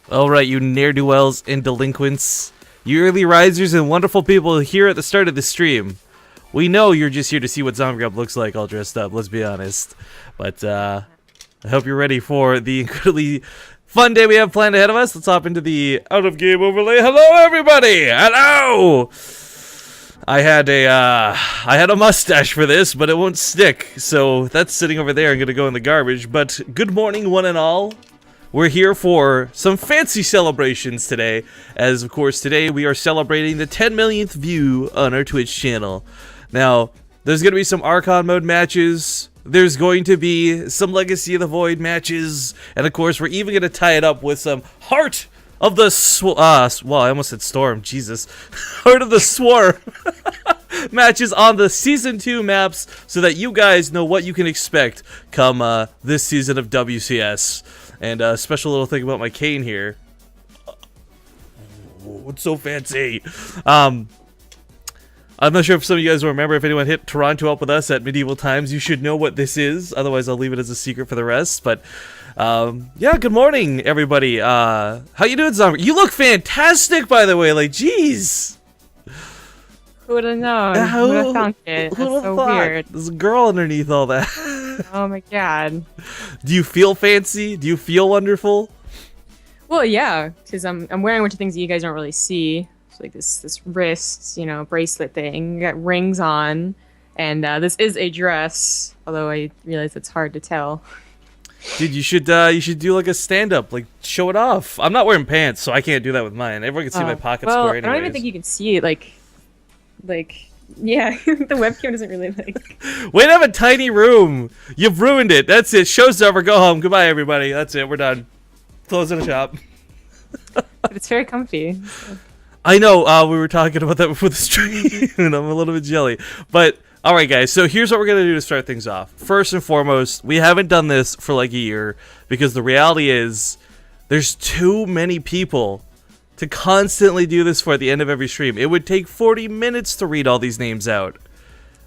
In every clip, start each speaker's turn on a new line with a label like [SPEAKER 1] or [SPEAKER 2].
[SPEAKER 1] All right, you ne'er-do-wells and delinquents, you early risers and wonderful people here at the start of the stream. We know you're just here to see what Zombie Grub looks like all dressed up, let's be honest. But I hope you're ready for the incredibly fun day we have planned ahead of us. Let's hop into the out-of-game overlay. Hello, everybody! Hello! I had a mustache for this, but it won't stick, so that's sitting over there and gonna go in the garbage. But good morning, one and all. We're here for some fancy celebrations today, as of course today we are celebrating the 10 millionth view on our Twitch channel. Now, there's going to be some Archon mode matches, there's going to be some Legacy of the Void matches, and of course we're even going to tie it up with some Heart of the well, I almost said Storm, Jesus. Heart of the Swarm matches on the Season 2 maps, so that you guys know what you can expect come this season of WCS. And a special little thing about my cane here. Oh, it's so fancy. I'm not sure if some of you guys will remember. If anyone hit Toronto up with us at medieval times, you should know what this is. Otherwise, I'll leave it as a secret for the rest. But yeah, good morning, everybody. How you doing, Zombie? You look fantastic, by the way. Like, jeez.
[SPEAKER 2] Who would have known? Who would have thunk it? That's so weird.
[SPEAKER 1] There's a girl underneath all that.
[SPEAKER 2] Oh my god.
[SPEAKER 1] Do you feel fancy? Do you feel wonderful?
[SPEAKER 2] Well, yeah, because I'm wearing a bunch of things that you guys don't really see. It's like this wrist, bracelet thing. Got rings on, and this is a dress. Although I realize it's hard to tell.
[SPEAKER 1] Dude, you should do like a stand-up, like show it off. I'm not wearing pants, so I can't do that with mine. Everyone can see my pocket square anyways.
[SPEAKER 2] I don't even think you can see it. Yeah, the webcam doesn't really
[SPEAKER 1] We have a tiny room. You've ruined it. That's it. Show's over. Go home. Goodbye, everybody. That's it. We're done. Closing the shop.
[SPEAKER 2] But it's very comfy.
[SPEAKER 1] I know. We were talking about that before the stream, and I'm a little bit jelly. But all right, guys. So here's what we're gonna do to start things off. First and foremost, we haven't done this for like a year because the reality is there's too many people to constantly do this for at the end of every stream. It would take 40 minutes to read all these names out.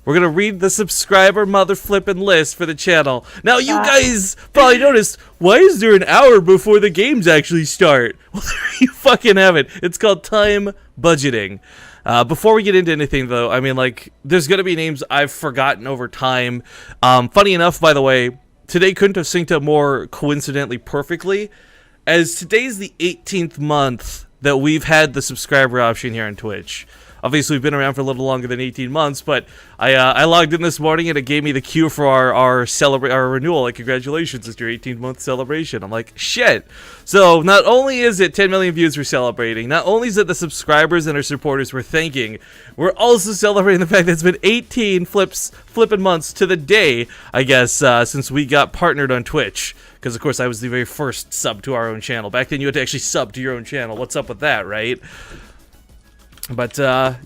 [SPEAKER 1] We're gonna read the subscriber mother flippin' list for the channel. Now you guys probably noticed, why is there an hour before the games actually start? Well, there you fucking have it. It's called time budgeting. Before we get into anything though, I mean, like, there's gonna be names I've forgotten over time. Funny enough, by the way, today couldn't have synced up more coincidentally perfectly, as today's the 18th month that we've had the subscriber option here on Twitch. Obviously, we've been around for a little longer than 18 months, but I logged in this morning and it gave me the cue for our renewal. Like, congratulations, it's your 18-month celebration. I'm like, shit. So not only is it 10 million views we're celebrating, not only is it the subscribers and our supporters we're thanking, we're also celebrating the fact that it's been 18 flippin' months to the day, I guess, since we got partnered on Twitch. Because, of course, I was the very first sub to our own channel. Back then, you had to actually sub to your own channel. What's up with that, right? But,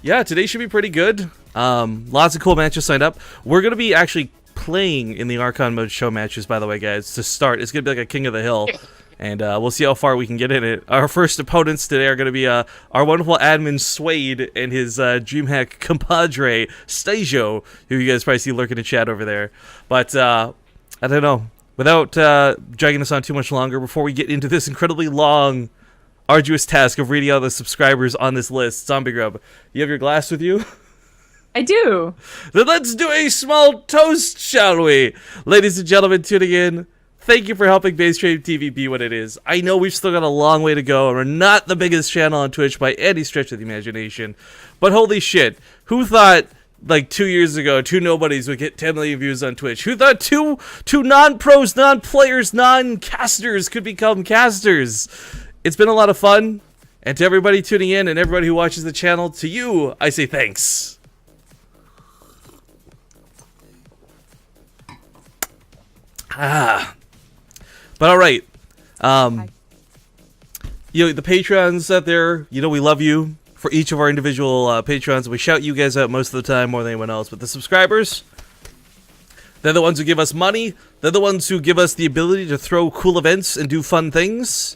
[SPEAKER 1] yeah, today should be pretty good. Lots of cool matches signed up. We're going to be actually playing in the Archon mode show matches, by the way, guys, to start. It's going to be like a King of the Hill. And we'll see how far we can get in it. Our first opponents today are going to be our wonderful admin, Suede, and his DreamHack compadre, Stajo, who you guys probably see lurking in chat over there. But, I don't know. Without dragging us on too much longer, before we get into this incredibly long, arduous task of reading out the subscribers on this list, Zombie Grub, you have your glass with you?
[SPEAKER 2] I do.
[SPEAKER 1] Then let's do a small toast, shall we? Ladies and gentlemen tuning in, thank you for helping Mainstream TV be what it is. I know we've still got a long way to go, and we're not the biggest channel on Twitch by any stretch of the imagination. But holy shit, who thought, like 2 years ago, two nobodies would get 10 million views on Twitch? Who thought two non-pros, non-players, non-casters could become casters? It's been a lot of fun, and to everybody tuning in and everybody who watches the channel, to you, I say thanks. But alright. The Patreons out there, we love you. For each of our individual patrons, we shout you guys out most of the time more than anyone else. But the subscribers, they're the ones who give us money. They're the ones who give us the ability to throw cool events and do fun things.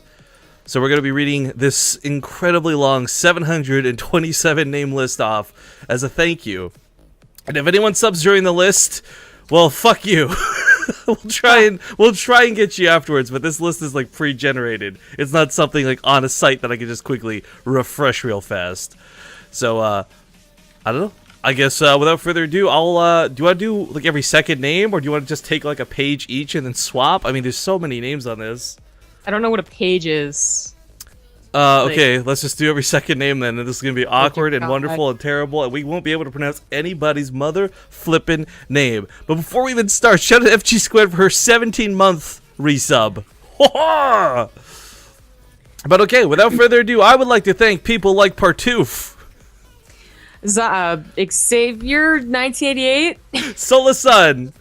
[SPEAKER 1] So we're going to be reading this incredibly long 727 name list off as a thank you. And if anyone subs during the list, well, fuck you. we'll try and get you afterwards, but this list is like pre-generated. It's not something like on a site that I can just quickly refresh real fast. So I don't know. I guess without further ado, I'll do you want to do like every second name, or do you want to just take like a page each and then swap? I mean, there's so many names on this.
[SPEAKER 2] I don't know what a page is.
[SPEAKER 1] Okay, let's just do every second name then, and this is gonna be awkward and
[SPEAKER 2] God.
[SPEAKER 1] wonderful and terrible, and we won't be able to pronounce anybody's mother flippin' name. But before we even start, shout out to FG Squared for her 17-month resub. But okay, without further ado, I would like to thank people like Partoof,
[SPEAKER 2] Xavier 1988,
[SPEAKER 1] Solar Sun,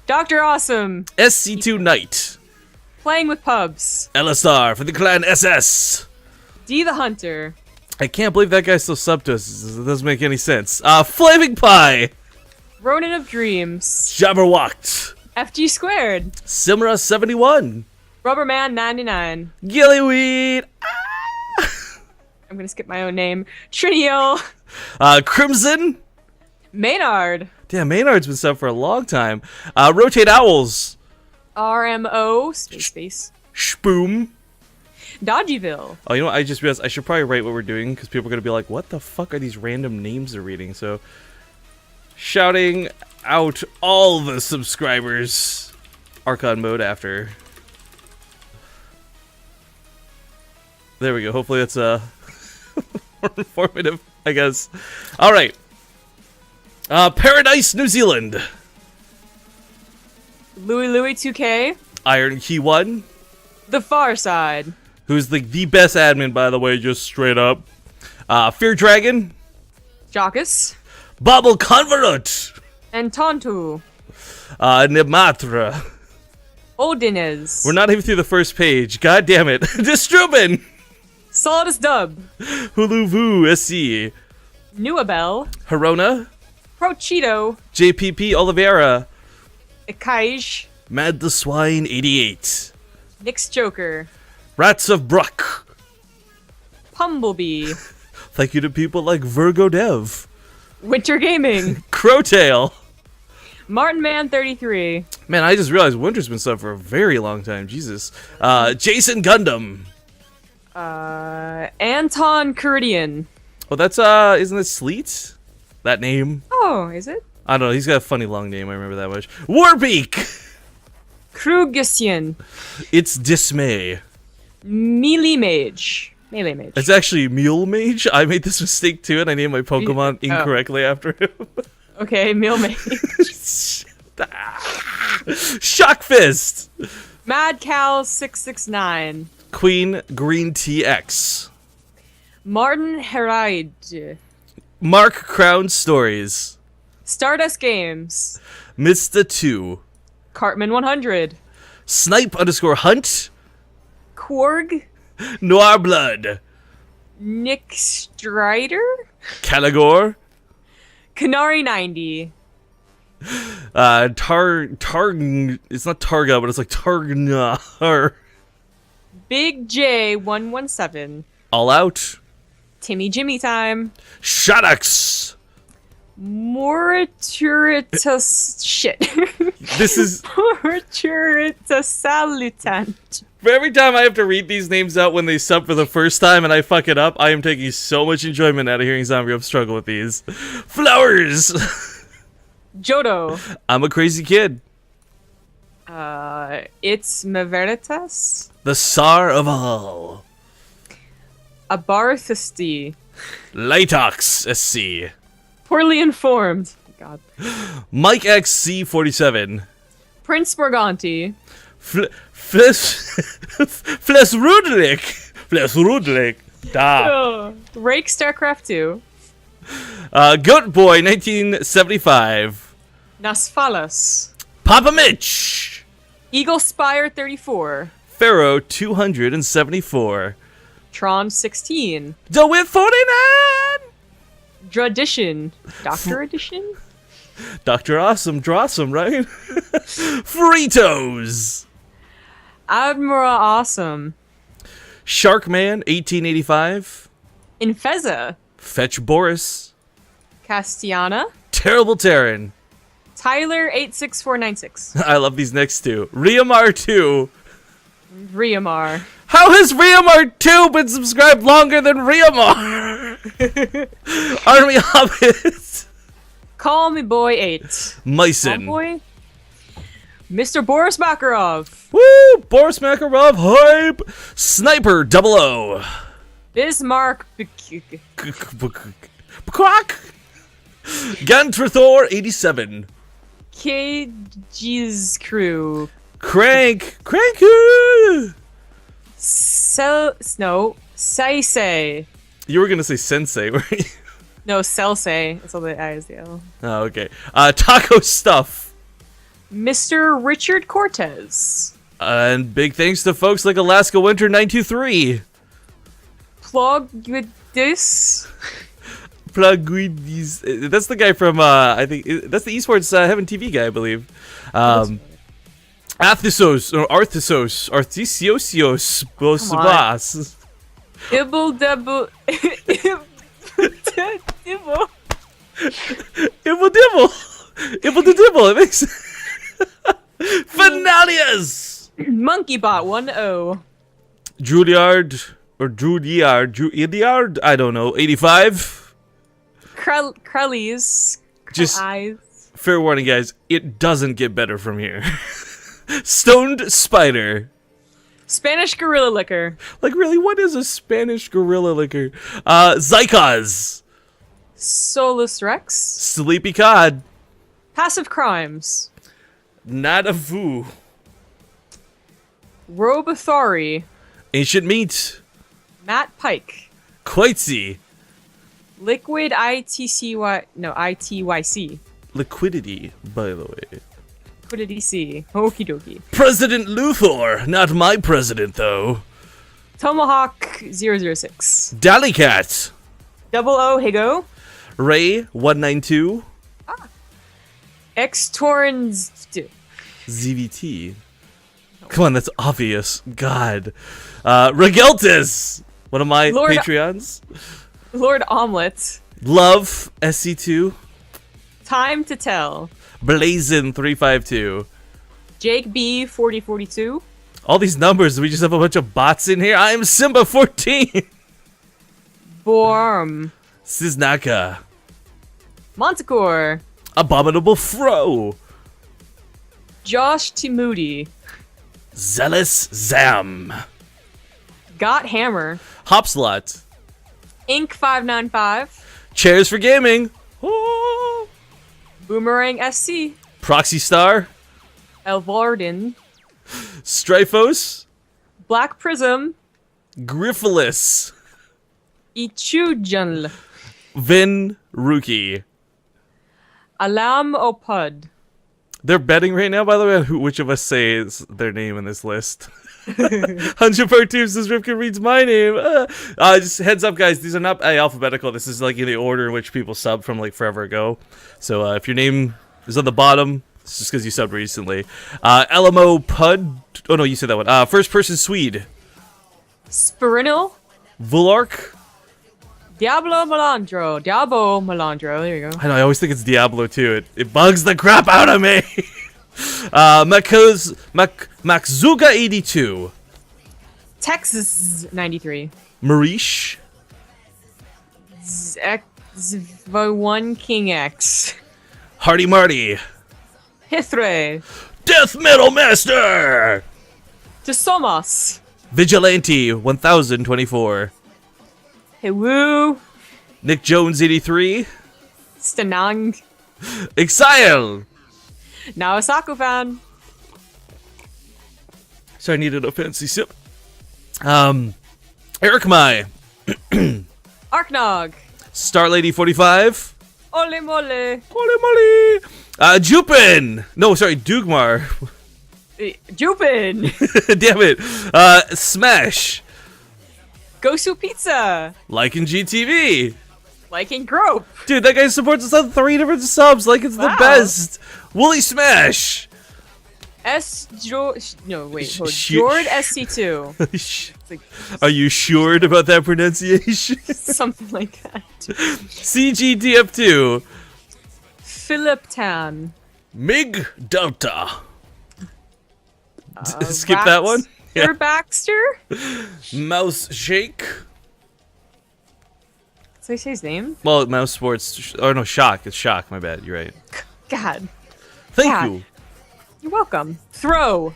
[SPEAKER 2] Dr. Awesome,
[SPEAKER 1] SC2 Knight,
[SPEAKER 2] Playing with Pubs,
[SPEAKER 1] LSR for the Clan SS.
[SPEAKER 2] D the Hunter,
[SPEAKER 1] I can't believe that guy still subbed to us. It doesn't make any sense. Flaming Pie,
[SPEAKER 2] Ronin of Dreams,
[SPEAKER 1] Jabberwocked,
[SPEAKER 2] FG Squared,
[SPEAKER 1] Simra 71,
[SPEAKER 2] Rubberman 99.
[SPEAKER 1] Gillyweed,
[SPEAKER 2] I'm gonna skip my own name. Trinio,
[SPEAKER 1] Crimson.
[SPEAKER 2] Maynard,
[SPEAKER 1] Damn, Maynard's been subbed for a long time. Rotate Owls,
[SPEAKER 2] RMO, space,
[SPEAKER 1] Spoom.
[SPEAKER 2] Dodgyville,
[SPEAKER 1] Oh, you know what? I just realized I should probably write what we're doing, because people are going to be like, what the fuck are these random names they're reading? So, shouting out all the subscribers. Archon mode after. There we go. Hopefully that's more informative, I guess. Alright. Paradise, New Zealand.
[SPEAKER 2] Louie 2K,
[SPEAKER 1] Iron Key 1.
[SPEAKER 2] The Far Side,
[SPEAKER 1] Who's the best admin, by the way, just straight up. Fear Dragon.
[SPEAKER 2] Jockus,
[SPEAKER 1] Bobble Converut.
[SPEAKER 2] and Tontu,
[SPEAKER 1] Nematra.
[SPEAKER 2] Odinez,
[SPEAKER 1] We're not even through the first page. God damn it. Distrubin.
[SPEAKER 2] Solidus Dub,
[SPEAKER 1] Huluvu SC.
[SPEAKER 2] Nuabel,
[SPEAKER 1] Herona.
[SPEAKER 2] Procheeto,
[SPEAKER 1] JPP Oliveira.
[SPEAKER 2] Ikaij,
[SPEAKER 1] Mad the Swine 88.
[SPEAKER 2] Nyx Joker,
[SPEAKER 1] Rats of Bruck.
[SPEAKER 2] Pumblebee,
[SPEAKER 1] Thank you to people like Virgo Dev.
[SPEAKER 2] Winter Gaming,
[SPEAKER 1] Crowtail.
[SPEAKER 2] Martin Man 33,
[SPEAKER 1] Man, I just realized Winter's been subbed for a very long time. Jesus. Jason Gundam.
[SPEAKER 2] Anton Curidian.
[SPEAKER 1] Oh, that's, isn't it Sleet? That name?
[SPEAKER 2] Oh, is it?
[SPEAKER 1] I don't know. He's got a funny long name. I remember that much. Warbeak.
[SPEAKER 2] Krugisian,
[SPEAKER 1] It's Dismay.
[SPEAKER 2] Melee Mage. Melee Mage.
[SPEAKER 1] It's actually Mule Mage. I made this mistake too, and I named my Pokemon incorrectly after him.
[SPEAKER 2] Okay, Melee Mage.
[SPEAKER 1] Shock Fist.
[SPEAKER 2] Mad Cow 669.
[SPEAKER 1] Queen Green TX.
[SPEAKER 2] Martin Heraid.
[SPEAKER 1] Mark Crown Stories.
[SPEAKER 2] Stardust Games.
[SPEAKER 1] Mista 2.
[SPEAKER 2] Cartman 100.
[SPEAKER 1] Snipe_Hunt.
[SPEAKER 2] Quarg.
[SPEAKER 1] Noir Blood.
[SPEAKER 2] Nick Strider.
[SPEAKER 1] Caligore.
[SPEAKER 2] Canary 90.
[SPEAKER 1] It's not Targa, but it's like Targnar.
[SPEAKER 2] Big J 117.
[SPEAKER 1] All Out.
[SPEAKER 2] Timmy Jimmy Time.
[SPEAKER 1] Shadux.
[SPEAKER 2] Morituritus shit.
[SPEAKER 1] This is
[SPEAKER 2] Morituritus salutant.
[SPEAKER 1] for every time I have to read these names out when they sub for the first time and I fuck it up, I am taking so much enjoyment out of hearing Zombie Up struggle with these. Flowers.
[SPEAKER 2] Jodo.
[SPEAKER 1] I'm a crazy kid.
[SPEAKER 2] It's Meveritas.
[SPEAKER 1] The Tsar of all.
[SPEAKER 2] Abarthisty.
[SPEAKER 1] Lightox SC.
[SPEAKER 2] Poorly informed. God.
[SPEAKER 1] Mike XC47.
[SPEAKER 2] Prince Morganti.
[SPEAKER 1] Flesrudlik. Flesrudlik. Da.
[SPEAKER 2] Rake StarCraft 2.
[SPEAKER 1] Goat Boy 1975.
[SPEAKER 2] Nasphalos.
[SPEAKER 1] Papa Mitch.
[SPEAKER 2] Eagle Spire 34.
[SPEAKER 1] Pharaoh 274.
[SPEAKER 2] Tron 16.
[SPEAKER 1] DeWitt 49.
[SPEAKER 2] Dradition. Doctor Edition?
[SPEAKER 1] Dr. Awesome, Drawsome, right? Fritos.
[SPEAKER 2] Admiral Awesome.
[SPEAKER 1] Sharkman 1885.
[SPEAKER 2] Infeza.
[SPEAKER 1] Fetch Boris.
[SPEAKER 2] Castiana.
[SPEAKER 1] Terrible Terran.
[SPEAKER 2] Tyler86496.
[SPEAKER 1] I love these next two. Riamar2.
[SPEAKER 2] Riamar.
[SPEAKER 1] How has Riamar2 been subscribed longer than Riamar? Army Hobbit.
[SPEAKER 2] Call me boy 8.
[SPEAKER 1] Myson.
[SPEAKER 2] Boy. Mr. Boris Makarov.
[SPEAKER 1] Woo! Boris Makarov hype. Sniper 00.
[SPEAKER 2] Bismarck.
[SPEAKER 1] Quack. Gantrathor 87.
[SPEAKER 2] KG's crew.
[SPEAKER 1] Crank. Crank.
[SPEAKER 2] Saisei.
[SPEAKER 1] You were gonna say sensei, weren't you?
[SPEAKER 2] No, Selsei. That's all the I is the L.
[SPEAKER 1] Oh, okay. Taco Stuff.
[SPEAKER 2] Mr. Richard Cortez.
[SPEAKER 1] And big thanks to folks like Alaska Winter 923.
[SPEAKER 2] Plug with this.
[SPEAKER 1] Plaguidis. That's the guy from I think that's the esports Heaven TV guy, I believe. Arthisos or Arthisos, Artisiosios, Bosbas.
[SPEAKER 2] Ibble double. Dibble.
[SPEAKER 1] Ibble dibble. Ibble the dibble. It makes Finalias.
[SPEAKER 2] Monkeybot 10.
[SPEAKER 1] Juliard, I don't know. 85.
[SPEAKER 2] Krellies.
[SPEAKER 1] Just
[SPEAKER 2] eyes.
[SPEAKER 1] fair warning, guys. It doesn't get better from here. Stoned Spider.
[SPEAKER 2] Spanish Gorilla Liquor.
[SPEAKER 1] Like, really, what is a Spanish gorilla liquor? Zykaz.
[SPEAKER 2] Solus Rex.
[SPEAKER 1] Sleepy Cod.
[SPEAKER 2] Passive Crimes.
[SPEAKER 1] Not a foo.
[SPEAKER 2] Robothori.
[SPEAKER 1] Ancient Meat.
[SPEAKER 2] Matt Pike.
[SPEAKER 1] Quitesy.
[SPEAKER 2] Liquid ITYC.
[SPEAKER 1] Liquidity, by the way.
[SPEAKER 2] Liquidity C. Okie dokie.
[SPEAKER 1] President Luthor. Not my president, though.
[SPEAKER 2] Tomahawk 006.
[SPEAKER 1] Dallycat.
[SPEAKER 2] Double O Higo.
[SPEAKER 1] Ray 192.
[SPEAKER 2] X-Torrens.
[SPEAKER 1] ZVT. Come on, that's obvious. God. Regeltis. One of my
[SPEAKER 2] Lord-
[SPEAKER 1] Patreons.
[SPEAKER 2] Lord Omelet.
[SPEAKER 1] Love SC2.
[SPEAKER 2] Time to Tell.
[SPEAKER 1] Blazin 352.
[SPEAKER 2] Jake B 4042.
[SPEAKER 1] All these numbers, we just have a bunch of bots in here. I am Simba 14.
[SPEAKER 2] Borm.
[SPEAKER 1] Siznaka.
[SPEAKER 2] Montecore.
[SPEAKER 1] Abominable Fro.
[SPEAKER 2] Josh Timudi.
[SPEAKER 1] Zealous Zam.
[SPEAKER 2] Got Hammer.
[SPEAKER 1] Hopslot.
[SPEAKER 2] Ink 595.
[SPEAKER 1] Chairs for Gaming. Oh.
[SPEAKER 2] Boomerang SC.
[SPEAKER 1] Proxy Star.
[SPEAKER 2] Elvarden.
[SPEAKER 1] Stryphos.
[SPEAKER 2] Black Prism.
[SPEAKER 1] Griffalus.
[SPEAKER 2] Ichujunl.
[SPEAKER 1] Vin Rookie.
[SPEAKER 2] Alam Opud.
[SPEAKER 1] They're betting right now, by the way, on which of us says their name in this list. 100 per team says Ripken reads my name. Just heads up, guys. These are not alphabetical. This is like in the order in which people sub from like forever ago. So if your name is on the bottom, it's just because you subbed recently. LMO Pud. Oh no, you said that one. First person Swede.
[SPEAKER 2] Spirinal.
[SPEAKER 1] Vulark.
[SPEAKER 2] Diablo Melandro. Diablo Melandro. There you go.
[SPEAKER 1] I know. I always think it's Diablo too. It bugs the crap out of me. Maxzuga 82.
[SPEAKER 2] Texas 93.
[SPEAKER 1] Marish.
[SPEAKER 2] One King X.
[SPEAKER 1] Hardy Marty.
[SPEAKER 2] Hithre.
[SPEAKER 1] Death Metal Master.
[SPEAKER 2] Tesomos.
[SPEAKER 1] Vigilante 1024.
[SPEAKER 2] Hewu.
[SPEAKER 1] Nick Jones 83.
[SPEAKER 2] Stanang.
[SPEAKER 1] Exile.
[SPEAKER 2] Naosaku fan.
[SPEAKER 1] So I needed a fancy sip. Eric Mai.
[SPEAKER 2] Arknog.
[SPEAKER 1] Star Lady 45.
[SPEAKER 2] Ole mole.
[SPEAKER 1] Holy moly. Jupin. No, sorry, Dugmar.
[SPEAKER 2] Jupin.
[SPEAKER 1] Damn it. Smash.
[SPEAKER 2] Gosu Pizza.
[SPEAKER 1] Liking GTV.
[SPEAKER 2] Liking Grope.
[SPEAKER 1] Dude, that guy supports us on 3 different subs. Like it's the
[SPEAKER 2] Wow.
[SPEAKER 1] best. Woolly Smash.
[SPEAKER 2] No, wait. Hold.
[SPEAKER 1] Sh-
[SPEAKER 2] Jord SC2. It's like
[SPEAKER 1] Are you sure about that pronunciation?
[SPEAKER 2] something like that.
[SPEAKER 1] CGDF2.
[SPEAKER 2] Philip Tan.
[SPEAKER 1] Mig Delta. Skip that one.
[SPEAKER 2] Yeah. Baxter.
[SPEAKER 1] Mouse Shake.
[SPEAKER 2] Did I say his name?
[SPEAKER 1] Well, Mouse Sports. Oh no, Shock. It's Shock. My bad. You're right.
[SPEAKER 2] God.
[SPEAKER 1] Thank you.
[SPEAKER 2] You're welcome. Throw.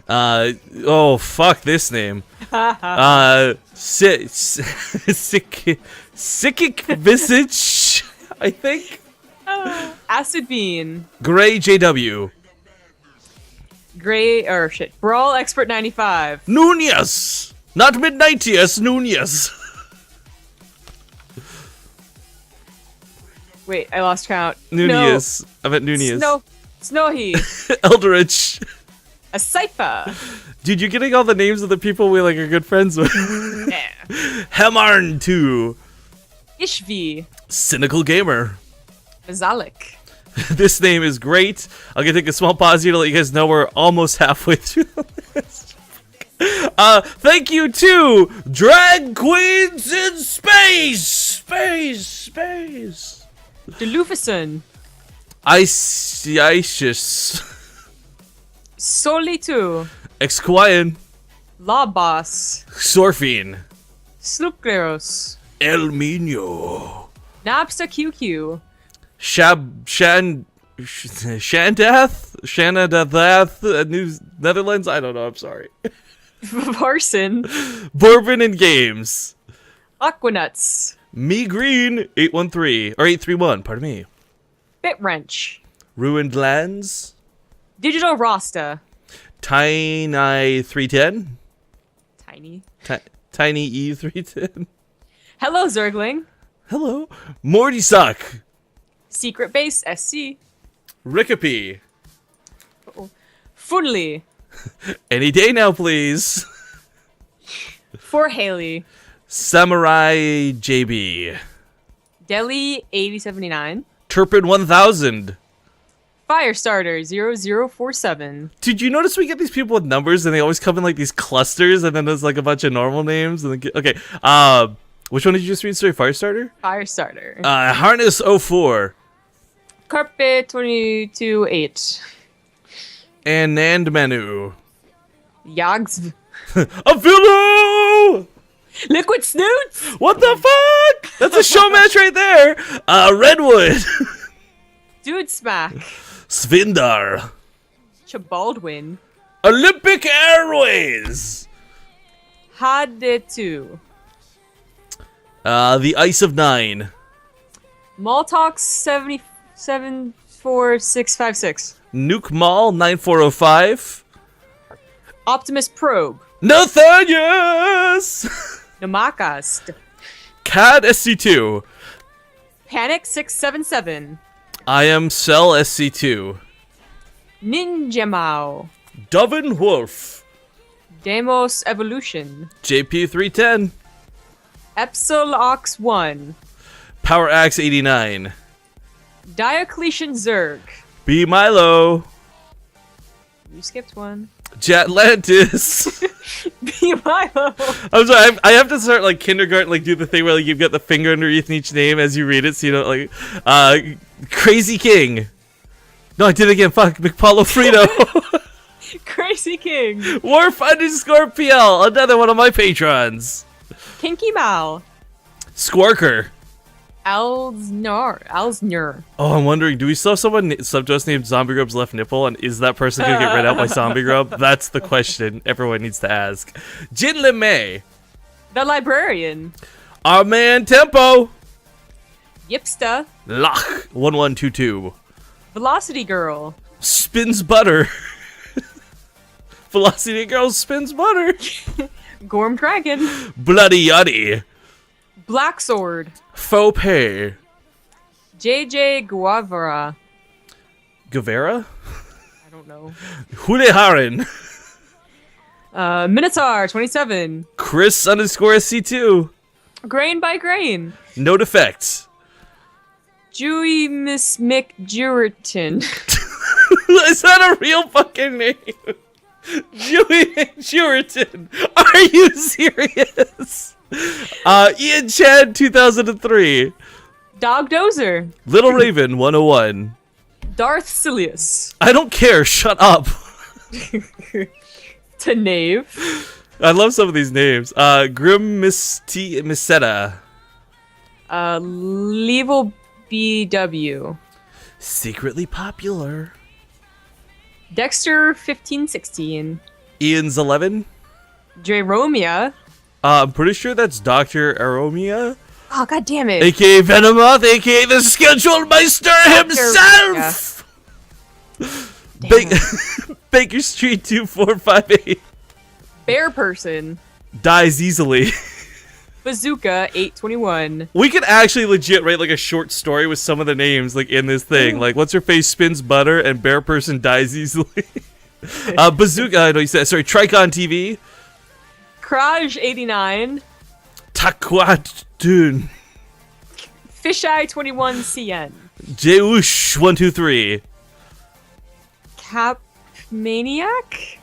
[SPEAKER 1] Oh fuck this name. Sickic Visage, I think.
[SPEAKER 2] Acid Bean.
[SPEAKER 1] Gray JW.
[SPEAKER 2] Brawl Expert 95.
[SPEAKER 1] Nunez. Not Midnightius, Nunez.
[SPEAKER 2] Wait, I lost count.
[SPEAKER 1] Nunez. I meant Nunez.
[SPEAKER 2] Snowy.
[SPEAKER 1] Eldritch.
[SPEAKER 2] A Cypher.
[SPEAKER 1] Dude, you're getting all the names of the people we like are good friends with.
[SPEAKER 2] Yeah.
[SPEAKER 1] Hamarn 2.
[SPEAKER 2] Ishvi.
[SPEAKER 1] Cynical Gamer.
[SPEAKER 2] Zalik.
[SPEAKER 1] This name is great. I'm gonna take a small pause here to let you guys know we're almost halfway through the list. Thank you to Drag Queens in Space.
[SPEAKER 2] Delufison.
[SPEAKER 1] Isis.
[SPEAKER 2] Solitu.
[SPEAKER 1] Exquian.
[SPEAKER 2] Law Boss.
[SPEAKER 1] Sorfine.
[SPEAKER 2] Sloopgleros.
[SPEAKER 1] El Mino.
[SPEAKER 2] Napster QQ.
[SPEAKER 1] Shandath, New Netherlands. I don't know. I'm sorry.
[SPEAKER 2] Parson.
[SPEAKER 1] Bourbon and Games.
[SPEAKER 2] Aquanuts.
[SPEAKER 1] Me Green 813 or 831. Pardon me.
[SPEAKER 2] Bitwrench.
[SPEAKER 1] Ruined Lands.
[SPEAKER 2] Digital Rasta.
[SPEAKER 1] Tiny 310.
[SPEAKER 2] Tiny.
[SPEAKER 1] Tiny E 310.
[SPEAKER 2] Hello, Zergling.
[SPEAKER 1] Hello. Morty Suck.
[SPEAKER 2] Secret Base SC.
[SPEAKER 1] Rickapy.
[SPEAKER 2] Funley.
[SPEAKER 1] Any day now, please.
[SPEAKER 2] For Haley.
[SPEAKER 1] Samurai JB.
[SPEAKER 2] Delhi 8079.
[SPEAKER 1] Turpin 1000.
[SPEAKER 2] Firestarter 0047.
[SPEAKER 1] Did you notice we get these people with numbers and they always come in like these clusters and then there's like a bunch of normal names and then okay. Which one did you just read? Sorry, Firestarter?
[SPEAKER 2] Firestarter.
[SPEAKER 1] Harness 04.
[SPEAKER 2] Carpe 228.
[SPEAKER 1] And Nand Menu.
[SPEAKER 2] Yags.
[SPEAKER 1] A Vilo!
[SPEAKER 2] Liquid Snoots.
[SPEAKER 1] What the fuck? That's a show match right there. Redwood.
[SPEAKER 2] Dude Smack.
[SPEAKER 1] Svindar.
[SPEAKER 2] Chabaldwin.
[SPEAKER 1] Olympic Airways.
[SPEAKER 2] Hadetu.
[SPEAKER 1] The Ice of Nine.
[SPEAKER 2] Maltox 774656.
[SPEAKER 1] Nuke Mall 9405.
[SPEAKER 2] Optimus Probe.
[SPEAKER 1] Nathanias.
[SPEAKER 2] Namakast.
[SPEAKER 1] CAD SC2.
[SPEAKER 2] Panic 677.
[SPEAKER 1] I am Cell SC2.
[SPEAKER 2] Ninja Mao.
[SPEAKER 1] Dovin Wolf.
[SPEAKER 2] Demos Evolution.
[SPEAKER 1] JP310.
[SPEAKER 2] Epsil Ox 1.
[SPEAKER 1] Power Axe 89. Diocletian
[SPEAKER 2] Zerg.
[SPEAKER 1] B Milo.
[SPEAKER 2] You skipped one.
[SPEAKER 1] Jatlantis.
[SPEAKER 2] B Milo.
[SPEAKER 1] I'm sorry, I have to start like kindergarten, like do the thing where like you get the finger underneath each name as you read it, so you know, like, Crazy King. No, I did it again. Fuck, McPaulo Frito.
[SPEAKER 2] Crazy King.
[SPEAKER 1] Warf_PL, another one of my patrons.
[SPEAKER 2] Kinky Mal.
[SPEAKER 1] Squarker.
[SPEAKER 2] Alsnur.
[SPEAKER 1] Oh, I'm wondering, do we still have someone sub to us named Zombie Grub's left nipple, and is that person gonna get read out by Zombie Grub? That's the question everyone needs to ask. Jin LeMay.
[SPEAKER 2] The Librarian.
[SPEAKER 1] Our man Tempo.
[SPEAKER 2] Yipsta.
[SPEAKER 1] Lach 1122.
[SPEAKER 2] Velocity Girl.
[SPEAKER 1] Spins butter. Velocity Girl spins butter.
[SPEAKER 2] Gorm Dragon.
[SPEAKER 1] Bloody Yuddy.
[SPEAKER 2] Black Sword.
[SPEAKER 1] Faux Pay.
[SPEAKER 2] JJ Guavara.
[SPEAKER 1] Guevara?
[SPEAKER 2] I don't know.
[SPEAKER 1] Huleharin.
[SPEAKER 2] Minotaur 27.
[SPEAKER 1] Chris_SC2.
[SPEAKER 2] Grain by Grain.
[SPEAKER 1] No defects.
[SPEAKER 2] Jewy Miss Mick Juriton.
[SPEAKER 1] Is that a real fucking name? Jewy Juriton. Are you serious? Ian Chad 2003.
[SPEAKER 2] Dog Dozer.
[SPEAKER 1] Little Raven 101.
[SPEAKER 2] Darth Sidious.
[SPEAKER 1] I don't care. Shut up.
[SPEAKER 2] Tanave.
[SPEAKER 1] I love some of these names. Grim Miseta.
[SPEAKER 2] Level BW.
[SPEAKER 1] Secretly popular.
[SPEAKER 2] Dexter 1516.
[SPEAKER 1] Ian's 11.
[SPEAKER 2] Jeromia.
[SPEAKER 1] I'm pretty sure that's Dr. Aromia.
[SPEAKER 2] Oh, god damn it.
[SPEAKER 1] AKA Venomoth, AKA the Schedule Meister himself! Baker Street 2458.
[SPEAKER 2] Bear Person.
[SPEAKER 1] Dies easily.
[SPEAKER 2] Bazooka 821.
[SPEAKER 1] We could actually legit write like a short story with some of the names like in this thing. Like, what's her face spins butter and Bear Person dies easily. Bazooka, no, you said, sorry, Tricon TV.
[SPEAKER 2] Kraj 89.
[SPEAKER 1] Taquatun.
[SPEAKER 2] Fisheye 21 CN.
[SPEAKER 1] Jeush 123.
[SPEAKER 2] Cap Maniac?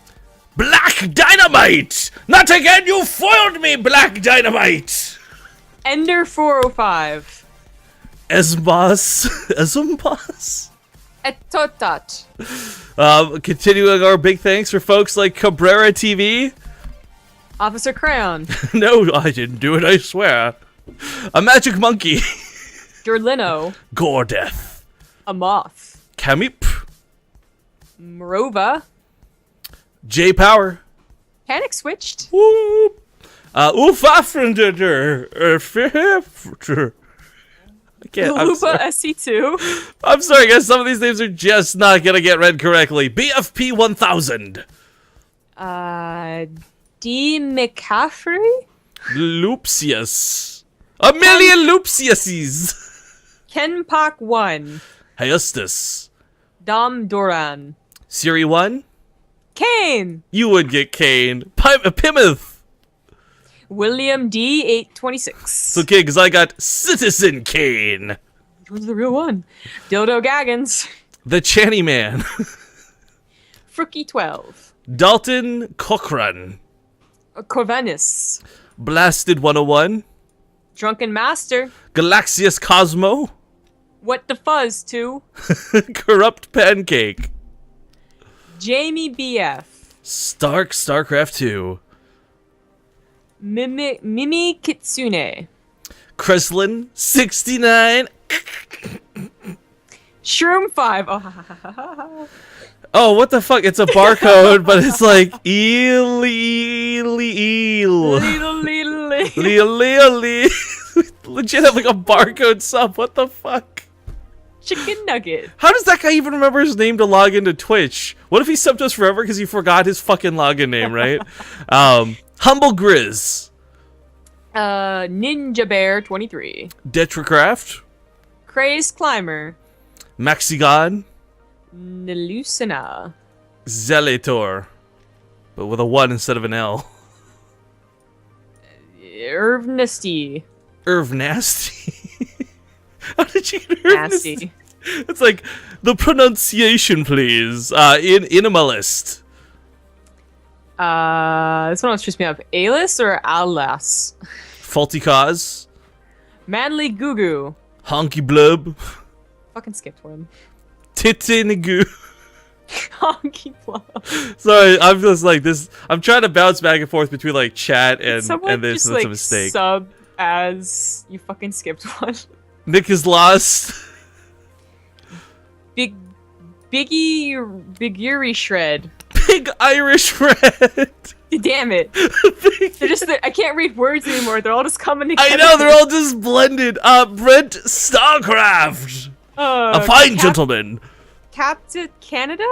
[SPEAKER 1] Black Dynamite! Not again, you foiled me, Black Dynamite!
[SPEAKER 2] Ender 405.
[SPEAKER 1] Esmbos?
[SPEAKER 2] Etotat.
[SPEAKER 1] Continuing our big thanks for folks like Cabrera TV.
[SPEAKER 2] Officer Crayon.
[SPEAKER 1] No, I didn't do it, I swear. A Magic Monkey.
[SPEAKER 2] Gerlino.
[SPEAKER 1] Gordeath.
[SPEAKER 2] A Moth.
[SPEAKER 1] Kamip.
[SPEAKER 2] Morova.
[SPEAKER 1] J Power.
[SPEAKER 2] Panic Switched.
[SPEAKER 1] Whoop. Ufafrender. I can't. I'm
[SPEAKER 2] Lupa
[SPEAKER 1] sorry.
[SPEAKER 2] SC2.
[SPEAKER 1] I'm sorry, guys. Some of these names are just not gonna get read correctly. BFP 1000.
[SPEAKER 2] D. McCaffrey.
[SPEAKER 1] Loopsius. A million Loopsiuses.
[SPEAKER 2] Ken Pak 1.
[SPEAKER 1] Hyustus.
[SPEAKER 2] Dom Doran.
[SPEAKER 1] Siri 1.
[SPEAKER 2] Kane.
[SPEAKER 1] You would get Kane. Pimmoth.
[SPEAKER 2] William D. 826.
[SPEAKER 1] It's okay, because I got Citizen Kane.
[SPEAKER 2] Which one's the real one? Dildo Gaggins.
[SPEAKER 1] The Channy Man.
[SPEAKER 2] Frookie 12.
[SPEAKER 1] Dalton Cochran.
[SPEAKER 2] Corvinus.
[SPEAKER 1] Blasted 101.
[SPEAKER 2] Drunken Master.
[SPEAKER 1] Galaxius Cosmo.
[SPEAKER 2] What the Fuzz 2.
[SPEAKER 1] Corrupt Pancake.
[SPEAKER 2] Jamie BF.
[SPEAKER 1] StarCraft 2.
[SPEAKER 2] Mimi Kitsune.
[SPEAKER 1] Kreslin 69.
[SPEAKER 2] Shroom 5. Oh,
[SPEAKER 1] Oh, what the fuck? It's a barcode, but it's like eel. Legit have like a barcode sub. What the fuck?
[SPEAKER 2] Chicken Nugget.
[SPEAKER 1] How does that guy even remember his name to log into Twitch? What if he subbed us forever because he forgot his fucking login name, right? Humble Grizz.
[SPEAKER 2] Ninja Bear 23.
[SPEAKER 1] Detracraft.
[SPEAKER 2] Crazed Climber.
[SPEAKER 1] Maxigon.
[SPEAKER 2] Nelusina.
[SPEAKER 1] Zelator. But with a 1 instead of an L.
[SPEAKER 2] Irvnasty.
[SPEAKER 1] Irv Nasty. How did you get Irv
[SPEAKER 2] Nasty.
[SPEAKER 1] It's like, the pronunciation, please. Inimalist.
[SPEAKER 2] This one trips me up. Alis or Alas?
[SPEAKER 1] Faulty Cause.
[SPEAKER 2] Manly Goo.
[SPEAKER 1] Honky Blub.
[SPEAKER 2] Fucking skipped one.
[SPEAKER 1] Titinigu.
[SPEAKER 2] Honky Plum.
[SPEAKER 1] Sorry, I'm just like this. I'm trying to bounce back and forth between like chat and
[SPEAKER 2] Someone
[SPEAKER 1] this.
[SPEAKER 2] just,
[SPEAKER 1] That's a
[SPEAKER 2] like,
[SPEAKER 1] mistake.
[SPEAKER 2] sub as you fucking skipped one.
[SPEAKER 1] Nick is lost.
[SPEAKER 2] Biggie Shred.
[SPEAKER 1] Big Irish Red.
[SPEAKER 2] Damn it. They're just I can't read words anymore. They're all just coming together.
[SPEAKER 1] I know, they're all just blended. Brent Starcraft. A fine gentleman.
[SPEAKER 2] Captain Canada?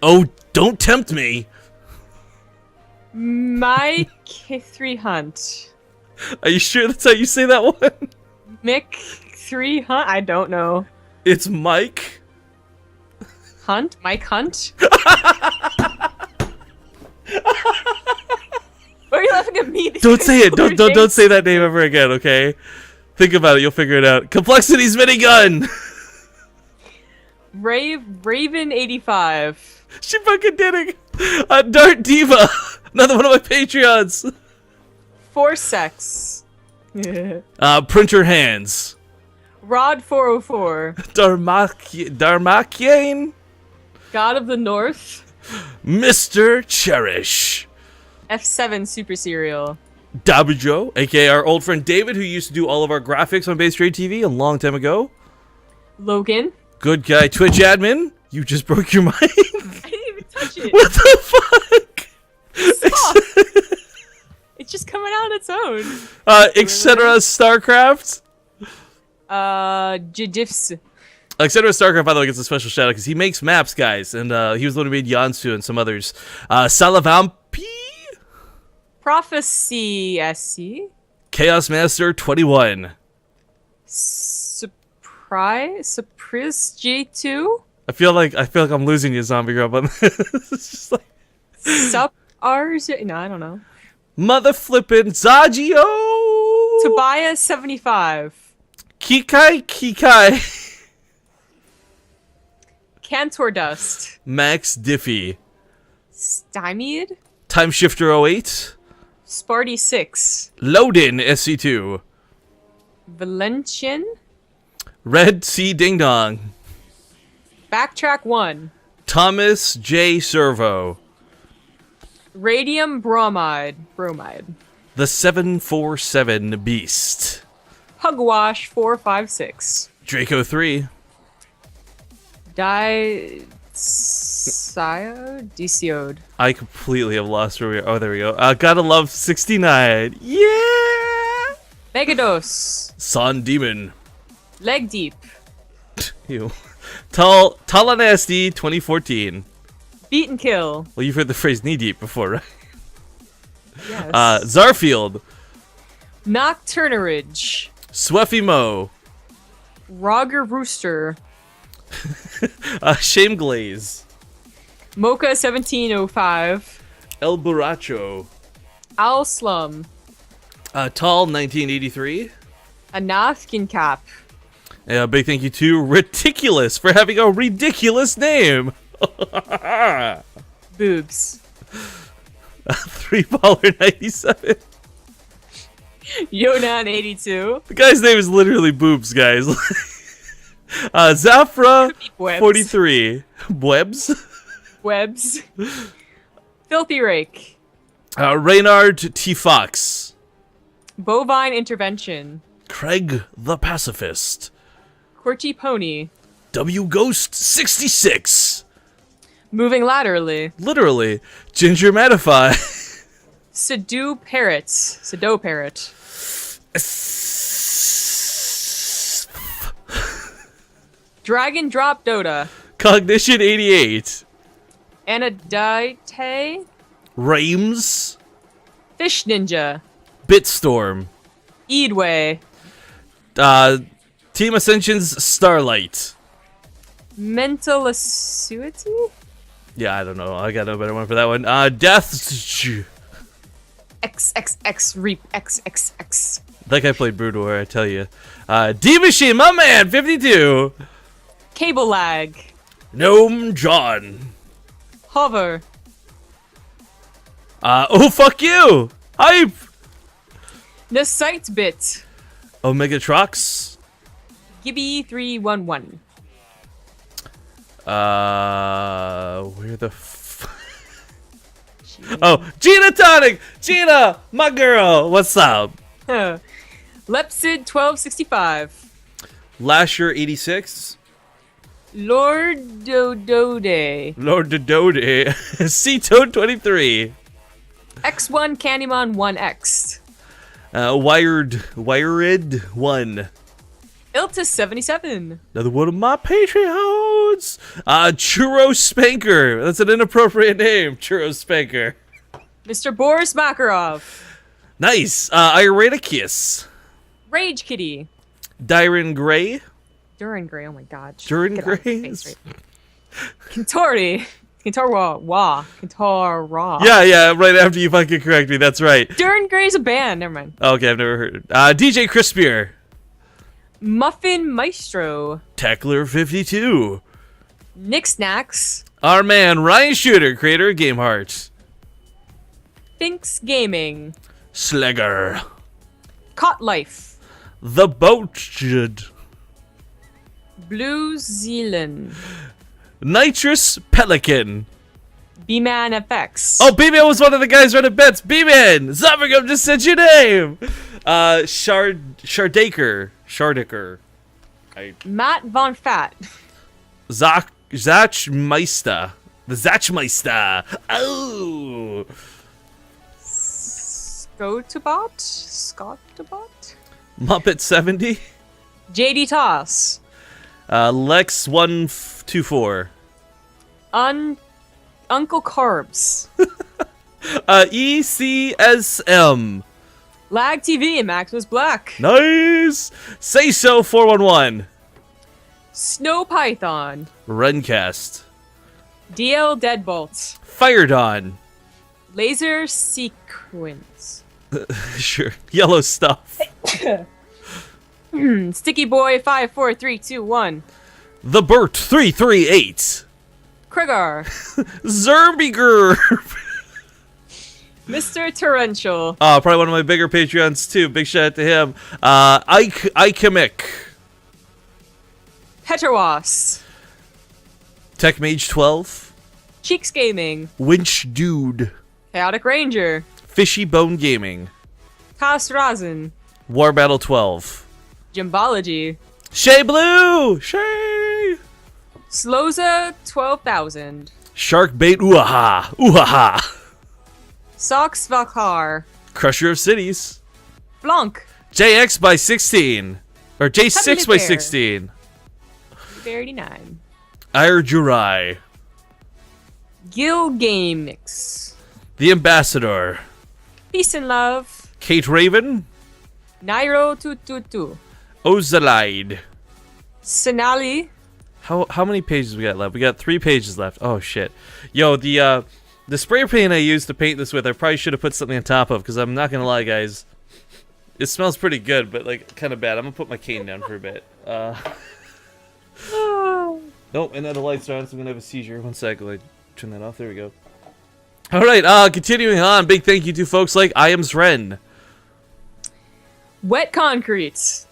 [SPEAKER 1] Oh, don't tempt me.
[SPEAKER 2] Mike 3 Hunt.
[SPEAKER 1] Are you sure that's how you say that one?
[SPEAKER 2] Mick 3 Hunt? I don't know.
[SPEAKER 1] It's Mike.
[SPEAKER 2] Hunt? Mike Hunt? Why are you laughing at me?
[SPEAKER 1] Don't say it. Don't say that name ever again, okay? Think about it. You'll figure it out. Complexity's minigun.
[SPEAKER 2] Raven 85.
[SPEAKER 1] She fucking did it. Dart Diva. Another one of my Patreons.
[SPEAKER 2] Forsex.
[SPEAKER 1] Printer Hands.
[SPEAKER 2] Rod 404.
[SPEAKER 1] Darmakian.
[SPEAKER 2] God of the North.
[SPEAKER 1] Mr. Cherish.
[SPEAKER 2] F7 Super Serial.
[SPEAKER 1] Dabujo, aka our old friend David, who used to do all of our graphics on Base Trade TV a long time ago.
[SPEAKER 2] Logan.
[SPEAKER 1] Good guy, Twitch admin. You just broke your mic.
[SPEAKER 2] I didn't even touch it.
[SPEAKER 1] What the fuck?
[SPEAKER 2] Stop. It's just coming out on its own.
[SPEAKER 1] Etc. StarCraft.
[SPEAKER 2] Jidifs.
[SPEAKER 1] Etc. StarCraft, by the way, gets a special shout out because he makes maps, guys, and he was the one who made Yansu and some others. Salavampi.
[SPEAKER 2] Prophecy SC.
[SPEAKER 1] Chaos Master 21.
[SPEAKER 2] Surprise G2.
[SPEAKER 1] I feel like I'm losing you, Zombie Grub. On this. It's just like
[SPEAKER 2] Sup R's. No, I don't know.
[SPEAKER 1] mother flippin' Zagio.
[SPEAKER 2] Tobias 75.
[SPEAKER 1] Kikai.
[SPEAKER 2] Cantor Dust.
[SPEAKER 1] Max Diffie.
[SPEAKER 2] Stymied.
[SPEAKER 1] Time Shifter 08.
[SPEAKER 2] Sparty 6.
[SPEAKER 1] Loadin SC2.
[SPEAKER 2] Valentian.
[SPEAKER 1] Red Sea Ding Dong.
[SPEAKER 2] Backtrack 1.
[SPEAKER 1] Thomas J. Servo.
[SPEAKER 2] Radium Bromide.
[SPEAKER 1] The 747 Beast.
[SPEAKER 2] Hugwash 456.
[SPEAKER 1] Draco 3.
[SPEAKER 2] DCO'd.
[SPEAKER 1] I completely have lost where we are. Oh, there we go. Gotta love 69. Yeah!
[SPEAKER 2] Megados.
[SPEAKER 1] Son Demon.
[SPEAKER 2] Leg Deep.
[SPEAKER 1] Ew. Talanasty 2014.
[SPEAKER 2] Beat and Kill.
[SPEAKER 1] Well, you've heard the phrase knee deep before, right?
[SPEAKER 2] Yes.
[SPEAKER 1] Zarfield.
[SPEAKER 2] Nocturneridge.
[SPEAKER 1] Sweffy Mo.
[SPEAKER 2] Roger Rooster.
[SPEAKER 1] Shame Glaze.
[SPEAKER 2] Mocha 1705.
[SPEAKER 1] El Buracho.
[SPEAKER 2] Owl Slum.
[SPEAKER 1] Tall 1983.
[SPEAKER 2] A napkin cap.
[SPEAKER 1] A big thank you to Reticulous for having a ridiculous name.
[SPEAKER 2] Boobs.
[SPEAKER 1] 3baller 97.
[SPEAKER 2] Yonan 82.
[SPEAKER 1] The guy's name is literally Boobs, guys. Zafra
[SPEAKER 2] Webs.
[SPEAKER 1] 43. Webs.
[SPEAKER 2] Webs. Filthy Rake.
[SPEAKER 1] Reynard T. Fox.
[SPEAKER 2] Bovine Intervention.
[SPEAKER 1] Craig the Pacifist.
[SPEAKER 2] Quirky Pony.
[SPEAKER 1] W Ghost 66.
[SPEAKER 2] Moving Laterally.
[SPEAKER 1] Literally. Ginger Matify.
[SPEAKER 2] Sado Parrot. Dragon Drop Dota.
[SPEAKER 1] Cognition 88.
[SPEAKER 2] Anadite.
[SPEAKER 1] Rames.
[SPEAKER 2] Fish Ninja.
[SPEAKER 1] Bitstorm.
[SPEAKER 2] Eadway.
[SPEAKER 1] Team Ascension's Starlight.
[SPEAKER 2] Mental Acuity?
[SPEAKER 1] Yeah, I don't know. I got no better one for that one. Death.
[SPEAKER 2] XXX Reap XXX.
[SPEAKER 1] That guy played Broodwar, I tell you. D-Machine, my man, 52.
[SPEAKER 2] Cable Lag.
[SPEAKER 1] Gnome John.
[SPEAKER 2] Hover.
[SPEAKER 1] Oh, fuck you. Hype.
[SPEAKER 2] Nesite Bit.
[SPEAKER 1] Omegatrox.
[SPEAKER 2] Gibby 311.
[SPEAKER 1] Where the Oh, Gina Tonic! Gina, my girl, what's up?
[SPEAKER 2] Lepsid 1265.
[SPEAKER 1] Lasher 86.
[SPEAKER 2] Lord Dodode.
[SPEAKER 1] Lord Dodode. C-Toad 23.
[SPEAKER 2] X1 Candymon 1X.
[SPEAKER 1] Wired 1.
[SPEAKER 2] Iltis 77.
[SPEAKER 1] Another one of my Patreons. Churro Spanker. That's an inappropriate name. Churro Spanker.
[SPEAKER 2] Mr. Boris Makarov.
[SPEAKER 1] Nice. Iraticus.
[SPEAKER 2] Rage Kitty.
[SPEAKER 1] Dyron Gray.
[SPEAKER 2] Durin Gray, oh my god.
[SPEAKER 1] Durin
[SPEAKER 2] Get out of
[SPEAKER 1] Gray.
[SPEAKER 2] my face right now. Kintori. Kintor Raw.
[SPEAKER 1] Yeah, right after you fucking correct me. That's right.
[SPEAKER 2] Durin Gray's a band. Never mind.
[SPEAKER 1] Okay, I've never heard. DJ Crispier.
[SPEAKER 2] Muffin Maestro.
[SPEAKER 1] Tackler 52.
[SPEAKER 2] Nick Snacks.
[SPEAKER 1] Our man Ryan Shooter, creator of Game Heart.
[SPEAKER 2] Finks Gaming.
[SPEAKER 1] Slegger.
[SPEAKER 2] Caught Life.
[SPEAKER 1] The Boat.
[SPEAKER 2] Blue Zealand.
[SPEAKER 1] Nitrous Pelican.
[SPEAKER 2] B-Man FX.
[SPEAKER 1] Oh, B-Man was one of the guys running bets. B-Man! Zombergum just said your name! Shardaker.
[SPEAKER 2] Matt Von Fat.
[SPEAKER 1] Zachmeister. The Zachmeister. Oh!
[SPEAKER 2] Scottabot?
[SPEAKER 1] Muppet 70.
[SPEAKER 2] JD Toss.
[SPEAKER 1] Lex 124.
[SPEAKER 2] Uncle Carbs.
[SPEAKER 1] ECSM.
[SPEAKER 2] Lag TV and Maximus Black.
[SPEAKER 1] Nice! Say So 411.
[SPEAKER 2] Snow Python.
[SPEAKER 1] Runcast.
[SPEAKER 2] DL Deadbolt.
[SPEAKER 1] Fire Dawn.
[SPEAKER 2] Laser Sequence.
[SPEAKER 1] Sure. Yellow Stuff.
[SPEAKER 2] Sticky Boy 54321.
[SPEAKER 1] The Burt 338.
[SPEAKER 2] Krigar.
[SPEAKER 1] Zerbiger.
[SPEAKER 2] Mr. Torrential.
[SPEAKER 1] Probably one of my bigger Patreons too. Big shout out to him. Ikemic.
[SPEAKER 2] Heteros.
[SPEAKER 1] Tech Mage 12.
[SPEAKER 2] Cheeks Gaming.
[SPEAKER 1] Winch Dude.
[SPEAKER 2] Chaotic Ranger.
[SPEAKER 1] Fishy Bone Gaming.
[SPEAKER 2] Kaz Razin.
[SPEAKER 1] War Battle 12.
[SPEAKER 2] Jimbology.
[SPEAKER 1] Shay Blue. Shay.
[SPEAKER 2] Sloza 12,000.
[SPEAKER 1] Shark Bait Ooh-ha. Ooh-ha.
[SPEAKER 2] Sox Valkar.
[SPEAKER 1] Crusher of Cities.
[SPEAKER 2] Blanc.
[SPEAKER 1] JX by 16. Or J6
[SPEAKER 2] Heavenly
[SPEAKER 1] by
[SPEAKER 2] Bear.
[SPEAKER 1] 16.
[SPEAKER 2] 39.
[SPEAKER 1] Ire Jurai.
[SPEAKER 2] Gil Game Mix.
[SPEAKER 1] The Ambassador.
[SPEAKER 2] Peace and Love.
[SPEAKER 1] Kate Raven.
[SPEAKER 2] Nairo 222.
[SPEAKER 1] Ozalide.
[SPEAKER 2] Sinali.
[SPEAKER 1] How many pages we got left? We got 3 pages left. Oh shit. Yo, the spray paint I used to paint this with, I probably should have put something on top of, because I'm not gonna lie, guys. It smells pretty good, but like kind of bad. I'm gonna put my cane down for a bit. Nope, and now the lights are on, so I'm gonna have a seizure. One sec, like turn that off. There we go. Alright, continuing on, big thank you to folks like I Am Zren.
[SPEAKER 2] Wet Concrete.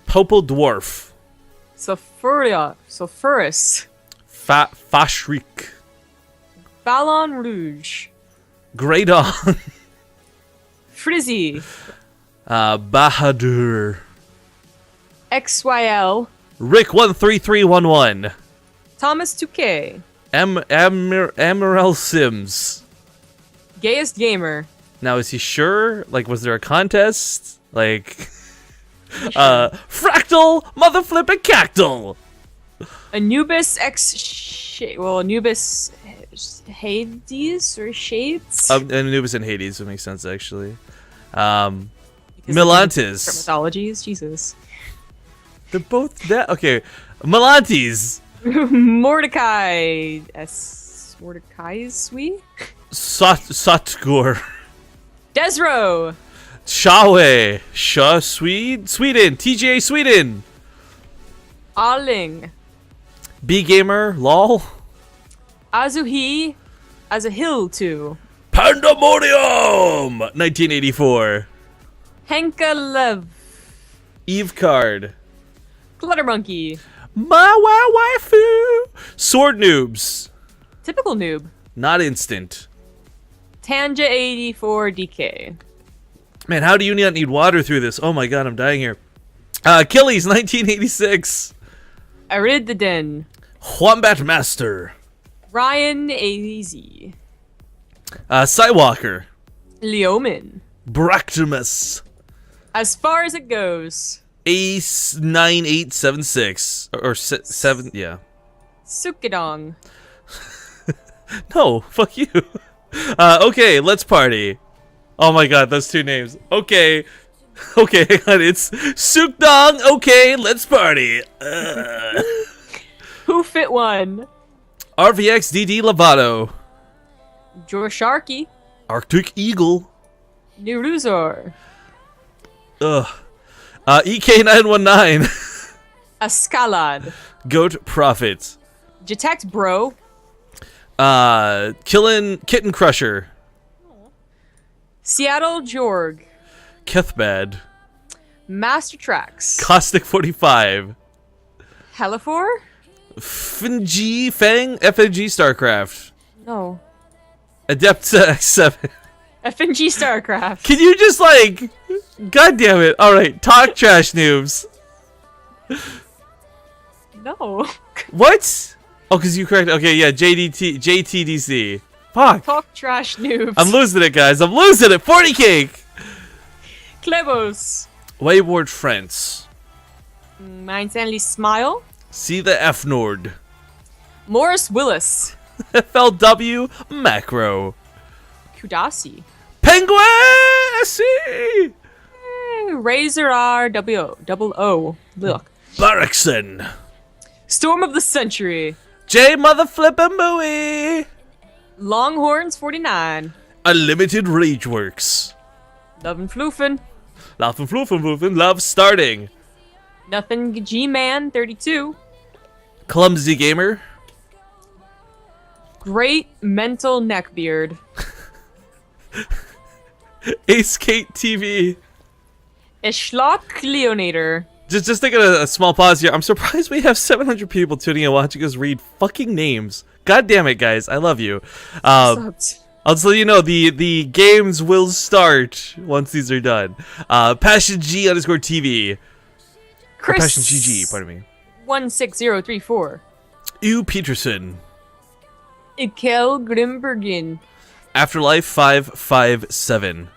[SPEAKER 1] Popal Dwarf.
[SPEAKER 2] Sulfurous.
[SPEAKER 1] Fashrik.
[SPEAKER 2] Ballon Rouge.
[SPEAKER 1] Grey Dawn.
[SPEAKER 2] Frizzy.
[SPEAKER 1] Bahadur.
[SPEAKER 2] XYL.
[SPEAKER 1] Rick 13311.
[SPEAKER 2] Thomas 2K.
[SPEAKER 1] Amaral Sims.
[SPEAKER 2] Gayest Gamer.
[SPEAKER 1] Now, is he sure? Like, was there a contest? Like, Fractal Mother Flipper Cactal.
[SPEAKER 2] Anubis Anubis Hades or Shades?
[SPEAKER 1] Anubis and Hades would make sense, actually.
[SPEAKER 2] Because
[SPEAKER 1] Milantes.
[SPEAKER 2] different mythologies, Jesus.
[SPEAKER 1] They're both that. Okay, Milantes.
[SPEAKER 2] Mordecai Sweet?
[SPEAKER 1] Satgur.
[SPEAKER 2] Desro.
[SPEAKER 1] Shawe. Sweden. TGA Sweden.
[SPEAKER 2] Aling.
[SPEAKER 1] B Gamer. Lol.
[SPEAKER 2] Azuhi. Azahil 2.
[SPEAKER 1] Pandemonium. 1984.
[SPEAKER 2] Henka Lev.
[SPEAKER 1] Eve Card.
[SPEAKER 2] Clutter Monkey.
[SPEAKER 1] My waifu. Sword Noobs.
[SPEAKER 2] Typical noob.
[SPEAKER 1] Not instant.
[SPEAKER 2] Tanja 84 DK.
[SPEAKER 1] Man, how do you not need water through this? Oh my god, I'm dying here. Achilles, 1986.
[SPEAKER 2] Arididin.
[SPEAKER 1] Wombat Master.
[SPEAKER 2] Ryan AZ.
[SPEAKER 1] Sidewalker.
[SPEAKER 2] Leomin.
[SPEAKER 1] Bractimus.
[SPEAKER 2] As far as it goes.
[SPEAKER 1] Ace 9876. Or 7, yeah.
[SPEAKER 2] Sukidong.
[SPEAKER 1] No, fuck you. Okay, let's party. Oh my god, those 2 names. Okay. Okay, hang on, it's Sukdong. Okay, let's party.
[SPEAKER 2] Who Fit One?
[SPEAKER 1] RVX DD Lovato.
[SPEAKER 2] Jorsharky.
[SPEAKER 1] Arctic Eagle.
[SPEAKER 2] Nuruzor.
[SPEAKER 1] Ugh. EK919.
[SPEAKER 2] Ascalad.
[SPEAKER 1] Goat Prophet.
[SPEAKER 2] Detect Bro.
[SPEAKER 1] Kitten Crusher.
[SPEAKER 2] Seattle Jorg.
[SPEAKER 1] Kethbad.
[SPEAKER 2] Master Tracks.
[SPEAKER 1] Caustic 45.
[SPEAKER 2] Helifor?
[SPEAKER 1] FNG StarCraft.
[SPEAKER 2] No.
[SPEAKER 1] Adepta X7.
[SPEAKER 2] FNG StarCraft.
[SPEAKER 1] Can you just like, god damn it. Alright, talk trash noobs.
[SPEAKER 2] No.
[SPEAKER 1] What? Oh, because you correct. Okay, yeah, JTDC. Fuck.
[SPEAKER 2] Talk trash noobs.
[SPEAKER 1] I'm losing it, guys. I'm losing it. 40 cake.
[SPEAKER 2] Klebos.
[SPEAKER 1] Wayward Friends.
[SPEAKER 2] Mine Sandy Smile.
[SPEAKER 1] See the F Nord.
[SPEAKER 2] Morris Willis.
[SPEAKER 1] FLW Macro.
[SPEAKER 2] Kudasi.
[SPEAKER 1] Penguin SC.
[SPEAKER 2] Razor R double O. Look.
[SPEAKER 1] Barrackson.
[SPEAKER 2] Storm of the Century.
[SPEAKER 1] J Mother Flipper Mooey.
[SPEAKER 2] Longhorns 49.
[SPEAKER 1] Unlimited Rageworks.
[SPEAKER 2] Lovin' Floofin.
[SPEAKER 1] Laughing Floofin' Love Starting.
[SPEAKER 2] Nothing G-Man 32.
[SPEAKER 1] Clumsy Gamer.
[SPEAKER 2] Great Mental Neckbeard.
[SPEAKER 1] Ace Kate TV.
[SPEAKER 2] Ishlock Leonator.
[SPEAKER 1] Just taking a small pause here. I'm surprised we have 700 people tuning in watching us read fucking names. God damn it, guys. I love you. I'll just let you know, the games will start once these are done. Passion G _ TV.
[SPEAKER 2] Chris.
[SPEAKER 1] Passion GG, pardon me.
[SPEAKER 2] 16034.
[SPEAKER 1] Ew Peterson.
[SPEAKER 2] Ikel Grimbergen.
[SPEAKER 1] Afterlife 557.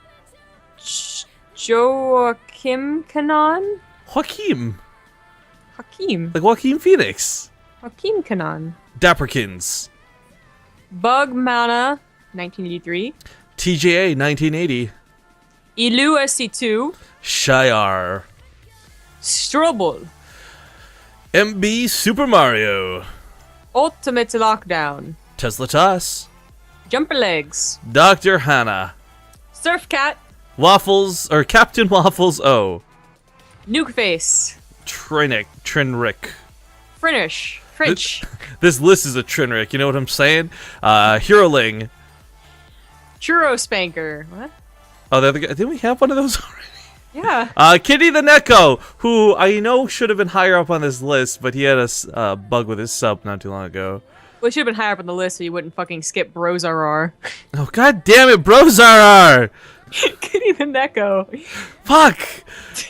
[SPEAKER 2] Joachim Kanan?
[SPEAKER 1] Joaquim.
[SPEAKER 2] Hakim.
[SPEAKER 1] Like Joaquin Phoenix.
[SPEAKER 2] Hakim Kanan.
[SPEAKER 1] Dapperkins.
[SPEAKER 2] Bug Mana 1983.
[SPEAKER 1] TJA 1980.
[SPEAKER 2] Ilu SC2.
[SPEAKER 1] Shiar.
[SPEAKER 2] Strobel.
[SPEAKER 1] MB Super Mario.
[SPEAKER 2] Ultimate Lockdown.
[SPEAKER 1] Tesla Toss.
[SPEAKER 2] Jumper Legs.
[SPEAKER 1] Dr. Hannah.
[SPEAKER 2] Surf Cat.
[SPEAKER 1] Waffles, or Captain Waffles O.
[SPEAKER 2] Nuke Face.
[SPEAKER 1] Trinrick.
[SPEAKER 2] Frinch.
[SPEAKER 1] This list is a Trinrick, you know what I'm saying? Heroling.
[SPEAKER 2] Churro Spanker. What?
[SPEAKER 1] Oh, didn't we have one of those already?
[SPEAKER 2] Yeah.
[SPEAKER 1] Kitty the Neko, who I know should have been higher up on this list, but he had a bug with his sub not too long ago.
[SPEAKER 2] Well, it should have been higher up on the list so you wouldn't fucking skip Brozarr.
[SPEAKER 1] Oh, god damn it, Brozarr!
[SPEAKER 2] Kitty the Neko.
[SPEAKER 1] Fuck!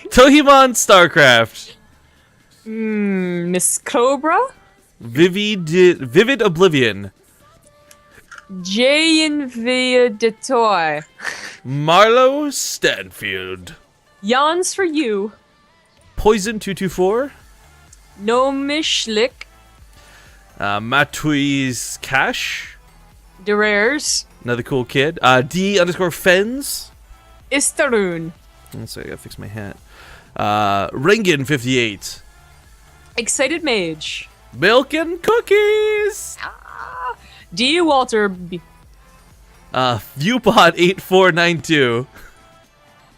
[SPEAKER 1] Tohimon StarCraft.
[SPEAKER 2] Miss Cobra?
[SPEAKER 1] Vivid Oblivion.
[SPEAKER 2] Jayan Via de Toy.
[SPEAKER 1] Marlo Stanfield.
[SPEAKER 2] Yawns for You.
[SPEAKER 1] Poison 224.
[SPEAKER 2] No Mishlik.
[SPEAKER 1] Matui's Cash.
[SPEAKER 2] Derares.
[SPEAKER 1] Another cool kid. D _ Fens.
[SPEAKER 2] Istarun.
[SPEAKER 1] Sorry, I gotta fix my hat. Ringen 58.
[SPEAKER 2] Excited Mage.
[SPEAKER 1] Milk and Cookies.
[SPEAKER 2] D. Walter
[SPEAKER 1] Viewbot 8492.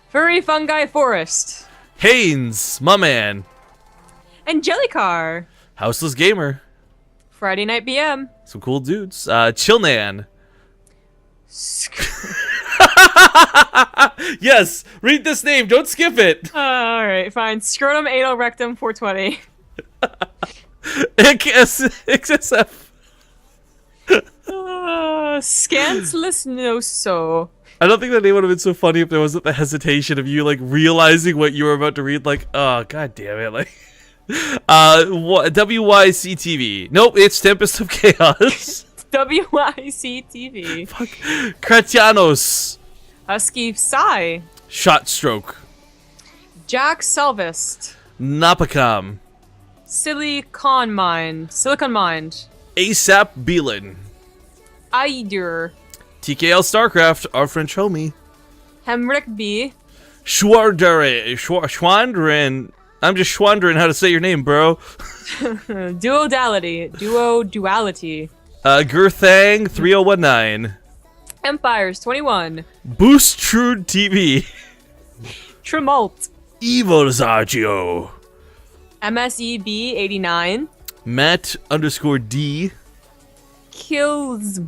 [SPEAKER 2] Furry Fungi Forest.
[SPEAKER 1] Haynes, my man.
[SPEAKER 2] And Jellycar.
[SPEAKER 1] Houseless Gamer.
[SPEAKER 2] Friday Night BM.
[SPEAKER 1] Some cool dudes. Chillnan. Yes, read this name. Don't skip it.
[SPEAKER 2] Alright, fine. Scrotum Anal Rectum 420.
[SPEAKER 1] XSF.
[SPEAKER 2] Scantless No-So.
[SPEAKER 1] I don't think that name would have been so funny if there wasn't the hesitation of you like realizing what you were about to read. Like, oh god damn it! Like, WYCTV. Nope, it's Tempest of Chaos.
[SPEAKER 2] WYCTV.
[SPEAKER 1] Fuck. Kratianos.
[SPEAKER 2] Husky Psy.
[SPEAKER 1] Shot Stroke.
[SPEAKER 2] Jack Selvist.
[SPEAKER 1] Napacom.
[SPEAKER 2] Silicon Mind.
[SPEAKER 1] ASAP Beelan.
[SPEAKER 2] Aidur.
[SPEAKER 1] TKL StarCraft, our French homie.
[SPEAKER 2] Hemrick B.
[SPEAKER 1] Schwandrin. I'm just schwandering how to say your name, bro.
[SPEAKER 2] Duality.
[SPEAKER 1] Gerthang 3019.
[SPEAKER 2] Empires 21.
[SPEAKER 1] Boost Trude TV.
[SPEAKER 2] Tremult.
[SPEAKER 1] Evil Zargio.
[SPEAKER 2] MSEB 89.
[SPEAKER 1] Matt _D.
[SPEAKER 2] Kills.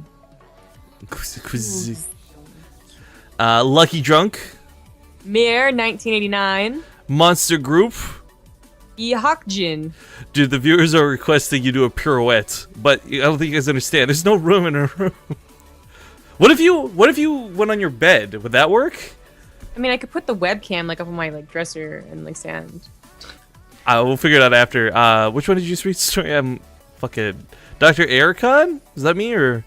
[SPEAKER 1] Lucky Drunk.
[SPEAKER 2] Mir 1989.
[SPEAKER 1] Monster Group.
[SPEAKER 2] Ihakjin.
[SPEAKER 1] Dude, the viewers are requesting you do a pirouette, but I don't think you guys understand. There's no room in a room. What if you went on your bed? Would that work?
[SPEAKER 2] I mean, I could put the webcam like up on my like dresser and like stand.
[SPEAKER 1] We'll figure it out after. Which one did you just read? Story? Fucking Dr. Ericon? Is that me or?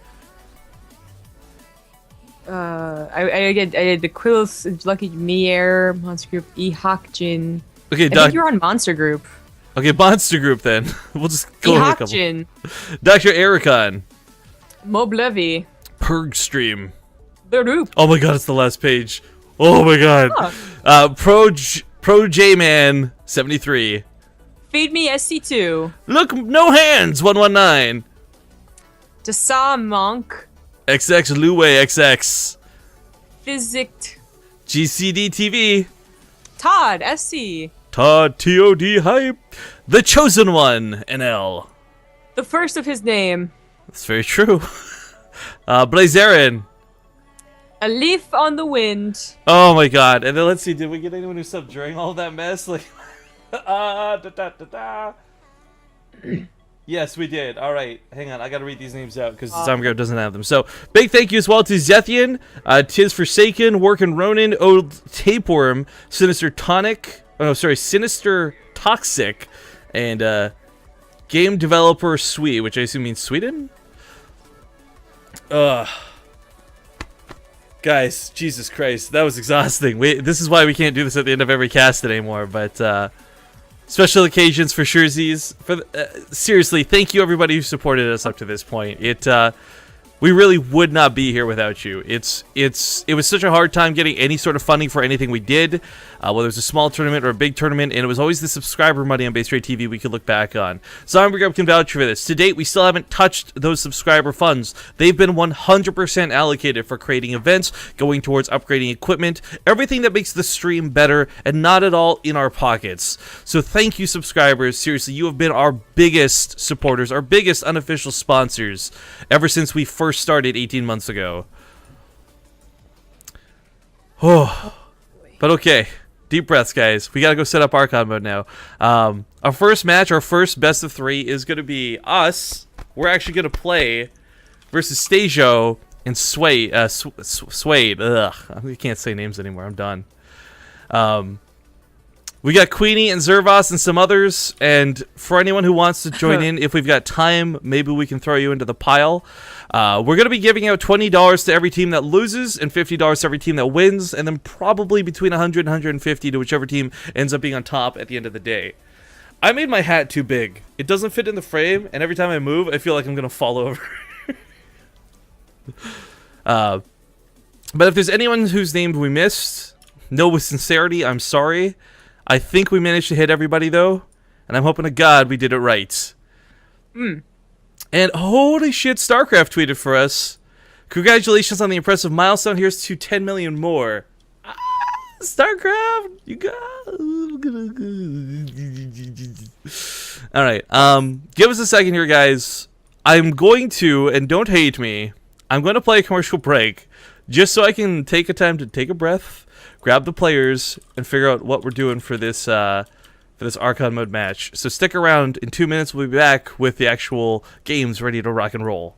[SPEAKER 2] I did the Quills, Lucky Mier, Monster Group, Ihakjin.
[SPEAKER 1] Okay,
[SPEAKER 2] I think you're on Monster Group.
[SPEAKER 1] Okay, Monster Group then. We'll just go over a couple.
[SPEAKER 2] Ihakjin.
[SPEAKER 1] Dr. Ericon.
[SPEAKER 2] Moblevy.
[SPEAKER 1] Purg Stream.
[SPEAKER 2] The Roop.
[SPEAKER 1] Oh my god, it's the last page. Oh my god.
[SPEAKER 2] Huh.
[SPEAKER 1] Pro J-Man 73.
[SPEAKER 2] Feed Me SC2.
[SPEAKER 1] Look, no hands 119.
[SPEAKER 2] Dasa Monk.
[SPEAKER 1] XX Luwe XX.
[SPEAKER 2] Physict.
[SPEAKER 1] GCD TV.
[SPEAKER 2] Todd SC.
[SPEAKER 1] Todd TOD Hype. The Chosen One NL.
[SPEAKER 2] The first of his name.
[SPEAKER 1] That's very true. Blazerin.
[SPEAKER 2] A leaf on the wind.
[SPEAKER 1] Oh my god. And then let's see, did we get anyone who subbed during all that mess? Like, Yes, we did. Alright, hang on. I gotta read these names out because Zombie doesn't have them. So, big thank you as well to Zethian, Tis Forsaken, Workin' Ronin, Old Tapeworm, Sinister Tonic, Sinister Toxic, and Game Developer Sweet, which I assume means Sweden? Guys, Jesus Christ, that was exhausting. This is why we can't do this at the end of every cast anymore, but special occasions for surezies. Seriously, thank you everybody who supported us up to this point. We really would not be here without you. It was such a hard time getting any sort of funding for anything we did, whether it was a small tournament or a big tournament, and it was always the subscriber money on Base Rate TV we could look back on. Zombie Grub can vouch for this. To date, we still haven't touched those subscriber funds. They've been 100% allocated for creating events, going towards upgrading equipment, everything that makes the stream better, and not at all in our pockets. So thank you, subscribers. Seriously, you have been our biggest supporters, our biggest unofficial sponsors ever since we first started 18 months ago. Oh, but okay. Deep breaths, guys. We gotta go set up Archon mode now. Our first match, our first best of 3 is gonna be us. We're actually gonna play versus Stajo and Suede. Ugh, I can't say names anymore. I'm done. We got Queenie and Zervos and some others, and for anyone who wants to join in, if we've got time, maybe we can throw you into the pile. We're going to be giving out $20 to every team that loses and $50 to every team that wins, and then probably between $100 and $150 to whichever team ends up being on top at the end of the day. I made my hat too big. It doesn't fit in the frame, and every time I move, I feel like I'm going to fall over. But if there's anyone whose name we missed, know with sincerity, I'm sorry. I think we managed to hit everybody, though, and I'm hoping to God we did it right. And holy shit, StarCraft tweeted for us. Congratulations on the impressive milestone. Here's to 10 million more. StarCraft, you got. All right, give us a second here, guys. I'm going to, and don't hate me, I'm going to play a commercial break just so I can take a time to take a breath, grab the players, and figure out what we're doing for this Archon mode match. So stick around. In 2 minutes, we'll be back with the actual games ready to rock and roll.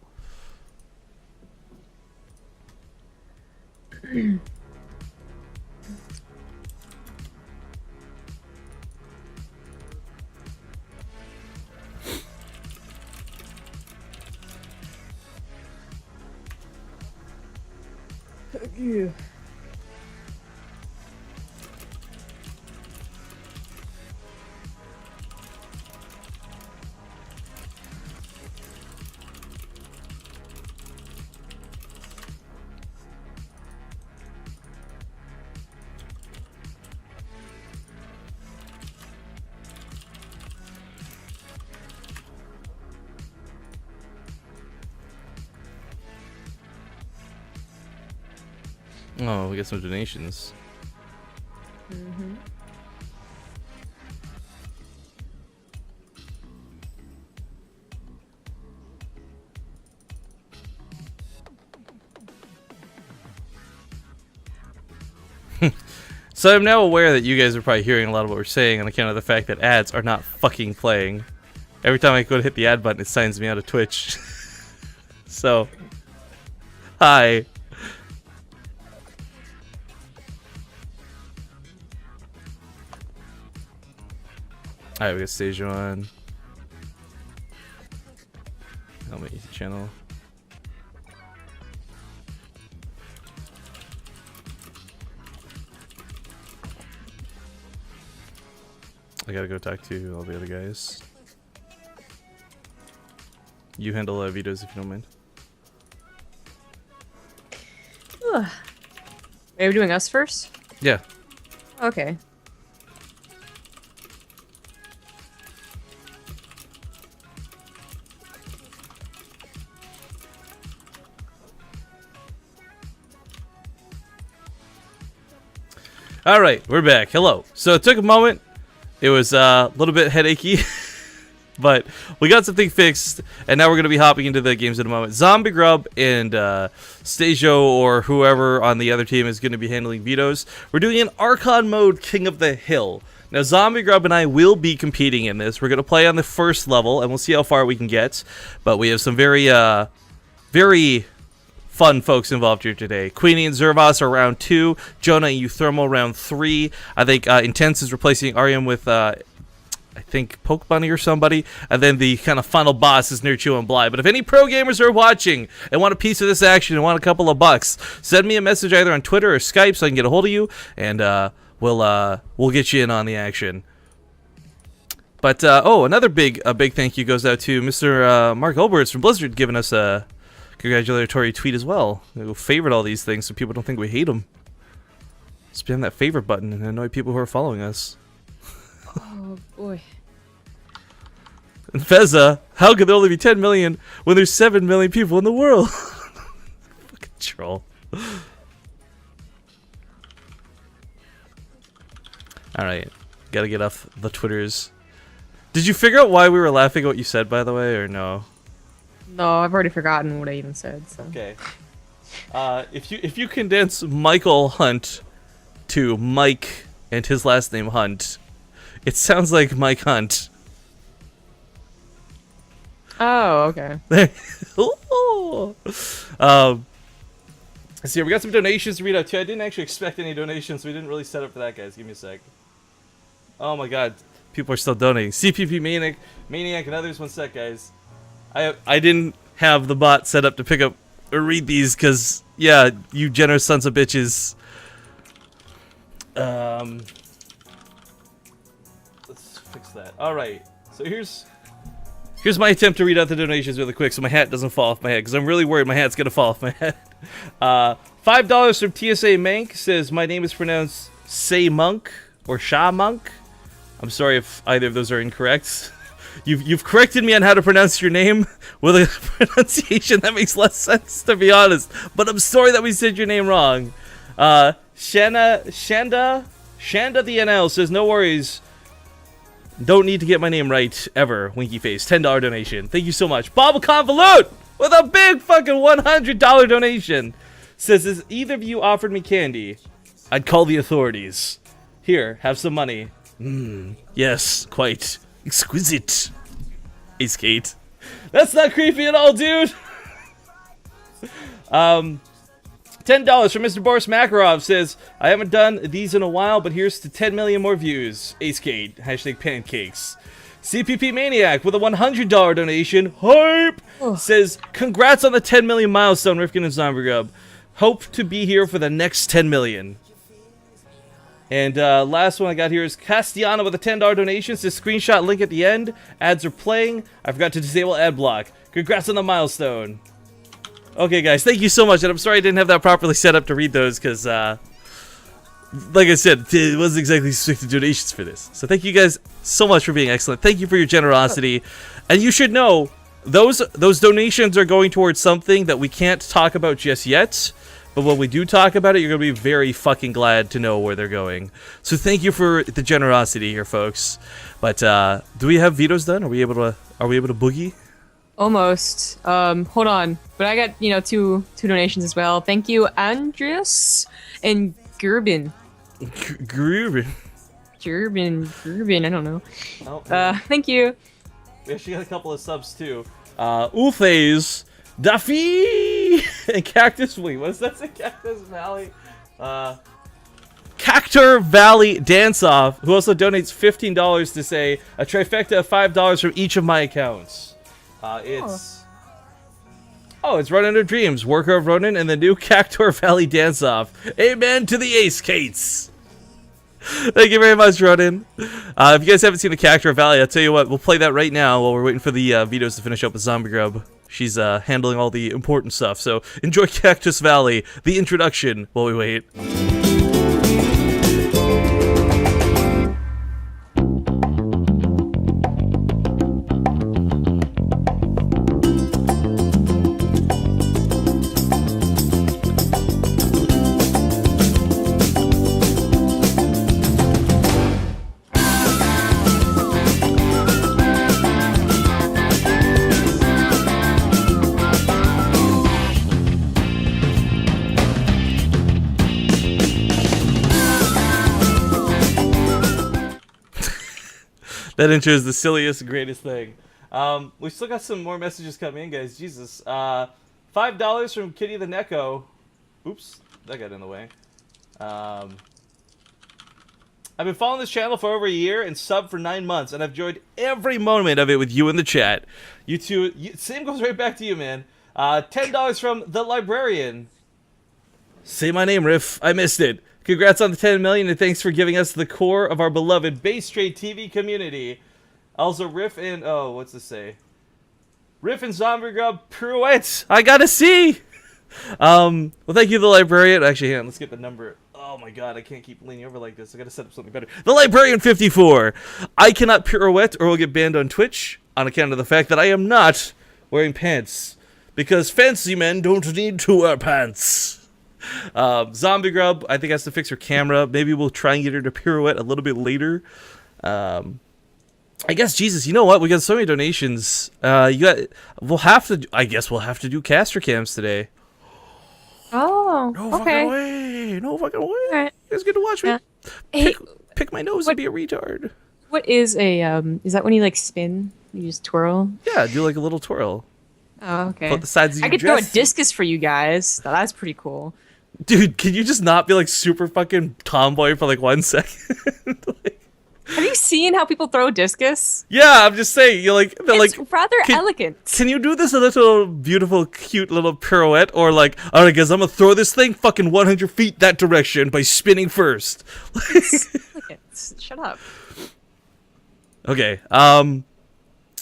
[SPEAKER 2] Yeah.
[SPEAKER 1] Oh, we got some donations. So I'm now aware that you guys are probably hearing a lot of what we're saying on account of the fact that ads are not fucking playing. Every time I go to hit the ad button, it signs me out of Twitch. So, hi. Alright, we got stage 1. Helmet YouTube channel. I gotta go talk to all the other guys. You handle Vito's if you don't mind.
[SPEAKER 2] Ugh. Are we doing us first?
[SPEAKER 1] Yeah.
[SPEAKER 2] Okay.
[SPEAKER 1] All right, we're back. Hello. So it took a moment. It was a little bit headachy, but we got something fixed, and now we're gonna be hopping into the games in a moment. Zombie Grub and Stajo or whoever on the other team is gonna be handling vetoes. We're doing an Archon mode, King of the Hill. Now, Zombie Grub and I will be competing in this. We're gonna play on the first level, and we'll see how far we can get. But we have some very, very fun folks involved here today. Queenie and Zervos are round 2. Jonah and Euthermal round 3. I think Intense is replacing Ariam with I think Poke Bunny or somebody. And then the kind of final boss is Nurchu and Bly. But if any pro gamers are watching and want a piece of this action and want a couple of bucks, send me a message either on Twitter or Skype so I can get a hold of you, and we'll get you in on the action. But another big thank you goes out to Mr. Mark Olberts from Blizzard, giving us a congratulatory tweet as well. We'll favorite all these things so people don't think we hate them. Spam that favorite button and annoy people who are following us.
[SPEAKER 2] Oh boy.
[SPEAKER 1] And Fezza, how could there only be 10 million when there's 7 million people in the world? Fucking troll. Alright, gotta get off the Twitters. Did you figure out why we were laughing at what you said, by the way, or no?
[SPEAKER 2] No, I've already forgotten what I even said. So.
[SPEAKER 1] Okay. If you condense Michael Hunt to Mike and his last name Hunt, it sounds like Mike Hunt.
[SPEAKER 2] Oh, okay.
[SPEAKER 1] Let's see, we got some donations to read out too. I didn't actually expect any donations, so we didn't really set up for that, guys. Give me a sec. Oh my god, people are still donating. CPP Maniac and others. One sec, guys. I didn't have the bot set up to pick up or read these because, yeah, you generous sons of bitches. Let's fix that. All right. So here's my attempt to read out the donations really quick so my hat doesn't fall off my head because I'm really worried my hat's gonna fall off my head. $5 from TSA Mank says my name is pronounced Say Monk or Sha Monk. I'm sorry if either of those are incorrect. You've corrected me on how to pronounce your name with a pronunciation that makes less sense, to be honest. But I'm sorry that we said your name wrong. Shanda the NL says no worries. Don't need to get my name right ever. Winky face, $10 donation. Thank you so much. Bob Convolute with a big fucking $100 donation says, "If either of you offered me candy, I'd call the authorities. Here, have some money." Yes, quite. Exquisite. Ace Kate. That's not creepy at all, dude. $10 from Mr. Boris Makarov says, I haven't done these in a while, but here's to 10 million more views. Ace Kate. Hashtag pancakes. CPP Maniac with a $100 donation. Hype! Says, congrats on the 10 million milestone, Rifkin and Zombie Grub. Hope to be here for the next 10 million. And last one I got here is Castiana with a $10 donation. Says screenshot link at the end. Ads are playing. I forgot to disable ad block. Congrats on the milestone. Okay, guys, thank you so much. And I'm sorry I didn't have that properly set up to read those because, like I said, it wasn't exactly restricted donations for this. So thank you guys so much for being excellent. Thank you for your generosity. And you should know, those donations are going towards something that we can't talk about just yet. But when we do talk about it, you're going to be very fucking glad to know where they're going. So thank you for the generosity here, folks. But do we have vetoes done? Are we able to boogie?
[SPEAKER 2] Almost. Hold on. But I got, two donations as well. Thank you, Andreas and Gerbin.
[SPEAKER 1] Groovin.
[SPEAKER 2] Gerben, I don't know.
[SPEAKER 1] Oh,
[SPEAKER 2] Thank you.
[SPEAKER 1] we actually got a couple of subs too. Ulthays, Duffy, and Cactus. Wait, what's that say? Cactus Valley. Cactur Valley Dance Off, who also donates $15 to say a trifecta of $5 from each of my accounts. It's Run Under Dreams, Worker of Ronin, and the new Cactur Valley Dance Off. Amen to the Ace Cates. Thank you very much, Ronin. If you guys haven't seen the Cactur Valley, I'll tell you what, we'll play that right now while we're waiting for the Vito's to finish up with Zombie Grub. She's handling all the important stuff, so enjoy Cactus Valley, the introduction, while we wait. That intro is the silliest and greatest thing. We still got some more messages coming in, guys. Jesus. $5 from Kitty the Neko. Oops, that got in the way. I've been following this channel for over a year and subbed for 9 months, and I've enjoyed every moment of it with you in the chat. You two, same goes right back to you, man. $10 from The Librarian. Say my name, Riff. I missed it. Congrats on the 10 million, and thanks for giving us the core of our beloved Base Trade TV community. Also, Riff and... oh, what's this say? Riff and Zombie Grub Pirouette. I gotta see! Well, thank you, The Librarian. Actually, hang on, let's get the number. Oh my god, I can't keep leaning over like this. I gotta set up something better. The Librarian 54. I cannot pirouette or will get banned on Twitch on account of the fact that I am not wearing pants. Because fancy men don't need to wear pants. Zombie Grub, I think, has to fix her camera. Maybe we'll try and get her to pirouette a little bit later. I guess, Jesus, you know what? We got so many donations. We'll have to do caster cams today.
[SPEAKER 2] Oh,
[SPEAKER 1] No
[SPEAKER 2] okay.
[SPEAKER 1] fucking way. No fucking way.
[SPEAKER 2] All right.
[SPEAKER 1] You guys get to watch me
[SPEAKER 2] Hey,
[SPEAKER 1] pick my nose and be a retard.
[SPEAKER 2] what is a is that when you like spin? You just twirl?
[SPEAKER 1] Yeah, do like a little twirl.
[SPEAKER 2] Oh, okay.
[SPEAKER 1] Put the sides of your
[SPEAKER 2] I could throw a
[SPEAKER 1] dress.
[SPEAKER 2] discus for you guys. That's pretty cool.
[SPEAKER 1] Dude, can you just not be like super fucking tomboy for like 1 second? Like,
[SPEAKER 2] Have you seen how people throw discus?
[SPEAKER 1] yeah, I'm just saying. You're like, they're
[SPEAKER 2] It's
[SPEAKER 1] like,
[SPEAKER 2] rather
[SPEAKER 1] can-
[SPEAKER 2] elegant.
[SPEAKER 1] can you do this a little beautiful, cute little pirouette? Or like, all right, guys, I'm gonna throw this thing fucking 100 feet that direction by spinning first.
[SPEAKER 2] Elegant. Shut up.
[SPEAKER 1] Okay,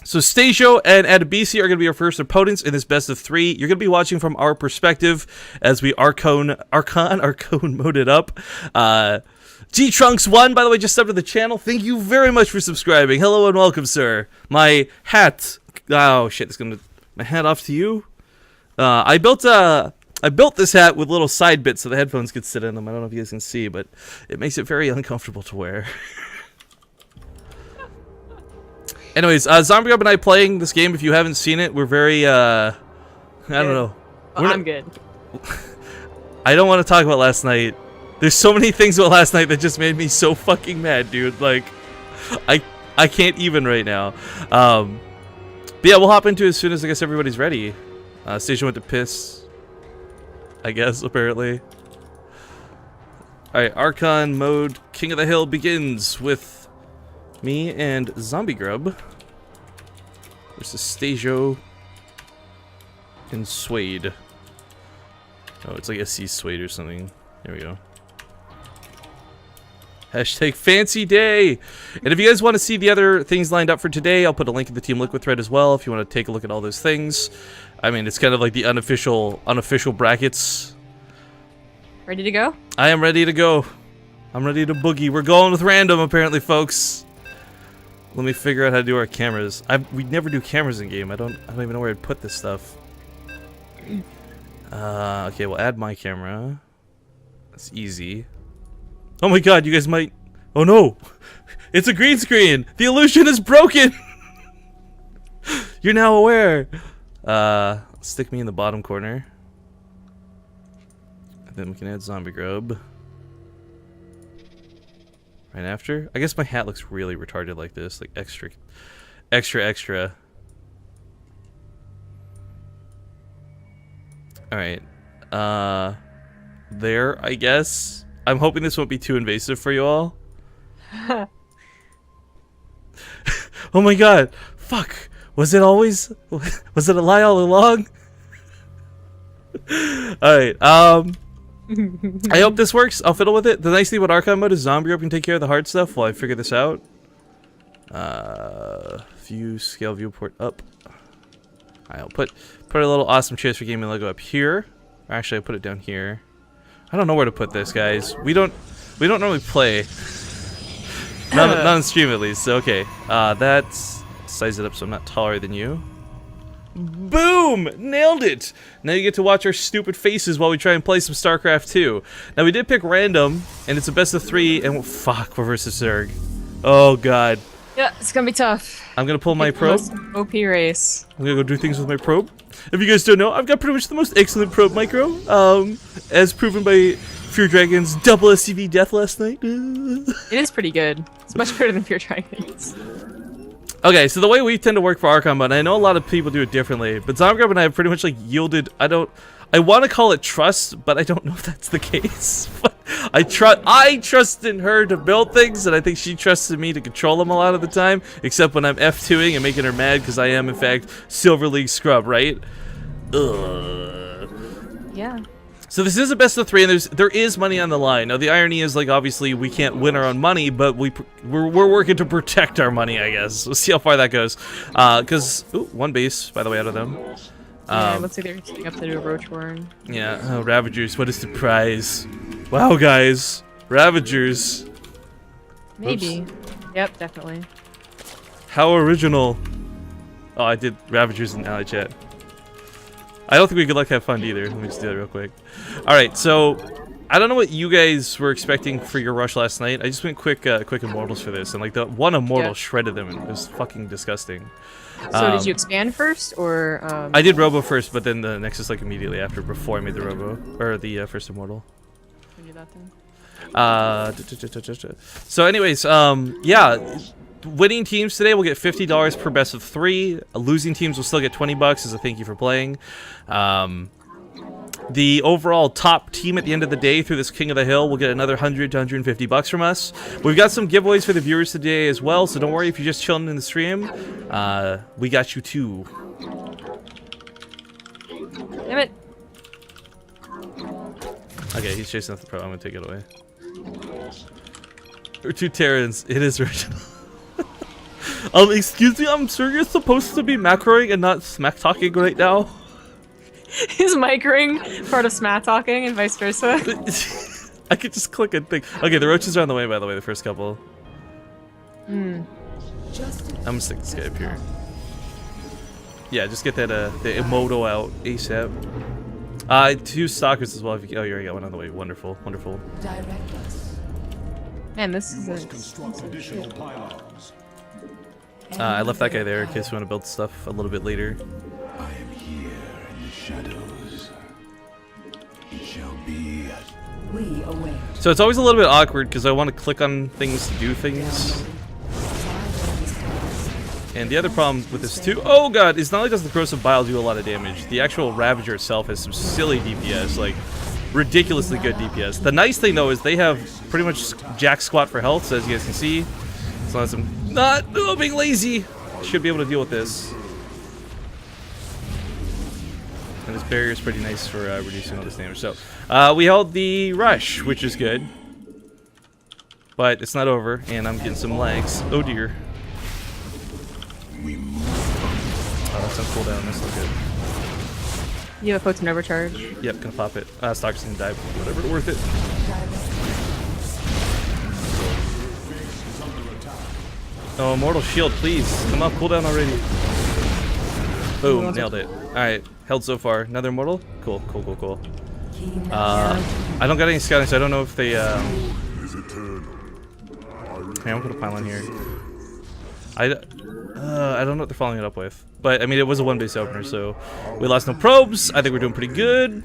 [SPEAKER 1] so Stasio and Adabisi are going to be our first opponents in this best of 3. You're going to be watching from our perspective as we Arcone moded up. G-Trunks 1, by the way, just subbed to the channel. Thank you very much for subscribing. Hello and welcome, sir. My hat. Oh, shit. It's gonna... My hat off to you? I built this hat with little side bits so the headphones could sit in them. I don't know if you guys can see, but it makes it very uncomfortable to wear. Anyways, Zombie Grub and I playing this game. If you haven't seen it, we're very, I don't know.
[SPEAKER 2] I'm good.
[SPEAKER 1] I don't want to talk about last night. There's so many things about last night that just made me so fucking mad, dude. Like, I can't even right now. But yeah, we'll hop into it as soon as I guess everybody's ready. Station went to piss, I guess, apparently. Alright, Archon mode King of the Hill begins with me and Zombie Grub versus Stasio and Suede. Oh, it's like SC Suede or something. There we go. Hashtag fancy day. And if you guys want to see the other things lined up for today, I'll put a link in the Team Liquid thread as well if you want to take a look at all those things. I mean, it's kind of like the unofficial brackets.
[SPEAKER 2] Ready to go?
[SPEAKER 1] I am ready to go. I'm ready to boogie. We're going with random, apparently, folks. Let me figure out how to do our cameras. We never do cameras in game. I don't even know where I'd put this stuff. Okay, we'll add my camera. That's easy. Oh my god, you guys might... Oh no! It's a green screen! The illusion is broken! You're now aware! Stick me in the bottom corner. And then we can add Zombie Grub. right after. I guess my hat looks really retarded like this, like extra, extra, extra. All right, there, I guess. I'm hoping this won't be too invasive for you all. Oh my god, fuck. Was it always, was it a lie all along? Alright, I hope this works. I'll fiddle with it. The nice thing about Archon mode is Zombie Group can take care of the hard stuff while I figure this out. View, scale viewport up. I'll put a little awesome Cheers for Gaming logo up here. Or actually, I put it down here. I don't know where to put this, guys. We don't normally play. Not on stream at least. So okay, that's size it up so I'm not taller than you. Boom! Nailed it! Now you get to watch our stupid faces while we try and play some StarCraft 2. Now we did pick random, and it's a best of 3, and fuck, we're versus Zerg. Oh god.
[SPEAKER 2] Yeah, it's gonna be tough.
[SPEAKER 1] I'm gonna pull my probe.
[SPEAKER 2] OP race.
[SPEAKER 1] I'm gonna go do things with my probe. If you guys don't know, I've got pretty much the most excellent probe micro, as proven by Fear Dragon's double SCV death last night.
[SPEAKER 2] It is pretty good. It's much better than Fear Dragons.
[SPEAKER 1] Okay, so the way we tend to work for Archon mode, I know a lot of people do it differently, but Zombie and I have pretty much like yielded. I want to call it trust, but I don't know if that's the case. I trust in her to build things, and I think she trusts in me to control them a lot of the time, except when I'm F2ing and making her mad because I am in fact Silver League scrub, right? Ugh.
[SPEAKER 2] Yeah.
[SPEAKER 1] So this is a best of 3, and there is money on the line. Now the irony is, like, obviously we can't win our own money, but we're working to protect our money, I guess. We'll see how far that goes. Because one base, by the way, out of them.
[SPEAKER 2] Yeah, it looks like they're setting up to do a Roach Warren.
[SPEAKER 1] Yeah. Oh, Ravagers! What a surprise! Wow, guys, Ravagers.
[SPEAKER 2] Maybe.
[SPEAKER 1] Oops.
[SPEAKER 2] Yep, definitely.
[SPEAKER 1] How original! Oh, I did Ravagers in ally chat. I don't think we could like have fun either. Let me just do that real quick. Alright, so I don't know what you guys were expecting for your rush last night. I just went quick Immortals for this, and like the one Immortal shredded them, and it was fucking disgusting.
[SPEAKER 2] So did you expand first, or?
[SPEAKER 1] I did Robo first, but then the Nexus like immediately after, before I made the Robo, or the first Immortal.
[SPEAKER 2] When did that then?
[SPEAKER 1] So anyways, yeah. Winning teams today will get $50 per best of 3. Losing teams will still get $20 as a thank you for playing. The overall top team at the end of the day through this King of the Hill will get another $100 to $150 from us. We've got some giveaways for the viewers today as well, so don't worry if you're just chilling in the stream. We got you too.
[SPEAKER 2] Damn it.
[SPEAKER 1] Okay, he's chasing after the pro. I'm gonna take it away. Or 2 Terrans. It is original. Excuse me, I'm sure you're supposed to be macroing and not smack talking right now.
[SPEAKER 2] Is microing part of smack talking and vice versa?
[SPEAKER 1] I could just click and think. Okay, the roaches are on the way, by the way, the first couple. I'm gonna stick this guy up here. Yeah, just get that the Emoto out ASAP. 2 stalkers as well. If you can. Oh, you already got one on the way. Wonderful, wonderful.
[SPEAKER 2] Man, this is
[SPEAKER 1] I left that guy there in case we want to build stuff a little bit later.
[SPEAKER 3] I am here in the shadows. It shall be. We await.
[SPEAKER 1] So it's always a little bit awkward because I want to click on things to do things. And the other problem with this too, oh god, is not only does the Corrosive Bile do a lot of damage, the actual Ravager itself has some silly DPS, like ridiculously good DPS. The nice thing though is they have pretty much jack squat for health, so as you guys can see, as long as I'm not being lazy, should be able to deal with this. And this barrier is pretty nice for reducing all this damage. So we held the rush, which is good, but it's not over, and I'm getting some lags. Oh dear. Oh, that's on cooldown. That's not good.
[SPEAKER 2] You have a potent overcharge.
[SPEAKER 1] Yep, gonna pop it. Stalker's gonna die, but whatever, worth it. Oh, Immortal Shield, please. Come up, cooldown already. Boom, nailed it. Alright, held so far. Another Immortal? Cool, cool, cool, cool. I don't got any scouting, so I don't know if they, Hey, I'm gonna pylon here. I don't know what they're following it up with. But, I mean, it was a 1-base opener, so we lost no probes. I think we're doing pretty good.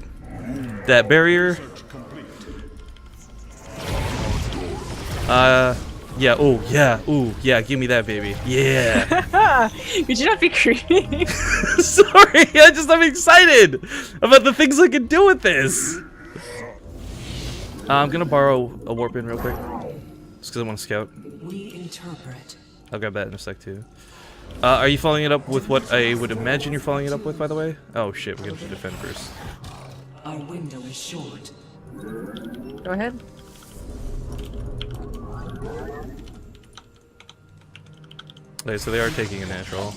[SPEAKER 1] That barrier. Yeah, oh, yeah, ooh, yeah, give me that, baby. Yeah.
[SPEAKER 2] Could you not be creepy?
[SPEAKER 1] Sorry, I'm excited about the things I can do with this. I'm gonna borrow a warp in real quick. Just because I want to scout.
[SPEAKER 4] We interpret.
[SPEAKER 1] I'll grab that in a sec, too. Are you following it up with what I would imagine you're following it up with, by the way? Oh, shit, we're gonna defend first.
[SPEAKER 4] Our window is short.
[SPEAKER 2] Go ahead.
[SPEAKER 1] Okay, so they are taking a natural.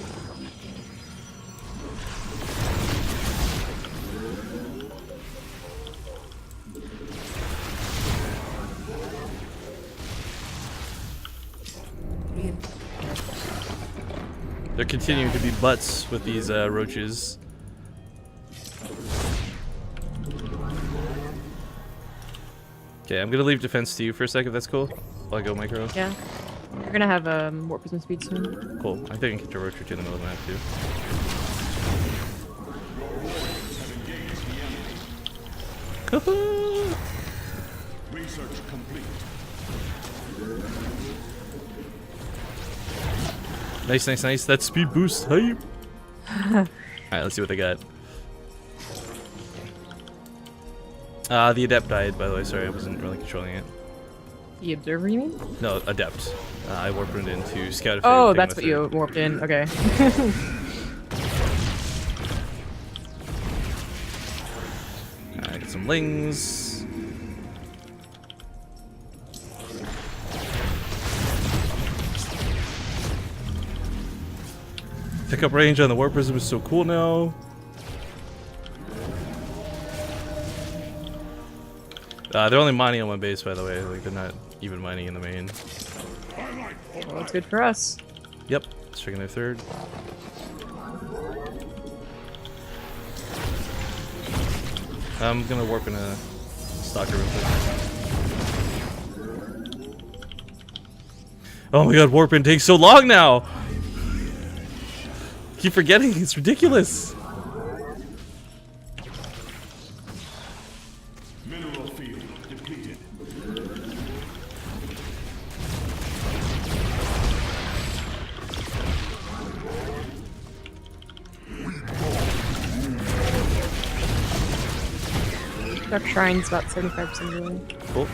[SPEAKER 1] They're continuing to be butts with these roaches. Okay, I'm gonna leave defense to you for a sec if that's cool. While I go micro.
[SPEAKER 2] Yeah. We're gonna have warp wisdom speed soon.
[SPEAKER 1] Cool. I think I can catch a roach or two in the middle of the map too.
[SPEAKER 3] Research complete.
[SPEAKER 1] Nice, nice, nice. That speed boost hype. Alright, let's see what they got. The adept died, by the way. Sorry, I wasn't really controlling it.
[SPEAKER 2] The observer, you mean?
[SPEAKER 1] No, adept. I warped it into scout. If
[SPEAKER 2] Oh,
[SPEAKER 1] anything
[SPEAKER 2] that's
[SPEAKER 1] with
[SPEAKER 2] what
[SPEAKER 1] her.
[SPEAKER 2] you warped in. Okay.
[SPEAKER 1] Alright, get some lings. Pickup range on the warp prism is so cool now. They're only mining on one base, by the way. Like, they're not even mining in the main.
[SPEAKER 2] Well, it's good for us.
[SPEAKER 1] Yep, striking their third. I'm gonna warp in a stalker real quick. Oh my god, warping takes so long now! Keep forgetting, it's ridiculous!
[SPEAKER 3] Mineral field depleted.
[SPEAKER 2] Dark Shrine's about 75% really.
[SPEAKER 1] Cool.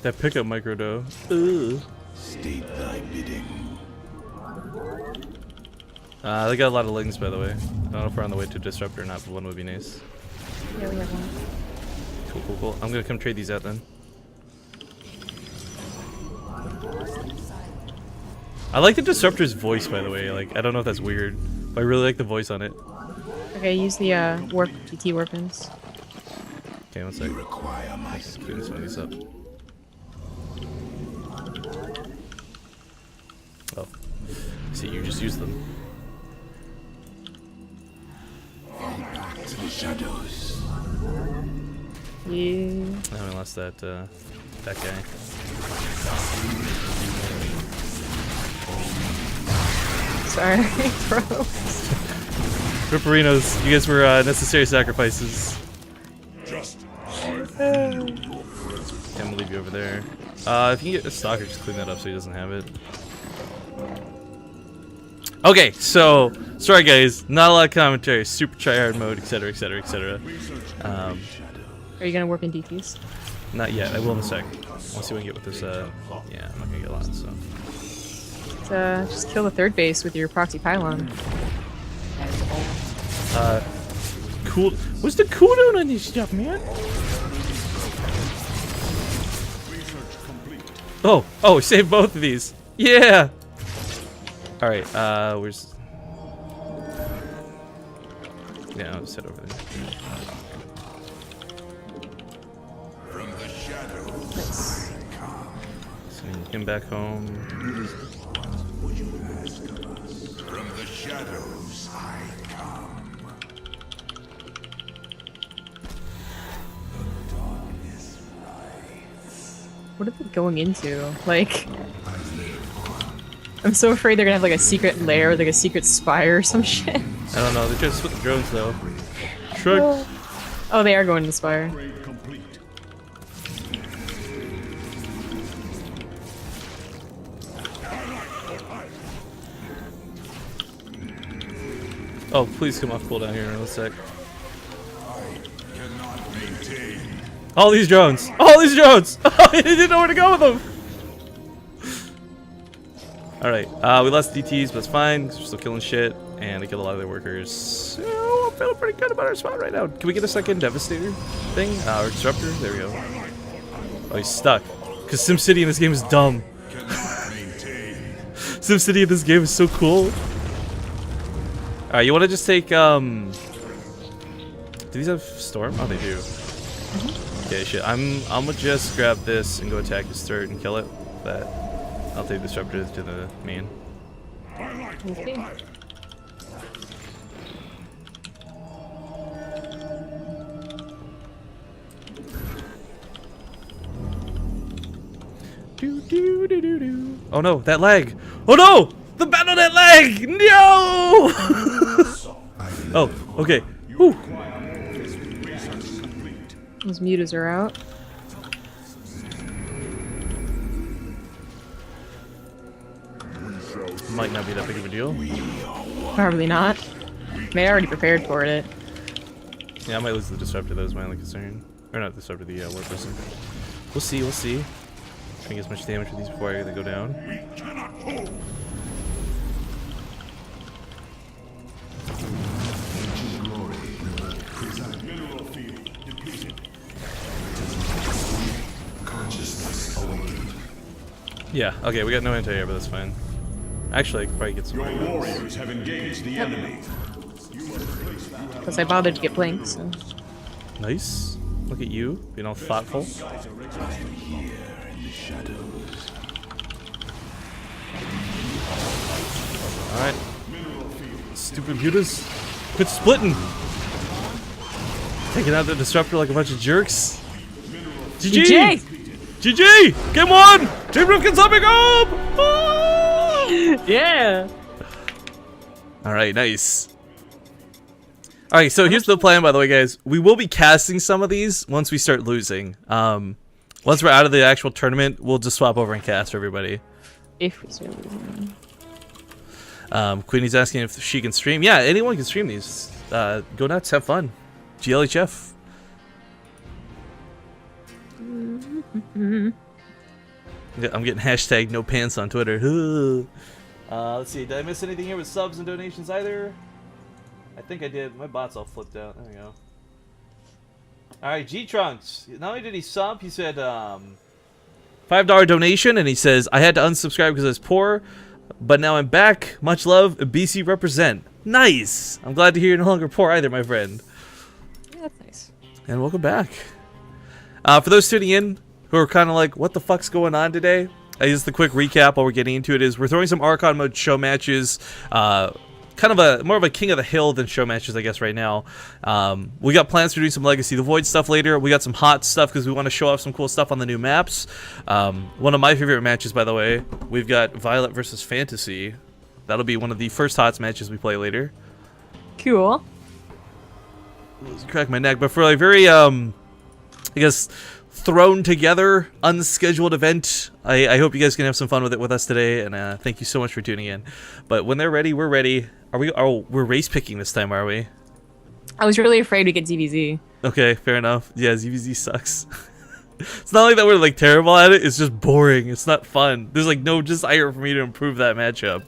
[SPEAKER 1] That pickup micro though. Ugh.
[SPEAKER 3] State thy bidding.
[SPEAKER 1] They got a lot of lings, by the way. I don't know if we're on the way to disrupt or not, but one would be nice.
[SPEAKER 2] Yeah, we have one.
[SPEAKER 1] Cool, cool, cool. I'm gonna come trade these out then. I like the disruptor's voice, by the way. Like, I don't know if that's weird, but I really like the voice on it.
[SPEAKER 2] Okay, use the warp GT weapons.
[SPEAKER 1] Okay, one sec.
[SPEAKER 3] Require my
[SPEAKER 1] Clean some of these up. Oh, see, you just use them.
[SPEAKER 3] back to the shadows.
[SPEAKER 2] Yeah.
[SPEAKER 1] Now we lost that that guy.
[SPEAKER 2] Sorry, bro.
[SPEAKER 1] Ripperinos, you guys were necessary sacrifices.
[SPEAKER 3] Just
[SPEAKER 1] I'm gonna leave you over there. If you can get a stalker, just clean that up so he doesn't have it. Okay, so sorry guys, not a lot of commentary, super tryhard mode, etc, etc, etc.
[SPEAKER 2] Are you gonna warp in DTs?
[SPEAKER 1] Not yet, I will in a sec. We'll see what we can get with this, yeah, I'm not gonna get a lot, so.
[SPEAKER 2] Just kill the third base with your proxy pylon.
[SPEAKER 1] Cool, what's the cooldown on this stuff, man? Oh, save both of these. Yeah! Alright, where's... Yeah, I'll just head over there.
[SPEAKER 3] from the shadows.
[SPEAKER 2] Nice.
[SPEAKER 1] Send him back home.
[SPEAKER 3] Would you ask of us? From the shadows I come. The darkness rises.
[SPEAKER 2] What are they going into? Like, I'm so afraid they're gonna have like a secret lair, like a secret spire or some shit.
[SPEAKER 1] I don't know. They just split the drones though. Shrug.
[SPEAKER 2] Oh, they are going to the spire.
[SPEAKER 3] Upgrade complete.
[SPEAKER 1] Oh, please come off cooldown here in a sec.
[SPEAKER 3] Cannot maintain.
[SPEAKER 1] All these drones! All these drones! Oh, he didn't know where to go with them! Alright, we lost DTs, but it's fine, 'cause we're still killing shit, and I killed a lot of their workers. So, I'm feeling pretty good about our spot right now. Can we get a second Devastator thing? Or Disruptor? There we go. Oh, he's stuck. Because SimCity in this game is dumb.
[SPEAKER 3] Cannot maintain.
[SPEAKER 1] SimCity in this game is so cool. Alright, you want to just take, do these have Storm? Oh, they do. Okay, shit. I'm gonna just grab this and go attack his turret and kill it. But I'll take Disruptor to the main.
[SPEAKER 2] Okay.
[SPEAKER 1] Do, do, do, do, do. Oh no, that lag! Oh no! The battle net lag! No! Oh, okay. Whew.
[SPEAKER 2] Those mutas are out.
[SPEAKER 1] Might not be that big of a deal.
[SPEAKER 2] Probably not. I mean, I already prepared for it.
[SPEAKER 1] Yeah, I might lose the Disruptor, that was my only concern. Or not Disruptor, the War Person. We'll see, we'll see. Try to get as much damage with these before I go down. Yeah, okay, we got no anti-air, but that's fine. Actually, I could probably get some.
[SPEAKER 3] Your warriors have engaged the enemy.
[SPEAKER 2] Plus, I bothered to get blinks. So.
[SPEAKER 1] Nice. Look at you, being all thoughtful.
[SPEAKER 3] Here in the shadows.
[SPEAKER 1] Alright. Stupid mutas. Quit splitting! Taking out the Disruptor like a bunch of jerks. GG! GG! Game 1! Team Rifkin's coming up! Ah!
[SPEAKER 2] Yeah!
[SPEAKER 1] Alright, nice. Alright, so here's the plan, by the way, guys. We will be casting some of these once we start losing. Once we're out of the actual tournament, we'll just swap over and cast for everybody.
[SPEAKER 2] If we start losing.
[SPEAKER 1] Queenie's asking if she can stream. Yeah, anyone can stream these. Go nuts, have fun. GLHF. Yeah, I'm getting hashtag no pants on Twitter. Let's see, did I miss anything here with subs and donations either? I think I did. My bot's all flipped out. There we go. Alright, G-Trunks. Not only did he sub, he said $5 donation, and he says, I had to unsubscribe because I was poor, but now I'm back. Much love, BC represent. Nice! I'm glad to hear you're no longer poor either, my friend.
[SPEAKER 2] Yeah, that's nice.
[SPEAKER 1] And welcome back. For those tuning in who are kind of like, what the fuck's going on today? Just a quick recap while we're getting into it is we're throwing some Archon mode show matches. Kind of more of a King of the Hill than show matches, I guess, right now. We got plans for doing some Legacy of the Void stuff later. We got some hot stuff because we want to show off some cool stuff on the new maps. One of my favorite matches, by the way, we've got Violet versus Fantasy. That'll be one of the first HOTS matches we play later.
[SPEAKER 2] Cool.
[SPEAKER 1] Crack my neck, but for a very, I guess, thrown together, unscheduled event. I hope you guys can have some fun with it with us today, and thank you so much for tuning in. But when they're ready, we're ready. Are we? Oh, we're race picking this time, are we?
[SPEAKER 2] I was really afraid we get ZVZ.
[SPEAKER 1] Okay, fair enough. Yeah, ZVZ sucks. It's not like that we're like terrible at it. It's just boring. It's not fun. There's like no desire for me to improve that matchup.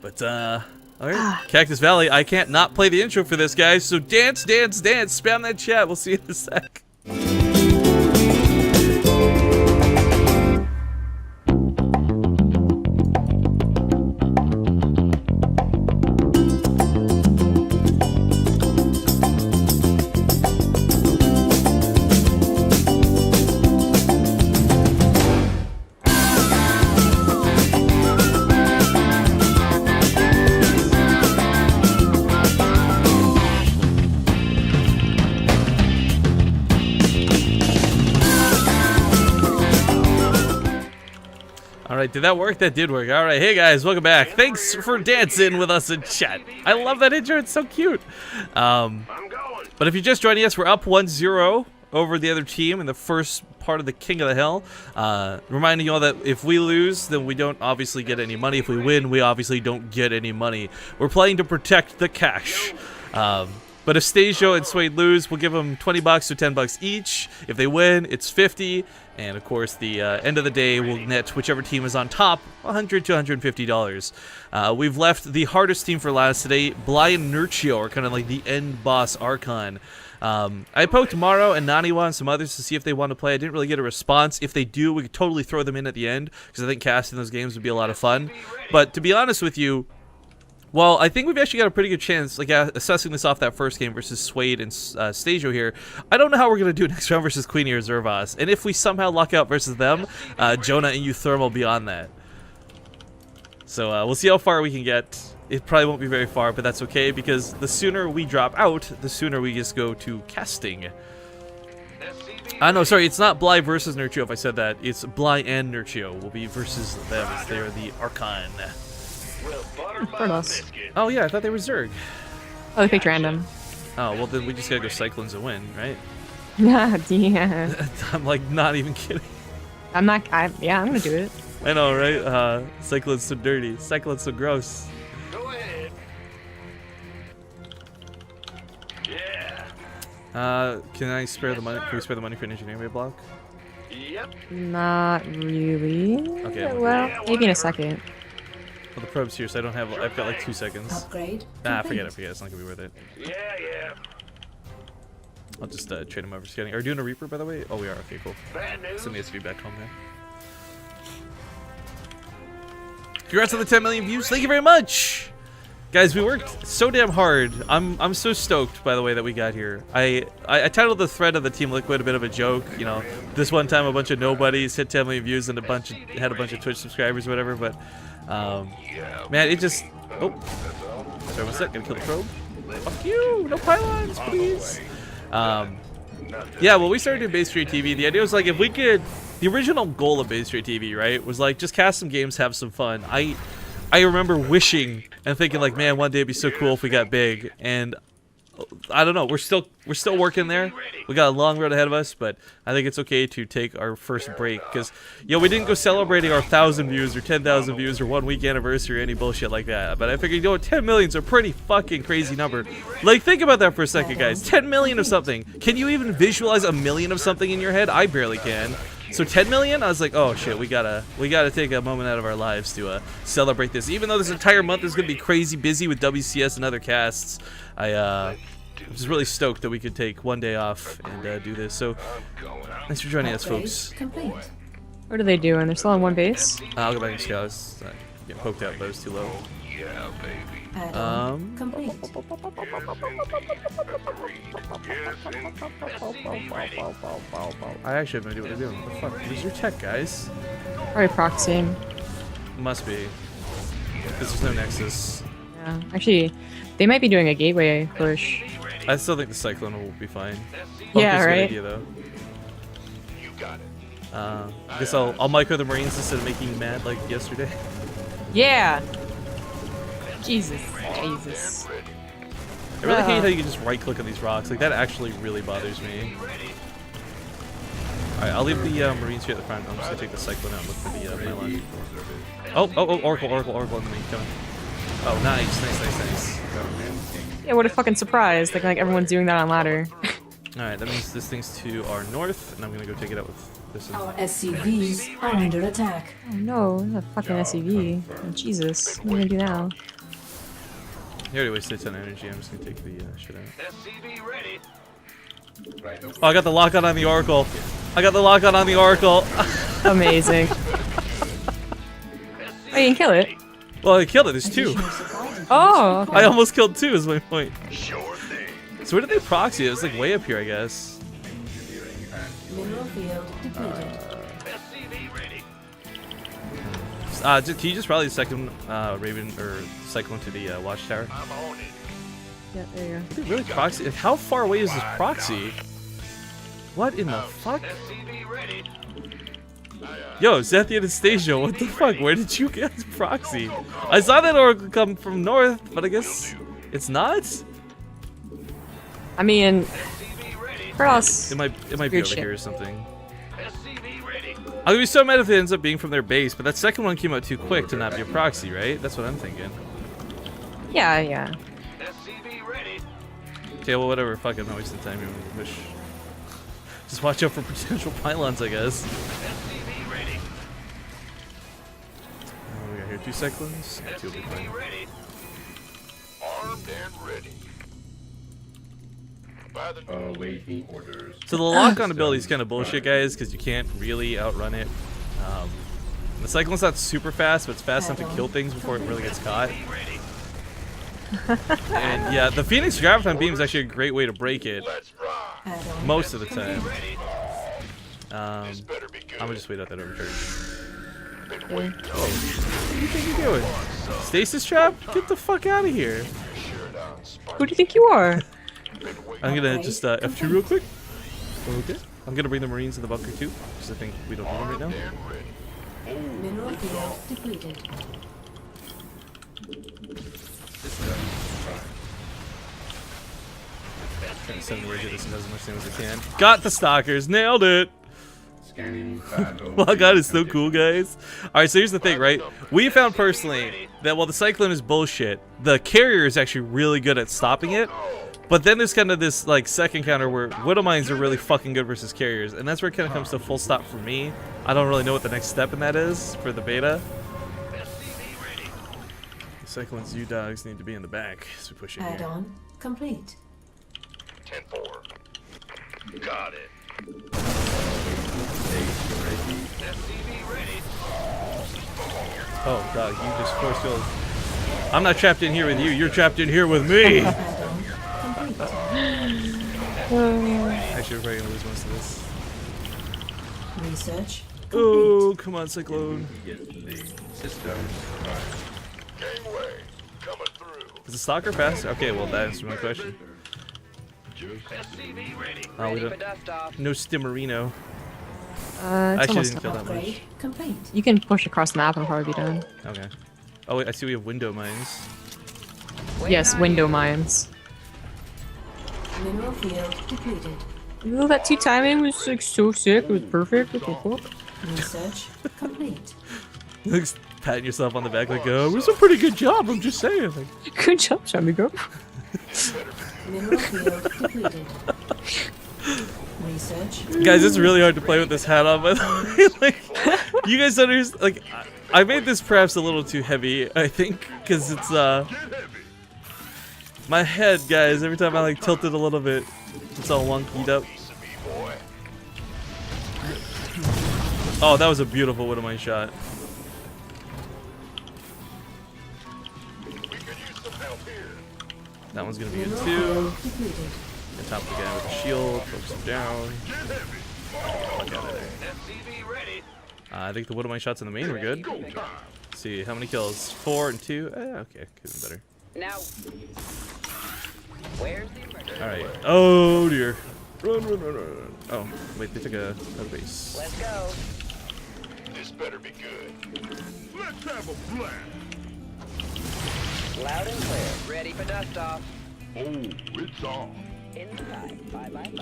[SPEAKER 1] But alright, Cactus Valley, I can't not play the intro for this, guys, so dance, dance, dance, spam that chat, we'll see you in a sec. right, did that work? That did work. All right, hey guys, welcome back. Thanks for dancing with us in chat. I love that intro. It's so cute. But if you're just joining us, we're up 1-0 over the other team in the first part of the King of the Hill. Reminding you all that if we lose, then we don't obviously get any money. If we win, we obviously don't get any money. We're playing to protect the cash. But if Stajo and Suede lose, we'll give them $20 to $10 each. If they win, it's 50. And of course, the end of the day will net whichever team is on top $100 to $150. We've left the hardest team for last today. Bly and Nurchio are kind of like the end boss Archon. I poked Maro and Naniwa and some others to see if they want to play. I didn't really get a response. If they do, we could totally throw them in at the end because I think casting those games would be a lot of fun. But to be honest with you, well, I think we've actually got a pretty good chance, like assessing this off that first game versus Suede and Stajo here. I don't know how we're going to do next round versus Queenie or Zervas. And if we somehow luck out versus them, Jonah and Euthermal beyond that. So we'll see how far we can get. It probably won't be very far, but that's okay because the sooner we drop out, the sooner we just go to casting. No, sorry, it's not Bly versus Nurchio if I said that. It's Bly and Nurchio will be versus them as they're the Archon.
[SPEAKER 2] Protoss.
[SPEAKER 1] Oh yeah, I thought they were Zerg.
[SPEAKER 2] Oh, they picked random.
[SPEAKER 1] Oh, well then we just gotta go Cyclones and win, right?
[SPEAKER 2] Yeah.
[SPEAKER 1] I'm like not even kidding.
[SPEAKER 2] I'm gonna do it.
[SPEAKER 1] I know, right? Cyclone's so dirty. Cyclone's so gross.
[SPEAKER 3] Go ahead. Yeah.
[SPEAKER 1] Can I spare the money? Can we spare the money for an engineering block?
[SPEAKER 3] Yep.
[SPEAKER 2] Not really.
[SPEAKER 1] Okay,
[SPEAKER 2] Well, maybe in a second.
[SPEAKER 1] Well, the probe's here, so I don't have. I've got like 2 seconds.
[SPEAKER 4] Upgrade.
[SPEAKER 1] Forget it. It's not gonna be worth it.
[SPEAKER 3] Yeah.
[SPEAKER 1] I'll just trade him over scanning. Are we doing a Reaper, by the way? Oh, we are. Okay, cool.
[SPEAKER 3] Bad news.
[SPEAKER 1] Send the SV back home there. Congrats on the 10 million views. Thank you very much, guys. We worked so damn hard. I'm so stoked, by the way, that we got here. I titled the thread of the Team Liquid a bit of a joke. You know, this one time a bunch of nobodies hit 10 million views and had a bunch of Twitch subscribers or whatever. But man, it just. Oh, sorry, one sec. Gotta kill the probe. Fuck you. No pylons, please. Yeah, well, we started doing Base Trade TV. The idea was like if we could. The original goal of Base Trade TV, right, was like just cast some games, have some fun. I remember wishing and thinking like, man, one day it'd be so cool if we got big. And I don't know, we're still working there. We got a long road ahead of us, but I think it's okay to take our first break because we didn't go celebrating our 1,000 views or 10,000 views or 1 week anniversary or any bullshit like that. But I figured, 10 million's a pretty fucking crazy number. Like, think about that for a second, guys. 10 million of something. Can you even visualize a million of something in your head? I barely can. So 10 million, I was like, oh shit, we gotta take a moment out of our lives to celebrate this. Even though this entire month is gonna be crazy busy with WCS and other casts, I was really stoked that we could take one day off and do this. So thanks for joining us, folks.
[SPEAKER 4] Complete.
[SPEAKER 2] What are they doing? They're still on one base?
[SPEAKER 1] I'll go back and scout. I was getting poked out, but it was too low.
[SPEAKER 3] Yeah, baby.
[SPEAKER 4] Add-on complete.
[SPEAKER 1] I actually have no idea what they're doing. What the fuck? Where's your tech, guys?
[SPEAKER 2] Probably proxying.
[SPEAKER 1] Must be. Because there's no Nexus.
[SPEAKER 2] Yeah. Actually, they might be doing a gateway push.
[SPEAKER 1] I still think the Cyclone will be fine.
[SPEAKER 2] Yeah,
[SPEAKER 1] Bunkers a good
[SPEAKER 2] right?
[SPEAKER 1] idea, though.
[SPEAKER 3] You got it.
[SPEAKER 1] I guess I'll micro the Marines instead of making you mad like yesterday.
[SPEAKER 2] Yeah. Jesus. Jesus.
[SPEAKER 1] I really hate how you can just right click on these rocks. Like that actually really bothers me. Alright, I'll leave the Marines here at the front. I'm just gonna take the Cyclone out and look for the Mylon. Oh, Oracle on the main coming. Oh, nice.
[SPEAKER 2] Yeah, what a fucking surprise. Like everyone's doing that on ladder.
[SPEAKER 1] Alright, that means this thing's to our north, and I'm gonna go take it out with this one.
[SPEAKER 4] Our SCVs are under attack.
[SPEAKER 2] Oh no, not a fucking SCV. Oh, Jesus. What are you gonna do now?
[SPEAKER 1] He already wasted a ton of energy. I'm just gonna take the shit out.
[SPEAKER 3] SCV ready.
[SPEAKER 1] Oh, I got the lock on the Oracle.
[SPEAKER 2] Amazing. Oh, you can kill it.
[SPEAKER 1] Well, I killed it. There's two.
[SPEAKER 4] Additional supply depots
[SPEAKER 2] Oh, okay.
[SPEAKER 1] I almost killed two is my point.
[SPEAKER 3] Sure thing.
[SPEAKER 1] So where did they proxy? It was like way up here, I guess.
[SPEAKER 4] mineral field depleted.
[SPEAKER 3] SCV ready.
[SPEAKER 1] Can you just rally the second Raven or Cyclone to the watchtower?
[SPEAKER 3] I'm on it.
[SPEAKER 2] Yeah, there you go.
[SPEAKER 1] They really proxy? Like, how far away is this proxy? What in the fuck?
[SPEAKER 3] SCV ready.
[SPEAKER 1] Yo, Zethy and Anastasia, what the fuck? Where did you get proxy? I saw that oracle come from north, but I guess it's not?
[SPEAKER 2] I mean, where else?
[SPEAKER 1] It might be
[SPEAKER 2] Weird
[SPEAKER 1] over
[SPEAKER 2] shit.
[SPEAKER 1] here or something. I'm gonna be so mad if it ends up being from their base, but that second one came out too quick to not be a proxy, right? That's what I'm thinking.
[SPEAKER 2] Yeah, yeah.
[SPEAKER 1] Okay, well, whatever. Fuck it, I'm not wasting time here. We push. Just watch out for potential pylons, I guess. Oh, we got here 2 cyclones. Yeah, 2 will be fine.
[SPEAKER 3] Armed and ready. By the
[SPEAKER 5] Awaiting orders.
[SPEAKER 1] So the lock-on ability is kind of bullshit, guys, because you can't really outrun it. The cyclone's not super fast, but it's fast enough to kill things before it really gets caught. And yeah, the Phoenix Graviton Beam is actually a great way to break it
[SPEAKER 3] let's rock.
[SPEAKER 4] Add-on.
[SPEAKER 1] most of the time.
[SPEAKER 3] This better be good.
[SPEAKER 1] I'm gonna just wait out that overcharge.
[SPEAKER 3] Been waiting on
[SPEAKER 1] What do you think you're doing? Stasis trap? Get the fuck out of here!
[SPEAKER 3] shirt on. Spark.
[SPEAKER 2] Who do you think you are?
[SPEAKER 3] Been waiting.
[SPEAKER 1] I'm gonna
[SPEAKER 4] Okay,
[SPEAKER 1] just F2 real quick. Okay. I'm gonna bring the Marines in the bunker too, because I think we don't need them right now.
[SPEAKER 3] And ready.
[SPEAKER 4] Mineral field depleted.
[SPEAKER 1] Trying to send the way to this and does as much damage as I can. Got the stalkers, nailed it!
[SPEAKER 5] Scanning battle.
[SPEAKER 1] Well, God is so cool, guys. Alright, so here's the thing, right? We found personally that while the Cyclone is bullshit, the carrier is actually really good at stopping it. But then there's kind of this like second counter where Widow Mines are really fucking good versus carriers, and that's where it kind of comes to a full stop for me. I don't really know what the next step in that is for the beta. The Cyclone's U-Dogs need to be in the back as we push in here.
[SPEAKER 4] Add-on complete.
[SPEAKER 3] 10-4. Got it.
[SPEAKER 1] Oh, dog, you just force filled. I'm not trapped in here with you, you're trapped in here with me!
[SPEAKER 4] Add-on complete.
[SPEAKER 1] Actually, we're probably gonna lose most of this.
[SPEAKER 4] Research
[SPEAKER 1] Oh, come on, Cyclone.
[SPEAKER 5] System.
[SPEAKER 3] Gangway. Coming through.
[SPEAKER 1] Is the Stalker fast? Okay, well, that answers my question. Oh, we don't. No Stimmerino.
[SPEAKER 2] It's
[SPEAKER 1] Actually,
[SPEAKER 2] almost
[SPEAKER 1] didn't kill that
[SPEAKER 4] upgrade
[SPEAKER 1] much.
[SPEAKER 4] complete.
[SPEAKER 2] You can push across the map and probably be done.
[SPEAKER 1] Okay. Oh, wait, I see we have window mines.
[SPEAKER 2] Yes, window mines.
[SPEAKER 4] Mineral field depleted.
[SPEAKER 2] Ooh, that 2 timing was like so sick. It was perfect. What the fuck?
[SPEAKER 4] Research complete.
[SPEAKER 1] Like, patting yourself on the back like, it was a pretty good job, I'm just saying. Like,
[SPEAKER 2] Good job, Shamigo.
[SPEAKER 4] Mineral field depleted. Research.
[SPEAKER 1] guys, it's really hard to play with this hat on, by the way. Like, you guys understand, like, I made this perhaps a little too heavy, I think, because it's, my head, guys, every time I, like, tilt it a little bit, it's all wonkied up. Oh, that was a beautiful Widow Mine shot. That one's gonna be good
[SPEAKER 4] Mineral
[SPEAKER 1] too.
[SPEAKER 4] field depleted.
[SPEAKER 1] On top of the guy with the shield, focus him down. Fuck out of there. I think the Widow Mine shots in the main were good. Let's see, how many kills? 4 and 2? Okay, could be better.
[SPEAKER 6] Now, where's the emergency?
[SPEAKER 1] Alright. Oh dear. Run, run, run, run. Oh, wait, they took a base.
[SPEAKER 6] Let's go.
[SPEAKER 3] This better be good. Let's have a blast.
[SPEAKER 6] Loud and clear. Ready for dust off.
[SPEAKER 3] Oh, it's on.
[SPEAKER 6] Inside. 5x5.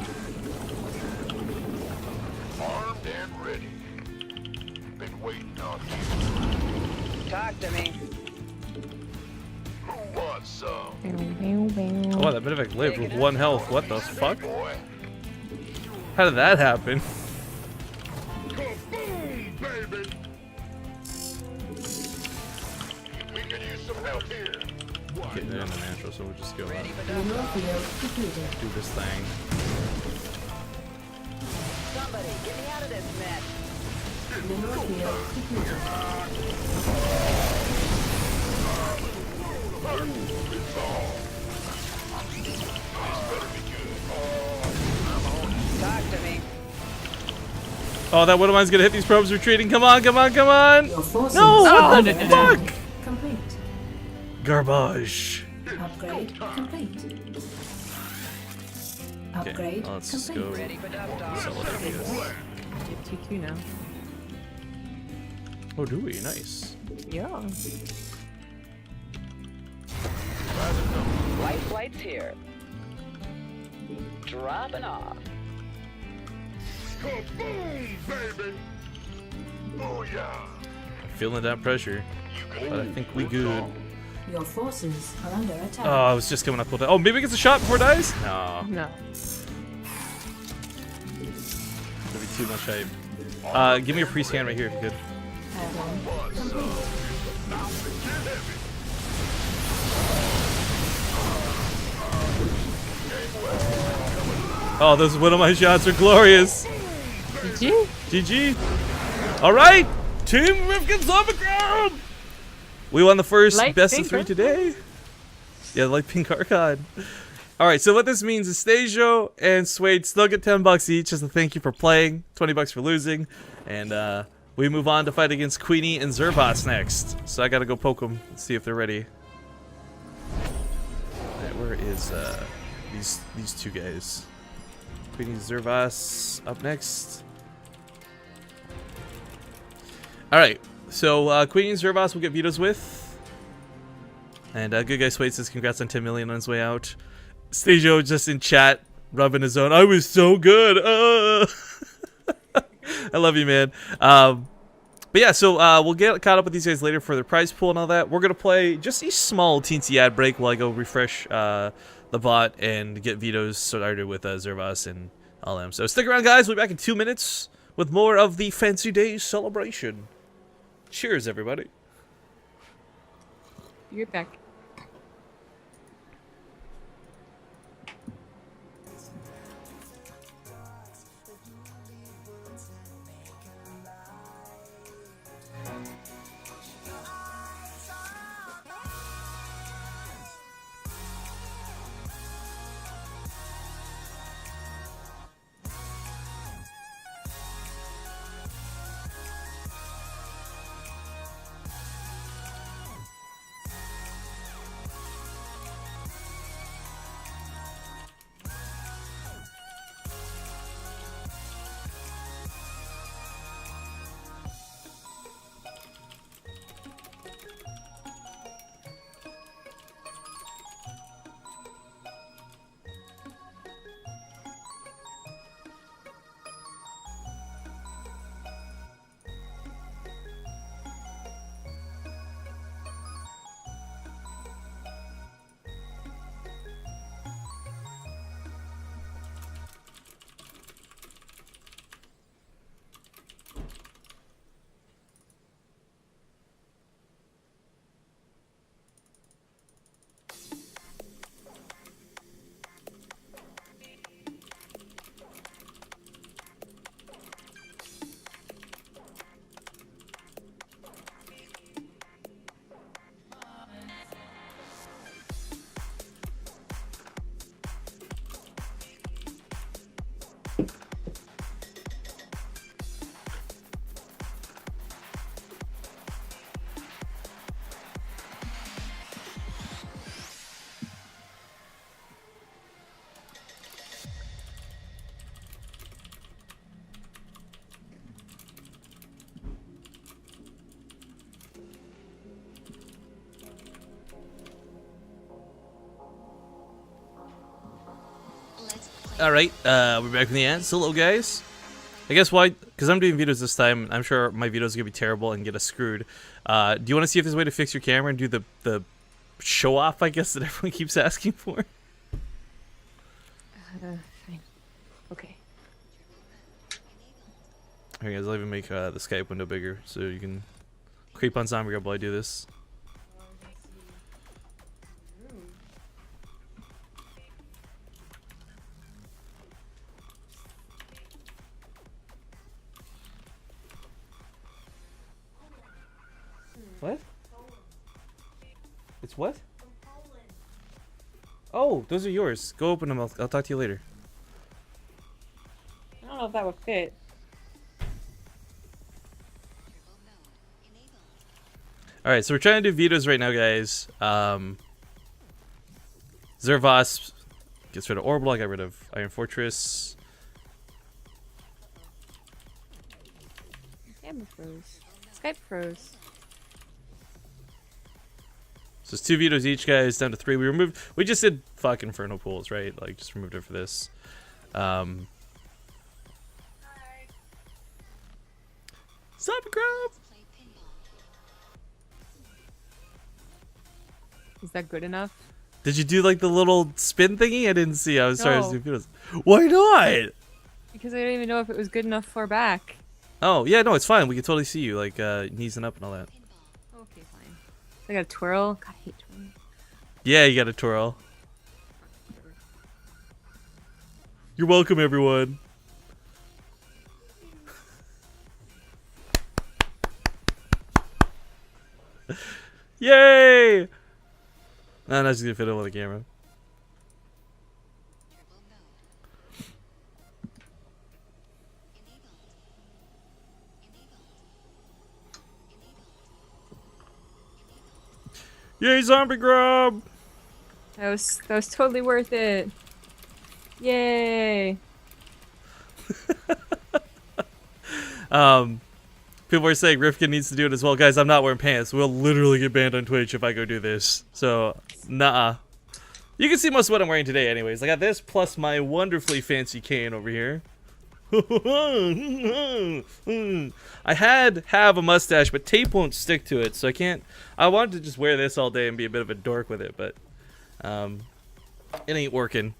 [SPEAKER 3] Armed and ready. Been waiting on you.
[SPEAKER 6] Talk to me.
[SPEAKER 3] Who wants some?
[SPEAKER 1] Oh, wow, that Medivac lived with 1 health. What the fuck?
[SPEAKER 3] Boy.
[SPEAKER 1] How did that happen?
[SPEAKER 3] Kaboom, baby. We could use some help here.
[SPEAKER 1] Getting it in the natural, so we'll just go
[SPEAKER 6] Ready for dust
[SPEAKER 4] Mineral
[SPEAKER 6] off.
[SPEAKER 4] field depleted.
[SPEAKER 1] do this thing.
[SPEAKER 6] Somebody, get me out of this mess.
[SPEAKER 4] Mineral field depleted.
[SPEAKER 6] Talk to me.
[SPEAKER 1] Oh, that Widow Mine's gonna hit these probes retreating. Come on, come on, come on!
[SPEAKER 4] Your forces.
[SPEAKER 1] No! What the
[SPEAKER 2] no,
[SPEAKER 1] fuck?
[SPEAKER 4] Complete.
[SPEAKER 1] Garbage.
[SPEAKER 4] Upgrade complete.
[SPEAKER 1] Okay,
[SPEAKER 4] Upgrade
[SPEAKER 1] well, let's just
[SPEAKER 4] complete.
[SPEAKER 1] go
[SPEAKER 6] Ready for dust off.
[SPEAKER 1] solo FPS.
[SPEAKER 2] You have 2-2 now.
[SPEAKER 1] Oh, do we? Nice.
[SPEAKER 2] Yeah.
[SPEAKER 6] Light flight's here. Dropping off.
[SPEAKER 3] Kaboom, baby! Oh yeah!
[SPEAKER 1] Feeling that pressure. But I think we good.
[SPEAKER 4] Your forces are under attack.
[SPEAKER 1] Oh, I was just coming up with that. Oh, maybe it gets a shot before it dies? No.
[SPEAKER 2] No.
[SPEAKER 1] That'd be too much hype. Give me a pre-scan right here if you could.
[SPEAKER 4] Add-on complete.
[SPEAKER 1] Oh, those one of my shots are glorious.
[SPEAKER 2] GG.
[SPEAKER 1] GG. All right, Team Rifkin's on the ground. We won the first
[SPEAKER 2] Light
[SPEAKER 1] best of
[SPEAKER 2] pink
[SPEAKER 1] 3
[SPEAKER 2] Archon?
[SPEAKER 1] today. Yeah, like pink Archon. All right, so what this means is Stajo and Suede still get $10 each as a thank you for playing, $20 for losing, and we move on to fight against Queenie and Zervos next. So I gotta go poke them and see if they're ready. All right, where is these two guys? Queenie Zervos up next. All right, so Queenie and Zervos will get vetoes with, and good guy Suede says congrats on 10 million on his way out. Stajo just in chat rubbing his own. I was so good. I love you, man. But yeah, so we'll get caught up with these guys later for their prize pool and all that. We're gonna play just a small teensy ad break while I go refresh the bot and get vetoes started with Zervos and all them. So stick around, guys. We'll be back in 2 minutes with more of the Fancy Days celebration. Cheers, everybody.
[SPEAKER 2] You're back.
[SPEAKER 1] All right, we're back from the end. So, hello, guys. I guess why? Because I'm doing vetoes this time. I'm sure my vetoes are gonna be terrible and get us screwed. Do you want to see if there's a way to fix your camera and do the show off? I guess that everyone keeps asking for.
[SPEAKER 2] Fine. Okay.
[SPEAKER 1] Here, guys. I'll even make the Skype window bigger so you can creep on Zombie Girl while I do this. What? It's what? Oh, those are yours. Go open them. I'll talk to you later.
[SPEAKER 2] I don't know if that would fit.
[SPEAKER 1] Alright, so we're trying to do vetoes right now, guys. Zervos gets rid of Orbital. I got rid of Iron Fortress.
[SPEAKER 2] Camera froze. It froze.
[SPEAKER 1] So it's 2 vetoes each, guys, down to 3. We just did fuck Inferno pools, right? Like, just removed it for this. Zombie Grove!
[SPEAKER 2] Is that good enough?
[SPEAKER 1] Did you do, like, the little spin thingy? I didn't see. I was sorry.
[SPEAKER 2] No.
[SPEAKER 1] Why not?
[SPEAKER 2] Because I didn't even know if it was good enough for back.
[SPEAKER 1] Oh, yeah, no, it's fine. We can totally see you, like, kneesing up and all that.
[SPEAKER 2] Okay, fine. I got a twirl. God, I hate twirling.
[SPEAKER 1] Yeah, you got a twirl. You're welcome, everyone. Yay! No, no, just gonna fit it on the camera. Yay, zombie grub!
[SPEAKER 2] That was totally worth it. Yay!
[SPEAKER 1] People are saying Rifkin needs to do it as well. Guys, I'm not wearing pants. We'll literally get banned on Twitch if I go do this. So, nah. You can see most of what I'm wearing today anyways. I got this plus my wonderfully fancy cane over here. I have a mustache, but tape won't stick to it, so I can't. I wanted to just wear this all day and be a bit of a dork with it, but it ain't working.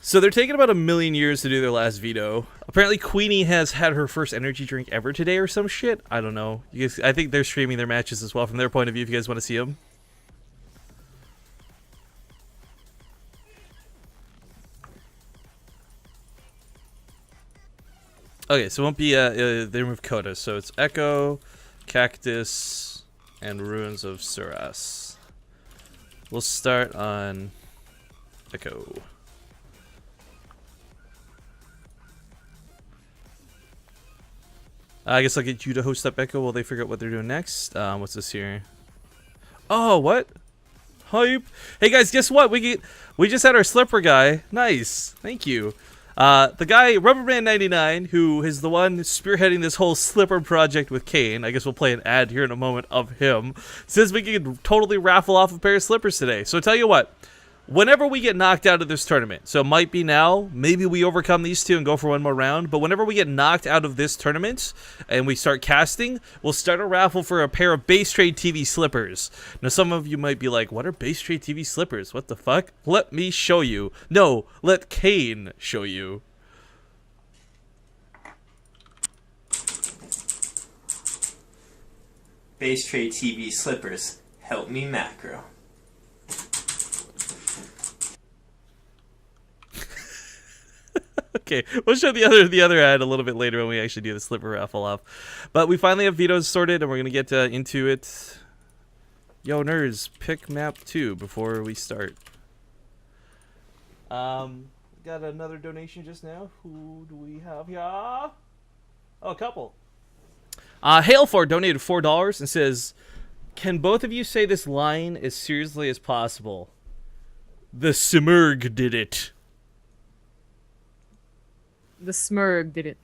[SPEAKER 1] So they're taking about 1,000,000 years to do their last veto. Apparently Queenie has had her first energy drink ever today or some shit. I don't know. You guys, I think they're streaming their matches as well from their point of view if you guys want to see them. Okay, so it won't be, they remove Coda, so it's Echo, Cactus, and Ruins of Suras. We'll start on Echo. I guess I'll get you to host up Echo while they figure out what they're doing next. What's this here? Oh, what? Hype. Hey guys, guess what? We just had our slipper guy. Nice. Thank you. The guy, Rubberman99, who is the one spearheading this whole slipper project with Kane, I guess we'll play an ad here in a moment of him, says we can totally raffle off a pair of slippers today. So I tell you what, whenever we get knocked out of this tournament, so it might be now, maybe we overcome these two and go for one more round, but whenever we get knocked out of this tournament and we start casting, we'll start a raffle for a pair of Base Trade TV slippers. Now some of you might be like, what are Base Trade TV slippers? What the fuck? Let me show you. No, let Kane show you.
[SPEAKER 7] Base Trade TV slippers. Help me macro.
[SPEAKER 1] Okay, we'll show the other ad a little bit later when we actually do the slipper raffle off. But we finally have vetoes sorted, and we're gonna get into it. Yo, nerds, pick map 2 before we start. Got another donation just now. Who do we have here? Oh, a couple. Hailford donated $4 and says, "Can both of you say this line as seriously as possible? The Simurg did it."
[SPEAKER 2] The Smurg did it.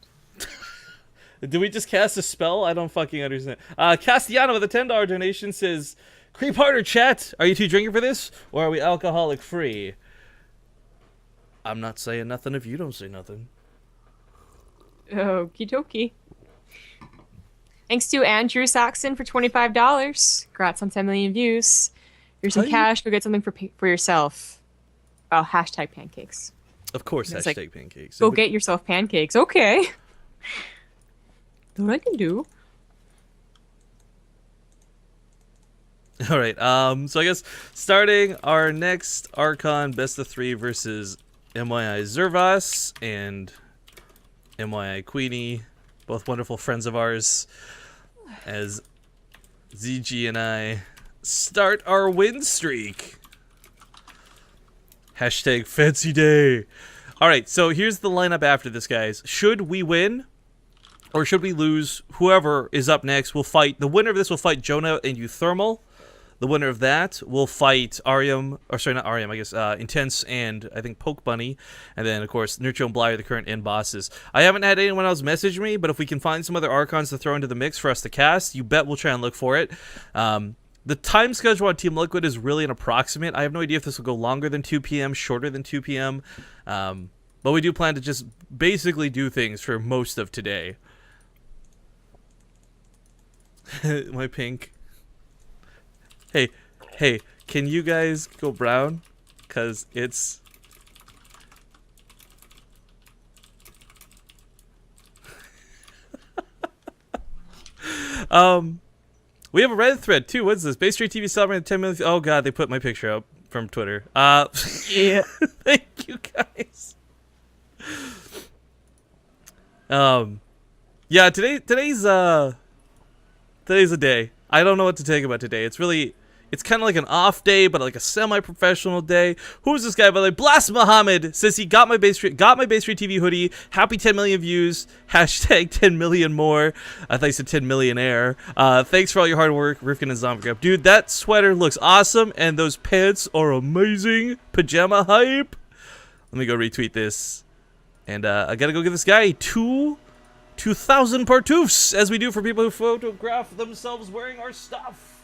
[SPEAKER 1] Did we just cast a spell? I don't fucking understand. Castellano with a $10 donation says, "Creep harder, chat. Are you two drinking for this, or are we alcoholic free?" I'm not saying nothing if you don't say nothing.
[SPEAKER 2] Okie dokie. Thanks to Andrew Saxon for $25. Congrats on 10 million views. Here's some cash. Go get something for yourself. Oh, hashtag pancakes.
[SPEAKER 1] Of course,
[SPEAKER 2] It's
[SPEAKER 1] hashtag
[SPEAKER 2] like,
[SPEAKER 1] pancakes.
[SPEAKER 2] Go get yourself pancakes. Okay. That's what I can do.
[SPEAKER 1] All right. So I guess starting our next Archon best of 3 versus MYI Zervas and MYI Queenie, both wonderful friends of ours, as ZG and I start our win streak. Hashtag fancy day. All right, so here's the lineup after this, guys. Should we win or should we lose, whoever is up next will fight. The winner of this will fight Jonah and Euthermal. The winner of that will fight Arium, or sorry, not Arium, I guess, Intense and I think Poke Bunny. And then, of course, Nurture and Bly are the current end bosses. I haven't had anyone else message me, but if we can find some other Archons to throw into the mix for us to cast, you bet we'll try and look for it. The time schedule on Team Liquid is really an approximate. I have no idea if this will go longer than 2 p.m., shorter than 2 p.m. But we do plan to just basically do things for most of today. My pink. Hey, can you guys go brown? Because it's... We have a Reddit thread too. What's this? Base Street TV celebrating 10 million. Oh god, they put my picture up from Twitter.
[SPEAKER 2] Yeah.
[SPEAKER 1] Thank you guys. Yeah, today's a day. I don't know what to take about today. It's kind of like an off day, but like a semi-professional day. Who's this guy, by the way? Blast Muhammad says he got my Base Street TV hoodie. Happy 10 million views. Hashtag 10 million more. I thought you said 10 millionaire. Thanks for all your hard work, Rifkin and Zombie Grab. Dude, that sweater looks awesome, and those pants are amazing. Pajama hype. Let me go retweet this. And I gotta go give this guy 2,000 partoofs, as we do for people who photograph themselves wearing our stuff.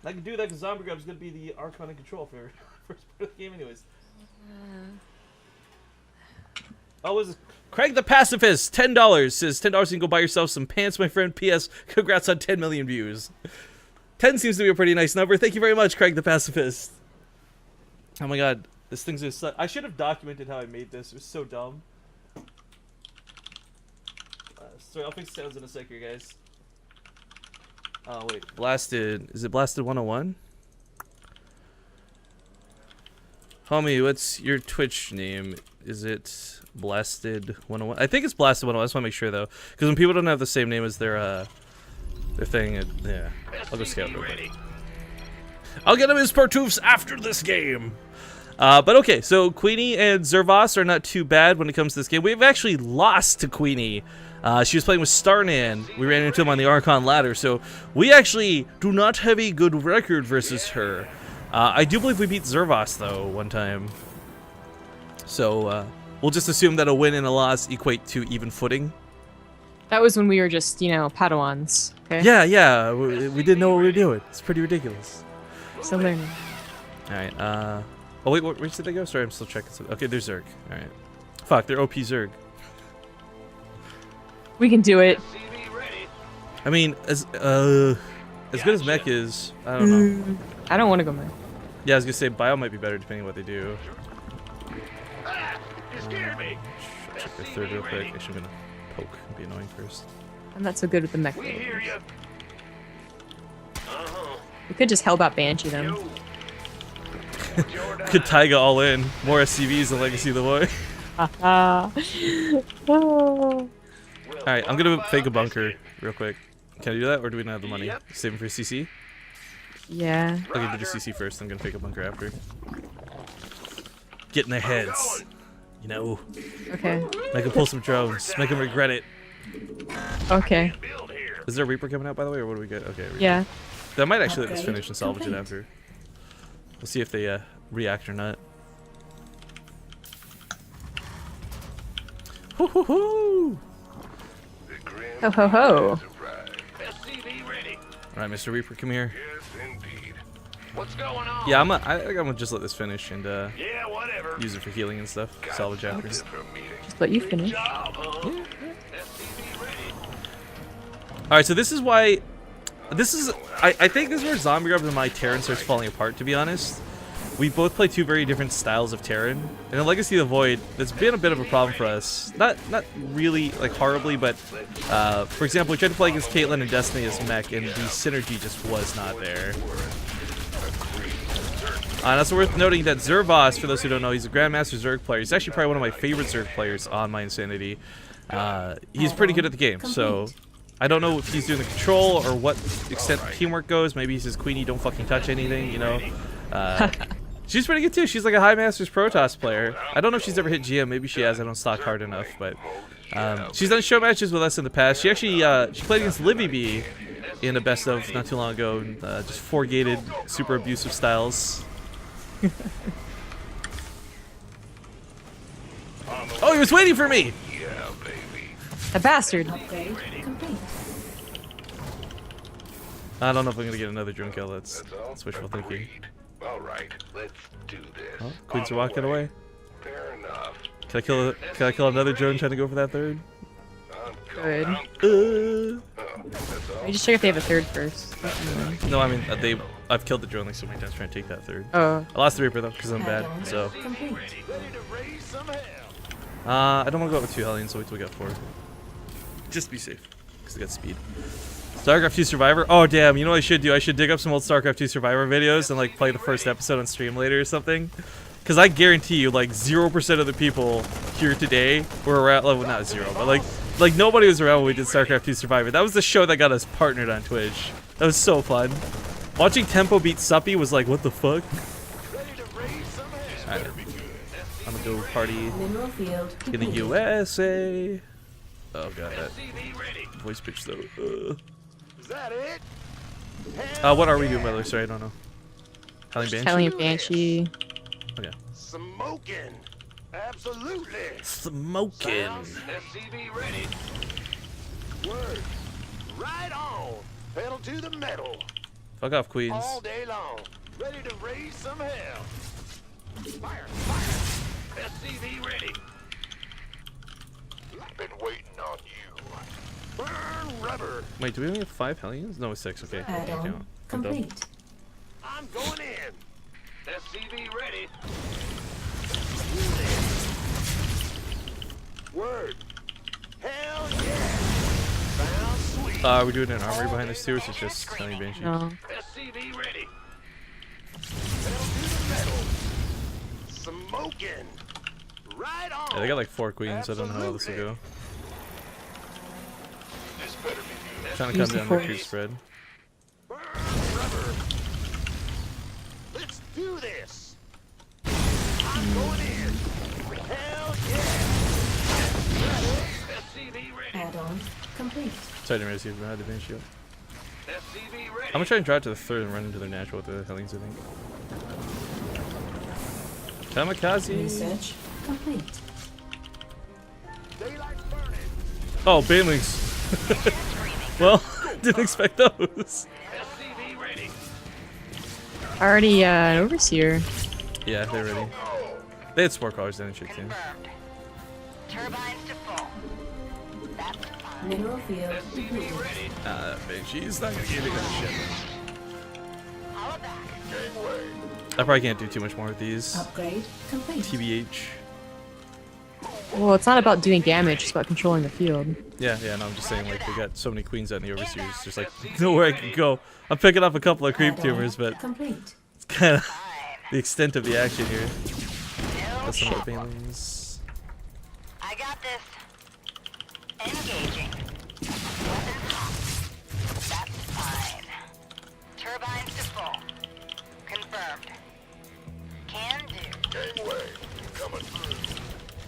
[SPEAKER 1] I can do that because Zombie Grab's gonna be the Archon in control for first part of the game, anyways. Oh, was Craig the Pacifist? $10 says $10 you can go buy yourself some pants, my friend. P.S. Congrats on 10 million views. 10 seems to be a pretty nice number. Thank you very much, Craig the Pacifist. Oh my god, this thing's just. I should have documented how I made this. It was so dumb. Sorry, I'll fix sounds in a sec here, guys. Oh wait, Blasted. Is it Blasted 101? Homie, what's your Twitch name? Is it Blasted 101? I think it's Blasted 101. I just want to make sure though, because when people don't have the same name as their thing, yeah. I'll go scout real quick. I'll get him his partoofs after this game. But okay, so Queenie and Zervos are not too bad when it comes to this game. We've actually lost to Queenie. She was playing with Starnan. We ran into him on the Archon ladder, so we actually do not have a good record versus her. I do believe we beat Zervos, though, one time. So, we'll just assume that a win and a loss equate to even footing.
[SPEAKER 2] That was when we were just, you know, Padawans. Okay.
[SPEAKER 1] Yeah, we didn't know what we were doing. It's pretty ridiculous.
[SPEAKER 2] Still learning.
[SPEAKER 1] Alright, oh wait, where did they go? Sorry, I'm still checking something. Okay, there's Zerg. Alright. Fuck, they're OP Zerg.
[SPEAKER 2] We can do it.
[SPEAKER 1] I mean, as good as mech is, I don't know.
[SPEAKER 2] I don't want to go mech.
[SPEAKER 1] Yeah, I was gonna say bio might be better depending on what they do. Check their third real quick. Actually, I'm gonna poke and be annoying first.
[SPEAKER 2] I'm not so good with the mech. We could just Hellbot Banshee them.
[SPEAKER 1] Could Taiga all in. More SCVs than Legacy of the Boy. Alright, I'm gonna fake a bunker real quick. Can I do that, or do we not have the money? Save him for CC?
[SPEAKER 2] Yeah.
[SPEAKER 1] Okay, do the CC first, I'm gonna fake a bunker after. Get in their heads. You know.
[SPEAKER 2] Okay.
[SPEAKER 1] Make them pull some drones. Make them regret it.
[SPEAKER 2] Okay.
[SPEAKER 1] Is there a Reaper coming out, by the way, or what do we get? Okay, Reaper.
[SPEAKER 2] Yeah.
[SPEAKER 1] That might actually let us finish and salvage it after. We'll see if they react or not. Hoo hoo hoo!
[SPEAKER 2] Ho ho ho.
[SPEAKER 1] Alright, Mr. Reaper, come here.
[SPEAKER 5] Yes, indeed. What's going on?
[SPEAKER 1] Yeah, I think I'm gonna just let this finish and
[SPEAKER 5] Yeah, whatever.
[SPEAKER 1] use it for healing and stuff. Salvage after.
[SPEAKER 2] Just let you finish.
[SPEAKER 1] Alright, so this is why. I think this is where Zombie Grub and my Terran starts falling apart, to be honest. We both play two very different styles of Terran. And in Legacy of the Void, that's been a bit of a problem for us. Not really, like, horribly, but, for example, we tried to play against Caitlyn and Destiny as mech, and the synergy just was not there. And it's worth noting that Zervos, for those who don't know, he's a Grandmaster Zerg player. He's actually probably one of my favorite Zerg players on my Insanity. He's pretty good at the game, so I don't know if he's doing the control or what extent teamwork goes. Maybe he's just Queenie, don't fucking touch anything, you know? She's pretty good too. She's like a High Masters Protoss player. I don't know if she's ever hit GM. Maybe she has. I don't stock hard enough, but she's done show matches with us in the past. She actually she played against Livy B in a best of not too long ago, and, just 4 gated, super abusive styles. Oh, he was waiting for me!
[SPEAKER 5] Yeah, baby.
[SPEAKER 2] A bastard.
[SPEAKER 4] Upgrade complete.
[SPEAKER 1] I don't know if I'm gonna get another drone kill.
[SPEAKER 5] That's all.
[SPEAKER 1] That's wishful thinking.
[SPEAKER 5] Agreed. All right, let's do this.
[SPEAKER 1] Oh, queens
[SPEAKER 5] On
[SPEAKER 1] are walking
[SPEAKER 5] the way.
[SPEAKER 1] away.
[SPEAKER 5] Fair enough.
[SPEAKER 1] Can I kill another drone trying to go for that third?
[SPEAKER 5] I'm
[SPEAKER 2] Good.
[SPEAKER 5] I'm that's all.
[SPEAKER 2] Let me just check if they have a third first.
[SPEAKER 1] No, I mean I've killed the drone like so many times trying to take that third.
[SPEAKER 2] Oh,
[SPEAKER 1] I lost the Reaper though because I'm bad.
[SPEAKER 4] Add-on
[SPEAKER 1] So
[SPEAKER 4] complete.
[SPEAKER 5] Ready to raise some hell.
[SPEAKER 1] I don't want to go up with 2 Hellions, so wait till we got 4. Just to be safe, because they got speed. StarCraft 2 Survivor? Oh damn, you know what I should do? I should dig up some old StarCraft 2 Survivor videos and like play the first episode on stream later or something. Because I guarantee you, like 0% of the people here today were around, well not 0, but like nobody was around when we did StarCraft 2 Survivor. That was the show that got us partnered on Twitch. That was so fun. Watching Tempo beat Suppy was like, what the fuck?
[SPEAKER 5] Ready to raise some hell.
[SPEAKER 1] Alright, I'm gonna go party
[SPEAKER 4] Mineral field
[SPEAKER 1] in the
[SPEAKER 4] depleted.
[SPEAKER 1] USA. Oh god, that
[SPEAKER 5] SCV ready.
[SPEAKER 1] voice pitch though.
[SPEAKER 5] Is that it?
[SPEAKER 1] What are we doing, by the way? Sorry, I don't know. Hellion Banshee?
[SPEAKER 2] Hellion Banshee.
[SPEAKER 1] Okay.
[SPEAKER 5] Smoking. Absolutely.
[SPEAKER 1] Smoking.
[SPEAKER 5] SCV ready. Word. Right on. Pedal to the metal.
[SPEAKER 1] Fuck off, Queens.
[SPEAKER 5] All day long. Ready to raise some hell. Fire, fire. SCV ready. Been waiting on you. Burn rubber.
[SPEAKER 1] Wait, do we only have 5 Hellions? No, it's 6. Okay.
[SPEAKER 4] Add-on
[SPEAKER 1] I'm dumb.
[SPEAKER 4] complete.
[SPEAKER 5] I'm going in. SCV ready. Word. Hell yeah. Sounds sweet.
[SPEAKER 1] Are we doing an armory behind this too, or is it just Hellion Banshee?
[SPEAKER 2] No.
[SPEAKER 5] SCV ready. Pedal to the metal. Smoking. Right on.
[SPEAKER 1] Yeah, they got like 4 Queens, so I don't know how this will go.
[SPEAKER 5] This better be good.
[SPEAKER 1] Trying to
[SPEAKER 2] Use
[SPEAKER 1] come
[SPEAKER 2] the
[SPEAKER 1] down
[SPEAKER 2] force.
[SPEAKER 1] recruit spread.
[SPEAKER 5] Burn rubber. Let's do this. I'm going in. Hell yeah. SCV ready.
[SPEAKER 4] Add-on complete.
[SPEAKER 1] Sorry, I didn't realize you had the Banshee up.
[SPEAKER 5] SCV
[SPEAKER 1] I'm
[SPEAKER 5] ready.
[SPEAKER 1] gonna try and drive to the 3rd and run into their natural with the Hellions, I think. Kamikaze!
[SPEAKER 4] Research complete.
[SPEAKER 5] Daylight burning.
[SPEAKER 1] Oh, Banelings! Well, didn't expect those.
[SPEAKER 5] SCV ready.
[SPEAKER 2] Already an overseer.
[SPEAKER 1] Yeah, they're ready. They had sport cars then and shit too.
[SPEAKER 6] Confirmed. Turbines to full. That's fine.
[SPEAKER 4] Mineral field depleted.
[SPEAKER 5] SCV ready.
[SPEAKER 1] That Banshee's not gonna give me that shit.
[SPEAKER 6] Holla back.
[SPEAKER 5] Gangway.
[SPEAKER 1] I probably can't do too much more with these.
[SPEAKER 4] Upgrade complete.
[SPEAKER 1] TBH.
[SPEAKER 2] Well, it's not about doing damage, it's about controlling the field.
[SPEAKER 1] Yeah, no, I'm just saying, like, they got so many queens out in the overseers, there's like nowhere I can go. I'm picking up a couple of creep
[SPEAKER 4] Add-on
[SPEAKER 1] tumors, but
[SPEAKER 4] complete.
[SPEAKER 1] it's kind of
[SPEAKER 6] Fine.
[SPEAKER 1] the extent of the action here.
[SPEAKER 6] No
[SPEAKER 1] Got some more
[SPEAKER 6] trouble.
[SPEAKER 1] Banelings.
[SPEAKER 6] I got this. Engaging. Weapons hot. That's fine. Turbines to full. Confirmed. Can do.
[SPEAKER 5] Gangway. Coming through.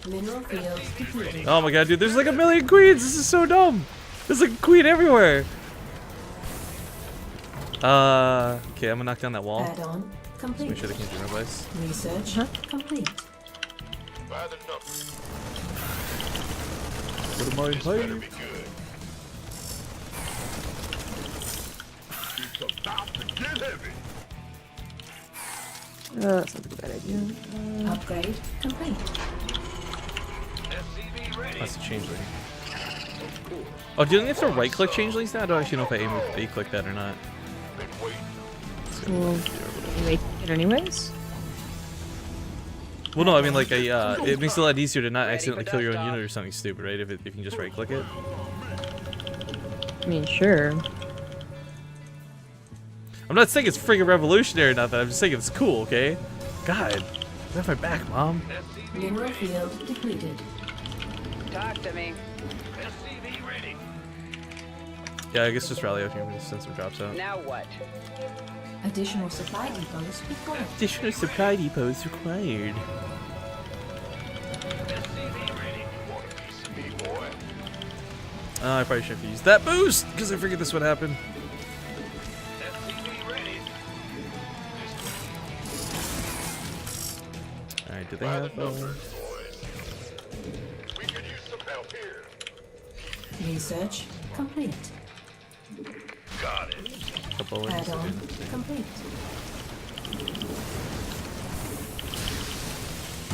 [SPEAKER 4] Mineral field depleted.
[SPEAKER 1] Oh my god, dude, there's like a million queens! This is so dumb! There's like a queen everywhere! Okay, I'm gonna knock down that wall.
[SPEAKER 4] Add-on
[SPEAKER 1] Make
[SPEAKER 4] complete.
[SPEAKER 1] sure they can't do no vice.
[SPEAKER 4] Research complete.
[SPEAKER 5] By the numbers.
[SPEAKER 1] What am I
[SPEAKER 5] Better
[SPEAKER 1] playing?
[SPEAKER 5] be good. It's about to get heavy.
[SPEAKER 2] That's not a bad idea.
[SPEAKER 4] Upgrade complete.
[SPEAKER 5] SCV ready.
[SPEAKER 1] That's a changeling. Oh, do you have to right click changelings now? I don't actually know if I aim with A click that or not.
[SPEAKER 5] Been waiting.
[SPEAKER 2] Well, you make it anyways?
[SPEAKER 1] Well, no, I mean, like, it makes it a lot easier to not accidentally kill your own unit or something stupid, right? If you can just right click it.
[SPEAKER 2] I mean, sure.
[SPEAKER 1] I'm not saying it's freaking revolutionary or nothing, I'm just saying it's cool, okay? God, get my back, Mom.
[SPEAKER 4] Mineral field depleted.
[SPEAKER 6] Talk to me.
[SPEAKER 5] SCV ready.
[SPEAKER 1] Yeah, I guess just rally out here and send some drops out.
[SPEAKER 6] Now what?
[SPEAKER 4] Additional supply depots required.
[SPEAKER 1] Additional supply depots required.
[SPEAKER 5] SCV ready. Want a piece of me, boy?
[SPEAKER 1] I probably should have used that boost, because I figured this would happen. Alright, do they have
[SPEAKER 5] We could use some help here.
[SPEAKER 4] Research complete.
[SPEAKER 5] Got it.
[SPEAKER 1] a couple of ones?
[SPEAKER 4] Add-on complete.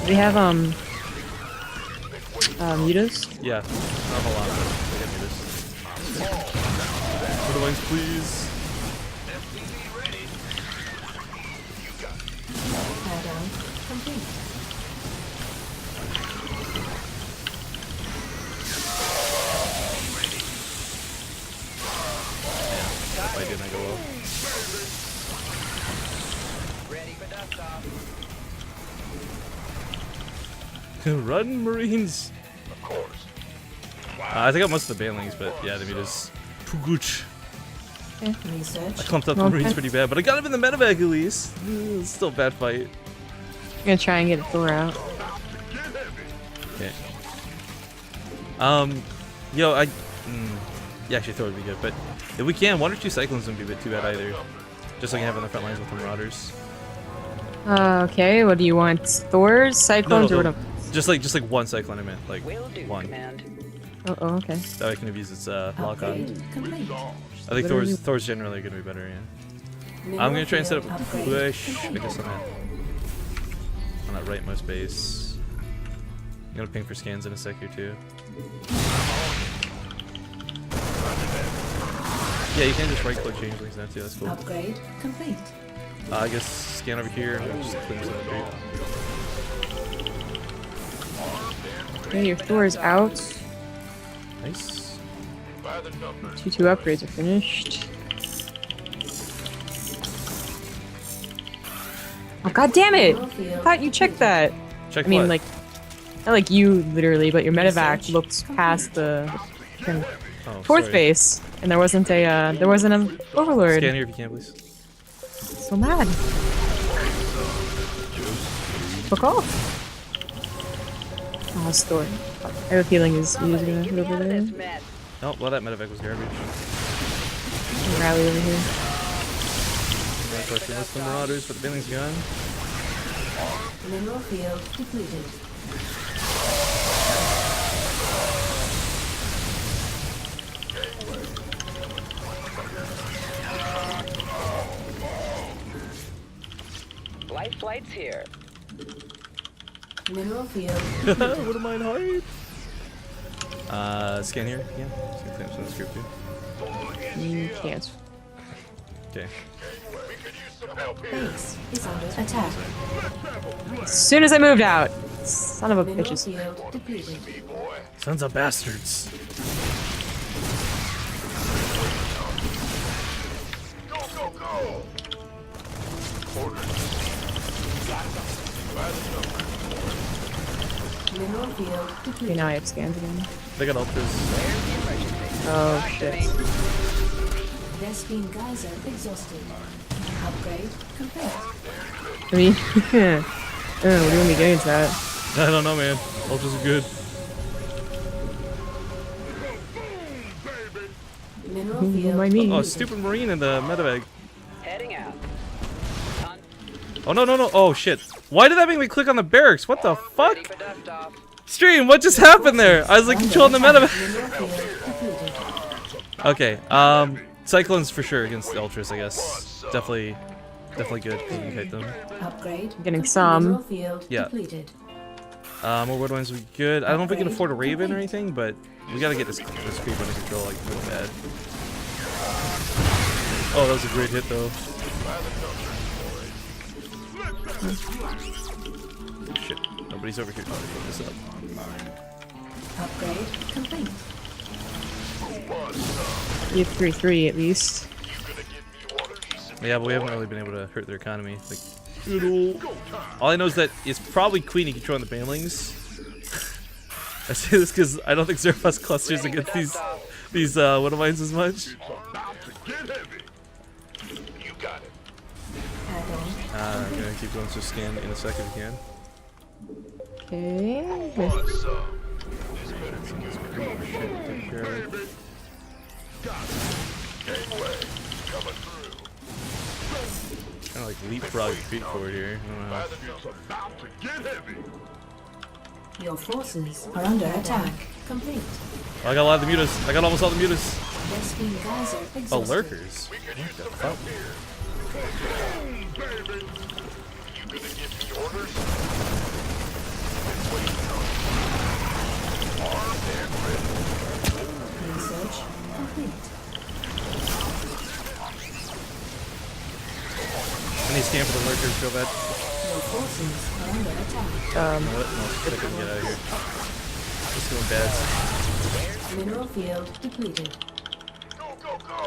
[SPEAKER 2] We have mutas.
[SPEAKER 1] Yeah, not a whole lot, but they got me this. For the wings, please.
[SPEAKER 5] FPV ready. You got it.
[SPEAKER 4] Add-on complete.
[SPEAKER 1] Why didn't I go well?
[SPEAKER 6] Ready for dust off.
[SPEAKER 1] Run, Marines!
[SPEAKER 5] Of course.
[SPEAKER 1] I think I got most of the banelings, but yeah, the muta's too good.
[SPEAKER 4] Research.
[SPEAKER 1] I clumped up the
[SPEAKER 2] Okay.
[SPEAKER 1] Marines pretty bad, but I got him in the medevac at least. It's still a bad fight.
[SPEAKER 2] I'm gonna try and get a Thor out.
[SPEAKER 1] Okay. Yo, yeah, actually Thor would be good, but if we can, 1 or 2 Cyclones wouldn't be a bit too bad either. Just so I can have on the front lines with the Marauders.
[SPEAKER 2] Okay, what do you want? Thors, Cyclones, or what?
[SPEAKER 1] Just like 1 Cyclone, I meant. Like,
[SPEAKER 6] Will do,
[SPEAKER 1] 1.
[SPEAKER 6] Command.
[SPEAKER 2] Oh, okay.
[SPEAKER 1] That way I can have used its lock on.
[SPEAKER 4] Upgrade complete.
[SPEAKER 1] I think
[SPEAKER 2] Literally-
[SPEAKER 1] Thor's generally going to be better, yeah.
[SPEAKER 4] Mineral
[SPEAKER 1] I'm going to try and set up
[SPEAKER 4] field
[SPEAKER 1] a
[SPEAKER 4] upgrade
[SPEAKER 1] push, I
[SPEAKER 4] complete.
[SPEAKER 1] guess, on that rightmost base. I'm going to ping for scans in a sec here, too. Yeah, you can just right-click changelings now, too. That's cool.
[SPEAKER 4] Upgrade complete.
[SPEAKER 1] I guess scan over here and just clean this up.
[SPEAKER 2] Okay, your Thor is out.
[SPEAKER 1] Nice.
[SPEAKER 5] By the numbers.
[SPEAKER 2] 2 upgrades are finished. Oh, god damn it!
[SPEAKER 4] Mineral field
[SPEAKER 2] I thought you checked that.
[SPEAKER 1] Check
[SPEAKER 2] I mean,
[SPEAKER 1] what?
[SPEAKER 2] like, not like you literally, but your medevac
[SPEAKER 4] Research
[SPEAKER 2] looked past the
[SPEAKER 1] Oh,
[SPEAKER 2] fourth
[SPEAKER 1] sorry.
[SPEAKER 2] base, and there wasn't an overlord.
[SPEAKER 1] Scan here if you can, please.
[SPEAKER 2] So mad. Fuck off. Oh, it's Thor. I have a feeling he's
[SPEAKER 6] Somebody
[SPEAKER 2] gonna
[SPEAKER 6] get
[SPEAKER 2] hit
[SPEAKER 6] me
[SPEAKER 2] over
[SPEAKER 6] out of
[SPEAKER 2] there.
[SPEAKER 6] this mess.
[SPEAKER 1] Oh, well, that medevac was garbage.
[SPEAKER 2] Rally over here.
[SPEAKER 1] Right, question with the Marauders, but the billing's gone.
[SPEAKER 4] Mineral field depleted.
[SPEAKER 6] Life flight's here.
[SPEAKER 4] Mineral field
[SPEAKER 1] Wouldn't mind hide. Scan here. Yeah. Scan clean up some of this group too.
[SPEAKER 2] You can't.
[SPEAKER 1] Okay.
[SPEAKER 5] We could use some help here.
[SPEAKER 4] base is under attack.
[SPEAKER 2] As soon as I moved out. Son of a
[SPEAKER 4] Mineral
[SPEAKER 2] bitches.
[SPEAKER 4] field depleted.
[SPEAKER 5] Boy.
[SPEAKER 1] Sons of bastards.
[SPEAKER 5] Go, go, go.
[SPEAKER 4] Mineral field
[SPEAKER 2] Okay,
[SPEAKER 4] depleted.
[SPEAKER 2] now I have scans again.
[SPEAKER 1] They got ultras.
[SPEAKER 2] Oh shit.
[SPEAKER 4] Vespine geyser exhausted. Upgrade complete.
[SPEAKER 2] I mean, what do you want me getting into that?
[SPEAKER 1] I don't know, man. Ultras are good.
[SPEAKER 4] Mineral
[SPEAKER 2] Who
[SPEAKER 4] field
[SPEAKER 2] am I mean?
[SPEAKER 1] Oh,
[SPEAKER 4] depleted.
[SPEAKER 1] stupid Marine in the medevac.
[SPEAKER 6] Heading out.
[SPEAKER 1] Oh, no, no, no. Oh, shit. Why did that make me click on the barracks? What the fuck?
[SPEAKER 6] Ready for dust off.
[SPEAKER 1] Stream, what just happened there? I was like controlling the medevac.
[SPEAKER 4] Mineral field depleted.
[SPEAKER 1] Okay, Cyclones for sure against the Ultras, I guess. Definitely good. You can hit them.
[SPEAKER 4] Upgrade.
[SPEAKER 2] Getting
[SPEAKER 4] Mineral
[SPEAKER 2] some.
[SPEAKER 4] field
[SPEAKER 1] Yeah.
[SPEAKER 4] depleted.
[SPEAKER 1] More Wood Ones would be good. I don't know if we can afford a Raven or anything, but we gotta get this creep under control, like, real bad. Oh, that was a great hit, though. Shit, nobody's over here to pick this up.
[SPEAKER 4] Upgrade complete.
[SPEAKER 2] You have 3-3 at least.
[SPEAKER 1] Yeah, but we haven't really been able to hurt their economy. Like, all I know is that it's probably Queenie controlling the banelings. I say this because I don't think Zerfas clusters against these Widow Mines as much.
[SPEAKER 5] Get heavy. You got it.
[SPEAKER 4] Add-on.
[SPEAKER 1] I'm gonna keep going to scan in a second if you can.
[SPEAKER 2] Okay.
[SPEAKER 5] Awesome.
[SPEAKER 1] Take care of it.
[SPEAKER 5] Got it. Gateway. Coming through.
[SPEAKER 1] Kind of like leapfrog feet forward here. I don't know.
[SPEAKER 5] It's about to get heavy.
[SPEAKER 4] Your forces are under attack. Complete.
[SPEAKER 1] Oh, I got a lot of the mutas. I got almost all the mutas.
[SPEAKER 4] Vespene geyser
[SPEAKER 1] Oh,
[SPEAKER 4] exhausted.
[SPEAKER 1] lurkers.
[SPEAKER 5] We could
[SPEAKER 1] What
[SPEAKER 5] use
[SPEAKER 1] the
[SPEAKER 5] some
[SPEAKER 1] fuck?
[SPEAKER 5] help here. Boom, baby. You gonna give me orders? Been waiting on you. Armed and ready.
[SPEAKER 4] Research complete.
[SPEAKER 1] I need scan for the lurkers real bad.
[SPEAKER 4] Your forces are under attack.
[SPEAKER 1] What? No, I couldn't get out of here. Just going bad.
[SPEAKER 4] Mineral field depleted.
[SPEAKER 5] Go, go, go.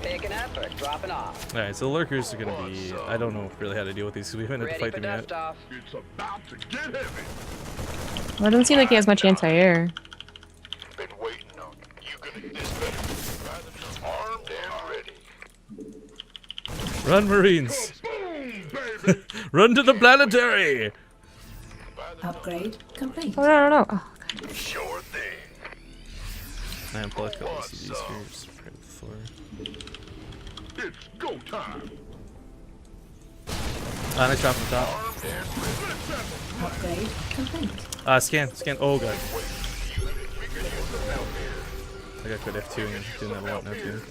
[SPEAKER 6] Picking up or dropping off.
[SPEAKER 1] Alright, so the lurkers are gonna be. I don't know really how to deal with these because we haven't had to
[SPEAKER 6] Ready
[SPEAKER 1] fight
[SPEAKER 6] for
[SPEAKER 1] them
[SPEAKER 6] dust
[SPEAKER 1] yet.
[SPEAKER 6] off.
[SPEAKER 5] It's about to get heavy.
[SPEAKER 2] Well, it doesn't seem like he has much anti-air.
[SPEAKER 5] Been waiting on you. You gonna this better. Armed and ready.
[SPEAKER 1] Run, Marines!
[SPEAKER 5] Boom, baby.
[SPEAKER 1] Run to the planetary!
[SPEAKER 4] Upgrade complete.
[SPEAKER 2] Oh no. Oh,
[SPEAKER 5] Sure thing.
[SPEAKER 1] I am plus got these here. Just right at the floor.
[SPEAKER 5] It's go time.
[SPEAKER 1] Nice drop on the top.
[SPEAKER 5] Armed and ready. Let's have a
[SPEAKER 4] Upgrade complete.
[SPEAKER 1] Scan. Oh god.
[SPEAKER 5] we could use some help here.
[SPEAKER 1] I got good F2 and doing that a lot now too.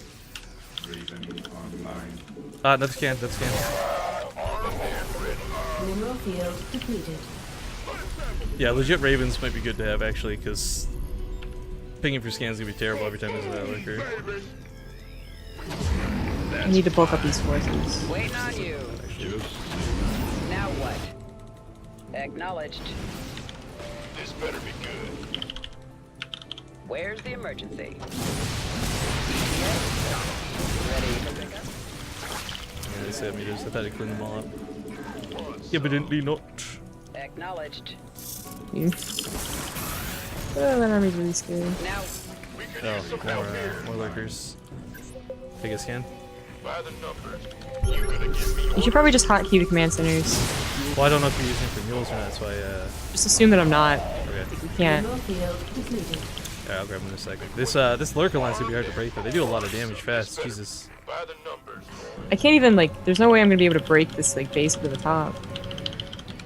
[SPEAKER 3] Raven online.
[SPEAKER 1] Another scan.
[SPEAKER 5] Armed and ready.
[SPEAKER 4] Mineral field depleted.
[SPEAKER 1] Yeah, legit Ravens might be good to have actually, because pinging for scans is gonna be terrible every time there's a lurker.
[SPEAKER 5] Baby.
[SPEAKER 2] I need to bulk up these forces.
[SPEAKER 6] Waiting on you. Now what? Acknowledged.
[SPEAKER 5] This better be good.
[SPEAKER 6] Where's the emergency? Ready for pickup?
[SPEAKER 1] Yeah, they said meters. I thought I cleaned them all up. Evidently not.
[SPEAKER 6] Acknowledged.
[SPEAKER 2] You. Oh, that army's really scary.
[SPEAKER 6] Now,
[SPEAKER 5] We could
[SPEAKER 1] Oh,
[SPEAKER 5] use some help here.
[SPEAKER 1] more lurkers. Take a scan.
[SPEAKER 5] By the numbers. You gonna give me
[SPEAKER 2] You should probably just hotkey the command centers.
[SPEAKER 1] Well, I don't know if you're using it for mules or not, that's why,
[SPEAKER 2] Just assume that I'm not.
[SPEAKER 1] okay.
[SPEAKER 2] You can't.
[SPEAKER 4] Mineral field depleted.
[SPEAKER 1] Yeah, I'll grab them in a second. This lurker line's gonna be hard to break, though. They do a lot of damage fast. Jesus.
[SPEAKER 5] by the numbers.
[SPEAKER 2] I can't even, like, there's no way I'm gonna be able to break this, like, base to the top.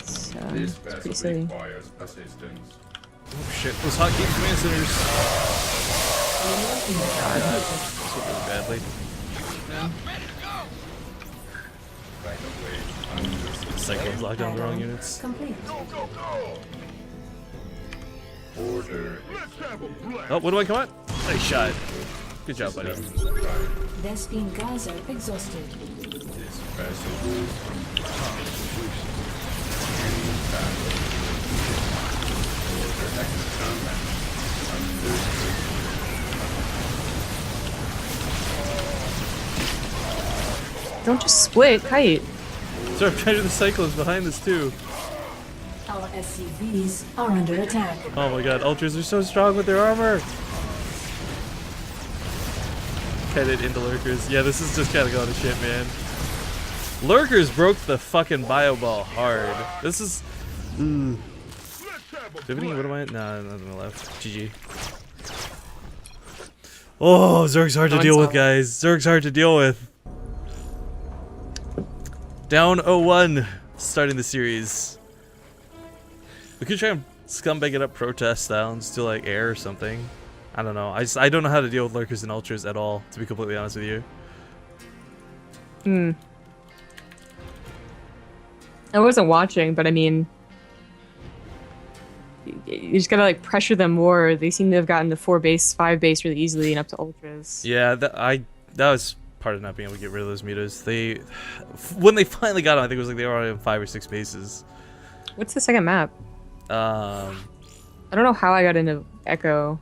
[SPEAKER 2] It's
[SPEAKER 3] This
[SPEAKER 2] pretty
[SPEAKER 3] vessel
[SPEAKER 2] silly.
[SPEAKER 3] requires assistance.
[SPEAKER 1] Oh shit, those hotkey command centers. So really badly.
[SPEAKER 3] Right away. Understood.
[SPEAKER 1] Cyclones lock down the wrong units.
[SPEAKER 4] Complete.
[SPEAKER 5] Go, go, go.
[SPEAKER 3] Order
[SPEAKER 5] Let's have a blast.
[SPEAKER 1] Oh, what do I come on? Nice shot. Good job, buddy.
[SPEAKER 4] Vespene geyser exhausted.
[SPEAKER 3] this vessel.
[SPEAKER 2] Don't just split, kite.
[SPEAKER 1] Sorry, I'm trying to do the cyclones behind this too.
[SPEAKER 4] Our SCVs are under attack.
[SPEAKER 1] Oh my god, ultras are so strong with their armor. Headed into lurkers. Yeah, this is just kind of going to shit, man. Lurkers broke the fucking bio ball hard. This is. Ooh.
[SPEAKER 5] Let's have a
[SPEAKER 1] Do you have any? What
[SPEAKER 5] blast.
[SPEAKER 1] am I? No, nothing left. GG. Oh, Zerg's hard to deal with, guys. Zerg's hard to deal with. Down 0-1, starting the series. We could try and scumbag it up protest style and just do like air or something. I don't know. I don't know how to deal with lurkers and ultras at all, to be completely honest with you.
[SPEAKER 2] I wasn't watching, but I mean, you just gotta like pressure them more. They seem to have gotten to 5 base really easily and up to ultras.
[SPEAKER 1] Yeah, that was part of not being able to get rid of those mutas. When they finally got them, I think it was like they were already on 5 or 6 bases.
[SPEAKER 2] What's the second map? I don't know how I got into Echo.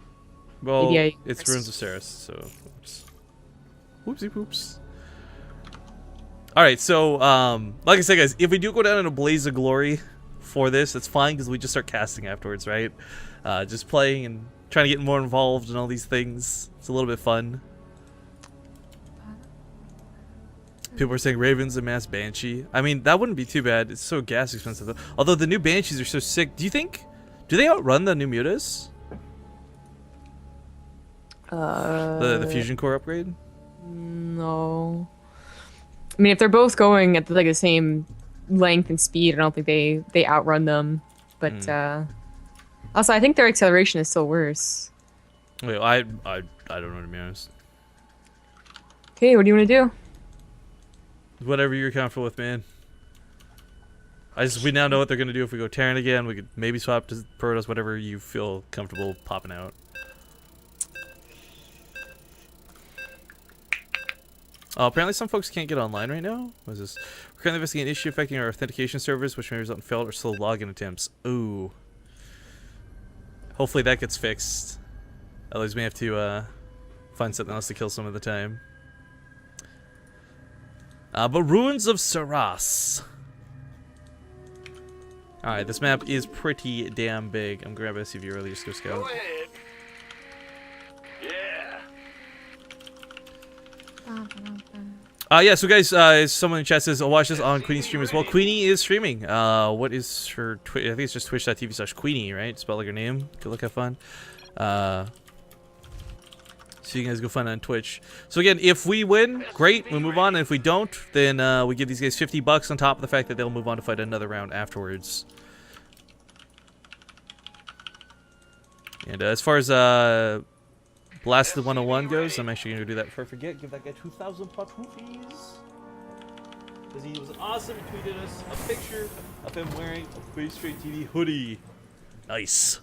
[SPEAKER 1] Well,
[SPEAKER 2] Maybe
[SPEAKER 1] it's Ruins of Ceres, so oops. Whoopsie poops. Alright, so, like I said, guys, if we do go down in a blaze of glory for this, it's fine, because we just start casting afterwards, right? Just playing and trying to get more involved in all these things. It's a little bit fun. People are saying Ravens and Mass Banshee. I mean, that wouldn't be too bad. It's so gas expensive, though. Although the new Banshees are so sick. Do they outrun the new mutas? The fusion core upgrade?
[SPEAKER 2] No. I mean, if they're both going at like the same length and speed, I don't think they outrun them. But also, I think their acceleration is still worse.
[SPEAKER 1] Wait, I don't know, to be honest.
[SPEAKER 2] Okay, what do you want to do?
[SPEAKER 1] Whatever you're comfortable with, man. We now know what they're gonna do if we go Terran again. We could maybe swap to Protoss, whatever you feel comfortable popping out. Apparently some folks can't get online right now. What is this? We're currently investigating an issue affecting our authentication servers, which may result in failed or slow login attempts. Ooh. Hopefully that gets fixed. Otherwise we have to find something else to kill some of the time. But Ruins of Saras. Alright, this map is pretty damn big. I'm grabbing SCV early, just go scout.
[SPEAKER 5] Go ahead. Yeah.
[SPEAKER 1] Yeah, so guys, someone in chat says, I'll watch this on Queenie's stream as well. Queenie is streaming. What is her Twitch? I think it's just twitch.tv/Queenie, right? Spell like her name. Good luck, have fun. So you guys go find it on Twitch. So again, if we win, great, we move on. And if we don't, then we give these guys $50 on top of the fact that they'll move on to fight another round afterwards. And as far as Blasted 101 goes, I'm actually going to do that before I forget. Give that guy 2,000 patoofies. Because he was awesome. He tweeted us a picture of him wearing a Base Straight TV hoodie. Nice.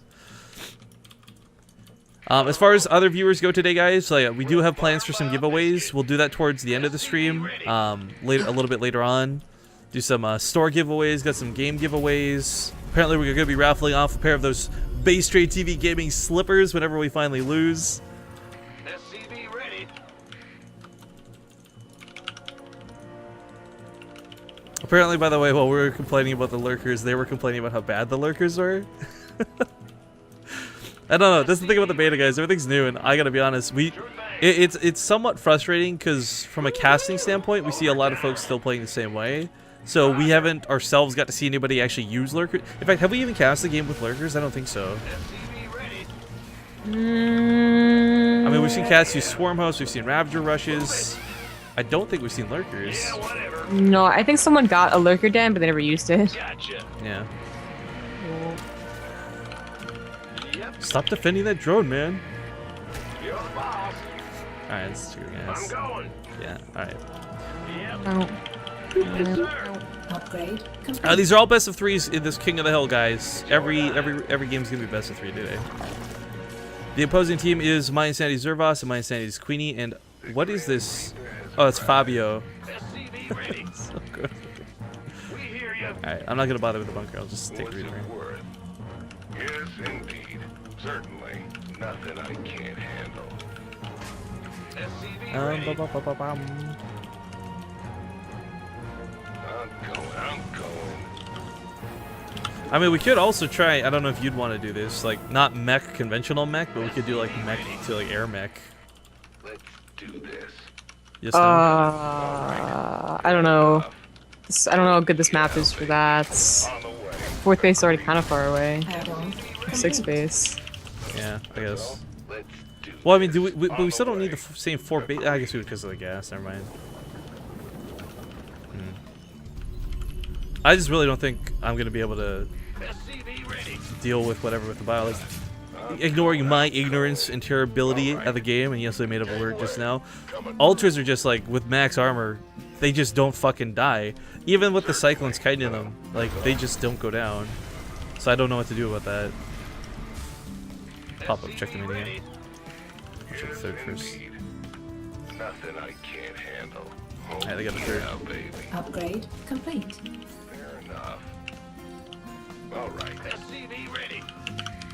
[SPEAKER 1] As far as other viewers go today, guys, we do have plans for some giveaways. We'll do that towards the end of the stream, a little bit later on. Do some store giveaways, got some game giveaways. Apparently, we're going to be raffling off a pair of those Base Straight TV gaming slippers whenever we finally lose.
[SPEAKER 5] SCV ready.
[SPEAKER 1] Apparently, by the way, while we were complaining about the lurkers, they were complaining about how bad the lurkers were. I don't know. That's the thing about the beta, guys. Everything's new, and I gotta be honest. It's somewhat frustrating because from a casting standpoint, we see a lot of folks still playing the same way. So we haven't ourselves got to see anybody actually use lurkers. In fact, have we even cast a game with lurkers? I don't think so. I mean, we've seen cats use Swarm Hosts. We've seen Ravager rushes. I don't think we've seen lurkers.
[SPEAKER 5] Yeah, whatever.
[SPEAKER 2] No, I think someone got a lurker den, but they never used it.
[SPEAKER 5] Gotcha.
[SPEAKER 1] Yeah.
[SPEAKER 5] Yep.
[SPEAKER 1] Stop defending that drone, man.
[SPEAKER 5] You're the boss.
[SPEAKER 1] Alright, let's do it,
[SPEAKER 5] I'm
[SPEAKER 1] guys.
[SPEAKER 5] going.
[SPEAKER 1] Yeah, alright.
[SPEAKER 5] Yep.
[SPEAKER 2] Oh.
[SPEAKER 5] Yes, sir.
[SPEAKER 4] Upgrade complete.
[SPEAKER 1] These are all best of threes in this King of the Hill, guys. Every game's gonna be best of three today. The opposing team is My Insanity Zervos and My Insanity is Queenie. And what is this? Oh, it's Fabio.
[SPEAKER 5] SCV ready.
[SPEAKER 1] So good.
[SPEAKER 5] We hear you.
[SPEAKER 1] Alright, I'm not gonna bother with the bunker. I'll just take
[SPEAKER 5] What's
[SPEAKER 1] a read.
[SPEAKER 5] it worth? Yes, indeed. Certainly. Nothing I can't handle. SCV ready. I'm going.
[SPEAKER 1] I mean, we could also try. I don't know if you'd want to do this, like not mech, conventional mech, but we could do like mech to like air mech.
[SPEAKER 5] Let's do this.
[SPEAKER 1] Yes. No?
[SPEAKER 2] I don't know. I don't know how good this map is for that.
[SPEAKER 5] On the way.
[SPEAKER 2] Fourth base is already kind of far away.
[SPEAKER 4] Add-on
[SPEAKER 2] Sixth
[SPEAKER 4] complete.
[SPEAKER 2] base.
[SPEAKER 1] Yeah, I guess.
[SPEAKER 5] Let's do
[SPEAKER 1] Well, I mean, but we still don't need the same 4 base. I guess we would because of the gas. Never mind. I just really don't think I'm gonna be able to
[SPEAKER 5] SCV ready.
[SPEAKER 1] deal with whatever with the bio. Like, ignoring my ignorance and terribility of the game, and yes, I made up a word just now. Ultras are just like with max armor, they just don't fucking die. Even with the Cyclones kiting them, like they just don't go down. So I don't know what to do about that. Pop up, check the menu. I'll check the third first.
[SPEAKER 5] Nothing I can't handle.
[SPEAKER 1] Alright, they got a third.
[SPEAKER 5] Yeah, baby.
[SPEAKER 4] Upgrade complete.
[SPEAKER 5] Fair enough. All right. SCV ready.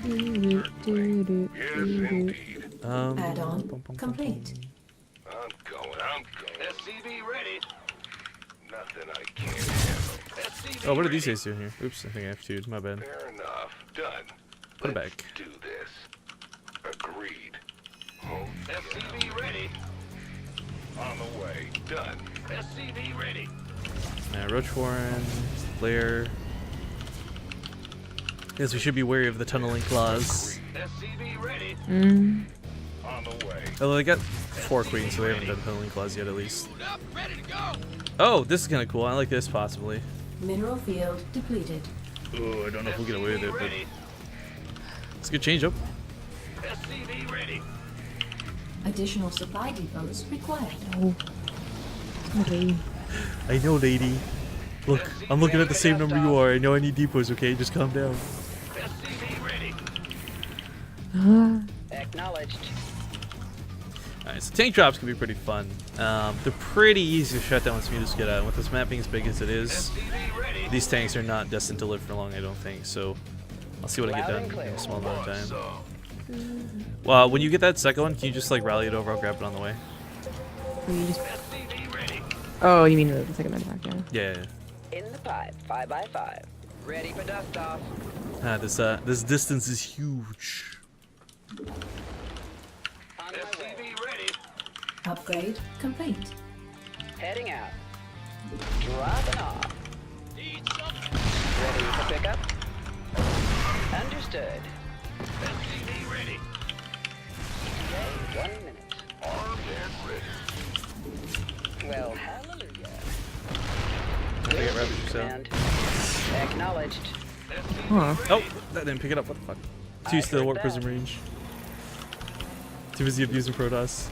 [SPEAKER 5] Yes, indeed.
[SPEAKER 4] Add-on complete.
[SPEAKER 5] I'm going. SCV ready. Nothing I can't handle. SCV
[SPEAKER 1] Oh, what are
[SPEAKER 5] ready.
[SPEAKER 1] these guys doing here? Oops, I think I have to. My bad.
[SPEAKER 5] Fair enough. Done.
[SPEAKER 1] Put it
[SPEAKER 5] Let's
[SPEAKER 1] back.
[SPEAKER 5] do this. Agreed. SCV ready. On the way. Done. SCV ready.
[SPEAKER 1] Roach Warren, Lair. Yes, we should be wary of the tunneling claws.
[SPEAKER 5] SCV ready.
[SPEAKER 2] Mm.
[SPEAKER 5] On On the way.
[SPEAKER 1] Oh, they got 4 queens, so they haven't done Penalty Clause yet, at least. Oh, this is kind of cool. I like this, possibly.
[SPEAKER 4] Mineral field depleted.
[SPEAKER 1] Oh, I don't know if we'll get away with it, but it's a good change up.
[SPEAKER 5] SCV ready.
[SPEAKER 4] Additional supply depots required.
[SPEAKER 2] Okay.
[SPEAKER 1] I know, lady. Look, I'm looking at the same number you are. I know I need depots, okay? Just calm down.
[SPEAKER 5] SCV ready.
[SPEAKER 6] Acknowledged.
[SPEAKER 1] Alright, so tank drops can be pretty fun. They're pretty easy to shut down once you just get out. With this map being as big as it is,
[SPEAKER 5] SCV ready.
[SPEAKER 1] these tanks are not destined to live for long, I don't think. So I'll see what I get done in a small amount of time.
[SPEAKER 5] So,
[SPEAKER 1] Well, when you get that second one, can you just like rally it over? I'll grab it on the way.
[SPEAKER 2] Or you just-
[SPEAKER 5] SCV ready.
[SPEAKER 2] Oh, you mean the second man back, yeah.
[SPEAKER 1] Yeah.
[SPEAKER 6] In the pipe, 5x5. Ready for dust off.
[SPEAKER 1] Ah, this distance is huge.
[SPEAKER 6] On my way.
[SPEAKER 5] SCV ready.
[SPEAKER 4] Upgrade complete.
[SPEAKER 6] Heading out. Dropping off. Ready for pickup? Understood.
[SPEAKER 5] SCV ready.
[SPEAKER 6] Okay, 1 minute.
[SPEAKER 5] Armed and ready.
[SPEAKER 6] Well, hallelujah.
[SPEAKER 1] I think I grabbed it yourself.
[SPEAKER 6] And acknowledged.
[SPEAKER 2] Huh.
[SPEAKER 1] Oh, that didn't pick it up. What the fuck? Too used to the warp prism range. Too busy abusing Protoss.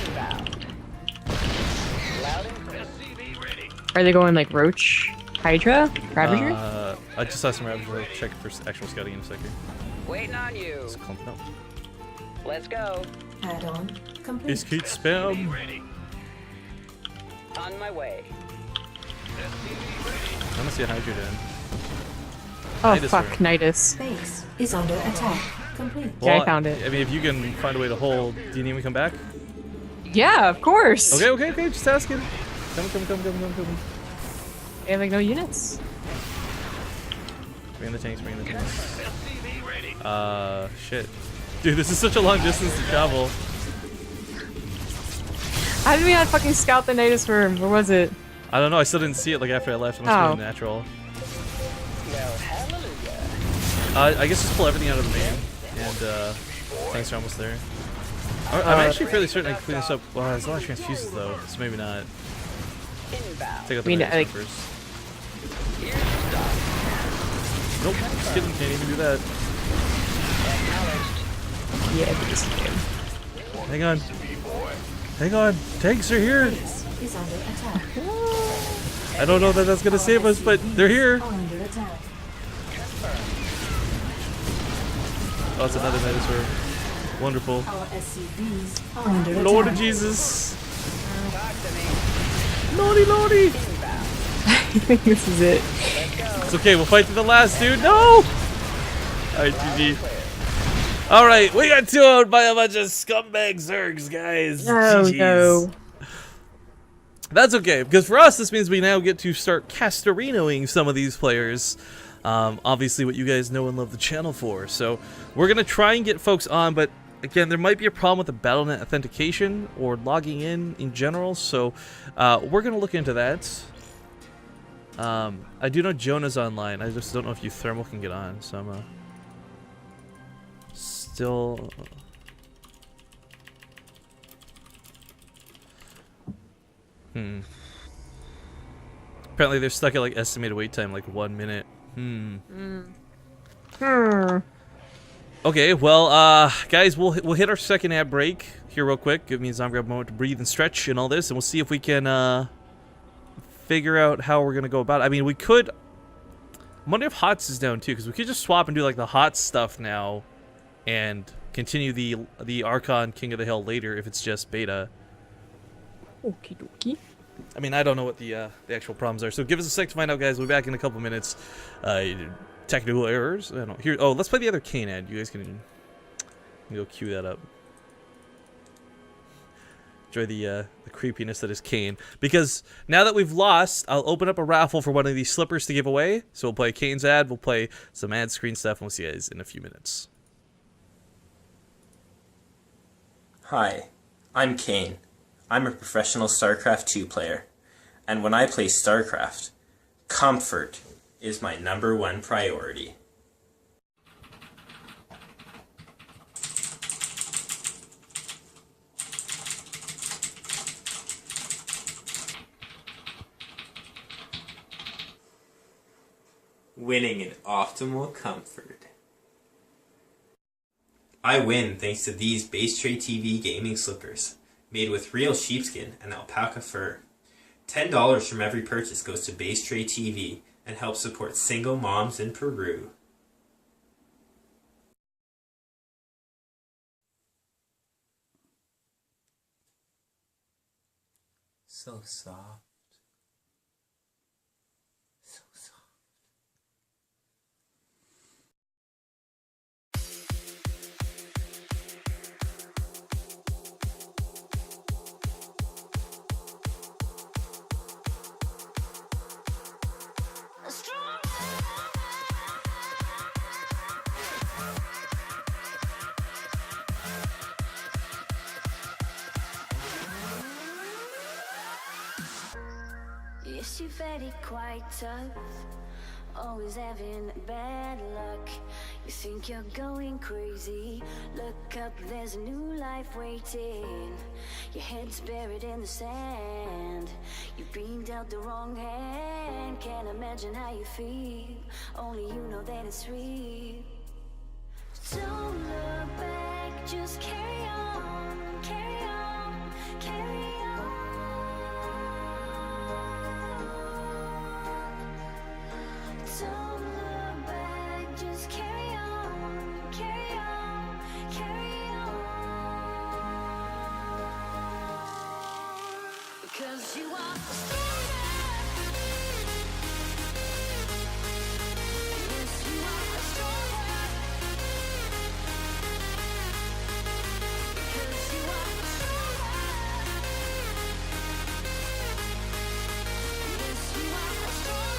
[SPEAKER 6] Inbound. Loud and clear.
[SPEAKER 5] SCV ready.
[SPEAKER 2] Are they going like Roach, Hydra, Ravager?
[SPEAKER 1] I just saw some Ravager. I'll check for actual scouting in a second.
[SPEAKER 6] Waiting on you.
[SPEAKER 1] It's clumped up.
[SPEAKER 6] Let's go.
[SPEAKER 4] Add-on complete.
[SPEAKER 1] Is Kate spam?
[SPEAKER 5] Ready.
[SPEAKER 6] On my way.
[SPEAKER 5] SCV ready.
[SPEAKER 1] I want to see a Hydra then.
[SPEAKER 2] Oh
[SPEAKER 1] Nidus
[SPEAKER 2] fuck,
[SPEAKER 1] room.
[SPEAKER 2] Nidus.
[SPEAKER 4] Base is under attack. Complete.
[SPEAKER 2] Yeah, I found it.
[SPEAKER 1] I mean, if you can find a way to hold, do you need me to come back?
[SPEAKER 2] Yeah, of course.
[SPEAKER 1] Okay, just asking. Come.
[SPEAKER 2] They have like no units.
[SPEAKER 1] Bring in the tanks.
[SPEAKER 5] SCV ready.
[SPEAKER 1] Shit. Dude, this is such a long distance to travel.
[SPEAKER 2] How did we not fucking scout the Nidus room? Where was it?
[SPEAKER 1] I don't know, I still didn't see it like after I left. It must have been natural.
[SPEAKER 6] Well, hallelujah.
[SPEAKER 1] I guess just pull everything out of the main, and tanks are almost there. I'm actually fairly certain I can clean this up. Well, there's a lot of transfuses though, so maybe not.
[SPEAKER 6] Inbound.
[SPEAKER 1] Take out the
[SPEAKER 2] mean,
[SPEAKER 1] Nidus
[SPEAKER 2] like-
[SPEAKER 1] first.
[SPEAKER 6] Here's the stop.
[SPEAKER 1] Nope, just kidding, can't even do that.
[SPEAKER 6] Acknowledged.
[SPEAKER 2] Yeah, this game.
[SPEAKER 1] Hang on, tanks are here!
[SPEAKER 4] Base is under attack.
[SPEAKER 1] I don't know that that's gonna save us, but they're here!
[SPEAKER 4] Are under attack.
[SPEAKER 1] Oh, it's another Nidus room. Wonderful.
[SPEAKER 4] Our SCVs are under attack.
[SPEAKER 1] Lord of Jesus!
[SPEAKER 6] Talk to me.
[SPEAKER 1] Lordy!
[SPEAKER 6] Inbound.
[SPEAKER 2] I think this is it.
[SPEAKER 6] Let's go.
[SPEAKER 1] It's okay, we'll fight to the last, dude. No! Alright, GG. Alright, we got 2-0'd by a bunch of scumbag zergs, guys.
[SPEAKER 2] Oh
[SPEAKER 1] GG's.
[SPEAKER 2] no.
[SPEAKER 1] That's okay, because for us, this means we now get to start Castorinoing some of these players. Obviously, what you guys know and love the channel for. So, we're going to try and get folks on, but again, there might be a problem with the Battle.net authentication or logging in general, so we're going to look into that. I do know Jonah's online. I just don't know if you Thermal can get on, so I'm still... Apparently they're stuck at like estimated wait time, like 1 minute. Okay, well, guys, we'll hit our second ad break here real quick. Give me a zombie grab a moment to breathe and stretch and all this, and we'll see if we can figure out how we're gonna go about it. I mean, we could. I wonder if HOTS is down too, because we could just swap and do like the hot stuff now, and continue the Archon King of the Hill later if it's just beta.
[SPEAKER 2] Okie dokie.
[SPEAKER 1] I mean, I don't know what the actual problems are, so give us a sec to find out, guys. We'll be back in a couple minutes. Technical errors. I don't know. Here. Oh, let's play the other Kane ad. You guys can go cue that up. Enjoy the creepiness that is Kane. Because now that we've lost, I'll open up a raffle for one of these slippers to give away. So we'll play Kane's ad. We'll play some ad screen stuff, and we'll see you guys in a few minutes.
[SPEAKER 7] Hi, I'm Kane. I'm a professional StarCraft 2 player, and when I play StarCraft, comfort is my #1 priority. winning in optimal comfort. I win thanks to these Base Tray TV gaming slippers, made with real sheepskin and alpaca fur. $10 from every purchase goes to Base Tray TV and helps support single moms in Peru. So soft. So soft.
[SPEAKER 8] Yes, you're very quite tough, always having bad luck. You think you're going crazy, look up, there's a new life waiting. Your head's buried in the sand, you've been dealt the wrong hand. Can't imagine how you feel, only you know that it's real. Don't look back, just carry on, carry on, carry on. Don't look back, just carry on, carry on, carry on. Because you are stronger. Yes, you are stronger. Because you are stronger. Yes, you are stronger.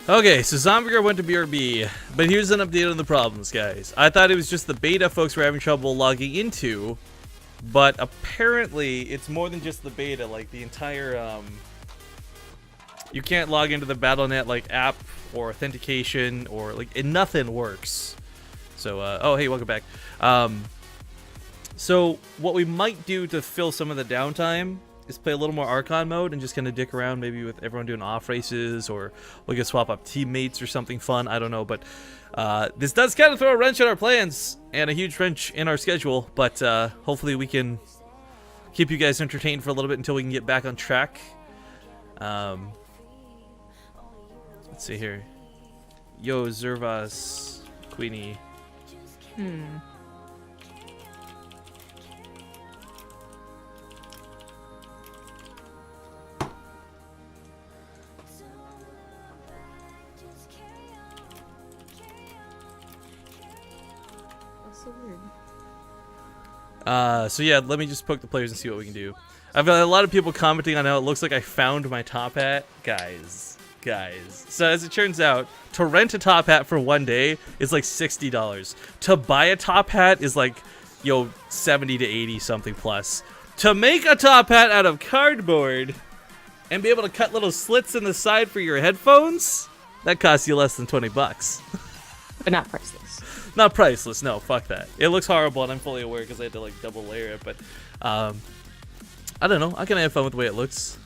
[SPEAKER 1] Okay, so Zombie Girl went to BRB, but here's an update on the problems, guys. I thought it was just the beta folks were having trouble logging into, but apparently it's more than just the beta. Like the entire, you can't log into the Battle.net like app or authentication or like nothing works. So, oh hey, welcome back. So what we might do to fill some of the downtime is play a little more Archon mode and just kind of dick around maybe with everyone doing off races, or we could swap up teammates or something fun. I don't know, but this does kind of throw a wrench in our plans and a huge wrench in our schedule, but hopefully we can keep you guys entertained for a little bit until we can get back on track. Let's see here. Yo, Zervas, Queenie.
[SPEAKER 2] So weird.
[SPEAKER 1] So yeah, let me just poke the players and see what we can do. I've got a lot of people commenting on how it looks like I found my top hat. Guys. So as it turns out, to rent a top hat for one day is like $60. To buy a top hat is like, yo, 70 to 80 something plus. To make a top hat out of cardboard and be able to cut little slits in the side for your headphones, that costs you less than 20 bucks.
[SPEAKER 2] But not priceless.
[SPEAKER 1] Not priceless, no, fuck that. It looks horrible and I'm fully aware because I had to like double layer it, but I don't know, I can have fun with the way it looks.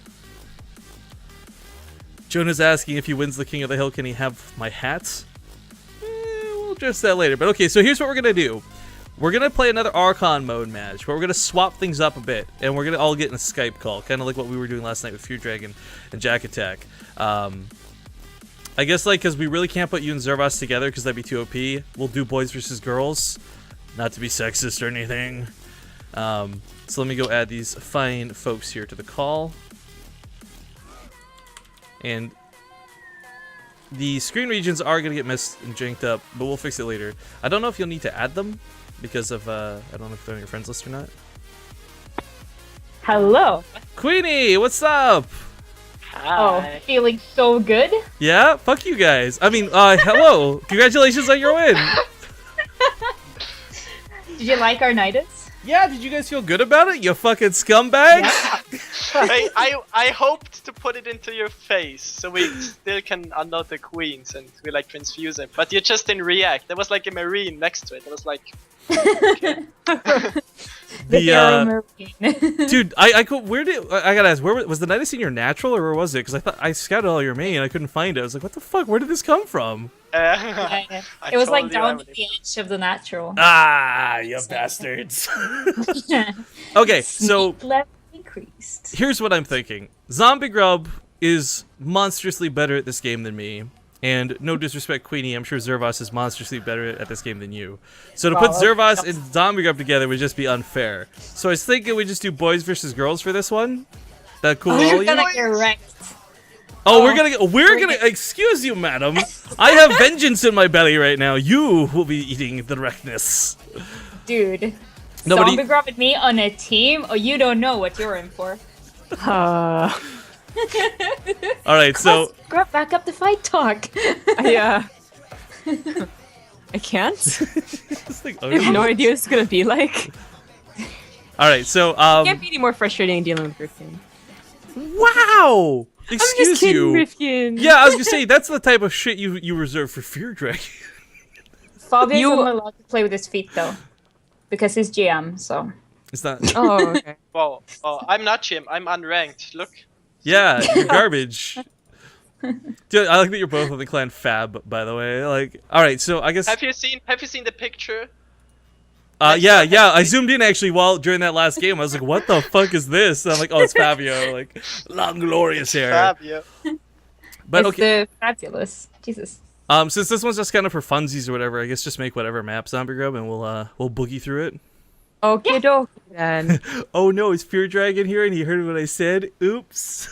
[SPEAKER 1] Jonah's asking if he wins the King of the Hill, can he have my hats? We'll address that later, but okay, so here's what we're gonna do. We're gonna play another Archon mode match, but we're gonna swap things up a bit, and we're gonna all get in a Skype call, kind of like what we were doing last night with Fear Dragon and Jack Attack. I guess, like, because we really can't put you and Zervas together because that'd be too OP, we'll do boys versus girls. Not to be sexist or anything. So let me go add these fine folks here to the call. And the screen regions are going to get messed and janked up, but we'll fix it later. I don't know if you'll need to add them because of, I don't know if they're on your friends list or not.
[SPEAKER 9] Hello.
[SPEAKER 1] Queenie, what's up?
[SPEAKER 9] Oh, feeling so good.
[SPEAKER 1] Yeah? Fuck you guys. I mean, hello. Congratulations on your win.
[SPEAKER 9] Did you like our nidus?
[SPEAKER 1] Yeah, did you guys feel good about it, you fucking scumbags?
[SPEAKER 10] Hey, I hoped to put it into your face so we still can unload the queens and we like transfuse him, but you just didn't react. There was like a marine next to it. It was like, okay.
[SPEAKER 1] Dude, I gotta ask, where was the Nidus in your natural or where was it? Because I thought I scouted all your main, I couldn't find it. I was like, what the fuck? Where did this come from?
[SPEAKER 9] Yeah. It was like down at the edge of the natural.
[SPEAKER 1] Ah, you bastards. Okay, so
[SPEAKER 9] increased.
[SPEAKER 1] Here's what I'm thinking. Zombie Grub is monstrously better at this game than me. And no disrespect, Queenie, I'm sure Zervos is monstrously better at this game than you. So to put Zervos and Zombie Grub together would just be unfair. So I was thinking we just do boys versus girls for this one. That cool?
[SPEAKER 9] You're gonna get wrecked.
[SPEAKER 1] Oh, we're gonna. Excuse you, madam. I have vengeance in my belly right now. You will be eating the wreckness.
[SPEAKER 9] Dude. Zombie Grub and me on a team? Oh, you don't know what you're in for.
[SPEAKER 1] Alright, so...
[SPEAKER 9] Grub, back up the fight talk.
[SPEAKER 2] Yeah. I can't. I have no idea what it's gonna be like.
[SPEAKER 1] Alright, so,
[SPEAKER 2] Can't be any more frustrating dealing with Rifkin.
[SPEAKER 1] Wow! Excuse
[SPEAKER 2] I'm just kidding,
[SPEAKER 1] you.
[SPEAKER 2] Rifkin.
[SPEAKER 1] Yeah, I was gonna say, that's the type of shit you reserve for Fear Dragon.
[SPEAKER 9] Fabian's not allowed to play with his feet, though. Because he's GM, so...
[SPEAKER 1] It's not...
[SPEAKER 2] Oh, okay.
[SPEAKER 10] Well, I'm not GM, I'm unranked, look.
[SPEAKER 1] Yeah, you're garbage. Dude, I like that you're both on the clan Fab, by the way. Like, alright, so I guess...
[SPEAKER 10] Have you seen the picture?
[SPEAKER 1] Yeah, I zoomed in actually during that last game. I was like, what the fuck is this? And I'm like, oh, it's Fabio. Like, long, glorious hair.
[SPEAKER 10] Fabio.
[SPEAKER 1] But
[SPEAKER 9] it's
[SPEAKER 1] okay.
[SPEAKER 9] the fabulous. Jesus.
[SPEAKER 1] Since this one's just kind of for funsies or whatever, I guess just make whatever map Zombie Grub and we'll boogie through it.
[SPEAKER 2] Okay, dokie then.
[SPEAKER 1] Oh no, is Fear Dragon here and he heard what I said? Oops.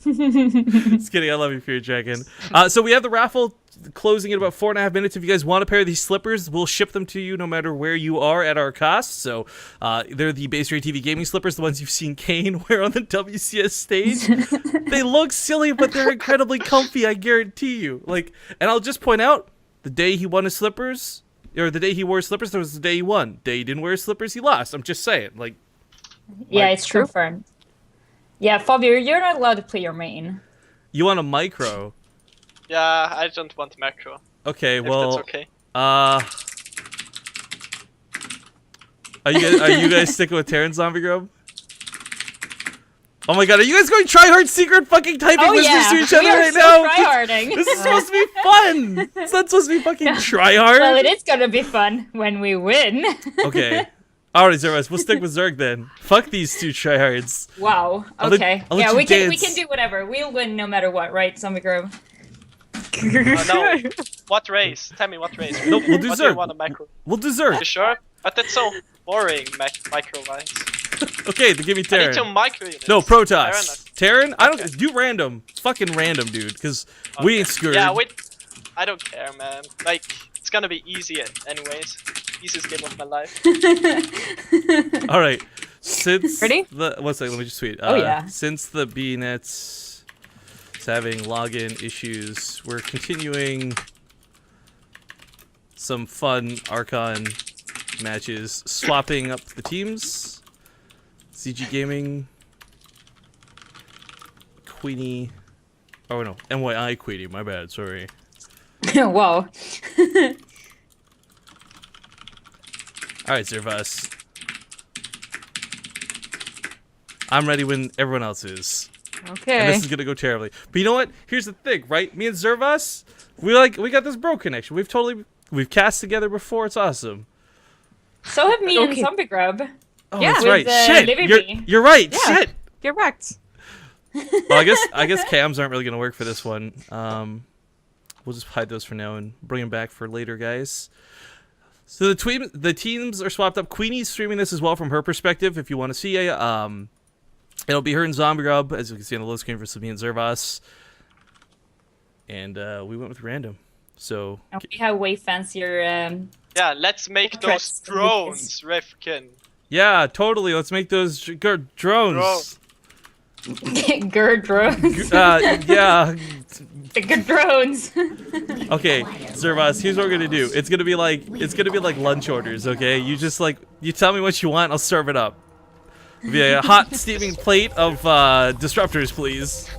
[SPEAKER 1] Just kidding, I love you, Fear Dragon. So we have the raffle closing in about 4.5 minutes. If you guys want a pair of these slippers, we'll ship them to you no matter where you are at our cost. So they're the Base Rate TV gaming slippers, the ones you've seen Kane wear on the WCS stage. They look silly, but they're incredibly comfy, I guarantee you. Like, and I'll just point out, the day he won his slippers, or the day he wore his slippers, that was the day he won. The day he didn't wear his slippers, he lost. I'm just saying, like.
[SPEAKER 9] Yeah, it's confirmed. Yeah, Fabio, you're not allowed to play your main.
[SPEAKER 1] You want a micro?
[SPEAKER 10] Yeah, I don't want macro.
[SPEAKER 1] Okay, well.
[SPEAKER 10] That's okay.
[SPEAKER 1] Are you guys sticking with Terran Zombie Grub? Oh my god, are you guys going tryhard secret fucking typing whispers to each other right now?
[SPEAKER 9] Tryharding.
[SPEAKER 1] This is supposed to be fun! It's not supposed to be fucking tryhard!
[SPEAKER 9] Well, it is gonna be fun when we win.
[SPEAKER 1] Okay. Alright, Zervas, we'll stick with Zerg then. Fuck these two tryhards.
[SPEAKER 9] Wow, okay.
[SPEAKER 1] I'll let
[SPEAKER 9] we
[SPEAKER 1] you
[SPEAKER 9] can do whatever. We'll win no matter what, right, Zombie Grub?
[SPEAKER 10] No. What race? Tell me what race.
[SPEAKER 1] No, we'll do
[SPEAKER 10] What do you
[SPEAKER 1] Zerg.
[SPEAKER 10] want a macro?
[SPEAKER 1] We'll do Zerg.
[SPEAKER 10] You sure? But that's so boring, micro-wise.
[SPEAKER 1] Okay, then give me
[SPEAKER 10] I
[SPEAKER 1] Terran.
[SPEAKER 10] need two micro units.
[SPEAKER 1] No, Protoss. Terran? I don't
[SPEAKER 10] Okay.
[SPEAKER 1] do random. It's fucking random, dude, because we ain't screwed.
[SPEAKER 10] Yeah, I don't care, man. Like, it's gonna be easy anyways. Easiest game of my life.
[SPEAKER 1] Alright. Since
[SPEAKER 2] Ready?
[SPEAKER 1] one second, let me just tweet.
[SPEAKER 9] Oh, yeah.
[SPEAKER 1] Since the BNets is having login issues, we're continuing some fun Archon matches, swapping up the teams. CG Gaming, Queenie. Oh no, NYI Queenie, my bad, sorry.
[SPEAKER 9] Whoa.
[SPEAKER 1] Alright, Zervas. I'm ready when everyone else is.
[SPEAKER 2] Okay.
[SPEAKER 1] And this is gonna go terribly. But you know what? Here's the thing, right? Me and Zervas, we got this bro connection. We've cast together before, it's awesome.
[SPEAKER 9] So have me and Zombie Grub.
[SPEAKER 1] Oh,
[SPEAKER 2] Yeah,
[SPEAKER 1] that's
[SPEAKER 9] with,
[SPEAKER 1] right. Shit,
[SPEAKER 9] Livy
[SPEAKER 1] you're right.
[SPEAKER 2] Yeah.
[SPEAKER 1] Shit.
[SPEAKER 2] Get wrecked.
[SPEAKER 1] Well, I guess cams aren't really gonna work for this one. We'll just hide those for now and bring them back for later, guys. So the teams are swapped up. Queenie's streaming this as well from her perspective. If you want to see it, it'll be her and Zombie Grub, as you can see on the load screen for Sabine and Zervas. and we went with random. So
[SPEAKER 9] And we have way fancier.
[SPEAKER 10] Yeah, let's make those drones, Rifkin.
[SPEAKER 1] yeah, totally. Let's make those drones.
[SPEAKER 9] Gerd drones.
[SPEAKER 1] Yeah.
[SPEAKER 9] The good drones.
[SPEAKER 1] Okay, Zervas, here's what we're gonna do. It's gonna be like lunch orders, okay? You just you tell me what you want, I'll serve it up. It'll be a hot steaming plate of disruptors, please.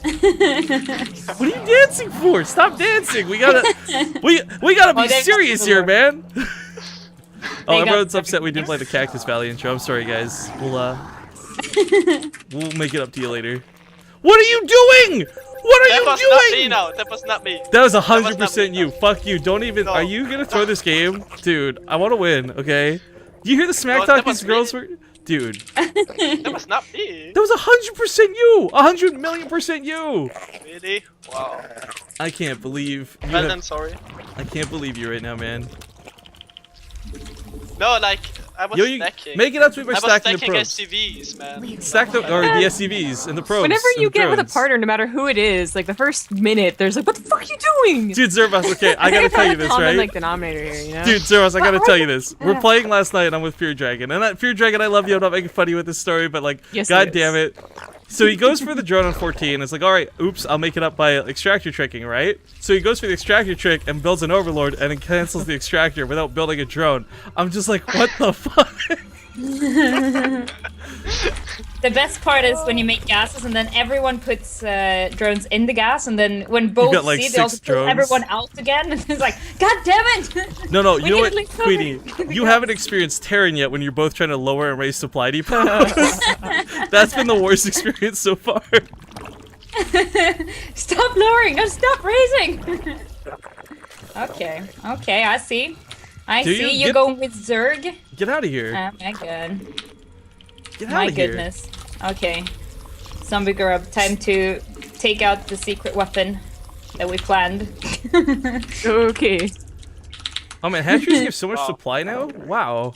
[SPEAKER 1] What are you dancing for? Stop dancing. We gotta be serious here, man. Oh, everyone's upset we didn't play the Cactus Valley intro. I'm sorry, guys. We'll make it up to you later. What are you doing? What are you doing?
[SPEAKER 10] That was not me now. That was not me.
[SPEAKER 1] That was 100% you. Fuck you. Don't even.
[SPEAKER 10] No.
[SPEAKER 1] Are you gonna throw this game, dude? I want to win. Okay. Do you hear the smack talk these girls were? Dude.
[SPEAKER 10] That was not me.
[SPEAKER 1] That was 100% you. 100,000,000% you.
[SPEAKER 10] Really? Wow.
[SPEAKER 1] I can't believe.
[SPEAKER 10] Well then, sorry.
[SPEAKER 1] I can't believe you right now, man.
[SPEAKER 10] No, like I was stacking.
[SPEAKER 1] Make it up to me by stacking the
[SPEAKER 10] stacking
[SPEAKER 1] pros.
[SPEAKER 10] SCVs, man.
[SPEAKER 1] Stack the SCVs and the pros.
[SPEAKER 2] Whenever
[SPEAKER 1] and
[SPEAKER 2] you
[SPEAKER 1] the
[SPEAKER 2] get with a
[SPEAKER 1] drones.
[SPEAKER 2] partner, no matter who it is, like the first minute, there's like, what the fuck are you doing?
[SPEAKER 1] Dude, Zervas, okay, I gotta tell you this,
[SPEAKER 2] Common,
[SPEAKER 1] right?
[SPEAKER 2] like denominator here, you know?
[SPEAKER 1] Dude, Zervas, I gotta tell you this. We're playing last night and I'm with Fear Dragon. And that Fear Dragon, I love you, I'm not making funny with this story, but like,
[SPEAKER 2] Yes,
[SPEAKER 1] god
[SPEAKER 2] it
[SPEAKER 1] damn it. So he goes for the drone on 14, it's like, alright, oops, I'll make it up by extractor tricking, right? So he goes for the extractor trick and builds an overlord and then cancels the extractor without building a drone. I'm just like, what the fuck?
[SPEAKER 9] The best part is when you make gases and then everyone puts drones in the gas, and then when both
[SPEAKER 1] got, like,
[SPEAKER 9] see, they also
[SPEAKER 1] 6
[SPEAKER 9] pull
[SPEAKER 1] drones.
[SPEAKER 9] everyone out again. And it's like, god damn it!
[SPEAKER 1] No,
[SPEAKER 9] We
[SPEAKER 1] you know
[SPEAKER 9] need
[SPEAKER 1] what,
[SPEAKER 9] to leave
[SPEAKER 1] Queenie?
[SPEAKER 9] cover.
[SPEAKER 1] You haven't experienced Terran yet when you're both trying to lower and raise supply depots. That's been the worst experience so far.
[SPEAKER 9] Stop lowering! No, stop raising! Okay, I see. I
[SPEAKER 1] Do
[SPEAKER 9] see
[SPEAKER 1] you?
[SPEAKER 9] you're going with Zerg.
[SPEAKER 1] Get out of here.
[SPEAKER 9] Oh my god.
[SPEAKER 1] Get
[SPEAKER 9] My
[SPEAKER 1] out of here.
[SPEAKER 9] goodness. Okay. Zombie Grub, time to take out the secret weapon that we planned.
[SPEAKER 2] Okay.
[SPEAKER 1] Oh man, hatcheries give so much supply now? Wow.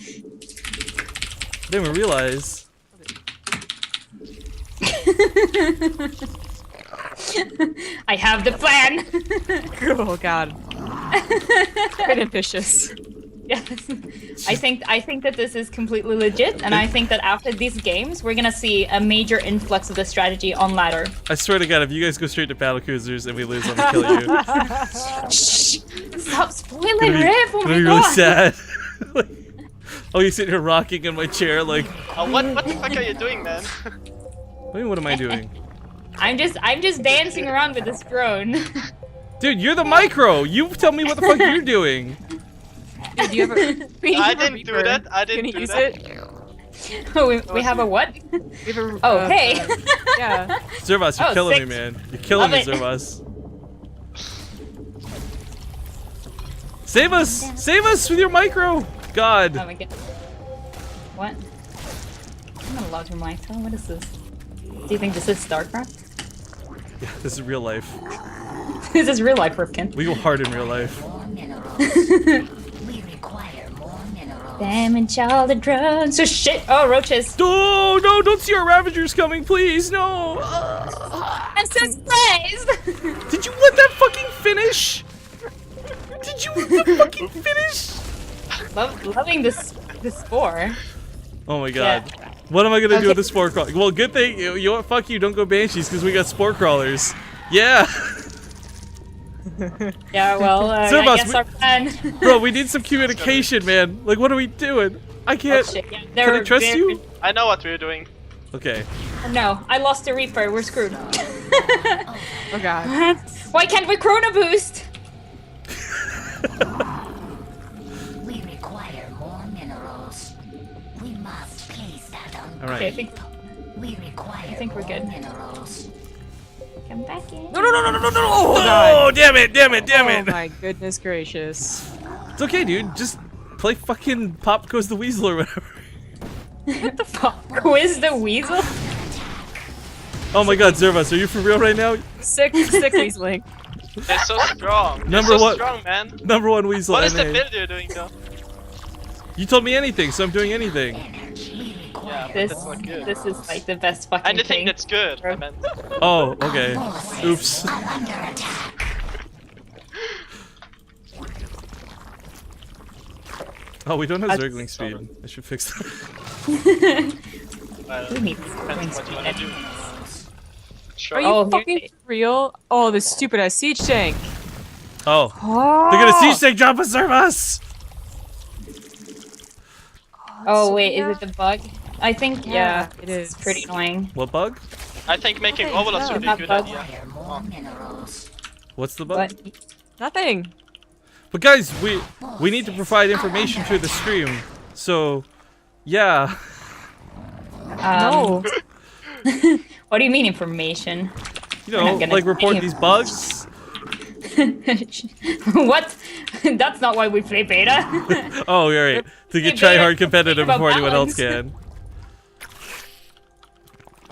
[SPEAKER 1] Didn't even realize.
[SPEAKER 9] I have the plan!
[SPEAKER 2] Oh god. Quite ambitious.
[SPEAKER 9] Yes. I think that this is completely legit, and I think that after these games, we're gonna see a major influx of the strategy on ladder.
[SPEAKER 1] I swear to God, if you guys go straight to battle cruisers and we lose, I'm gonna kill you.
[SPEAKER 9] Shh! Stop spoiling
[SPEAKER 1] Gonna be,
[SPEAKER 9] Riff! Oh
[SPEAKER 1] gonna
[SPEAKER 9] my
[SPEAKER 1] be
[SPEAKER 9] god!
[SPEAKER 1] really sad. Like, oh, you're sitting here rocking in my chair, like.
[SPEAKER 10] What the fuck are you doing, man?
[SPEAKER 1] What do you mean, what am I doing?
[SPEAKER 9] I'm just dancing around with this drone.
[SPEAKER 1] Dude, you're the micro. You tell me what the fuck you're doing.
[SPEAKER 2] Dude, do you ever?
[SPEAKER 10] I didn't do that. I didn't do
[SPEAKER 2] use
[SPEAKER 10] that.
[SPEAKER 2] it?
[SPEAKER 9] Oh, we have a what?
[SPEAKER 2] You ever,
[SPEAKER 9] Oh, hey!
[SPEAKER 2] yeah.
[SPEAKER 1] Zervas, you're
[SPEAKER 9] Oh,
[SPEAKER 1] killing
[SPEAKER 9] sick.
[SPEAKER 1] me, man. You're killing
[SPEAKER 9] Love
[SPEAKER 1] me,
[SPEAKER 9] it.
[SPEAKER 1] Zervas. Save us! Save us with your micro! God.
[SPEAKER 9] Oh my god. What? I'm not allowed to mic. Oh, what is this? Do you think this is StarCraft?
[SPEAKER 1] Yeah, this is real life.
[SPEAKER 9] This is real life, Rifkin.
[SPEAKER 1] We go hard in real life.
[SPEAKER 4] More minerals. We require more minerals.
[SPEAKER 9] Damage all the drones. So shit! Oh, roaches!
[SPEAKER 1] Oh, no, don't see our Ravagers coming, please, no!
[SPEAKER 9] I'm so surprised!
[SPEAKER 1] Did you let that fucking finish? Did you let that fucking finish?
[SPEAKER 9] Loving this spore.
[SPEAKER 1] Oh my god. What am I gonna do with the spore crawler? Well, good thing, you know what, fuck you, don't go Banshees, because we got spore crawlers. Yeah!
[SPEAKER 9] Yeah, well, I
[SPEAKER 1] Zervas,
[SPEAKER 9] guess our plan.
[SPEAKER 1] Bro, we need some communication, man. Like, what are we doing? I can't.
[SPEAKER 9] Oh, shit, yeah.
[SPEAKER 1] Can I trust you?
[SPEAKER 10] I know what we're doing.
[SPEAKER 1] Okay.
[SPEAKER 9] No, I lost the Reaper. We're screwed.
[SPEAKER 2] Oh god.
[SPEAKER 9] What? Why can't we Chrono Boost?
[SPEAKER 4] We require more minerals. We must place that on.
[SPEAKER 1] All
[SPEAKER 9] Okay, I
[SPEAKER 1] right.
[SPEAKER 9] think
[SPEAKER 4] We require
[SPEAKER 9] we're
[SPEAKER 4] more
[SPEAKER 9] good.
[SPEAKER 4] minerals.
[SPEAKER 9] come back in.
[SPEAKER 2] No!
[SPEAKER 1] Oh,
[SPEAKER 2] God.
[SPEAKER 1] damn it!
[SPEAKER 2] Oh
[SPEAKER 1] it!
[SPEAKER 2] my goodness gracious.
[SPEAKER 1] It's okay, dude. Just play fucking Pop Goes the Weasel or whatever.
[SPEAKER 9] What the fuck? Quiz the Weasel?
[SPEAKER 1] Oh my god, Zervas, are you for real right now?
[SPEAKER 2] Sick Weaseling.
[SPEAKER 10] They're so strong. They're
[SPEAKER 1] Number
[SPEAKER 10] so
[SPEAKER 1] one-
[SPEAKER 10] strong, man.
[SPEAKER 1] Number one Weasel.
[SPEAKER 10] What is the
[SPEAKER 1] NA.
[SPEAKER 10] build you're doing, though?
[SPEAKER 1] You told me anything, so I'm doing anything.
[SPEAKER 4] We require
[SPEAKER 10] Yeah, but
[SPEAKER 9] This
[SPEAKER 10] that's not good.
[SPEAKER 9] this is like the best fucking
[SPEAKER 10] Anything
[SPEAKER 9] thing.
[SPEAKER 10] that's good, I meant.
[SPEAKER 1] Oh, okay. Oops.
[SPEAKER 4] under attack.
[SPEAKER 1] Oh, we don't have
[SPEAKER 2] That's
[SPEAKER 1] Zergling speed. I should fix that.
[SPEAKER 9] Who needs
[SPEAKER 10] Depends what you want to do. Sure.
[SPEAKER 2] Are you
[SPEAKER 9] Oh, here
[SPEAKER 2] fucking
[SPEAKER 9] they-
[SPEAKER 2] for real? Oh, this stupid ass siege tank.
[SPEAKER 1] Oh,
[SPEAKER 2] Oh,
[SPEAKER 1] they're gonna siege tank drop a serve us.
[SPEAKER 9] Oh wait, is it the bug? I think
[SPEAKER 2] Yeah, it is.
[SPEAKER 9] It's pretty annoying.
[SPEAKER 1] What bug?
[SPEAKER 10] I think making
[SPEAKER 2] Okay,
[SPEAKER 10] overloads
[SPEAKER 2] no,
[SPEAKER 10] would be a
[SPEAKER 9] not
[SPEAKER 10] good
[SPEAKER 9] bug.
[SPEAKER 10] idea.
[SPEAKER 4] Acquire more minerals.
[SPEAKER 1] What's the bug?
[SPEAKER 9] But
[SPEAKER 2] Nothing.
[SPEAKER 1] But guys, we need to provide information to the stream. So, yeah.
[SPEAKER 2] No.
[SPEAKER 9] What do you mean information?
[SPEAKER 1] You
[SPEAKER 9] We're
[SPEAKER 1] know,
[SPEAKER 9] not gonna
[SPEAKER 1] like report
[SPEAKER 9] say
[SPEAKER 1] these bugs.
[SPEAKER 9] What? That's not why we play beta.
[SPEAKER 1] Oh, you're right. To get
[SPEAKER 9] Hey,
[SPEAKER 1] try
[SPEAKER 9] Bear,
[SPEAKER 1] hard competitive
[SPEAKER 9] about
[SPEAKER 1] before anyone else
[SPEAKER 9] balance.
[SPEAKER 1] can.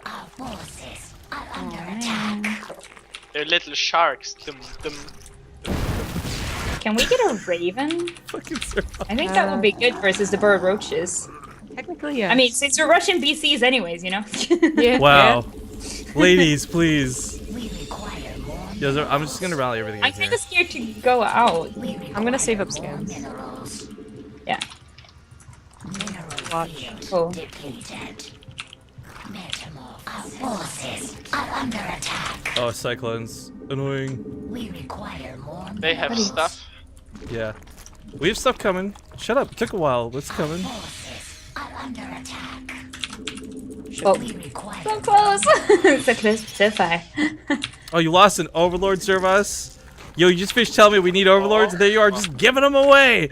[SPEAKER 4] Our forces are under attack.
[SPEAKER 10] They're little sharks. Dum, dum.
[SPEAKER 9] Can we get a raven?
[SPEAKER 1] Fucking serve.
[SPEAKER 9] I think that would be good versus the bird roaches.
[SPEAKER 2] Technically, yeah.
[SPEAKER 9] I mean, since we're Russian BCs anyways, you know?
[SPEAKER 2] yeah.
[SPEAKER 1] Wow. Ladies, please.
[SPEAKER 4] We require more.
[SPEAKER 1] Yeah, so I'm just gonna rally everything in
[SPEAKER 9] I'm
[SPEAKER 1] here.
[SPEAKER 9] kinda scared to go out.
[SPEAKER 4] We
[SPEAKER 2] I'm gonna save up
[SPEAKER 4] require more
[SPEAKER 2] scans.
[SPEAKER 4] minerals.
[SPEAKER 9] Yeah.
[SPEAKER 4] Mineral
[SPEAKER 2] Watch.
[SPEAKER 4] field
[SPEAKER 9] Oh.
[SPEAKER 4] depleted. Metamorph. Our forces are under attack.
[SPEAKER 1] Oh, cyclones. Annoying.
[SPEAKER 4] We require more.
[SPEAKER 10] They have stuff.
[SPEAKER 1] Yeah. We have stuff coming. Shut up. It took a while. It's coming.
[SPEAKER 4] Forces are under attack.
[SPEAKER 9] Oh.
[SPEAKER 4] We require
[SPEAKER 9] So close! So close, so far.
[SPEAKER 1] Oh, you lost an Overlord, Servus? Yo, you just finished telling me we need Overlords, and there you are just giving them away!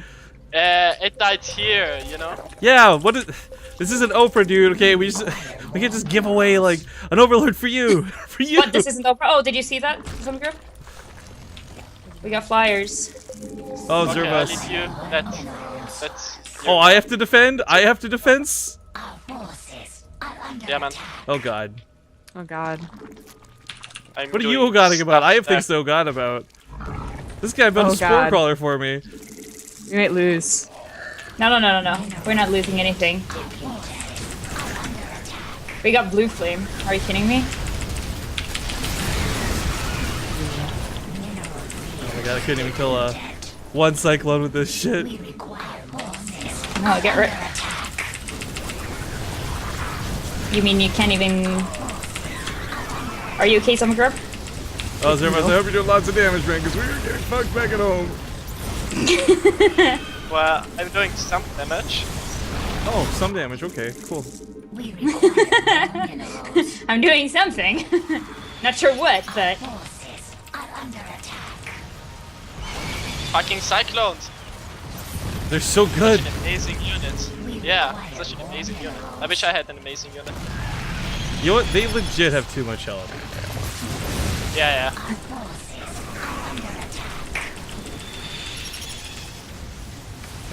[SPEAKER 10] It died here, you know?
[SPEAKER 1] Yeah, what is... This is an Oprah, dude, okay? We can just give away, like, an Overlord for you! For you!
[SPEAKER 9] What? This isn't Oprah? Oh, did you see that? Some group? We got flyers.
[SPEAKER 1] Oh,
[SPEAKER 10] Okay, I
[SPEAKER 1] Servus.
[SPEAKER 10] leave you. That's
[SPEAKER 1] Oh, I have to defend? I have to defense?
[SPEAKER 4] our forces are under
[SPEAKER 10] yeah, man.
[SPEAKER 1] Oh, God.
[SPEAKER 2] Oh god.
[SPEAKER 10] I'm
[SPEAKER 1] What are you
[SPEAKER 10] doing
[SPEAKER 1] oh-godding about? I have
[SPEAKER 10] stuff
[SPEAKER 1] things to oh-god about. This guy built
[SPEAKER 2] Oh,
[SPEAKER 1] a spore
[SPEAKER 2] God.
[SPEAKER 1] crawler for me.
[SPEAKER 2] We might lose.
[SPEAKER 9] No. We're not losing anything. We got blue flame. Are you kidding me?
[SPEAKER 1] Oh my god, I couldn't even kill one cyclone with this shit.
[SPEAKER 4] We require forces.
[SPEAKER 9] No, get rid. You mean you can't even? Are you okay, some group?
[SPEAKER 1] Oh, Servus, I hope you're doing lots of damage, man, because we were getting fucked back at home.
[SPEAKER 10] Well, I'm doing some damage.
[SPEAKER 1] Oh, some damage. Okay, cool.
[SPEAKER 4] We require more minerals.
[SPEAKER 9] I'm doing something. Not sure what, but
[SPEAKER 4] Forces are under attack.
[SPEAKER 10] Fucking cyclones.
[SPEAKER 1] They're so good.
[SPEAKER 10] Such an amazing unit. Yeah, such an amazing unit. I wish I had an amazing unit.
[SPEAKER 1] You know what? They legit have too much health.
[SPEAKER 10] Yeah.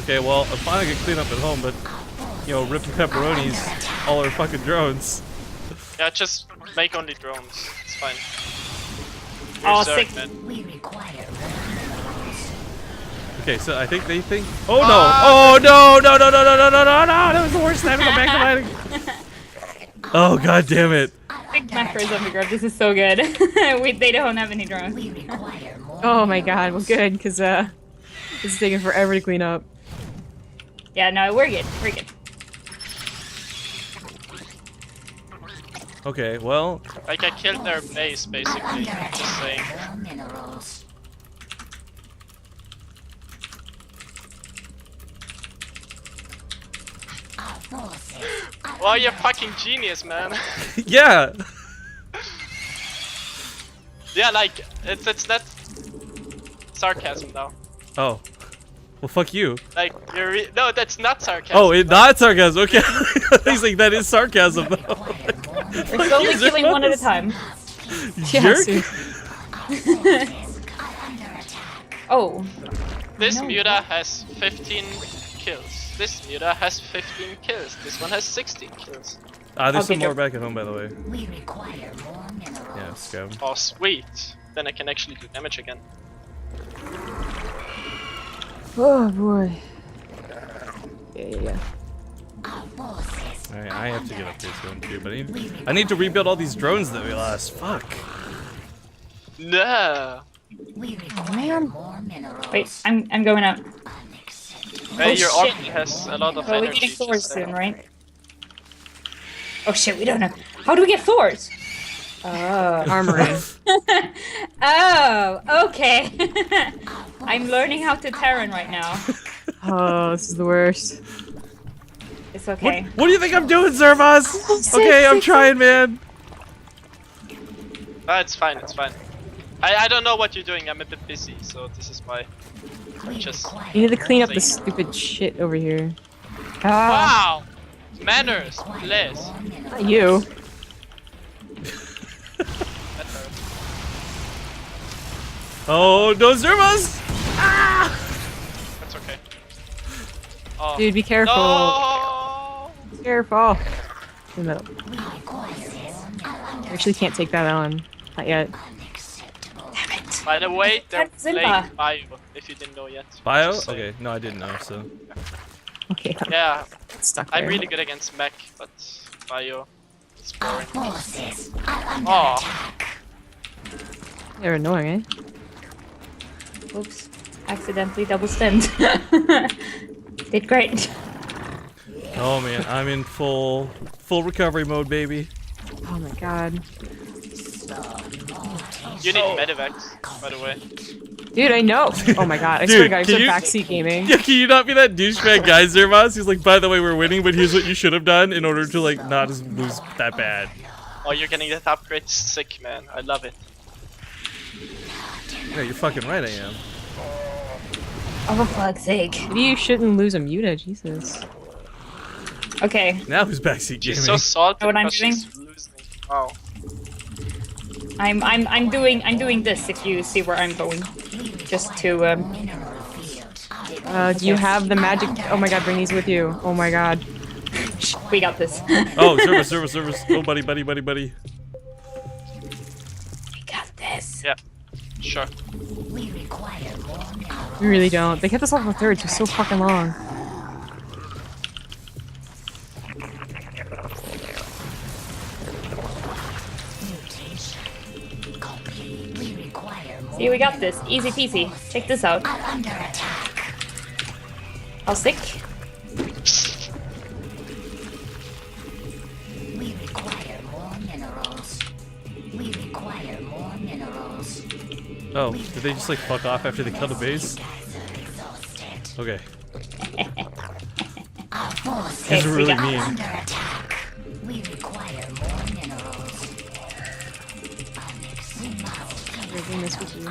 [SPEAKER 1] Okay, well, I'm finally gonna clean up at home, but you know, ripping pepperonis, all our fucking drones.
[SPEAKER 10] Yeah, just make only drones. It's fine.
[SPEAKER 9] Oh,
[SPEAKER 10] Zerg,
[SPEAKER 9] sick.
[SPEAKER 10] man.
[SPEAKER 4] We require more minerals.
[SPEAKER 1] Okay, so I think they think. Oh no! Oh no! No! No! No! No! No! No! No! No! That was the worst time in the back of my. Oh god damn it!
[SPEAKER 9] big macros of the group. This is so good. They don't have any drones.
[SPEAKER 4] We require more.
[SPEAKER 2] Oh my god, well good, because this is taking forever to clean up.
[SPEAKER 9] Yeah, no, we're good. We're good.
[SPEAKER 1] Okay, well,
[SPEAKER 10] Like I killed their base basically. Just saying.
[SPEAKER 4] More minerals. Our forces are
[SPEAKER 10] Oh, you're fucking genius, man.
[SPEAKER 1] yeah.
[SPEAKER 10] Yeah, like it's not sarcasm though.
[SPEAKER 1] Oh, well, fuck you.
[SPEAKER 10] Like no, that's not sarcasm.
[SPEAKER 1] Oh, it's not sarcasm. Okay, he's like that is sarcasm though.
[SPEAKER 9] We're slowly
[SPEAKER 1] you,
[SPEAKER 9] killing one at a
[SPEAKER 1] Zervus.
[SPEAKER 9] time.
[SPEAKER 1] Jerk.
[SPEAKER 9] Oh,
[SPEAKER 10] This
[SPEAKER 9] No.
[SPEAKER 10] Muta has 15 kills. This Muta has 15 kills. This one has 16 kills.
[SPEAKER 1] There's
[SPEAKER 9] Okay,
[SPEAKER 1] some more
[SPEAKER 9] go.
[SPEAKER 1] back at home, by the way.
[SPEAKER 4] We require more minerals.
[SPEAKER 1] Yeah, scum.
[SPEAKER 10] Oh, sweet. Then I can actually do damage again.
[SPEAKER 2] Oh boy. Yeah.
[SPEAKER 4] Our forces
[SPEAKER 1] Alright, I have to get up here soon too, but I need to rebuild all these drones that we lost. Fuck.
[SPEAKER 10] No.
[SPEAKER 4] We require more minerals.
[SPEAKER 9] wait, I'm going up.
[SPEAKER 10] Hey,
[SPEAKER 9] Oh,
[SPEAKER 10] your
[SPEAKER 9] shit.
[SPEAKER 10] army has a lot of
[SPEAKER 9] Well, we're
[SPEAKER 10] energy.
[SPEAKER 9] getting Thors
[SPEAKER 10] just
[SPEAKER 9] soon,
[SPEAKER 10] saying.
[SPEAKER 9] right? Oh shit, we don't know. How do we get Thors? Oh.
[SPEAKER 2] Armoring.
[SPEAKER 9] Oh, okay. I'm learning how to Terran right now.
[SPEAKER 2] Oh, this is the worst.
[SPEAKER 9] It's okay.
[SPEAKER 1] What do you think I'm doing, Zervas? Okay, I'm trying, man.
[SPEAKER 10] Ah, it's fine, it's fine. I don't know what you're doing, I'm a bit busy, so this is why. Just...
[SPEAKER 2] You need to clean up this stupid shit over here. Ah,
[SPEAKER 10] Wow! Manners, please.
[SPEAKER 2] not you.
[SPEAKER 1] Oh, no, Zervas!
[SPEAKER 10] That's okay. Oh.
[SPEAKER 2] Dude, be careful.
[SPEAKER 10] No!
[SPEAKER 2] Careful. No. Actually can't take that on. Not yet.
[SPEAKER 10] By the way, they're
[SPEAKER 9] That's
[SPEAKER 10] playing
[SPEAKER 9] Zimba.
[SPEAKER 10] Bio, if you didn't know yet.
[SPEAKER 1] Bio?
[SPEAKER 10] Just saying.
[SPEAKER 1] Okay, no, I didn't know, so.
[SPEAKER 2] Okay, I'm
[SPEAKER 10] Yeah,
[SPEAKER 2] stuck
[SPEAKER 10] I'm
[SPEAKER 2] there.
[SPEAKER 10] really good against mech, but Bio is boring.
[SPEAKER 4] Forces are under
[SPEAKER 10] Oh,
[SPEAKER 2] They're annoying, eh?
[SPEAKER 9] Oops. Accidentally double stemmed. Did great.
[SPEAKER 1] Oh man, I'm in full recovery mode, baby.
[SPEAKER 2] Oh my god.
[SPEAKER 10] you need medivacs, by the way.
[SPEAKER 2] Dude, I know! Oh my god, I
[SPEAKER 1] Dude,
[SPEAKER 2] swear to god,
[SPEAKER 1] can
[SPEAKER 2] I'm
[SPEAKER 1] you-
[SPEAKER 2] backseat gaming.
[SPEAKER 1] Yeah, can you not be that douchebag guy, Zervas? He's like, by the way, we're winning, but here's what you should have done in order to like not lose that bad.
[SPEAKER 10] Oh, you're getting that upgrade sick, man. I love it.
[SPEAKER 1] Yeah, you're fucking right, I am.
[SPEAKER 9] Oh, for fuck's sake.
[SPEAKER 2] Maybe you shouldn't lose a Muta, Jesus.
[SPEAKER 9] Okay.
[SPEAKER 1] Now who's backseat
[SPEAKER 10] She's
[SPEAKER 1] gaming?
[SPEAKER 10] so salty
[SPEAKER 9] Know what I'm
[SPEAKER 10] because she's losing. Wow.
[SPEAKER 9] I'm doing this if you see where I'm going. Just to
[SPEAKER 2] Do you have the magic? Oh my god, bring these with you. Oh my god.
[SPEAKER 9] we got this.
[SPEAKER 1] Oh, service. Oh, buddy.
[SPEAKER 9] We got this.
[SPEAKER 10] Yeah. Sure.
[SPEAKER 4] We require more minerals.
[SPEAKER 2] We really don't. They kept us off for thirds for so fucking long.
[SPEAKER 4] Mutation complete. We require more.
[SPEAKER 9] See, we got this. Easy peasy. Check this out.
[SPEAKER 4] Are under attack.
[SPEAKER 9] How sick?
[SPEAKER 4] We require more minerals. We require more minerals.
[SPEAKER 1] Oh, did they just like fuck off after they killed the base?
[SPEAKER 4] Exhausted.
[SPEAKER 1] Okay.
[SPEAKER 4] Our forces
[SPEAKER 1] These are really
[SPEAKER 9] we got
[SPEAKER 1] mean.
[SPEAKER 4] under attack. We require more minerals. We must
[SPEAKER 2] Bring this with you.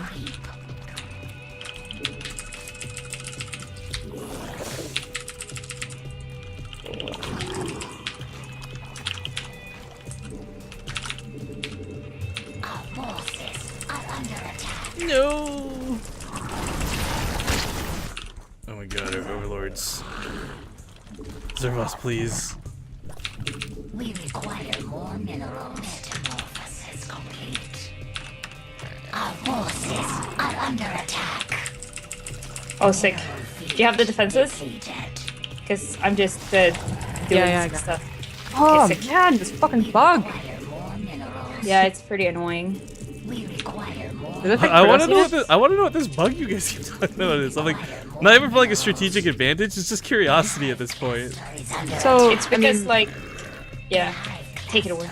[SPEAKER 4] Our forces are under attack.
[SPEAKER 1] No. Oh my god, our overlords. Zervas, please.
[SPEAKER 4] We require more minerals. Metamorphosis complete. Our forces are under attack.
[SPEAKER 9] Oh, sick. Do you have the defenses?
[SPEAKER 4] Defeated.
[SPEAKER 9] Because I'm just doing
[SPEAKER 2] Yeah, I
[SPEAKER 9] some
[SPEAKER 2] got
[SPEAKER 9] stuff.
[SPEAKER 2] Oh
[SPEAKER 9] sick.
[SPEAKER 2] man, this fucking bug!
[SPEAKER 4] Require more minerals.
[SPEAKER 9] Yeah, it's pretty annoying.
[SPEAKER 4] We require more.
[SPEAKER 2] Did it affect
[SPEAKER 1] I want to know what
[SPEAKER 2] Perseus?
[SPEAKER 1] I want to know what this bug you guys keep talking about is. I'm like, not even for like a strategic advantage. It's just curiosity at this point.
[SPEAKER 2] So,
[SPEAKER 9] It's because, like, yeah. Take it away.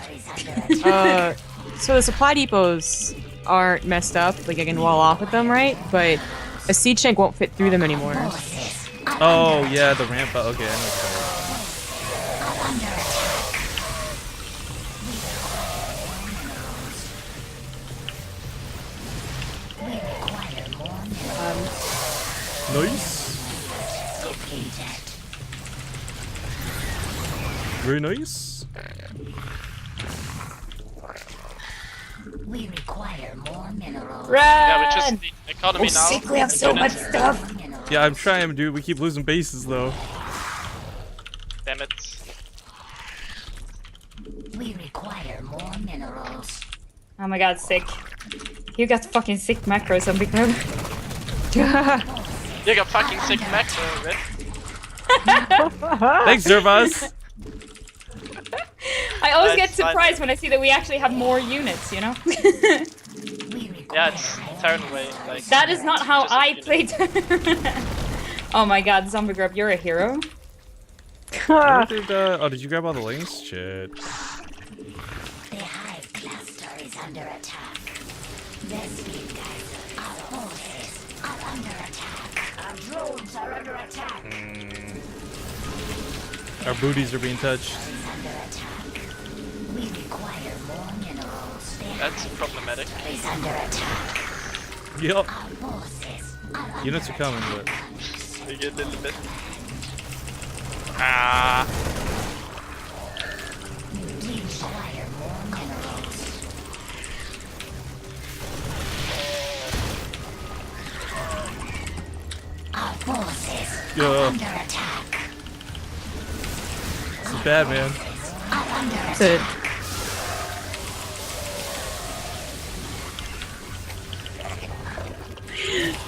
[SPEAKER 2] So the supply depots aren't messed up, like I can wall off with them, right? But a siege tank won't fit through them anymore.
[SPEAKER 1] Oh yeah, the ramp. Okay, I know what you're talking Nice. Very nice.
[SPEAKER 4] We require more minerals.
[SPEAKER 9] Run!
[SPEAKER 10] Yeah, we just need economy now.
[SPEAKER 9] Sick, we have so much stuff.
[SPEAKER 1] Yeah, I'm trying, dude. We keep losing bases though.
[SPEAKER 10] Damn it.
[SPEAKER 4] We require more minerals.
[SPEAKER 9] Oh my god, sick. You got fucking sick macros on Big Crab.
[SPEAKER 10] You got fucking sick macro, right?
[SPEAKER 1] Thanks, Zervas.
[SPEAKER 9] I always get
[SPEAKER 10] That's fine.
[SPEAKER 9] surprised when I see that we actually have more units, you know?
[SPEAKER 4] We require
[SPEAKER 10] Yeah, it's turn way. Like
[SPEAKER 9] That is not how
[SPEAKER 10] just a
[SPEAKER 9] I
[SPEAKER 10] unit.
[SPEAKER 9] play. Oh my god, Zombie Grub, you're a hero.
[SPEAKER 1] Where did, oh, did you grab all the links? Shit.
[SPEAKER 4] The hive cluster is under attack. The speed guys, our forces are under attack. Our drones are under attack.
[SPEAKER 1] Our booties are being touched.
[SPEAKER 4] Is under attack. We require more minerals. The
[SPEAKER 10] That's problematic.
[SPEAKER 4] is under attack.
[SPEAKER 1] Yep.
[SPEAKER 4] Our forces are under
[SPEAKER 1] Units are coming, but
[SPEAKER 10] We get a little bit. Ah.
[SPEAKER 4] We require more minerals. Our forces
[SPEAKER 1] yeah,
[SPEAKER 4] are under attack.
[SPEAKER 1] this is bad, man.
[SPEAKER 4] Are under
[SPEAKER 2] That's
[SPEAKER 4] attack.
[SPEAKER 2] it.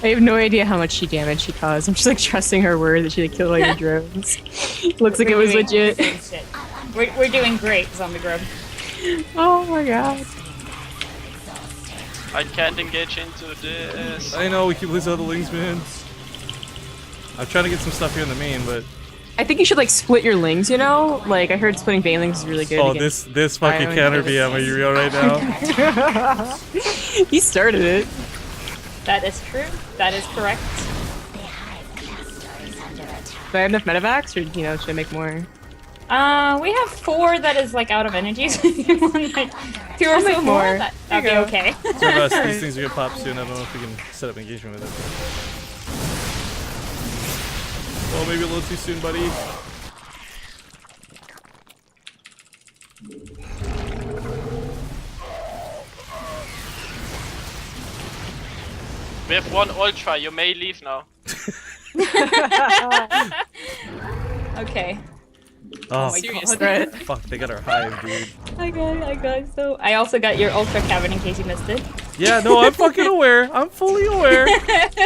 [SPEAKER 2] I have no idea how much damage she caused. I'm just like trusting her word that she like killed all your drones. Looks like it was legit.
[SPEAKER 9] We're doing great, Zombie Grub.
[SPEAKER 2] Oh my god.
[SPEAKER 10] I can't engage into this.
[SPEAKER 1] I know we keep losing all the links, man. I'm trying to get some stuff here in the main, but
[SPEAKER 2] I think you should like split your lings, you know? Like I heard splitting banelings is really good.
[SPEAKER 1] oh,
[SPEAKER 2] against
[SPEAKER 1] this fucking counter VM. Are you real right now?
[SPEAKER 2] He started it.
[SPEAKER 9] That is true. That is correct.
[SPEAKER 4] The hive cluster is under attack.
[SPEAKER 2] Do I have enough medevacs or you know, should I make more?
[SPEAKER 9] We have 4 that is like out of energy. So if you want like 2 or
[SPEAKER 2] I'll
[SPEAKER 9] so
[SPEAKER 2] make
[SPEAKER 9] more,
[SPEAKER 2] more.
[SPEAKER 9] that'd be
[SPEAKER 2] There you go.
[SPEAKER 9] okay.
[SPEAKER 1] So Russ, these things are gonna pop soon. I don't know if we can set up engagement with it. Oh, maybe a little too soon, buddy.
[SPEAKER 10] We have one ultra. You may leave now.
[SPEAKER 9] Okay.
[SPEAKER 1] Oh,
[SPEAKER 2] Serious threat.
[SPEAKER 1] fuck, they got our hive, dude.
[SPEAKER 9] I got so. I also got your ultra cabin in case you missed it.
[SPEAKER 1] Yeah, no, I'm fucking aware. I'm fully aware.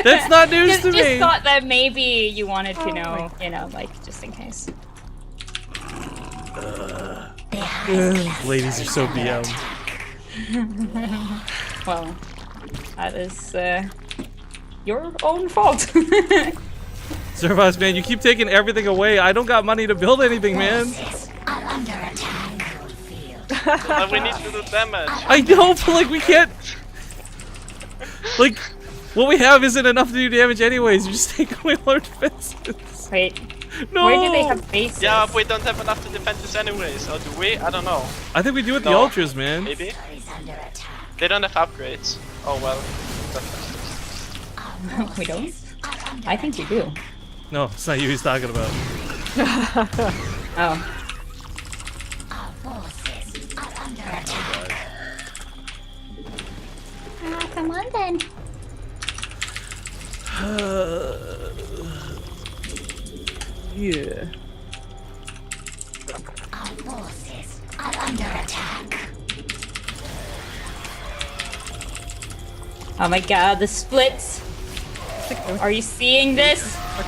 [SPEAKER 1] That's not news to
[SPEAKER 9] Just
[SPEAKER 1] me.
[SPEAKER 9] thought that maybe you wanted to know, you know, like just in case.
[SPEAKER 1] Ladies are so BM.
[SPEAKER 9] Well, that is your own fault.
[SPEAKER 1] Servos, man, you keep taking everything away. I don't got money to build anything, man.
[SPEAKER 4] Forces are under attack.
[SPEAKER 10] And we need to do damage.
[SPEAKER 1] I know, but like we can't. Like, what we have isn't enough to do damage anyways. You just take away our defenses.
[SPEAKER 9] Wait,
[SPEAKER 1] No.
[SPEAKER 9] where do they have bases?
[SPEAKER 10] Yeah, we don't have enough to defend this anyways. Or do we? I don't know.
[SPEAKER 1] I think we do with the
[SPEAKER 10] No.
[SPEAKER 1] ultras, man.
[SPEAKER 10] Maybe.
[SPEAKER 4] Is under attack.
[SPEAKER 10] They don't have upgrades. Oh well.
[SPEAKER 9] We don't? I think we do.
[SPEAKER 1] No, it's not you he's talking about.
[SPEAKER 9] Oh.
[SPEAKER 4] Our forces are under attack.
[SPEAKER 9] Come on then.
[SPEAKER 2] Yeah.
[SPEAKER 4] Our forces are under attack.
[SPEAKER 9] Oh my god, the splits. Are you seeing this?
[SPEAKER 1] I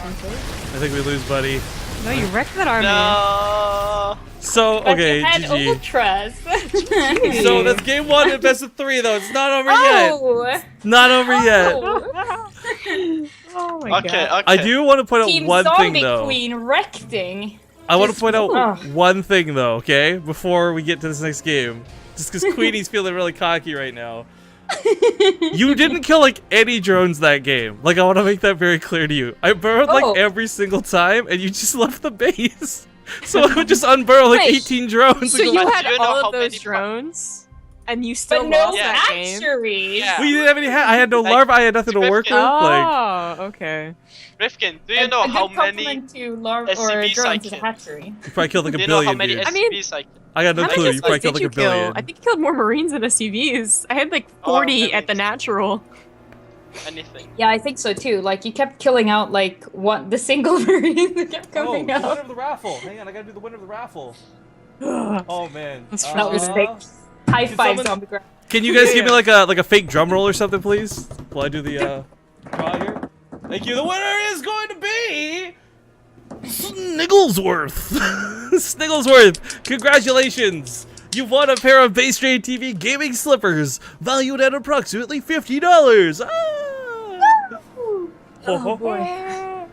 [SPEAKER 1] think we lose, buddy.
[SPEAKER 2] No, you wrecked that army.
[SPEAKER 10] No.
[SPEAKER 1] So,
[SPEAKER 9] But
[SPEAKER 1] okay,
[SPEAKER 9] you had
[SPEAKER 1] GG.
[SPEAKER 9] ultras.
[SPEAKER 1] So that's game 1 and best of 3, though. It's not over yet.
[SPEAKER 9] Oh!
[SPEAKER 1] Not over yet.
[SPEAKER 2] Oh my
[SPEAKER 10] Okay,
[SPEAKER 2] god.
[SPEAKER 10] okay.
[SPEAKER 1] I do want to point out
[SPEAKER 9] Team
[SPEAKER 1] one
[SPEAKER 9] Zombie
[SPEAKER 1] thing, though.
[SPEAKER 9] Queen wrecking.
[SPEAKER 1] I want to
[SPEAKER 9] Just-
[SPEAKER 1] point out
[SPEAKER 9] Ugh.
[SPEAKER 1] one thing, though, okay? Before we get to this next game. Just because Queenie's feeling really cocky right now. You didn't kill, like, any drones that game. Like, I want to make that very clear to you. I burrowed,
[SPEAKER 9] Oh.
[SPEAKER 1] like, every single time, and you just left the base. So I would just unburrow, like,
[SPEAKER 2] Wait,
[SPEAKER 1] 18 drones.
[SPEAKER 2] So
[SPEAKER 1] and go
[SPEAKER 2] you
[SPEAKER 1] back.
[SPEAKER 2] had
[SPEAKER 10] Do you know
[SPEAKER 2] all
[SPEAKER 10] how
[SPEAKER 2] of those
[SPEAKER 10] many
[SPEAKER 2] drones, and you still
[SPEAKER 9] But no
[SPEAKER 2] lost that game?
[SPEAKER 9] hatcheries.
[SPEAKER 10] Yeah.
[SPEAKER 1] We didn't have any. I had no
[SPEAKER 10] Like,
[SPEAKER 1] larvae. I had nothing to work with. Like,
[SPEAKER 2] Oh, okay.
[SPEAKER 10] Rifkin, do you
[SPEAKER 9] A-
[SPEAKER 10] know
[SPEAKER 9] a
[SPEAKER 10] how
[SPEAKER 9] good
[SPEAKER 10] many?
[SPEAKER 9] compliment to larva or
[SPEAKER 10] SCVs I
[SPEAKER 9] drones is a
[SPEAKER 10] killed?
[SPEAKER 9] hatchery.
[SPEAKER 1] you probably killed like
[SPEAKER 10] Do
[SPEAKER 1] a
[SPEAKER 10] you know how
[SPEAKER 1] billion,
[SPEAKER 10] many
[SPEAKER 1] dude.
[SPEAKER 2] I mean-
[SPEAKER 10] SCVs I killed?
[SPEAKER 1] I got no
[SPEAKER 2] How many
[SPEAKER 1] clue. You probably
[SPEAKER 2] SCVs
[SPEAKER 1] killed
[SPEAKER 2] did
[SPEAKER 1] like
[SPEAKER 2] you
[SPEAKER 1] a billion.
[SPEAKER 2] kill? I think you killed more Marines than SCVs. I had like 40
[SPEAKER 10] Oh,
[SPEAKER 2] at the natural.
[SPEAKER 10] Anything.
[SPEAKER 9] Yeah, I think so too. Like you kept killing out like the single marine that kept
[SPEAKER 1] Oh,
[SPEAKER 9] coming
[SPEAKER 1] the winner
[SPEAKER 9] out.
[SPEAKER 1] of the raffle. Hang on, I gotta do the winner of the raffle.
[SPEAKER 2] Ugh.
[SPEAKER 1] Oh man.
[SPEAKER 2] That's
[SPEAKER 9] That was fake. High
[SPEAKER 1] Did
[SPEAKER 9] five,
[SPEAKER 1] someone-
[SPEAKER 9] Zombie Grub.
[SPEAKER 1] Can you guys give me like a fake drum roll or something, please? While I do the draw here. Thank you. The winner is going to be Snigglesworth. Snigglesworth, congratulations! You've won a pair of Base Trade TV gaming slippers, valued at approximately $50. Ah!
[SPEAKER 9] Oh boy.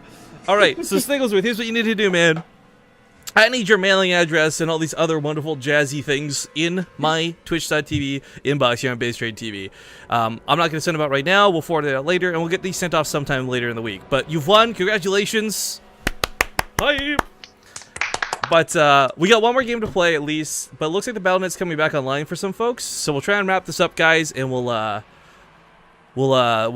[SPEAKER 1] All All right, so Snigglesworth, here's what you need to do, man. I need your mailing address and all these other wonderful jazzy things in my Twitch.tv inbox here on Base Trade TV. I'm not going to send them out right now. We'll forward it out later, and we'll get these sent off sometime later in the week. But you've won. Congratulations. Bye. But we got one more game to play at least. But it looks like the Battle.net's coming back online for some folks. So we'll try and wrap this up, guys, and we'll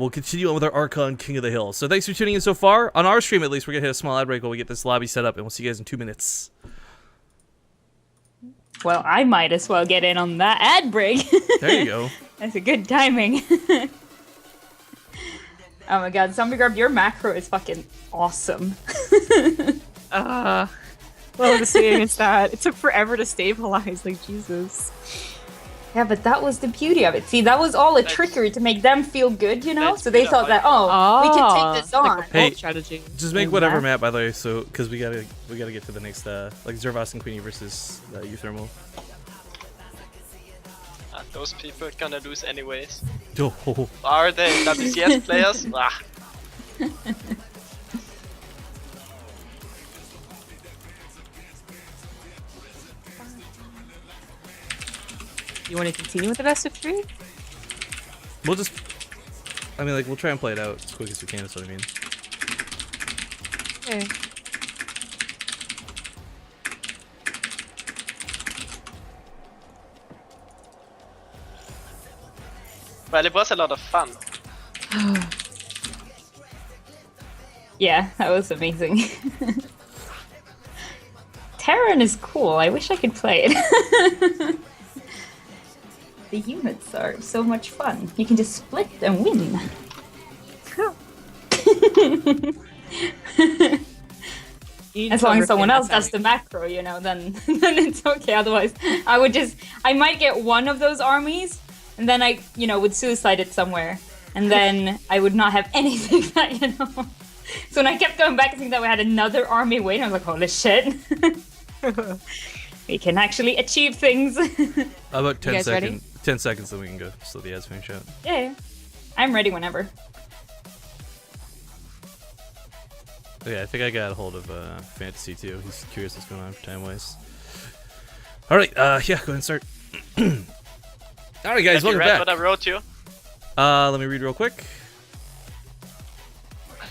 [SPEAKER 1] continue on with our Archon King of the Hill. So thanks for tuning in so far. On our stream, at least, we're going to hit a small ad break while we get this lobby set up, and we'll see you guys in 2 minutes.
[SPEAKER 9] Well, I might as well get in on that ad break.
[SPEAKER 1] There you go.
[SPEAKER 9] That's a good timing. Oh my god, Zombie Garb, your macro is fucking awesome.
[SPEAKER 2] Well, to say against that, it took forever to stabilize. Like Jesus.
[SPEAKER 9] Yeah, but that was the beauty of it. See, that was all a trickery to make them feel good, you know? So they thought that, we can take this on.
[SPEAKER 1] Hey,
[SPEAKER 2] strategy.
[SPEAKER 1] Just make whatever map, by the way, so because we gotta get to the next like Zervas and Queenie versus Euthermal.
[SPEAKER 10] Those people are gonna lose anyways.
[SPEAKER 1] Oh.
[SPEAKER 10] Are they WCS players? Ah.
[SPEAKER 2] You want to continue with the best of 3?
[SPEAKER 1] We'll just, we'll try and play it out as quick as we can. That's what I mean.
[SPEAKER 2] Okay.
[SPEAKER 10] Well, it was a lot of fun.
[SPEAKER 9] Yeah, that was amazing. Terran is cool. I wish I could play it. The units are so much fun. You can just split and win. As long as someone else does the macro, you know, then it's okay. Otherwise, I might get one of those armies, and then I, would suicide it somewhere, and then I would not have anything that, So when I kept going back and thinking that we had another army waiting, I was like, holy shit. We can actually achieve things.
[SPEAKER 1] About 10 seconds.
[SPEAKER 2] Ready?
[SPEAKER 1] 10 seconds, then we can go. So the ads finish out.
[SPEAKER 9] Yeah. I'm ready whenever.
[SPEAKER 1] Okay, I think I got a hold of Fantasy too. He's curious what's going on for time-wise. All right, yeah, go ahead and start. All right, guys, welcome back.
[SPEAKER 10] What I wrote you?
[SPEAKER 1] Let me read real quick.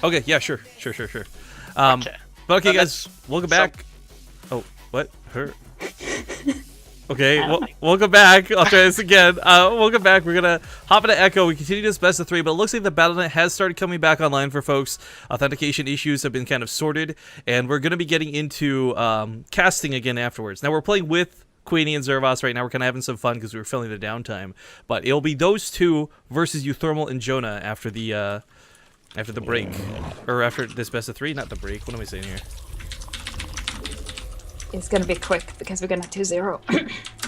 [SPEAKER 1] Okay, yeah, sure.
[SPEAKER 10] Okay.
[SPEAKER 1] But okay, guys, welcome back. Oh, what? Her? Okay, welcome back. I'll try this again. Welcome back. We're gonna hop into Echo. We continue this best of 3, but it looks like the Battle.net has started coming back online for folks. Authentication issues have been kind of sorted, and we're gonna be getting into casting again afterwards. Now we're playing with Queenie and Zervas right now. We're kind of having some fun because we were filling the downtime, but it'll be those two versus Euthermal and Jonah after the break, or after this best of 3. Not the break. What am I saying here?
[SPEAKER 9] It's gonna be quick because we're gonna 2-0.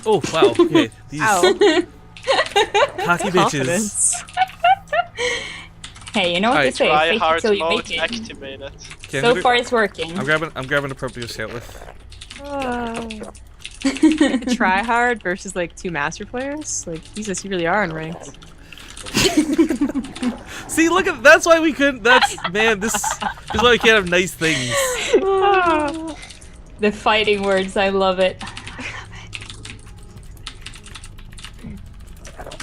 [SPEAKER 1] Oh wow! Okay, these cocky bitches.
[SPEAKER 9] Hey, you know what they say?
[SPEAKER 10] Try
[SPEAKER 9] Fake
[SPEAKER 10] hard
[SPEAKER 9] it till you
[SPEAKER 10] mode
[SPEAKER 9] make it.
[SPEAKER 10] activated.
[SPEAKER 1] Okay,
[SPEAKER 9] So far, it's working.
[SPEAKER 1] I'm grabbing a Proprio Scout with.
[SPEAKER 2] Try hard versus like 2 master players. Like Jesus, you really are unranked.
[SPEAKER 1] See, look at that's why we couldn't. That's man. This is why we can't have nice things.
[SPEAKER 9] The fighting words, I love it.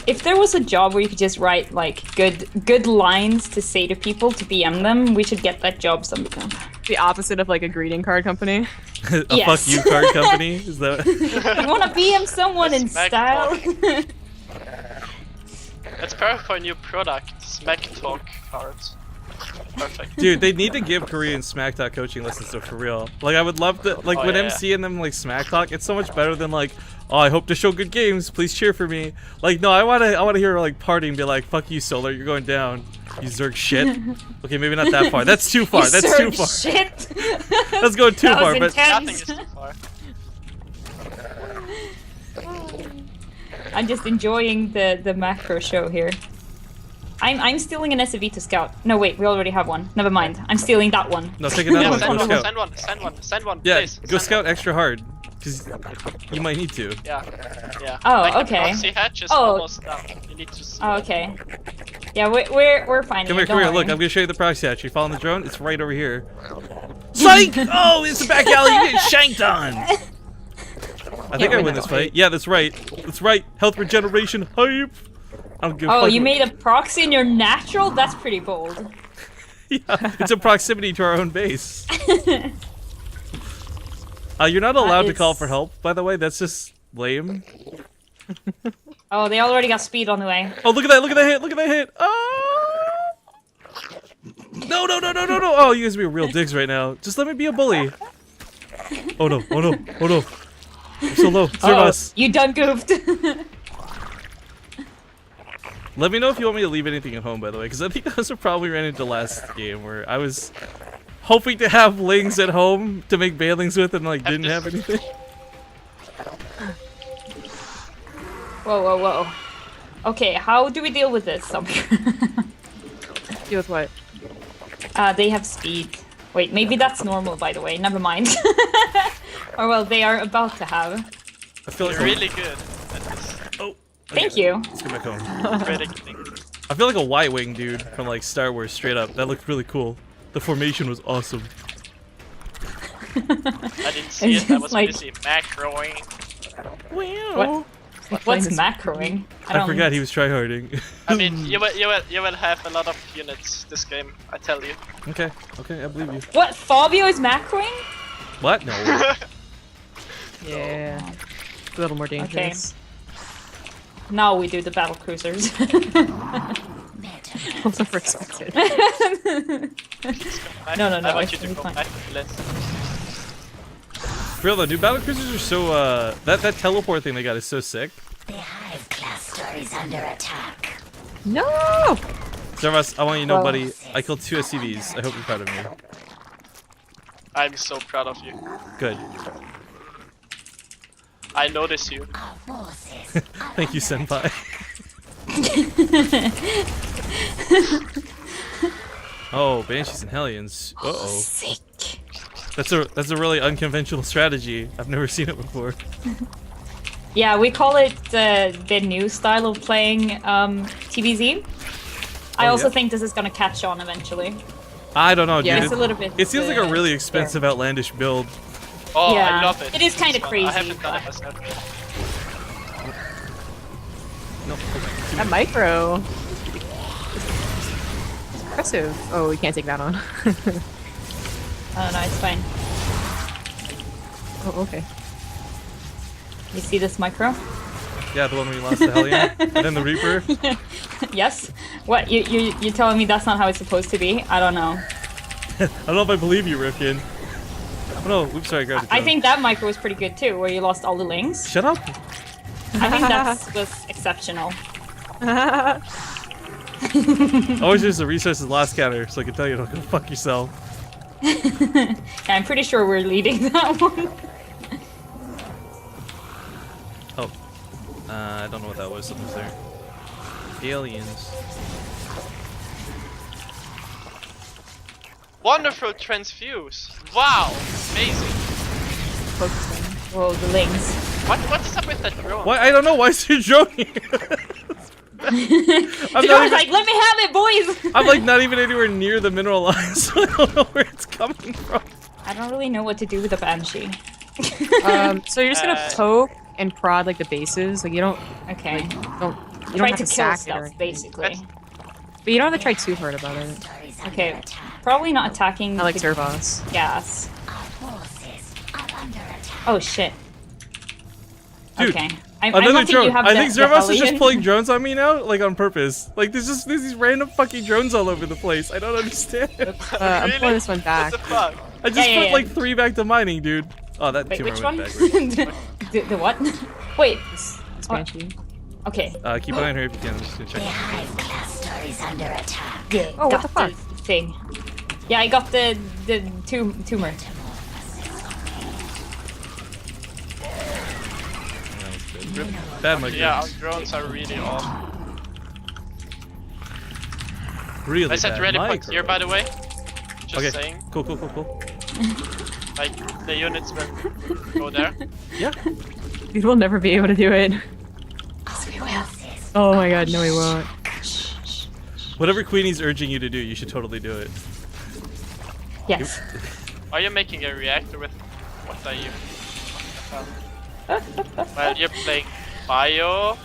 [SPEAKER 9] If there was a job where you could just write like good lines to say to people to BM them, we should get that job sometime.
[SPEAKER 2] The opposite of like a greeting card company.
[SPEAKER 1] A
[SPEAKER 9] Yes.
[SPEAKER 1] fuck you card company? Is that?
[SPEAKER 9] You want to BM someone in
[SPEAKER 10] Smack
[SPEAKER 9] style?
[SPEAKER 10] talk. That's perfect for a new product. Smack talk cards. Perfect.
[SPEAKER 1] Dude, they need to give Korean smack talk coaching lessons though, for real. Like I would love to like when
[SPEAKER 10] yeah.
[SPEAKER 1] MC and them like smack talk, it's so much better than like, oh, I hope to show good games, please cheer for me. Like no, I wanna hear like party and be like, fuck you Solar, you're going down. You Zerg shit. Okay, maybe not that far. That's too far.
[SPEAKER 9] You
[SPEAKER 1] That's too
[SPEAKER 9] Zerg
[SPEAKER 1] far.
[SPEAKER 9] Shit.
[SPEAKER 1] That's going too
[SPEAKER 9] That was
[SPEAKER 1] far, but
[SPEAKER 10] Nothing
[SPEAKER 9] intense.
[SPEAKER 10] is too far.
[SPEAKER 9] I'm just enjoying the macro show here. I'm stealing an SAV to scout. No wait, we already have one. Never mind. I'm stealing that one.
[SPEAKER 1] no, take another
[SPEAKER 10] Yeah,
[SPEAKER 1] one.
[SPEAKER 10] send
[SPEAKER 1] Go
[SPEAKER 10] one,
[SPEAKER 1] scout.
[SPEAKER 10] send one,
[SPEAKER 1] Yeah,
[SPEAKER 10] please.
[SPEAKER 1] go
[SPEAKER 10] Send
[SPEAKER 1] scout extra hard, because you might need to.
[SPEAKER 10] Yeah.
[SPEAKER 9] Oh,
[SPEAKER 10] Like,
[SPEAKER 9] okay.
[SPEAKER 10] The proxy hatch is
[SPEAKER 9] Oh.
[SPEAKER 10] almost done. You need to see
[SPEAKER 9] Oh, okay. Yeah, we're fine.
[SPEAKER 1] Come here, look, I'm gonna show you the proxy hatch. You following the drone? It's right over here. Psych! Oh, it's a back alley. You get shanked on. I think I win this fight. Yeah, that's right. That's right. Health regeneration hype. I don't give a
[SPEAKER 9] Oh,
[SPEAKER 1] fuck
[SPEAKER 9] you
[SPEAKER 1] what-
[SPEAKER 9] made a proxy in your natural? That's pretty bold.
[SPEAKER 1] Yeah, it's a proximity to our own base. You're not allowed to call for help, by the way. That's just lame.
[SPEAKER 9] Oh, they already got speed on the way.
[SPEAKER 1] Oh, look at that! Look at that hit! Look at that hit! Oh! No! No! No! No! No! No! Oh, you guys are being real dicks right now. Just let me be a bully. Oh no! Oh no! Oh no! I'm so low. Serve us.
[SPEAKER 9] You done goofed.
[SPEAKER 1] Let me know if you want me to leave anything at home, by the way, because I think that's what probably ran into last game where I was hoping to have lings at home to make bailings with and like didn't have anything.
[SPEAKER 9] Whoa, whoa, whoa. Okay, how do we deal with this?
[SPEAKER 2] Deal with what?
[SPEAKER 9] They have speed. Wait, maybe that's normal, by the way. Never mind. Or well, they are about to have.
[SPEAKER 1] I feel like
[SPEAKER 10] You're really good at this.
[SPEAKER 1] Oh.
[SPEAKER 9] Thank you.
[SPEAKER 1] Let's get back home.
[SPEAKER 10] Predicting.
[SPEAKER 1] I feel like a Y-wing dude from like Star Wars straight up. That looked really cool. The formation was awesome.
[SPEAKER 10] I didn't see it. I was
[SPEAKER 9] Like-
[SPEAKER 10] busy macroing.
[SPEAKER 1] Wow.
[SPEAKER 9] What's macroing?
[SPEAKER 1] I forgot he was tryharding.
[SPEAKER 10] I mean, you will have a lot of units this game. I tell you.
[SPEAKER 1] Okay. Okay, I believe you.
[SPEAKER 9] What? Fabio is macroing?
[SPEAKER 1] What? No.
[SPEAKER 2] Yeah. It's a little more dangerous.
[SPEAKER 9] Now we do the battle cruisers.
[SPEAKER 2] Was never expected.
[SPEAKER 9] No, no, no,
[SPEAKER 10] I want you
[SPEAKER 9] it's
[SPEAKER 10] to go
[SPEAKER 9] fine.
[SPEAKER 10] back to less.
[SPEAKER 1] For real though, dude, battle cruisers are so that teleport thing they got is so sick.
[SPEAKER 4] The hive cluster is under attack.
[SPEAKER 2] No!
[SPEAKER 1] Servus, I want you to know,
[SPEAKER 9] Well-
[SPEAKER 1] buddy, I killed 2 SCVs. I hope you're proud of me.
[SPEAKER 10] I'm so proud of you.
[SPEAKER 1] Good.
[SPEAKER 10] I notice you.
[SPEAKER 4] Our forces
[SPEAKER 1] Thank you, senpai. Oh, Banshees and Hellions. Uh-oh.
[SPEAKER 9] Sick.
[SPEAKER 1] That's a really unconventional strategy. I've never seen it before.
[SPEAKER 9] Yeah, we call it the new style of playing TVZ. I
[SPEAKER 1] Oh,
[SPEAKER 9] also
[SPEAKER 1] yeah?
[SPEAKER 9] think this is gonna catch on eventually.
[SPEAKER 1] I don't know, dude.
[SPEAKER 2] Yeah,
[SPEAKER 9] It's a little bit.
[SPEAKER 1] It seems like a really expensive, outlandish build.
[SPEAKER 10] Oh,
[SPEAKER 9] Yeah,
[SPEAKER 10] I love it.
[SPEAKER 9] it is kinda
[SPEAKER 10] This one. I
[SPEAKER 9] crazy,
[SPEAKER 10] haven't done it
[SPEAKER 9] but-
[SPEAKER 10] myself.
[SPEAKER 1] No, okay.
[SPEAKER 2] That micro. It's impressive. Oh, we can't take that on.
[SPEAKER 9] Oh no, it's fine.
[SPEAKER 2] Oh, okay.
[SPEAKER 9] You see this micro?
[SPEAKER 1] Yeah, the one where you lost the Hellion, and then the Reaper.
[SPEAKER 9] Yes. What? You telling me that's not how it's supposed to be? I don't know.
[SPEAKER 1] I don't know if I believe you, Rifkin. Oh no, oops, sorry, I grabbed the
[SPEAKER 9] I
[SPEAKER 1] drone.
[SPEAKER 9] think that micro was pretty good too, where you lost all the links.
[SPEAKER 1] Shut up.
[SPEAKER 9] I think that was exceptional.
[SPEAKER 1] Always use the resources lost counter, so I can tell you don't go fuck yourself.
[SPEAKER 9] Yeah, I'm pretty sure we're leading that one.
[SPEAKER 1] Oh. I don't know what that was. Something's there. Aliens.
[SPEAKER 10] Wonderful transfuse. Wow, amazing.
[SPEAKER 2] Focusing.
[SPEAKER 9] Whoa, the links.
[SPEAKER 10] What is up with that drone?
[SPEAKER 1] Why? I don't know. Why is your drone here? I'm
[SPEAKER 9] The
[SPEAKER 1] not
[SPEAKER 9] drone's
[SPEAKER 1] even,
[SPEAKER 9] like, let me have it, boys!
[SPEAKER 1] I'm like not even anywhere near the mineral line, so I don't know where it's coming from.
[SPEAKER 9] I don't really know what to do with a banshee.
[SPEAKER 2] So you're just gonna poke and prod like the bases. Like you don't,
[SPEAKER 9] Okay.
[SPEAKER 2] you don't
[SPEAKER 9] Try
[SPEAKER 2] have
[SPEAKER 9] to
[SPEAKER 2] to
[SPEAKER 9] kill
[SPEAKER 2] sack it or
[SPEAKER 9] stuff,
[SPEAKER 2] anything.
[SPEAKER 9] basically.
[SPEAKER 2] But you don't have to try too hard about it.
[SPEAKER 9] Okay. Probably not attacking
[SPEAKER 2] I like
[SPEAKER 9] the
[SPEAKER 2] Servos.
[SPEAKER 9] gas.
[SPEAKER 4] Our forces are under attack.
[SPEAKER 9] Oh shit.
[SPEAKER 1] Dude,
[SPEAKER 9] Okay. I
[SPEAKER 1] Another
[SPEAKER 9] don't think
[SPEAKER 1] drone.
[SPEAKER 9] you have
[SPEAKER 1] I
[SPEAKER 9] the-
[SPEAKER 1] think
[SPEAKER 9] the
[SPEAKER 1] Zervos is just
[SPEAKER 9] Hellion.
[SPEAKER 1] pulling drones on me now, like on purpose. Like there's these random fucking drones all over the place. I don't understand.
[SPEAKER 2] I'm
[SPEAKER 10] Really?
[SPEAKER 2] pulling this one back.
[SPEAKER 10] What the fuck?
[SPEAKER 1] I just
[SPEAKER 9] Yeah,
[SPEAKER 1] put
[SPEAKER 9] yeah.
[SPEAKER 1] like 3 back to mining, dude. Oh, that
[SPEAKER 9] Wait,
[SPEAKER 1] tumor
[SPEAKER 9] which
[SPEAKER 1] went
[SPEAKER 9] one?
[SPEAKER 1] backwards.
[SPEAKER 9] the what? Wait.
[SPEAKER 2] This
[SPEAKER 9] Oh.
[SPEAKER 2] banshee.
[SPEAKER 9] Okay.
[SPEAKER 1] Keep an eye on her if you can. I'm just gonna
[SPEAKER 4] The
[SPEAKER 1] check.
[SPEAKER 4] hive cluster is under attack.
[SPEAKER 9] Yeah.
[SPEAKER 2] Oh, what
[SPEAKER 9] got
[SPEAKER 2] the fuck?
[SPEAKER 9] thing. Yeah, I got the tumor.
[SPEAKER 1] Bad mic.
[SPEAKER 10] Yeah, our drones are really off.
[SPEAKER 1] Really
[SPEAKER 10] I set
[SPEAKER 1] bad
[SPEAKER 10] ready
[SPEAKER 1] mic,
[SPEAKER 10] points here, by the way. Just
[SPEAKER 1] Okay.
[SPEAKER 10] saying.
[SPEAKER 1] Cool.
[SPEAKER 10] Like, the units will go there.
[SPEAKER 1] Yeah.
[SPEAKER 2] Dude, we'll never be able to do it.
[SPEAKER 4] We will.
[SPEAKER 2] Oh my god, no we won't.
[SPEAKER 1] Whatever Queenie's urging you to do, you should totally do it.
[SPEAKER 9] Yes.
[SPEAKER 10] Are you making a reactor with? What are you? Well, you're playing Bio.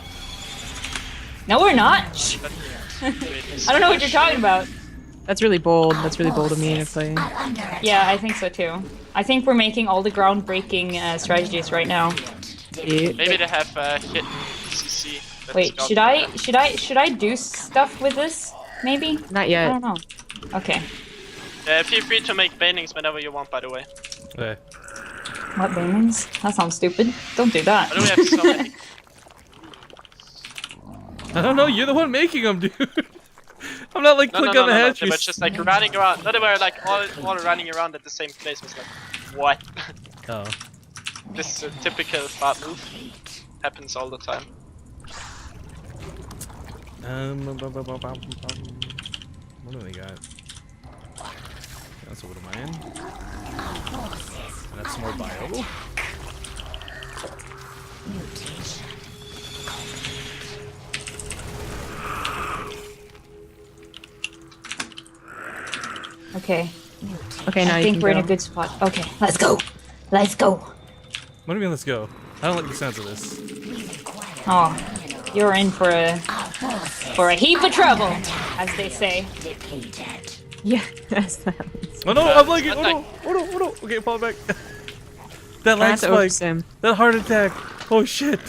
[SPEAKER 9] No, we're not. Shh. I don't know what you're talking about.
[SPEAKER 2] That's really bold. That's really bold of me to play.
[SPEAKER 9] Yeah, I think so too. I think we're making all the groundbreaking strategies right now.
[SPEAKER 2] Yeah.
[SPEAKER 10] Maybe they have hidden CC. that's
[SPEAKER 9] Wait,
[SPEAKER 10] got-
[SPEAKER 9] should I do stuff with this? Maybe?
[SPEAKER 2] Not
[SPEAKER 9] I
[SPEAKER 2] yet.
[SPEAKER 9] don't know. Okay.
[SPEAKER 10] Feel free to make banings whenever you want, by the way.
[SPEAKER 1] Okay.
[SPEAKER 9] What banings? That sounds stupid. Don't do that.
[SPEAKER 10] Why do we have so many?
[SPEAKER 1] I don't know. You're the one making them, dude. I'm not like
[SPEAKER 10] No,
[SPEAKER 1] clicking on the
[SPEAKER 10] They
[SPEAKER 1] hatcheries.
[SPEAKER 10] were just like running around. No, they were like all running around at the same place. Was like, what?
[SPEAKER 1] Oh.
[SPEAKER 10] This is a typical bot move. Happens all the time.
[SPEAKER 1] What do we got? That's what am I in? That's some more bio.
[SPEAKER 9] Okay.
[SPEAKER 2] Okay, now
[SPEAKER 9] I
[SPEAKER 2] you
[SPEAKER 9] think
[SPEAKER 2] can
[SPEAKER 9] we're in
[SPEAKER 2] go.
[SPEAKER 9] a good spot. Okay, let's go. Let's go.
[SPEAKER 1] What do you mean, let's go? I don't like the sounds of this.
[SPEAKER 9] Oh, you're in for a heap of trouble, as they say.
[SPEAKER 2] Yeah, that's that.
[SPEAKER 1] Oh no, I'm like, oh no, oh no, oh no. Okay, fall back. That
[SPEAKER 2] I
[SPEAKER 1] lag
[SPEAKER 2] have to open
[SPEAKER 1] spike.
[SPEAKER 2] sim.
[SPEAKER 1] That heart attack. Oh shit.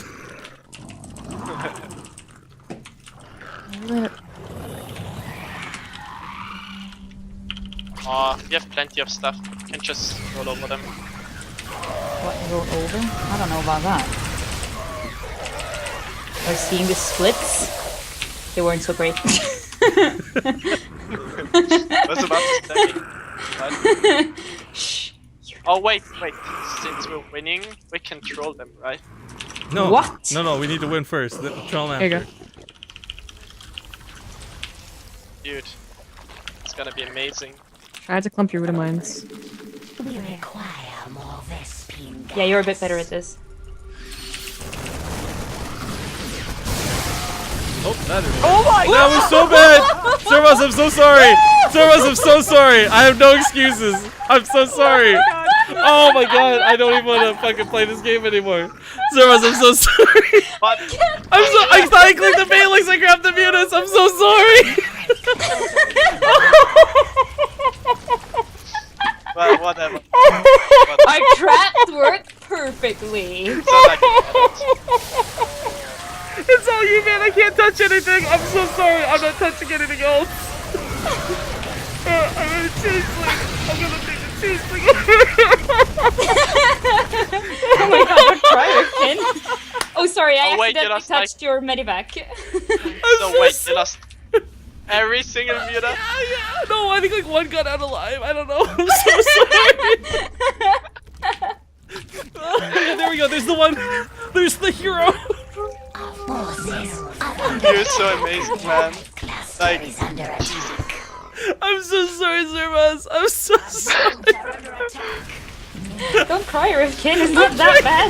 [SPEAKER 10] Oh, you have plenty of stuff. You can just roll over them.
[SPEAKER 9] What, roll over? I don't know about that. I was seeing the splits. They weren't so great.
[SPEAKER 10] I was about to say. What?
[SPEAKER 9] Shh.
[SPEAKER 10] Oh wait. Since we're winning, we can troll them, right?
[SPEAKER 1] No.
[SPEAKER 9] What?
[SPEAKER 1] No, we need to win first. Troll them
[SPEAKER 2] There you
[SPEAKER 1] after.
[SPEAKER 2] go.
[SPEAKER 10] Dude, it's gonna be amazing.
[SPEAKER 2] I had to clump your wood mines.
[SPEAKER 4] We require more Vespine.
[SPEAKER 9] Yeah, you're a bit better at this.
[SPEAKER 1] Oh, that is.
[SPEAKER 9] Oh my
[SPEAKER 1] That was so bad! Servos, I'm so sorry! Servos, I'm so sorry! I have no excuses! I'm so sorry! Oh my god, I don't even want to fucking play this game anymore. Servos, I'm so sorry!
[SPEAKER 10] But
[SPEAKER 1] I thought I clicked the Bailings, I grabbed the mutas, I'm so sorry!
[SPEAKER 10] well, whatever.
[SPEAKER 9] Our traps worked perfectly.
[SPEAKER 10] It's not like
[SPEAKER 1] It's all you, man, I can't touch anything! I'm so sorry, I'm not touching anything else! I'm gonna changeling! I'm gonna take the changeling!
[SPEAKER 9] Oh my god, don't try it, Ken. Oh, sorry, I
[SPEAKER 10] Oh, wait, you
[SPEAKER 9] accidentally
[SPEAKER 10] lost, like-
[SPEAKER 9] touched your medivac.
[SPEAKER 10] So wait, you lost every single muta?
[SPEAKER 1] Yeah, no, I think like one got out alive, I don't know, I'm so sorry! There we go, there's the one! There's the hero!
[SPEAKER 10] You're so amazing, man. Like,
[SPEAKER 1] I'm so sorry, Servos. I'm so sorry.
[SPEAKER 9] Don't cry, Rifkin. It's not that bad.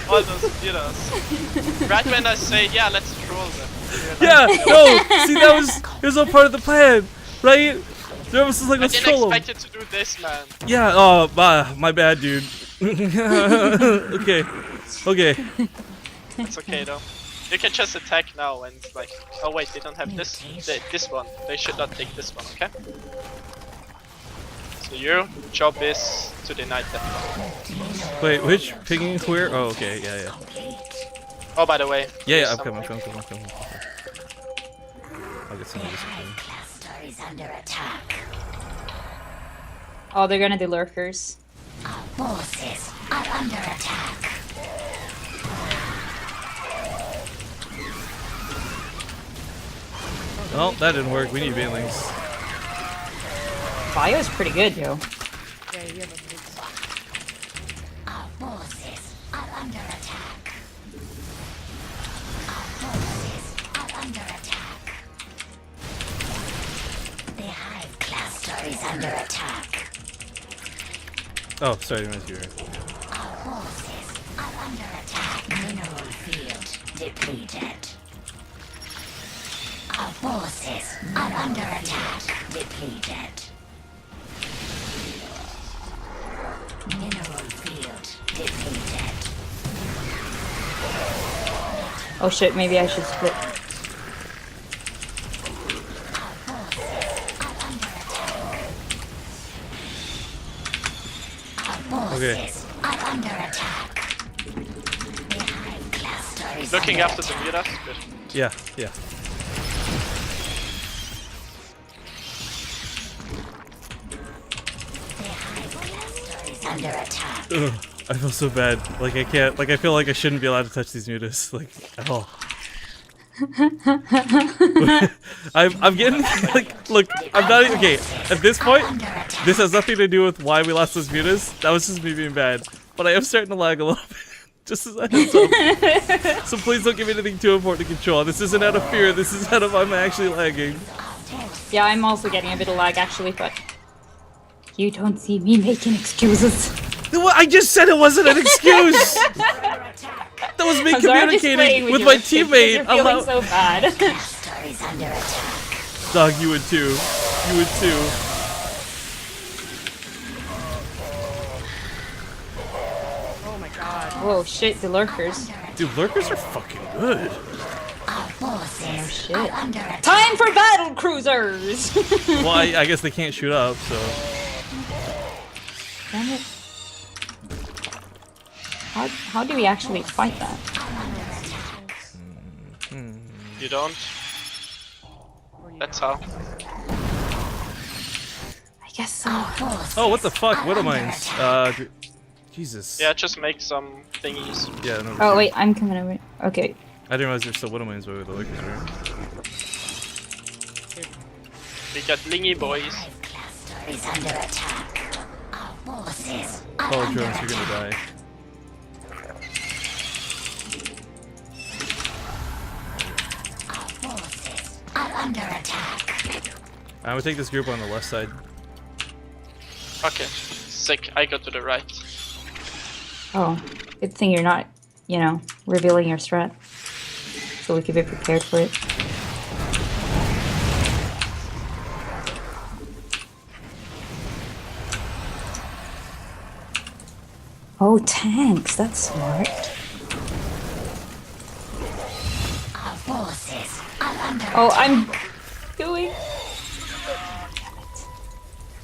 [SPEAKER 10] all those mutas. Right when I say, yeah, let's troll them.
[SPEAKER 1] Yeah, no. See, that was all part of the plan, right? Servos is like,
[SPEAKER 10] I
[SPEAKER 1] let's
[SPEAKER 10] didn't
[SPEAKER 1] troll him.
[SPEAKER 10] expect you to do this, man.
[SPEAKER 1] Yeah. Oh, my bad, dude. Okay.
[SPEAKER 10] It's okay though. You can just attack now and like, oh wait, they don't have this one. They should not take this one, okay? So your job is to deny them.
[SPEAKER 1] Wait, which pinging where? Oh, okay. Yeah.
[SPEAKER 10] Oh, by the way.
[SPEAKER 1] Yeah. I'm coming. I'll get some of this.
[SPEAKER 4] Cluster is under attack.
[SPEAKER 9] Oh, they're gonna do lurkers.
[SPEAKER 4] Our forces are under attack.
[SPEAKER 1] Oh, that didn't work. We need Bailings.
[SPEAKER 9] Bio's pretty good, yo.
[SPEAKER 4] Our forces are under attack. Our forces are under attack. The hive cluster is under attack.
[SPEAKER 1] Oh, sorry, I didn't hear.
[SPEAKER 4] Our forces are under attack. Mineral field depleted. Our forces are under attack. Depleted. Mineral field depleted.
[SPEAKER 9] Oh shit, maybe I should split.
[SPEAKER 1] Okay.
[SPEAKER 4] Are under attack. The hive cluster is
[SPEAKER 10] Looking
[SPEAKER 4] under
[SPEAKER 10] after the Miras. Good.
[SPEAKER 1] Yeah, yeah.
[SPEAKER 4] under attack.
[SPEAKER 1] Ugh, I feel so bad. Like I can't. Like I feel like I shouldn't be allowed to touch these mutas. Like at all. I'm getting like look. I'm not even, okay. At this point, this has nothing to do with why we lost those mutas. That was just me being bad. But I am starting to lag a little bit. Just as a heads up. So please don't give me anything too important to control. This isn't out of fear. This is out of I'm actually lagging.
[SPEAKER 9] Yeah, I'm also getting a bit of lag actually, but you don't see me making excuses.
[SPEAKER 1] I just said it wasn't an excuse. That was me communicating with my teammate.
[SPEAKER 9] You're feeling so bad.
[SPEAKER 1] Dog, you would too. You would too.
[SPEAKER 2] Oh my god.
[SPEAKER 9] Whoa, shit, the lurkers.
[SPEAKER 1] Dude, lurkers are fucking good.
[SPEAKER 9] Oh shit. Time for battle cruisers!
[SPEAKER 1] Well, I guess they can't shoot up, so.
[SPEAKER 9] Damn it. How do we actually fight that?
[SPEAKER 10] You don't? That's how.
[SPEAKER 9] I guess so.
[SPEAKER 1] Oh, what the fuck? Widow mines. Jesus.
[SPEAKER 10] Yeah, just make some thingies.
[SPEAKER 1] Yeah, no.
[SPEAKER 9] Oh wait, I'm coming over. Okay.
[SPEAKER 1] I didn't realize there's still widow mines where the lurkers are.
[SPEAKER 10] We got lingy boys.
[SPEAKER 1] Oh, drones, you're gonna die.
[SPEAKER 4] Under attack.
[SPEAKER 1] I'm gonna take this group on the left side.
[SPEAKER 10] Okay, sick. I go to the right.
[SPEAKER 9] Oh, good thing you're not, you know, revealing your strat. So we can be prepared for it. Oh, tanks, that's smart.
[SPEAKER 4] Our forces are under
[SPEAKER 9] Oh, I'm doing...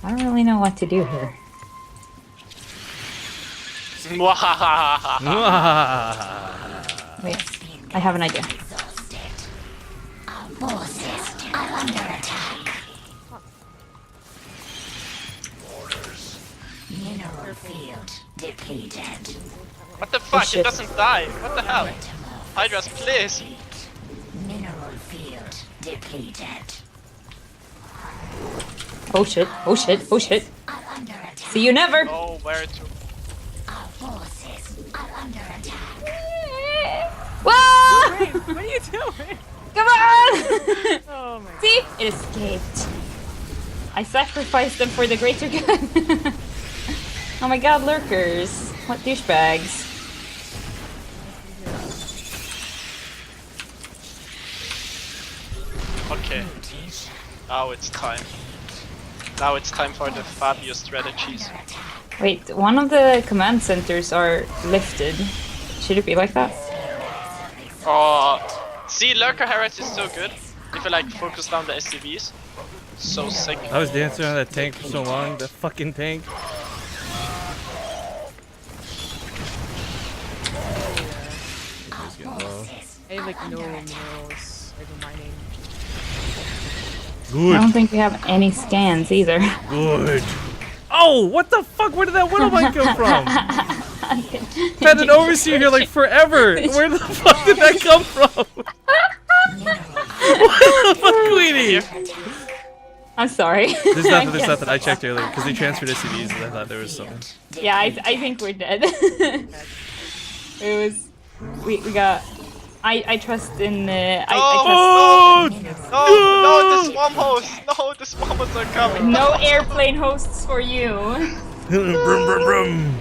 [SPEAKER 9] I don't really know what to do here. Wait, I have an idea.
[SPEAKER 4] Our forces are under attack. Mineral field depleted.
[SPEAKER 10] What the fuck?
[SPEAKER 9] shit.
[SPEAKER 10] It doesn't die. What the hell? Hydras, please.
[SPEAKER 4] Mineral field depleted.
[SPEAKER 9] Oh shit, oh shit, oh shit.
[SPEAKER 4] Are under attack.
[SPEAKER 9] See you never!
[SPEAKER 10] Oh, where to?
[SPEAKER 4] Our forces are under attack.
[SPEAKER 9] Whoa!
[SPEAKER 2] What are you doing?
[SPEAKER 9] Come on!
[SPEAKER 2] Oh my god.
[SPEAKER 9] See? It escaped. I sacrificed them for the greater good. Oh my god, lurkers. What douchebags.
[SPEAKER 10] Okay. Now it's time. Now it's time for the Fabio strategies.
[SPEAKER 9] Wait, one of the command centers are lifted. Should it be like that?
[SPEAKER 10] Oh, see, Lurker Harris is so good. If you like focus down the SCVs, so sick.
[SPEAKER 1] I was dancing on that tank for so long. That fucking tank. He's getting low.
[SPEAKER 2] I have like no minerals over mining.
[SPEAKER 9] I
[SPEAKER 1] Good.
[SPEAKER 9] don't think we have any scans either.
[SPEAKER 1] Good. Oh, what the fuck? Where did that widow mine come from? I've had an overseer here like forever. Where the fuck did that come from? What the fuck, Queenie?
[SPEAKER 9] I'm sorry.
[SPEAKER 1] There's nothing, there's nothing. I checked earlier because they transferred SCVs and I thought there was something.
[SPEAKER 9] Yeah, I think we're dead. It was... We got... I trust in the...
[SPEAKER 1] Oh!
[SPEAKER 10] No, the swarm hosts! No, the swarm hosts are coming!
[SPEAKER 9] No airplane hosts for you.
[SPEAKER 1] Brum, brum, brum.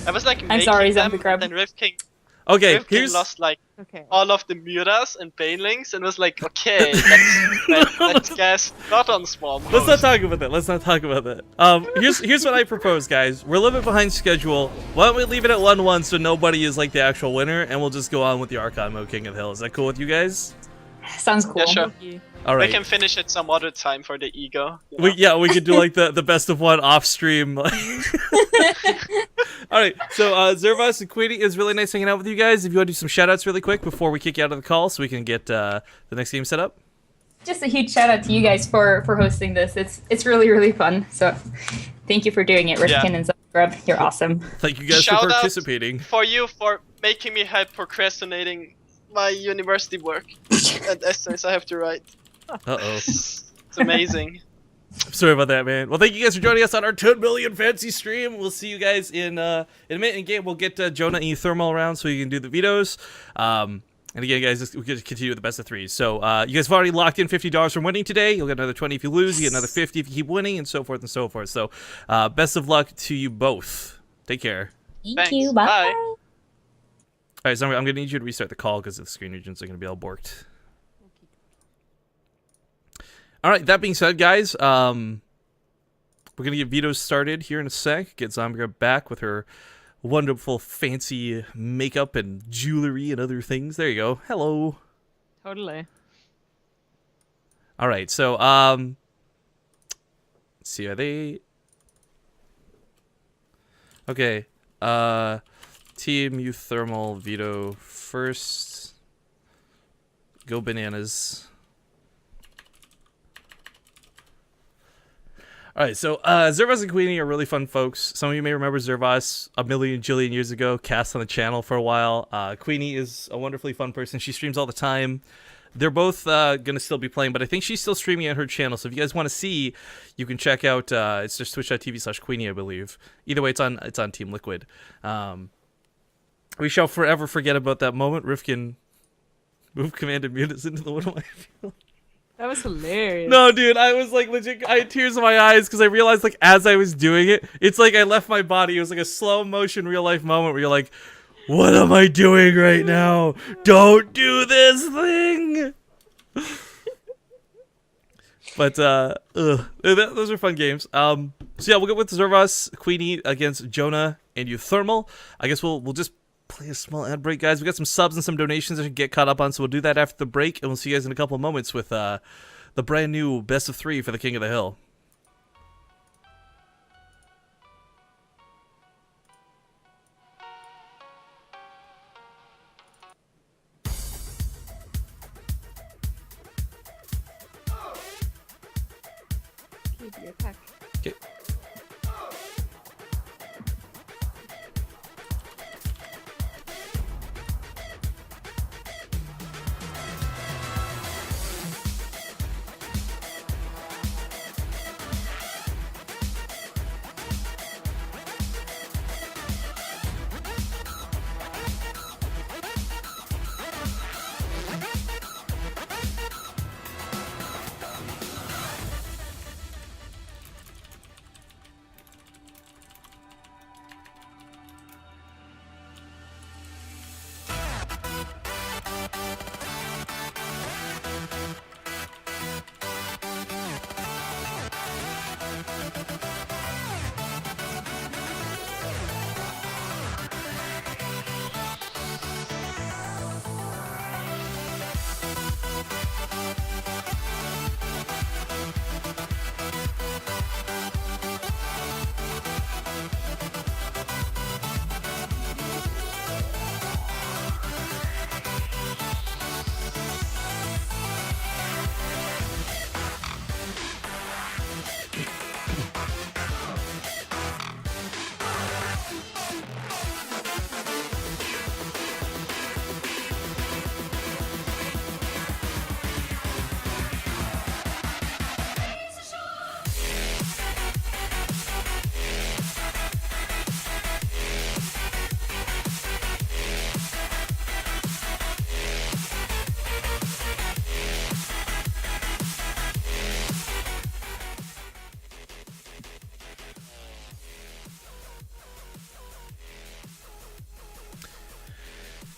[SPEAKER 10] I was like
[SPEAKER 9] I'm
[SPEAKER 10] making
[SPEAKER 9] sorry,
[SPEAKER 10] them,
[SPEAKER 9] Zombie Crab.
[SPEAKER 10] and then Rift King
[SPEAKER 1] Okay,
[SPEAKER 10] Rift King
[SPEAKER 1] here's
[SPEAKER 10] lost like
[SPEAKER 2] Okay.
[SPEAKER 10] all of the Muras and Banelings and was like, okay, let's guess not on Swarm.
[SPEAKER 1] Let's not talk about that. Let's not talk about that. Here's what I propose, guys. We're a little bit behind schedule. Why don't we leave it at 1-1 so nobody is like the actual winner, and we'll just go on with the Archon mode King of the Hill. Is that cool with you guys?
[SPEAKER 9] Sounds cool.
[SPEAKER 10] Yeah, sure.
[SPEAKER 1] All right.
[SPEAKER 10] We can finish it some other time for the ego. You know?
[SPEAKER 1] We could do like the best of one off stream. All right, so Zervas and Queenie, it was really nice hanging out with you guys. If you want to do some shout-outs really quick before we kick you out of the call so we can get the next game set up.
[SPEAKER 9] Just a huge shout out to you guys for hosting this. It's really, really fun. So thank you for doing it, Rifkin and Scrub. You're awesome.
[SPEAKER 1] Thank you guys
[SPEAKER 10] Shout
[SPEAKER 1] for
[SPEAKER 10] out
[SPEAKER 1] participating.
[SPEAKER 10] for you for making me help procrastinating my university work and essays I have to write.
[SPEAKER 1] Uh-oh.
[SPEAKER 10] It's amazing.
[SPEAKER 1] Sorry about that, man. Well, thank you guys for joining us on our 10 million fancy stream. We'll see you guys in a minute in game. We'll get Jonah and Thermal around so you can do the vetoes. And again, guys, we get to continue with the best of threes. So you guys have already locked in $50 from winning today. You'll get another 20 if you lose. You get another 50 if you keep winning, and so forth and so forth. So best of luck to you both. Take care.
[SPEAKER 9] Thank you. Bye.
[SPEAKER 1] All right, so I'm going to need you to restart the call because the screen regions are going to be all borked. All right, that being said, guys, we're going to get vetoes started here in a sec. Get Zombie back with her wonderful fancy makeup and jewelry and other things. There you go. Hello.
[SPEAKER 2] Totally.
[SPEAKER 1] All right, so let's see, are they okay? Team Euthermal veto first. Go bananas. All right, so Zervas and Queenie are really fun folks. Some of you may remember Zervas a million jillion years ago, cast on the channel for a while. Queenie is a wonderfully fun person. She streams all the time. They're both going to still be playing, but I think she's still streaming on her channel. So if you guys want to see, you can check out, it's just twitch.tv/Queenie, I believe. Either way, it's on Team Liquid. We shall forever forget about that moment. Rifkin moved commanded mutas into the one of my field.
[SPEAKER 2] That was hilarious.
[SPEAKER 1] No, dude, I was like legit. I had tears in my eyes because I realized, like, as I was doing it, it's like I left my body. It was like a slow motion, real life moment where you're like, "What am I doing right now? Don't do this thing." But those are fun games. So yeah, we'll go with Zervas, Queenie against Jonah and Euthermal. I guess we'll just play a small ad break, guys. We got some subs and some donations that should get caught up on, so we'll do that after the break, and we'll see you guys in a couple of moments with the brand new best of 3 for the King of the Hill. Okay.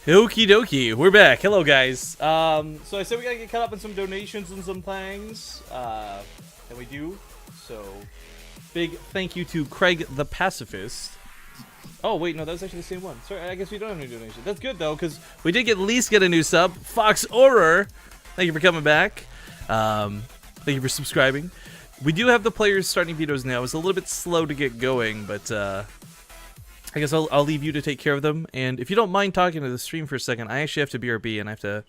[SPEAKER 1] Okie dokie, we're back. Hello, guys. So I said we gotta get caught up on some donations and some things, and we do. So, big thank you to Craig the Pacifist. Oh wait, no, that was actually the same one. Sorry, I guess we don't have any donations. That's good though, because we did at least get a new sub. Fox Horror, thank you for coming back. Thank you for subscribing. We do have the players starting videos now. It's a little bit slow to get going, but I guess I'll leave you to take care of them. And if you don't mind talking to the stream for a second, I actually have to BRB and I have to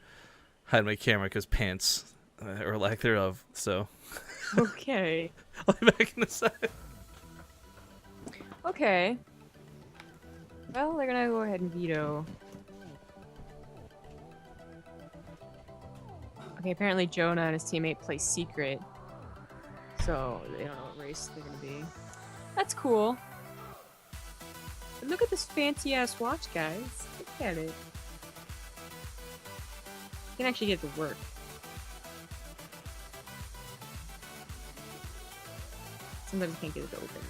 [SPEAKER 1] hide my camera because pants, or lack thereof. So.
[SPEAKER 2] Okay.
[SPEAKER 1] I'll be back in a sec.
[SPEAKER 2] Okay. Well, they're gonna go ahead and veto. Okay, apparently Jonah and his teammate play secret. So, they don't know what race they're gonna be. That's cool. But look at this fancy-ass watch, guys. Look at it. You can actually get it to work. Sometimes you can't get it to open.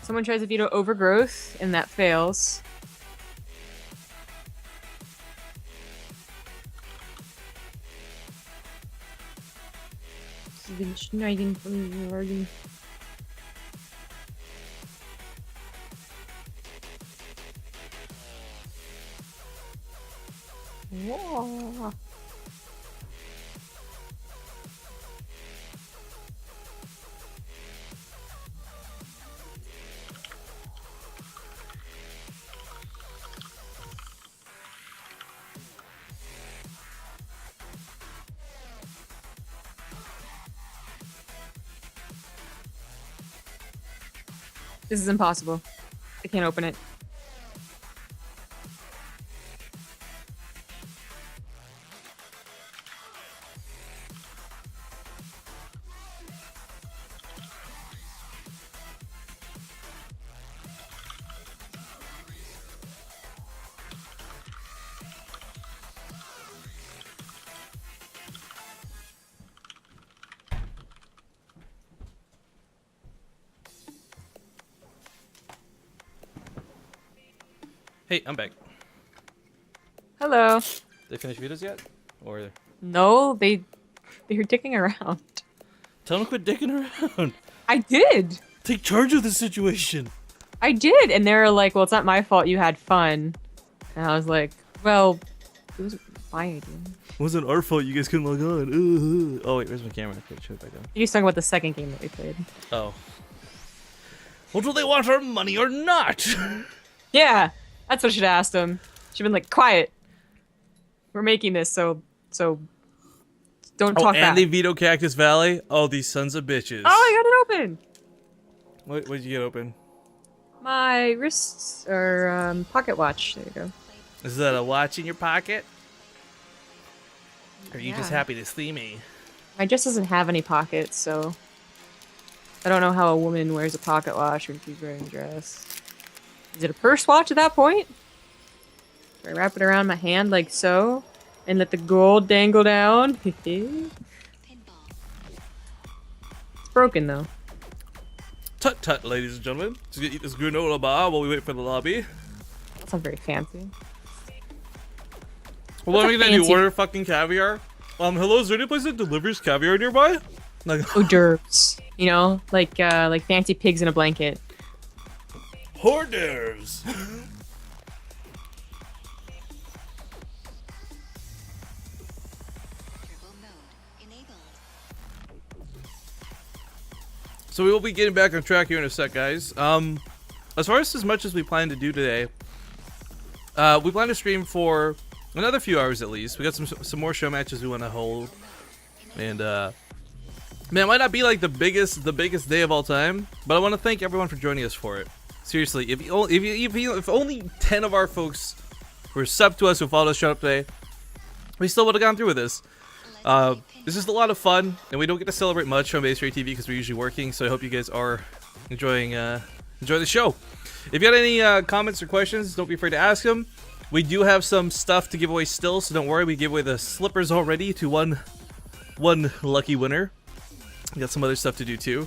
[SPEAKER 2] Someone tries to veto overgrowth, and that fails. Den Schneiden von den Morgen. Whoa. This is impossible. I can't open it.
[SPEAKER 1] Hey, I'm back.
[SPEAKER 2] Hello.
[SPEAKER 1] They finished videos yet? Or
[SPEAKER 2] No, they're dicking around.
[SPEAKER 1] tell them to quit dicking around.
[SPEAKER 2] I did.
[SPEAKER 1] Take charge of the situation.
[SPEAKER 2] I did, and they were like, "Well, it's not my fault. You had fun." And I was like, "Well, it was my idea."
[SPEAKER 1] It wasn't our fault. You guys couldn't log on. Oh wait, where's my camera? Okay, show it back down.
[SPEAKER 2] You was talking about the second game that we played.
[SPEAKER 1] Oh. Well, do they want our money or not?
[SPEAKER 2] Yeah, that's what I should have asked him. Should have been like, "Quiet. We're making this, so don't talk back."
[SPEAKER 1] And they veto Cactus Valley. Oh, these sons of bitches.
[SPEAKER 2] Oh, I got it open.
[SPEAKER 1] What did you get open?
[SPEAKER 2] My wrists or pocket watch. There you go.
[SPEAKER 1] Is that a watch in your pocket? Or are you just
[SPEAKER 2] Yeah.
[SPEAKER 1] happy to see me?
[SPEAKER 2] My dress doesn't have any pockets, so I don't know how a woman wears a pocket watch when she's wearing a dress. Is it a purse watch at that point? Do I wrap it around my hand like so, and let the gold dangle down? It's broken though.
[SPEAKER 1] Tut tut, ladies and gentlemen. Just gonna eat this granola bar while we wait for the lobby.
[SPEAKER 2] That's not very fancy.
[SPEAKER 1] Well, what
[SPEAKER 2] What's
[SPEAKER 1] are we
[SPEAKER 2] a
[SPEAKER 1] gonna do?
[SPEAKER 2] fancy-
[SPEAKER 1] Order fucking caviar? Hello, is there any place that delivers caviar nearby? Like,
[SPEAKER 2] Hors d'oeuvres, you know, like fancy pigs in a blanket.
[SPEAKER 1] hors d'oeuvres. So we will be getting back on track here in a sec, guys. As far as much as we plan to do today, we plan to stream for another few hours at least. We got some more show matches we want to hold, and man, it might not be like the biggest day of all time, but I want to thank everyone for joining us for it. Seriously, if only 10 of our folks who were sub to us who followed us showed up today, we still would have gone through with this. This is a lot of fun, and we don't get to celebrate much on Base Rate TV because we're usually working. So I hope you guys are enjoying enjoy the show. If you got any comments or questions, don't be afraid to ask them. We do have some stuff to give away still, so don't worry. We gave away the slippers already to one lucky winner. We got some other stuff to do too.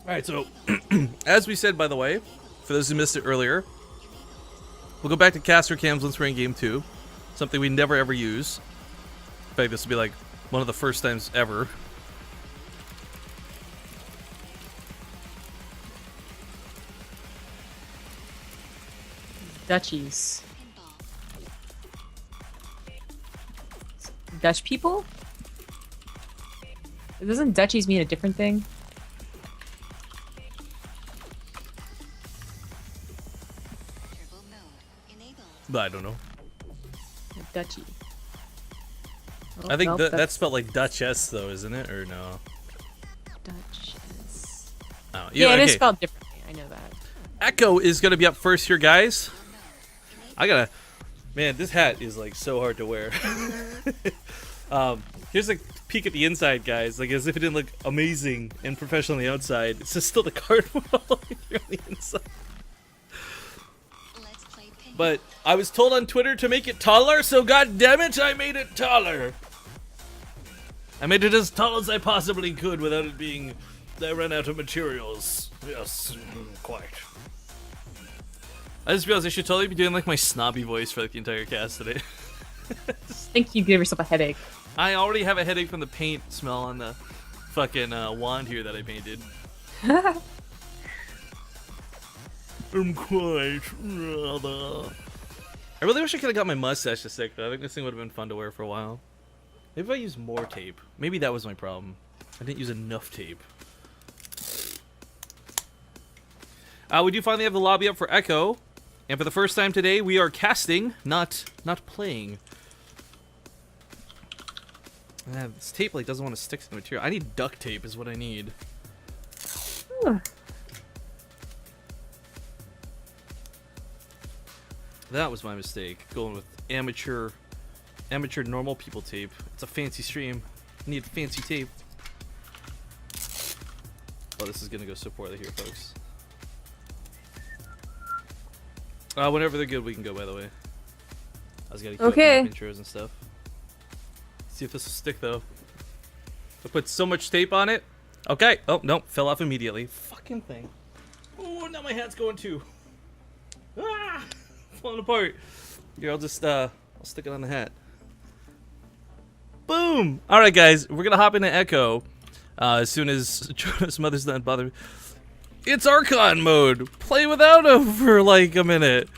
[SPEAKER 1] Alright, so, as we said, by the way, for those who missed it earlier, we'll go back to caster cams once we're in game 2. Something we never ever use. In fact, this will be like one of the first times ever.
[SPEAKER 2] Dutchies. Dutch people? Doesn't Dutchies mean a different thing?
[SPEAKER 1] But I don't know.
[SPEAKER 2] Dutchie. Oh,
[SPEAKER 1] I think
[SPEAKER 2] nope,
[SPEAKER 1] that's spelled like Duchess, though, isn't it? Or no?
[SPEAKER 2] Duchess.
[SPEAKER 1] Oh,
[SPEAKER 2] Yeah, it is
[SPEAKER 1] okay.
[SPEAKER 2] spelled differently. I know that.
[SPEAKER 1] Echo is going to be up first here, guys. I gotta... Man, this hat is, like, so hard to wear. Here's a peek at the inside, guys. Like, as if it didn't look amazing and professional on the outside. It's just still the cardboard all the way through on the inside. But I was told on Twitter to make it taller, so god damn it, I made it taller. I made it as tall as I possibly could without it being... I ran out of materials. Yes, quite. I just realized I should totally be doing like my snobby voice for like the entire cast today.
[SPEAKER 2] I think you give yourself a headache.
[SPEAKER 1] I already have a headache from the paint smell on the fucking wand here that I painted. I'm quite rather. I really wish I could have got my mustache to stick though. I think this thing would have been fun to wear for a while. Maybe if I used more tape. Maybe that was my problem. I didn't use enough tape. We do finally have the lobby up for Echo. And for the first time today, we are casting, not playing. This tape like doesn't want to stick to the material. I need duct tape is what I need. That was my mistake, going with amateur normal people tape. It's a fancy stream. I need fancy tape. Oh, this is gonna go so poorly here, folks. Whenever they're good, we can go, by the way. I was gonna keep
[SPEAKER 2] Okay.
[SPEAKER 1] intros and stuff. See if this will stick, though. I put so much tape on it. Okay. Oh, no. Fell off immediately. Fucking thing. Oh, now my hat's going too. Ah! Falling apart. Here, I'll just, I'll stick it on the hat. Boom! Alright, guys. We're gonna hop into Echo. As soon as Jonas' mother's done bothering. It's Archon mode. Play without him for like a minute.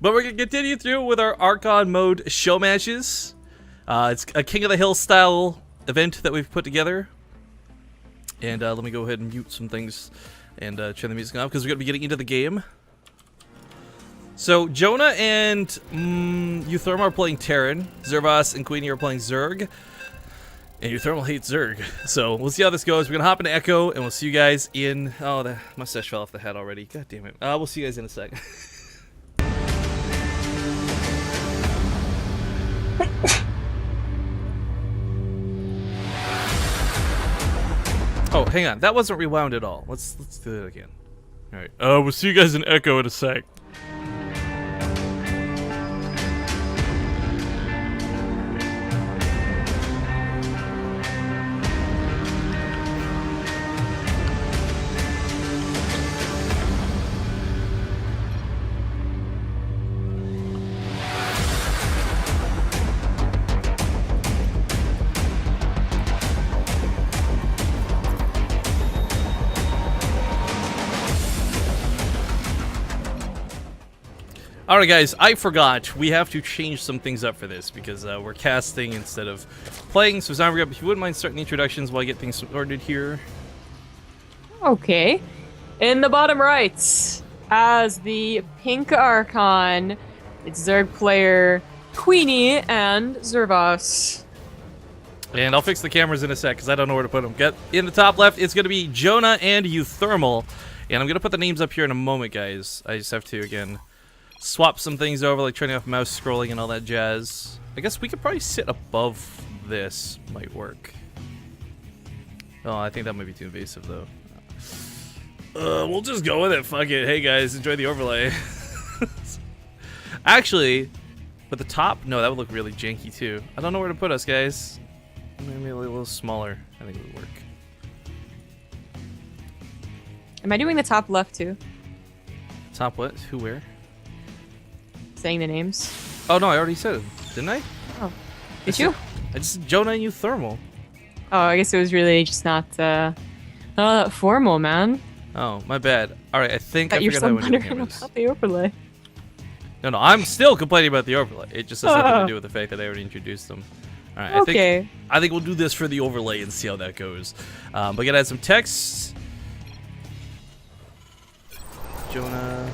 [SPEAKER 1] But we're going to continue through with our Archon mode show matches. It's a King of the Hill style event that we've put together. And let me go ahead and mute some things and turn the music off because we're going to be getting into the game. So Jonah and Eutherma are playing Terran. Zervas and Queenie are playing Zerg. And Euthermal hates Zerg. So we'll see how this goes. We're going to hop into Echo and we'll see you guys in... Oh, the mustache fell off the hat already. God damn it. We'll see you guys in a second. Oh, hang on. That wasn't rewound at all. Let's do that again. All right. We'll see you guys in Echo in a sec. Alright guys, I forgot. We have to change some things up for this because we're casting instead of playing. So Zombie, if you wouldn't mind starting the introductions while I get things started here.
[SPEAKER 2] Okay. In the bottom right, as the pink Archon, It's Zerg player Queenie and Zervos.
[SPEAKER 1] And I'll fix the cameras in a sec because I don't know where to put them. Get in the top left. It's going to be Jonah and Euthermal. And I'm going to put the names up here in a moment, guys. I just have to, again, swap some things over, like turning off mouse scrolling and all that jazz. I guess we could probably sit above this. Might work. Oh, I think that might be too invasive, though. We'll just go with it. Fuck it. Hey, guys, enjoy the overlay. Actually, but the top, no, that would look really janky, too. I don't know where to put us, guys. Maybe a little smaller. I think it would work.
[SPEAKER 2] Am I doing the top left too?
[SPEAKER 1] Top what? Who, where?
[SPEAKER 2] Saying the names.
[SPEAKER 1] Oh, no, I already said it. Didn't I?
[SPEAKER 2] Oh. Did you?
[SPEAKER 1] I just Jonah and Euthermal.
[SPEAKER 2] Oh, I guess it was really just not that formal, man.
[SPEAKER 1] Oh, my bad. Alright, I think I
[SPEAKER 2] You're
[SPEAKER 1] forgot
[SPEAKER 2] so
[SPEAKER 1] how I do
[SPEAKER 2] wondering
[SPEAKER 1] cameras.
[SPEAKER 2] about the overlay.
[SPEAKER 1] No, I'm still complaining about the overlay. It just has nothing to do with the fact that I already introduced them. Alright,
[SPEAKER 2] Okay.
[SPEAKER 1] I think we'll do this for the overlay and see how that goes. But we gotta add some text. Jonah,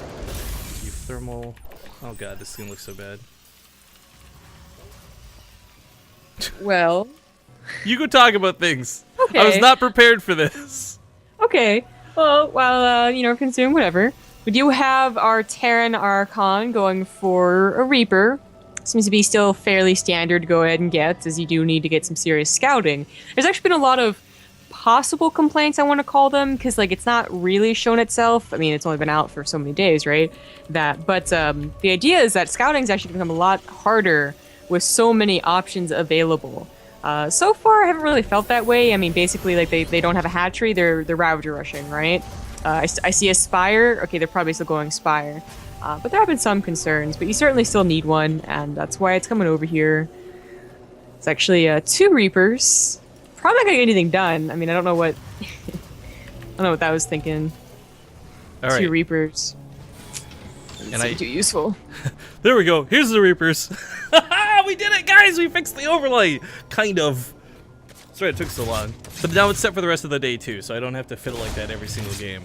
[SPEAKER 1] Euthermal. Oh god, this thing looks so bad.
[SPEAKER 2] Well.
[SPEAKER 1] You go talk about things.
[SPEAKER 2] Okay.
[SPEAKER 1] I was not prepared for this.
[SPEAKER 2] Okay. Well, while we're consuming whatever, we do have our Terran Archon going for a Reaper. Seems to be still fairly standard to go ahead and get, as you do need to get some serious scouting. There's actually been a lot of possible complaints, I want to call them, because like it's not really shown itself. I mean, it's only been out for so many days, right? But the idea is that scouting's actually become a lot harder with so many options available. So far, I haven't really felt that way. I mean, basically, like they don't have a hatchery; they're Ravager rushing, right? I see a Spire. Okay, they're probably still going Spire. But there have been some concerns, but you certainly still need one, and that's why it's coming over here. It's actually 2 Reapers. Probably not gonna get anything done. I mean, I don't know what I don't know what that was thinking.
[SPEAKER 1] All right.
[SPEAKER 2] 2 Reapers. Doesn't seem too useful.
[SPEAKER 1] There we go. Here's the Reapers. We did it, guys! We fixed the overlay! Kind of. Sorry it took so long. But now it's set for the rest of the day, too, so I don't have to fit it like that every single game.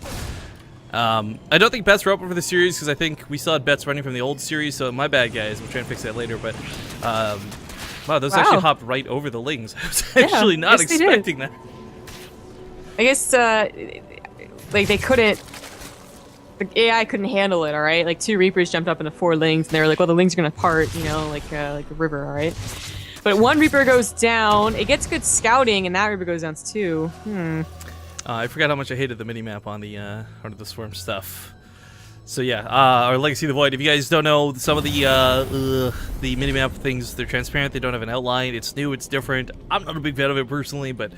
[SPEAKER 1] I don't think bets were open for the series, because I think we still had bets running from the old series, so my bad, guys. We'll try and fix that later, but... wow, those actually hopped right over the lings. I was actually not expecting that.
[SPEAKER 2] I guess, like, they couldn't... The AI couldn't handle it, alright? Like, 2 Reapers jumped up into 4 lings, and they were like, well, the lings are gonna part, you know, like a river, alright? But 1 Reaper goes down, it gets good scouting, and that Reaper goes down too.
[SPEAKER 1] I forgot how much I hated the minimap on the Swarm stuff. So yeah, our Legacy of the Void. If you guys don't know, some of the minimap things, they're transparent, they don't have an outline, it's new, it's different. I'm not a big fan of it personally, but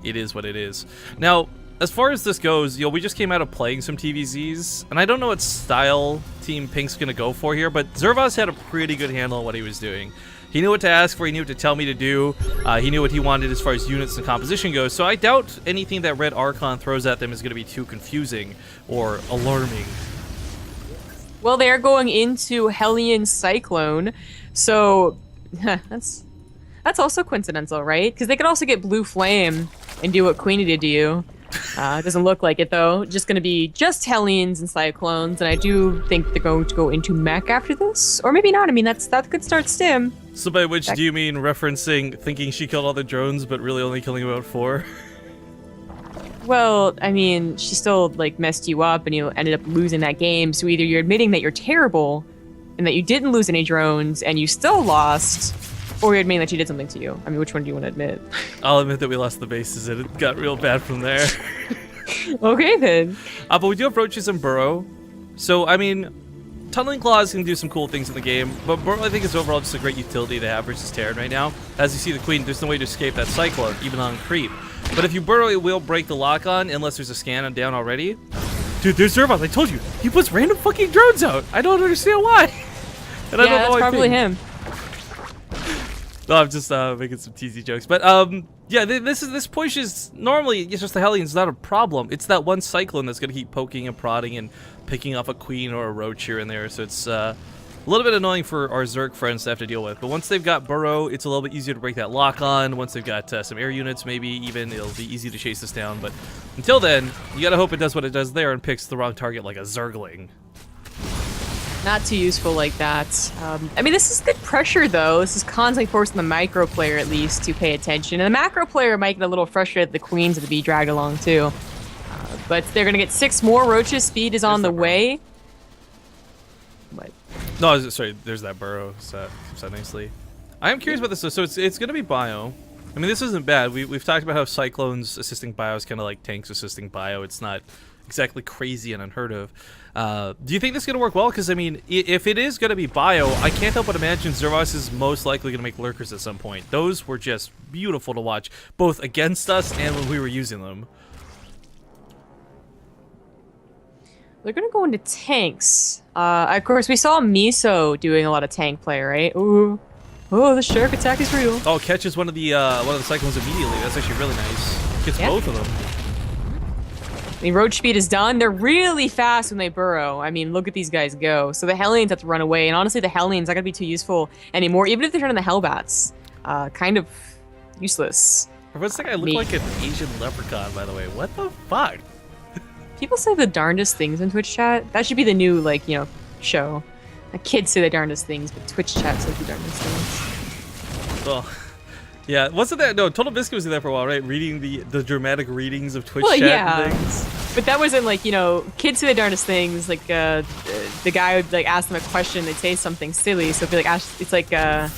[SPEAKER 1] it is what it is. Now, as far as this goes, we just came out of playing some TVZs, and I don't know what style Team Pink's gonna go for here, but Zervos had a pretty good handle on what he was doing. He knew what to ask for, he knew what to tell me to do, he knew what he wanted as far as units and composition goes, so I doubt anything that Red Archon throws at them is gonna be too confusing or alarming.
[SPEAKER 2] Well, they're going into Hellion Cyclone, so that's also coincidental, right? Because they could also get Blue Flame and do what Queenie did to you. It doesn't look like it, though. Just going to be just Hellions and Cyclones, and I do think they're going to go into Mech after this. Or maybe not. I mean, that could start Stim.
[SPEAKER 1] So by which do you mean referencing thinking she killed all the drones, but really only killing about 4?
[SPEAKER 2] Well, I mean, she still, like, messed you up, and you ended up losing that game, so either you're admitting that you're terrible, and that you didn't lose any drones, and you still lost, or you're admitting that she did something to you. I mean, which one do you want to admit?
[SPEAKER 1] I'll admit that we lost the bases, and it got real bad from there.
[SPEAKER 2] Okay, then.
[SPEAKER 1] But we do have Roaches and Burrow, so, I mean, Tunneling Claws can do some cool things in the game, but Burrow, I think, is overall just a great utility to have versus Terran right now. As you see the Queen, there's no way to escape that Cyclone, even on creep. But if you Burrow, it will break the lock-on, unless there's a scan down already. Dude, there's Zervos, I told you! He puts random fucking drones out! I don't understand why! And
[SPEAKER 2] Yeah,
[SPEAKER 1] I don't know
[SPEAKER 2] that's
[SPEAKER 1] why
[SPEAKER 2] probably him.
[SPEAKER 1] No, I'm just making some teasy jokes. But, yeah, this push is... Normally, it's just the Hellions, not a problem. It's that one Cyclone that's going to keep poking and prodding and picking off a Queen or a Roach here and there. So it's a little bit annoying for our Zerg friends to have to deal with. But once they've got Burrow, it's a little bit easier to break that lock on. Once they've got some air units, maybe even, it'll be easy to chase this down. But until then, you gotta hope it does what it does there and picks the wrong target like a Zergling.
[SPEAKER 2] Not too useful like that. I mean, this is good pressure, though. This is constantly forcing the micro player, at least, to pay attention. And the macro player might get a little frustrated that the queens are to be dragged along, too. But they're going to get 6 more. Roaches' speed is on the way. But...
[SPEAKER 1] No, sorry, there's that burrow set nicely. I am curious about this, though. So it's going to be bio. I mean, this isn't bad. We've talked about how Cyclones assisting bio is kind of like tanks assisting bio. It's not exactly crazy and unheard of. Do you think this is going to work well? Because, I mean, if it is going to be bio, I can't help but imagine Zervas is most likely going to make lurkers at some point. Those were just beautiful to watch, both against us and when we were using them.
[SPEAKER 2] They're going to go into tanks. Of course, we saw Miso doing a lot of tank play, right? Ooh. Oh, the shark attack is real.
[SPEAKER 1] Oh, catches one of the Cyclones immediately. That's actually really nice. Gets both of them.
[SPEAKER 2] I mean, roach speed is done. They're really fast when they burrow. I mean, look at these guys go. So the Hellions have to run away, and honestly, the Hellions aren't gonna be too useful anymore. Even if they turn into Hellbats, kind of useless.
[SPEAKER 1] What's that guy look like an Asian leprechaun, by the way? What the fuck?
[SPEAKER 2] People say the darndest things in Twitch chat. That should be the new, like, you know, show. Kids say the darndest things, but Twitch chat says the darndest things.
[SPEAKER 1] Well, yeah, wasn't that? No, Total Biscuit was there for a while, right? Reading the dramatic readings of Twitch chat and things.
[SPEAKER 2] But that wasn't like, you know, kids say the darndest things. Like, the guy would, like, ask them a question, they'd say something silly. So it'd be like, it's like, I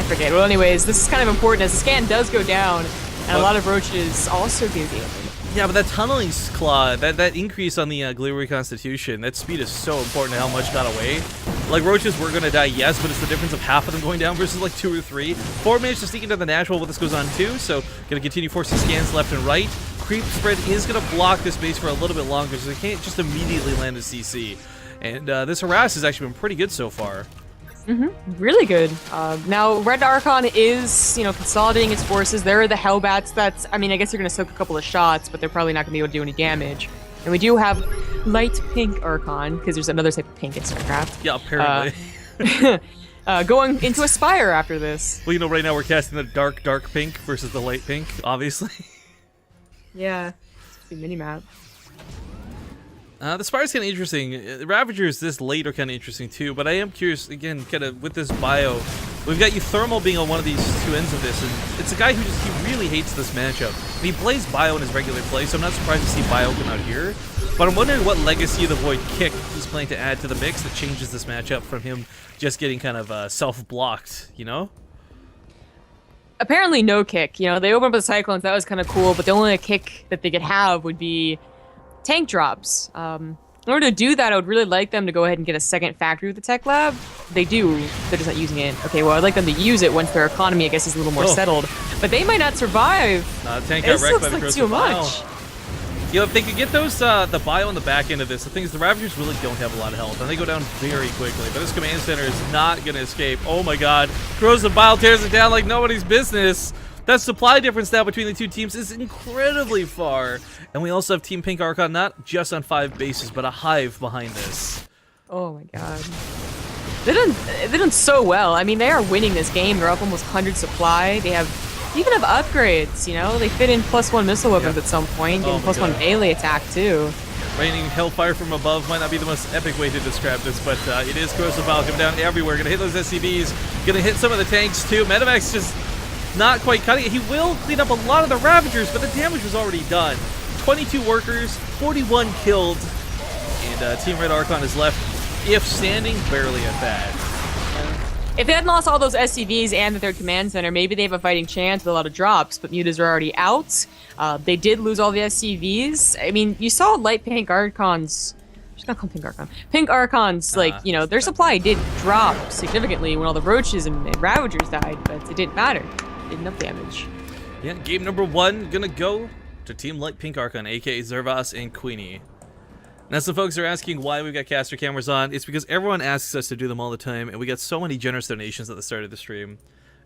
[SPEAKER 2] forget. Well, anyways, this is kind of important as the scan does go down, and a lot of roaches also do damage.
[SPEAKER 1] Yeah, but that tunneling claw, that increase on the glue reconstitution, that speed is so important to how much got away. Like, roaches were going to die, yes, but it's the difference of half of them going down versus like 2 or 3. 4 managed to sneak into the natural while this goes on too, so going to continue forcing scans left and right. Creep spread is going to block this base for a little bit longer, so they can't just immediately land a CC. And this harass has actually been pretty good so far.
[SPEAKER 2] Really good. Now, Red Archon is, you know, consolidating its forces. There are the Hellbats. That's, I mean, I guess they're going to soak a couple of shots, but they're probably not going to be able to do any damage. And we do have light pink Archon, because there's another type of pink in StarCraft.
[SPEAKER 1] Yeah, apparently.
[SPEAKER 2] Going into Aspire after this.
[SPEAKER 1] Well, you know, right now we're casting the dark pink versus the light pink, obviously.
[SPEAKER 2] Yeah, it's a mini-map.
[SPEAKER 1] The Spire's kind of interesting. Ravagers this late are kind of interesting too, but I am curious, again, kind of with this bio. We've got Euthermal being on one of these 2 ends of this, and it's a guy who he really hates this matchup. And he plays bio in his regular play, so I'm not surprised to see bio come out here. But I'm wondering what legacy of the Void kick he's planning to add to the mix that changes this matchup from him just getting kind of self-blocked, you know?
[SPEAKER 2] Apparently no kick. You know, they opened up the Cyclones, that was kind of cool, but the only kick that they could have would be tank drops. In order to do that, I would really like them to go ahead and get a second factory with the tech lab. They do. They're just not using it. Okay, well, I'd like them to use it once their economy, I guess, is a little more settled. But they might not survive.
[SPEAKER 1] Tank got wrecked by the
[SPEAKER 2] looks like too much.
[SPEAKER 1] You know, if they could get those the bio on the back end of this, the thing is the Ravagers really don't have a lot of health, and they go down very quickly. But this command center is not going to escape. Oh my god. Throws the bile, tears it down like nobody's business. That supply difference now between the 2 teams is incredibly far. And we also have Team Pink Archon not just on 5 bases, but a hive behind this.
[SPEAKER 2] Oh my god. They're doing so well. I mean, they are winning this game. They're up almost 100 supply. They even have upgrades, you know? They fit in +1 missile weapons at some point, getting +1 melee attack too.
[SPEAKER 1] Raining hellfire from above might not be the most epic way to describe this, but it is corrosive bile coming down everywhere. Gonna hit those SCVs, gonna hit some of the tanks too. Medivac just not quite cutting it. He will clean up a lot of the Ravagers, but the damage was already done. 22 workers, 41 killed, and Team Red Archon is left, if standing, barely at that.
[SPEAKER 2] If they hadn't lost all those SCVs and the 3rd command center, maybe they have a fighting chance with a lot of drops, but mutas are already out. They did lose all the SCVs. I mean, you saw light pink Archons. Just not called pink Archon. Pink Archons, like, you know, their supply did drop significantly when all the roaches and Ravagers died, but it didn't matter. It did enough damage.
[SPEAKER 1] Yeah, game number 1 gonna go to Team Light Pink Archon, aka Zervas and Queenie. Now, some folks are asking why we've got caster cameras on. It's because everyone asks us to do them all the time, and we got so many generous donations at the start of the stream.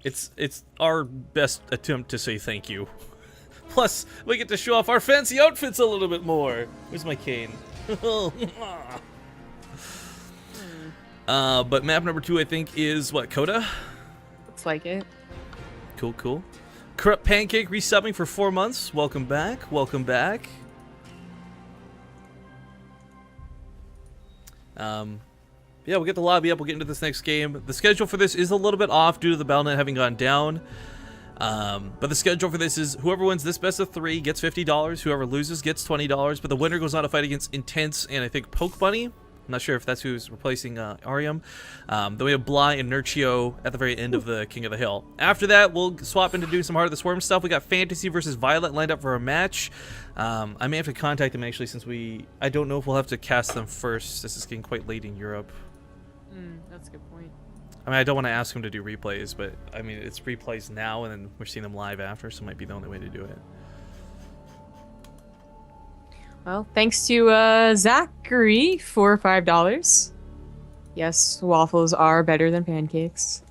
[SPEAKER 1] It's our best attempt to say thank you. Plus, we get to show off our fancy outfits a little bit more. Where's my cane? But map number 2, I think, is what, Coda?
[SPEAKER 2] Looks like it.
[SPEAKER 1] Cool, cool. Corrupt Pancake resubbing for 4 months. Welcome back. Welcome back. yeah, we'll get the lobby up. We'll get into this next game. The schedule for this is a little bit off due to the Battle.net having gone down. But the schedule for this is whoever wins this best of 3 gets $50. Whoever loses gets $20. But the winner goes on to fight against Intense and I think Poke Bunny. I'm not sure if that's who's replacing Arium. Then we have Bly and Nurchio at the very end of the King of the Hill. After that, we'll swap into do some Heart of the Swarm stuff. We got Fantasy versus Violet lined up for a match. I may have to contact them actually since I don't know if we'll have to cast them first. This is getting quite late in Europe.
[SPEAKER 2] That's a good point.
[SPEAKER 1] I mean, I don't want to ask them to do replays, but I mean, it's replays now and then we're seeing them live after, so it might be the only way to do it.
[SPEAKER 2] Well, thanks to Zachary for $5. Yes, waffles are better than pancakes.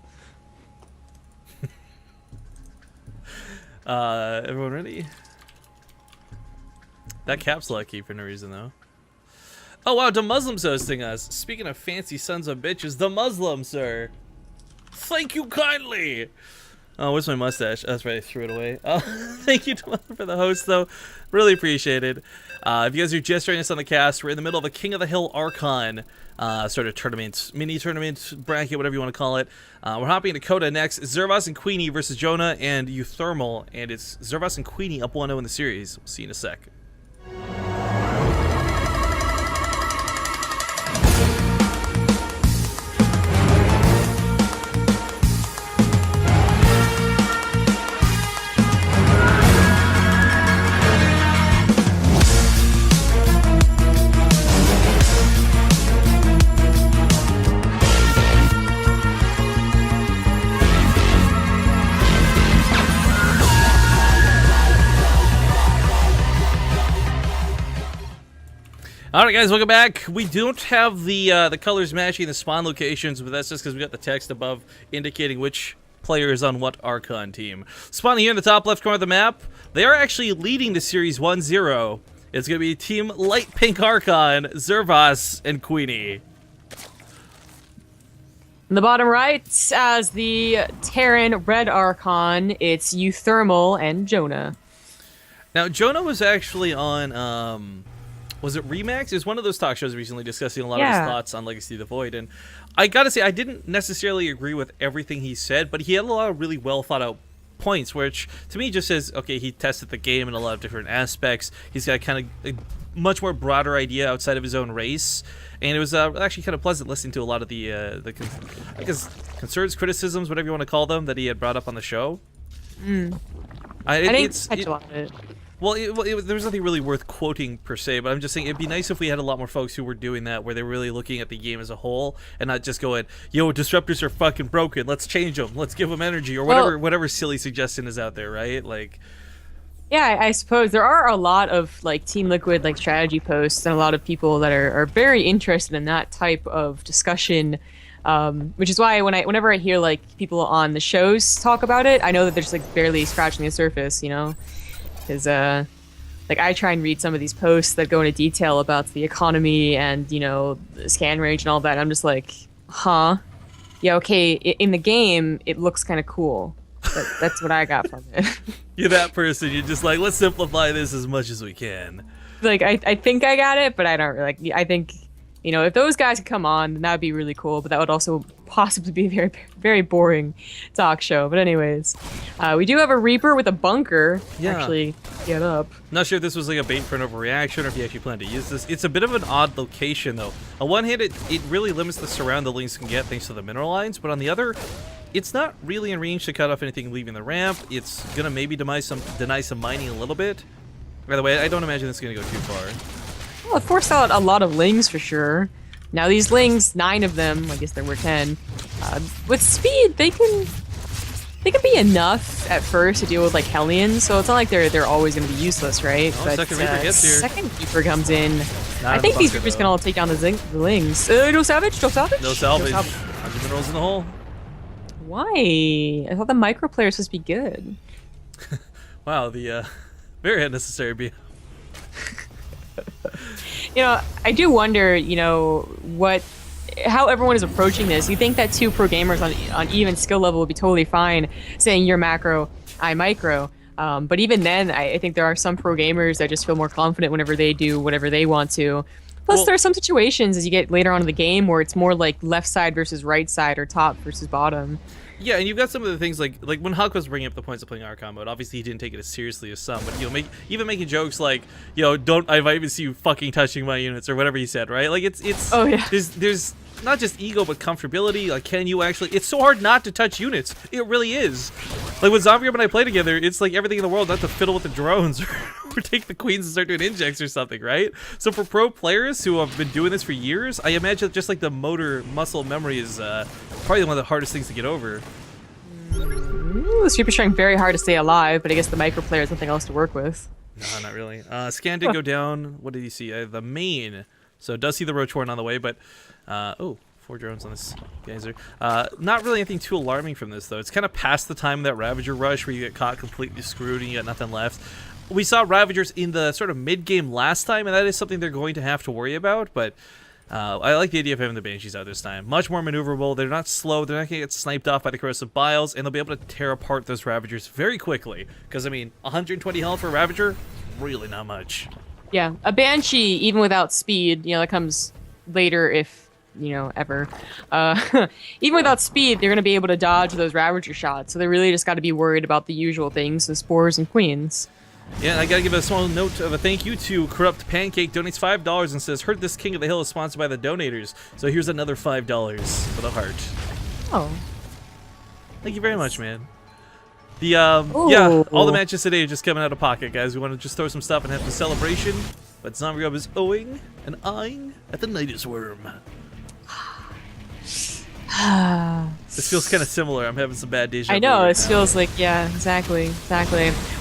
[SPEAKER 1] Everyone ready? That caps lucky for no reason though. Oh wow, the Muslims hosting us. Speaking of fancy sons of bitches, the Muslim, sir. Thank you kindly. Oh, where's my mustache? Oh, that's right, I threw it away. Oh, thank you for the host, though. Really appreciated. If you guys are just joining us on the cast, we're in the middle of a King of the Hill Archon sort of tournament, mini tournament, bracket, whatever you want to call it. We're hopping into Coda next. Zervas and Queenie versus Jonah and Euthermal, and it's Zervas and Queenie up 1-0 in the series. We'll see you in a sec. Alright guys, welcome back. We don't have the colors matching the spawn locations, but that's just because we got the text above indicating which player is on what Archon team. Spawning here in the top left corner of the map, they are actually leading the series 1-0. It's going to be Team Light Pink Archon, Zervas, and Queenie.
[SPEAKER 2] In the bottom right, as the Terran Red Archon, it's Euthermal and Jonah.
[SPEAKER 1] Now, Jonah was actually on... was it Remax? It was one of those talk shows recently discussing a lot of his thoughts on Legacy of the Void, and I gotta say, I didn't necessarily agree with everything he said, but he had a lot of really well thought out points, which to me just says, okay, he tested the game in a lot of different aspects. He's got kind of a much more broader idea outside of his own race, and it was actually kind of pleasant listening to a lot of the I guess concerns, criticisms, whatever you want to call them, that he had brought up on the show.
[SPEAKER 2] I didn't catch a lot of it.
[SPEAKER 1] Well, there was nothing really worth quoting per se, but I'm just saying it'd be nice if we had a lot more folks who were doing that, where they're really looking at the game as a whole and not just going, "Yo, disruptors are fucking broken. Let's change them. Let's give them energy," or whatever silly suggestion is out there, right? Like,
[SPEAKER 2] yeah, I suppose there are a lot of like Team Liquid like strategy posts and a lot of people that are very interested in that type of discussion. Which is why whenever I hear like people on the shows talk about it, I know that they're just like barely scratching the surface, you know. Because, like, I try and read some of these posts that go into detail about the economy and, you know, the scan range and all that. And I'm just like, huh? Yeah, okay, in the game, it looks kind of cool. But that's what I got from it.
[SPEAKER 1] You're that person. You're just like, let's simplify this as much as we can.
[SPEAKER 2] Like, I think I got it, but I don't like. I think, you know, if those guys could come on, then that would be really cool. But that would also possibly be a very, very boring talk show. But anyways, we do have a Reaper with a bunker.
[SPEAKER 1] Yeah.
[SPEAKER 2] Actually, get up.
[SPEAKER 1] Not sure if this was like a bait for an overreaction or if you actually plan to use this. It's a bit of an odd location, though. On one hand, it really limits the surround the links can get thanks to the mineral lines. But on the other, it's not really in range to cut off anything leaving the ramp. It's going to maybe deny some mining a little bit. By the way, I don't imagine this is going to go too far.
[SPEAKER 2] Well, it forced out a lot of lings for sure. Now these lings, 9 of them, I guess there were 10. With speed, they can be enough at first to deal with like Hellions, so it's not like they're always going to be useless, right?
[SPEAKER 1] Oh, but second Reaper gets here.
[SPEAKER 2] Second Reaper comes in. I think these Reapers can all take down the lings. No salvage? No salvage?
[SPEAKER 1] No salvage. 100 minerals in the hole.
[SPEAKER 2] Why? I thought the micro player was supposed to be good.
[SPEAKER 1] Wow, the very unnecessary be.
[SPEAKER 2] You know, I do wonder, you know, how everyone is approaching this. You think that 2 pro gamers on even skill level would be totally fine saying you're macro, I micro. But even then, I think there are some pro gamers that just feel more confident whenever they do whatever they want to. Plus,
[SPEAKER 1] Well-
[SPEAKER 2] there are some situations as you get later on in the game where it's more like left side versus right side or top versus bottom.
[SPEAKER 1] Yeah, and you've got some of the things like when Huck was bringing up the points of playing Archon mode, obviously he didn't take it as seriously as some, but even making jokes like, don't I even see you fucking touching my units or whatever he said, right? Like it's
[SPEAKER 2] Oh, yeah.
[SPEAKER 1] there's not just ego but comfortability. Like, can you actually? It's so hard not to touch units. It really is. Like when Zombie and I play together, it's like everything in the world not to fiddle with the drones or take the queens and start doing injects or something, right? So for pro players who have been doing this for years, I imagine just like the motor muscle memory is probably one of the hardest things to get over.
[SPEAKER 2] Ooh, Sweeper's trying very hard to stay alive, but I guess the micro player has nothing else to work with.
[SPEAKER 1] No, not really. Scan did go down. What did he see? The main. So does see the Roach Horn on the way, but oh, 4 drones on this geyser. Not really anything too alarming from this though. It's kind of past the time of that Ravager rush where you get caught completely screwed and you got nothing left. We saw Ravagers in the sort of mid-game last time, and that is something they're going to have to worry about, but I like the idea of having the Banshees out this time. Much more maneuverable. They're not slow. They're not going to get sniped off by the Corrosive Biles, and they'll be able to tear apart those Ravagers very quickly. Because, I mean, 120 health for a Ravager? Really not much.
[SPEAKER 2] Yeah, a Banshee, even without speed, that comes later if, ever. Even without speed, they're going to be able to dodge those Ravager shots, so they really just got to be worried about the usual things, the Spores and Queens.
[SPEAKER 1] Yeah, and I gotta give a small note of a thank you to Corrupt Pancake. Donates $5 and says, "Heard this King of the Hill is sponsored by the donators." So here's another $5 for the heart.
[SPEAKER 2] Oh.
[SPEAKER 1] Thank you very much, man. The yeah, all the matches today are just coming out of pocket, guys. We want to just throw some stuff and have the celebration. But Zombie Rob is owing and eyeing at the Nidus Worm. This feels kind of similar. I'm having some bad deja vu.
[SPEAKER 2] I know,
[SPEAKER 1] right
[SPEAKER 2] this
[SPEAKER 1] now.
[SPEAKER 2] feels like, yeah, exactly.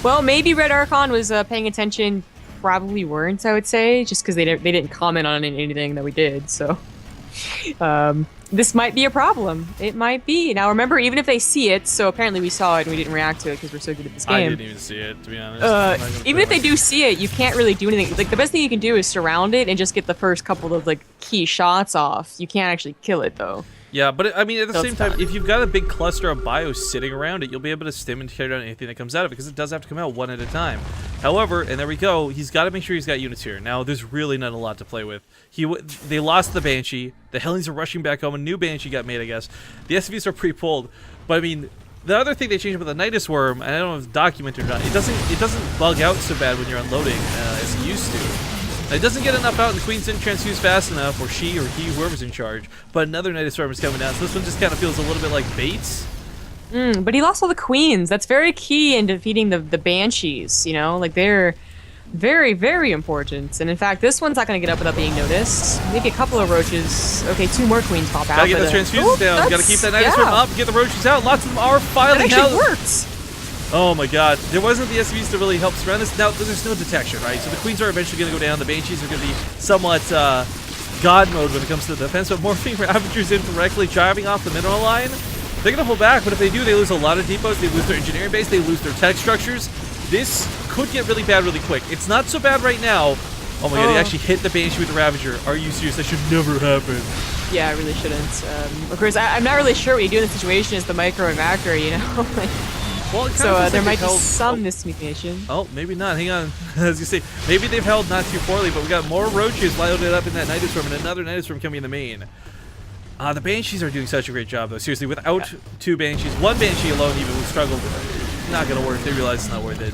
[SPEAKER 2] Well, maybe Red Archon was paying attention. Probably weren't, I would say, just because they didn't comment on anything that we did. So, this might be a problem. It might be. Now, remember, even if they see it, so apparently we saw it and we didn't react to it because we're so good at this game.
[SPEAKER 1] I didn't even see it, to be honest.
[SPEAKER 2] Even if they do see it, you can't really do anything. Like, the best thing you can do is surround it and just get the first couple of, key shots off. You can't actually kill it, though.
[SPEAKER 1] Yeah, but I mean, at the
[SPEAKER 2] Till
[SPEAKER 1] same
[SPEAKER 2] it's
[SPEAKER 1] time,
[SPEAKER 2] done.
[SPEAKER 1] if you've got a big cluster of bios sitting around it, you'll be able to stim and tear down anything that comes out of it, because it does have to come out one at a time. However, and there we go, he's got to make sure he's got units here. Now, there's really not a lot to play with. They lost the Banshee, the Hellions are rushing back home, a new Banshee got made, I guess. The SCVs are pre-pulled, but I mean, the other thing they changed with the Nidus Worm, and I don't know if it's documented or not, it doesn't bug out so bad when you're unloading as it used to. It doesn't get enough out, and the Queens didn't transfuse fast enough, or she or he, whoever's in charge. But another Nidus Worm is coming out, so this one just kind of feels a little bit like bait.
[SPEAKER 2] But he lost all the Queens. That's very key in defeating the Banshees, they're very, very important. And in fact, this one's not going to get up without being noticed. Maybe a couple of Roaches. Okay, 2 more Queens pop out.
[SPEAKER 1] Gotta get those transfusions down, gotta keep that Nidus Worm up, get the Roaches out. Lots of them are filing
[SPEAKER 2] That actually
[SPEAKER 1] out.
[SPEAKER 2] works.
[SPEAKER 1] Oh my god, there wasn't the SCVs to really help surround this. Now, there's no detection, right? So the Queens are eventually going to go down, the Banshees are going to be somewhat god mode when it comes to the defense, but morphing Ravagers in directly, driving off the mineral line, they're going to pull back, but if they do, they lose a lot of depots, they lose their engineering base, they lose their tech structures. This could get really bad really quick. It's not so bad right now. Oh my god, he actually hit the Banshee with the Ravager. Are you serious? That should never happen.
[SPEAKER 2] Yeah, I really shouldn't. Of course, I'm not really sure what you do in this situation is the micro and macro,
[SPEAKER 1] Well, it
[SPEAKER 2] So
[SPEAKER 1] feels
[SPEAKER 2] there
[SPEAKER 1] like
[SPEAKER 2] might
[SPEAKER 1] they've
[SPEAKER 2] be
[SPEAKER 1] held-
[SPEAKER 2] some miscommunication.
[SPEAKER 1] Oh, maybe not. Hang on. As you say, maybe they've held not too poorly, but we got more Roaches loaded up in that Nidus Worm and another Nidus Worm coming in the main. The Banshees are doing such a great job, though. Seriously, without 2 Banshees, 1 Banshee alone even would struggle. Not going to work. They realize it's not worth it.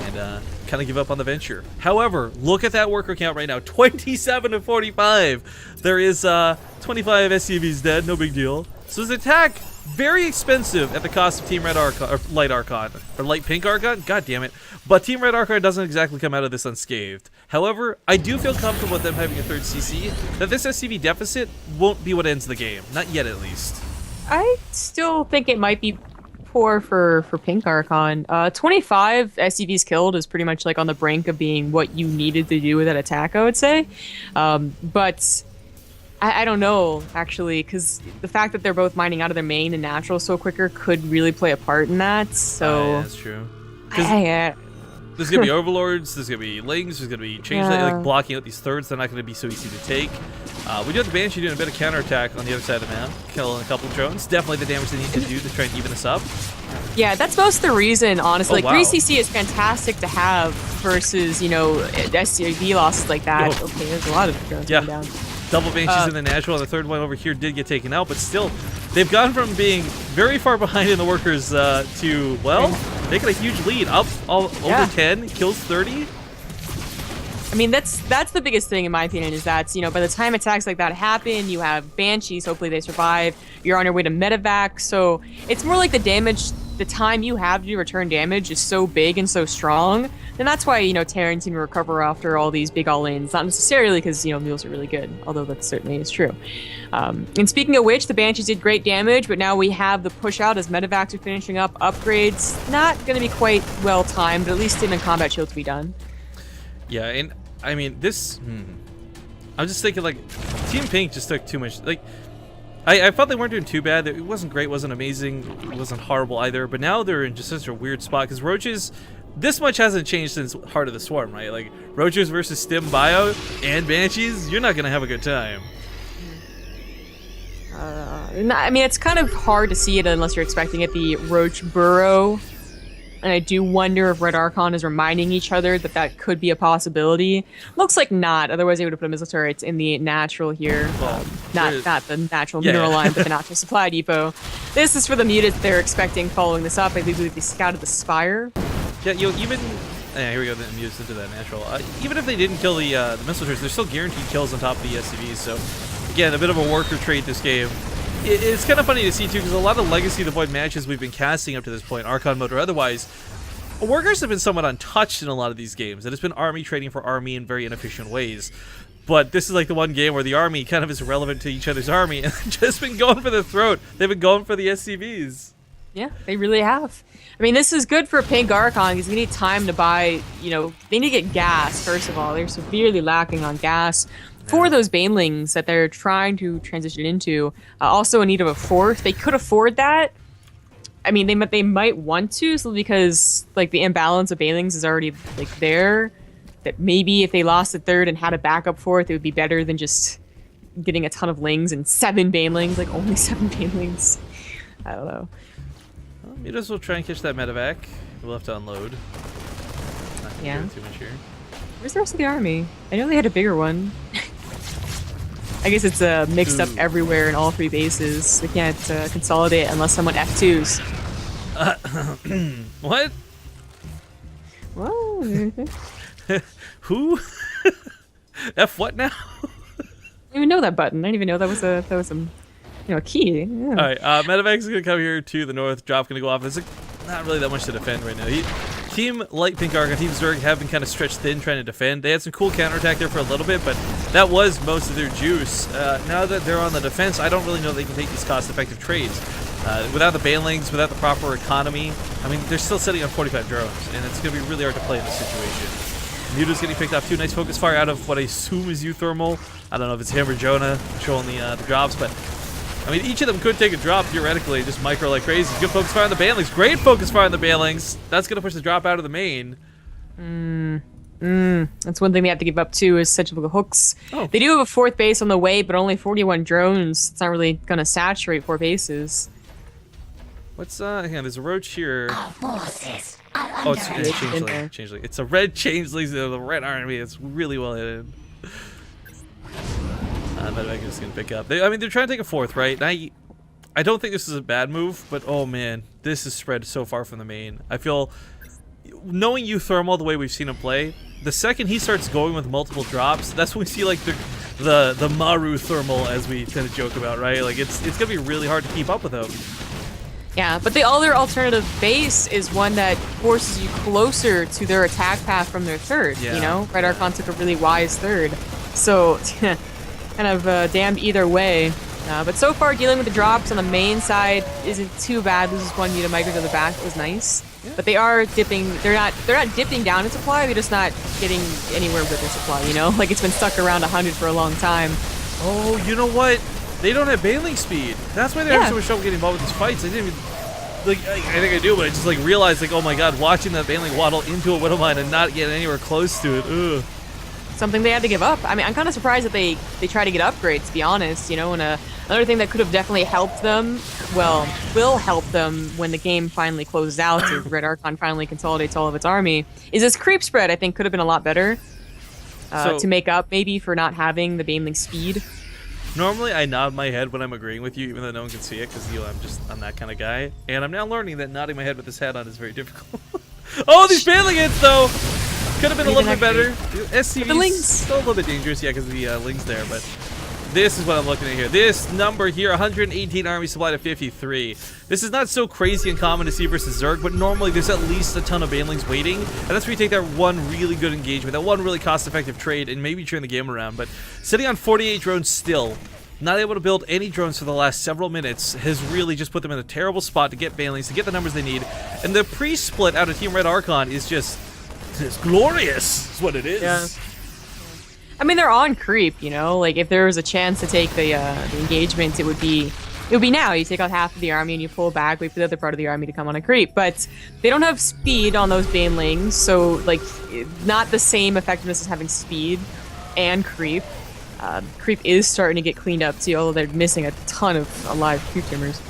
[SPEAKER 1] And kind of give up on the venture. However, look at that worker count right now. 27 to 45. There is 25 SCVs dead. No big deal. So his attack, very expensive at the cost of Team Red Archon, or Light Archon, or Light Pink Archon? God damn it. But Team Red Archon doesn't exactly come out of this unscathed. However, I do feel comfortable with them having a 3rd CC, that this SCV deficit won't be what ends the game. Not yet, at least.
[SPEAKER 2] I still think it might be poor for Pink Archon. 25 SCVs killed is pretty much on the brink of being what you needed to do with that attack, I would say. But I don't know, actually, because the fact that they're both mining out of their main and natural so quicker could really play a part in that. So
[SPEAKER 1] Yeah, that's true. There's going to be Overlords, there's going to be Lings, there's going to be Changeling, blocking out these thirds. They're not going to be so easy to take. We do have the Banshee doing a bit of counterattack on the other side of the map, killing a couple of drones. Definitely the damage they need to do to try and even us up.
[SPEAKER 2] Yeah, that's most of the reason, honestly.
[SPEAKER 1] Oh,
[SPEAKER 2] Like,
[SPEAKER 1] wow.
[SPEAKER 2] 3CC is fantastic to have versus, you know, SCV losses like that.
[SPEAKER 1] Yo.
[SPEAKER 2] Okay, there's a lot of drones
[SPEAKER 1] Yeah.
[SPEAKER 2] going down.
[SPEAKER 1] Double Banshees in the natural, and the third one over here did get taken out, but still, they've gone from being very far behind in the workers to, well, making a huge lead. Up over 10, kills 30.
[SPEAKER 2] I mean, that's the biggest thing in my opinion is that, you know, by the time attacks like that happen, you have Banshees, hopefully they survive, you're on your way to medevac, so it's more like the damage, the time you have to return damage is so big and so strong, and that's why, you know, Terran can recover after all these big all-ins, not necessarily because, you know, mules are really good, although that certainly is true. And speaking of which, the Banshees did great damage, but now we have the push out as medevacs are finishing up upgrades. Not going to be quite well timed, but at least in a combat shield to be done.
[SPEAKER 1] Yeah, and I mean, this... I'm just thinking, like, Team Pink just took too much... Like, I thought they weren't doing too bad. It wasn't great, wasn't amazing, it wasn't horrible either, but now they're in just such a weird spot, because Roaches... This much hasn't changed since Heart of the Swarm, right? Like, Roaches versus Stim Bio and Banshees, you're not going to have a good time.
[SPEAKER 2] I mean, it's kind of hard to see it unless you're expecting it, the Roach Burrow. And I do wonder if Red Archon is reminding each other that that could be a possibility. Looks like not, otherwise they would have put a missile turret in the natural here.
[SPEAKER 1] Well,
[SPEAKER 2] not the natural mineral line, but the natural supply depot. This is for the muted they're expecting following this up. I believe they scouted the Spire.
[SPEAKER 1] Yeah, you know, even... Yeah, here we go, the Muse into that natural. Even if they didn't kill the missile turrets, they're still guaranteed kills on top of the SCVs, so... Again, a bit of a worker trait this game. It's kind of funny to see, too, because a lot of Legacy of the Void matches we've been casting up to this point, Archon mode or otherwise, workers have been somewhat untouched in a lot of these games, and it's been army trading for army in very inefficient ways. But this is like the one game where the army kind of is relevant to each other's army, and they've just been going for the throat. They've been going for the SCVs.
[SPEAKER 2] Yeah, they really have. I mean, this is good for Pink Archon because you need time to buy, you know, they need to get gas, first of all. They're severely lacking on gas for those Banelings that they're trying to transition into. Also in need of a fourth. They could afford that. I mean, they might want to, so because, like, the imbalance of Banelings is already, like, there. That maybe if they lost a third and had a backup fourth, it would be better than just getting a ton of Lings and 7 Banelings, like, only 7 Banelings. I don't know.
[SPEAKER 1] Well, Mutas will try and catch that medevac. We'll have to unload. Not gonna
[SPEAKER 2] Yeah.
[SPEAKER 1] do too much here.
[SPEAKER 2] Where's the rest of the army? I know they had a bigger one. I guess it's mixed up everywhere in all 3 bases. They can't consolidate unless someone F2s.
[SPEAKER 1] What?
[SPEAKER 2] Whoa.
[SPEAKER 1] Who? F what now?
[SPEAKER 2] I didn't even know that button. I didn't even know that was a a key. Yeah.
[SPEAKER 1] All right, medevac is gonna come here to the north. Drop gonna go off. There's not really that much to defend right now. Team Light Pink Archon, Team Zerg have been kind of stretched thin trying to defend. They had some cool counterattack there for a little bit, but that was most of their juice. Now that they're on the defense, I don't really know they can take these cost-effective trades. Without the Banelings, without the proper economy, I mean, they're still sitting on 45 drones, and it's going to be really hard to play in this situation. Muta's getting picked off too. Nice focus fire out of what I assume is U-Thermal. I don't know if it's him or Jonah showing the drops, but I mean, each of them could take a drop, theoretically, just micro like crazy. Good focus fire on the Banelings. Great focus fire on the Banelings. That's going to push the drop out of the main.
[SPEAKER 2] That's one thing they have to give up, too, is centrifugal hooks.
[SPEAKER 1] Oh.
[SPEAKER 2] They do have a 4th base on the way, but only 41 drones. It's not really going to saturate 4 bases.
[SPEAKER 1] What's, hang on, there's a roach here.
[SPEAKER 4] Forces
[SPEAKER 1] Oh, it's a changeling. Changeling. It's a red changeling, the red army. It's really well hidden. Medevac is going to pick up. I mean, they're trying to take a 4th, right? And I don't think this is a bad move, but oh man, this is spread so far from the main. I feel, knowing U-Thermal the way we've seen him play, the second he starts going with multiple drops, that's when we see like the Maru Thermal, as we tend to joke about, right? Like it's going to be really hard to keep up with him.
[SPEAKER 2] Yeah, but the other alternative base is one that forces you closer to their attack path from their 3rd,
[SPEAKER 1] Yeah.
[SPEAKER 2] you know? Red Archon took a really wise 3rd. So, kind of damned either way. But so far, dealing with the drops on the main side isn't too bad. This is one unit micro to the back. It was nice. Yeah. But they are dipping. They're not dipping down in supply. They're just not getting anywhere with their supply. You know, like it's been stuck around 100 for a long time.
[SPEAKER 1] Oh, you know what? They don't have Baneling speed. That's why they're having so much trouble getting involved with these fights. I didn't even like. I think I do, but I just like realized like, oh my god, watching that Baneling waddle into a Widowmine and not get anywhere close to it. Ugh.
[SPEAKER 2] something they had to give up. I mean, I'm kind of surprised that they try to get upgrades, to be honest, you know, and another thing that could have definitely helped them, well, will help them when the game finally closes out, if Red Archon finally consolidates all of its army, is this creep spread. I think could have been a lot better to make up, maybe, for not having the Baneling speed.
[SPEAKER 1] Normally, I nod my head when I'm agreeing with you, even though no one can see it, because I'm that kind of guy. And I'm now learning that nodding my head with this hat on is very difficult. Oh, these Baneling hits, though! Could have been a little bit better. SCV is still a little bit dangerous, yeah, because of the Lings there, but this is what I'm looking at here. This number here, 118 army supply to 53. This is not so crazy and common to see versus Zerg, but normally there's at least a ton of Banelings waiting, and that's where you take that one really good engagement, that one really cost-effective trade, and maybe turn the game around. But sitting on 48 drones still, not able to build any drones for the last several minutes, has really just put them in a terrible spot to get Banelings, to get the numbers they need. And the pre-split out of Team Red Archon is just, it's glorious, is what it is.
[SPEAKER 2] Yeah. I mean, they're on creep, you know? Like, if there was a chance to take the engagement, it would be now. You take out half of the army and you pull back, wait for the other part of the army to come on a creep. But they don't have speed on those Banelings, so, like, not the same effectiveness as having speed and creep. Creep is starting to get cleaned up, too, although they're missing a ton of alive creep timbers.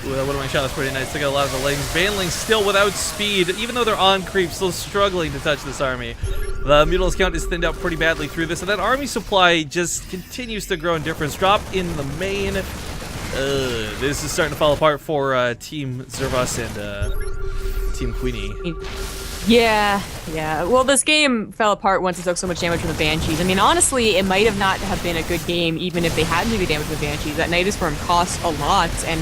[SPEAKER 1] Ooh, that one-way shot was pretty nice. Took out a lot of the Lings. Banelings still without speed, even though they're on creep, still struggling to touch this army. The Mutila's count is thinned out pretty badly through this, and that army supply just continues to grow in difference. Drop in the main. This is starting to fall apart for Team Zervas and Team Queenie.
[SPEAKER 2] Yeah. Well, this game fell apart once it took so much damage from the Banshees. I mean, honestly, it might have not have been a good game even if they hadn't taken damage from the Banshees. That Nidus Form cost a lot, and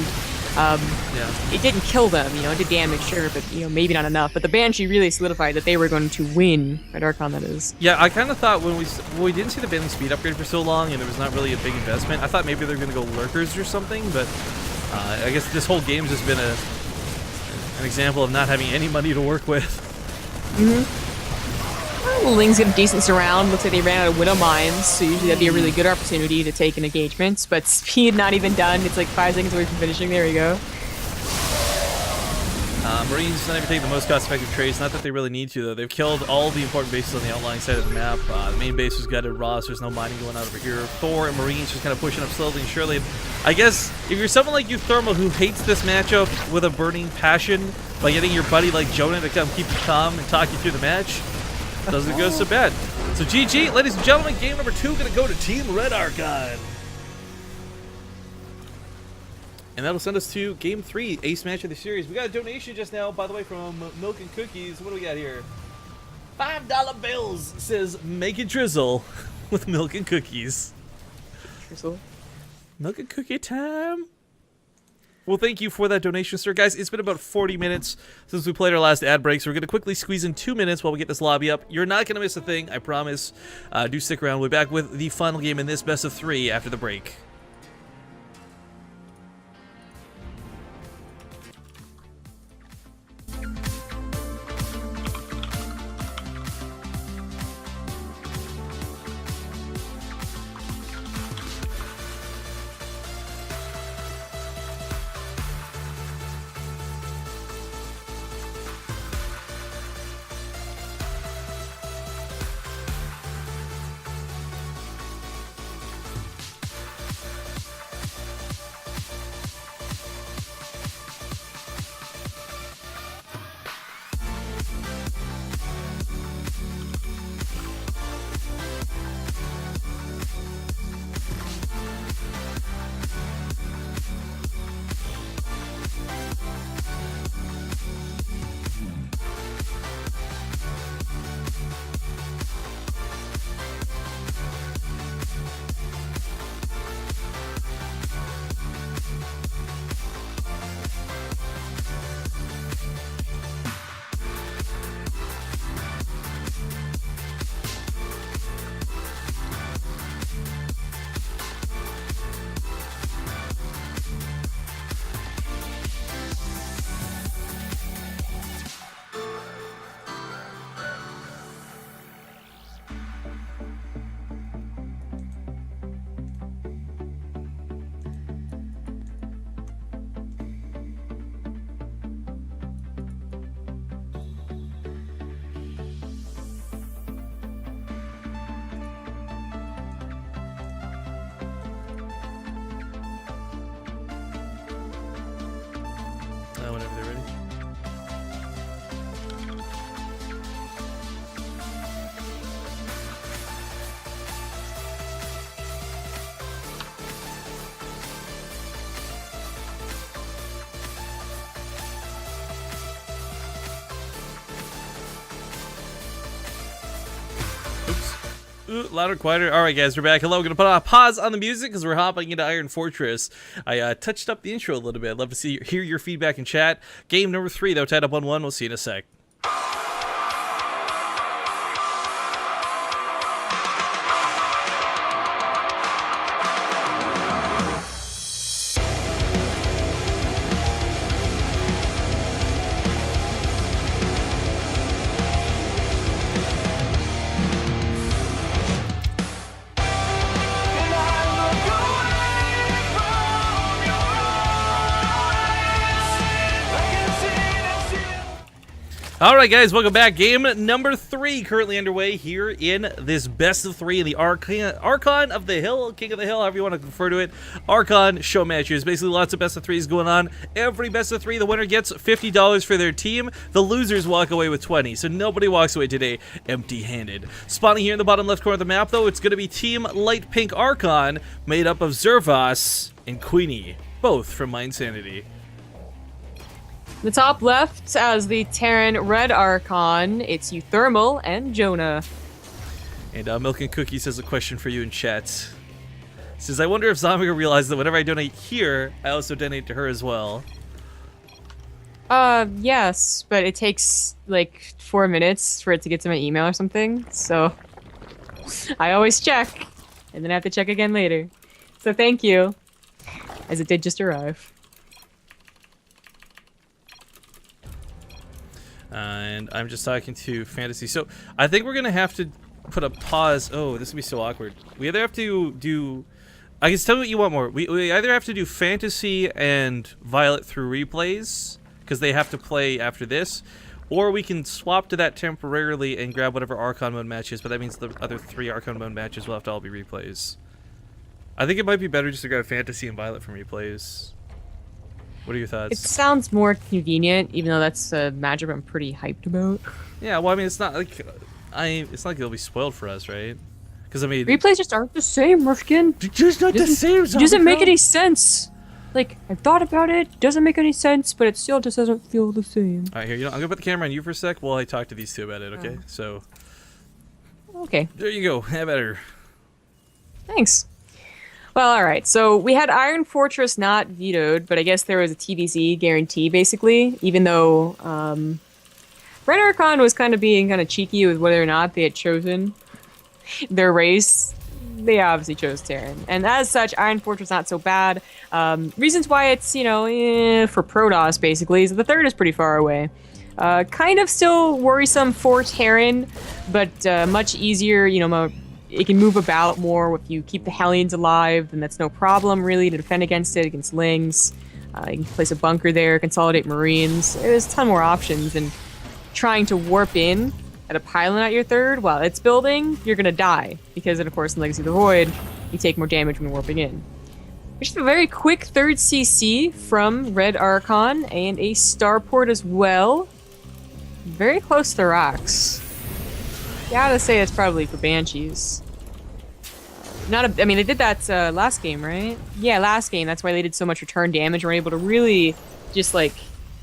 [SPEAKER 2] it didn't kill them, you know, it did damage, sure, but, you know, maybe not enough. But the Banshee really solidified that they were going to win, Red Archon, that is.
[SPEAKER 1] Yeah, I kind of thought when we didn't see the Baneling speed upgrade for so long and there was not really a big investment, I thought maybe they were going to go Lurkers or something, but I guess this whole game's just been an example of not having any money to work with.
[SPEAKER 2] Well, Lings get a decent surround. Looks like they ran out of Widow Mines, so usually that'd be a really good opportunity to take an engagement. But speed not even done. It's like 5 seconds away from finishing. There we go.
[SPEAKER 1] Marines not even take the most cost-effective trades. Not that they really need to, though. They've killed all the important bases on the outlying side of the map. The main base was gutted. Ross, there's no mining going on over here. Thor and Marines just kind of pushing up slowly and surely. I guess if you're someone like you, Thermal, who hates this matchup with a burning passion, by getting your buddy like Jonah to come keep you calm and talk you through the match, doesn't go so bad. So GG, ladies and gentlemen, game number 2 gonna go to Team Red Archon. And that'll send us to game 3, ace match of the series. We got a donation just now, by the way, from Milk and Cookies. What do we got here? $5 bills. It says, make it drizzle with Milk and Cookies.
[SPEAKER 2] Drizzle.
[SPEAKER 1] Milk and Cookie time. Well, thank you for that donation, sir. Guys, it's been about 40 minutes since we played our last ad break, so we're going to quickly squeeze in 2 minutes while we get this lobby up. You're not going to miss a thing, I promise. Do stick around. We'll be back with the final game in this best of 3 after the break. Louder, quieter. All right, guys, we're back. Hello. We're going to put a pause on the music because we're hopping into Iron Fortress. I touched up the intro a little bit. I'd love to hear your feedback in chat. Game number 3, though, tied up 1-1. We'll see you in a sec. Alright guys, welcome back. Game number 3 currently underway here in this best of 3 in the Archon of the Hill, King of the Hill, however you want to refer to it. Archon show matches. Basically lots of best of 3s going on. Every best of 3, the winner gets $50 for their team. The losers walk away with 20, so nobody walks away today empty-handed. Spawning here in the bottom left corner of the map though, it's going to be Team Light Pink Archon, made up of Zervos and Queenie, both from Mindsanity.
[SPEAKER 2] The top left as the Terran Red Archon, it's Euthermal and Jonah.
[SPEAKER 1] And Milk and Cookies has a question for you in chat. Says, I wonder if Zombiga realized that whenever I donate here, I also donate to her as well.
[SPEAKER 2] Yes, but it takes like 4 minutes for it to get to my email or something, so I always check, and then I have to check again later. So thank you, as it did just arrive.
[SPEAKER 1] And I'm just talking to Fantasy. So I think we're gonna have to put a pause. Oh, this would be so awkward. We either have to do. I can tell me what you want more. We either have to do Fantasy and Violet through replays because they have to play after this, or we can swap to that temporarily and grab whatever Archon mode matches. But that means the other 3 Archon mode matches will have to all be replays. I think it might be better just to grab Fantasy and Violet from replays. What are your thoughts?
[SPEAKER 2] It sounds more convenient, even though that's a matchup I'm pretty hyped about.
[SPEAKER 1] Yeah, well, I mean, it's not like it's not like it'll be spoiled for us, right? Because I mean,
[SPEAKER 2] replays just aren't the same, Rifkin.
[SPEAKER 1] They're just not the same.
[SPEAKER 2] It doesn't make any sense. Like, I've thought about it. Doesn't make any sense, but it still just doesn't feel the same.
[SPEAKER 1] All right, here, I'm gonna put the camera on you for a sec while I talk to these two about it. Okay, so.
[SPEAKER 2] Okay.
[SPEAKER 1] There you go. Have at her.
[SPEAKER 2] Thanks. Well, alright, so we had Iron Fortress not vetoed, but I guess there was a TVZ guarantee, basically, even though Red Archon was kind of being kind of cheeky with whether or not they had chosen their race. They obviously chose Terran, and as such, Iron Fortress not so bad. Reasons why it's, you know, for Protoss, basically, is that the 3rd is pretty far away. Kind of still worrisome for Terran, but much easier, you know, it can move about more if you keep the Hellions alive, then that's no problem really to defend against it, against Lings. You can place a bunker there, consolidate Marines. There's a ton more options, and trying to warp in at a pylon at your 3rd while it's building, you're gonna die. Because then, of course, in Legacy of the Void, you take more damage when warping in. Just a very quick 3rd CC from Red Archon, and a starport as well. Very close to the rocks. Gotta say it's probably for Banshees. I mean, they did that last game, right? Yeah, last game. That's why they did so much return damage. Were able to really just like,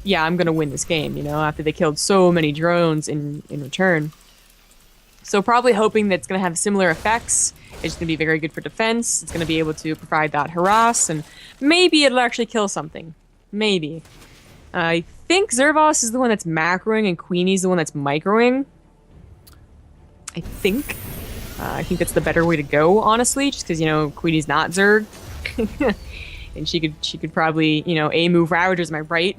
[SPEAKER 2] yeah, I'm gonna win this game, you know, after they killed so many drones in return. So probably hoping that it's gonna have similar effects. It's gonna be very good for defense. It's gonna be able to provide that harass, and maybe it'll actually kill something. Maybe. I think Zervos is the one that's macroing, and Queenie's the one that's microing. I think that's the better way to go, honestly, just because, you know, Queenie's not Zerg. And she could probably, you know, move Ravagers, am I right?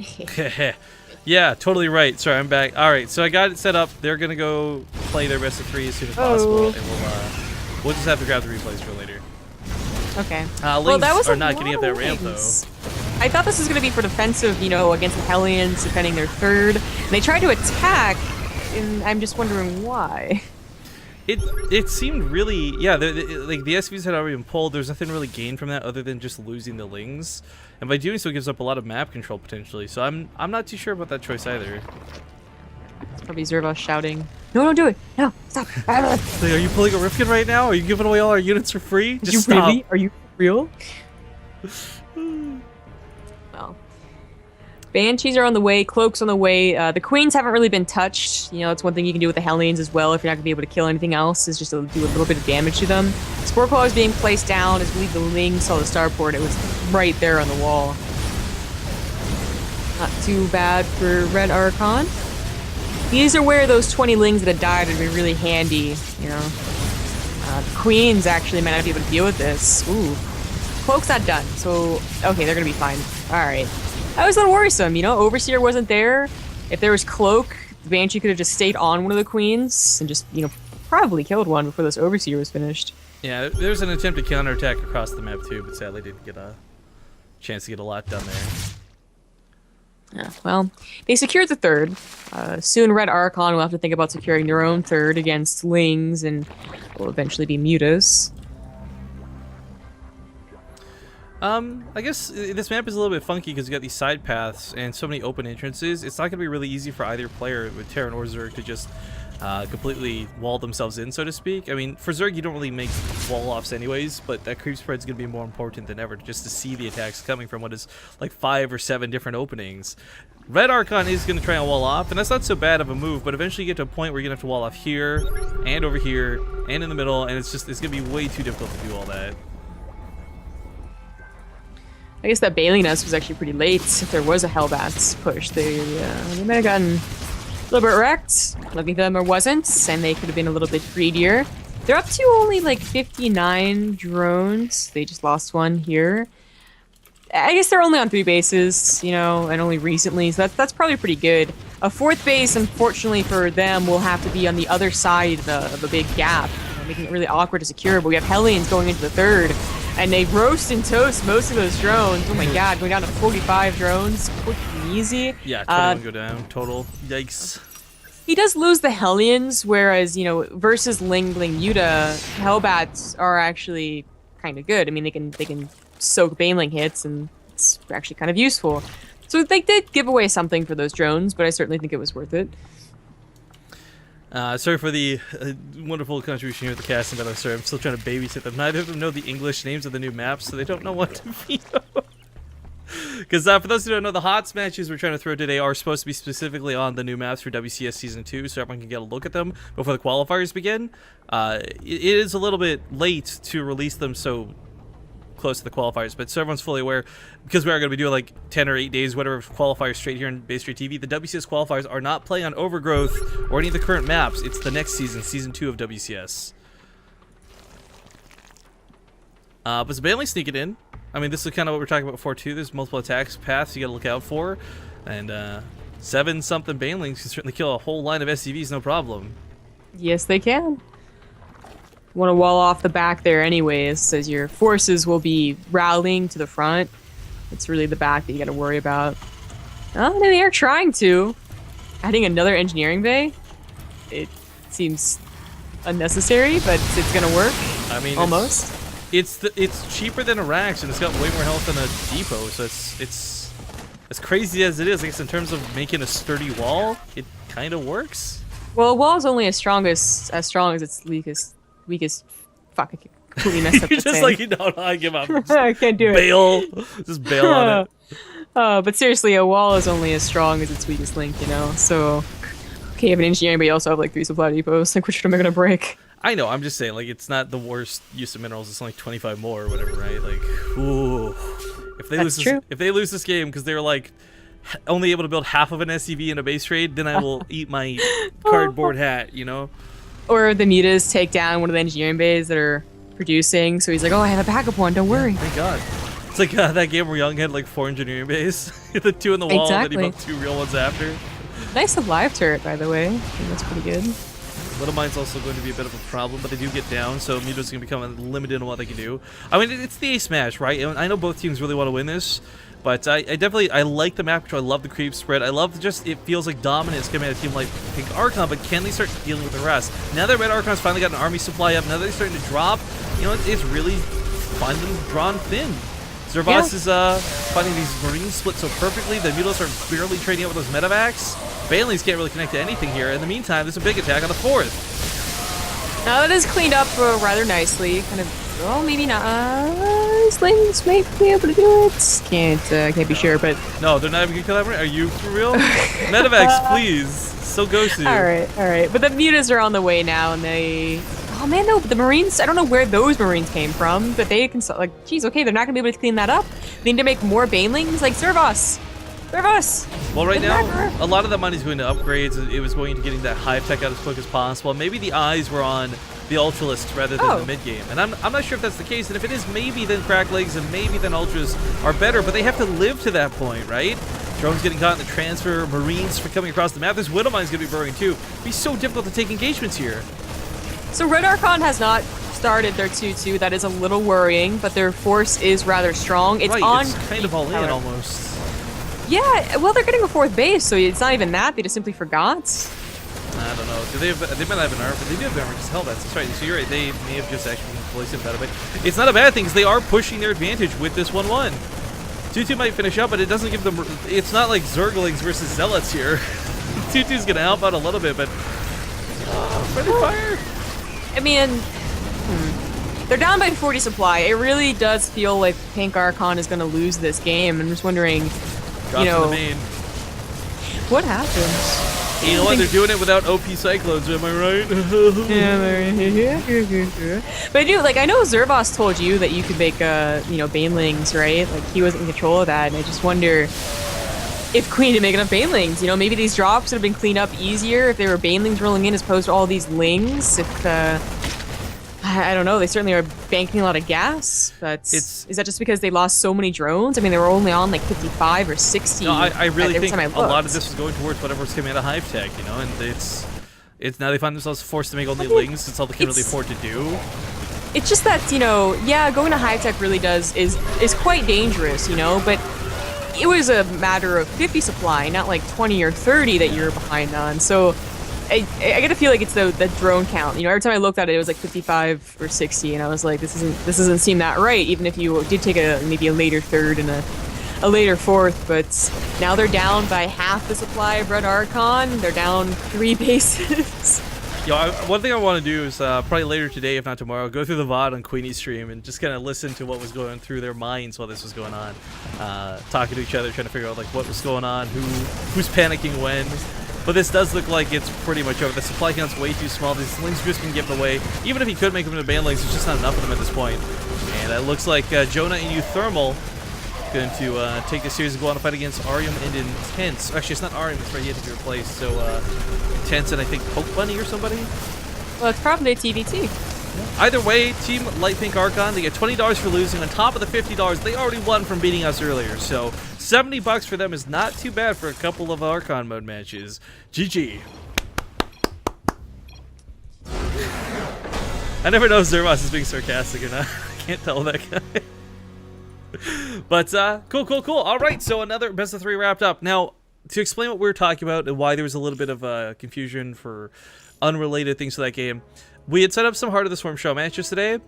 [SPEAKER 1] Yeah, totally right. Sorry, I'm back. All right, so I got it set up. They're going to go play their best of 3 as soon as possible, and we'll just have to grab the replays for later.
[SPEAKER 2] Okay.
[SPEAKER 1] Well, that was not getting up that ramp, though.
[SPEAKER 2] I thought this was going to be for defensive, you know, against the Hellions, defending their 3rd. And they tried to attack, and I'm just wondering why.
[SPEAKER 1] It seemed really, yeah, like the SVs had already been pulled. There's nothing really gained from that other than just losing the Lings, and by doing so it gives up a lot of map control potentially. So I'm not too sure about that choice either.
[SPEAKER 2] It's probably Zervos shouting, "No, don't do it! No, stop!"
[SPEAKER 1] Like, are you pulling a Rifkin right now? Are you giving away all our units for free? Just stop.
[SPEAKER 2] Really? Are you real? Well. Banshees are on the way, Cloak's on the way. The Queens haven't really been touched. You know, it's one thing you can do with the Hellions as well if you're not going to be able to kill anything else, is just to do a little bit of damage to them. Spore Claw is being placed down. As we believe the Ling saw the starport, it was right there on the wall. Not too bad for Red Archon. These are where those 20 Lings that had died would be really handy, you know. The Queens actually might not be able to deal with this. Ooh. Cloak's not done, so okay, they're going to be fine. Alright. That was a little worrisome, you know? Overseer wasn't there. If there was Cloak, the Banshee could have just stayed on one of the Queens and just, you know, probably killed one before this Overseer was finished.
[SPEAKER 1] Yeah, there was an attempt to counterattack across the map too, but sadly didn't get a chance to get a lot done there.
[SPEAKER 2] Yeah, well, they secured the third. Soon Red Archon will have to think about securing their own third against Lings and will eventually be Mutas.
[SPEAKER 1] I guess this map is a little bit funky because you got these side paths and so many open entrances. It's not going to be really easy for either player with Terran or Zerg to just completely wall themselves in, so to speak. I mean, for Zerg, you don't really make wall-offs anyways, but that creep spread is going to be more important than ever just to see the attacks coming from what is like 5 or 7 different openings. Red Archon is going to try and wall off, and that's not so bad of a move, but eventually you get to a point where you're going to have to wall off here, and over here, and in the middle, and it's going to be way too difficult to do all that.
[SPEAKER 2] I guess that Bailing Nest was actually pretty late. If there was a Hellbats push, they might have gotten a little bit wrecked. Lucky for them there wasn't, and they could have been a little bit greedier. They're up to only like 59 drones. They just lost one here. I guess they're only on 3 bases, you know, and only recently, so that's probably pretty good. A 4th base, unfortunately for them, will have to be on the other side of a big gap, making it really awkward to secure. But we have Hellions going into the 3rd. And they roast and toast most of those drones. Oh my god, going down to 45 drones. Quick and easy.
[SPEAKER 1] Yeah, 21 go down total. Yikes.
[SPEAKER 2] He does lose the Hellions, whereas, you know, versus Ling Muta, Hellbats are actually kind of good. I mean, they can soak Baneling hits, and it's actually kind of useful. So they did give away something for those drones, but I certainly think it was worth it.
[SPEAKER 1] Sorry for the wonderful contribution here with the casting, but I'm sorry, I'm still trying to babysit them. Neither of them know the English names of the new maps, so they don't know what to veto. Because for those who don't know, the HOTS matches we're trying to throw today are supposed to be specifically on the new maps for WCS Season 2, so everyone can get a look at them before the qualifiers begin. It is a little bit late to release them so close to the qualifiers, but so everyone's fully aware, because we are going to be doing like 10 or 8 days, whatever, qualifiers straight here in Base Trade TV, the WCS qualifiers are not playing on Overgrowth or any of the current maps. It's the next season, Season 2 of WCS. But the Baneling sneaking in. I mean, this is kind of what we're talking about before too. There's multiple attacks paths you got to look out for, and 7-something Banelings can certainly kill a whole line of SCVs, no problem.
[SPEAKER 2] Yes, they can. Want to wall off the back there anyways, as your forces will be rallying to the front. It's really the back that you got to worry about. Oh, they are trying to. Adding another engineering bay? It seems unnecessary, but it's going to work.
[SPEAKER 1] I mean,
[SPEAKER 2] almost.
[SPEAKER 1] It's cheaper than a Rax, and it's got way more health than a depot, so it's as crazy as it is. I guess in terms of making a sturdy wall, it kind of works.
[SPEAKER 2] Well, a wall is only as strong as its weakest. Fuck, I completely messed up.
[SPEAKER 1] You're just like, no, I give up.
[SPEAKER 2] I can't do it.
[SPEAKER 1] Bail. Just bail on it.
[SPEAKER 2] But seriously, a wall is only as strong as its weakest link, you know? So, okay, you have an engineering, but you also have like 3 supply depots. Like, which one am I gonna break?
[SPEAKER 1] I know, I'm just saying, like, it's not the worst use of minerals. It's only 25 more or whatever, right? Like, ooh. If they lose this game because they're like only able to build half of an SCV in a base trade, then I will eat my cardboard hat, you know?
[SPEAKER 2] Or the Mutas take down one of the engineering bays that are producing, so he's like, oh, I have a backup one, don't worry.
[SPEAKER 1] Thank God. It's like that game where Young had like 4 engineering bays, the 2 in the wall,
[SPEAKER 2] exactly.
[SPEAKER 1] and then he built 2 real ones after.
[SPEAKER 2] Nice live turret, by the way. I think that's pretty good.
[SPEAKER 1] Little Mine's also going to be a bit of a problem, but they do get down, so Muta's going to become limited in what they can do. I mean, it's the ace match, right? And I know both teams really want to win this, but I definitely like the map control. I love the creep spread. I love it feels like dominance coming at a team like Pink Archon, but can they start dealing with the rest? Now that Red Archon's finally got an army supply up, now that they're starting to drop, you know, it's really finding them drawn thin. Zervas is finding these Marines split so perfectly. The Mutas are barely trading out with those medevacs. Banelings can't really connect to anything here. In the meantime, there's a big attack on the 4th.
[SPEAKER 2] Now that is cleaned up rather nicely. Kind of Well, maybe not. Slings may be able to do it. Can't be sure, but
[SPEAKER 1] No, they're not even gonna collaborate. Are you for real? Medivacs, please. So goes to.
[SPEAKER 2] all right. But the mutas are on the way now, and they. Oh man, no, but the Marines. I don't know where those Marines came from, but they can like. Geez, okay, they're not gonna be able to clean that up. They need to make more banelings. Like serve us.
[SPEAKER 1] Well, right now, a lot of that money's going to upgrades. It was going to getting that hive tech out as quick as possible. Maybe the eyes were on the Ultralists rather than the mid game, and I'm not sure if that's the case. And if it is, maybe then crack legs and maybe then Ultras are better, but they have to live to that point, right? Drones getting caught in the transfer, Marines for coming across the map. This Widow Mine's going to be burrowing too. It'd be so difficult to take engagements here.
[SPEAKER 2] So Red Archon has not started their 2-2. That is a little worrying, but their force is rather strong. It's
[SPEAKER 1] right,
[SPEAKER 2] on.
[SPEAKER 1] It's kind of all in almost.
[SPEAKER 2] Yeah, well, they're getting a 4th base, so it's not even that. They just simply forgot.
[SPEAKER 1] I don't know. Do they might not have an armor, but they do have armor because Hellbats. That's right. So you're right. They may have just actually been fully sympathetic, but it's not a bad thing because they are pushing their advantage with this 1-1. 2-2 might finish up, but it doesn't give them. It's not like Zerglings versus Zealots here. 2-2's gonna help out a little bit, but friendly fire.
[SPEAKER 2] I mean, they're down by 40 supply. It really does feel like Pink Archon is going to lose this game. I'm just wondering,
[SPEAKER 1] Drops in the main.
[SPEAKER 2] what happens?
[SPEAKER 1] You know what? They're doing it without OP Cyclones. Am I right?
[SPEAKER 2] Yeah, but I do like. I know Zervos told you that you could make, banelings, right? Like he wasn't in control of that, and I just wonder if Queen didn't make enough banelings. You know, maybe these drops would have been cleaned up easier if they were banelings rolling in as opposed to all these lings. If I don't know, they certainly are banking a lot of gas, but is that just because they lost so many drones? I mean, they were only on like 55 or 60.
[SPEAKER 1] No, I really
[SPEAKER 2] every
[SPEAKER 1] think
[SPEAKER 2] time I
[SPEAKER 1] a lot
[SPEAKER 2] looked.
[SPEAKER 1] of this is going towards whatever's coming out of Hive Tech, you know, and it's now they find themselves forced to make only lings. It's all they can really afford to do.
[SPEAKER 2] It's just that, going to high tech really is quite dangerous, but it was a matter of 50 supply, not like 20 or 30 that you're behind on. So I gotta feel like it's the drone count. Every time I looked at it, it was like 55 or 60, and I was like, this doesn't seem that right. Even if you did take maybe a later third and a later fourth, but now they're down by half the supply of Red Archon. They're down 3 bases.
[SPEAKER 1] One thing I want to do is probably later today, if not tomorrow, go through the VOD on Queenie's stream and just kind of listen to what was going through their minds while this was going on, talking to each other, trying to figure out like what was going on, who's panicking when. But this does look like it's pretty much over. The supply count's way too small. These lings just been given away. Even if he could make them into banelings, there's just not enough of them at this point. And it looks like Jonah and Euthermal going to take this series and go on to fight against Arium and Intense. Actually, it's not Arium, it's right, he had to be replaced. So Intense and I think Poke Bunny or somebody?
[SPEAKER 2] Well, it's probably TVT.
[SPEAKER 1] Either way, Team Light Pink Archon, they get $20 for losing on top of the $50 they already won from beating us earlier. So $70 for them is not too bad for a couple of Archon mode matches. GG. I never know if Zervos is being sarcastic or not. I can't tell that guy. But cool. All right, so another best of 3 wrapped up. Now, to explain what we were talking about and why there was a little bit of confusion for unrelated things to that game, we had set up some Heart of the Swarm show matches today,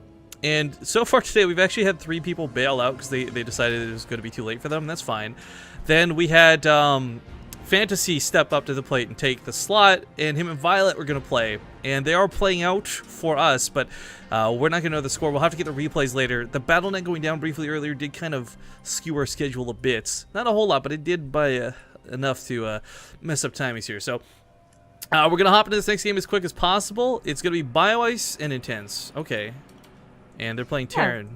[SPEAKER 1] and so far today we've actually had 3 people bail out because they decided it was going to be too late for them, and that's fine. Then we had Fantasy step up to the plate and take the slot, and him and Violet were going to play, and they are playing out for us, but we're not going to know the score. We'll have to get the replays later. The Battle.net going down briefly earlier did kind of skew our schedule a bit. Not a whole lot, but it did by enough to mess up timings here. So we're going to hop into this next game as quick as possible. It's going to be BioIce and Intense. Okay. And they're playing Terran.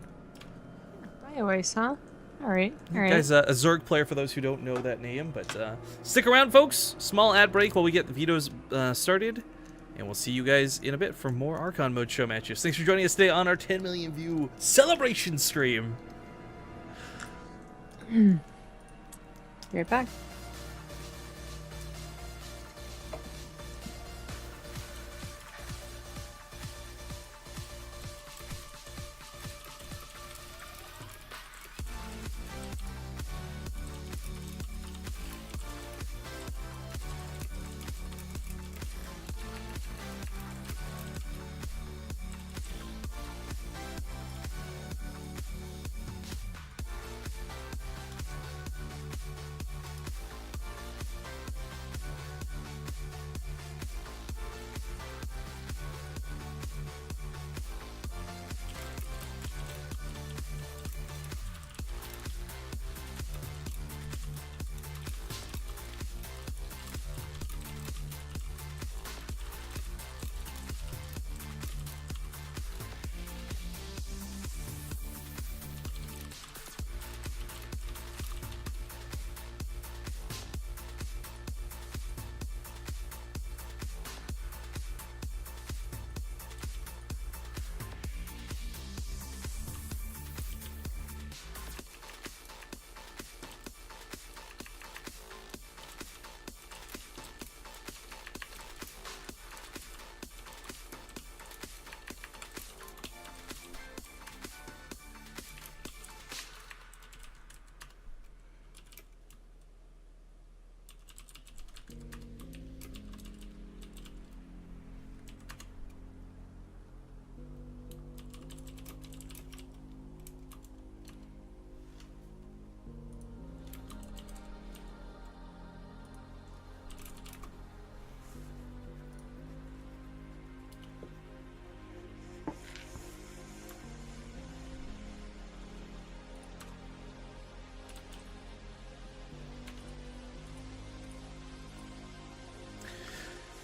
[SPEAKER 2] BioIce, huh? All right.
[SPEAKER 1] Guy's a Zerg player for those who don't know that name. But stick around, folks. Small ad break while we get the vetoes started. And we'll see you guys in a bit for more Archon mode show matches. Thanks for joining us today on our 10 million view celebration stream.
[SPEAKER 2] Be right back.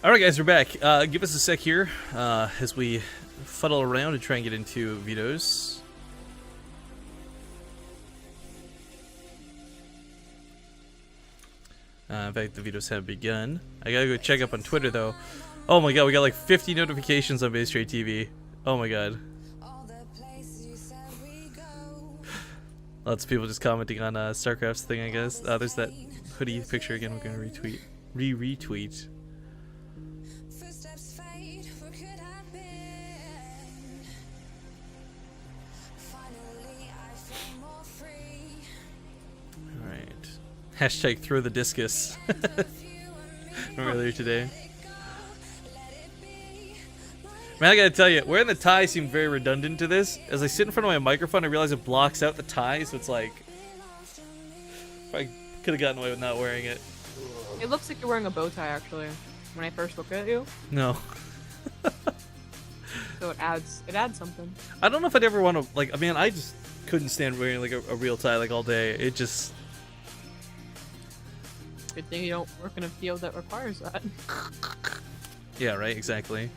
[SPEAKER 1] All right, guys, we're back. Give us a sec here as we fuddle around and try and get into Vito's. In fact, the Vito's have begun. I gotta go check up on Twitter, though. Oh my god, we got like 50 notifications on Base Trade TV. Oh my god. Lots of people just commenting on StarCraft's thing, I guess. There's that hoodie picture again. We're gonna retweet. Retweet. Alright. Hashtag throw the discus. From earlier today. Man, I gotta tell you, wearing the tie seemed very redundant to this. As I sit in front of my microphone, I realize it blocks out the tie, so it's like... I could have gotten away with not wearing it.
[SPEAKER 2] It looks like you're wearing a bow tie, actually, when I first look at you.
[SPEAKER 1] No.
[SPEAKER 2] So it adds something.
[SPEAKER 1] I don't know if I'd ever want to, like, I mean, I just couldn't stand wearing, like, a real tie, like, all day. It just...
[SPEAKER 2] Good thing you don't work in a field that requires that.
[SPEAKER 1] Yeah, right, exactly.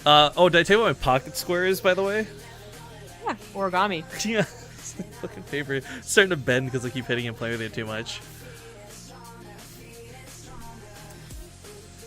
[SPEAKER 1] Oh, did I tell you what my pocket square is, by the way?
[SPEAKER 2] Yeah, origami.
[SPEAKER 1] Yeah, it's my fucking favorite. It's starting to bend because I keep hitting and playing with it too much.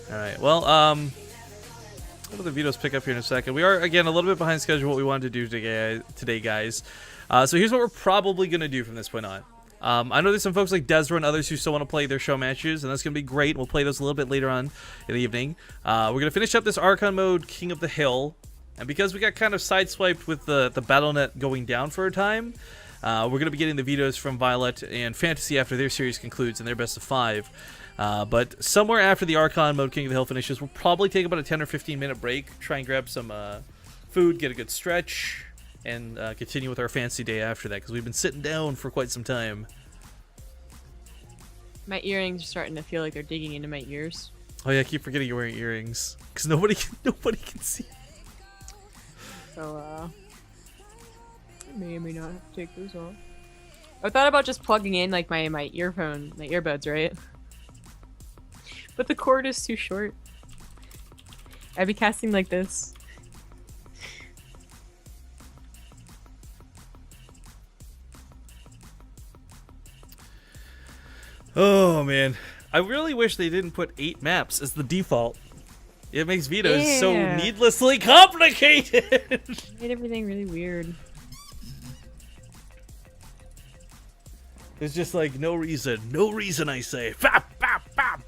[SPEAKER 1] Alright, well, what other videos pick up here in a second? We are, again, a little bit behind schedule what we wanted to do today, guys. So here's what we're probably going to do from this point on. I know there's some folks like Desra and others who still want to play their show matches, and that's going to be great. We'll play those a little bit later on in the evening. We're going to finish up this Archon mode, King of the Hill, and because we got kind of sideswiped with the Battle.net going down for a time, we're going to be getting the videos from Violet and Fantasy after their series concludes and their best of 5. But somewhere after the Archon mode, King of the Hill finishes, we'll probably take about a 10 or 15 minute break, try and grab some food, get a good stretch, and continue with our fancy day after that, because we've been sitting down for quite some time.
[SPEAKER 2] My earrings are starting to feel like they're digging into my ears.
[SPEAKER 1] Oh yeah, I keep forgetting you're wearing earrings, because nobody can see.
[SPEAKER 2] So I may or may not have to take those off. I thought about just plugging in like my earbuds, right? But the cord is too short. I'd be casting like this.
[SPEAKER 1] Oh man, I really wish they didn't put 8 maps as the default. It makes Vito's so needlessly complicated.
[SPEAKER 2] Made everything really weird.
[SPEAKER 1] There's just like no reason I say. Bap, bap, bap.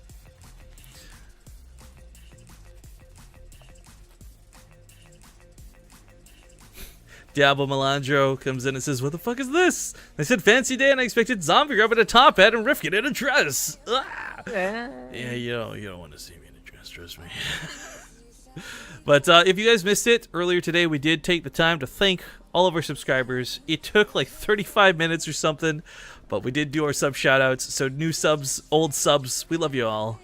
[SPEAKER 1] Diablo Melandro comes in and says, "What the fuck is this?" I said, "Fancy day," and I expected Zombie Grub in a top hat and Rifkin in a dress. Ah! Yeah, you don't want to see me in a dress, trust me. But if you guys missed it, earlier today we did take the time to thank all of our subscribers. It took like 35 minutes or something, but we did do our sub shoutouts. So new subs, old subs, we love you all.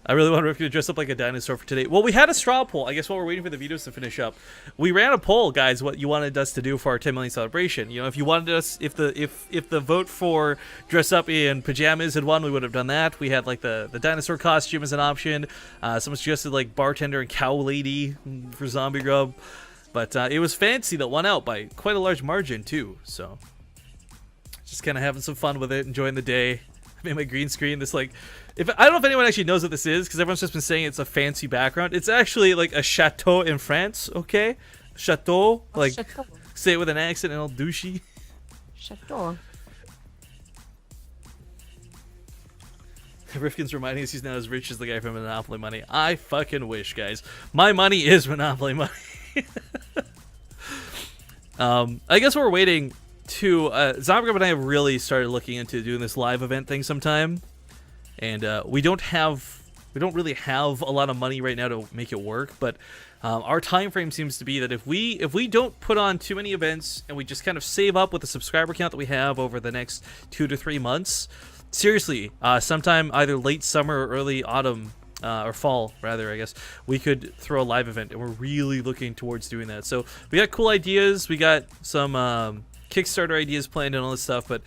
[SPEAKER 1] I really want Rifkin to dress up like a dinosaur for today. Well, we had a straw poll. I guess while we're waiting for the videos to finish up, we ran a poll, guys, what you wanted us to do for our 10 million celebration. You know, if you wanted us, if the vote for dress up in pajamas had won, we would have done that. We had like the dinosaur costume as an option. Someone suggested like bartender and cow lady for Zombie Grub, but it was Fancy that won out by quite a large margin too. So just kind of having some fun with it, enjoying the day. I made my green screen this like. I don't know if anyone actually knows what this is, because everyone's just been saying it's a fancy background. It's actually like a chateau in France, okay? Chateau, like,
[SPEAKER 2] chateau.
[SPEAKER 1] Say it with an accent and all douchey.
[SPEAKER 2] Chateau.
[SPEAKER 1] Rifkin's reminding us he's not as rich as the guy from Monopoly Money. I fucking wish, guys. My money is Monopoly Money. I guess we're waiting to... Zombie Grub and I have really started looking into doing this live event thing sometime. And we don't really have a lot of money right now to make it work, but our time frame seems to be that if we don't put on too many events and we just kind of save up with the subscriber count that we have over the next 2 to 3 months, seriously, sometime either late summer or early autumn or fall rather, I guess, we could throw a live event, and we're really looking towards doing that. So we got cool ideas, we got some Kickstarter ideas planned and all this stuff, but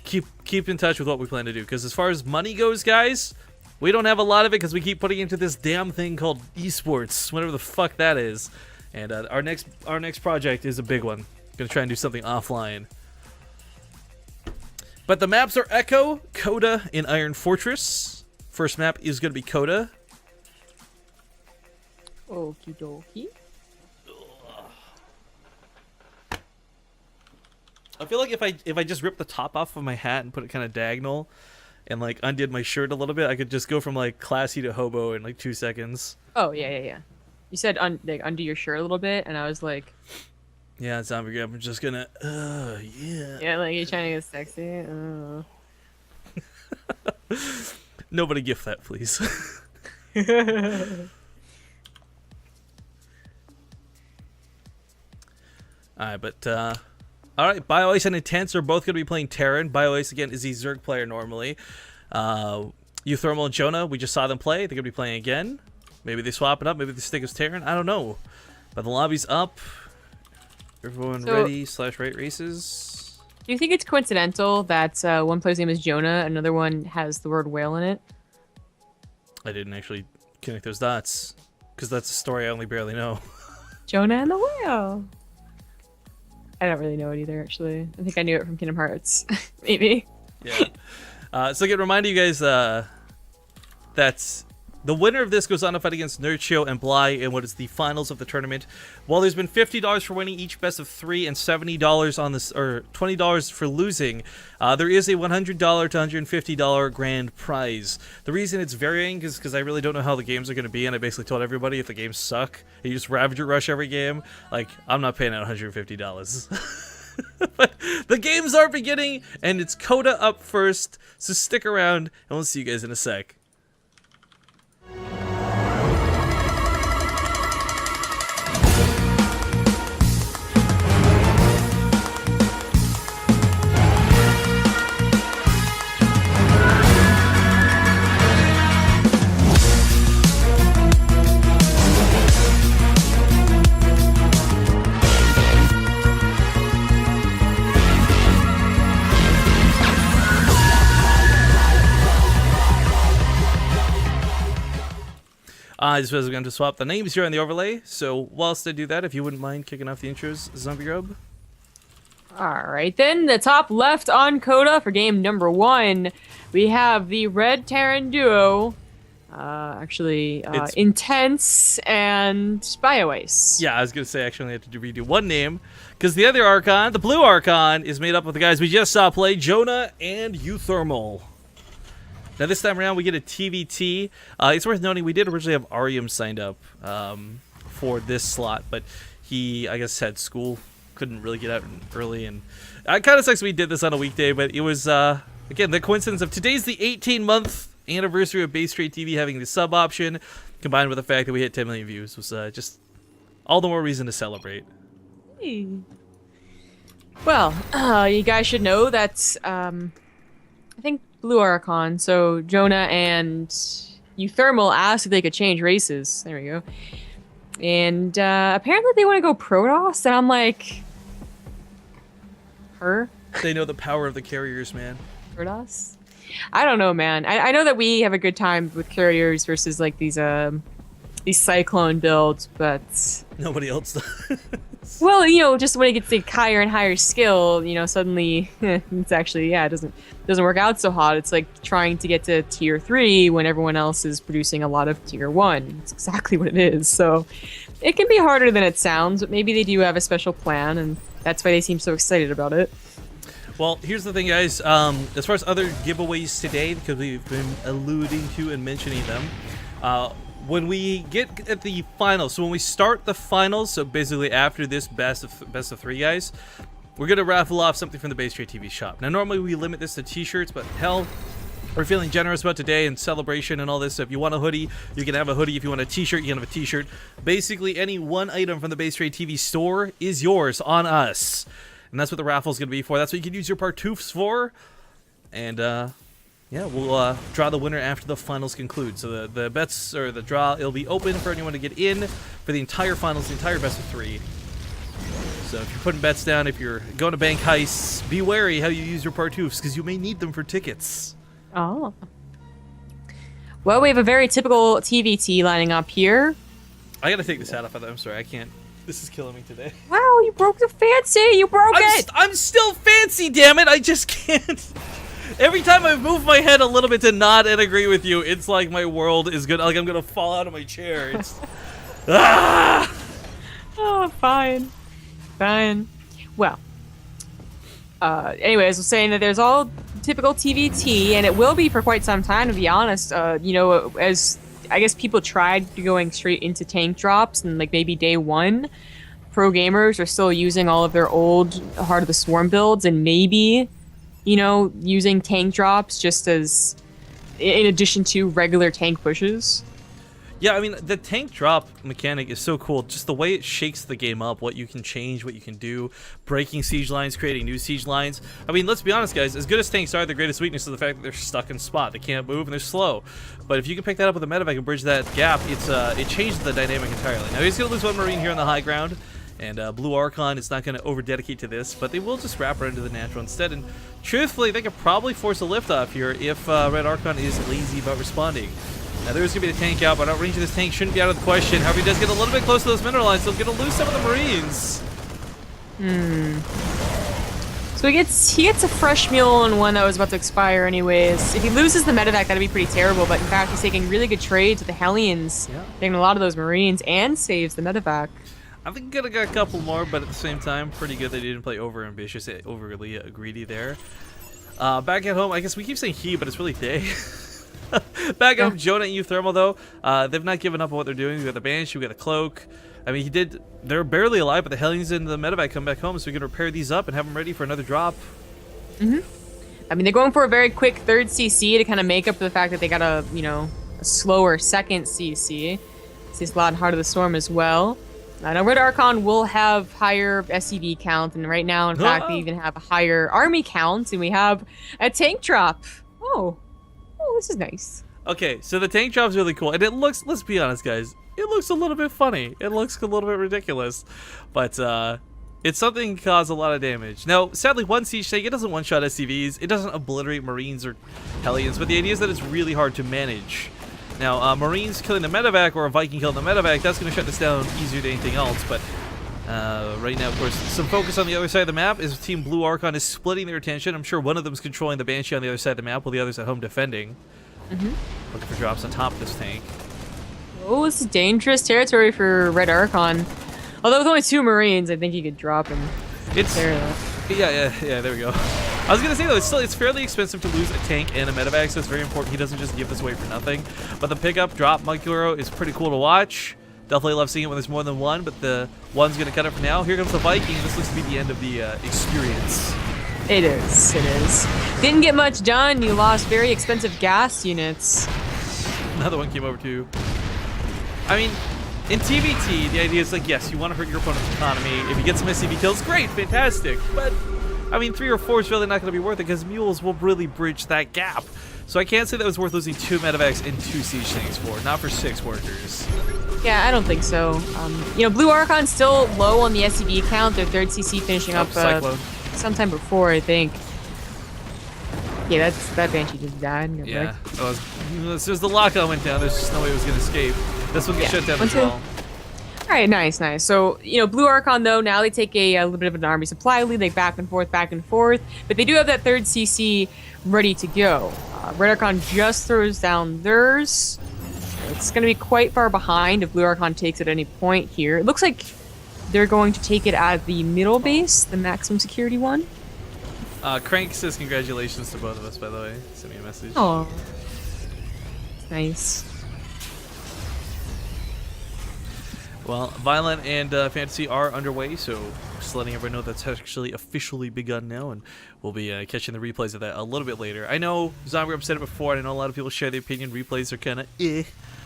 [SPEAKER 1] keep in touch with what we plan to do, because as far as money goes, guys, We don't have a lot of it because we keep putting into this damn thing called esports, whatever the fuck that is. And our next project is a big one. Gonna try and do something offline. But the maps are Echo, Coda, and Iron Fortress. First map is gonna be Coda.
[SPEAKER 2] Okie dokie.
[SPEAKER 1] I feel like if I just ripped the top off of my hat and put it kind of diagonal, and like undid my shirt a little bit, I could just go from like classy to hobo in like 2 seconds.
[SPEAKER 2] Oh yeah. You said like undo your shirt a little bit, and I was like,
[SPEAKER 1] yeah, zombie. I'm just gonna, yeah.
[SPEAKER 2] Yeah, like you're trying to get sexy.
[SPEAKER 1] Nobody gift that, please. Alright, but, alright, BioIce and Intense are both going to be playing Terran. BioIce, again, is the Zerg player normally. Euthermal and Jonah, we just saw them play. They're going to be playing again. Maybe they swap it up. Maybe they stick as Terran. I don't know. But the lobby's up. Everyone ready / rate races.
[SPEAKER 2] Do you think it's coincidental that one player's name is Jonah, another one has the word whale in it?
[SPEAKER 1] I didn't actually connect those dots. Because that's a story I only barely know.
[SPEAKER 2] Jonah and the whale. I don't really know it either, actually. I think I knew it from Kingdom Hearts. Maybe.
[SPEAKER 1] Yeah. So again, remind you guys that the winner of this goes on to fight against Nerdshio and Bly in what is the finals of the tournament. While there's been $50 for winning each best of 3 and $70 on this, or $20 for losing, there is a $100 to $150 grand prize. The reason it's varying is because I really don't know how the games are going to be, and I basically told everybody if the games suck, and you just Ravager Rush every game, like, I'm not paying out $150. But the games are beginning, and it's Coda up first, so stick around, and we'll see you guys in a sec. I just was going to swap the names here on the overlay, so whilst I do that, if you wouldn't mind kicking off the intros, Zombie Grub.
[SPEAKER 2] Alright then, the top left on Coda for game number 1, we have the Red Terran duo, Intense and BioIce.
[SPEAKER 1] Yeah, I was going to say, actually, I had to redo one name, because the other Archon, the blue Archon, is made up of the guys we just saw play, Jonah and Euthermal. Now this time around we get a TVT. It's worth noting we did originally have Arium signed up for this slot, but he, I guess, had school, couldn't really get out early, and it kind of sucks we did this on a weekday, but it was, again, the coincidence of today's the 18-month anniversary of Base Trade TV having the sub option, combined with the fact that we hit 10 million views, was just all the more reason to celebrate.
[SPEAKER 2] Hey. Well, you guys should know that, I think Blue Archon, so Jonah and Euthermal asked if they could change races. There we go. And apparently they want to go Protoss, and I'm like, her?
[SPEAKER 1] They know the power of the carriers, man.
[SPEAKER 2] Protoss? I don't know, man. I know that we have a good time with carriers versus like these Cyclone builds, but
[SPEAKER 1] nobody else does.
[SPEAKER 2] Well, you know, just when it gets like higher and higher skill, you know, suddenly it's actually, yeah, it doesn't work out so hot. It's like trying to get to tier 3 when everyone else is producing a lot of tier 1. It's exactly what it is. So it can be harder than it sounds, but maybe they do have a special plan, and that's why they seem so excited about it.
[SPEAKER 1] Well, here's the thing, guys. As far as other giveaways today, because we've been alluding to and mentioning them, when we get at the finals, so when we start the finals, so basically after this best of 3, guys, we're gonna raffle off something from the Base Trade TV shop. Now, normally we limit this to t-shirts, but hell, we're feeling generous about today and celebration and all this. So if you want a hoodie, you can have a hoodie. If you want a t-shirt, you can have a t-shirt. Basically, any one item from the Base Trade TV store is yours on us, and that's what the raffle's gonna be for. That's what you can use your Partoofs for, and yeah, we'll draw the winner after the finals conclude. So the bets, or the draw, it'll be open for anyone to get in for the entire finals, the entire best of 3. So if you're putting bets down, if you're going to bank heists, be wary how you use your Partoofs, because you may need them for tickets.
[SPEAKER 2] Oh. Well, we have a very typical TVT lining up here.
[SPEAKER 1] I gotta take this hat off. I'm sorry, I can't. This is killing me today.
[SPEAKER 2] Wow, you broke the fancy! You broke it!
[SPEAKER 1] I'm still fancy, damn it! I just can't. Every time I move my head a little bit to nod and agree with you, it's like my world is good. Like I'm gonna fall out of my chair. It's ah!
[SPEAKER 2] Oh, fine. Fine. Well. Anyways, I was saying that there's all typical TVT, and it will be for quite some time, to be honest. You know, as I guess people tried going straight into tank drops, and like maybe day one, pro gamers are still using all of their old Heart of the Swarm builds, and maybe, you know, using tank drops just as in addition to regular tank pushes.
[SPEAKER 1] Yeah, I mean, the tank drop mechanic is so cool. Just the way it shakes the game up, what you can change, what you can do, breaking siege lines, creating new siege lines. I mean, let's be honest, guys. As good as tanks are, their greatest weakness is the fact that they're stuck in spot. They can't move and they're slow. But if you can pick that up with a medevac and bridge that gap, it changes the dynamic entirely. Now, he's going to lose one Marine here on the high ground. And Blue Archon is not going to over-dedicate to this, but they will just wrap right into the natural instead. And truthfully, they could probably force a liftoff here if Red Archon is lazy about responding. Now there's going to be the tank out, but outranging this tank shouldn't be out of the question. However, he does get a little bit close to those mineral lines, so he's going to lose some of the Marines.
[SPEAKER 2] So he gets a fresh mule on one that was about to expire anyways. If he loses the medevac, that'd be pretty terrible, but in fact, he's taking really good trades with the Hellions, taking a lot of those Marines, and saves the medevac.
[SPEAKER 1] I think he could have got a couple more, but at the same time, pretty good they didn't play over-ambitious, overly greedy there. Back at home, I guess we keep saying he, but it's really they. Back up, Jonah and Euthermal, though. They've not given up on what they're doing. We got the Banshee, we got a Cloak. I mean, they're barely alive, but the Hellions and the medevac come back home, so we can repair these up and have them ready for another drop.
[SPEAKER 2] I mean, they're going for a very quick third CC to kind of make up for the fact that they got a slower second CC. Sees a lot in Heart of the Storm as well. Now, Red Archon will have higher SCV count, and right now, in fact, they even have a higher army count, and we have a tank drop. Oh, this is nice.
[SPEAKER 1] Okay, so the tank drop's really cool, and it looks, let's be honest, guys, it looks a little bit funny. It looks a little bit ridiculous, but it's something that can cause a lot of damage. Now, sadly, one siege tank, it doesn't one-shot SCVs, it doesn't obliterate Marines or Hellions, but the idea is that it's really hard to manage. Now, Marines killing the medevac or a Viking killing the medevac, that's going to shut this down easier than anything else, but right now, of course, some focus on the other side of the map is Team Blue Archon is splitting their attention. I'm sure one of them is controlling the Banshee on the other side of the map while the other's at home defending. Looking for drops on top of this tank.
[SPEAKER 2] Oh, this is dangerous territory for Red Archon. Although with only 2 Marines, I think he could drop him.
[SPEAKER 1] It's yeah, there we go. I was gonna say though, it's fairly expensive to lose a tank and a medevac, so it's very important he doesn't just give this away for nothing. But the pickup drop Monkuro is pretty cool to watch. Definitely love seeing it when there's more than one, but the one's gonna cut it for now. Here comes the Viking. This looks to be the end of the experience.
[SPEAKER 2] It is. Didn't get much done. You lost very expensive gas units.
[SPEAKER 1] Another one came over too. I mean, in TVT, the idea is like, yes, you want to hurt your opponent's economy. If you get some SCV kills, great, fantastic. But, I mean, 3 or 4 is really not going to be worth it because mules will really bridge that gap. So I can't say that it was worth losing 2 medevacs and 2 siege tanks for, not for 6 workers.
[SPEAKER 2] Yeah, I don't think so. Blue Archon's still low on the SCV count. Their 3rd CC finishing up sometime before, I think. Yeah, that Banshee just died.
[SPEAKER 1] Yeah, as soon as the lockout went down, there's just no way it was going to escape. This one gets shut down as well.
[SPEAKER 2] All right, nice. So, Blue Archon, though, now they take a little bit of an army supply lead. They back and forth. But they do have that 3rd CC ready to go. Red Archon just throws down theirs. It's going to be quite far behind if Blue Archon takes at any point here. It looks like they're going to take it at the middle base, the maximum security one.
[SPEAKER 1] Crank says congratulations to both of us, by the way. Send me a message.
[SPEAKER 2] Oh, nice.
[SPEAKER 1] Well, Violent and Fantasy are underway, so just letting everyone know that's actually officially begun now, and we'll be catching the replays of that a little bit later. I know Zombie said it before, and I know a lot of people share the opinion replays are kind of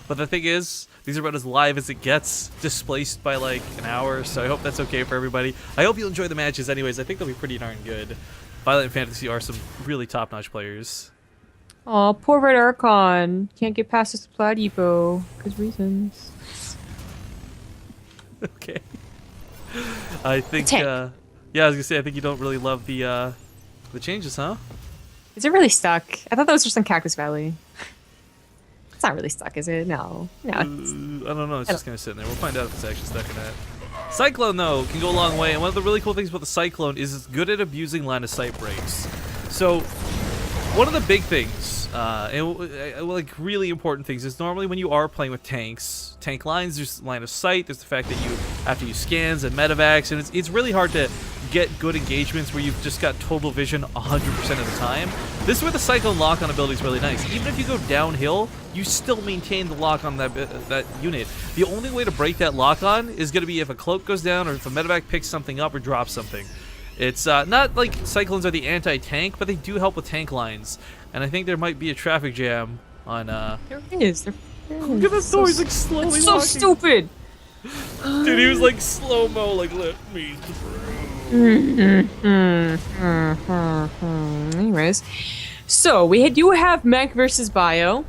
[SPEAKER 1] but the thing is, these are about as live as it gets, displaced by like an hour, so I hope that's okay for everybody. I hope you'll enjoy the matches anyways. I think they'll be pretty darn good. Violent and Fantasy are some really top-notch players.
[SPEAKER 2] Aw, poor Red Archon. Can't get past the supply depot, because reasons.
[SPEAKER 1] Okay. I think, yeah, I was gonna say, I think you don't really love the changes, huh?
[SPEAKER 2] Is it really stuck? I thought that was just in Cactus Valley. It's not really stuck, is it? No. No.
[SPEAKER 1] I don't know. It's just kind of sitting there. We'll find out if it's actually stuck or not. Cyclone, though, can go a long way. And one of the really cool things about the Cyclone is it's good at abusing line of sight breaks. So, one of the big things, like really important things, is normally when you are playing with tank lines, there's line of sight, there's the fact that you have to use scans and medevacs, and it's really hard to get good engagements where you've just got total vision 100% of the time. This is where the Cyclone lock-on ability is really nice. Even if you go downhill, you still maintain the lock on that unit. The only way to break that lock-on is going to be if a cloak goes down or if a medevac picks something up or drops something. It's not like Cyclones are the anti-tank, but they do help with tank lines. And I think there might be a traffic jam on...
[SPEAKER 2] There is.
[SPEAKER 1] Look at this door, he's like slowly
[SPEAKER 2] It's so
[SPEAKER 1] walking.
[SPEAKER 2] stupid!
[SPEAKER 1] Dude, he was like slow-mo, like, let me
[SPEAKER 2] Anyways, so we do have mech versus bio.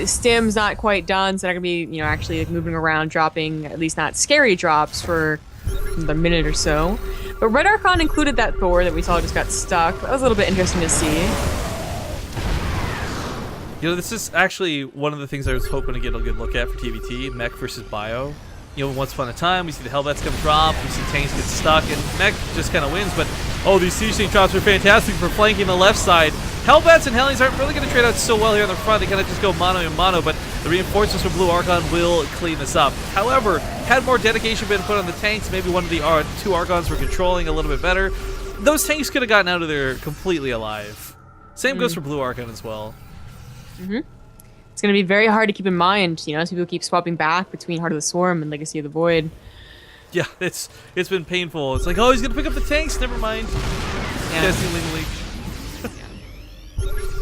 [SPEAKER 2] Stim's not quite done, so they're gonna be, actually like moving around, dropping at least not scary drops for a minute or so. But Red Archon included that Thor that we saw just got stuck. That was a little bit interesting to see.
[SPEAKER 1] This is actually one of the things I was hoping to get a good look at for TVT, mech versus bio. Once upon a time, we see the Hellbats come drop, we see tanks get stuck, and mech just kind of wins, but these siege tank drops are fantastic for flanking the left side. Hellbats and Hellions aren't really going to trade out so well here on the front, they kind of just go mono and mono, but the reinforcements from Blue Archon will clean this up. However, had more dedication been put on the tanks, maybe one of the two Archons were controlling a little bit better, those tanks could have gotten out of there completely alive. Same goes for Blue Archon as well.
[SPEAKER 2] It's going to be very hard to keep in mind, as people keep swapping back between Heart of the Swarm and Legacy of the Void.
[SPEAKER 1] Yeah, it's been painful. It's like, he's going to pick up the tanks, never mind.
[SPEAKER 2] Yeah.
[SPEAKER 1] Leak.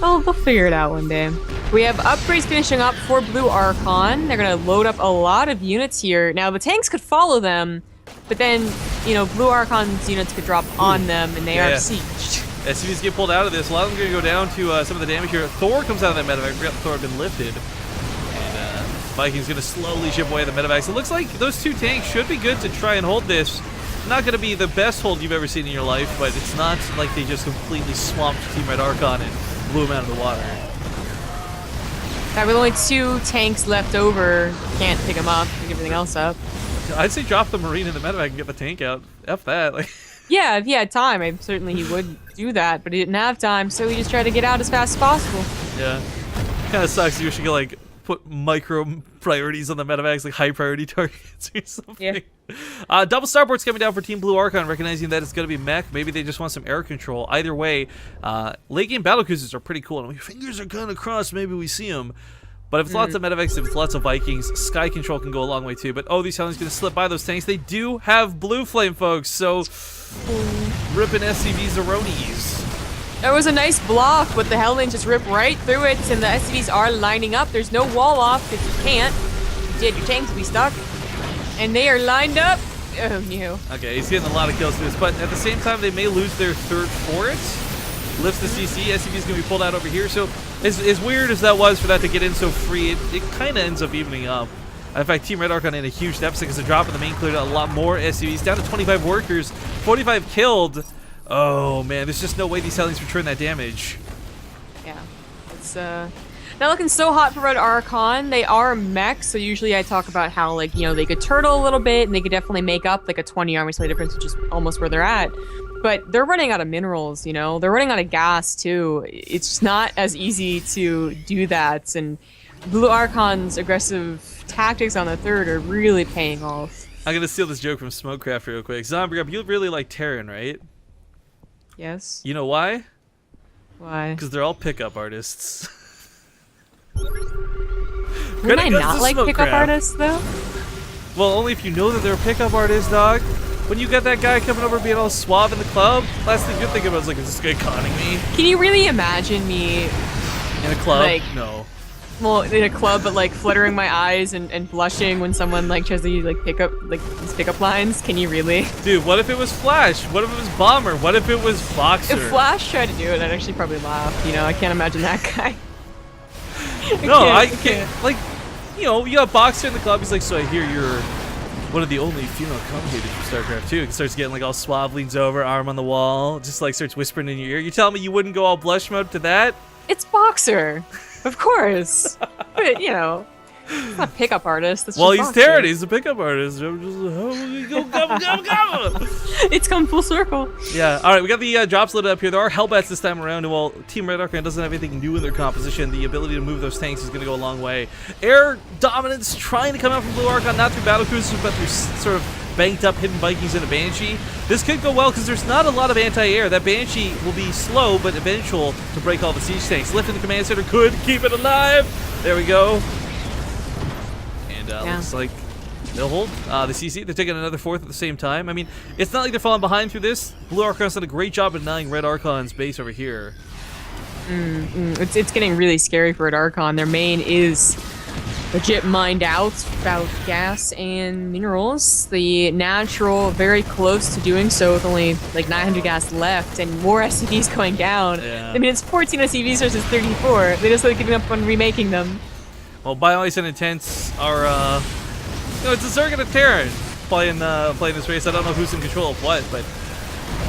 [SPEAKER 2] Oh, they'll figure it out one day. We have upgrades finishing up for Blue Archon. They're going to load up a lot of units here. Now, the tanks could follow them, but then, Blue Archon's units could drop on them, and they are sieged.
[SPEAKER 1] SCVs get pulled out of this. A lot of them are going to go down to some of the damage here. Thor comes out of that medevac. I forgot Thor had been lifted. And Viking's going to slowly chip away the medevacs. It looks like those two tanks should be good to try and hold this. Not going to be the best hold you've ever seen in your life, but it's not like they just completely swamped Team Red Archon and blew him out of the water.
[SPEAKER 2] With only 2 tanks left over, can't pick them up, pick everything else up.
[SPEAKER 1] I'd say drop the Marine in the medevac and get the tank out. F that.
[SPEAKER 2] Yeah, if he had time, he would do that, but he didn't have time, so he just tried to get out as fast as possible.
[SPEAKER 1] Yeah. Kind of sucks. You should like put micro priorities on the medevacs, like high priority targets or something. Yeah. Double starboard's coming down for Team Blue Archon, recognizing that it's going to be mech. Maybe they just want some air control. Either way, late game battle cruisers are pretty cool. And my fingers are kind of crossed. Maybe we see them. But if it's lots of medevacs, if it's lots of Vikings, sky control can go a long way too. But these Hellions going to slip by those tanks. They do have blue flame, folks. So ripping SCVs Aronis.
[SPEAKER 2] There was a nice block, but the Hellions just rip right through it, and the SCVs are lining up. There's no wall off because you can't. If you did, your tanks would be stuck. And they are lined up. Oh, no.
[SPEAKER 1] Okay, he's getting a lot of kills through this, but at the same time, they may lose their third fort. Lifts the CC. SCV's going to be pulled out over here. So as weird as that was for that to get in so free, it kind of ends up evening up. In fact, Team Red Archon in a huge deficit because the drop in the main cleared out a lot more SCVs. Down to 25 workers, 45 killed. Oh, man, there's just no way these Hellions return that damage.
[SPEAKER 2] Yeah, it's not looking so hot for Red Archon. They are mechs, so usually I talk about how, they could turtle a little bit, and they could definitely make up, a 20 army slay difference, which is almost where they're at. But they're running out of minerals, They're running out of gas, too. It's not as easy to do that, and Blue Archon's aggressive tactics on the third are really paying off.
[SPEAKER 1] I'm going to steal this joke from Smokecraft real quick. Zombie Grub, you really like Terran, right?
[SPEAKER 2] Yes.
[SPEAKER 1] You know why?
[SPEAKER 2] Why?
[SPEAKER 1] Because they're all pickup artists.
[SPEAKER 2] Would I not like pickup artists, though?
[SPEAKER 1] Well, only if you know that they're a pickup artist, dog. When you got that guy coming over being all suave in the club, last thing you're thinking about is is this guy conning me?
[SPEAKER 2] Can you really imagine me
[SPEAKER 1] in a club? No.
[SPEAKER 2] Well, in a club, but fluttering my eyes and blushing when someone tries to use pick up these pickup lines? Can you really?
[SPEAKER 1] Dude, what if it was Flash? What if it was Bomber? What if it was Boxer?
[SPEAKER 2] If Flash tried to do it, I'd actually probably laugh. I can't imagine that guy.
[SPEAKER 1] I can't. You got Boxer in the club. He's like, so I hear you're one of the only female commentators from StarCraft 2. He starts getting all suave, leans over, arm on the wall, just starts whispering in your ear. You telling me you wouldn't go all blush mode to that?
[SPEAKER 2] It's Boxer. Of course. But, you know, he's not a pickup artist. That's
[SPEAKER 1] Well,
[SPEAKER 2] just
[SPEAKER 1] he's
[SPEAKER 2] boxing.
[SPEAKER 1] Terran. He's a pickup artist. I'm just, go.
[SPEAKER 2] It's come full circle.
[SPEAKER 1] Yeah, all right, we got the drops loaded up here. There are Hellbats this time around, and while Team Red Archon doesn't have anything new in their composition, the ability to move those tanks is going to go a long way. Air dominance trying to come out from Blue Archon, not through battle cruisers, but through sort of banked up hidden Vikings and a Banshee. This could go well because there's not a lot of anti-air. That Banshee will be slow but eventual to break all the siege tanks. Lifting the command center could keep it alive. There we go. And looks like they'll hold the CC. They're taking another fourth at the same time. I mean, it's not like they're falling behind through this. Blue Archon's done a great job of denying Red Archon's base over here.
[SPEAKER 2] It's getting really scary for Red Archon. Their main is legit mined out about gas and minerals. The natural very close to doing so with only like 900 gas left and more SCVs going down.
[SPEAKER 1] Yeah.
[SPEAKER 2] I mean, it's 14 SCVs versus 34. They just like giving up on remaking them.
[SPEAKER 1] Well, BioIce and Intense are, it's a Zerg and a Terran playing this race. I don't know who's in control of what, but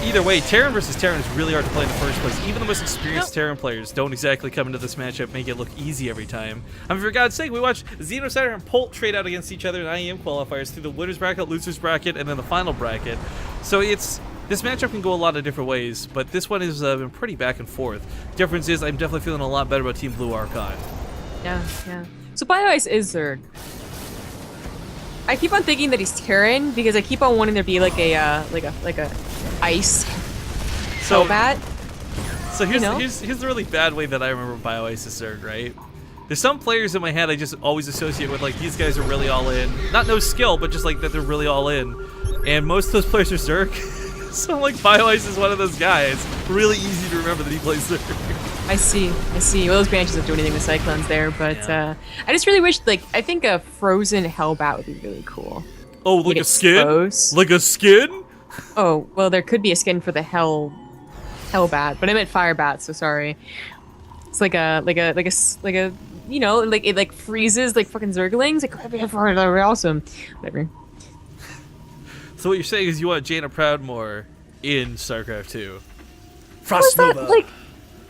[SPEAKER 1] either way, Terran versus Terran is really hard to play in the first place. Even the most experienced Terran players don't exactly come into this matchup make it look easy every time. I mean, for God's sake, we watched Xenosaturn and Polt trade out against each other in IEM qualifiers through the winners bracket, losers bracket, and then the final bracket. So this matchup can go a lot of different ways, but this one has been pretty back and forth. Difference is, I'm definitely feeling a lot better about Team Blue Archon.
[SPEAKER 2] Yeah. So BioIce is Zerg. I keep on thinking that he's Terran because I keep on wanting there to be like a ice Hellbat.
[SPEAKER 1] So here's the really bad way that I remember BioIce is Zerg, right? There's some players in my head I just always associate with like these guys are really all in. Not no skill, but just like that they're really all in. And most of those players are Zerg. So like BioIce is one of those guys. Really easy to remember that he plays Zerg.
[SPEAKER 2] I see. Well, those Banshees don't do anything with Cyclones there, but I just really wish, like, I think a frozen Hellbat would be really cool.
[SPEAKER 1] Oh, like a skin? Like a skin?
[SPEAKER 2] Oh, well, there could be a skin for the Hellbat, but I meant Firebat, so sorry. It's like a you know, like it like freezes like fucking Zerglings. Like, that'd be awesome. Whatever.
[SPEAKER 1] So what you're saying is you want Jaina Proudmoore in StarCraft 2?
[SPEAKER 2] Frost Nova. Like,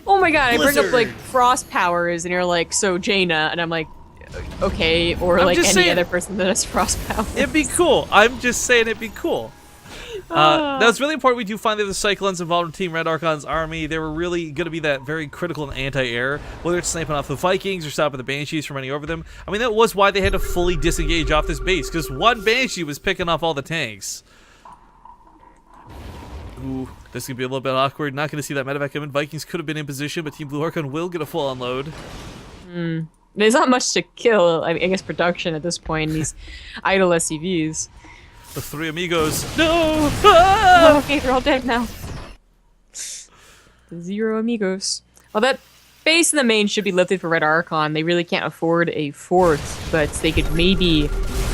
[SPEAKER 2] oh my god,
[SPEAKER 1] Blizzard.
[SPEAKER 2] I bring up like frost powers and you're like, so Jaina, and I'm like, okay, or
[SPEAKER 1] I'm
[SPEAKER 2] like any
[SPEAKER 1] just saying,
[SPEAKER 2] other person that has frost powers.
[SPEAKER 1] It'd be cool. I'm just saying it'd be cool. Now it's really important we do find that the Cyclones involved in Team Red Archon's army, they were really going to be that very critical anti-air, whether it's sniping off the Vikings or stopping the Banshees from running over them. I mean, that was why they had to fully disengage off this base, because one Banshee was picking off all the tanks. Ooh, this could be a little bit awkward. Not going to see that medevac come in. Vikings could have been in position, but Team Blue Archon will get a full unload.
[SPEAKER 2] There's not much to kill, I guess, production at this point in these idle SCVs.
[SPEAKER 1] The three amigos. No! Ah!
[SPEAKER 2] Oh, okay, they're all dead now. The 0 amigos. Well, that base in the main should be lifted for Red Archon. They really can't afford a fourth, but they could maybe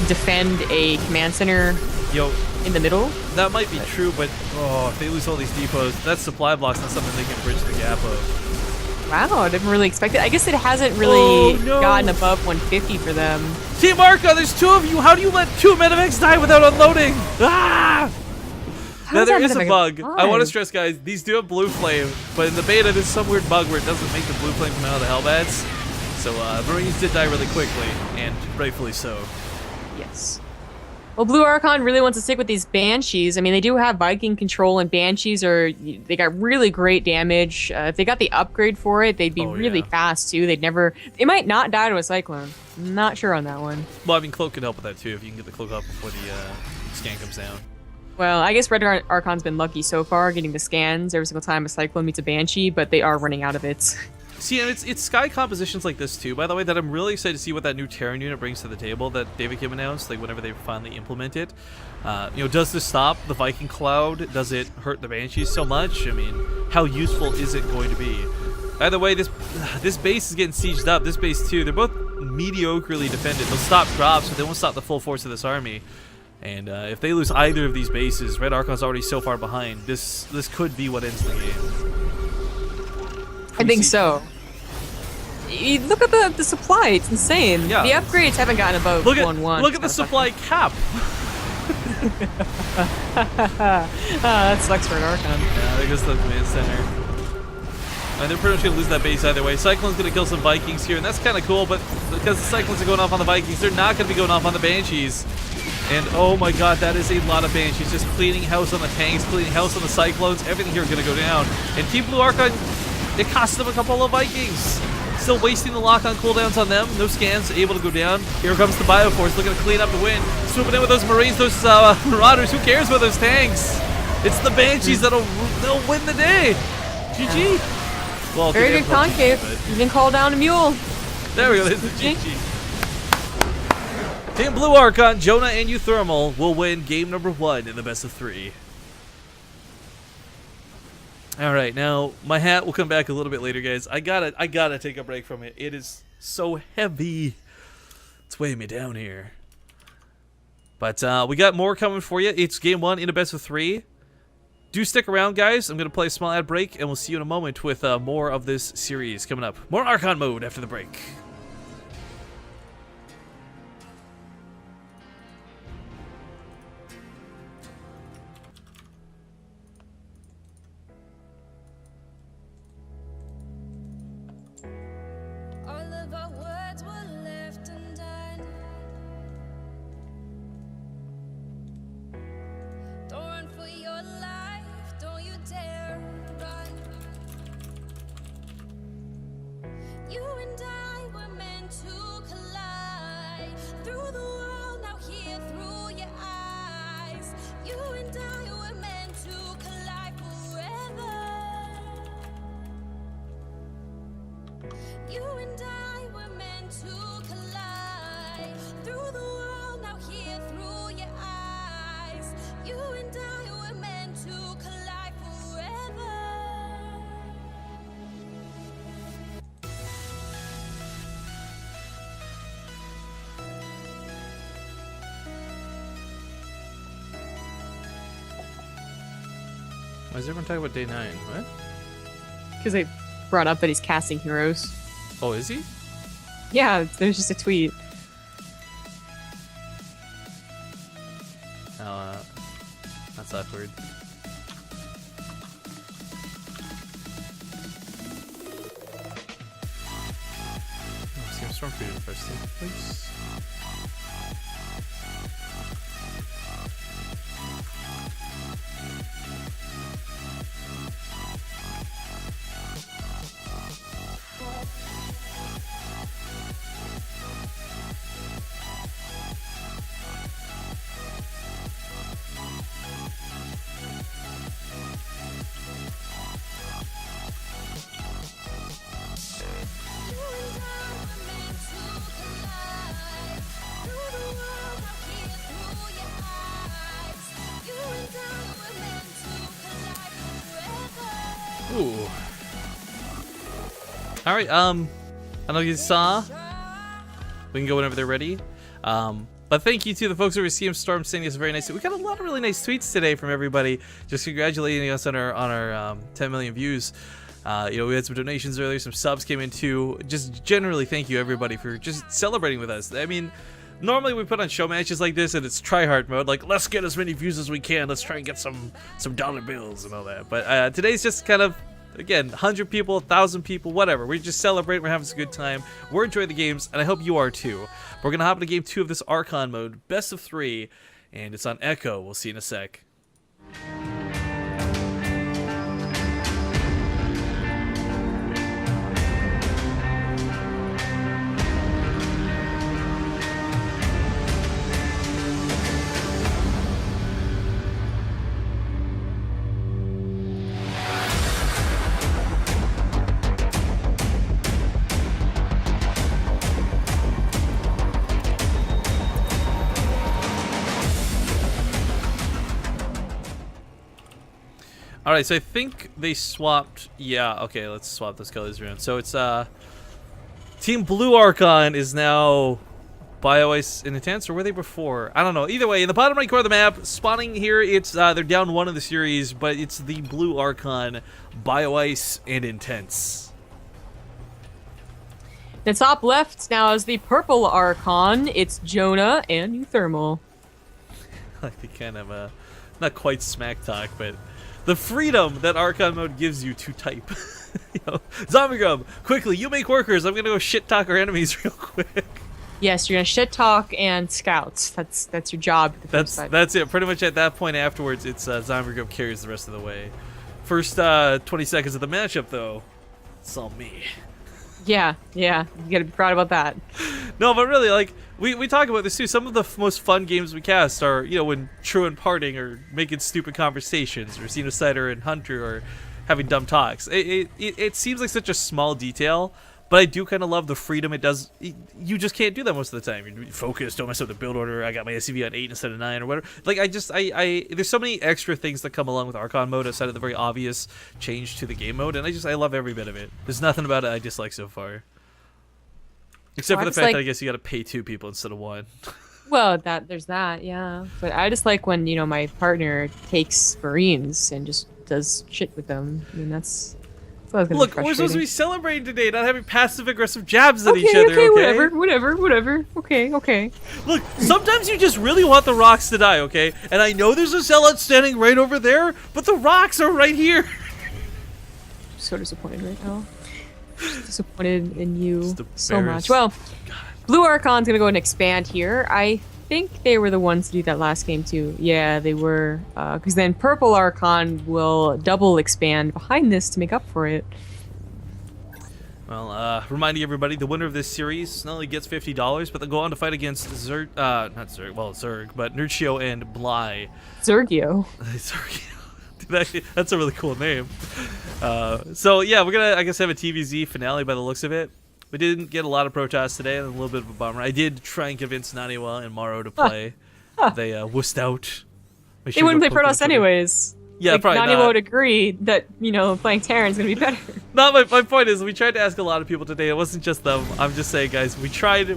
[SPEAKER 2] defend a command center in the middle.
[SPEAKER 1] That might be true, but if they lose all these depots, that supply block's not something they can bridge the gap of.
[SPEAKER 2] Wow, I didn't really expect it. I guess it hasn't really gotten above 150 for them.
[SPEAKER 1] Team Archon, there's two of you. How do you let two medevacs die without unloading? Ah! Now there is a bug. I want to stress, guys, these do have blue flame, but in the beta there's some weird bug where it doesn't make the blue flame come out of the Hellbats. So Marines did die really quickly, and rightfully so.
[SPEAKER 2] Yes. Well, Blue Archon really wants to stick with these Banshees. I mean, they do have Viking control, and Banshees they got really great damage. If they got the upgrade for it, they'd be really fast, too. They might not die to a Cyclone. I'm not sure on that one.
[SPEAKER 1] Well, I mean, Cloak can help with that, too, if you can get the Cloak up before the scan comes down.
[SPEAKER 2] Well, I guess Red Archon's been lucky so far, getting the scans every single time a Cyclone meets a Banshee, but they are running out of it.
[SPEAKER 1] See, and it's Sky compositions like this too, by the way, that I'm really excited to see what that new Terran unit brings to the table that David Kim announced, like whenever they finally implement it. Does this stop the Viking Cloud? Does it hurt the Banshees so much? I mean, how useful is it going to be? Either way, this base is getting sieged up. This base too. They're both mediocrely defended. They'll stop drops, but they won't stop the full force of this army. And if they lose either of these bases, Red Archon's already so far behind. This could be what ends the game.
[SPEAKER 2] I think so. You look at the supply; it's insane.
[SPEAKER 1] Yeah.
[SPEAKER 2] The upgrades haven't gotten above 1-1.
[SPEAKER 1] Look at the supply cap.
[SPEAKER 2] That sucks for an Archon.
[SPEAKER 1] Yeah, there goes the command center. And they're pretty much going to lose that base either way. Cyclone's going to kill some Vikings here, and that's kind of cool, but because the Cyclones are going off on the Vikings, they're not going to be going off on the Banshees. And oh my god, that is a lot of Banshees. Just cleaning house on the tanks, cleaning house on the Cyclones. Everything here is going to go down. And Team Blue Archon, it cost them a couple of Vikings. Still wasting the lock-on cooldowns on them. No scans, able to go down. Here comes the Bioforce, looking to clean up the win. Swooping in with those Marines, those Marauders. Who cares about those tanks? It's the Banshees they'll win the day. GG. Well,
[SPEAKER 2] very good concave. You can call down a mule.
[SPEAKER 1] There we go. There's the GG. Team Blue Archon, Jonah and Euthermal will win game number 1 in the best of 3. All right, now my hat will come back a little bit later, guys. I gotta take a break from it. It is so heavy. It's weighing me down here. But we got more coming for you. It's game 1 in a best of 3. Do stick around, guys. I'm gonna play a small ad break, and we'll see you in a moment with more of this series coming up. More Archon mode after the break.
[SPEAKER 8] All of our words were left undone. Don't run for your life, don't you dare run. You and I were meant to collide. Through the world, now here through your eyes. You and I were meant to collide forever. You and I were meant to collide. Through the world, now here through your eyes. You and I were meant to collide forever.
[SPEAKER 1] Why is everyone talking about day 9? What?
[SPEAKER 2] Because they brought up that he's casting heroes.
[SPEAKER 1] Oh, is he?
[SPEAKER 2] Yeah, there's just a tweet.
[SPEAKER 1] Oh, that's awkward. Oh, see, I'm Stormtrooper first thing, please. Ooh. Alright, I know you saw. We can go whenever they're ready. But thank you to the folks over at CM Storm sending us a very nice. We got a lot of really nice tweets today from everybody, just congratulating us on our 10 million views. You know, we had some donations earlier, some subs came in too. Just generally, thank you everybody for just celebrating with us. I mean, normally we put on show matches like this and it's tryhard mode, like let's get as many views as we can, let's try and get some dollar bills and all that. But today's just kind of, again, 100 people, 1,000 people, whatever. We just celebrate, we're having a good time, we're enjoying the games, and I hope you are too. We're gonna hop into game 2 of this Archon mode, best of 3, and it's on Echo. We'll see you in a sec. Alright, so I think they swapped. Yeah, okay, let's swap those colors around. So it's Team Blue Archon is now Bio-Ice and Intense, or were they before? I don't know. Either way, in the bottom right corner of the map, spawning here, it's they're down 1 in the series, but it's the Blue Archon, Bio-Ice, and Intense.
[SPEAKER 2] The top left now is the purple Archon. It's Jonah and Euthermal.
[SPEAKER 1] Like the kind of not quite smack talk, but the freedom that Archon mode gives you to type. You know, Zombie Grub, quickly, you make workers. I'm gonna go shit talk our enemies real quick.
[SPEAKER 2] Yes, you're gonna shit talk and scouts. That's your job.
[SPEAKER 1] That's it. Pretty much at that point afterwards, it's Zombie Grub carries the rest of the way. First 20 seconds of the matchup, though, it's all me.
[SPEAKER 2] Yeah, you gotta be proud about that.
[SPEAKER 1] No, but really, like, we talk about this too. Some of the most fun games we cast are, you know, when True and parting or making stupid conversations, or Xenocider and Hunter or having dumb talks. It seems like such a small detail, but I do kind of love the freedom it does. You just can't do that most of the time. You're focused, don't mess up the build order. I got my SCV on 8 instead of 9 or whatever. Like, there's so many extra things that come along with Archon mode outside of the very obvious change to the game mode, and I love every bit of it. There's nothing about it I dislike so far. Except for the fact that I guess you gotta pay 2 people instead of 1.
[SPEAKER 2] Well, there's that, yeah. But I just like when, you know, my partner takes Marines and just does shit with them. I mean, that's
[SPEAKER 1] look, we're supposed to be celebrating today, not having passive-aggressive jabs at each other,
[SPEAKER 2] okay? Whatever. Okay.
[SPEAKER 1] Look, sometimes you just really want the rocks to die, okay? And I know there's a zealot standing right over there, but the rocks are right here.
[SPEAKER 2] I'm so disappointed right now. Disappointed in you so much. Well, Blue Archon's gonna go and expand here. I think they were the ones to do that last game too. Yeah, they were. Because then Purple Archon will double expand behind this to make up for it.
[SPEAKER 1] Well, reminding everybody, the winner of this series not only gets $50, but they'll go on to fight against Zerg, but Nurchio and Bly.
[SPEAKER 2] Zergio.
[SPEAKER 1] Zergio. That's a really cool name. So yeah, we're gonna, I guess, have a TVZ finale by the looks of it. We didn't get a lot of protests today, and a little bit of a bummer. I did try and convince Naniwa and Maro to play. They wussed out.
[SPEAKER 2] They wouldn't play Protoss anyways.
[SPEAKER 1] Yeah,
[SPEAKER 2] like,
[SPEAKER 1] probably
[SPEAKER 2] Naniwa
[SPEAKER 1] not.
[SPEAKER 2] would agree that, you know, playing Terran's gonna be better.
[SPEAKER 1] No, my point is, we tried to ask a lot of people today. It wasn't just them. I'm just saying, guys, we tried,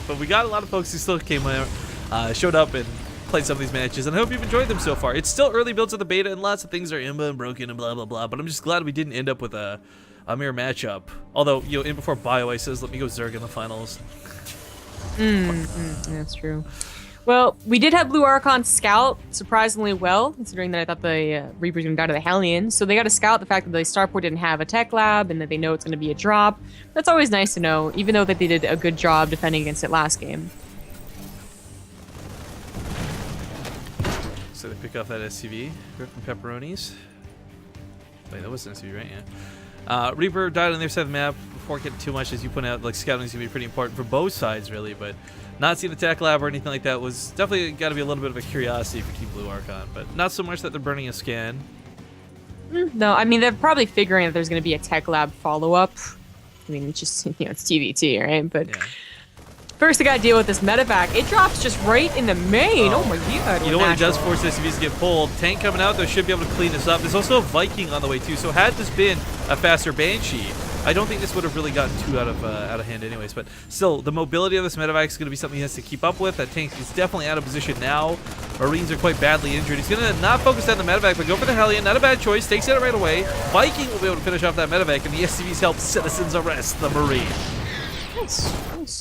[SPEAKER 1] but we got a lot of folks who still came out, showed up and played some of these matches, and I hope you've enjoyed them so far. It's still early builds of the beta, and lots of things are imba and broken and blah, blah, blah, but I'm just glad we didn't end up with a mere matchup. Although, you know, in before BioWare says, let me go Zerg in the finals.
[SPEAKER 2] That's true. Well, we did have Blue Archon scout surprisingly well, considering that I thought the Reaper's going to die to the Hellion. So they got to scout the fact that the starport didn't have a tech lab and that they know it's going to be a drop. That's always nice to know, even though that they did a good job defending against it last game.
[SPEAKER 1] So they pick off that SCV, Griffin Pepperonis. Wait, that was an SCV, right? Yeah. Reaper died on their side of the map before getting too much, as you point out. Like, scouting is going to be pretty important for both sides, really, but not seeing the tech lab or anything like that was definitely got to be a little bit of a curiosity for Team Blue Archon, but not so much that they're burning a scan.
[SPEAKER 2] No, I mean, they're probably figuring that there's going to be a tech lab follow-up. I mean, it's just, you know, it's TVT, right? But yeah. First, they got to deal with this medevac. It drops just right in the main. Oh my god.
[SPEAKER 1] You know what? It does force SCVs to get pulled. Tank coming out, though, should be able to clean this up. There's also a Viking on the way, too. So had this been a faster Banshee, I don't think this would have really gotten too out of hand anyways. But still, the mobility of this medevac is going to be something he has to keep up with. That tank is definitely out of position now. Marines are quite badly injured. He's going to not focus on the medevac, but go for the Hellion. Not a bad choice. Takes it right away. Viking will be able to finish off that medevac, and the SCVs help citizens arrest the Marine.
[SPEAKER 2] Nice.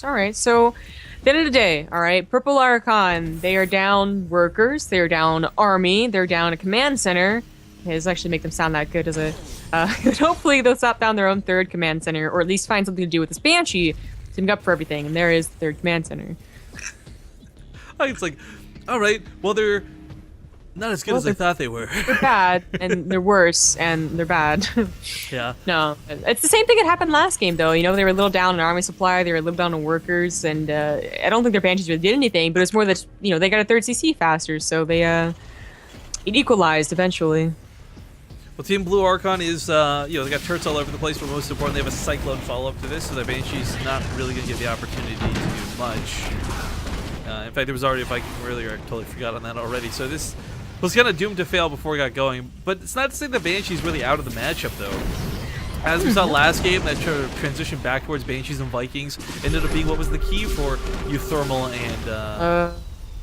[SPEAKER 2] All right. So, at the end of the day, all right, Purple Archon, they are down workers, they are down army, they're down a command center. Okay, this actually make them sound that good, does it? Hopefully they'll stop down their own third command center, or at least find something to do with this Banshee to make up for everything, and there is the third command center.
[SPEAKER 1] It's like, all right, well, they're not as good as I thought they were.
[SPEAKER 2] They're bad, and they're worse, and they're bad.
[SPEAKER 1] Yeah.
[SPEAKER 2] No, it's the same thing that happened last game, though. You know, they were a little down in army supply, they were a little down in workers, and I don't think their Banshees really did anything, but it's more that, you know, they got a third CC faster, so they, it equalized eventually.
[SPEAKER 1] Well, Team Blue Archon is, you know, they got turrets all over the place, but most importantly, they have a Cyclone follow-up to this, so their Banshee's not really going to get the opportunity to do much. In fact, there was already a Viking earlier, I totally forgot on that already, so this was kind of doomed to fail before we got going, but it's not to say the Banshee's really out of the matchup, though. As we saw last game, that transition back towards Banshees and Vikings ended up being what was the key for Euthermal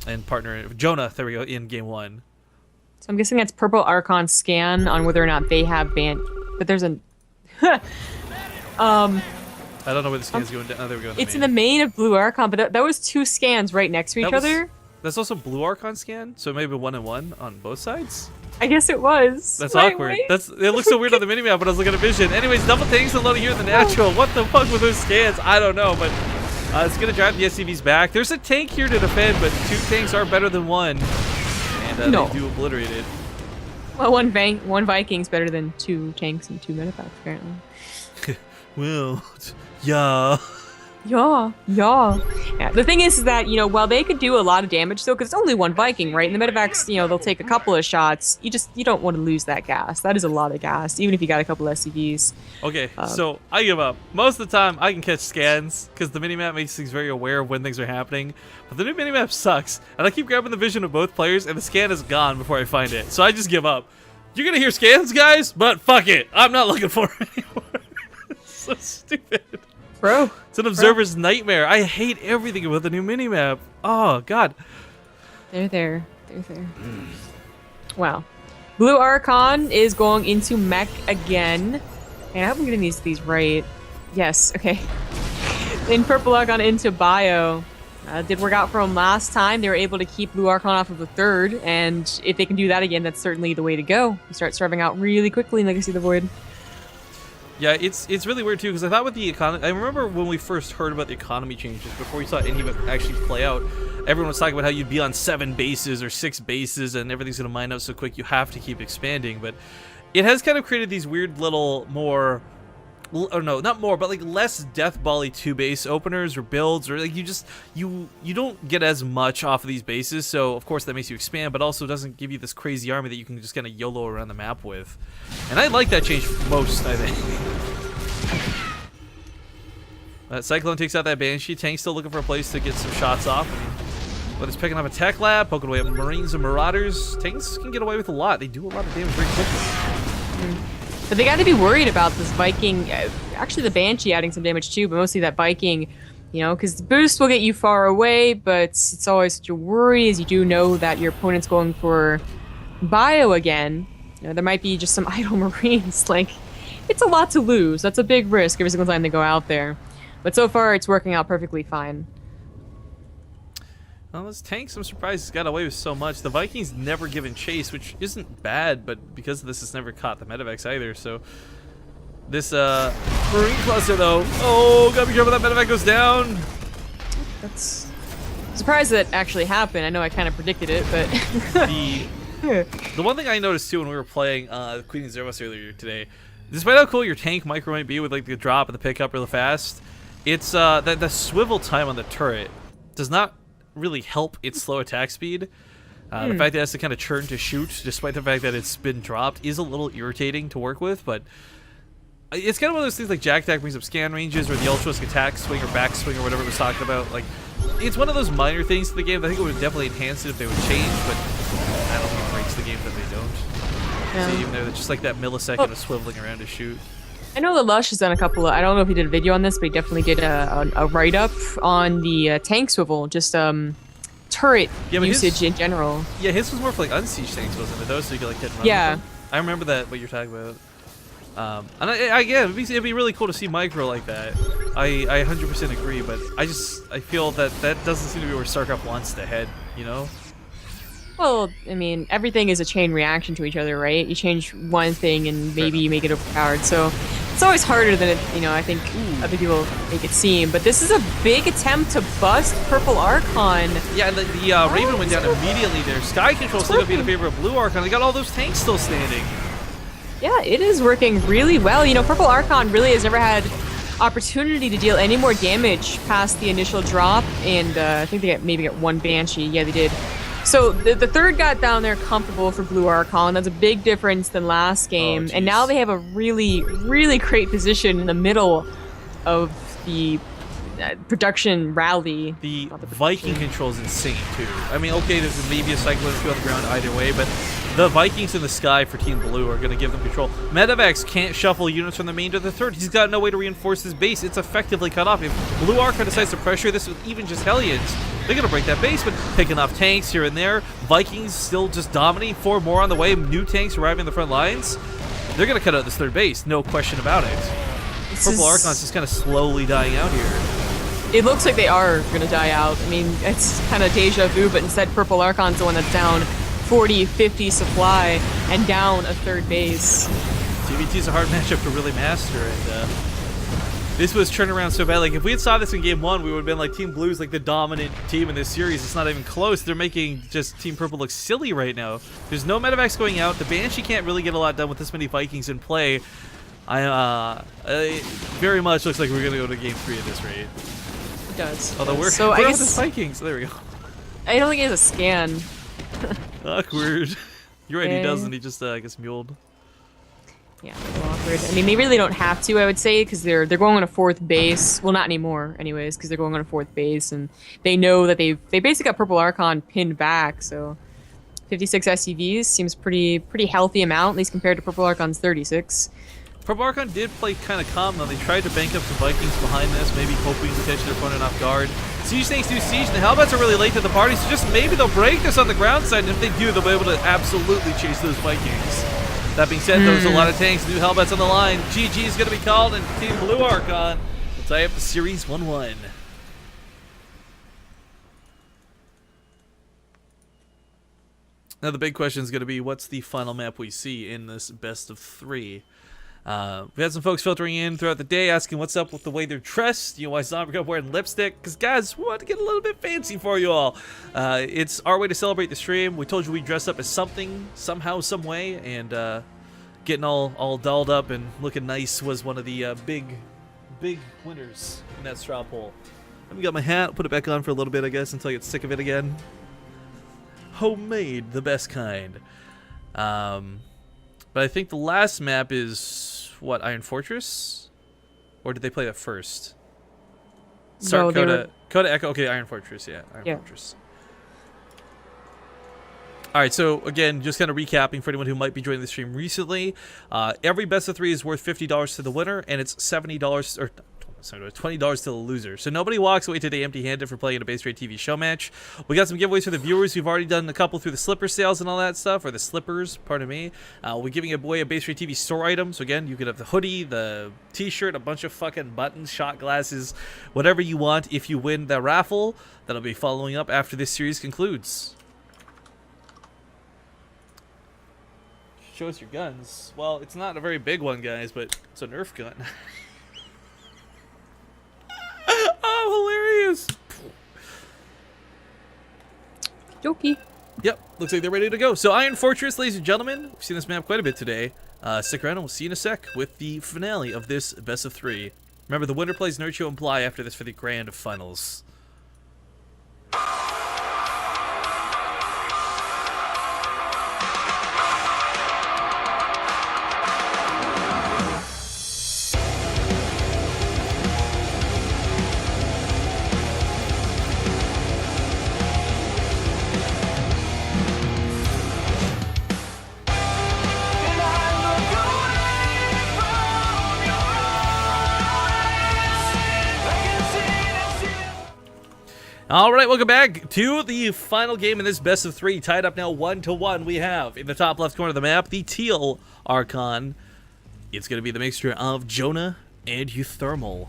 [SPEAKER 1] and partner Jonah, there we go, in game 1.
[SPEAKER 2] So I'm guessing that's Purple Archon scan on whether or not they have but there's a...
[SPEAKER 1] I don't know where the scan's going down. Oh, there we go.
[SPEAKER 2] It's in the main of Blue Archon, but that was 2 scans right next to each other.
[SPEAKER 1] That's also Blue Archon scan, so maybe 1-1 on both sides.
[SPEAKER 2] I guess it was.
[SPEAKER 1] That's
[SPEAKER 2] Wait,
[SPEAKER 1] awkward.
[SPEAKER 2] wait.
[SPEAKER 1] It looks so weird on the minimap when I was looking at Vision. Anyways, double tanks unloading here in the natural. What the fuck with those scans? I don't know, but it's gonna drive the SCVs back. There's a tank here to defend, but 2 tanks are better than 1, and
[SPEAKER 2] No.
[SPEAKER 1] they do obliterate it.
[SPEAKER 2] Well, one Viking's better than 2 tanks and 2 medepacks, apparently.
[SPEAKER 1] Well, yeah.
[SPEAKER 2] Yeah. The thing is that, while they could do a lot of damage still, because it's only 1 Viking, right? And the medevacs, they'll take a couple of shots. You don't want to lose that gas. That is a lot of gas, even if you got a couple SCVs.
[SPEAKER 1] Okay, so I give up. Most of the time, I can catch scans, because the minimap makes things very aware of when things are happening. But the new minimap sucks, and I keep grabbing the vision of both players, and the scan is gone before I find it. So I just give up. You're gonna hear scans, guys, but fuck it. I'm not looking for it anymore. It's so stupid.
[SPEAKER 2] Bro.
[SPEAKER 1] It's an observer's nightmare. I hate everything about the new minimap. Oh, God.
[SPEAKER 2] They're there. Wow. Blue Archon is going into mech again. And I hope I'm getting these right. Yes, okay. Then Purple Archon into bio. Did work out for them last time. They were able to keep Blue Archon off of the 3rd. And if they can do that again, that's certainly the way to go. You start starving out really quickly in Legacy of the Void.
[SPEAKER 1] Yeah, it's really weird too, because I thought with the economy, I remember when we first heard about the economy changes, before we saw any of it actually play out, everyone was talking about how you'd be on 7 bases or 6 bases and everything's going to mine out so quick you have to keep expanding, but it has kind of created these weird little more, or no, not more, but like less Death Volley 2 base openers or builds, or like you don't get as much off of these bases, so of course that makes you expand, but also doesn't give you this crazy army that you can just kind of YOLO around the map with. And I like that change most, I think. Cyclone takes out that Banshee. Tank's still looking for a place to get some shots off. But it's picking up a tech lab, poking away at Marines and Marauders. Tanks can get away with a lot. They do a lot of damage very quickly.
[SPEAKER 2] But they got to be worried about this Viking. Actually, the Banshee adding some damage too, but mostly that Viking, because the boost will get you far away, but it's always such a worry as you do know that your opponent's going for bio again. There might be just some idle Marines. Like, it's a lot to lose. That's a big risk every single time they go out there. But so far, it's working out perfectly fine.
[SPEAKER 1] Well, this tanks, I'm surprised it's got away with so much. The Vikings never given chase, which isn't bad, but because of this, it's never caught the medevacs either, so... This, Marine cluster, though. Oh, gotta be careful that medevac goes down.
[SPEAKER 2] That's... surprised that actually happened. I know I kind of predicted it, but...
[SPEAKER 1] The one thing I noticed, too, when we were playing Queen and Zervos earlier today, despite how cool your tank micro might be with, like, the drop and the pickup really fast, it's, that the swivel time on the turret does not really help its slow attack speed. The fact that it has to kind of churn to shoot, despite the fact that it's been dropped, is a little irritating to work with, but it's kind of one of those things like Jack Attack brings up scan ranges, or the Ultralisk attack swing or back swing or whatever it was talking about. Like, it's one of those minor things to the game that I think it would definitely enhance it if they would change, but I don't think it breaks the game that they don't.
[SPEAKER 2] Yeah.
[SPEAKER 1] So even though just like that millisecond of swiveling around to shoot.
[SPEAKER 2] I know that Lush has done a couple of, I don't know if he did a video on this, but he definitely did a write-up on the tank swivel, just turret usage in general.
[SPEAKER 1] Yeah, his was more for like unsiege tanks, wasn't it? Those so you could like hit and run.
[SPEAKER 2] Yeah.
[SPEAKER 1] With them. I remember that, what you're talking about. And again, it'd be really cool to see micro like that. I 100% agree, but I feel that doesn't seem to be where StarCraft wants to head, you know?
[SPEAKER 2] Well, I mean, everything is a chain reaction to each other, right? You change one thing and maybe you make it overpowered. So it's always harder than it, I think other people make it seem. But this is a big attempt to bust Purple Archon.
[SPEAKER 1] Yeah, the Raven went down immediately there. Sky Control still gonna be in favor of Blue Archon. They got all those tanks still standing.
[SPEAKER 2] Yeah, it is working really well. Purple Archon really has never had opportunity to deal any more damage past the initial drop. And I think they maybe get one Banshee. Yeah, they did. So the 3rd got down there comfortable for Blue Archon. That's a big difference than last game. And now they have a really, really great position in the middle of the production rally.
[SPEAKER 1] The Viking control is insane, too. I mean, okay, there's maybe a Cyclone or two on the ground either way, but the Vikings in the sky for Team Blue are going to give them control. Medevacs can't shuffle units from the main to the 3rd. He's got no way to reinforce his base. It's effectively cut off. If Blue Archon decides to pressure this with even just Hellions, they're going to break that base, but picking off tanks here and there. Vikings still just dominating. 4 more on the way. New tanks arriving in the front lines. They're going to cut out this 3rd base. No question about it. Purple Archon's just kind of slowly dying out here.
[SPEAKER 2] it looks like they are gonna die out. I mean, it's kind of deja vu, but instead Purple Archon's the one that's down 40, 50 supply and down a third base.
[SPEAKER 1] TVT's a hard matchup to really master, and this was turning around so bad. Like, if we had saw this in game 1, we would have been like, Team Blue's like the dominant team in this series. It's not even close. They're making just Team Purple look silly right now. There's no medevacs going out. The Banshee can't really get a lot done with this many Vikings in play. It very much looks like we're gonna go to game 3 at this rate.
[SPEAKER 2] It does.
[SPEAKER 1] Although we're
[SPEAKER 2] I
[SPEAKER 1] with
[SPEAKER 2] guess
[SPEAKER 1] the Vikings. There we go.
[SPEAKER 2] I don't think he has a scan.
[SPEAKER 1] Awkward. You're right, he
[SPEAKER 2] Okay.
[SPEAKER 1] doesn't. He just, I guess, muled.
[SPEAKER 2] Yeah, a little awkward. I mean, they really don't have to, I would say, because they're going on a 4th base. Well, not anymore, anyways, because they're going on a 4th base, and they know that they basically got Purple Archon pinned back. So, 56 SCVs seems pretty healthy amount, at least compared to Purple Archon's 36.
[SPEAKER 1] Purple Archon did play kind of calm, though. They tried to bank up some Vikings behind this, maybe hoping to catch their opponent off guard. Siege Tanks do siege, and the Hellbats are really late to the party, so just maybe they'll break this on the ground side, and if they do, they'll be able to absolutely chase those Vikings. That being said, there's a lot of tanks, new Hellbats on the line. GG is going to be called, and Team Blue Archon will tie up the series 1-1. Now the big question is going to be, what's the final map we see in this best of 3? We had some folks filtering in throughout the day asking what's up with the way they're dressed. You know, why Zombie up wearing lipstick? Because, guys, we want to get a little bit fancy for you all. It's our way to celebrate the stream. We told you we'd dress up as something, somehow, some way, and getting all dolled up and looking nice was one of the big winners in that straw poll. Let me get my hat, put it back on for a little bit, I guess, until I get sick of it again. Homemade, the best kind. But I think the last map is, what, Iron Fortress? Or did they play that first? Sorry,
[SPEAKER 2] No,
[SPEAKER 1] Coda Echo. Okay, Iron Fortress, yeah. Iron Fortress. Alright, so again, just kind of recapping for anyone who might be joining the stream recently. Every best of 3 is worth $50 to the winner, and it's $70, or sorry, $20 to the loser. So nobody walks away today empty-handed for playing a base rate TV show match. We got some giveaways for the viewers. We've already done a couple through the slipper sales and all that stuff, or the slippers, pardon me. We're giving away a base rate TV store item. So again, you could have the hoodie, the t-shirt, a bunch of fucking buttons, shot glasses, whatever you want if you win the raffle. That'll be following up after this series concludes. Show us your guns. Well, it's not a very big one, guys, but it's a Nerf gun. Oh, hilarious!
[SPEAKER 2] Dokey.
[SPEAKER 1] Yep, looks like they're ready to go. So Iron Fortress, ladies and gentlemen, we've seen this map quite a bit today. Stick around and we'll see you in a sec with the finale of this best of 3. Remember, the winner plays Nurcho and Bly after this for the grand finals. All right, welcome back to the final game in this best of 3. Tied up now 1-1. We have in the top left corner of the map the Teal Archon. It's going to be the mixture of Jonah and Euthermal.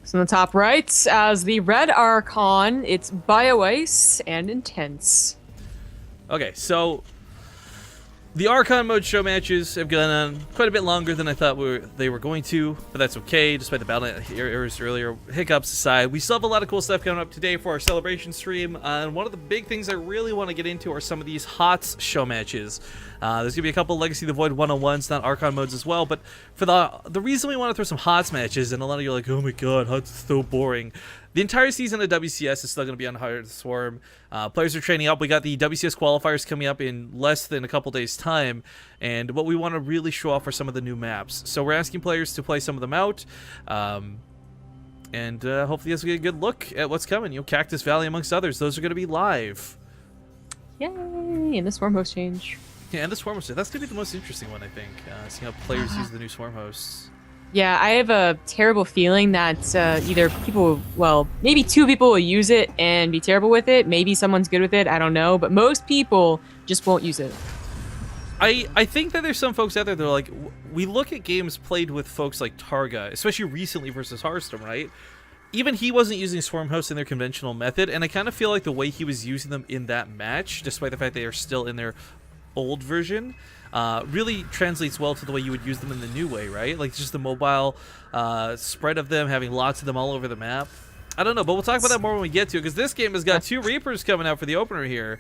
[SPEAKER 2] So in the top right, as the Red Archon, it's Bio Ice and Intense.
[SPEAKER 1] Okay, so the Archon mode show matches have gone on quite a bit longer than I thought they were going to, but that's okay, despite the battle errors earlier. Hiccups aside, we still have a lot of cool stuff coming up today for our celebration stream, and one of the big things I really want to get into are some of these HOTS show matches. There's going to be a couple Legacy of the Void 101s, not Archon modes as well, but for the reason we want to throw some HOTS matches, and a lot of you are like, oh my god, HOTS is so boring. The entire season of WCS is still going to be on Heart of the Swarm. Players are training up. We got the WCS qualifiers coming up in less than a couple days' time, and what we want to really show off are some of the new maps. So we're asking players to play some of them out, and hopefully you guys get a good look at what's coming. You know, Cactus Valley amongst others. Those are going to be live.
[SPEAKER 2] Yay! And the Swarm host change.
[SPEAKER 1] Yeah, and the Swarm host. That's going to be the most interesting one, I think. Seeing how players use the new Swarm hosts.
[SPEAKER 2] Yeah, I have a terrible feeling that either people, well, maybe 2 people will use it and be terrible with it. Maybe someone's good with it. I don't know. But most people just won't use it.
[SPEAKER 1] I think that there's some folks out there that are like, we look at games played with folks like Targa, especially recently versus Hearthstone, right? Even he wasn't using Swarm Hosts in their conventional method, and I kind of feel like the way he was using them in that match, despite the fact they are still in their old version, really translates well to the way you would use them in the new way, right? Like just the mobile spread of them, having lots of them all over the map. I don't know, but we'll talk about that more when we get to it, because this game has got 2 Reapers coming out for the opener here.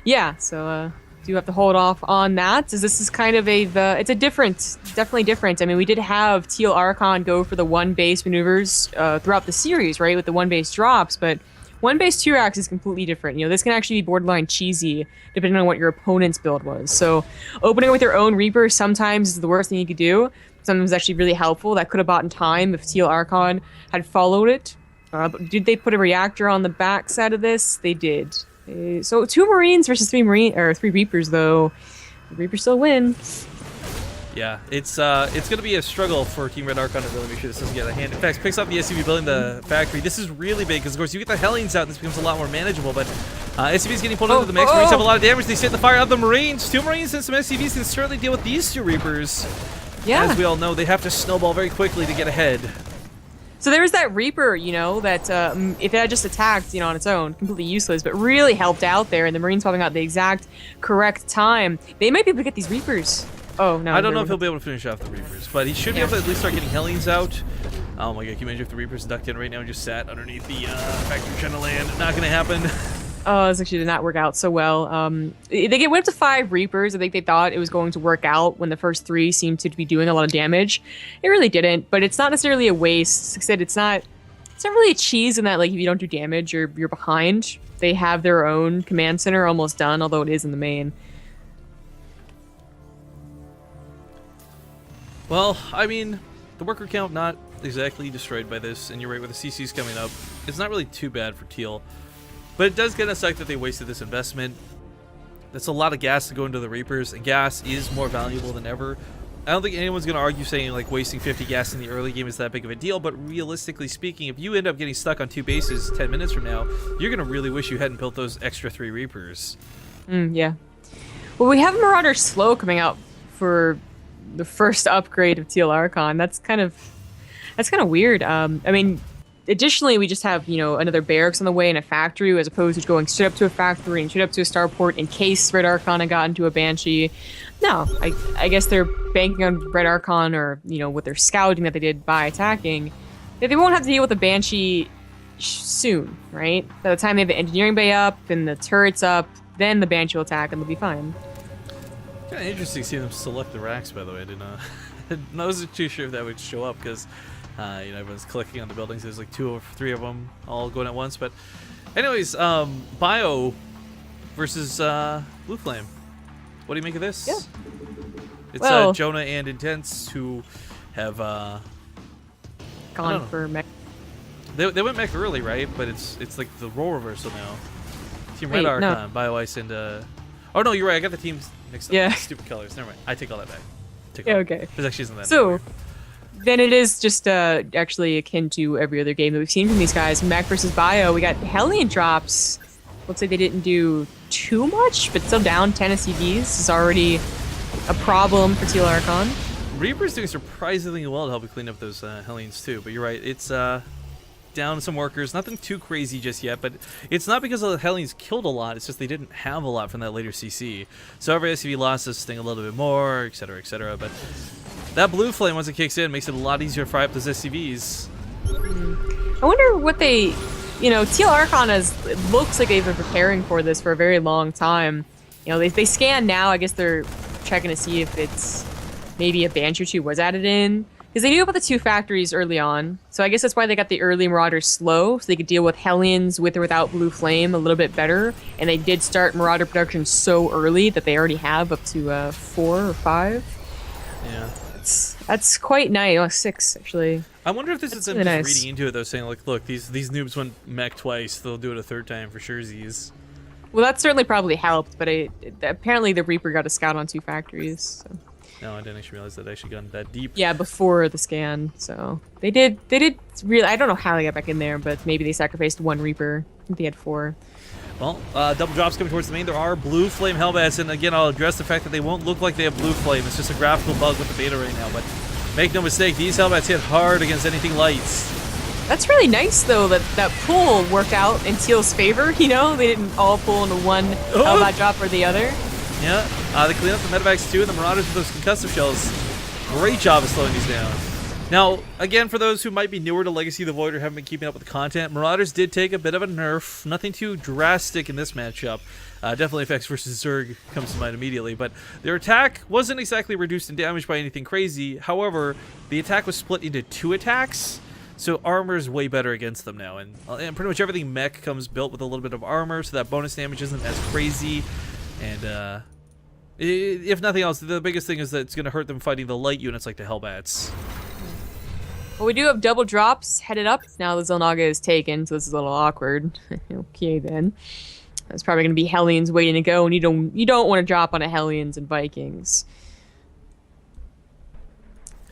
[SPEAKER 2] Yeah, so do have to hold off on that, as this is kind of it's a definitely different. I mean, we did have Teal Archon go for the 1 base maneuvers throughout the series, right, with the 1 base drops, but 1 base 2 racks is completely different. You know, this can actually be borderline cheesy depending on what your opponent's build was. So opening with your own Reaper sometimes is the worst thing you could do. Sometimes it's actually really helpful. That could have bought in time if Teal Archon had followed it. But did they put a reactor on the back side of this? They did. So 2 Marines versus 3 Reapers, though. The Reapers still win.
[SPEAKER 1] Yeah, it's going to be a struggle for Team Red Archon to really make sure this doesn't get out of hand. In fact, picks up the SCV building the factory. This is really big because, of course, you get the Hellions out, this becomes a lot more manageable, but SCV is getting pulled into the mix. Marines have a lot of damage. They set the fire of the Marines. 2 Marines and some SCVs can certainly deal with these 2 Reapers.
[SPEAKER 2] Yeah.
[SPEAKER 1] As we all know, they have to snowball very quickly to get ahead.
[SPEAKER 2] So there was that Reaper, you know, that if it had just attacked, you know, on its own, completely useless, but really helped out there, and the Marines popping out at the exact correct time. They might be able to get these Reapers. Oh, no.
[SPEAKER 1] I don't know if he'll be able to finish off the Reapers, but he should be able to at least start getting Hellions out. Oh my god, can you imagine if the Reapers ducked in right now and just sat underneath the factory trying to land? Not going to happen.
[SPEAKER 2] Oh, this actually did not work out so well. They went up to 5 Reapers. I think they thought it was going to work out when the first 3 seemed to be doing a lot of damage. It really didn't, but it's not necessarily a waste. Like I said, it's not really a cheese in that, like, if you don't do damage, you're behind. They have their own command center almost done, although it is in the main.
[SPEAKER 1] Well, I mean, the worker count not exactly destroyed by this, and you're right, with the CCs coming up, it's not really too bad for Teal. But it does get us like that they wasted this investment. That's a lot of gas to go into the Reapers, and gas is more valuable than ever. I don't think anyone's going to argue saying like wasting 50 gas in the early game is that big of a deal, but realistically speaking, if you end up getting stuck on 2 bases 10 minutes from now, you're going to really wish you hadn't built those extra 3 Reapers.
[SPEAKER 2] Yeah. Well, we have Marauder Slow coming out for the first upgrade of Teal Archon. That's kind of weird. I mean, additionally, we just have, you know, another barracks on the way and a factory, as opposed to going straight up to a factory and straight up to a starport in case Red Archon had gotten to a Banshee. No, I guess they're banking on Red Archon, or, you know, with their scouting that they did by attacking, that they won't have to deal with the Banshee soon, right? By the time they have the engineering bay up and the turrets up, then the Banshee will attack and they'll be fine.
[SPEAKER 1] Kind of interesting seeing them select the racks, by the way. I wasn't too sure if that would show up, because you know, everyone's clicking on the buildings. There's like 2 or 3 of them all going at once. But anyways, Bio versus Blue Flame. What do you make of this?
[SPEAKER 2] Yeah.
[SPEAKER 1] It's Jonah and Intense who have
[SPEAKER 2] gone for mech.
[SPEAKER 1] They went mech early, right? But it's like the role reversal now. Team Red Archon, Bio Ice, and oh no, you're right. I got the teams mixed up.
[SPEAKER 2] Yeah.
[SPEAKER 1] Stupid colors. Never mind. I take all that back.
[SPEAKER 2] Okay.
[SPEAKER 1] It actually isn't that.
[SPEAKER 2] So then it is just actually akin to every other game that we've seen from these guys. Mech versus Bio. We got Hellion drops. Looks like they didn't do too much, but still down 10 SCVs is already a problem for Teal Archon.
[SPEAKER 1] Reaper's doing surprisingly well to help clean up those Hellions too, but you're right. It's down some workers. Nothing too crazy just yet, but it's not because the Hellions killed a lot. It's just they didn't have a lot from that later CC. So every SCV lost this thing a little bit more, etc., etc. But that Blue Flame, once it kicks in, makes it a lot easier to fry up those SCVs.
[SPEAKER 2] I wonder what they... You know, Teal Archon it looks like they've been preparing for this for a very long time. You know, they scan now. I guess they're checking to see if it's maybe a Banshee or 2 was added in. Because they knew about the 2 factories early on. So I guess that's why they got the early Marauders slow, so they could deal with Hellions with or without Blue Flame a little bit better. And they did start Marauder production so early that they already have up to 4 or 5.
[SPEAKER 1] Yeah.
[SPEAKER 2] That's quite nice. Oh, 6, actually.
[SPEAKER 1] I wonder if this is them
[SPEAKER 2] really
[SPEAKER 1] just
[SPEAKER 2] nice.
[SPEAKER 1] reading into it, though, saying, like, look, these noobs went mech twice. They'll do it a 3rd time for surezies.
[SPEAKER 2] Well, that certainly probably helped, but apparently the Reaper got a scout on 2 factories. So.
[SPEAKER 1] No, I didn't actually realize that actually gone that deep.
[SPEAKER 2] Yeah, before the scan. So they did really. I don't know how they got back in there, but maybe they sacrificed 1 Reaper. I think they had 4.
[SPEAKER 1] Well, double drops coming towards the main. There are blue flame Hellbats, and again, I'll address the fact that they won't look like they have blue flame. It's just a graphical bug with the beta right now, but make no mistake, these Hellbats hit hard against anything lights.
[SPEAKER 2] That's really nice, though, that that pull worked out in Teal's favor, you know? They didn't all pull into one Hellbat drop or the other.
[SPEAKER 1] Yeah, they clean up the medevacs too, and the Marauders with those concussive shells. Great job of slowing these down. Now, again, for those who might be newer to Legacy of the Void or haven't been keeping up with the content, Marauders did take a bit of a nerf. Nothing too drastic in this matchup. Definitely FX versus Zerg comes to mind immediately, but their attack wasn't exactly reduced in damage by anything crazy. However, the attack was split into 2 attacks, so armor is way better against them now. And pretty much everything mech comes built with a little bit of armor, so that bonus damage isn't as crazy. And if nothing else, the biggest thing is that it's going to hurt them fighting the light units like the Hellbats.
[SPEAKER 2] Well, we do have double drops headed up. Now the Zelnaga is taken, so this is a little awkward. Okay, then. There's probably going to be Hellions waiting to go, and you don't want to drop on a Hellions and Vikings.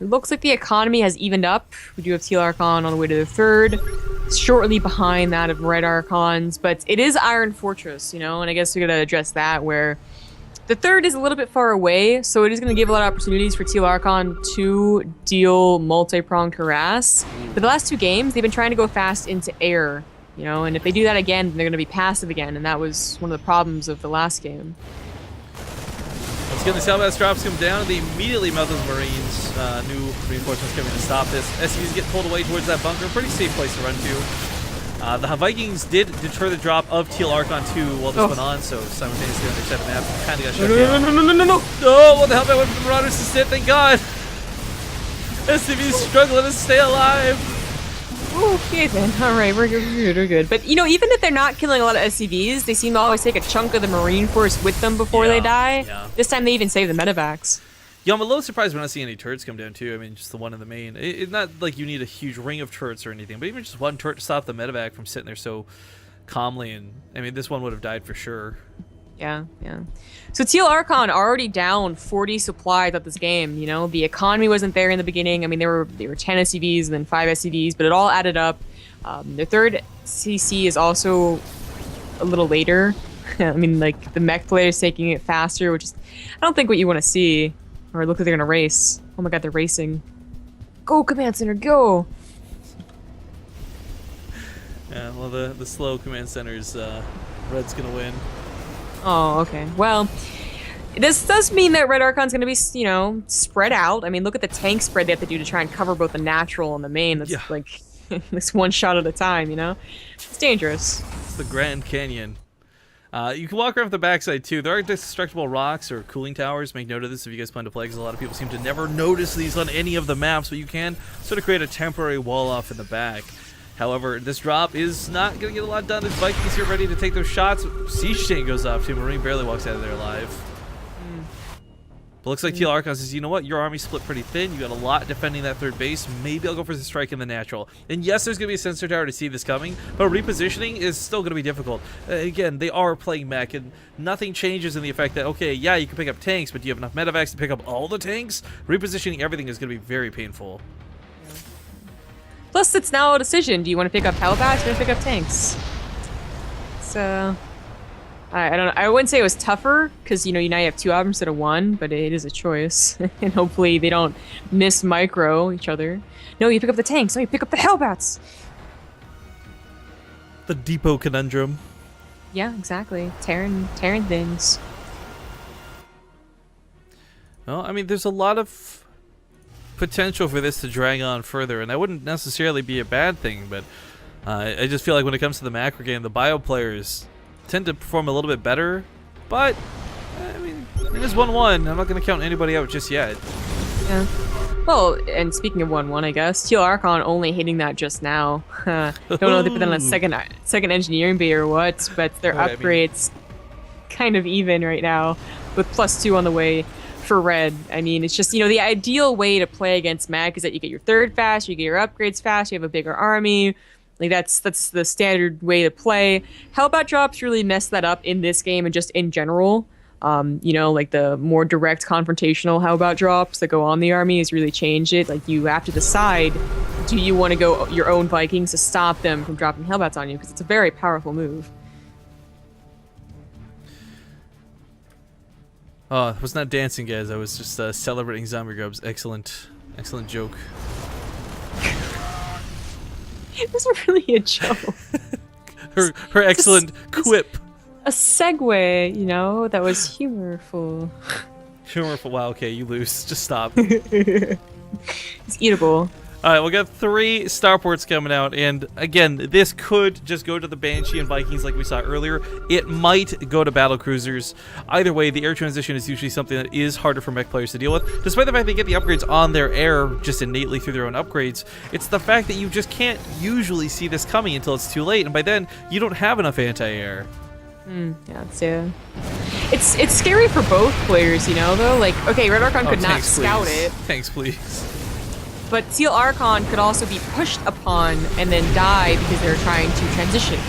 [SPEAKER 2] It looks like the economy has evened up. We do have Teal Archon on the way to the 3rd, shortly behind that of Red Archons, but it is Iron Fortress, you know, and I guess we got to address that, where the 3rd is a little bit far away, so it is going to give a lot of opportunities for Teal Archon to deal multi-pronged harass. But the last 2 games, they've been trying to go fast into air, you know, and if they do that again, they're going to be passive again, and that was one of the problems of the last game.
[SPEAKER 1] Let's get the Hellbats drops come down. They immediately melt those Marines. New reinforcements coming to stop this. SCVs get pulled away towards that bunker. Pretty safe place to run to. The Vikings did deter the drop of Teal Archon 2 while this went on, so simultaneously on their 7 map, kind of got shut down. No! Oh, what the hell? I went for the Marauders to sit, thank God! SCVs struggling to stay alive!
[SPEAKER 2] Okay then, alright, we're good. But, you know, even if they're not killing a lot of SCVs, they seem to always take a chunk of the Marine Force with them before they die.
[SPEAKER 1] Yeah.
[SPEAKER 2] This time they even save the medevacs.
[SPEAKER 1] Yeah, I'm a little surprised when I see any turrets come down too. I mean, just the one in the main. It's not like you need a huge ring of turrets or anything, but even just one turret to stop the medevac from sitting there so calmly. And I mean, this one would have died for sure.
[SPEAKER 2] Yeah. So Teal Archon already down 40 supplies at this game, you know? The economy wasn't there in the beginning. I mean, there were 10 SCVs and then 5 SCVs, but it all added up. The 3rd CC is also a little later. I mean, like, the mech player is taking it faster, which is, I don't think what you want to see. Or it looks like they're going to race. Oh my god, they're racing. Go, Command Center, go!
[SPEAKER 1] Yeah, well, the slow Command Center's Red's going to win.
[SPEAKER 2] Oh, okay. Well, this does mean that Red Archon's going to be, you know, spread out. I mean, look at the tank spread they have to do to try and cover both the natural and the main. That's like this one shot at a time, you know? It's dangerous.
[SPEAKER 1] It's the Grand Canyon. You can walk around the backside too. There are destructible rocks or cooling towers. Make note of this if you guys plan to play, because a lot of people seem to never notice these on any of the maps, but you can sort of create a temporary wall off in the back. However, this drop is not going to get a lot done. This Vikings here ready to take those shots. Siege Chain goes off too. Marine barely walks out of there alive. But looks like Teal Archon says, you know what? Your army's split pretty thin. You got a lot defending that 3rd base. Maybe I'll go for the strike in the natural. And yes, there's going to be a sensor tower to see this coming, but repositioning is still going to be difficult. Again, they are playing mech, and nothing changes in the effect that, okay, yeah, you can pick up tanks, but do you have enough medevacs to pick up all the tanks? Repositioning everything is going to be very painful.
[SPEAKER 2] Plus, it's now a decision. Do you want to pick up Hellbats or pick up tanks? So, I don't know. I wouldn't say it was tougher, because, you know, now you have 2 options instead of 1, but it is a choice. And hopefully they don't miss-micro each other. No, you pick up the tanks. No, you pick up the Hellbats.
[SPEAKER 1] The depot conundrum.
[SPEAKER 2] Yeah, exactly. Tearing things.
[SPEAKER 1] Well, I mean, there's a lot of potential for this to drag on further, and that wouldn't necessarily be a bad thing, but I just feel like when it comes to the macro game, the bio players tend to perform a little bit better, but I mean, it is 1-1. I'm not going to count anybody out just yet.
[SPEAKER 2] Yeah. Well, and speaking of 1-1, I guess, Teal Archon only hitting that just now. Don't know if they put on a second engineering bay or what, but their upgrades kind of even right now, with +2 on the way for Red. I mean, it's just, you know, the ideal way to play against Mag is that you get your 3rd fast, you get your upgrades fast, you have a bigger army. Like, that's the standard way to play. Hellbat drops really mess that up in this game and just in general. You know, like the more direct confrontational Hellbat drops that go on the army has really changed it. Like, you have to decide, do you want to go your own Vikings to stop them from dropping Hellbats on you? Because it's a very powerful move.
[SPEAKER 1] Oh, I was not dancing, guys. I was just celebrating zombie grubs. Excellent joke.
[SPEAKER 2] It wasn't really a joke.
[SPEAKER 1] her excellent quip.
[SPEAKER 2] A segue, you know, that was humorful.
[SPEAKER 1] Humorful. Wow. Okay, you lose. Just stop.
[SPEAKER 2] It's eatable.
[SPEAKER 1] All right, we got 3 starports coming out, and again, this could just go to the Banshee and Vikings like we saw earlier. It might go to battle cruisers. Either way, the air transition is usually something that is harder for mech players to deal with. Despite the fact they get the upgrades on their air just innately through their own upgrades, it's the fact that you just can't usually see this coming until it's too late, and by then, you don't have enough anti-air.
[SPEAKER 2] Yeah, it's scary for both players, you know, though. Like, okay, Red Archon could not scout it.
[SPEAKER 1] Thanks, please.
[SPEAKER 2] But Teal Archon could also be pushed upon and then die because they're trying to transition.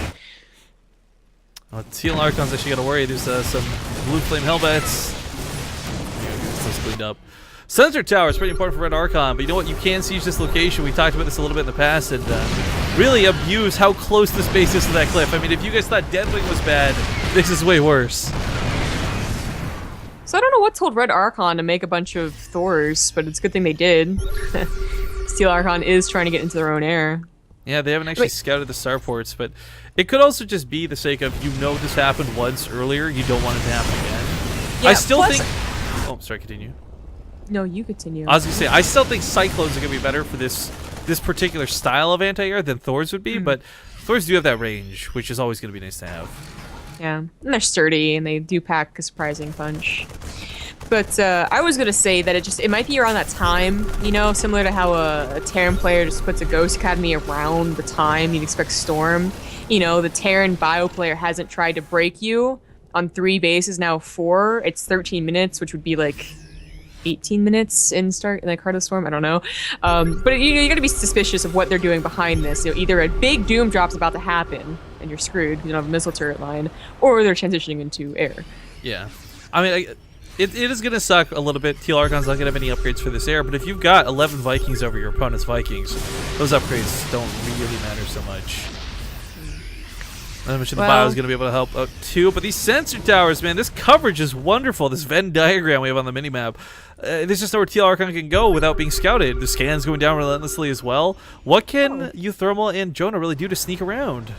[SPEAKER 1] Well, Teal Archon's actually got to worry. There's some blue flame Hellbats. Get this cleaned up. Sensor Tower is pretty important for Red Archon, but you know what? You can siege this location. We talked about this a little bit in the past, and really abuse how close this base is to that cliff. I mean, if you guys thought Deadwing was bad, this is way worse.
[SPEAKER 2] So I don't know what told Red Archon to make a bunch of Thors, but it's a good thing they did. Steel Archon is trying to get into their own air.
[SPEAKER 1] Yeah, they haven't actually scouted the starports, but it could also just be the sake of, you know, this happened once earlier, you don't want it to happen again.
[SPEAKER 2] Yeah,
[SPEAKER 1] I still
[SPEAKER 2] plus,
[SPEAKER 1] think... Oh, sorry, continue.
[SPEAKER 2] No, you continue.
[SPEAKER 1] I was going to say, I still think Cyclones are going to be better for this particular style of anti-air than Thors would be, but Thors do have that range, which is always going to be nice to have.
[SPEAKER 2] Yeah, and they're sturdy, and they do pack a surprising punch. But I was gonna say that it might be around that time, you know, similar to how a Terran player just puts a Ghost Academy around the time you'd expect Storm. You know, the Terran bio player hasn't tried to break you on 3 bases, now 4. It's 13 minutes, which would be like 18 minutes in like Heart of the Storm. I don't know, but you got to be suspicious of what they're doing behind this. You know, either a big doom drop's about to happen and you're screwed because you don't have a missile turret line, or they're transitioning into air.
[SPEAKER 1] Yeah, I mean, it is gonna suck a little bit. Teal Archon's not gonna have any upgrades for this air, but if you've got 11 Vikings over your opponent's Vikings, those upgrades don't really matter so much. I mentioned the bio is going to be able to help out too, but these sensor towers, man, this coverage is wonderful. This Venn diagram we have on the minimap. There's just nowhere Teal Archon can go without being scouted. The scan's going down relentlessly as well. What can Euthermal and Jonah really do to sneak around?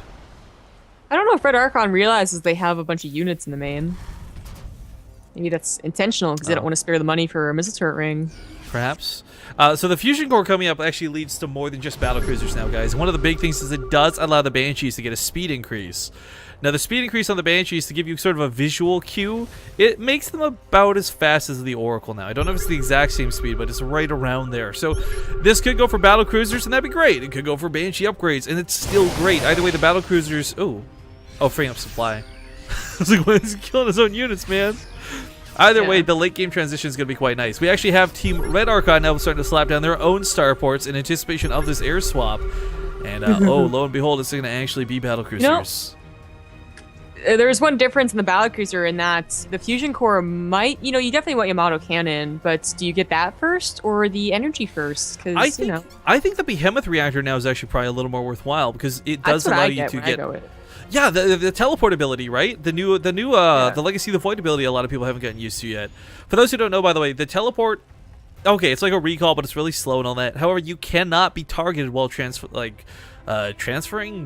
[SPEAKER 2] I don't know if Red Archon realizes they have a bunch of units in the main. Maybe that's intentional because they don't want to spare the money for a missile turret ring.
[SPEAKER 1] Perhaps. So the Fusion Core coming up actually leads to more than just battlecruisers now, guys. And one of the big things is it does allow the Banshees to get a speed increase. Now, the speed increase on the Banshees, to give you sort of a visual cue, it makes them about as fast as the Oracle now. I don't know if it's the exact same speed, but it's right around there. So this could go for battlecruisers, and that'd be great. It could go for Banshee upgrades, and it's still great. Either way, the battlecruisers... Oh, freeing up supply. I was like, he's killing his own units, man. Either way, the late game transition is going to be quite nice. We actually have Team Red Archon now starting to slap down their own starports in anticipation of this air swap. And oh, lo and behold, it's going to actually be battlecruisers.
[SPEAKER 2] There's one difference in the battlecruiser in that the Fusion Core might, you definitely want Yamato Cannon, but do you get that first or the energy first? Because
[SPEAKER 1] I think the Behemoth reactor now is actually probably a little more worthwhile because it does allow you to get. Yeah, the teleport ability, right? The Legacy of the Void ability. A lot of people haven't gotten used to yet. For those who don't know, by the way, the teleport. Okay, it's like a recall, but it's really slow and all that. However, you cannot be targeted while transferring,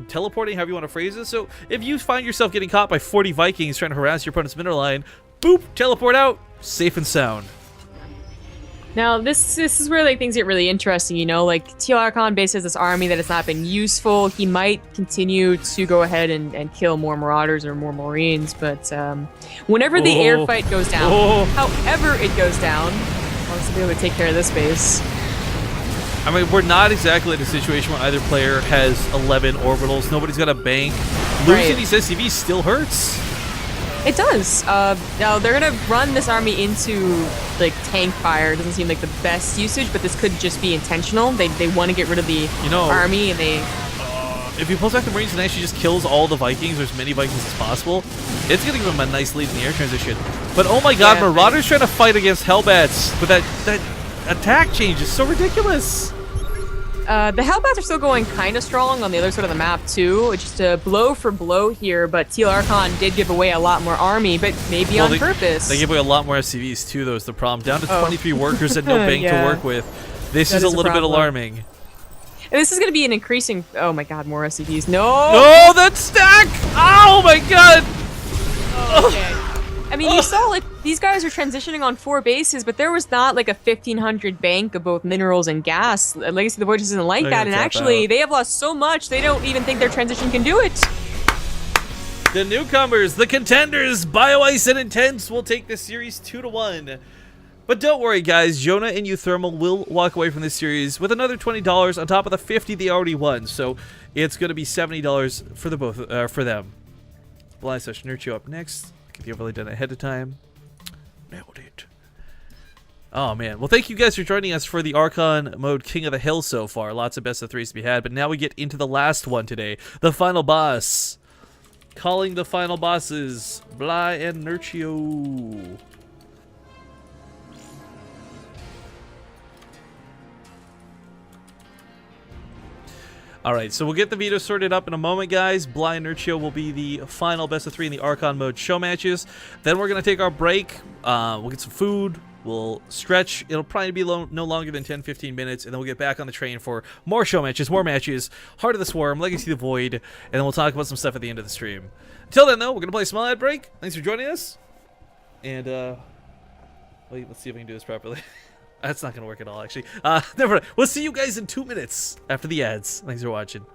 [SPEAKER 1] teleporting, however you want to phrase it. So if you find yourself getting caught by 40 Vikings trying to harass your opponent's mineral line, boop, teleport out, safe and sound.
[SPEAKER 2] Now, this is where things get really interesting, like Teal Archon bases this army that has not been useful. He might continue to go ahead and kill more Marauders or more Marines, but whenever the air fight goes down, however it goes down, wants to be able to take care of this base.
[SPEAKER 1] I mean, we're not exactly in a situation where either player has 11 orbitals. Nobody's got a bank. Losing these SCVs still hurts.
[SPEAKER 2] It does. Now they're gonna run this army into tank fire. It doesn't seem like the best usage, but this could just be intentional. They want to get rid of the army, and they.
[SPEAKER 1] If he pulls back the Marines and actually just kills all the Vikings, or as many Vikings as possible, it's gonna give him a nice lead in the air transition. But oh my God, Marauders trying to fight against Hellbats, but that attack change is so ridiculous.
[SPEAKER 2] The Hellbats are still going kind of strong on the other side of the map, too. It's just a blow for blow here, but Teal Archon did give away a lot more army, but maybe on purpose.
[SPEAKER 1] They gave away a lot more SCVs, too, though, is the problem. Down to 23 workers and no bank to work with. This is a little bit alarming.
[SPEAKER 2] And this is going to be an increasing... Oh, my God, more SCVs. No!
[SPEAKER 1] No, that stack! Oh, my God!
[SPEAKER 2] Okay. I mean, you saw, like, these guys are transitioning on 4 bases, but there was not, like, a 1,500 bank of both minerals and gas. Legacy of the Void isn't like that, and actually, they have lost so much, they don't even think their transition can do it.
[SPEAKER 1] The newcomers, the contenders, BioIce and Intense will take this series 2-1. But don't worry, guys, Jonah and Euthermal will walk away from this series with another $20 on top of the $50 they already won, so it's going to be $70 for the both for them. Blind Session Nurture up next. Get the overlay done ahead of time. Nailed it. Oh man, well thank you guys for joining us for the Archon mode King of the Hill so far. Lots of best of threes to be had, but now we get into the last one today, the final boss. Calling the final bosses, Bly and Nurchio. Alright, so we'll get the veto sorted up in a moment, guys. Bly and Nurchio will be the final best of 3 in the Archon mode show matches. Then we're going to take our break. We'll get some food. We'll stretch. It'll probably be no longer than 10-15 minutes, and then we'll get back on the train for more show matches, more matches, Heart of the Swarm, Legacy of the Void, and then we'll talk about some stuff at the end of the stream. Until then, though, we're going to play a small ad break. Thanks for joining us. And, wait, let's see if we can do this properly. That's not going to work at all, actually. Never mind. We'll see you guys in 2 minutes after the ads. Thanks for watching.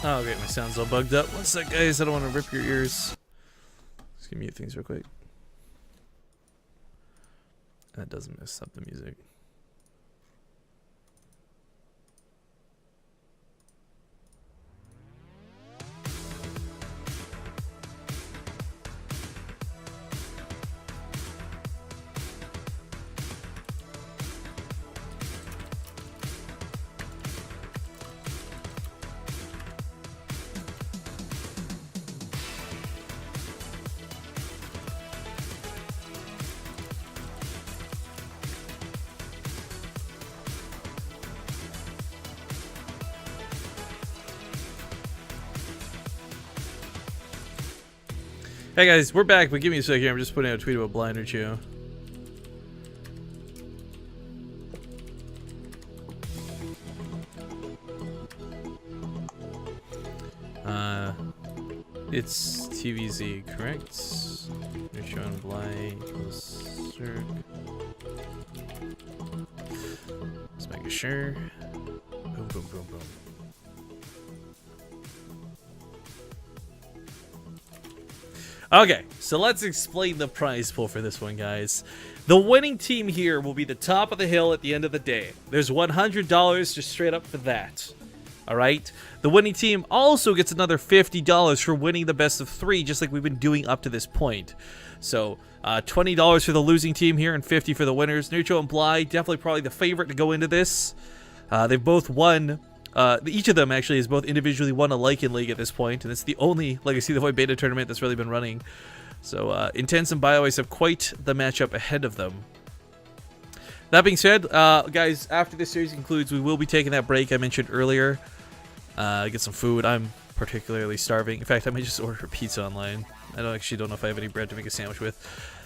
[SPEAKER 1] Oh, great, my sound's all bugged up. One sec, guys, I don't want to rip your ears. Just gonna mute things real quick. That doesn't mess up the music. Hey guys, we're back, but give me a second here. I'm just putting out a tweet about Blind Nurchio. It's TVZ, correct? Nurchio and Bly equals Circ. Let's make sure. Boom, boom, boom, boom. Okay, so let's explain the prize pool for this one, guys. The winning team here will be the top of the hill at the end of the day. There's $100 just straight up for that. Alright? The winning team also gets another $50 for winning the best of 3, just like we've been doing up to this point. So, $20 for the losing team here and $50 for the winners. Nurchio and Bly, definitely probably the favorite to go into this. They've both won each of them actually has both individually won a Lycan League at this point, and it's the only Legacy of the Void beta tournament that's really been running. So Intense and BioIce have quite the matchup ahead of them. That being said, guys, after this series concludes, we will be taking that break I mentioned earlier. Get some food. I'm particularly starving. In fact, I may just order pizza online. I don't know if I have any bread to make a sandwich with.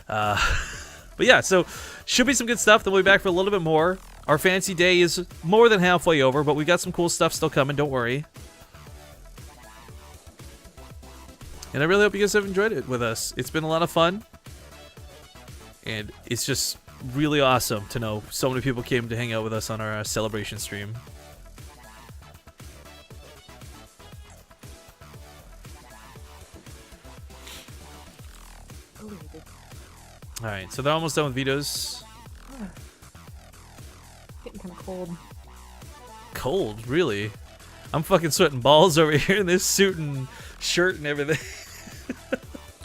[SPEAKER 1] But yeah, so should be some good stuff. Then we'll be back for a little bit more. Our fancy day is more than halfway over, but we've got some cool stuff still coming. Don't worry. And I really hope you guys have enjoyed it with us. It's been a lot of fun. And it's just really awesome to know so many people came to hang out with us on our celebration stream. Alright, so they're almost done with vetoes.
[SPEAKER 2] Getting kind of cold.
[SPEAKER 1] Cold? Really? I'm fucking sweating balls over here in this suit and shirt and everything.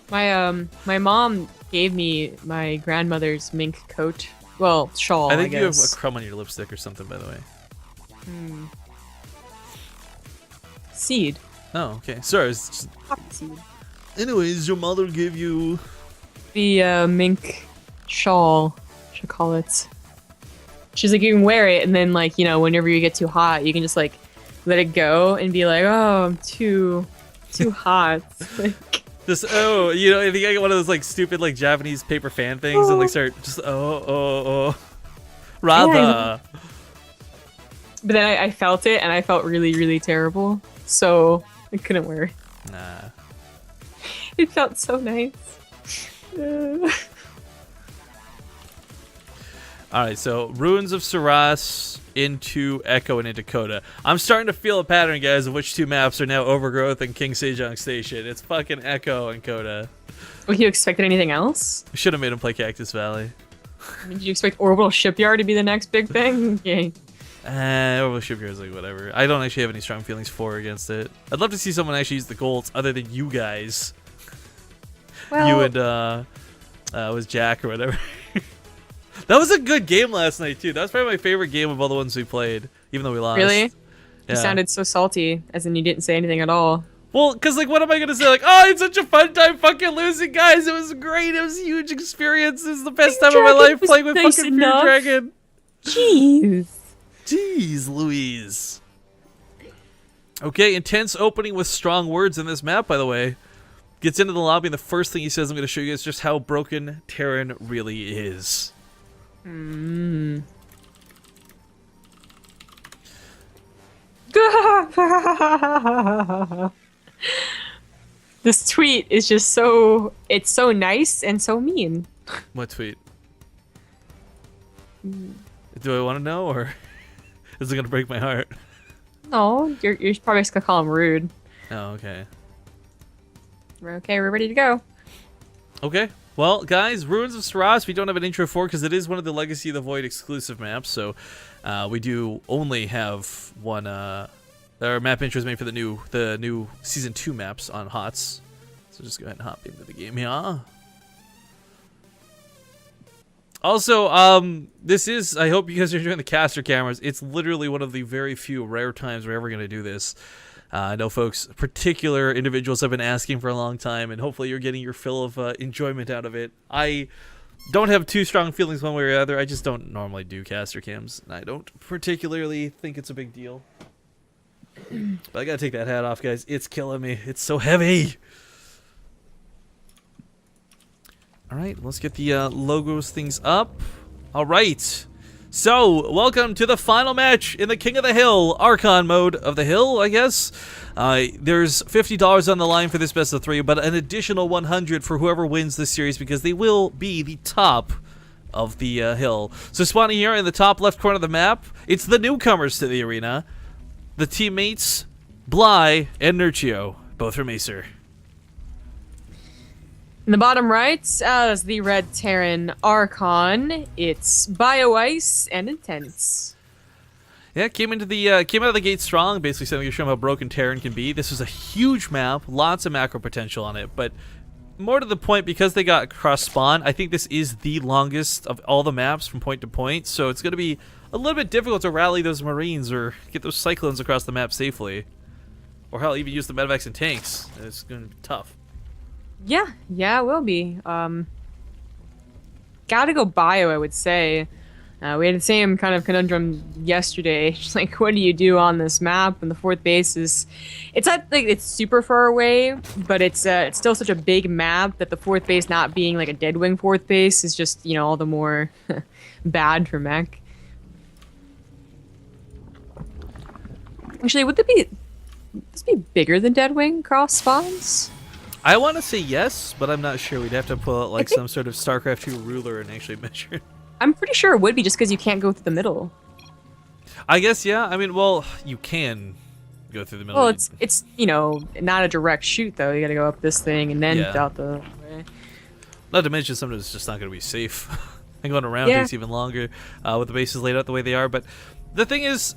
[SPEAKER 2] My mom gave me my grandmother's mink coat. Well, shawl,
[SPEAKER 1] I think
[SPEAKER 2] I
[SPEAKER 1] you have
[SPEAKER 2] guess.
[SPEAKER 1] a crumb on your lipstick or something, by the way.
[SPEAKER 2] Seed.
[SPEAKER 1] Oh, okay. Sorry. It's just...
[SPEAKER 2] Poppy seed.
[SPEAKER 1] Anyways, your mother gave you...
[SPEAKER 2] The mink shawl, should call it. She's like, you can wear it, and then like, you know, whenever you get too hot, you can just like let it go and be like, oh, I'm too hot. Like,
[SPEAKER 1] just, oh, you know, I think I get one of those like stupid like Japanese paper fan things and like start just, oh. Rather.
[SPEAKER 2] Yeah, but then I felt it, and I felt really, really terrible. So I couldn't wear it.
[SPEAKER 1] Nah.
[SPEAKER 2] It felt so nice.
[SPEAKER 1] Alright, so Ruins of Saras into Echo and into Coda. I'm starting to feel a pattern, guys, of which two maps are now Overgrowth and King Sejong Station. It's fucking Echo and Coda.
[SPEAKER 2] Were you expected anything else?
[SPEAKER 1] We should have made him play Cactus Valley.
[SPEAKER 2] I mean, did you expect Orbital Shipyard to be the next big thing? Okay.
[SPEAKER 1] Orbital Shipyard's like whatever. I don't actually have any strong feelings for or against it. I'd love to see someone actually use the golds other than you guys.
[SPEAKER 2] Well,
[SPEAKER 1] You and was Jack or whatever. That was a good game last night too. That was probably my favorite game of all the ones we played, even though we lost.
[SPEAKER 2] really?
[SPEAKER 1] Yeah.
[SPEAKER 2] You sounded so salty, as in you didn't say anything at all.
[SPEAKER 1] Well, cause like, what am I gonna say? Like, oh, it's such a fun time fucking losing, guys. It was great. It was a huge experience. This is the best time of my life playing with
[SPEAKER 2] nice
[SPEAKER 1] fucking
[SPEAKER 2] enough.
[SPEAKER 1] Fear Dragon.
[SPEAKER 2] Jeez.
[SPEAKER 1] Jeez, Louise. Okay, intense opening with strong words in this map, by the way. Gets into the lobby, and the first thing he says, I'm going to show you guys just how broken Terran really is.
[SPEAKER 2] This tweet is just so... It's so nice and so mean.
[SPEAKER 1] What tweet? Do I want to know, or is it going to break my heart?
[SPEAKER 2] No, you're probably just gonna call him rude.
[SPEAKER 1] Oh, okay.
[SPEAKER 2] Okay, we're ready to go.
[SPEAKER 1] Okay. Well, guys, Ruins of Saras, we don't have an intro for because it is one of the Legacy of the Void exclusive maps, so we do only have one. Our map intro is made for the new Season 2 maps on HOTS. So just go ahead and hop into the game here. Also, this is, I hope you guys are enjoying the caster cameras. It's literally one of the very few rare times we're ever going to do this. I know folks, particular individuals have been asking for a long time, and hopefully you're getting your fill of enjoyment out of it. I don't have too strong feelings one way or the other. I just don't normally do caster cams, and I don't particularly think it's a big deal. But I gotta take that hat off, guys. It's killing me. It's so heavy. Alright, let's get the logos things up. Alright. So, welcome to the final match in the King of the Hill, Archon mode of the Hill, I guess. There's $50 on the line for this best of 3, but an additional $100 for whoever wins this series because they will be the top of the hill. So spawning here in the top left corner of the map, it's the newcomers to the arena. The teammates, Bly and Nurchio, both from Acer.
[SPEAKER 2] In the bottom right, as the red Terran Archon, it's BioIce and Intense.
[SPEAKER 1] Yeah, came out of the gate strong, basically saying you're showing how broken Terran can be. This was a huge map, lots of macro potential on it, but more to the point, because they got cross spawn, I think this is the longest of all the maps from point to point, so it's going to be a little bit difficult to rally those Marines or get those Cyclones across the map safely. Or hell, even use the medevacs and tanks. It's going to be tough.
[SPEAKER 2] Yeah, it will be. Gotta go bio, I would say. We had the same kind of conundrum yesterday. Just like, what do you do on this map? And the 4th base is, it's not like it's super far away, but it's still such a big map that the 4th base not being like a Deadwing 4th base is just, you know, all the more bad for mech. Actually, would this be bigger than Deadwing cross spawns?
[SPEAKER 1] I want to say yes, but I'm not sure. We'd have to pull out like some sort of StarCraft 2 ruler and actually measure it.
[SPEAKER 2] I'm pretty sure it would be just because you can't go through the middle.
[SPEAKER 1] I guess, yeah. I mean, well, you can go through the middle.
[SPEAKER 2] Well, it's you know, not a direct shoot, though. You gotta go up this thing and then out the way.
[SPEAKER 1] Not to mention, sometimes it's just not going to be safe. And going around takes even longer with the bases laid out the way they are. But the thing is,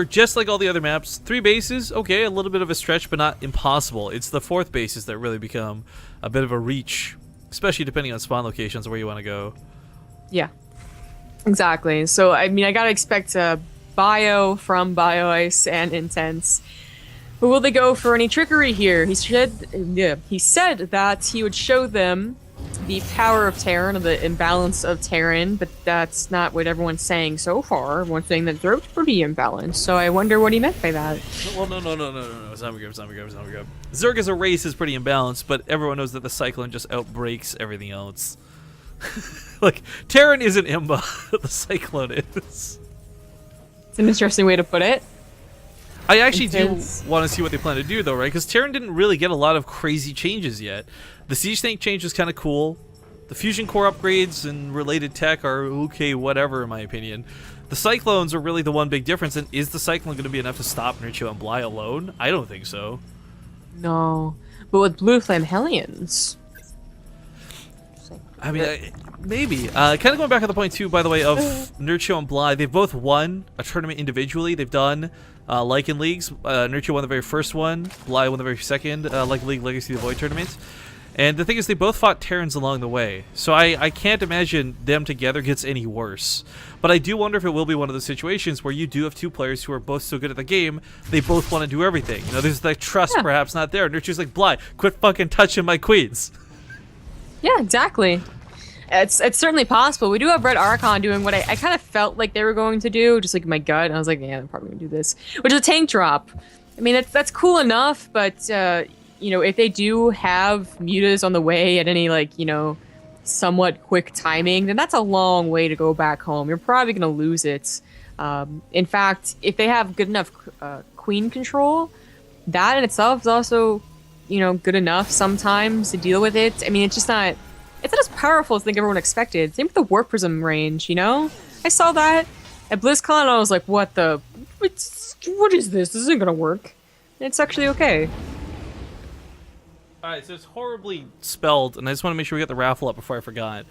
[SPEAKER 1] just like all the other maps, 3 bases, okay, a little bit of a stretch, but not impossible. It's the 4th bases that really become a bit of a reach, especially depending on spawn locations where you want to go.
[SPEAKER 2] Yeah, exactly. So, I mean, I gotta expect bio from Bio Ice and Intense. But will they go for any trickery here? He said that he would show them the power of Terran, or the imbalance of Terran, but that's not what everyone's saying so far. Everyone's saying that they're pretty imbalanced, so I wonder what he meant by that.
[SPEAKER 1] Well, no. Zombie grab. Zerg as a race is pretty imbalanced, but everyone knows that the Cyclone just outbreaks everything else. Like, Terran isn't imba, the Cyclone is.
[SPEAKER 2] It's an interesting way to put it.
[SPEAKER 1] I actually do want to see what they plan to do, though, right? Because Terran didn't really get a lot of crazy changes yet. The Siege Tank change was kind of cool. The Fusion Core upgrades and related tech are okay, whatever, in my opinion. The Cyclones are really the one big difference, and is the Cyclone going to be enough to stop Nurture and Bly alone? I don't think so.
[SPEAKER 2] No. But with Blue Flame Hellions...
[SPEAKER 1] I mean, maybe. Kind of going back on the point, too, by the way, of Nurture and Bly. They've both won a tournament individually. They've done Lycan Leagues. Nurture won the very first one. Bly won the very second Lycan League Legacy of the Void tournament. And the thing is, they both fought Terrans along the way. So I can't imagine them together gets any worse. But I do wonder if it will be one of those situations where you do have 2 players who are both so good at the game, they both want to do everything. You know, there's that trust perhaps not there. Nurture's like, Bly, quit fucking touching my queens.
[SPEAKER 2] Yeah, exactly. It's certainly possible. We do have Red Archon doing what I kind of felt like they were going to do, just like my gut. And I was like, yeah, they're probably going to do this, which is a tank drop. I mean, that's cool enough, but, you know, if they do have mutas on the way at any, like, you know, somewhat quick timing, then that's a long way to go back home. You're probably going to lose it. In fact, if they have good enough queen control, that in itself is also, you know, good enough sometimes to deal with it. I mean, it's not as powerful as I think everyone expected. Same with the Warp Prism range, you know? I saw that at BlizzCon and I was like, what is this? This isn't gonna work. And it's actually okay.
[SPEAKER 1] Alright, so it's horribly spelled, and I just want to make sure we get the raffle up before I forgot.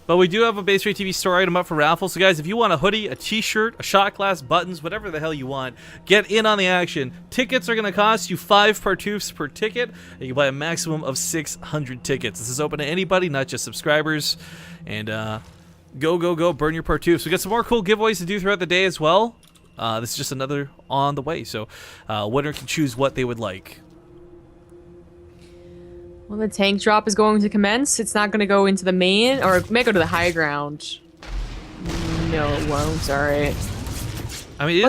[SPEAKER 1] But we do have a Base Rate TV store item up for raffle. So guys, if you want a hoodie, a t-shirt, a shot glass, buttons, whatever the hell you want, get in on the action. Tickets are going to cost you 5 partoofs per ticket. And you can buy a maximum of 600 tickets. This is open to anybody, not just subscribers. And go, burn your partoofs. We got some more cool giveaways to do throughout the day as well. This is just another on the way. So winner can choose what they would like.
[SPEAKER 2] Well, the tank drop is going to commence. It's not going to go into the main, or it may go to the high ground. No, it won't. Alright.
[SPEAKER 1] I mean,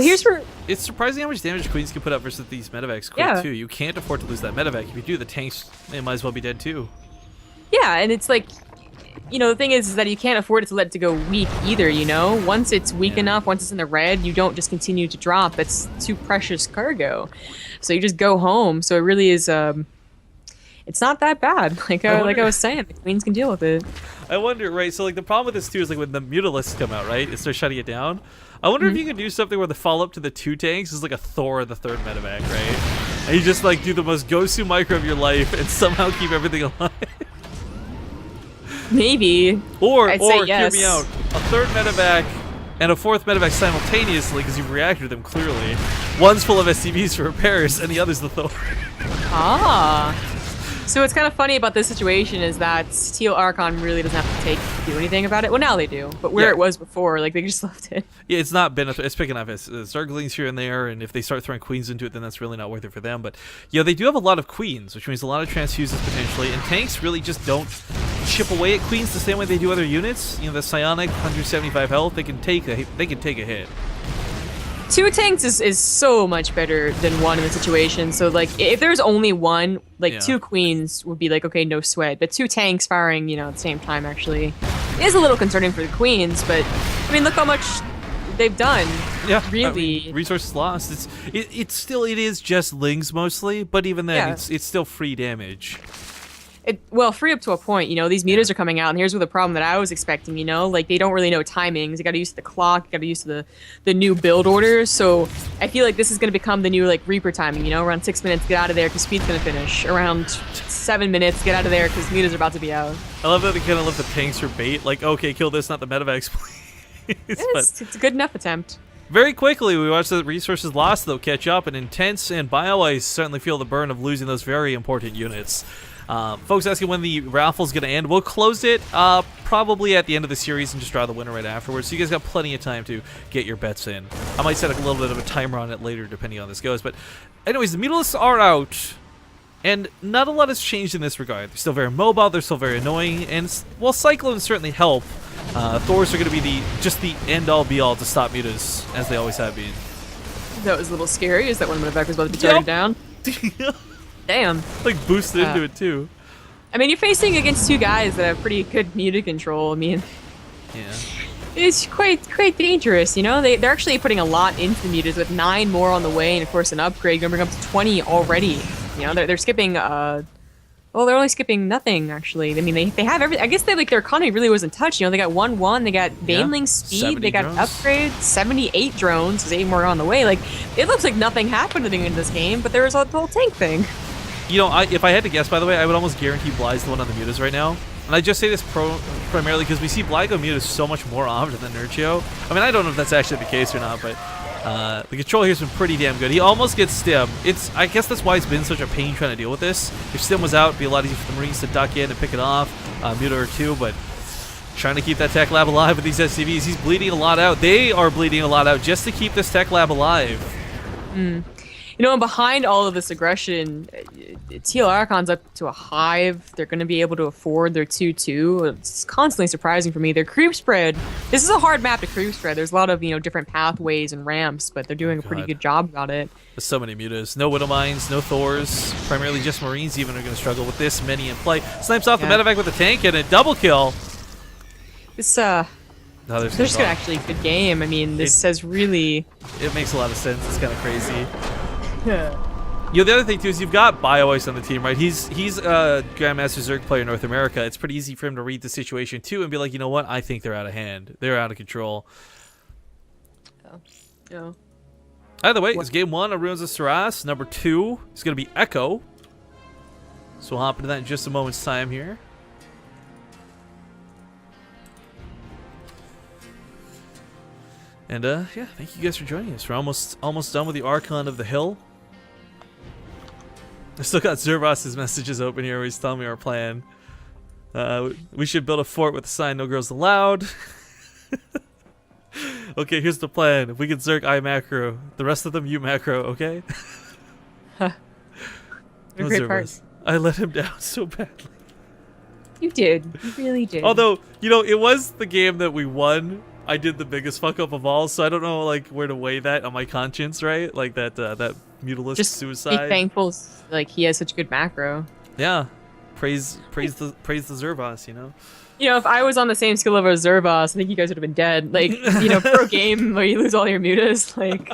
[SPEAKER 1] it's surprising how much damage queens can put up versus these medevacs quick, too. You can't afford to lose that medevac. If you do, the tanks, they might as well be dead, too.
[SPEAKER 2] Yeah, and it's like, you know, the thing is that you can't afford it to let it go weak either, you know? Once it's weak enough, once it's in the red, you don't just continue to drop. That's too precious cargo. So you just go home. So it really is... it's not that bad. Like I was saying, the queens can deal with it.
[SPEAKER 1] I wonder, right? So like the problem with this too is like when the mutalisks come out, right? It starts shutting it down. I wonder if you could do something where the follow up to the 2 tanks is like a Thor in the 3rd medevac, right? And you just like do the most Gosu micro of your life and somehow keep everything alive.
[SPEAKER 2] Maybe.
[SPEAKER 1] Or
[SPEAKER 2] hear
[SPEAKER 1] me out, a 3rd medevac and a 4th medevac simultaneously because you've reacted them clearly. One's full of SCVs for repairs and the other's the Thor.
[SPEAKER 2] Ah. So what's kind of funny about this situation is that Teal Archon really doesn't have to do anything about it. Well, now they do, but where it was before, like they just left it.
[SPEAKER 1] Yeah, it's not been. It's picking up as Zerglings here and there, and if they start throwing queens into it, then that's really not worth it for them. But they do have a lot of queens, which means a lot of transfuses potentially, and tanks really just don't chip away at queens the same way they do other units. The psionic 175 health, they can take a hit.
[SPEAKER 2] 2 tanks is so much better than 1 in the situation. So like if there's only 1, like 2 queens would be like, okay, no sweat. But 2 tanks firing, at the same time actually is a little concerning for the queens. But I mean, look how much they've done.
[SPEAKER 1] Yeah,
[SPEAKER 2] really.
[SPEAKER 1] Resources lost. It is just lings mostly, but even then, it's still free damage.
[SPEAKER 2] Well, free up to a point, these mutas are coming out, and here's what the problem that I was expecting, like, they don't really know timings, they gotta use the clock, gotta use the new build orders, so I feel like this is gonna become the new, like, Reaper timing, around 6 minutes, get out of there, because speed's gonna finish, around 7 minutes, get out of there, because mutas are about to be out.
[SPEAKER 1] I love that they kind of left the tanks for bait, like, okay, kill this, not the medevacs, please.
[SPEAKER 2] It's a good enough attempt.
[SPEAKER 1] Very quickly, we watch the resources lost, though, catch up, and Intense and BioIce certainly feel the burn of losing those very important units. Folks asking when the raffle's going to end. We'll close it probably at the end of the series and just draw the winner right afterwards. So you guys got plenty of time to get your bets in. I might set a little bit of a timer on it later depending on how this goes. But anyways, the Mutalisks are out. And not a lot has changed in this regard. They're still very mobile. They're still very annoying. And while Cyclones certainly help, Thors are going to be the end-all be-all to stop mutas, as they always have been.
[SPEAKER 2] That was a little scary. Is that one of the back was about to be targeted down? Damn.
[SPEAKER 1] Like boosted into it too.
[SPEAKER 2] I mean, you're facing against 2 guys that have pretty good muta control. I mean, it's quite dangerous, They're actually putting a lot into the mutas with 9 more on the way, and of course an upgrade going to bring up to 20 already. They're skipping. Well, they're only skipping nothing actually. I mean, they have everything. I guess their economy really wasn't touched. They got 1-1. They got Baneling speed. They got
[SPEAKER 1] drones.
[SPEAKER 2] upgrades. 78 drones. There's 8 more on the way. Like, it looks like nothing happened to them in this game, but there was a whole tank thing.
[SPEAKER 1] If I had to guess, by the way, I would almost guarantee Bly's the one on the mutas right now. And I just say this primarily because we see Bly go mutas so much more often than Nurchio. I mean, I don't know if that's actually the case or not, but the control here's been pretty damn good. He almost gets stim. I guess that's why it's been such a pain trying to deal with this. If stim was out, it'd be a lot easier for the Marines to duck in and pick it off, muta or 2, but trying to keep that tech lab alive with these SCVs. He's bleeding a lot out. They are bleeding a lot out just to keep this tech lab alive.
[SPEAKER 2] And behind all of this aggression, Teal Archon's up to a hive. They're going to be able to afford their 2-2. It's constantly surprising for me. Their creep spread. This is a hard map to creep spread. There's a lot of different pathways and ramps, but they're doing a pretty good job about it.
[SPEAKER 1] There's so many mutas. No Widow Mines, no Thors. Primarily just Marines even are going to struggle with this many in play. Snipes off the medevac with a tank and a double kill.
[SPEAKER 2] This they're just got actually a good game. I mean, this says really.
[SPEAKER 1] It makes a lot of sense. It's kind of crazy. The other thing too is you've got BioIce on the team, right? He's a Grandmaster Zerg player in North America. It's pretty easy for him to read the situation too and be like, you know what? I think they're out of hand. They're out of control.
[SPEAKER 2] Oh.
[SPEAKER 1] Either way, it's game 1 of Ruins of Saras. Number 2 is going to be Echo. So we'll hop into that in just a moment's time here. And yeah, thank you guys for joining us. We're almost done with the Archon of the Hill. I still got Zervos' messages open here where he's telling me our plan. We should build a fort with a sign, no girls allowed. Okay, here's the plan. If we can Zerg I macro, the rest of them you macro, okay?
[SPEAKER 2] Great part.
[SPEAKER 1] I let him down so badly.
[SPEAKER 2] You did. You really did.
[SPEAKER 1] Although, it was the game that we won. I did the biggest fuck up of all, so I don't know like where to weigh that on my conscience, right? Like that Mutalisk
[SPEAKER 2] just
[SPEAKER 1] suicide.
[SPEAKER 2] Be thankful, like he has such good macro.
[SPEAKER 1] Yeah, praise the Zervos,
[SPEAKER 2] If I was on the same skill level as Zervos, I think you guys would have been dead. Like, pro game where you lose all your mutas, like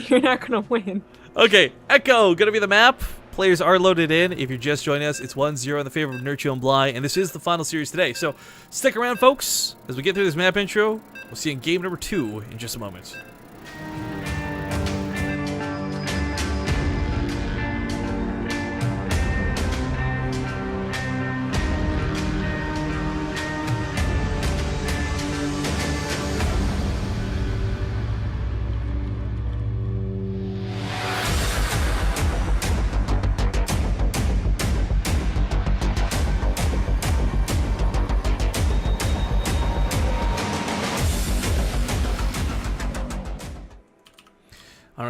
[SPEAKER 2] you're not gonna win.
[SPEAKER 1] Okay, Echo gonna be the map. Players are loaded in. If you're just joining us, it's 1-0 in the favor of Nurchio and Bly, and this is the final series today. So stick around, folks, as we get through this map intro. We'll see you in game number 2 in just a moment.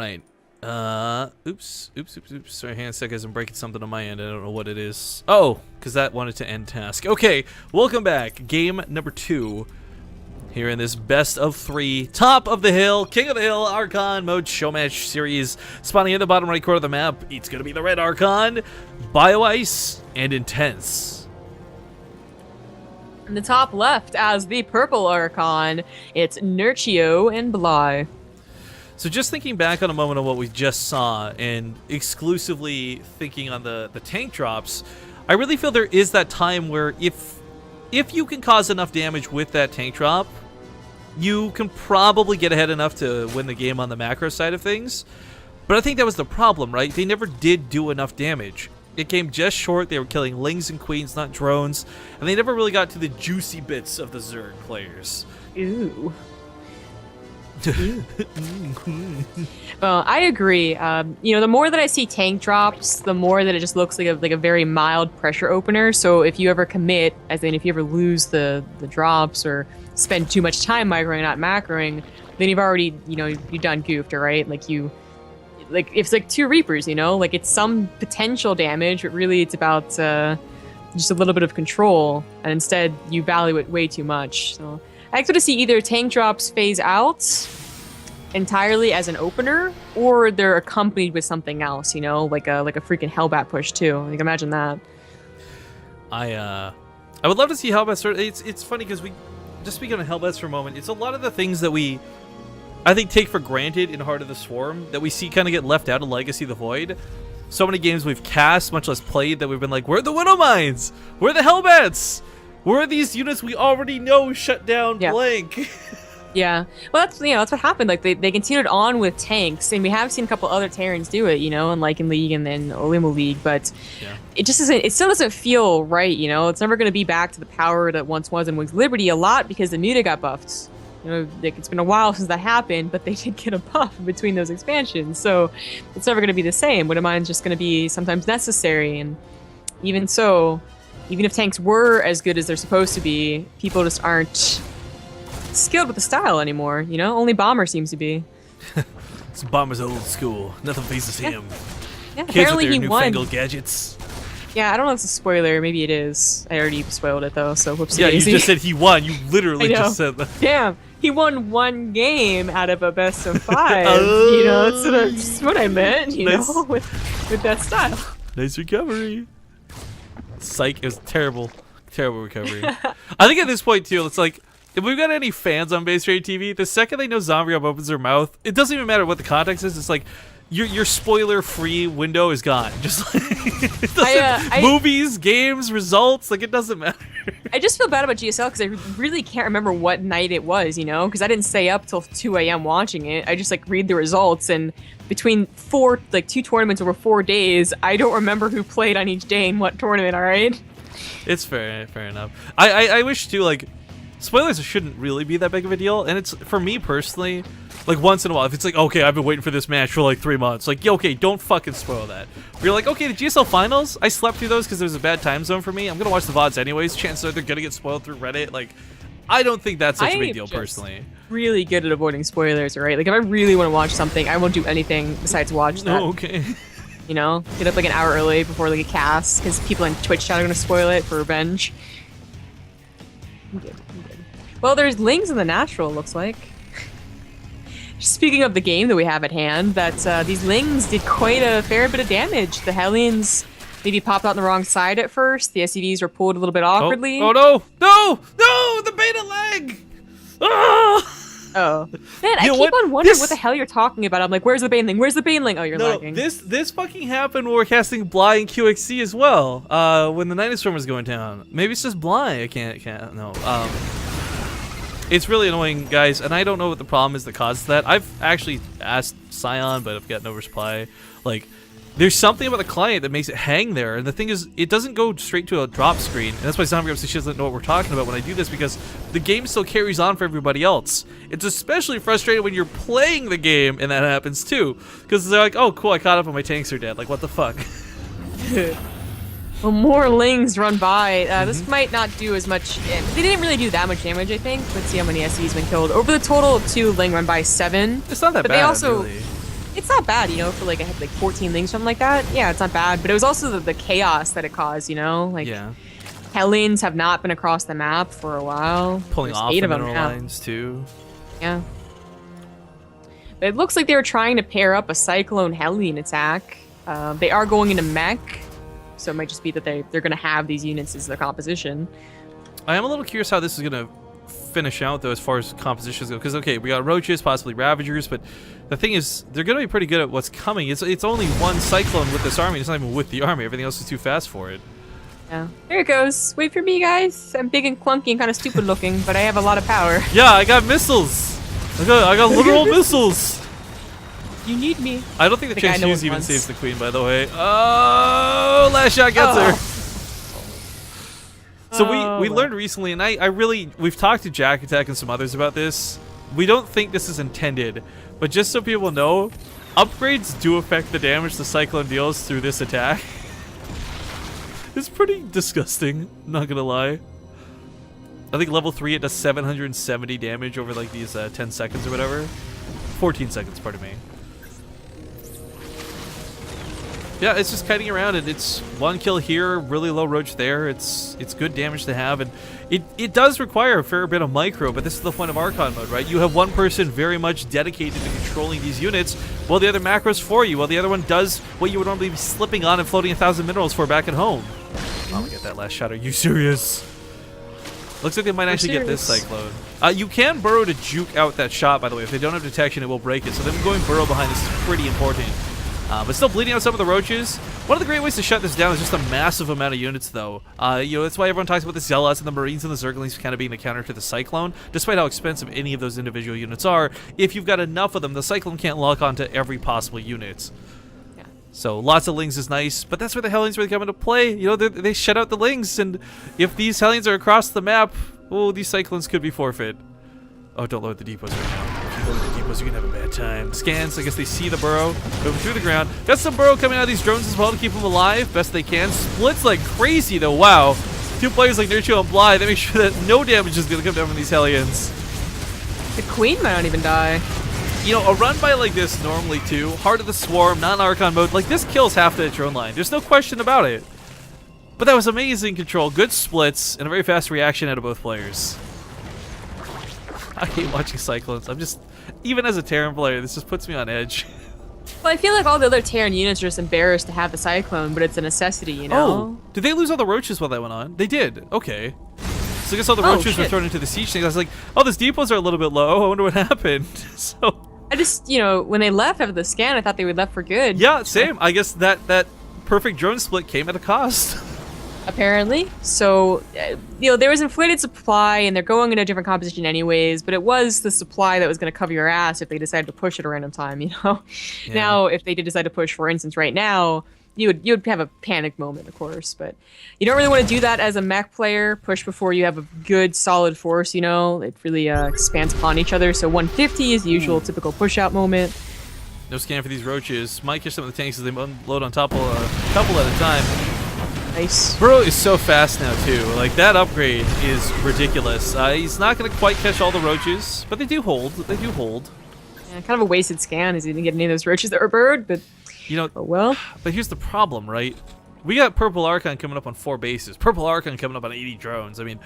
[SPEAKER 1] right. Oops. Sorry, hang on a sec, guys. I'm breaking something on my end. I don't know what it is. Oh, because that wanted to end task. Okay, welcome back. Game number 2. Here in this best of 3, top of the hill, king of the hill, Archon mode show match series. Spawning in the bottom right corner of the map, it's going to be the red Archon, Bio Ice, and Intense.
[SPEAKER 2] In the top left, as the purple Archon, it's Nurchio and Bly.
[SPEAKER 1] So just thinking back on a moment of what we just saw, and exclusively thinking on the tank drops, I really feel there is that time where if you can cause enough damage with that tank drop, you can probably get ahead enough to win the game on the macro side of things. But I think that was the problem, right? They never did do enough damage. It came just short. They were killing lings and queens, not drones. And they never really got to the juicy bits of the Zerg players.
[SPEAKER 2] Ooh. Well, I agree. The more that I see tank drops, the more that it just looks like a very mild pressure opener. So if you ever commit, as in if you ever lose the drops or spend too much time microing, not macroing, then you've already, you've done goofed, right? It's like 2 Reapers, like it's some potential damage, but really it's about just a little bit of control, and instead you value it way too much. So I expect to see either tank drops phase out entirely as an opener, or they're accompanied with something else, like a freaking Hellbat push too. Like imagine that.
[SPEAKER 1] I would love to see Hellbats start. It's funny because we just speaking of Hellbats for a moment. It's a lot of the things that we, I think, take for granted in Heart of the Swarm that we see kind of get left out of Legacy of the Void. So many games we've cast, much less played, that we've been like, where are the Widow Mines? Where are the Hellbats? Where are these units we already know shut down blank?
[SPEAKER 2] Yeah, well, that's what happened. Like they continued on with tanks, and we have seen a couple other Terrans do it, and like in League and then Olimo League, but it just isn't. It still doesn't feel right, It's never going to be back to the power that once was in Wings of Liberty. A lot because the Muta got buffed. It's been a while since that happened, but they did get a buff in between those expansions, so it's never going to be the same. Widow Mine's just going to be sometimes necessary, and even so, even if tanks were as good as they're supposed to be, people just aren't skilled with the style anymore, Only Bomber seems to be.
[SPEAKER 1] This Bomber's old school. Nothing faces him.
[SPEAKER 2] Yeah,
[SPEAKER 1] Kids
[SPEAKER 2] apparently
[SPEAKER 1] with their
[SPEAKER 2] he won.
[SPEAKER 1] newfangled gadgets.
[SPEAKER 2] Yeah, I don't know if it's a spoiler. Maybe it is. I already spoiled it, though, so whoopsie
[SPEAKER 1] Yeah, you
[SPEAKER 2] daisy.
[SPEAKER 1] just said he won. You literally just said that.
[SPEAKER 2] Damn, he won 1 game out of a best of 5. That's what I meant,
[SPEAKER 1] Nice.
[SPEAKER 2] with that style.
[SPEAKER 1] Nice recovery. Psych, it was terrible recovery. I think at this point, too, it's like, if we've got any fans on Base Rate TV, the second they know Zombie opens their mouth, it doesn't even matter what the context is. It's like your spoiler-free window is gone. Just like it doesn't, movies, games, results, like it doesn't matter.
[SPEAKER 2] I just feel bad about GSL because I really can't remember what night it was, because I didn't stay up till 2 a.m. watching it. I just read the results, and between 2 tournaments over 4 days, I don't remember who played on each day in what tournament. All right.
[SPEAKER 1] It's fair enough. I wish too, spoilers shouldn't really be that big of a deal, and it's, for me personally, once in a while, if it's okay, I've been waiting for this match for 3 months, okay, don't fucking spoil that. But you're okay, the GSL finals, I slept through those because there was a bad time zone for me. I'm gonna watch the VODs anyways. Chances are they're gonna get spoiled through Reddit. I don't think that's such a big deal personally.
[SPEAKER 2] Really good at avoiding spoilers, right? If I really want to watch something, I won't do anything besides watch that.
[SPEAKER 1] Oh, okay.
[SPEAKER 2] Get up an hour early before a cast because people on Twitch chat are gonna spoil it for revenge. I'm good. Well, there's lings in the natural, it looks like. Speaking of the game that we have at hand, that these lings did quite a fair bit of damage. The Hellions maybe popped out on the wrong side at first. The SCVs were pulled a little bit awkwardly.
[SPEAKER 1] Oh no! No! The beta leg! Ah!
[SPEAKER 2] Oh. Man, I keep on wondering what the hell you're talking about. I'm like, where's the Baneling? Where's the Baneling? Oh, you're lagging.
[SPEAKER 1] This fucking happened when we were casting Bly and QXC as well, when the Night Storm was going down. Maybe it's just Bly. I can't, no. It's really annoying, guys, and I don't know what the problem is that causes that. I've actually asked Scion, but I've got no reply. There's something about the client that makes it hang there, and the thing is, it doesn't go straight to a drop screen, and that's why Zombie says she doesn't know what we're talking about when I do this, because the game still carries on for everybody else. It's especially frustrating when you're playing the game and that happens too, because they're like, oh cool, I caught up and my tanks are dead. What the fuck?
[SPEAKER 2] Well, more lings run by. This might not do as much. They didn't really do that much damage, I think. Let's see how many SCVs been killed. Over the total of 2, ling run by 7.
[SPEAKER 1] It's not that
[SPEAKER 2] but
[SPEAKER 1] bad,
[SPEAKER 2] they also,
[SPEAKER 1] really.
[SPEAKER 2] it's not bad, you know, for like I had like 14 lings, something like that. Yeah, it's not bad. But it was also the chaos that it caused, you know, like Hellions have not been across the map for a while.
[SPEAKER 1] Pulling
[SPEAKER 2] There's
[SPEAKER 1] off
[SPEAKER 2] 8
[SPEAKER 1] the
[SPEAKER 2] of them
[SPEAKER 1] mineral
[SPEAKER 2] now.
[SPEAKER 1] lines too.
[SPEAKER 2] Yeah. But it looks like they were trying to pair up a Cyclone Hellion attack. They are going into mech, so it might just be that they're going to have these units as their composition.
[SPEAKER 1] I am a little curious how this is going to finish out, though, as far as compositions go. Because, okay, we got Roaches, possibly Ravagers, but the thing is, they're going to be pretty good at what's coming. It's only one Cyclone with this army. It's not even with the army. Everything else is too fast for it.
[SPEAKER 2] Yeah. There it goes. Wait for me, guys. I'm big and clunky and kind of stupid looking, but I have a lot of power.
[SPEAKER 1] Yeah, I got missiles. I got literal missiles.
[SPEAKER 2] You need me.
[SPEAKER 1] I don't think the chance use even
[SPEAKER 2] once.
[SPEAKER 1] saves the queen, by the way. Oh, last shot gets her. So we learned recently, and we've talked to Jack Attack and some others about this. We don't think this is intended, but just so people know, upgrades do affect the damage the Cyclone deals through this attack. It's pretty disgusting, not gonna lie. I think level 3 it does 770 damage over like these 10 seconds or whatever. 14 seconds, pardon me. Yeah, it's just kiting around, and it's one kill here, really low roach there. It's good damage to have, and it does require a fair bit of micro, but this is the point of Archon mode, right? You have one person very much dedicated to controlling these units, while the other macros for you, while the other one does what you would normally be slipping on and floating 1,000 minerals for back at home. Oh, we get that last shot. Are you serious? Looks like they might actually get this Cyclone. You can burrow to juke out that shot, by the way. If they don't have detection, it will break it. So them going burrow behind this is pretty important. But still bleeding out some of the roaches. One of the great ways to shut this down is just a massive amount of units, though. You know, that's why everyone talks about the Zealots and the Marines and the Zerglings kind of being the counter to the Cyclone, despite how expensive any of those individual units are. If you've got enough of them, the Cyclone can't lock onto every possible unit. So lots of Lings is nice, but that's where the Hellions really come into play. You know, they shut out the Lings, and if these Hellions are across the map, oh, these Cyclones could be forfeit. Oh, don't load the depots right now. If you load the depots, you can have a bad time. Scans, I guess they see the burrow, moving through the ground. Got some burrow coming out of these drones as well to keep them alive, best they can. Splits like crazy, though, wow. 2 players like Nurture and Bly, they make sure that no damage is going to come down from these Hellions.
[SPEAKER 2] The queen might not even die.
[SPEAKER 1] You know, a run by like this normally too, Heart of the Swarm, non-Archon mode, like this kills half the drone line. There's no question about it. But that was amazing control, good splits, and a very fast reaction out of both players. I hate watching Cyclones. I'm just, even as a Terran player, this just puts me on edge.
[SPEAKER 2] Well, I feel like all the other Terran units are just embarrassed to have the Cyclone, but it's a necessity, you know?
[SPEAKER 1] Oh, did they lose all the roaches while that went on? They did. Okay. So I guess all the roaches were thrown into the siege thing. I was like, oh, those depots are a little bit low. I wonder what happened. So
[SPEAKER 2] I just, you know, when they left after the scan, I thought they would left for good.
[SPEAKER 1] Yeah, same. I guess that perfect drone split came at a cost.
[SPEAKER 2] Apparently. So, you know, there was inflated supply, and they're going in a different composition anyways, but it was the supply that was going to cover your ass if they decided to push at a random time, you know? Yeah. Now, if they did decide to push, for instance, right now, you'd have a panic moment, of course, but you don't really want to do that as a mech player. Push before you have a good, solid force, you know? It really expands upon each other, so 150 is the usual typical push-out moment.
[SPEAKER 1] No scan for these roaches. Might catch some of the tanks as they unload on top of a couple at a time.
[SPEAKER 2] Nice.
[SPEAKER 1] Burrow is so fast now, too. Like, that upgrade is ridiculous. He's not going to quite catch all the roaches, but they do hold. They do hold.
[SPEAKER 2] Yeah, kind of a wasted scan as he didn't get any of those roaches that were bird, but
[SPEAKER 1] you know,
[SPEAKER 2] oh well.
[SPEAKER 1] But here's the problem, right? We got Purple Archon coming up on 4 bases. Purple Archon coming up on 80 drones. I mean,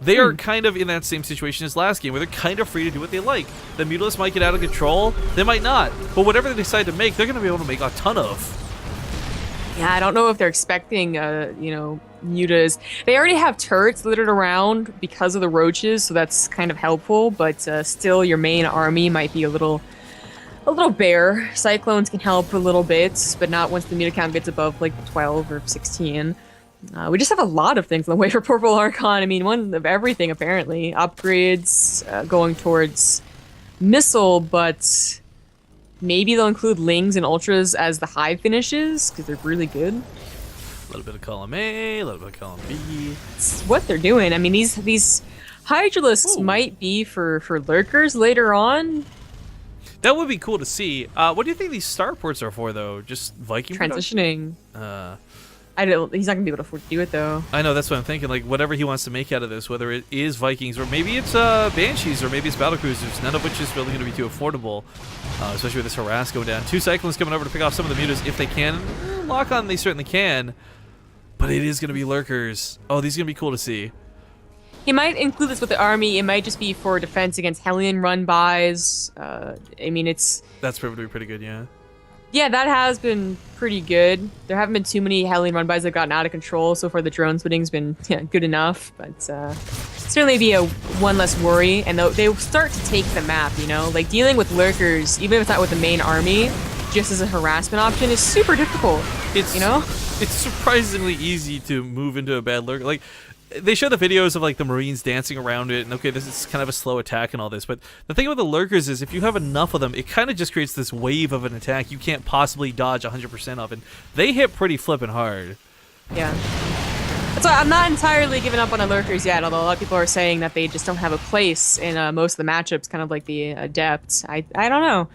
[SPEAKER 1] they are kind of in that same situation as last game, where they're kind of free to do what they like. The Mutalisks might get out of control. They might not. But whatever they decide to make, they're going to be able to make a ton of.
[SPEAKER 2] Yeah, I don't know if they're expecting, you know, mutas. They already have turrets littered around because of the roaches, so that's kind of helpful. But still, your main army might be a little bare. Cyclones can help a little bit, but not once the muta count gets above like 12 or 16. We just have a lot of things on the way for Purple Archon. I mean, one of everything apparently. Upgrades going towards missile, but maybe they'll include Lings and Ultras as the high finishes, because they're really good.
[SPEAKER 1] A little bit of column A, a little bit of column B.
[SPEAKER 2] It's what they're doing. I mean, these Hydralisks might be for lurkers later on.
[SPEAKER 1] That would be cool to see. What do you think these starports are for, though? Just Viking
[SPEAKER 2] transitioning. He's not gonna be able to afford to do it though.
[SPEAKER 1] I know, that's what I'm thinking. Like, whatever he wants to make out of this, whether it is Vikings or maybe it's Banshees or maybe it's Battlecruisers, none of which is really going to be too affordable, especially with this harass going down. 2 Cyclones coming over to pick off some of the mutas if they can. Lock on, they certainly can, but it is going to be Lurkers. Oh, these are going to be cool to see.
[SPEAKER 2] He might include this with the army. It might just be for defense against Hellion run-bys. I mean,
[SPEAKER 1] That's proven to be pretty good, yeah.
[SPEAKER 2] Yeah, that has been pretty good. There haven't been too many Hellion run-bys that have gotten out of control. So far, the drone splitting's been good enough. But certainly be a one less worry. And they start to take the map, you know? Like, dealing with Lurkers, even if it's not with the main army, just as a harassment option is super difficult, you know?
[SPEAKER 1] It's surprisingly easy to move into a bad Lurker. Like, they show the videos of like the Marines dancing around it, and okay, this is kind of a slow attack and all this, but the thing about the Lurkers is if you have enough of them, it kind of just creates this wave of an attack you can't possibly dodge 100% of, and they hit pretty flippin' hard.
[SPEAKER 2] Yeah. That's why I'm not entirely giving up on the Lurkers yet, although a lot of people are saying that they just don't have a place in most of the matchups, kind of like the Adept. I don't know.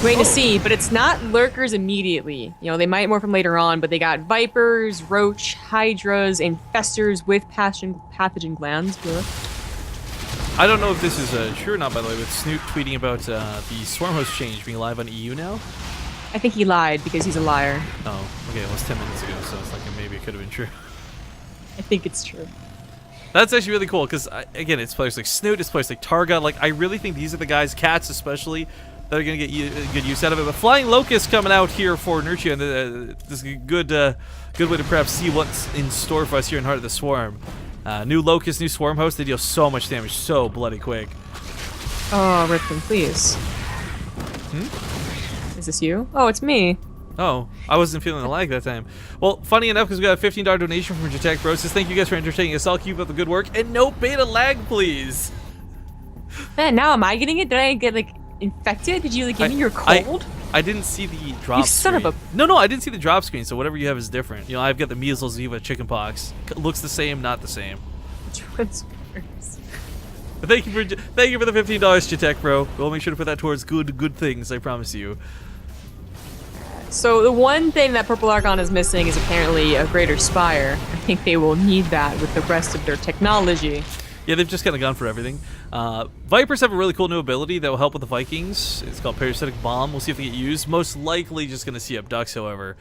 [SPEAKER 2] Waiting to see, but it's not Lurkers immediately. You know, they might morph them later on, but they got Vipers, Roach, Hydras, Infestors with pathogen glands.
[SPEAKER 1] I don't know if this is true or not, by the way, with Snoot tweeting about the Swarm Host change being live on EU now.
[SPEAKER 2] I think he lied because he's a liar.
[SPEAKER 1] Oh, okay, it was 10 minutes ago, so it's like maybe it could have been true.
[SPEAKER 2] I think it's true.
[SPEAKER 1] That's actually really cool, because, again, it's players like Snoot, it's players like Targa. Like, I really think these are the guys, Cats especially, that are going to get good use out of it. But Flying Locust coming out here for Nurture, and this is a good way to perhaps see what's in store for us here in Heart of the Swarm. New Locust, new Swarm Host, they deal so much damage so bloody quick.
[SPEAKER 2] Oh, rip them, please. Is this you? Oh, it's me.
[SPEAKER 1] Oh, I wasn't feeling the lag that time. Well, funny enough, because we got a $15 donation from Jatek Brosis. Thank you guys for entertaining us all. Keep up the good work. And no beta lag, please.
[SPEAKER 2] Man, now am I getting it? Did I get, like, infected? Did you, like, give me your cold?
[SPEAKER 1] I didn't see the drop
[SPEAKER 2] You son
[SPEAKER 1] screen.
[SPEAKER 2] of a...
[SPEAKER 1] No, I didn't see the drop screen, so whatever you have is different. You know, I've got the measles, Ziva, chickenpox. Looks the same, not the same.
[SPEAKER 2] Transfers.
[SPEAKER 1] But thank you for the $15, Jatek, bro. We'll make sure to put that towards good things, I promise you.
[SPEAKER 2] So the one thing that Purple Archon is missing is apparently a Greater Spire. I think they will need that with the rest of their technology.
[SPEAKER 1] Yeah, they've just kind of gone for everything. Vipers have a really cool new ability that will help with the Vikings. It's called Parasitic Bomb. We'll see if they get used. Most likely just going to see Abducts, however.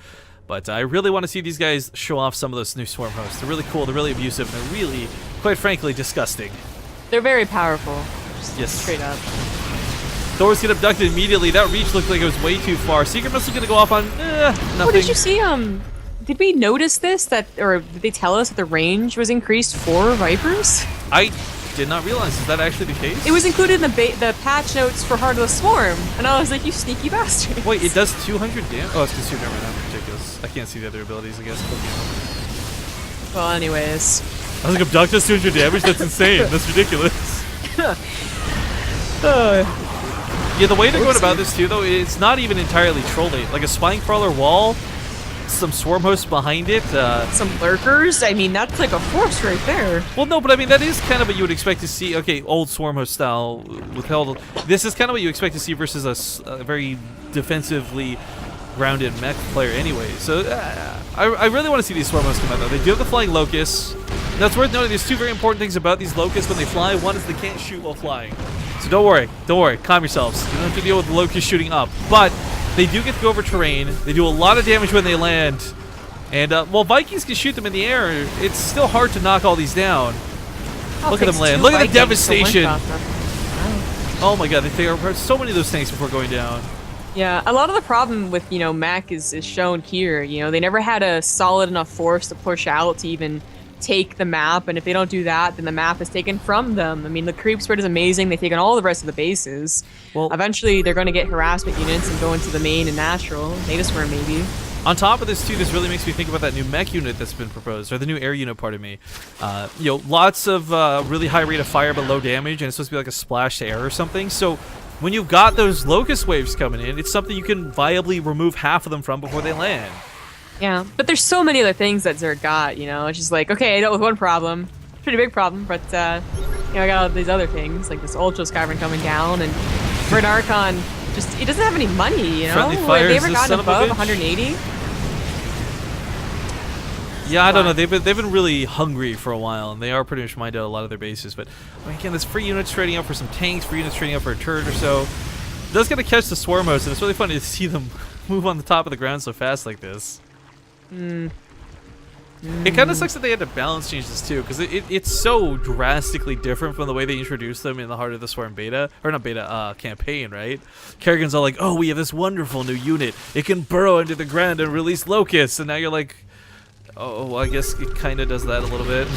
[SPEAKER 1] But I really want to see these guys show off some of those new Swarm Hosts. They're really cool, they're really abusive, and they're really, quite frankly, disgusting.
[SPEAKER 2] They're very powerful.
[SPEAKER 1] Yes.
[SPEAKER 2] Straight up.
[SPEAKER 1] Thors get abducted immediately. That reach looked like it was way too far. Secret Missile going to go off on nothing.
[SPEAKER 2] Oh, did you see, did we notice this, or did they tell us that the range was increased for Vipers?
[SPEAKER 1] I did not realize. Is that actually the case?
[SPEAKER 2] It was included in the patch notes for Heart of the Swarm, and I was like, you sneaky bastard.
[SPEAKER 1] Wait, it does 200 damage? Oh, it's consumed armor. That's ridiculous. I can't see the other abilities, I guess.
[SPEAKER 2] Well, anyways.
[SPEAKER 1] I was like, Abduct does 200 damage? That's insane. That's ridiculous. Yeah, the way they're going about this, too, though, it's not even entirely troll-bait. Like a Spine Crawler wall, some Swarm Hosts behind it.
[SPEAKER 2] Some Lurkers? I mean, that's like a force right there.
[SPEAKER 1] Well, no, but I mean, that is kind of what you would expect to see. Okay, old Swarm Host style withheld. This is kind of what you expect to see versus a very defensively grounded mech player anyway. So, I really want to see these Swarm Hosts come out, though. They do have the Flying Locusts. That's worth noting. There's two very important things about these Locusts when they fly. One is they can't shoot while flying. So don't worry, calm yourselves. You don't have to deal with the Locusts shooting up. But they do get to go over terrain. They do a lot of damage when they land. And while Vikings can shoot them in the air, it's still hard to knock all these down. Look at them land. Look at the devastation. Oh my god, they tear apart so many of those tanks before going down.
[SPEAKER 2] Yeah, a lot of the problem with, mech is shown here. They never had a solid enough force to push out to even take the map, and if they don't do that, then the map is taken from them. I mean, the creep spread is amazing. They've taken all the rest of the bases. Well, eventually, they're going to get harassment units and go into the main and natural. Natusware, maybe.
[SPEAKER 1] On top of this, too, this really makes me think about that new mech unit that's been proposed, or the new air unit, pardon me. Lots of really high rate of fire but low damage, and it's supposed to be like a splash to air or something. So when you've got those Locust waves coming in, it's something you can viably remove half of them from before they land.
[SPEAKER 2] Yeah, but there's so many other things that Zerg got, It's just like, okay, I dealt with one problem. Pretty big problem, but, I got all these other things, like this Ultra Skyrim coming down, and Red Archon, he doesn't have any money,
[SPEAKER 1] Friendly fire,
[SPEAKER 2] have they ever gotten above 180?
[SPEAKER 1] Yeah, I don't know. They've been really hungry for a while, and they are pretty much mined out a lot of their bases. But again, there's free units trading up for some tanks, free units trading up for a turret or so. It does get to catch the Swarmos, and it's really funny to see them move on the top of the ground so fast like this. It kind of sucks that they had to balance change this too, because it's so drastically different from the way they introduced them in the Heart of the Swarm beta, or not beta, campaign, right? Kerrigan's all like, oh, we have this wonderful new unit. It can burrow into the ground and release locusts, and now you're like, oh, well, I guess it kind of does that a little bit.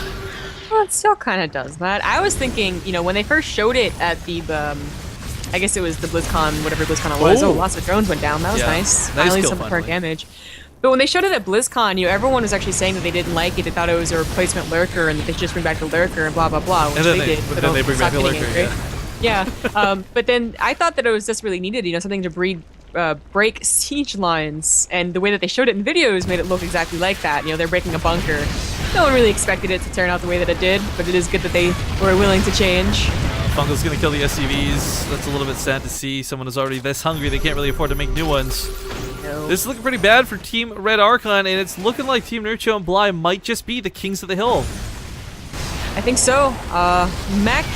[SPEAKER 2] Well, it still kind of does that. I was thinking, you know, when they first showed it at the, I guess it was the BlizzCon, whatever BlizzCon it was. Oh, lots of drones went down. That was nice. Finally, some current damage. But when they showed it at BlizzCon, you know, everyone was actually saying that they didn't like it. They thought it was a replacement lurker and that they should just bring back the lurker and blah blah blah, which they did.
[SPEAKER 1] But then they bring back the lurker.
[SPEAKER 2] Yeah. But then I thought that it was just really needed, you know, something to break siege lines, and the way that they showed it in videos made it look exactly like that. You know, they're breaking a bunker. No one really expected it to turn out the way that it did, but it is good that they were willing to change.
[SPEAKER 1] Fungal's gonna kill the SCVs. That's a little bit sad to see. Someone is already this hungry, they can't really afford to make new ones.
[SPEAKER 2] No.
[SPEAKER 1] This is looking pretty bad for Team Red Archon, and it's looking like Team Nurcho and Bly might just be the kings of the hill.
[SPEAKER 2] I think so. Mech,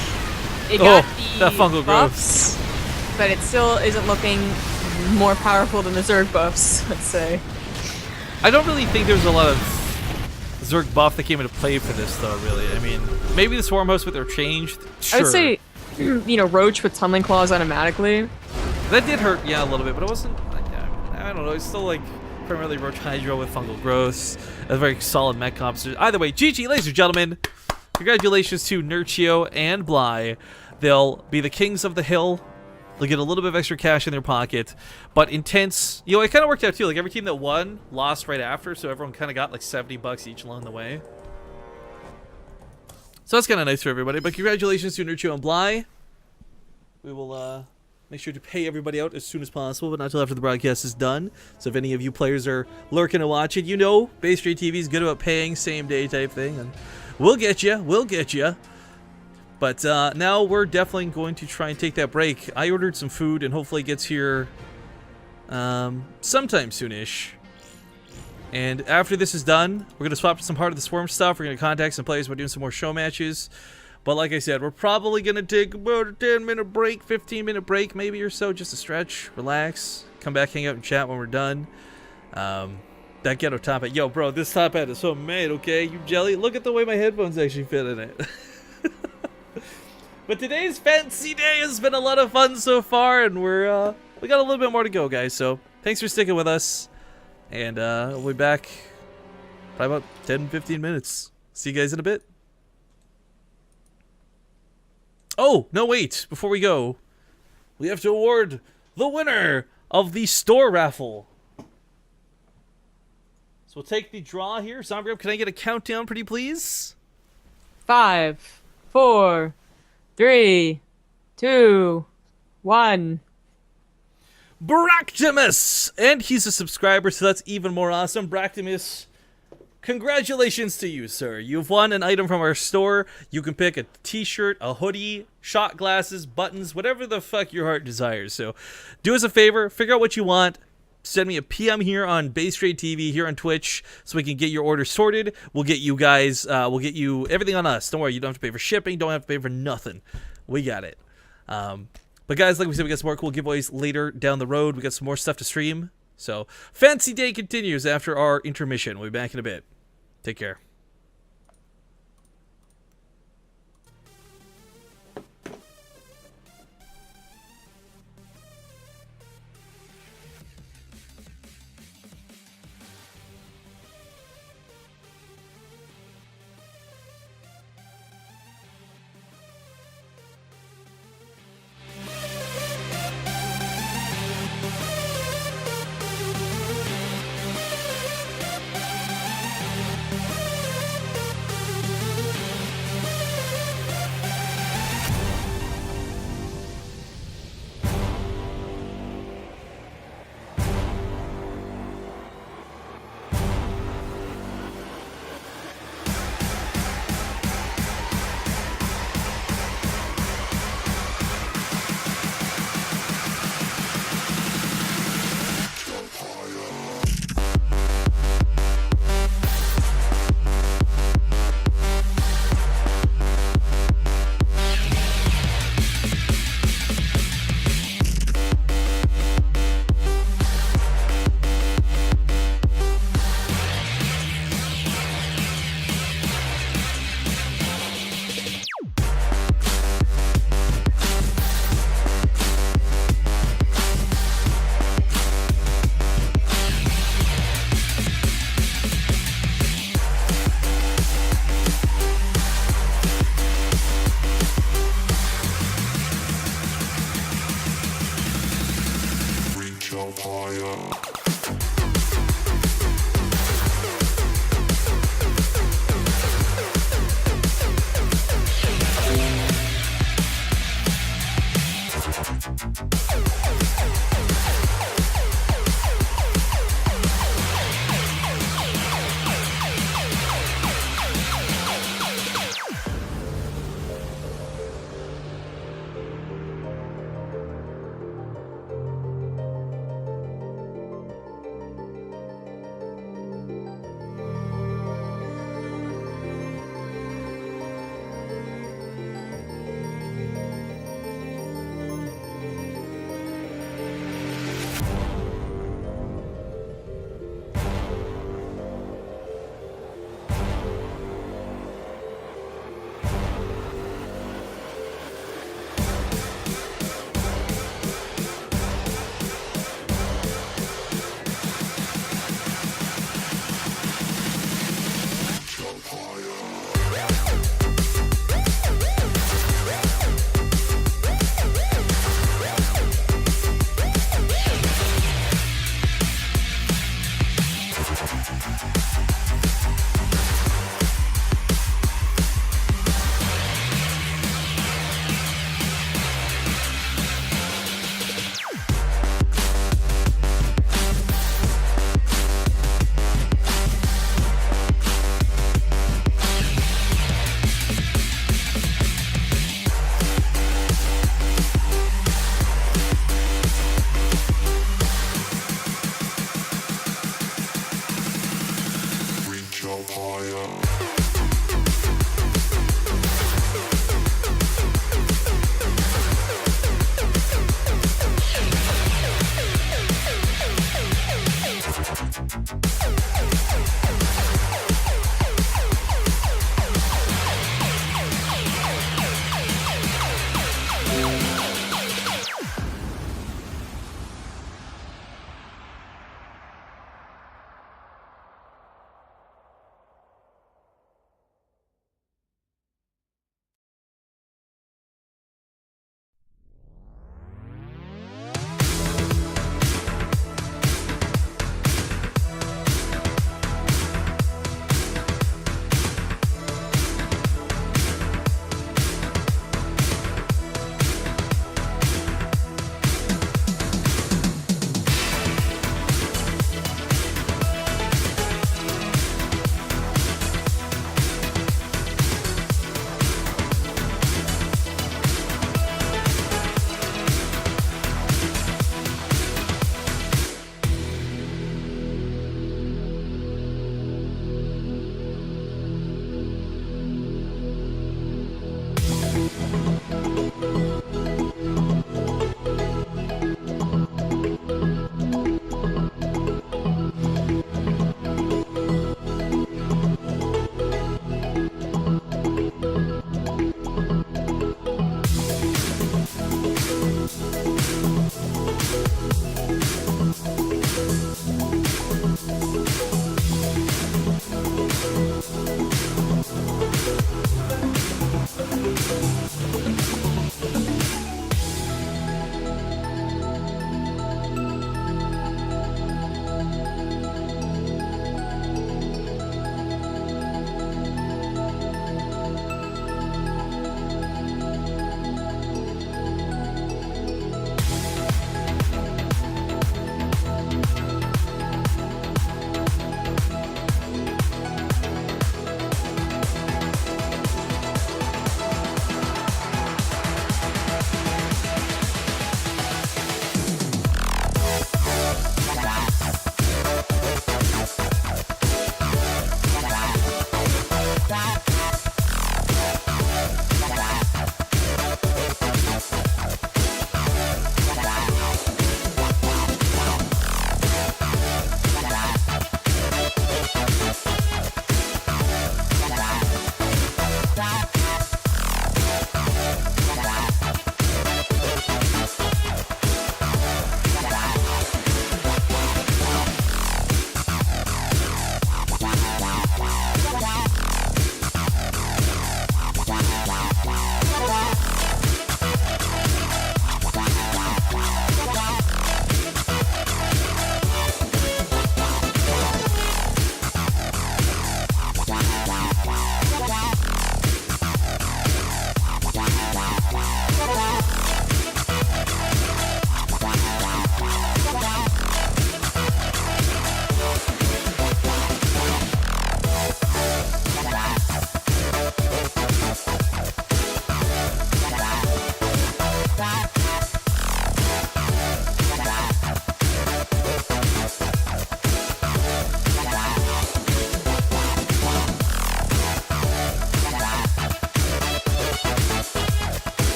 [SPEAKER 2] it got
[SPEAKER 1] that
[SPEAKER 2] the
[SPEAKER 1] fungal
[SPEAKER 2] buffs, but it still isn't looking more powerful than the Zerg buffs, let's say.
[SPEAKER 1] I don't really think there's a lot of Zerg buff that came into play for this, though, really. I mean, maybe the Swarm host with their changed. Sure.
[SPEAKER 2] I would say, you know, Roach with Tunneling Claws automatically.
[SPEAKER 1] That did hurt, yeah, a little bit, but it wasn't, like, I don't know, it's still, like, primarily Roach Hydro with fungal growths, a very solid mech comps. Either way, GG, ladies and gentlemen. Congratulations to Nurchio and Bly. They'll be the kings of the hill. They'll get a little bit of extra cash in their pocket, but intense. You know, it kind of worked out too. Like every team that won lost right after, so everyone kind of got like $70 each along the way. So that's kind of nice for everybody. But congratulations to Nurchio and Bly. We will make sure to pay everybody out as soon as possible, but not until after the broadcast is done. So if any of you players are lurking to watch it, you know Base Trade TV is good about paying same day type thing, and we'll get you. We'll get you. But now we're definitely going to try and take that break. I ordered some food and hopefully it gets here sometime soonish. And after this is done, we're going to swap to some Heart of the Swarm stuff. We're going to contact some players. We're doing some more show matches. But like I said, we're probably going to take about a 10-minute break, 15-minute break maybe or so, just to stretch, relax, come back, hang out, and chat when we're done. That ghetto top hat. Yo, bro, this top hat is so made, okay? You jelly? Look at the way my headphones actually fit in it. But today's fancy day has been a lot of fun so far, and we got a little bit more to go, guys. So thanks for sticking with us, and we'll be back probably about 10-15 minutes. See you guys in a bit. Oh, no, wait. Before we go, we have to award the winner of the store raffle. So we'll take the draw here. Zombie, can I get a countdown, pretty please?
[SPEAKER 2] 5, 4, 3, 2, 1.
[SPEAKER 1] Bractimus! And he's a subscriber, so that's even more awesome. Bractimus, congratulations to you, sir. You've won an item from our store. You can pick a t-shirt, a hoodie, shot glasses, buttons, whatever the fuck your heart desires. So do us a favor, figure out what you want. Send me a PM here on Base Trade TV, here on Twitch, so we can get your order sorted. We'll get you guys, we'll get you everything on us. Don't worry, you don't have to pay for shipping, don't have to pay for nothing. We got it. But guys, like we said, we got some more cool giveaways later down the road. We got some more stuff to stream. So, fancy day continues after our intermission. We'll be back in a bit. Take care.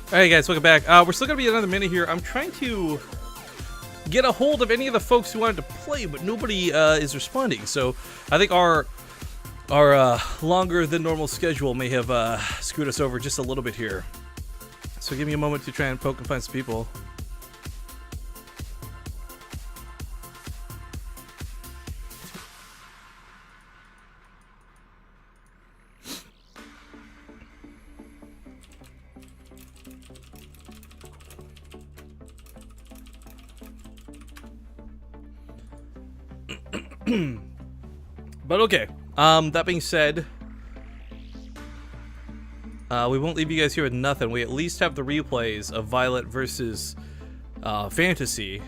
[SPEAKER 1] Alright guys, welcome back. We're still gonna be another minute here. I'm trying to get a hold of any of the folks who wanted to play, but nobody is responding. So I think our longer than normal schedule may have screwed us over just a little bit here. So give me a moment to try and poke and find some people. But okay, that being said, we won't leave you guys here with nothing. We at least have the replays of Violet versus Fantasy.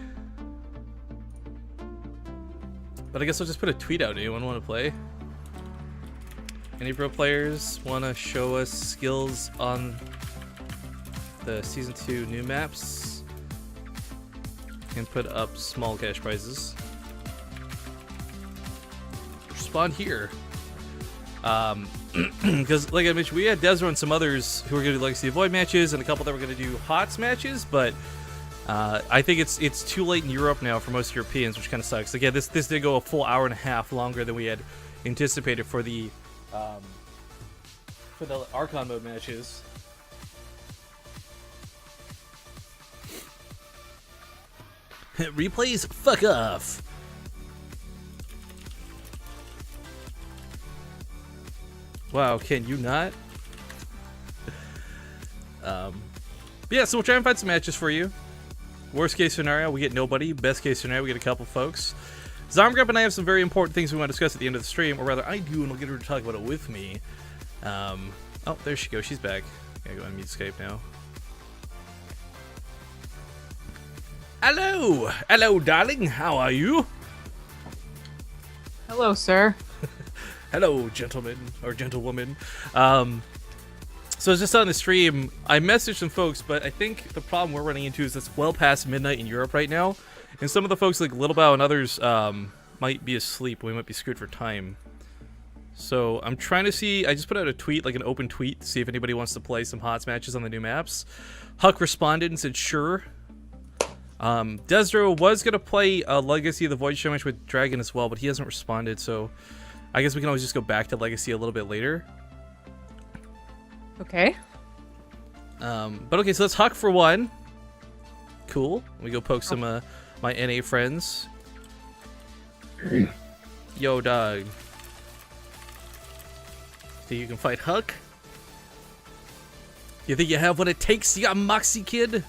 [SPEAKER 1] But I guess I'll just put a tweet out. Anyone want to play? Any pro players want to show us skills on the Season 2 new maps? And put up small cash prizes. Respond here. Because like I mentioned, we had Desro and some others who were going to do Legacy of Void matches and a couple that were going to do HOTS matches, but I think it's too late in Europe now for most Europeans, which kind of sucks. Again, this did go a full hour and a half longer than we had anticipated for the Archon mode matches. Replays, fuck off. Wow, can you not? Yeah, so we'll try and find some matches for you. Worst case scenario, we get nobody. Best case scenario, we get a couple folks. Zomgrab and I have some very important things we want to discuss at the end of the stream, or rather I do, and we'll get her to talk about it with me. Oh, there she goes. She's back. Gotta go unmute Skype now. Hello! Hello, darling. How are you?
[SPEAKER 2] Hello, sir.
[SPEAKER 1] Hello, gentlemen, or gentlewoman. So I was just on the stream. I messaged some folks, but I think the problem we're running into is it's well past midnight in Europe right now. And some of the folks like Little Bow and others might be asleep. We might be screwed for time. So I'm trying to see. I just put out a tweet, like an open tweet, to see if anybody wants to play some HOTS matches on the new maps. Huck responded and said sure. Desro was going to play a Legacy of the Void show match with Dragon as well, but he hasn't responded, so I guess we can always just go back to Legacy a little bit later.
[SPEAKER 2] Okay.
[SPEAKER 1] But okay, so let's Huck for one. Cool. Let me go poke some my NA friends. Yo, dog. Think you can fight Huck? You think you have what it takes? You got Moxie, kid?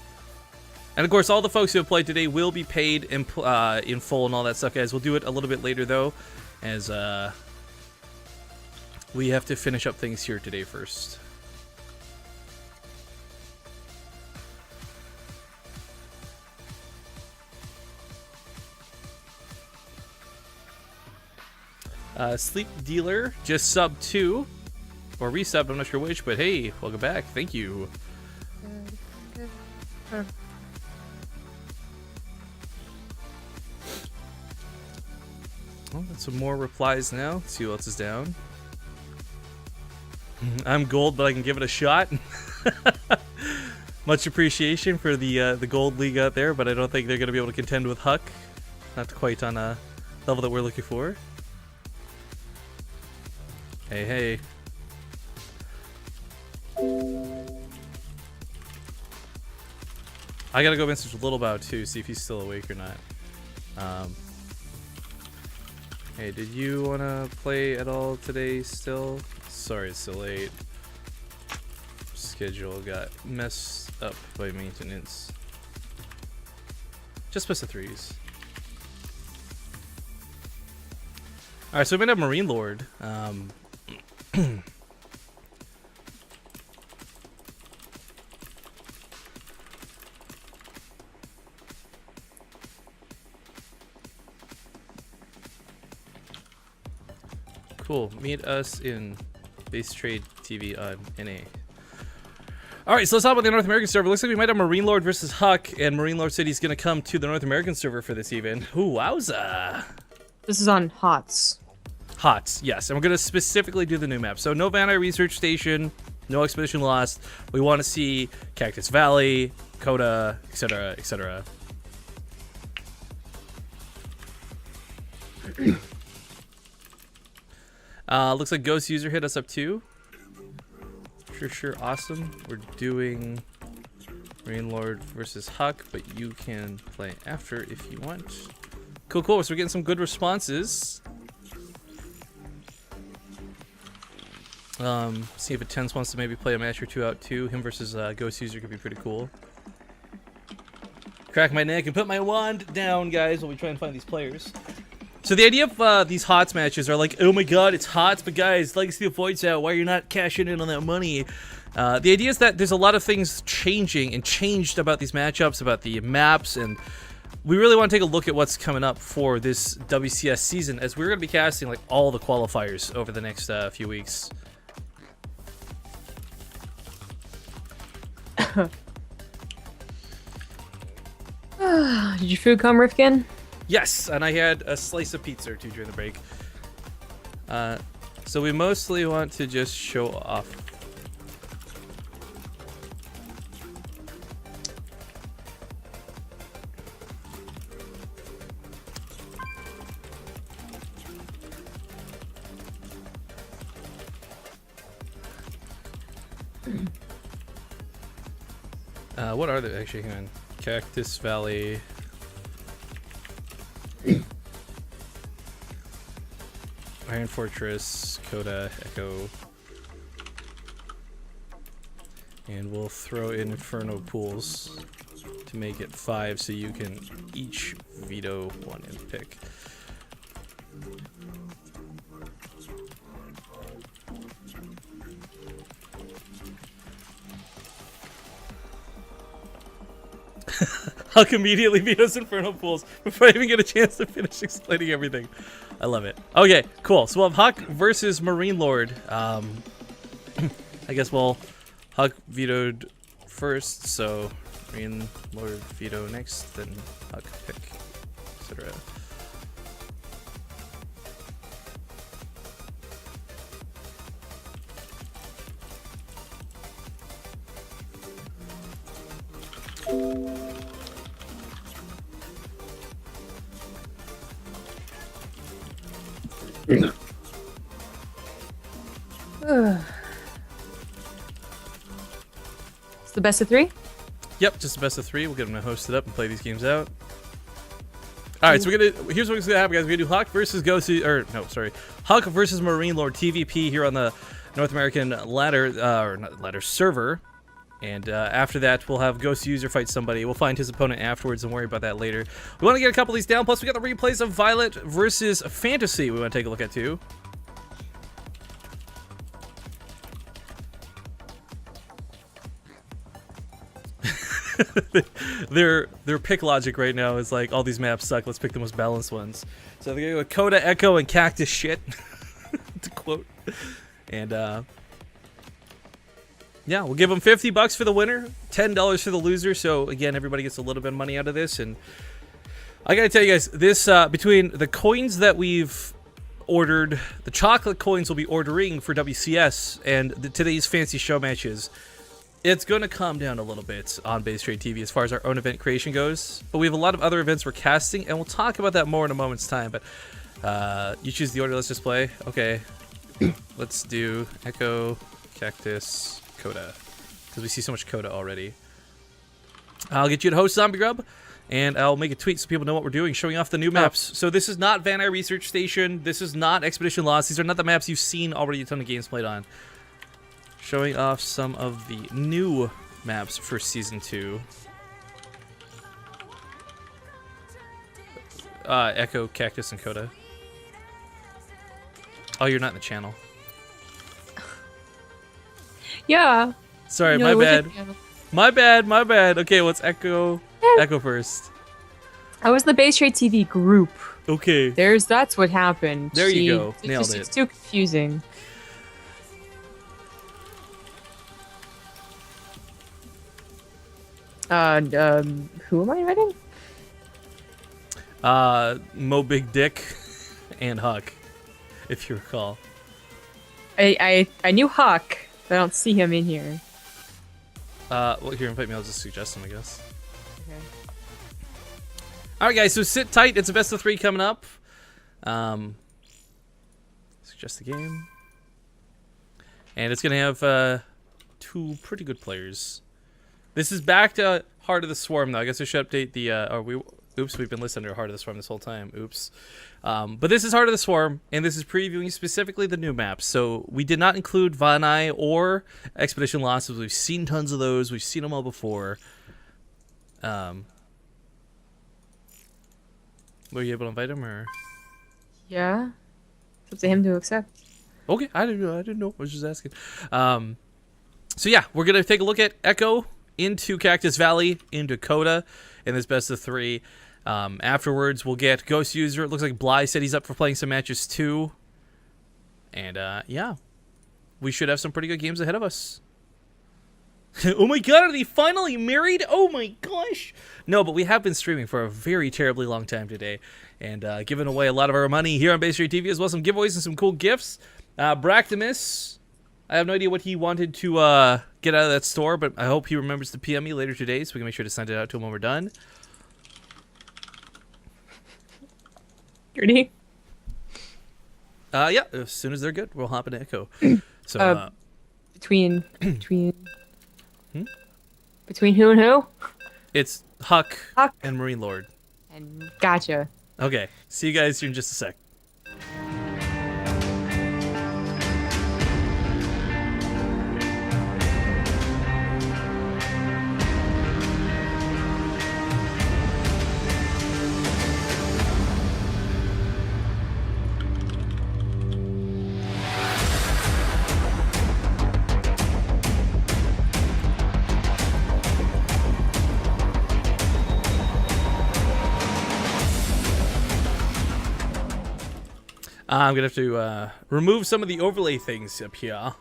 [SPEAKER 1] And of course, all the folks who have played today will be paid in full and all that stuff, guys. We'll do it a little bit later, though, as we have to finish up things here today first. Sleep Dealer just subbed 2, or resubbed, I'm not sure which, but hey, welcome back. Thank you. Well, got some more replies now. Let's see who else is down. I'm gold, but I can give it a shot. Much appreciation for the gold league out there, but I don't think they're going to be able to contend with Huck. Not quite on a level that we're looking for. Hey, hey. I gotta go message Little Bow too, see if he's still awake or not. Hey, did you wanna play at all today still? Sorry it's so late. Schedule got messed up by maintenance. Just miss the 3s. Alright, so we might have Marine Lord. Cool. Meet us in Base Trade TV on NA. Alright, so let's talk about the North American server. Looks like we might have Marine Lord versus Huck, and Marine Lord said he's going to come to the North American server for this event. Ooh, wowza.
[SPEAKER 2] This is on HOTS.
[SPEAKER 1] HOTS, yes. And we're going to specifically do the new map. So, Novana Research Station, No Expedition Lost. We want to see Cactus Valley, Coda, etc., etc. Looks like Ghost User hit us up too. Sure, awesome. We're doing Marine Lord versus Huck, but you can play after if you want. Cool. So we're getting some good responses. See if Tense wants to maybe play a match or two out too. Him versus Ghost User could be pretty cool. Crack my neck and put my wand down, guys, while we try and find these players. So the idea of these HOTS matches are like, oh my god, it's HOTS, but guys, Legacy of Void's out. Why are you not cashing in on that money? The idea is that there's a lot of things changed about these matchups, about the maps, and we really want to take a look at what's coming up for this WCS season, as we're going to be casting like all the qualifiers over the next few weeks.
[SPEAKER 2] Did your food come, Rifkin?
[SPEAKER 1] Yes, and I had a slice of pizza or two during the break. So we mostly want to just show off. What are they actually? Hang on. Cactus Valley. Iron Fortress, Coda, Echo. And we'll throw in Inferno Pools to make it 5 so you can each veto one and pick. Huck immediately vetoes Inferno Pools before I even get a chance to finish explaining everything. I love it. Okay, cool. So we'll have Huck versus Marine Lord. I guess Huck vetoed first, so Marine Lord veto next, then Huck pick, etc.
[SPEAKER 2] It's the best of 3?
[SPEAKER 1] Yep, just the best of 3. We'll get them to host it up and play these games out. Alright, so here's what's gonna happen, guys. We're gonna do Huck versus Huck versus Marine Lord TVP here on the North American ladder server. And after that, we'll have Ghost User fight somebody. We'll find his opponent afterwards and worry about that later. We want to get a couple of these down. Plus, we got the replays of Violet versus Fantasy we want to take a look at too. their pick logic right now is like, all these maps suck. Let's pick the most balanced ones. So they're gonna go with Coda, Echo, and Cactus shit, to quote. And yeah, we'll give them $50 for the winner, $10 for the loser. So again, everybody gets a little bit of money out of this. And I gotta tell you guys, this between the coins that we've ordered, the chocolate coins we'll be ordering for WCS, and today's fancy show matches, it's going to calm down a little bit on Base Trade TV as far as our own event creation goes. But we have a lot of other events we're casting, and we'll talk about that more in a moment's time. But you choose the order. Let's just play. Okay. Let's do Echo, Cactus, Coda, because we see so much Coda already. I'll get you to host Zombie Grub, and I'll make a tweet so people know what we're doing, showing off the new maps. So this is not Van Eye Research Station. This is not Expedition Lost. These are not the maps you've seen already a ton of games played on. Showing off some of the new maps for Season 2. Echo, Cactus, and Coda. Oh, you're not in the channel.
[SPEAKER 2] Yeah.
[SPEAKER 1] Sorry, my bad. My bad. Okay, let's Echo first.
[SPEAKER 2] I was the Base Trade TV group.
[SPEAKER 1] Okay.
[SPEAKER 2] That's what happened.
[SPEAKER 1] There you go. Nailed it.
[SPEAKER 2] It's too confusing. Who am I inviting?
[SPEAKER 1] Mo Big Dick and Huck, if you recall.
[SPEAKER 2] I knew Huck. I don't see him in here.
[SPEAKER 1] Well, here, invite me. I'll just suggest him, I guess.
[SPEAKER 2] Okay.
[SPEAKER 1] All right, guys. So sit tight. It's a best of 3 coming up. Suggest the game, and it's gonna have 2 pretty good players. This is back to Heart of the Swarm, though. I guess I should update the. Oops, we've been listed under Heart of the Swarm this whole time. Oops. But this is Heart of the Swarm, and this is previewing specifically the new maps. So we did not include Vanai or Expedition Lost, as we've seen tons of those. We've seen them all before. Were you able to invite him, or?
[SPEAKER 2] Yeah. It's up to him to accept.
[SPEAKER 1] Okay, I didn't know. I was just asking. So yeah, we're gonna take a look at Echo into Cactus Valley into Coda in this best of 3. Afterwards, we'll get Ghost User. It looks like Bly said he's up for playing some matches too. And yeah, we should have some pretty good games ahead of us. Oh my god, are they finally married? Oh my gosh. No, but we have been streaming for a very terribly long time today, and giving away a lot of our money here on Base Rate TV, as well as some giveaways and some cool gifts. Bractimus, I have no idea what he wanted to get out of that store, but I hope he remembers to PM me later today, so we can make sure to send it out to him when we're done.
[SPEAKER 2] Ready?
[SPEAKER 1] Yeah, as soon as they're good, we'll hop into Echo. So,
[SPEAKER 2] between who and who?
[SPEAKER 1] It's Huck and Marine Lord.
[SPEAKER 2] And gotcha.
[SPEAKER 1] Okay, see you guys here in just a sec. I'm going to have to remove some of the overlay things up here.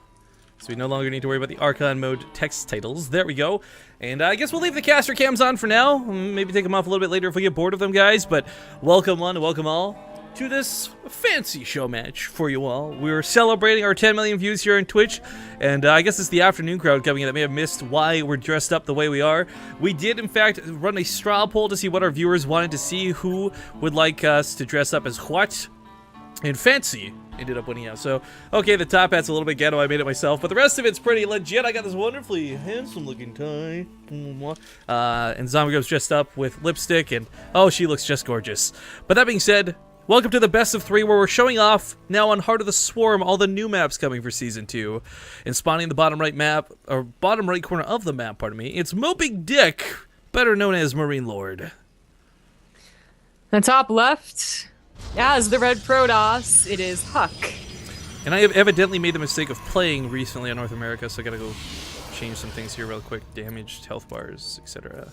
[SPEAKER 1] So we no longer need to worry about the Archon mode text titles. There we go. And I guess we'll leave the caster cams on for now. Maybe take them off a little bit later if we get bored of them, guys. But welcome one and welcome all to this fancy show match for you all. We're celebrating our 10 million views here on Twitch. And I guess it's the afternoon crowd coming in that may have missed why we're dressed up the way we are. We did, in fact, run a straw poll to see what our viewers wanted to see. Who would like us to dress up as what? And Fancy ended up winning out. So, okay, the top hat's a little bit ghetto. I made it myself. But the rest of it's pretty legit. I got this wonderfully handsome-looking tie. And Zombie Girl's dressed up with lipstick. And, oh, she looks just gorgeous. But that being said, welcome to the best of 3, where we're showing off, now on Heart of the Swarm, all the new maps coming for Season 2. And spawning the bottom right map, or bottom right corner of the map, pardon me, it's Mo Big Dick, better known as Marine Lord.
[SPEAKER 2] The top left, as the Red Protoss, it is Huck.
[SPEAKER 1] And I have evidently made the mistake of playing recently on North America, so I gotta go change some things here real quick. Damaged health bars, etc.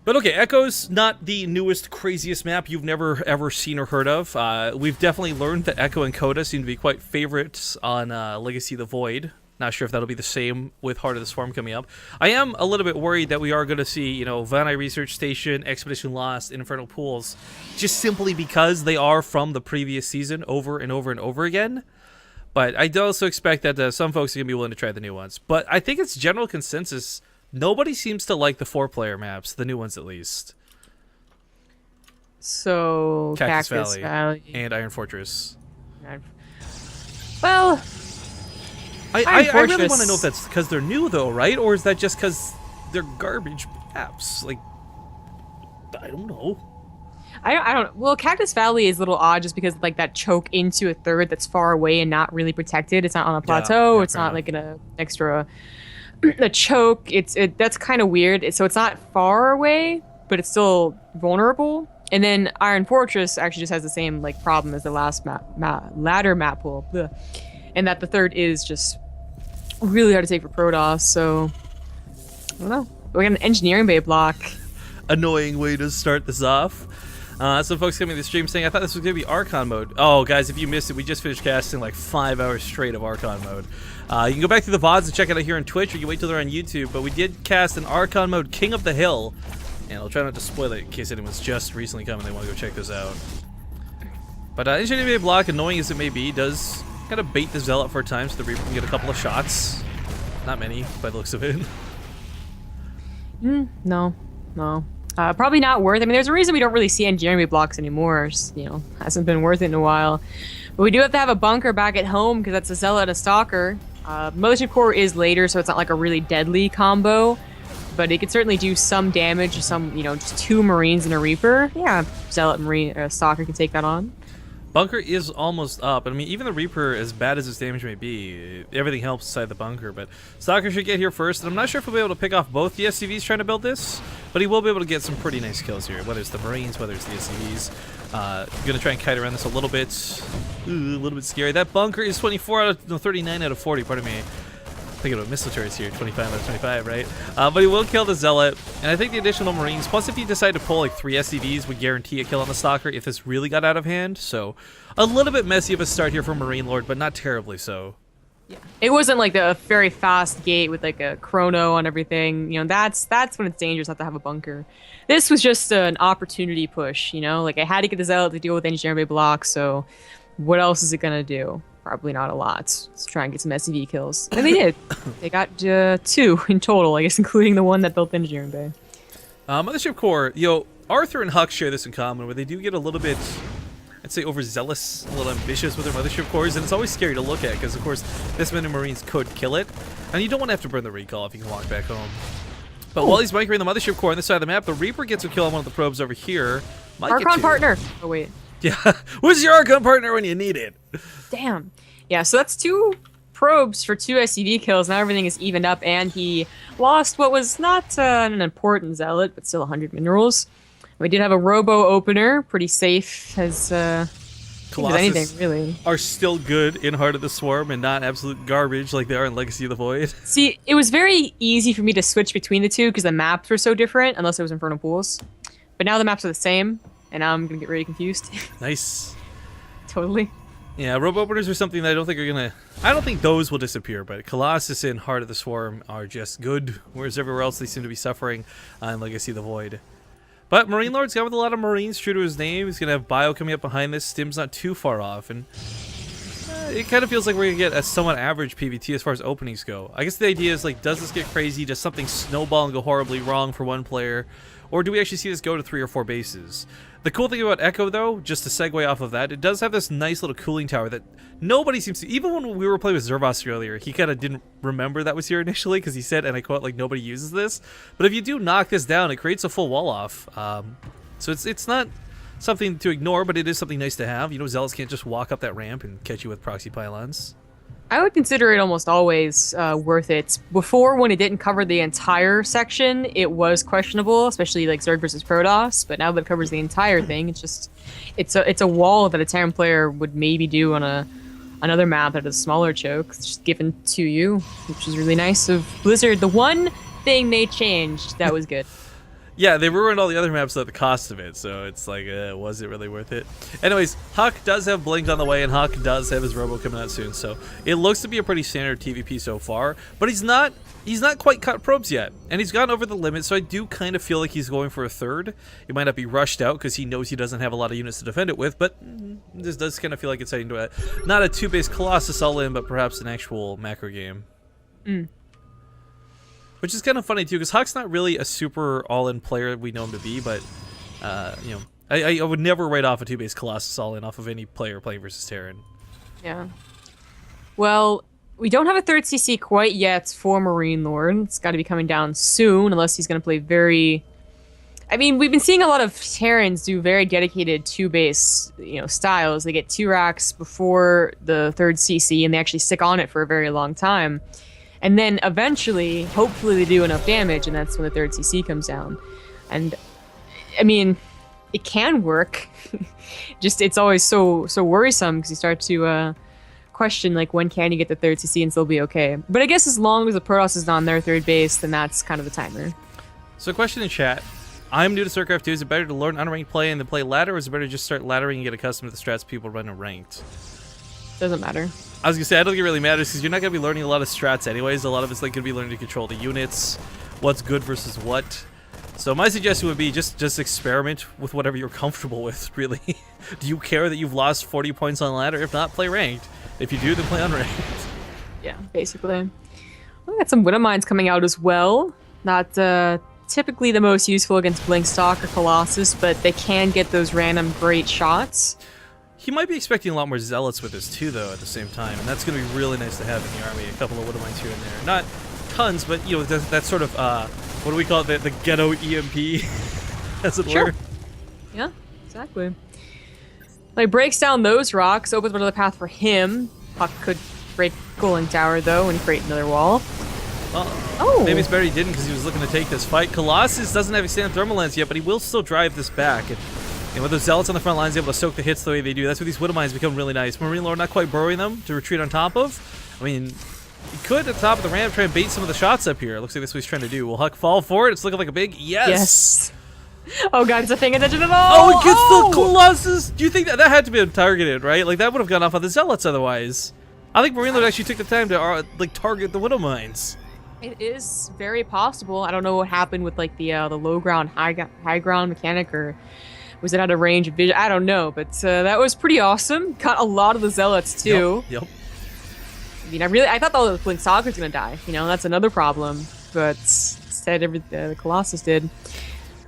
[SPEAKER 1] But okay, Echo's not the newest, craziest map you've never ever seen or heard of. We've definitely learned that Echo and Coda seem to be quite favorites on Legacy of the Void. Not sure if that'll be the same with Heart of the Swarm coming up. I am a little bit worried that we are going to see, you know, Vanai Research Station, Expedition Lost, and Infernal Pools, just simply because they are from the previous season over and over and over again. But I do also expect that some folks are going to be willing to try the new ones. But I think it's general consensus, nobody seems to like the 4-player maps, the new ones at least.
[SPEAKER 2] So,
[SPEAKER 1] Cactus Valley and Iron Fortress.
[SPEAKER 2] Well,
[SPEAKER 1] I really want to know if that's because they're new, though, right? Or is that just because they're garbage maps? Like, I don't know.
[SPEAKER 2] I don't. Well, Cactus Valley is a little odd just because like that choke into a third that's far away and not really protected. It's not on a plateau. Yeah, it's not like in a extra a choke. That's kind of weird. So it's not far away, but it's still vulnerable. And then Iron Fortress actually just has the same like problem as the last ladder map pool. Ugh. And that the third is just really hard to take for Protoss, so I don't know. We got an engineering bay block.
[SPEAKER 1] Annoying way to start this off. Some folks coming to the stream saying, I thought this was going to be Archon mode. Oh, guys, if you missed it, we just finished casting like 5 hours straight of Archon mode. You can go back to the VODs and check it out here on Twitch, or you wait till they're on YouTube, but we did cast an Archon mode King of the Hill, and I'll try not to spoil it in case anyone's just recently come and they want to go check this out. But engineering bay block, annoying as it may be, does Gotta bait the Zealot for a time so the Reaper can get a couple of shots. Not many, by the looks of it.
[SPEAKER 2] No. Probably not worth it. I mean, there's a reason we don't really see engineering blocks anymore. Just, you know, hasn't been worth it in a while. But we do have to have a bunker back at home because that's a Zealot and a Stalker. Mothership Core is later, so it's not like a really deadly combo. But it could certainly do some damage to some, you know, just 2 Marines and a Reaper. Yeah, Zealot and Stalker can take that on.
[SPEAKER 1] Bunker is almost up. I mean, even the Reaper, as bad as its damage may be, everything helps inside the bunker. But Stalker should get here first, and I'm not sure if he'll be able to pick off both the SCVs trying to build this, but he will be able to get some pretty nice kills here, whether it's the Marines, whether it's the SCVs. Gonna try and kite around this a little bit. Ooh, a little bit scary. That bunker is 39 out of 40, pardon me. Thinking about missile turrets here, 25 out of 25, right? But he will kill the Zealot, and I think the additional Marines, plus if you decide to pull like 3 SCVs, would guarantee a kill on the Stalker if this really got out of hand. So a little bit messy of a start here for Marine Lord, but not terribly so.
[SPEAKER 2] Yeah. It wasn't like a very fast gate with like a chrono on everything. You know, that's when it's dangerous not to have a bunker. This was just an opportunity push, you know? Like, I had to get the Zealot to deal with engineering blocks, so what else is it gonna do? Probably not a lot. Let's try and get some SCV kills. And they did. They got 2 in total, I guess, including the one that built engineering bay.
[SPEAKER 1] Mothership Core, you know, Arthur and Huck share this in common, where they do get a little bit, I'd say, overzealous, a little ambitious with their Mothership Cores, and it's always scary to look at, because, of course, this many Marines could kill it, and you don't want to have to burn the recall if you can walk back home. But while he's microing the Mothership Core on this side of the map, the Reaper gets a kill on one of the probes over here.
[SPEAKER 2] Archon partner! Oh, wait.
[SPEAKER 1] Yeah, where's your Archon partner when you need it?
[SPEAKER 2] Damn. Yeah, so that's 2 probes for 2 SCV kills. Now everything is evened up, and he lost what was not an important Zealot, but still 100 minerals. We did have a Robo opener, pretty safe as anything, really.
[SPEAKER 1] Are still good in Heart of the Swarm and not absolute garbage like they are in Legacy of the Void.
[SPEAKER 2] See, it was very easy for me to switch between the 2 because the maps were so different, unless it was Infernal Pools. But now the maps are the same, and now I'm going to get really confused.
[SPEAKER 1] Nice.
[SPEAKER 2] Totally.
[SPEAKER 1] Yeah, Robo openers are something that I don't think are gonna. I don't think those will disappear, but Colossus and Heart of the Swarm are just good, whereas everywhere else they seem to be suffering in Legacy of the Void. But Marine Lord's got with a lot of Marines, true to his name. He's gonna have Bio coming up behind this. Stim's not too far off, and it kind of feels like we're gonna get a somewhat average PvT as far as openings go. I guess the idea is, like, does this get crazy? Does something snowball and go horribly wrong for one player? Or do we actually see this go to 3 or 4 bases? The cool thing about Echo, though, just to segue off of that, it does have this nice little cooling tower that nobody seems to... Even when we were playing with Zervos earlier, he kind of didn't remember that was here initially, because he said, and I quote, like, nobody uses this. But if you do knock this down, it creates a full wall off. So it's not something to ignore, but it is something nice to have. You know, Zealots can't just walk up that ramp and catch you with proxy pylons.
[SPEAKER 2] I would consider it almost always worth it. Before, when it didn't cover the entire section, it was questionable, especially like Zerg versus Protoss. But now that it covers the entire thing, it's a wall that a Terran player would maybe do on another map that has a smaller choke. It's just given to you, which is really nice of Blizzard. The one thing they changed that was good.
[SPEAKER 1] Yeah, they ruined all the other maps at the cost of it, so it's like, was it really worth it? Anyways, Huck does have Blink on the way, and Huck does have his Robo coming out soon, so it looks to be a pretty standard TVP so far, but he's not quite cut probes yet, and he's gone over the limit, so I do kind of feel like he's going for a third. It might not be rushed out, because he knows he doesn't have a lot of units to defend it with, but this does kind of feel like it's heading to not a 2-base Colossus all-in, but perhaps an actual macro game. Which is kind of funny, too, because Huck's not really a super all-in player we know him to be, but, you know, I would never write off a 2-base Colossus all-in off of any player playing versus Terran.
[SPEAKER 2] Yeah. Well, we don't have a 3rd CC quite yet for Marine Lord. It's got to be coming down soon, unless he's going to play very... I mean, we've been seeing a lot of Terrans do very dedicated 2-base, you know, styles. They get 2 racks before the 3rd CC, and they actually stick on it for a very long time. And then eventually, hopefully they do enough damage, and that's when the 3rd CC comes down. And, I mean, it can work. Just, it's always so worrisome, because you start to question, like, when can you get the 3rd CC and still be okay? But I guess as long as the Protoss is on their 3rd base, then that's kind of the timer.
[SPEAKER 1] So question in chat. I'm new to StarCraft 2. Is it better to learn unranked play and then play ladder, or is it better to just start laddering and get accustomed to the strats people run ranked?
[SPEAKER 2] Doesn't matter.
[SPEAKER 1] I was gonna say, I don't think it really matters, because you're not gonna be learning a lot of strats anyways. A lot of it's like gonna be learning to control the units, what's good versus what. So my suggestion would be just experiment with whatever you're comfortable with, really. Do you care that you've lost 40 points on ladder? If not, play ranked. If you do, then play unranked.
[SPEAKER 2] Yeah, basically. We got some Widow Mines coming out as well. Not typically the most useful against Blinkstalk or Colossus, but they can get those random great shots.
[SPEAKER 1] He might be expecting a lot more Zealots with this too, though, at the same time, and that's going to be really nice to have in the army. A couple of Widow Mines here and there. Not tons, but, you know, that sort of, what do we call it, the ghetto EMP, as it were.
[SPEAKER 2] Yeah, exactly. Well, he breaks down those rocks, opens another path for him. Puck could break Cooling Tower, though, and create another wall.
[SPEAKER 1] Well, maybe it's better he didn't because he was looking to take this fight. Colossus doesn't have extended thermal lens yet, but he will still drive this back. And with those Zealots on the front lines able to soak the hits the way they do, that's where these Widow Mines become really nice. Marine Lord not quite burrowing them to retreat on top of. I mean, he could at the top of the ramp try and bait some of the shots up here. It looks like that's what he's trying to do. Will Huck fall for it? It's looking like a big yes.
[SPEAKER 2] Oh god, it's a thing attention at all.
[SPEAKER 1] Oh, it gets the Colossus. Do you think that had to be targeted, right? Like that would have gone off on the Zealots otherwise. I think Marine Lord actually took the time to like target the Widow Mines.
[SPEAKER 2] It is very possible. I don't know what happened with like the low ground, high ground mechanic, or was it out of range of vision? I don't know, but that was pretty awesome. Got a lot of the Zealots too.
[SPEAKER 1] Yep.
[SPEAKER 2] I mean, I thought the Blinkstalk was gonna die. You know, that's another problem. But instead, the Colossus did.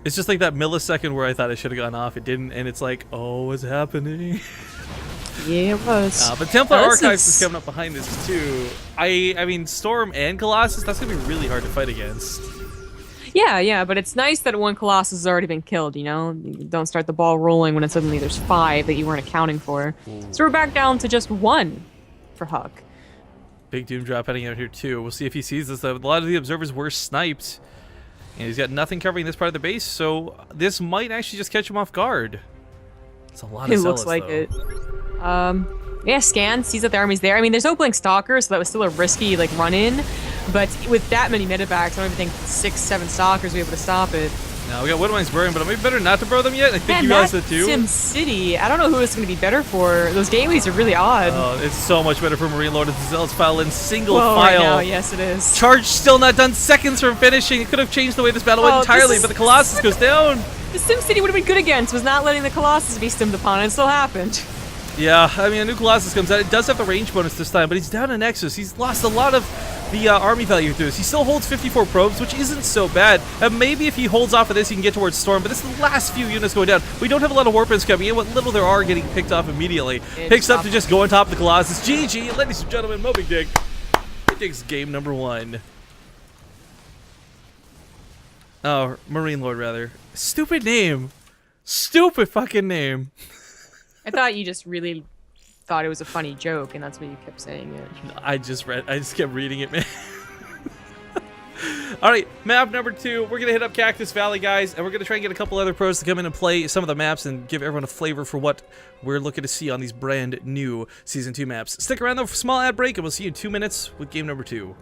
[SPEAKER 1] It's just like that millisecond where I thought it should have gone off. It didn't, and it's like, oh, what's happening?
[SPEAKER 2] Yeah, it was.
[SPEAKER 1] But Templar Archives is coming up behind this too. I mean, Storm and Colossus, that's gonna be really hard to fight against.
[SPEAKER 2] Yeah, but it's nice that one Colossus has already been killed, you know? You don't start the ball rolling when suddenly there's 5 that you weren't accounting for. So we're back down to just 1 for Huck.
[SPEAKER 1] Big Doom Drop heading out here too. We'll see if he sees this. A lot of the observers were sniped. And he's got nothing covering this part of the base, so this might actually just catch him off guard. It's a lot of Zealots,
[SPEAKER 2] looks like
[SPEAKER 1] though.
[SPEAKER 2] it. Yeah, scan, sees that the army's there. I mean, there's no Blinkstalker, so that was still a risky, like, run-in. But with that many medibacks, I don't even think 6, 7 Stalkers will be able to stop it.
[SPEAKER 1] Now, we got Widow Mines burning, but maybe better not to burn them yet. I think you guys did too.
[SPEAKER 2] Sim City, I don't know who it's going to be better for. Those gateways are really odd.
[SPEAKER 1] Oh, it's so much better for Marine Lord as the Zealots file in single
[SPEAKER 2] Whoa,
[SPEAKER 1] file.
[SPEAKER 2] Right now, yes, it is.
[SPEAKER 1] Charge still not done, seconds from finishing. It could have changed the way this battle went entirely, but the Colossus goes down.
[SPEAKER 2] The Sim City would have been good against, was not letting the Colossus be stimmed upon, and it still happened.
[SPEAKER 1] Yeah, I mean, a new Colossus comes out. It does have the range bonus this time, but he's down to Nexus. He's lost a lot of the army value through this. He still holds 54 probes, which isn't so bad. And maybe if he holds off of this, he can get towards Storm, but this is the last few units going down. We don't have a lot of warpins coming in. What little there are getting picked off immediately. Picks up to just go on top of the Colossus. GG, ladies and gentlemen, Moby Dick. He takes game number 1. Oh, Marine Lord, rather. Stupid name. Stupid fucking name.
[SPEAKER 2] I thought you just really thought it was a funny joke, and that's why you kept saying it.
[SPEAKER 1] I just kept reading it, man. Alright, map number 2. We're gonna hit up Cactus Valley, guys, and we're gonna try and get a couple other pros to come in and play some of the maps and give everyone a flavor for what we're looking to see on these brand new Season 2 maps. Stick around though for a small ad break, and we'll see you in 2 minutes with game number 2.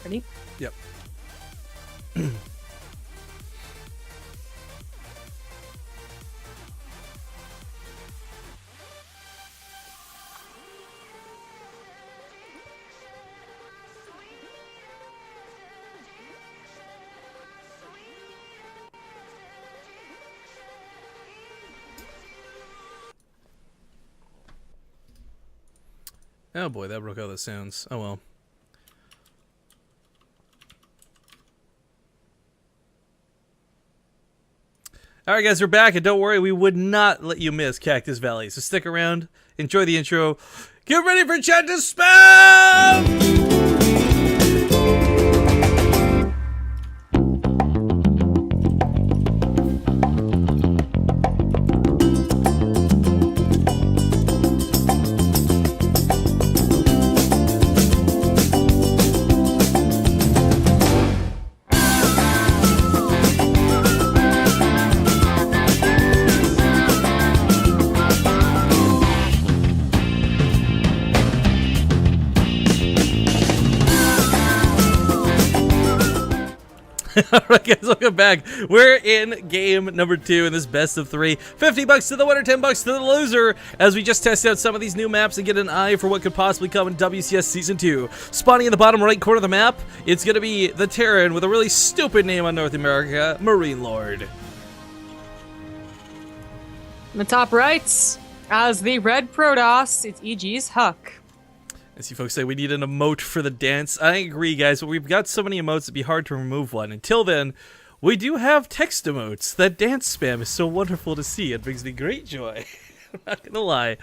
[SPEAKER 2] Ready?
[SPEAKER 1] Yep. Oh boy, that broke out the sounds. Oh well. Alright guys, we're back, and don't worry, we would not let you miss Cactus Valley. So stick around, enjoy the intro, get ready for chat to spam! Alright guys, welcome back. We're in game number 2 in this best of 3. $50 to the winner, $10 to the loser, as we just test out some of these new maps and get an eye for what could possibly come in WCS Season 2. Spawning in the bottom right corner of the map, it's going to be the Terran with a really stupid name on North America, Marine Lord.
[SPEAKER 2] In the top right, as the red Protoss, it's EG's Huck.
[SPEAKER 1] As you folks say, we need an emote for the dance. I agree, guys, but we've got so many emotes, it'd be hard to remove one. Until then, we do have text emotes. That dance spam is so wonderful to see. It brings me great joy. I'm not gonna lie.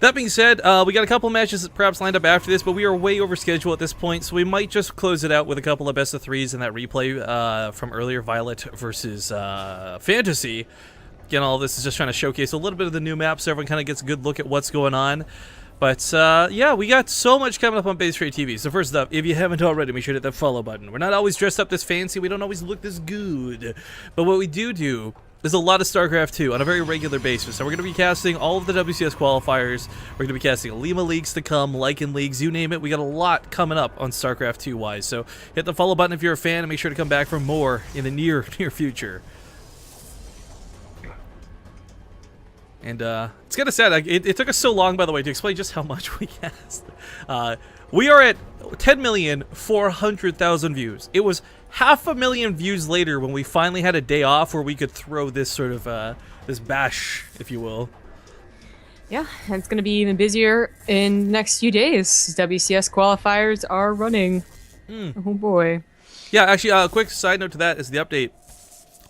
[SPEAKER 1] That being said, we got a couple matches perhaps lined up after this, but we are way over schedule at this point, so we might just close it out with a couple of best of 3s in that replay from earlier, Violet versus Fantasy. Again, all of this is just trying to showcase a little bit of the new map so everyone kind of gets a good look at what's going on. But, yeah, we got so much coming up on Base Trade TV. So first up, if you haven't already, make sure to hit that follow button. We're not always dressed up this fancy. We don't always look this good. But what we do is a lot of StarCraft 2 on a very regular basis. So we're going to be casting all of the WCS qualifiers. We're going to be casting Lima Leagues to come, Lycan Leagues, you name it. We got a lot coming up on StarCraft 2 wise. So hit the follow button if you're a fan and make sure to come back for more in the near future. And it's kind of sad. It took us so long, by the way, to explain just how much we cast. We are at 10,400,000 views. It was 500,000 views later when we finally had a day off where we could throw this sort of this bash, if you will.
[SPEAKER 2] Yeah, and it's going to be even busier in the next few days. WCS qualifiers are running. Oh boy.
[SPEAKER 1] Yeah, actually, a quick side note to that is the update.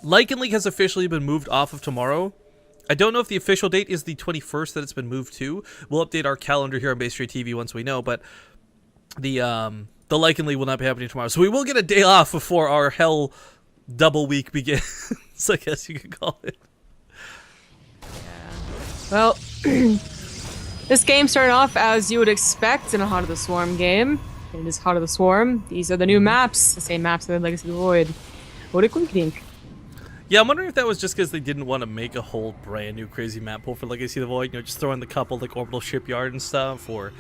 [SPEAKER 1] Lycan League has officially been moved off of tomorrow. I don't know if the official date is the 21st that it's been moved to. We'll update our calendar here on Base Trade TV once we know, but the Lycan League will not be happening tomorrow. So we will get a day off before our hell double week begins, I guess you could call it.
[SPEAKER 2] Yeah. Well, this game started off as you would expect in a Heart of the Swarm game. It is Heart of the Swarm. These are the new maps, the same maps as Legacy of the Void. What a quick think.
[SPEAKER 1] Yeah, I'm wondering if that was just because they didn't want to make a whole brand new crazy map pool for Legacy of the Void, you know, just throw in the couple like Orbital Shipyard and stuff, or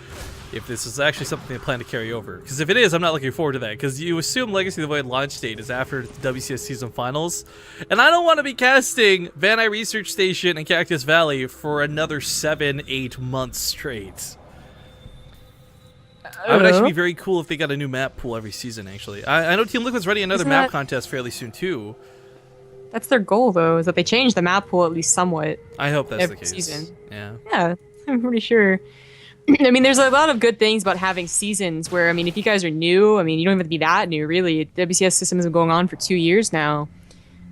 [SPEAKER 1] if this is actually something they plan to carry over. Because if it is, I'm not looking forward to that, because you assume Legacy of the Void launch date is after the WCS season finals, and I don't want to be casting Van Nuys Research Station and Cactus Valley for another 7-8 months straight. I would actually be very cool if they got a new map pool every season, actually. I know Team Liquid's running another map contest fairly soon, too.
[SPEAKER 2] That's their goal, though, is that they change the map pool at least somewhat.
[SPEAKER 1] I hope that's
[SPEAKER 2] every
[SPEAKER 1] the case.
[SPEAKER 2] Season.
[SPEAKER 1] Yeah.
[SPEAKER 2] Yeah, I'm pretty sure. I mean, there's a lot of good things about having seasons where, I mean, if you guys are new, I mean, you don't even have to be that new, really. The WCS system has been going on for 2 years now.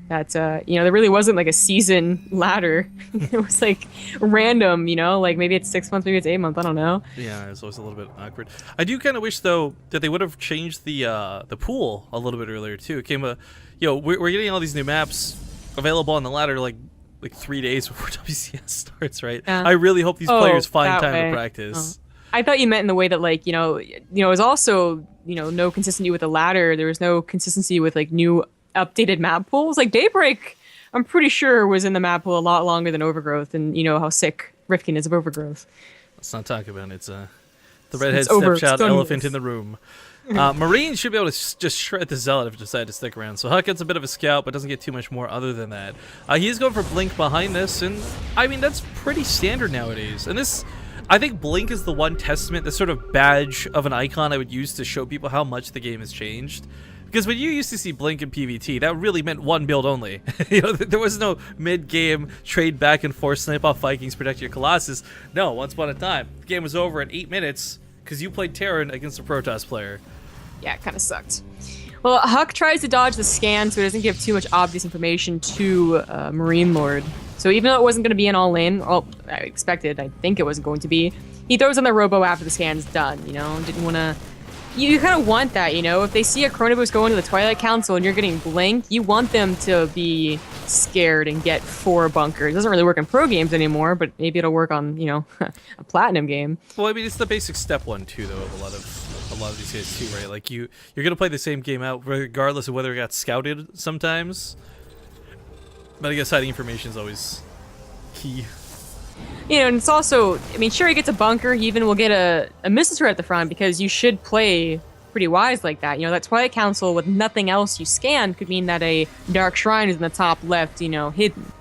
[SPEAKER 2] That, you know, there really wasn't like a season ladder. It was like random, you know, like maybe it's 6 months, maybe it's 8 months, I don't know.
[SPEAKER 1] Yeah, it's always a little bit awkward. I do kind of wish, though, that they would have changed the pool a little bit earlier, too. It came you know, we're getting all these new maps available on the ladder like 3 days before WCS starts, right? I really hope these players find time to practice.
[SPEAKER 2] I thought you meant in the way that, like, you know, it was also, you know, no consistency with the ladder. There was no consistency with like new updated map pools. Like Daybreak, I'm pretty sure was in the map pool a lot longer than Overgrowth, and you know how sick Rifkin is of Overgrowth.
[SPEAKER 1] Let's not talk about it. It's the redhead stepchild elephant in the room. Marine should be able to just shred the Zealot if it decide to stick around. So Huck gets a bit of a scout, but doesn't get too much more other than that. He's going for Blink behind this, and I mean, that's pretty standard nowadays. And this, I think Blink is the one testament, this sort of badge of an icon I would use to show people how much the game has changed. Because when you used to see Blink in PvT, that really meant one build only. You know, there was no mid-game trade back and forth, snipe off Vikings, protect your Colossus. No, once upon a time, the game was over in 8 minutes because you played Terran against a Protoss player.
[SPEAKER 2] Yeah, it kind of sucked. Well, Huck tries to dodge the scan so he doesn't give too much obvious information to Marine Lord. So even though it wasn't going to be an all-in, well, I expected, I think it wasn't going to be, he throws on the robo after the scan's done, you know? Didn't want to... You kind of want that, you know? If they see a Chronoboost go into the Twilight Council and you're getting blinked, you want them to be scared and get 4 bunkers. It doesn't really work in pro games anymore, but maybe it'll work on, you know, a platinum game.
[SPEAKER 1] Well, I mean, it's the basic step one, too, though, of a lot of these guys, too, right? Like, you're going to play the same game out regardless of whether it got scouted sometimes. But I guess hiding information is always key.
[SPEAKER 2] You know, and it's also, I mean, sure, he gets a bunker, he even will get a missile turret at the front because you should play pretty wise like that. You know, that Twilight Council with nothing else you scan could mean that a Dark Shrine is in the top left, you know, hidden.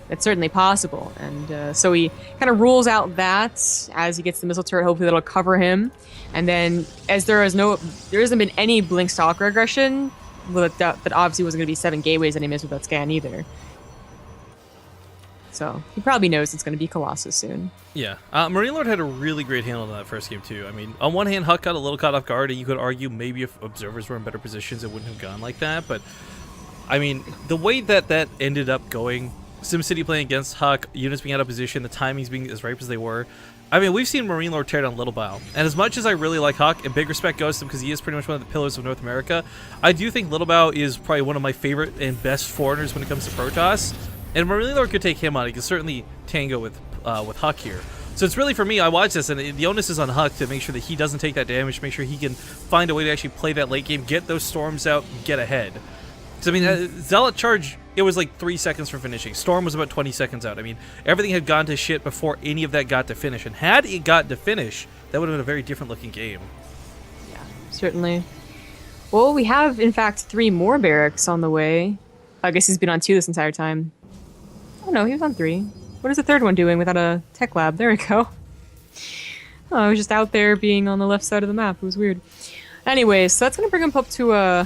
[SPEAKER 2] That's certainly possible. And so he kind of rules out that as he gets the missile turret, hopefully that'll cover him. And then as there hasn't been any Blink Stalker aggression, well, that obviously wasn't going to be 7 gateways that he missed with that scan either. So he probably knows it's going to be Colossus soon.
[SPEAKER 1] Yeah. Marine Lord had a really great handle on that first game, too. I mean, on one hand, Huck got a little caught off guard, and you could argue maybe if observers were in better positions, it wouldn't have gone like that. But, I mean, the way that ended up going, SimCity playing against Huck, units being out of position, the timings being as ripe as they were, I mean, we've seen Marine Lord tear down Little Bow. And as much as I really like Huck, and big respect goes to him because he is pretty much one of the pillars of North America, I do think Little Bow is probably one of my favorite and best foreigners when it comes to Protoss. And Marine Lord could take him on. He can certainly tango with Huck here. So it's really, for me, I watch this, and the onus is on Huck to make sure that he doesn't take that damage, make sure he can find a way to actually play that late game, get those storms out, get ahead. So, I mean, Zealot Charge, it was like 3 seconds from finishing. Storm was about 20 seconds out. I mean, everything had gone to shit before any of that got to finish. And had it got to finish, that would have been a very different looking game.
[SPEAKER 2] Yeah, certainly. Well, we have, in fact, 3 more barracks on the way. I guess he's been on 2 this entire time. Oh no, he was on 3. What is the 3rd one doing without a tech lab? There we go. Oh, I was just out there being on the left side of the map. It was weird. Anyways, so that's going to bring him up to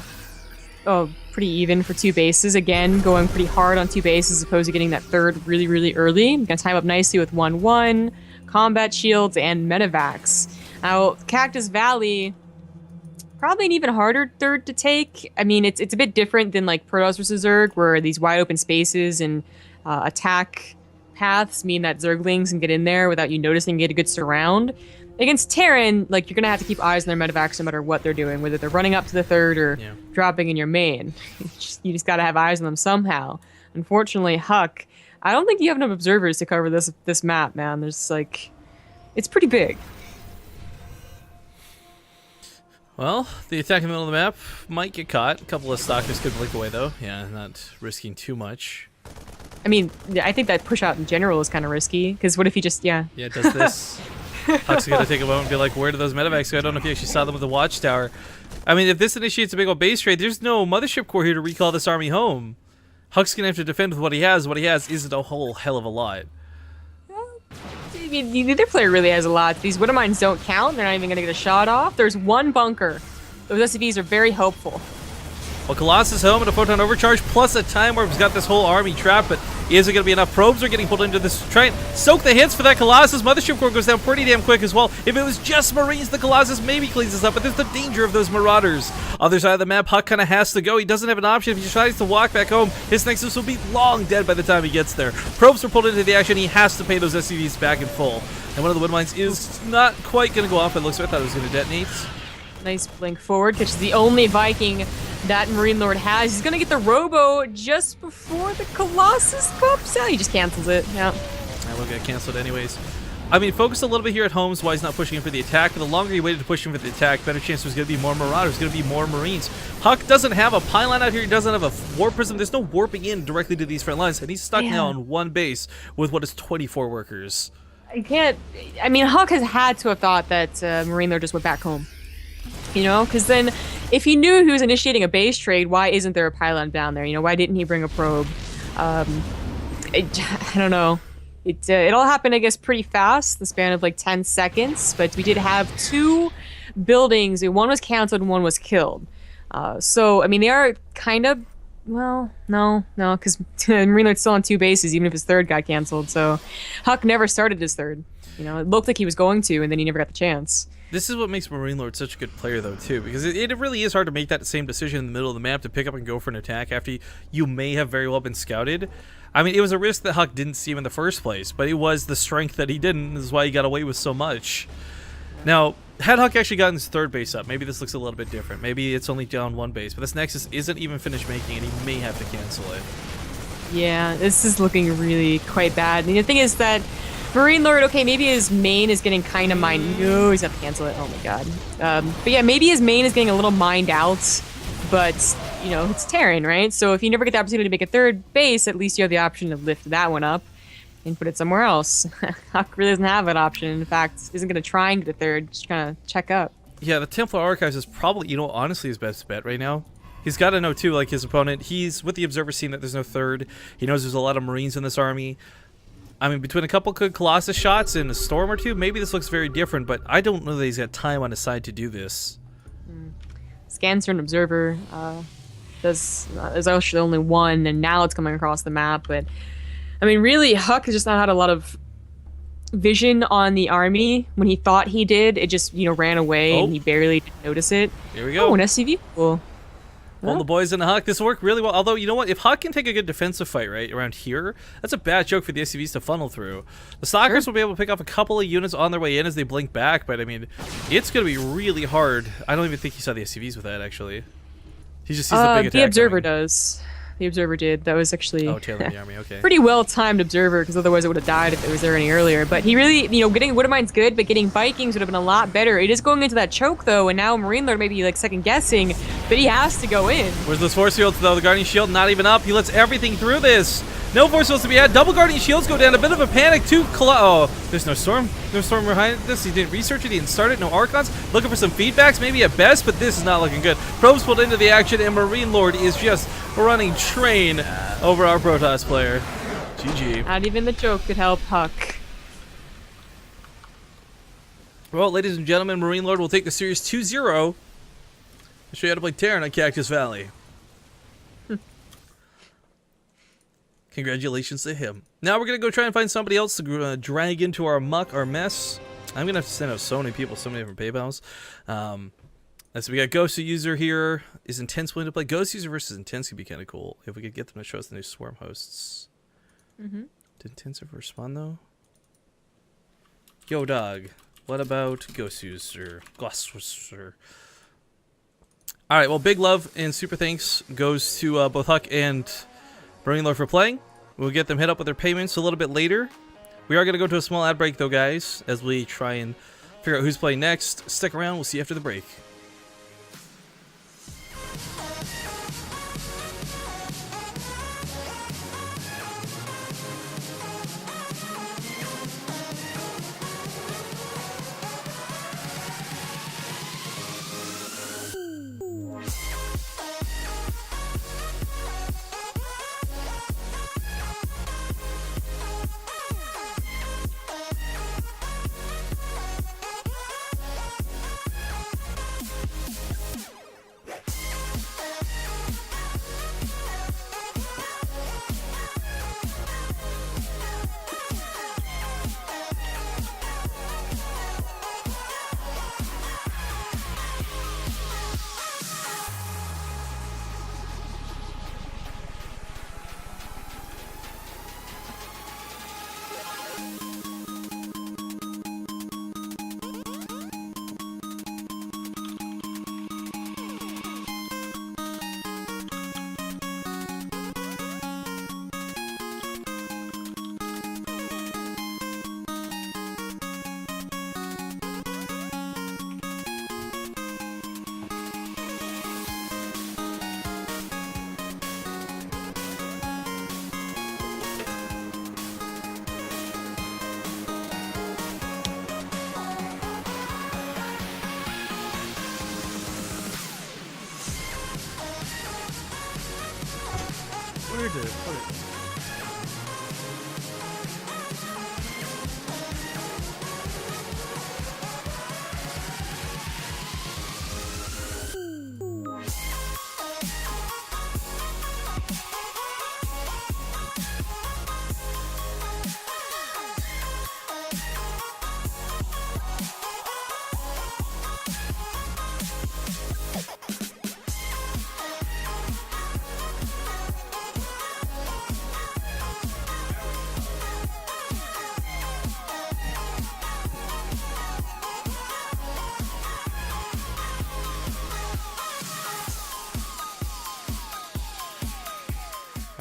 [SPEAKER 2] pretty even for 2 bases. Again, going pretty hard on 2 bases as opposed to getting that 3rd really, really early. Going to time up nicely with 1-1, combat shields, and medevacs. Now, Cactus Valley, probably an even harder 3rd to take. I mean, it's a bit different than like Protoss versus Zerg, where these wide open spaces and attack paths mean that Zerglings can get in there without you noticing and get a good surround. Against Terran, like, you're gonna have to keep eyes on their medevacs no matter what they're doing, whether they're running up to the 3rd or dropping in your main. You just gotta have eyes on them somehow. Unfortunately, Huck, I don't think you have enough observers to cover this map, man. There's like, it's pretty big.
[SPEAKER 1] Well, the attack in the middle of the map might get caught. A couple of stalkers could blink away, though. Yeah, not risking too much.
[SPEAKER 2] I mean, I think that push out in general is kind of risky, because what if he just, Yeah,
[SPEAKER 1] it does this. Huck's gonna take a moment and be like, where do those medevacs go? I don't know if you actually saw them with the watchtower. I mean, if this initiates a big old base raid, there's no mothership core here to recall this army home. Huck's gonna have to defend with what he has. What he has isn't a whole hell of a lot.
[SPEAKER 2] I mean, neither player really has a lot. These Widow Mines don't count. They're not even gonna get a shot off. There's 1 bunker. Those SCVs are very hopeful.
[SPEAKER 1] Well, Colossus home and a photon overcharge plus a time warp's got this whole army trapped, but is it going to be enough? Probes are getting pulled into this. Try and soak the hits for that Colossus. Mothership core goes down pretty damn quick as well. If it was just Marines, the Colossus maybe cleans this up, but there's the danger of those Marauders. Other side of the map, Huck kind of has to go. He doesn't have an option. If he tries to walk back home, his Nexus will be long dead by the time he gets there. Probes are pulled into the action. He has to pay those SCVs back in full. And one of the wind mines is not quite going to go off. It looks like I thought it was going to detonate.
[SPEAKER 2] Nice blink forward, catches the only Viking that Marine Lord has. He's gonna get the Robo just before the Colossus pops out. He just cancels it, yeah.
[SPEAKER 1] I will get canceled anyways. I mean, focus a little bit here at home is why he's not pushing him for the attack, but the longer he waited to push him for the attack, better chance there's going to be more Marauders, going to be more Marines. Huck doesn't have a pylon out here, he doesn't have a warp prism, there's no warping in directly to these front lines, and he's stuck now on 1 base with what is 24 workers.
[SPEAKER 2] I mean, Huck has had to have thought that Marine Lord just went back home. You know, because then if he knew he was initiating a base trade, why isn't there a pylon down there? You know, why didn't he bring a probe? I don't know. It all happened, I guess, pretty fast, the span of like 10 seconds. But we did have 2 buildings. One was canceled and one was killed. So I mean, they are kind of. Well, no, because Marine Lord's still on 2 bases, even if his third got canceled. So Huck never started his third. You know, it looked like he was going to, and then he never got the chance.
[SPEAKER 1] This is what makes Marine Lord such a good player, though, too, because it really is hard to make that same decision in the middle of the map to pick up and go for an attack after you may have very well been scouted. I mean, it was a risk that Huck didn't see him in the first place, but it was the strength that he didn't. This is why he got away with so much. Now, had Huck actually gotten his third base up, maybe this looks a little bit different. Maybe it's only down 1 base, but this Nexus isn't even finished making, and he may have to cancel it.
[SPEAKER 2] Yeah, this is looking really quite bad. And the thing is that Marine Lord, okay, maybe his main is getting kind of mined. No, he's got to cancel it. Oh my god. But yeah, maybe his main is getting a little mined out, but, you know, it's Terran, right? So if you never get the opportunity to make a third base, at least you have the option to lift that one up and put it somewhere else. Huck really doesn't have that option. In fact, isn't going to try and get a third, just kind of check up.
[SPEAKER 1] Yeah, the Templar Archives is probably, you know, honestly his best bet right now. He's got to know, too, like his opponent. He's with the Observer seeing that there's no third. He knows there's a lot of Marines in this army. I mean, between a couple good Colossus shots and a Storm or two, maybe this looks very different, but I don't know that he's got time on his side to do this.
[SPEAKER 2] Scans for an Observer. There's actually only one, and now it's coming across the map, but I mean, really, Huck has just not had a lot of vision on the army. When he thought he did, it just, you know, ran away, and he barely did notice it.
[SPEAKER 1] Here we go.
[SPEAKER 2] Oh, an SCV. Cool.
[SPEAKER 1] All the boys in the Huck. This will work really well. Although, you know what? If Huck can take a good defensive fight right around here, that's a bad joke for the SCVs to funnel through. The Stalkers will be able to pick off a couple of units on their way in as they blink back, but I mean, it's going to be really hard. I don't even think he saw the SCVs with that, actually. He just sees the big attack.
[SPEAKER 2] The Observer
[SPEAKER 1] coming.
[SPEAKER 2] does. The Observer did. That was actually
[SPEAKER 1] tailing the army, okay.
[SPEAKER 2] pretty well-timed Observer, because otherwise it would have died if it was there any earlier. But he really, you know, getting Widowmine's good, but getting Vikings would have been a lot better. It is going into that choke, though, and now Marine Lord may be, like, second-guessing, but he has to go in.
[SPEAKER 1] Where's those force fields, though? The Guardian Shield not even up. He lets everything through this. No force fields to be had. Double Guardian Shields go down. A bit of a panic, too. Oh, there's no Storm. No Storm behind this. He didn't research it. He didn't start it. No Archons. Looking for some feedbacks, maybe at best, but this is not looking good. Probes pulled into the action, and Marine Lord is just running train over our Protoss player. GG.
[SPEAKER 2] Not even the joke could help Huck.
[SPEAKER 1] Well, ladies and gentlemen, Marine Lord will take the series 2-0. I'll show you how to play Terran on Cactus Valley. Congratulations to him. Now we're going to go try and find somebody else to drag into our muck, our mess. I'm going to have to send out so many people, so many different PayPals. So we got Ghost User here. Is Intense willing to play? Ghost User versus Intense could be kind of cool if we could get them to show us the new Swarm hosts. Did Intense ever respond, though? Yo, dog. What about Ghost User? Ghost User. Alright, well, big love and super thanks goes to both Huck and Marine Lord for playing. We'll get them hit up with their payments a little bit later. We are going to go to a small ad break, though, guys, as we try and figure out who's playing next. Stick around. We'll see you after the break. Where did it put it?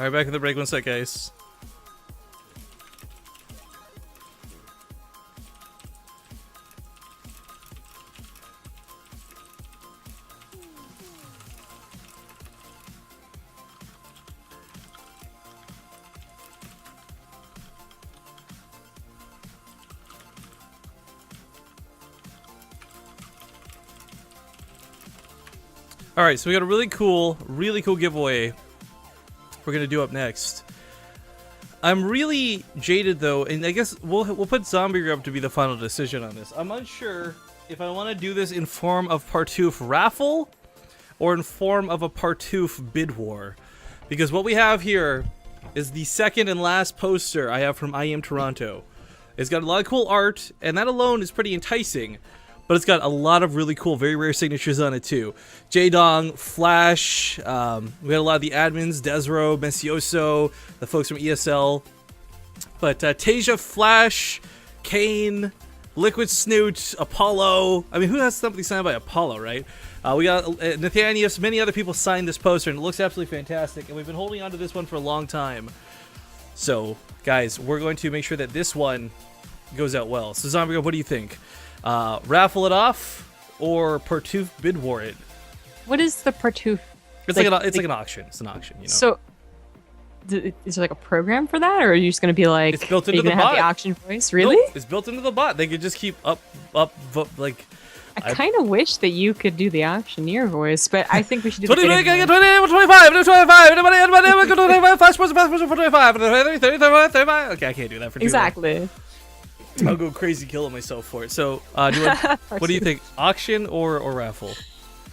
[SPEAKER 1] All right, back in the break. One sec, guys. All right, so we got a really cool giveaway we're gonna do up next. I'm really jaded though, and I guess we'll put Zombie Grub to be the final decision on this. I'm unsure if I want to do this in form of Partouf raffle or in form of a Partouf bid war, because what we have here is the second and last poster I have from I Am Toronto. It's got a lot of cool art, and that alone is pretty enticing. But it's got a lot of really cool, very rare signatures on it too. J-Dong, Flash, we had a lot of the admins, Desro, Mesioso, the folks from ESL. But Tasia, Flash, Kane, Liquid Snoot, Apollo. I mean, who has something signed by Apollo, right? We got Nathanius, many other people signed this poster, and it looks absolutely fantastic. And we've been holding on to this one for a long time. So, guys, we're going to make sure that this one goes out well. So, Zombie, what do you think? Raffle it off or Partouf bid war it?
[SPEAKER 2] What is the Partouf?
[SPEAKER 1] It's like an auction. It's an auction, you know.
[SPEAKER 2] So, is there like a program for that, or are you just gonna be like?
[SPEAKER 1] It's built into
[SPEAKER 2] the
[SPEAKER 1] bot.
[SPEAKER 2] Have the auction voice, really?
[SPEAKER 1] Nope, it's built into the bot. They could just keep like.
[SPEAKER 2] I kind of wish that you could do the auctioneer voice, but I think we should do
[SPEAKER 1] 20,
[SPEAKER 2] the
[SPEAKER 1] 25, 25. Okay, I can't do that for too
[SPEAKER 2] exactly.
[SPEAKER 1] long. I'll go crazy killing myself for it. So, what do you think? Auction or raffle?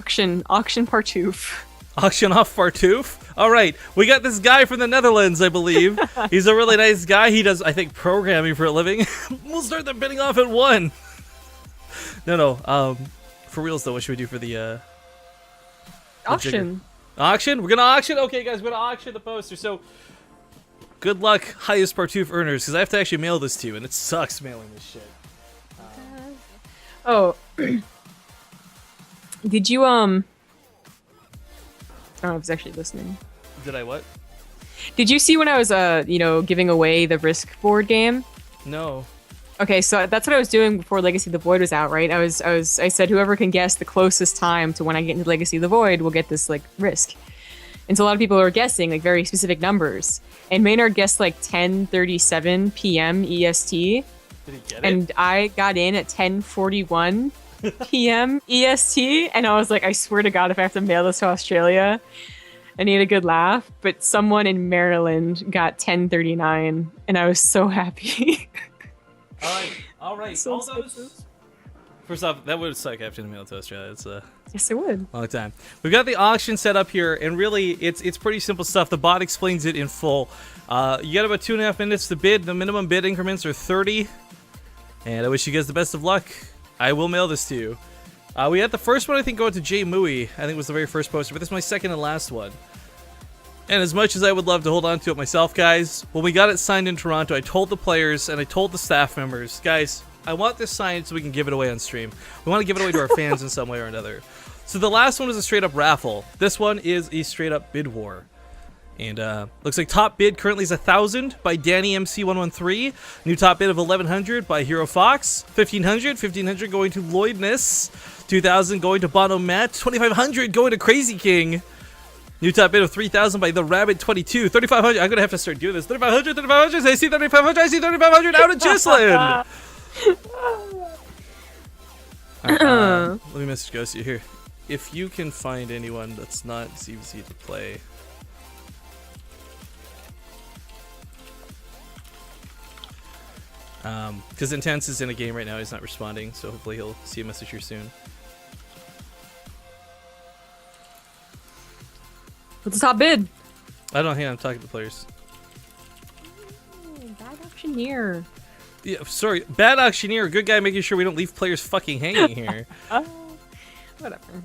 [SPEAKER 2] Auction Partouf.
[SPEAKER 1] Auction off Partouf? All right, we got this guy from the Netherlands, I believe. He's a really nice guy. He does, I think, programming for a living. We'll start the bidding off at 1. No. For reals though, what should we do for the
[SPEAKER 2] auction?
[SPEAKER 1] Auction? We're gonna auction? Okay, guys, we're gonna auction the poster. So, good luck, highest Partouf earners, because I have to actually mail this to you, and it sucks mailing this shit.
[SPEAKER 2] Did you I don't know if I was actually listening.
[SPEAKER 1] Did I what?
[SPEAKER 2] Did you see when I was giving away the Risk board game?
[SPEAKER 1] No.
[SPEAKER 2] Okay, so that's what I was doing before Legacy of the Void was out, right? I said whoever can guess the closest time to when I get into Legacy of the Void will get this like Risk. And so a lot of people are guessing like very specific numbers. And Maynard guessed like 10:37 p.m. EST.
[SPEAKER 1] Did he get it?
[SPEAKER 2] And I got in at 10:41 p.m. EST, and I was like, I swear to God, if I have to mail this to Australia, I need a good laugh. But someone in Maryland got 10:39, and I was so happy.
[SPEAKER 1] All right.
[SPEAKER 2] So
[SPEAKER 1] All those. First off, that would suck having to mail it to Australia. It's
[SPEAKER 2] yes, it would.
[SPEAKER 1] Long time. We've got the auction set up here, and really, it's pretty simple stuff. The bot explains it in full. You got about 2.5 minutes to bid. The minimum bid increments are 30. And I wish you guys the best of luck. I will mail this to you. We had the first one, I think, go out to Jay Mui. I think it was the very first poster, but this is my second and last one. And as much as I would love to hold on to it myself, guys, when we got it signed in Toronto, I told the players and I told the staff members, guys, I want this signed so we can give it away on stream. We want to give it away to our fans in some way or another. So the last one was a straight up raffle. This one is a straight up bid war. And looks like top bid currently is 1,000 by Danny MC113. New top bid of 1,100 by Hero Fox. 1,500 going to Lloydness. 2,000 going to Bono Matt. 2,500 going to Crazy King. New top bid of 3,000 by the Rabbit 22. 3,500. I'm gonna have to start doing this. 3,500. I see 3,500. I see 3,500 out of Gislin. Right, let me message Ghosty here. If you can find anyone that's not ZVZ to play. Because Intense is in a game right now, he's not responding, so hopefully he'll see a message here soon.
[SPEAKER 2] What's the top bid?
[SPEAKER 1] I don't think I'm talking to players.
[SPEAKER 2] Bad auctioneer.
[SPEAKER 1] Yeah, sorry, bad auctioneer, good guy making sure we don't leave players fucking hanging here.
[SPEAKER 2] Whatever.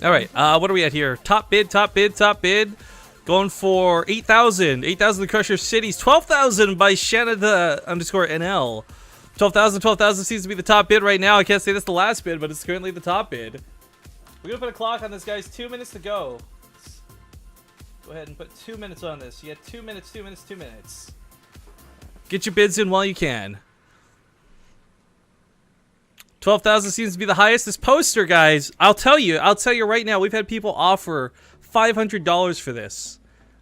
[SPEAKER 1] All right, what are we at here? Top bid. Going for 8,000. 8,000 the Crusher Cities. 12,000 by Shanada _NL. 12,000 seems to be the top bid right now. I can't say that's the last bid, but it's currently the top bid. We're gonna put a clock on this, guys. 2 minutes to go. Let's go ahead and put 2 minutes on this. You got 2 minutes, 2 minutes, 2 minutes. Get your bids in while you can. 12,000 seems to be the highest. This poster, guys, I'll tell you right now, we've had people offer $500 for this.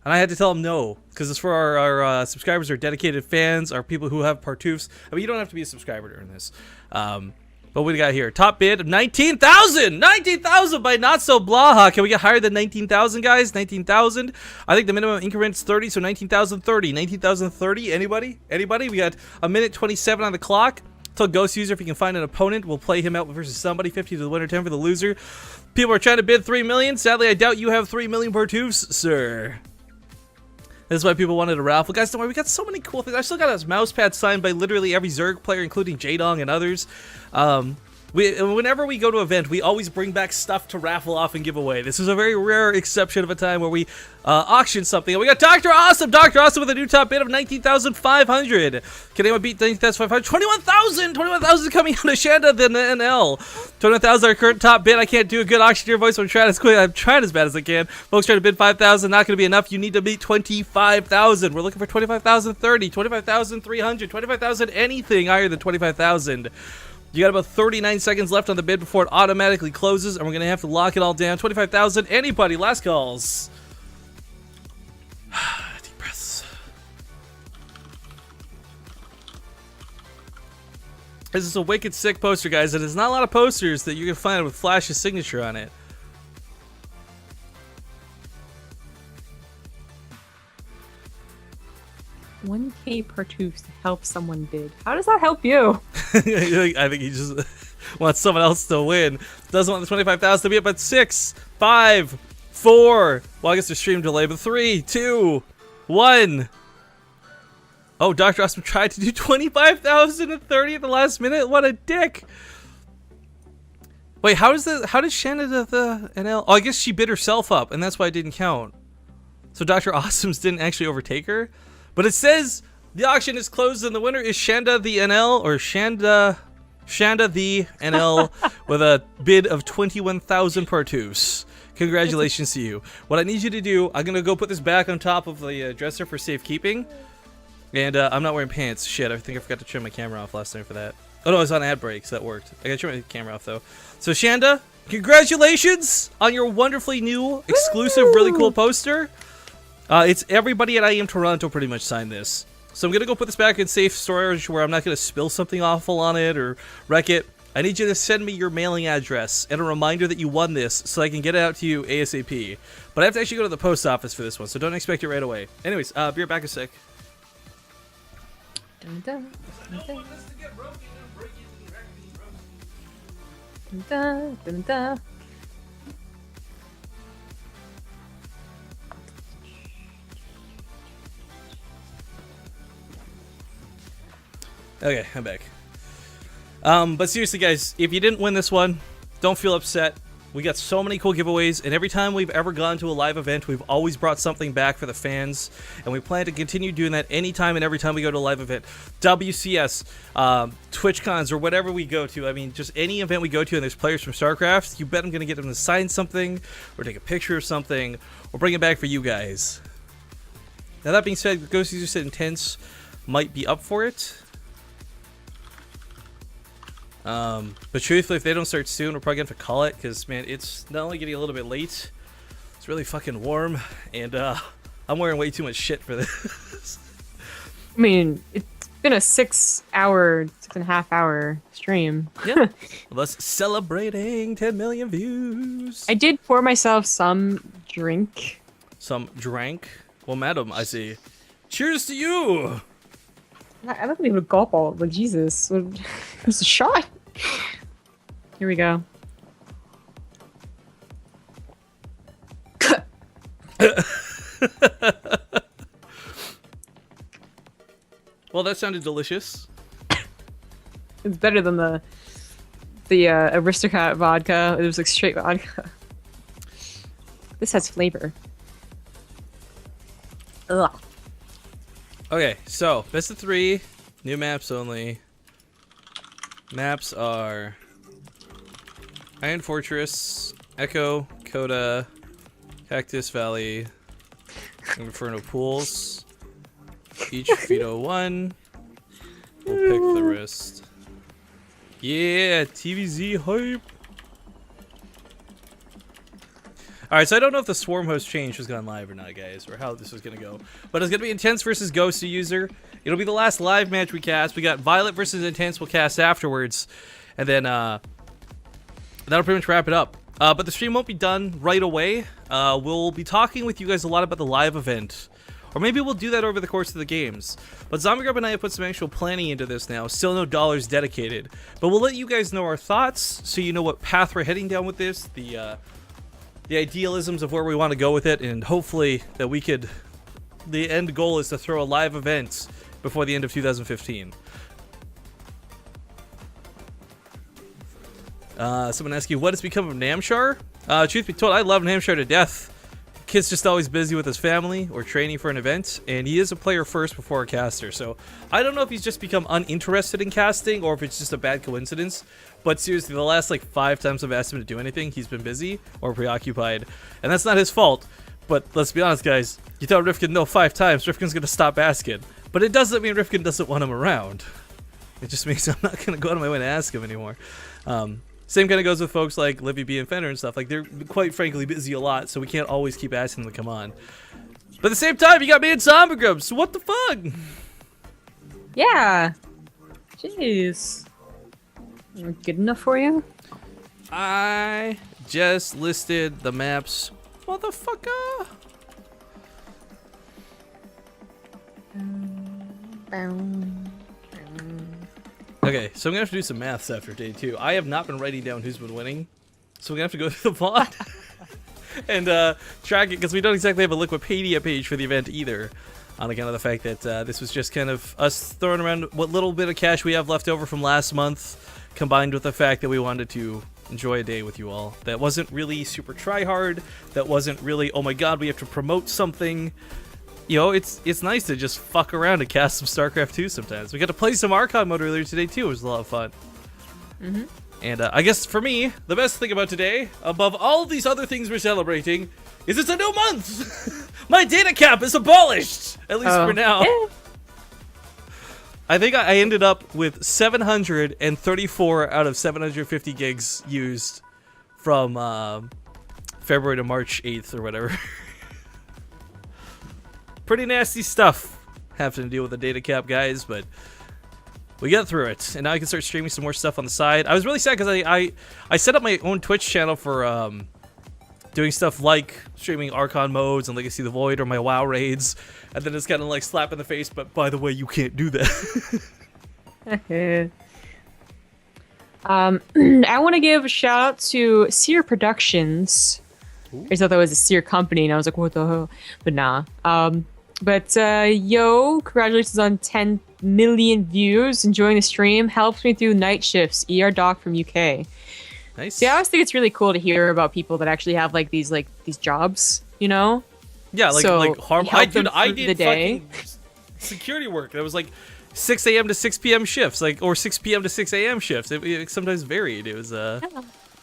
[SPEAKER 1] And I had to tell them no, because it's for our subscribers, our dedicated fans, our people who have partoofs. I mean, you don't have to be a subscriber during this. But what do we got here? Top bid of 19,000! 19,000 by Not So Blaha. Can we get higher than 19,000, guys? 19,000. I think the minimum increment is 30, so 19,030. 19,030. Anybody? Anybody? We got a minute 27 on the clock. Tell Ghost User if he can find an opponent, we'll play him out versus somebody. 50 to the winner, 10 for the loser. People are trying to bid 3 million. Sadly, I doubt you have 3 million partoofs, sir. That's why people wanted a raffle. Guys, don't worry, we got so many cool things. I still got a mouse pad signed by literally every Zerg player, including Jadong and others. Whenever we go to an event, we always bring back stuff to raffle off and give away. This is a very rare exception of a time where we auction something. And we got Dr. Awesome! Dr. Awesome with a new top bid of 19,500. Can anyone beat 19,500? 21,000! 21,000 coming out of Shanda the NL. 21,000 our current top bid. I can't do a good auctioneer voice, so I'm trying as bad as I can. Folks trying to bid 5,000. Not going to be enough. You need to beat 25,000. We're looking for 25,030, 25,300, 25,000, anything higher than 25,000. You got about 39 seconds left on the bid before it automatically closes, and we're going to have to lock it all down. 25,000. Anybody? Last calls. Deep breaths. This is a wicked sick poster, guys, and there's not a lot of posters that you can find with Flash's signature on it.
[SPEAKER 2] $1K partoofs to help someone bid. How does that help you?
[SPEAKER 1] I think he just wants someone else to win. Doesn't want the 25,000 to be up at 6, 5, 4. Well, I guess there's stream delay, but 3, 2, 1. Oh, Dr. Awesome tried to do 25,030 at the last minute. What a dick. Wait, how does Shannon do the NL? Oh, I guess she bid herself up, and that's why it didn't count. So Dr. Awesome's didn't actually overtake her. But it says the auction is closed and the winner is Shanda the NL, or Shanda the NL with a bid of 21,000 partoofs. Congratulations to you. What I need you to do, I'm going to go put this back on top of the dresser for safekeeping. And I'm not wearing pants. Shit, I think I forgot to trim my camera off last time for that. Oh no, I was on ad break, so that worked. I got to trim my camera off though. So Shanda, congratulations on your wonderfully new, exclusive, really cool poster. It's everybody at I Am Toronto pretty much signed this. So I'm going to go put this back in safe storage where I'm not going to spill something awful on it or wreck it. I need you to send me your mailing address and a reminder that you won this so I can get it out to you ASAP. But I have to actually go to the post office for this one, so don't expect it right away. Anyways, be right back a sec.
[SPEAKER 2] Dun, dun, dun, dun, dun, dun.
[SPEAKER 1] Okay, I'm back. But seriously, guys, if you didn't win this one, don't feel upset. We got so many cool giveaways, and every time we've ever gone to a live event, we've always brought something back for the fans, and we plan to continue doing that anytime and every time we go to a live event. WCS, TwitchCons, or whatever we go to. I mean, just any event we go to and there's players from StarCraft, you bet I'm going to get them to sign something, or take a picture of something, or bring it back for you guys. Now, that being said, Ghost User said Intense might be up for it. But truthfully, if they don't start soon, we're probably going to have to call it, because, man, it's not only getting a little bit late, it's really fucking warm, and, I'm wearing way too much shit for this.
[SPEAKER 2] I mean, it's been a 6.5 hour stream.
[SPEAKER 1] Yeah. Let's celebrating 10 million views.
[SPEAKER 2] I did pour myself some drink.
[SPEAKER 1] Some drank? Well, madam, I see. Cheers to you!
[SPEAKER 2] I wasn't even a gulp all. Like, Jesus. It was a shot. Here we go.
[SPEAKER 1] Well, that sounded delicious.
[SPEAKER 2] It's better than the Aristocrat vodka. It was like straight vodka. This has flavor. Ugh.
[SPEAKER 1] Okay, so best of 3, new maps only. Maps are Iron Fortress, Echo, Coda, Cactus Valley, Inferno Pools. Each Vito 1. We'll pick the rest. Yeah, TVZ hype. Alright, so I don't know if the Swarm host change has gone live or not, guys, or how this is gonna go. But it's gonna be Intense versus Ghost user. It'll be the last live match we cast. We got Violet versus Intense we'll cast afterwards. And then that'll pretty much wrap it up. But the stream won't be done right away. We'll be talking with you guys a lot about the live event. Or maybe we'll do that over the course of the games. But Zombie Grub and I have put some actual planning into this now. Still no dollars dedicated. But we'll let you guys know our thoughts so you know what path we're heading down with this. The idealisms of where we want to go with it. And hopefully that we could... The end goal is to throw a live event before the end of 2015. Someone asked you, what has become of Namshar? Truth be told, I love Namshar to death. Kid's just always busy with his family or training for an event, and he is a player first before a caster, so I don't know if he's just become uninterested in casting or if it's just a bad coincidence, but seriously, the last like 5 times I've asked him to do anything, he's been busy or preoccupied, and that's not his fault, but let's be honest, guys, you tell Rifkin no 5 times, Rifkin's gonna stop asking, but it doesn't mean Rifkin doesn't want him around. It just means I'm not gonna go out of my way to ask him anymore. Same kind of goes with folks like Livy B and Fender and stuff. Like, they're quite frankly busy a lot, so we can't always keep asking them to come on. But at the same time, you got me and Zombie Grub, so what the fuck?
[SPEAKER 2] Yeah. Jeez. Good enough for you?
[SPEAKER 1] I just listed the maps. Motherfucker. Okay, so I'm gonna have to do some maths after day 2. I have not been writing down who's been winning, so we're gonna have to go through the VOD and track it, because we don't exactly have a Liquipedia page for the event either, on account of the fact that this was just kind of us throwing around what little bit of cash we have left over from last month, combined with the fact that we wanted to enjoy a day with you all. That wasn't really super try-hard, that wasn't really, oh my god, we have to promote something. You know, it's nice to just fuck around and cast some StarCraft 2 sometimes. We got to play some Archon mode earlier today too. It was a lot of fun. And I guess for me, the best thing about today, above all these other things we're celebrating, is it's a new month! My data cap is abolished! At least for now. Yeah. I think I ended up with 734 out of 750 gigs used from February to March 8th or whatever. Pretty nasty stuff having to deal with the data cap, guys, but we got through it, and now I can start streaming some more stuff on the side. I was really sad because I set up my own Twitch channel for doing stuff like streaming Archon modes and Legacy of the Void or my WoW raids, and then it's kind of like slap in the face, but by the way, you can't do that.
[SPEAKER 2] I want to give a shout out to Seer Productions. I thought that was a Seer company, and I was like, what the hell? But nah. Yo, congratulations on 10 million views. Enjoying the stream. Helps me through night shifts. ER Doc from UK.
[SPEAKER 1] Nice.
[SPEAKER 2] See, I always think it's really cool to hear about people that actually have like these jobs, you know?
[SPEAKER 1] Yeah, like
[SPEAKER 2] so
[SPEAKER 1] harm. I did fucking security work. That was like 6 a.m. to 6 p.m. shifts, like, or 6 p.m. to 6 a.m. shifts. It sometimes varied. It was
[SPEAKER 2] Yeah.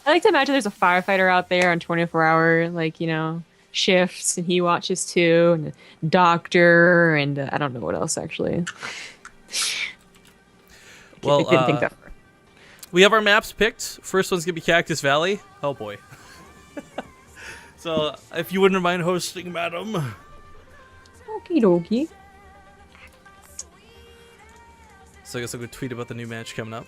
[SPEAKER 2] I like to imagine there's a firefighter out there on 24-hour, like, you know, shifts, and he watches too, and a doctor, and I don't know what else actually.
[SPEAKER 1] Well,
[SPEAKER 2] I didn't think that far.
[SPEAKER 1] We have our maps picked. First one's gonna be Cactus Valley. Oh boy. So if you wouldn't mind hosting, madam.
[SPEAKER 2] Okie dokie.
[SPEAKER 1] So I guess I'll go tweet about the new match coming up.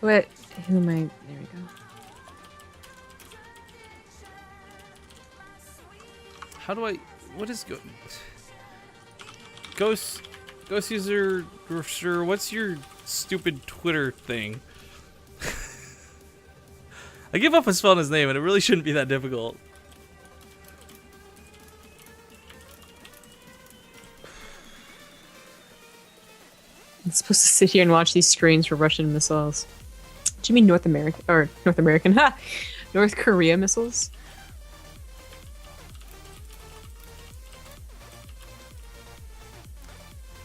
[SPEAKER 2] What? Who am I? There we go.
[SPEAKER 1] How do I? What is Ghost user? What's your stupid Twitter thing? I give up on spelling his name, and it really shouldn't be that difficult.
[SPEAKER 2] I'm supposed to sit here and watch these screens for Russian missiles. Do you mean North American? Ha! North Korea missiles?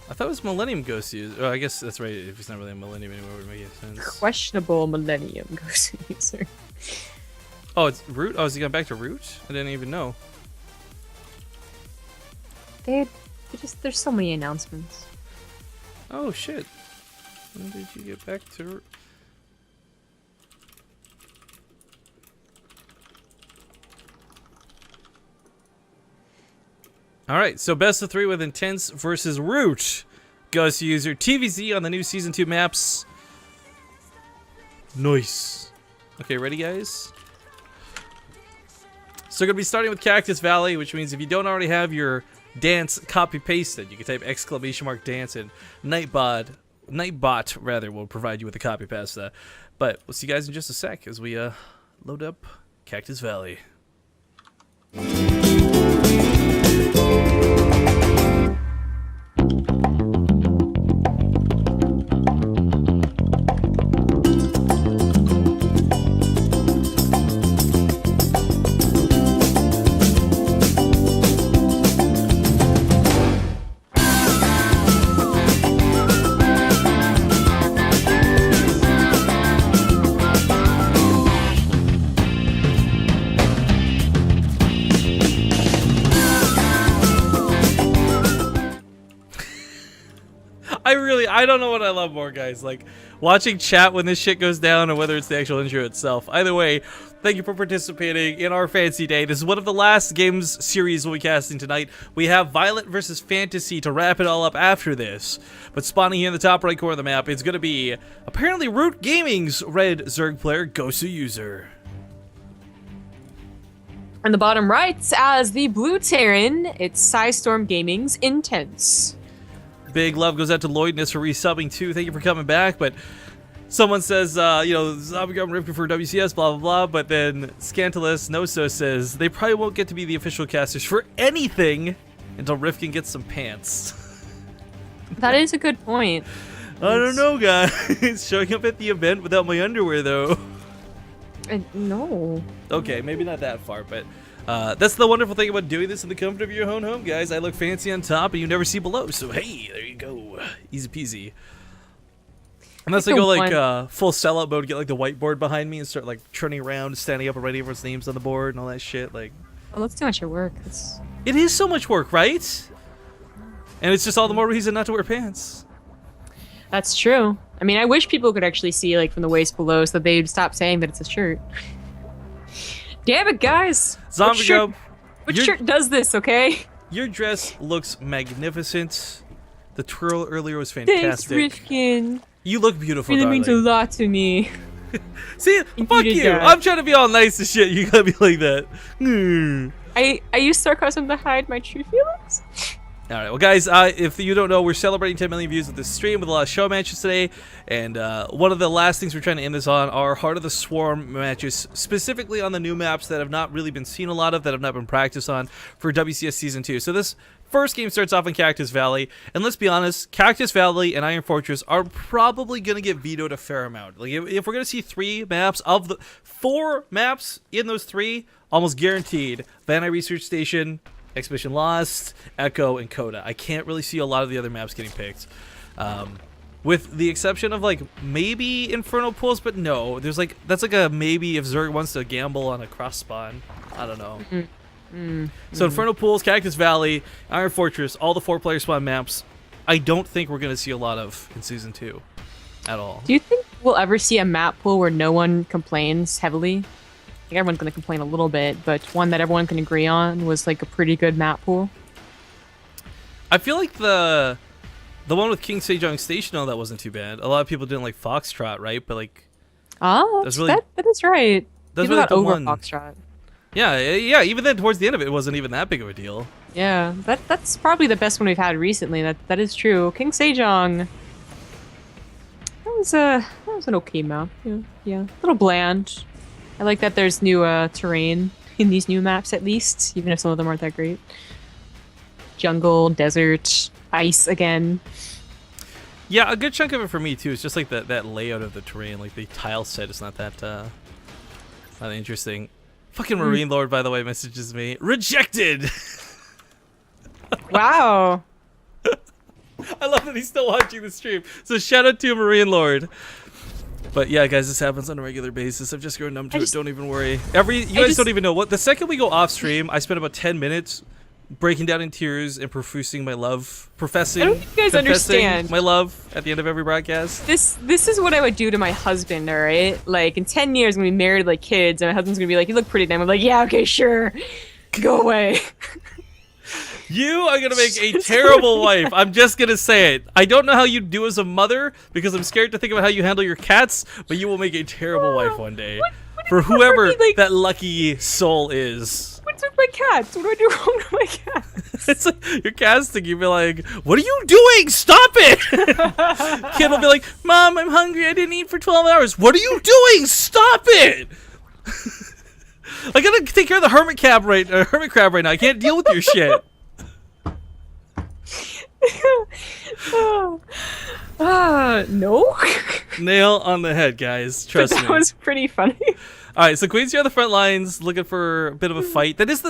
[SPEAKER 1] I thought it was Millennium Ghost user. Oh, I guess that's right. If it's not really a Millennium anymore, it would make sense.
[SPEAKER 2] Questionable Millennium Ghost user.
[SPEAKER 1] Oh, it's Root? Oh, is he going back to Root? I didn't even know.
[SPEAKER 2] There's so many announcements.
[SPEAKER 1] Oh, shit. When did you get back to Root? Alright, so best of 3 with Intense versus Root. Ghost user TVZ on the new Season 2 maps. Nice. Okay, ready, guys? So we're going to be starting with Cactus Valley, which means if you don't already have your dance copy-pasted, you can type !dance and Nightbot rather will provide you with a copy pasta. But we'll see you guys in just a sec as we load up Cactus Valley. I don't know what I love more, guys. Like, watching chat when this shit goes down or whether it's the actual intro itself. Either way, thank you for participating in our fancy day. This is one of the last games series we'll be casting tonight. We have Violet versus Fantasy to wrap it all up after this. But spawning here in the top right corner of the map, it's going to be apparently Root Gaming's red Zerg player, Gosu User.
[SPEAKER 2] On the bottom right, as the blue Terran, it's Psystorm Gaming's Intense.
[SPEAKER 1] Big love goes out to Lloydness for resubbing too. Thank you for coming back. But someone says, you know, Zombie Government Rifkin for WCS, blah, blah, blah. But then Scantalus Noso says they probably won't get to be the official casters for anything until Rifkin gets some pants.
[SPEAKER 2] That is a good point.
[SPEAKER 1] I don't know, guys. Showing up at the event without my underwear, though.
[SPEAKER 2] No.
[SPEAKER 1] Okay, maybe not that far, but that's the wonderful thing about doing this in the comfort of your own home, guys. I look fancy on top, and you never see below. So hey, there you go, easy peasy. Unless I go like full sellout mode, get like the whiteboard behind me and start like turning around, standing up, and writing everyone's names on the board and all that shit. Like,
[SPEAKER 2] well, that's too much of work.
[SPEAKER 1] It is so much work, right? And it's just all the more reason not to wear pants.
[SPEAKER 2] That's true. I mean, I wish people could actually see like from the waist below, so that they'd stop saying that it's a shirt. Damn it, guys!
[SPEAKER 1] Zombie Go.
[SPEAKER 2] Which shirt does this, okay?
[SPEAKER 1] Your dress looks magnificent. The twirl earlier was fantastic.
[SPEAKER 2] Thanks, Rifkin.
[SPEAKER 1] You look beautiful,
[SPEAKER 2] really
[SPEAKER 1] darling.
[SPEAKER 2] Means a lot to me.
[SPEAKER 1] See, fuck you! I'm trying to be all nice and shit. You gotta be like that.
[SPEAKER 2] I use sarcasm to hide my true feelings.
[SPEAKER 1] All right, well, guys, if you don't know, we're celebrating 10 million views with this stream with a lot of show matches today, and one of the last things we're trying to end this on are Heart of the Swarm matches, specifically on the new maps that have not really been seen a lot of, that have not been practiced on for WCS Season 2. So this first game starts off in Cactus Valley, and let's be honest, Cactus Valley and Iron Fortress are probably going to get vetoed a fair amount. Like, if we're going to see 3 maps, of the 4 maps in those 3, almost guaranteed, Van Nuys Research Station, Expedition Lost, Echo, and Coda. I can't really see a lot of the other maps getting picked. With the exception of, like, maybe Inferno Pools, but no. There's, like, that's like a maybe if Zerg wants to gamble on a cross spawn. I don't know. So Inferno Pools, Cactus Valley, Iron Fortress, all the 4-player spawn maps, I don't think we're going to see a lot of in Season 2 at all.
[SPEAKER 2] Do you think we'll ever see a map pool where no one complains heavily? I think everyone's going to complain a little bit, but one that everyone can agree on was like a pretty good map pool.
[SPEAKER 1] I feel like the one with King Sejong Station, that wasn't too bad. A lot of people didn't like Foxtrot, right? But like,
[SPEAKER 2] really, that is right.
[SPEAKER 1] That's
[SPEAKER 2] people
[SPEAKER 1] really
[SPEAKER 2] got over
[SPEAKER 1] one.
[SPEAKER 2] Foxtrot.
[SPEAKER 1] Yeah. Even then, towards the end of it, it wasn't even that big of a deal.
[SPEAKER 2] Yeah, that's probably the best one we've had recently. That is true. King Sejong. That was an okay map. Yeah, a little bland. I like that there's new terrain in these new maps, at least, even if some of them aren't that great. Jungle, desert, ice again.
[SPEAKER 1] Yeah, a good chunk of it for me too is just like that layout of the terrain. Like the tile set is not that interesting. Fucking Marine Lord, by the way, messages me rejected.
[SPEAKER 2] Wow.
[SPEAKER 1] I love that he's still watching the stream. So shout out to Marine Lord. But yeah, guys, this happens on a regular basis. I've just grown numb to it. Don't even worry. You guys don't even know what. The second we go off stream, I spend about 10 minutes breaking down in tears and professing my love,
[SPEAKER 2] I don't think you guys understand
[SPEAKER 1] my love at the end of every broadcast.
[SPEAKER 2] This is what I would do to my husband, all right? Like, in 10 years, I'm gonna be married with, like, kids, and my husband's gonna be like, you look pretty damn. I'm like, yeah, okay, sure. Go away.
[SPEAKER 1] You are gonna make a terrible wife. I'm just gonna say it. I don't know how you do as a mother because I'm scared to think about how you handle your cats, but you will make a terrible wife one day. For whoever that lucky soul is.
[SPEAKER 2] What's with my cats? What do I do wrong to my cats?
[SPEAKER 1] It's like you're casting. You'd be like, "What are you doing? Stop it!" Kid will be like, "Mom, I'm hungry. I didn't eat for 12 hours. What are you doing? Stop it!" I gotta take care of the hermit crab right now. I can't deal with your shit.
[SPEAKER 2] No.
[SPEAKER 1] Nail on the head, guys. Trust me.
[SPEAKER 2] That was pretty funny.
[SPEAKER 1] All right, so Queen's here on the front lines, looking for a bit of a fight. This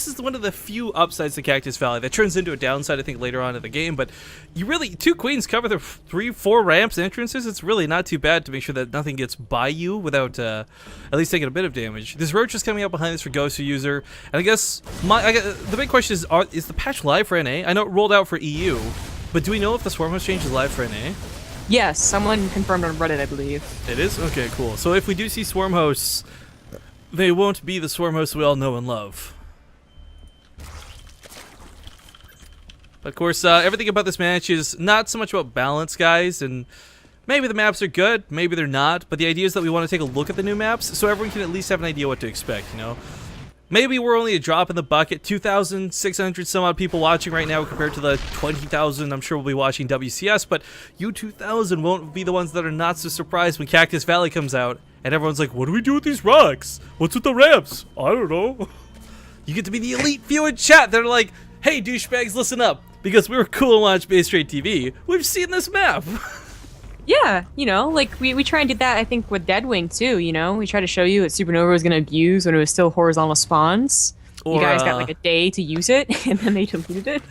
[SPEAKER 1] is one of the few upsides to Cactus Valley that turns into a downside, I think, later on in the game. But you really, 2 queens cover the 3-4 ramps entrances. It's really not too bad to make sure that nothing gets by you without at least taking a bit of damage. This roach is coming up behind us for Ghost user, and I guess the big question is the patch live for NA? I know it rolled out for EU, but do we know if the Swarm Host change is live for NA?
[SPEAKER 2] Yes, someone confirmed on Reddit, I believe.
[SPEAKER 1] It is? Okay, cool. So if we do see Swarm Hosts, they won't be the Swarm Hosts we all know and love. Of course, everything about this match is not so much about balance, guys, and maybe the maps are good, maybe they're not, but the idea is that we want to take a look at the new maps so everyone can at least have an idea what to expect, you know? Maybe we're only a drop in the bucket. 2,600 some odd people watching right now compared to the 20,000 I'm sure will be watching WCS, but you 2,000 won't be the ones that are not so surprised when Cactus Valley comes out and everyone's like, what do we do with these rocks? What's with the ramps? I don't know. You get to be the elite few in chat that are like, hey douchebags, listen up, because we were cool and watched Base Trade TV. We've seen this map.
[SPEAKER 2] Yeah, you know, like we try and did that, I think, with Deadwing too, you know? We try to show you what Supernova was going to abuse when it was still horizontal spawns. Or, you guys got like a day to use it, and then they deleted it.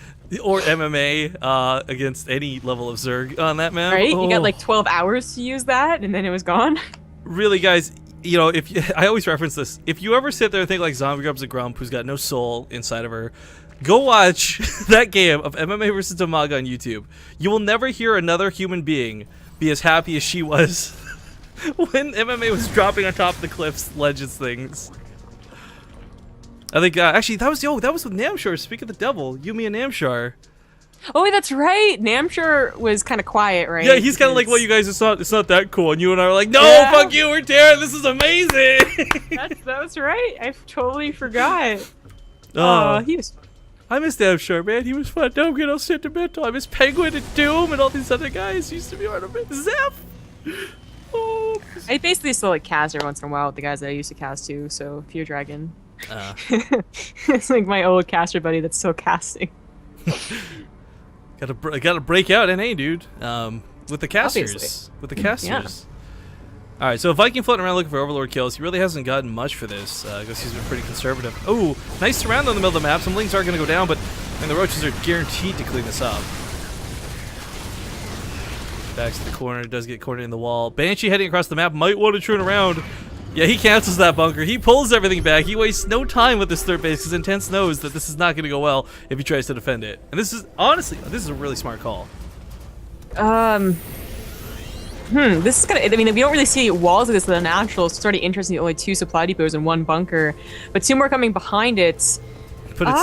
[SPEAKER 1] Or MMA against any level of Zerg on that map.
[SPEAKER 2] Right?
[SPEAKER 1] Oh.
[SPEAKER 2] You got like 12 hours to use that, and then it was gone.
[SPEAKER 1] Really, guys, you know, I always reference this. If you ever sit there and think like Zombie Grub's a grump who's got no soul inside of her, go watch that game of MMA versus Damaga on YouTube. You will never hear another human being be as happy as she was when MMA was dropping on top of the cliffs, ledges, things. I think actually that was with Namshar. Speak of the devil, Yumi and Namshar.
[SPEAKER 2] Oh, that's right. Namshar was kind of quiet, right?
[SPEAKER 1] Yeah, he's kind of like, well, you guys, it's not that cool. And you and I were like, no, fuck you, we're Darren. This is amazing.
[SPEAKER 2] That's right. I totally forgot. He was.
[SPEAKER 1] I miss Namshar, man. He was fun. Don't get all sentimental. I miss Penguin and Doom and all these other guys. Used to be part of it. Zap. Oh.
[SPEAKER 2] I basically still like cast every once in a while with the guys that I used to cast too. So Fear Dragon. It's like my old caster buddy that's still casting.
[SPEAKER 1] Gotta break out NA, dude. With the casters.
[SPEAKER 2] Obviously.
[SPEAKER 1] With the casters. All right, so Viking floating around looking for Overlord kills. He really hasn't gotten much for this because he's been pretty conservative. Oh, nice surround in the middle of the map. Some links are going to go down, but the roaches are guaranteed to clean this up. Back to the corner. Does get cornered in the wall. Banshee heading across the map. Might want to turn around. Yeah, he cancels that bunker. He pulls everything back. He wastes no time with this third base because Intense knows that this is not going to go well if he tries to defend it. And this is, honestly, this is a really smart call.
[SPEAKER 2] This is kind of, I mean, we don't really see walls of this in the natural, so it's already interesting. Only 2 supply depots and 1 bunker, but 2 more coming behind it.
[SPEAKER 1] But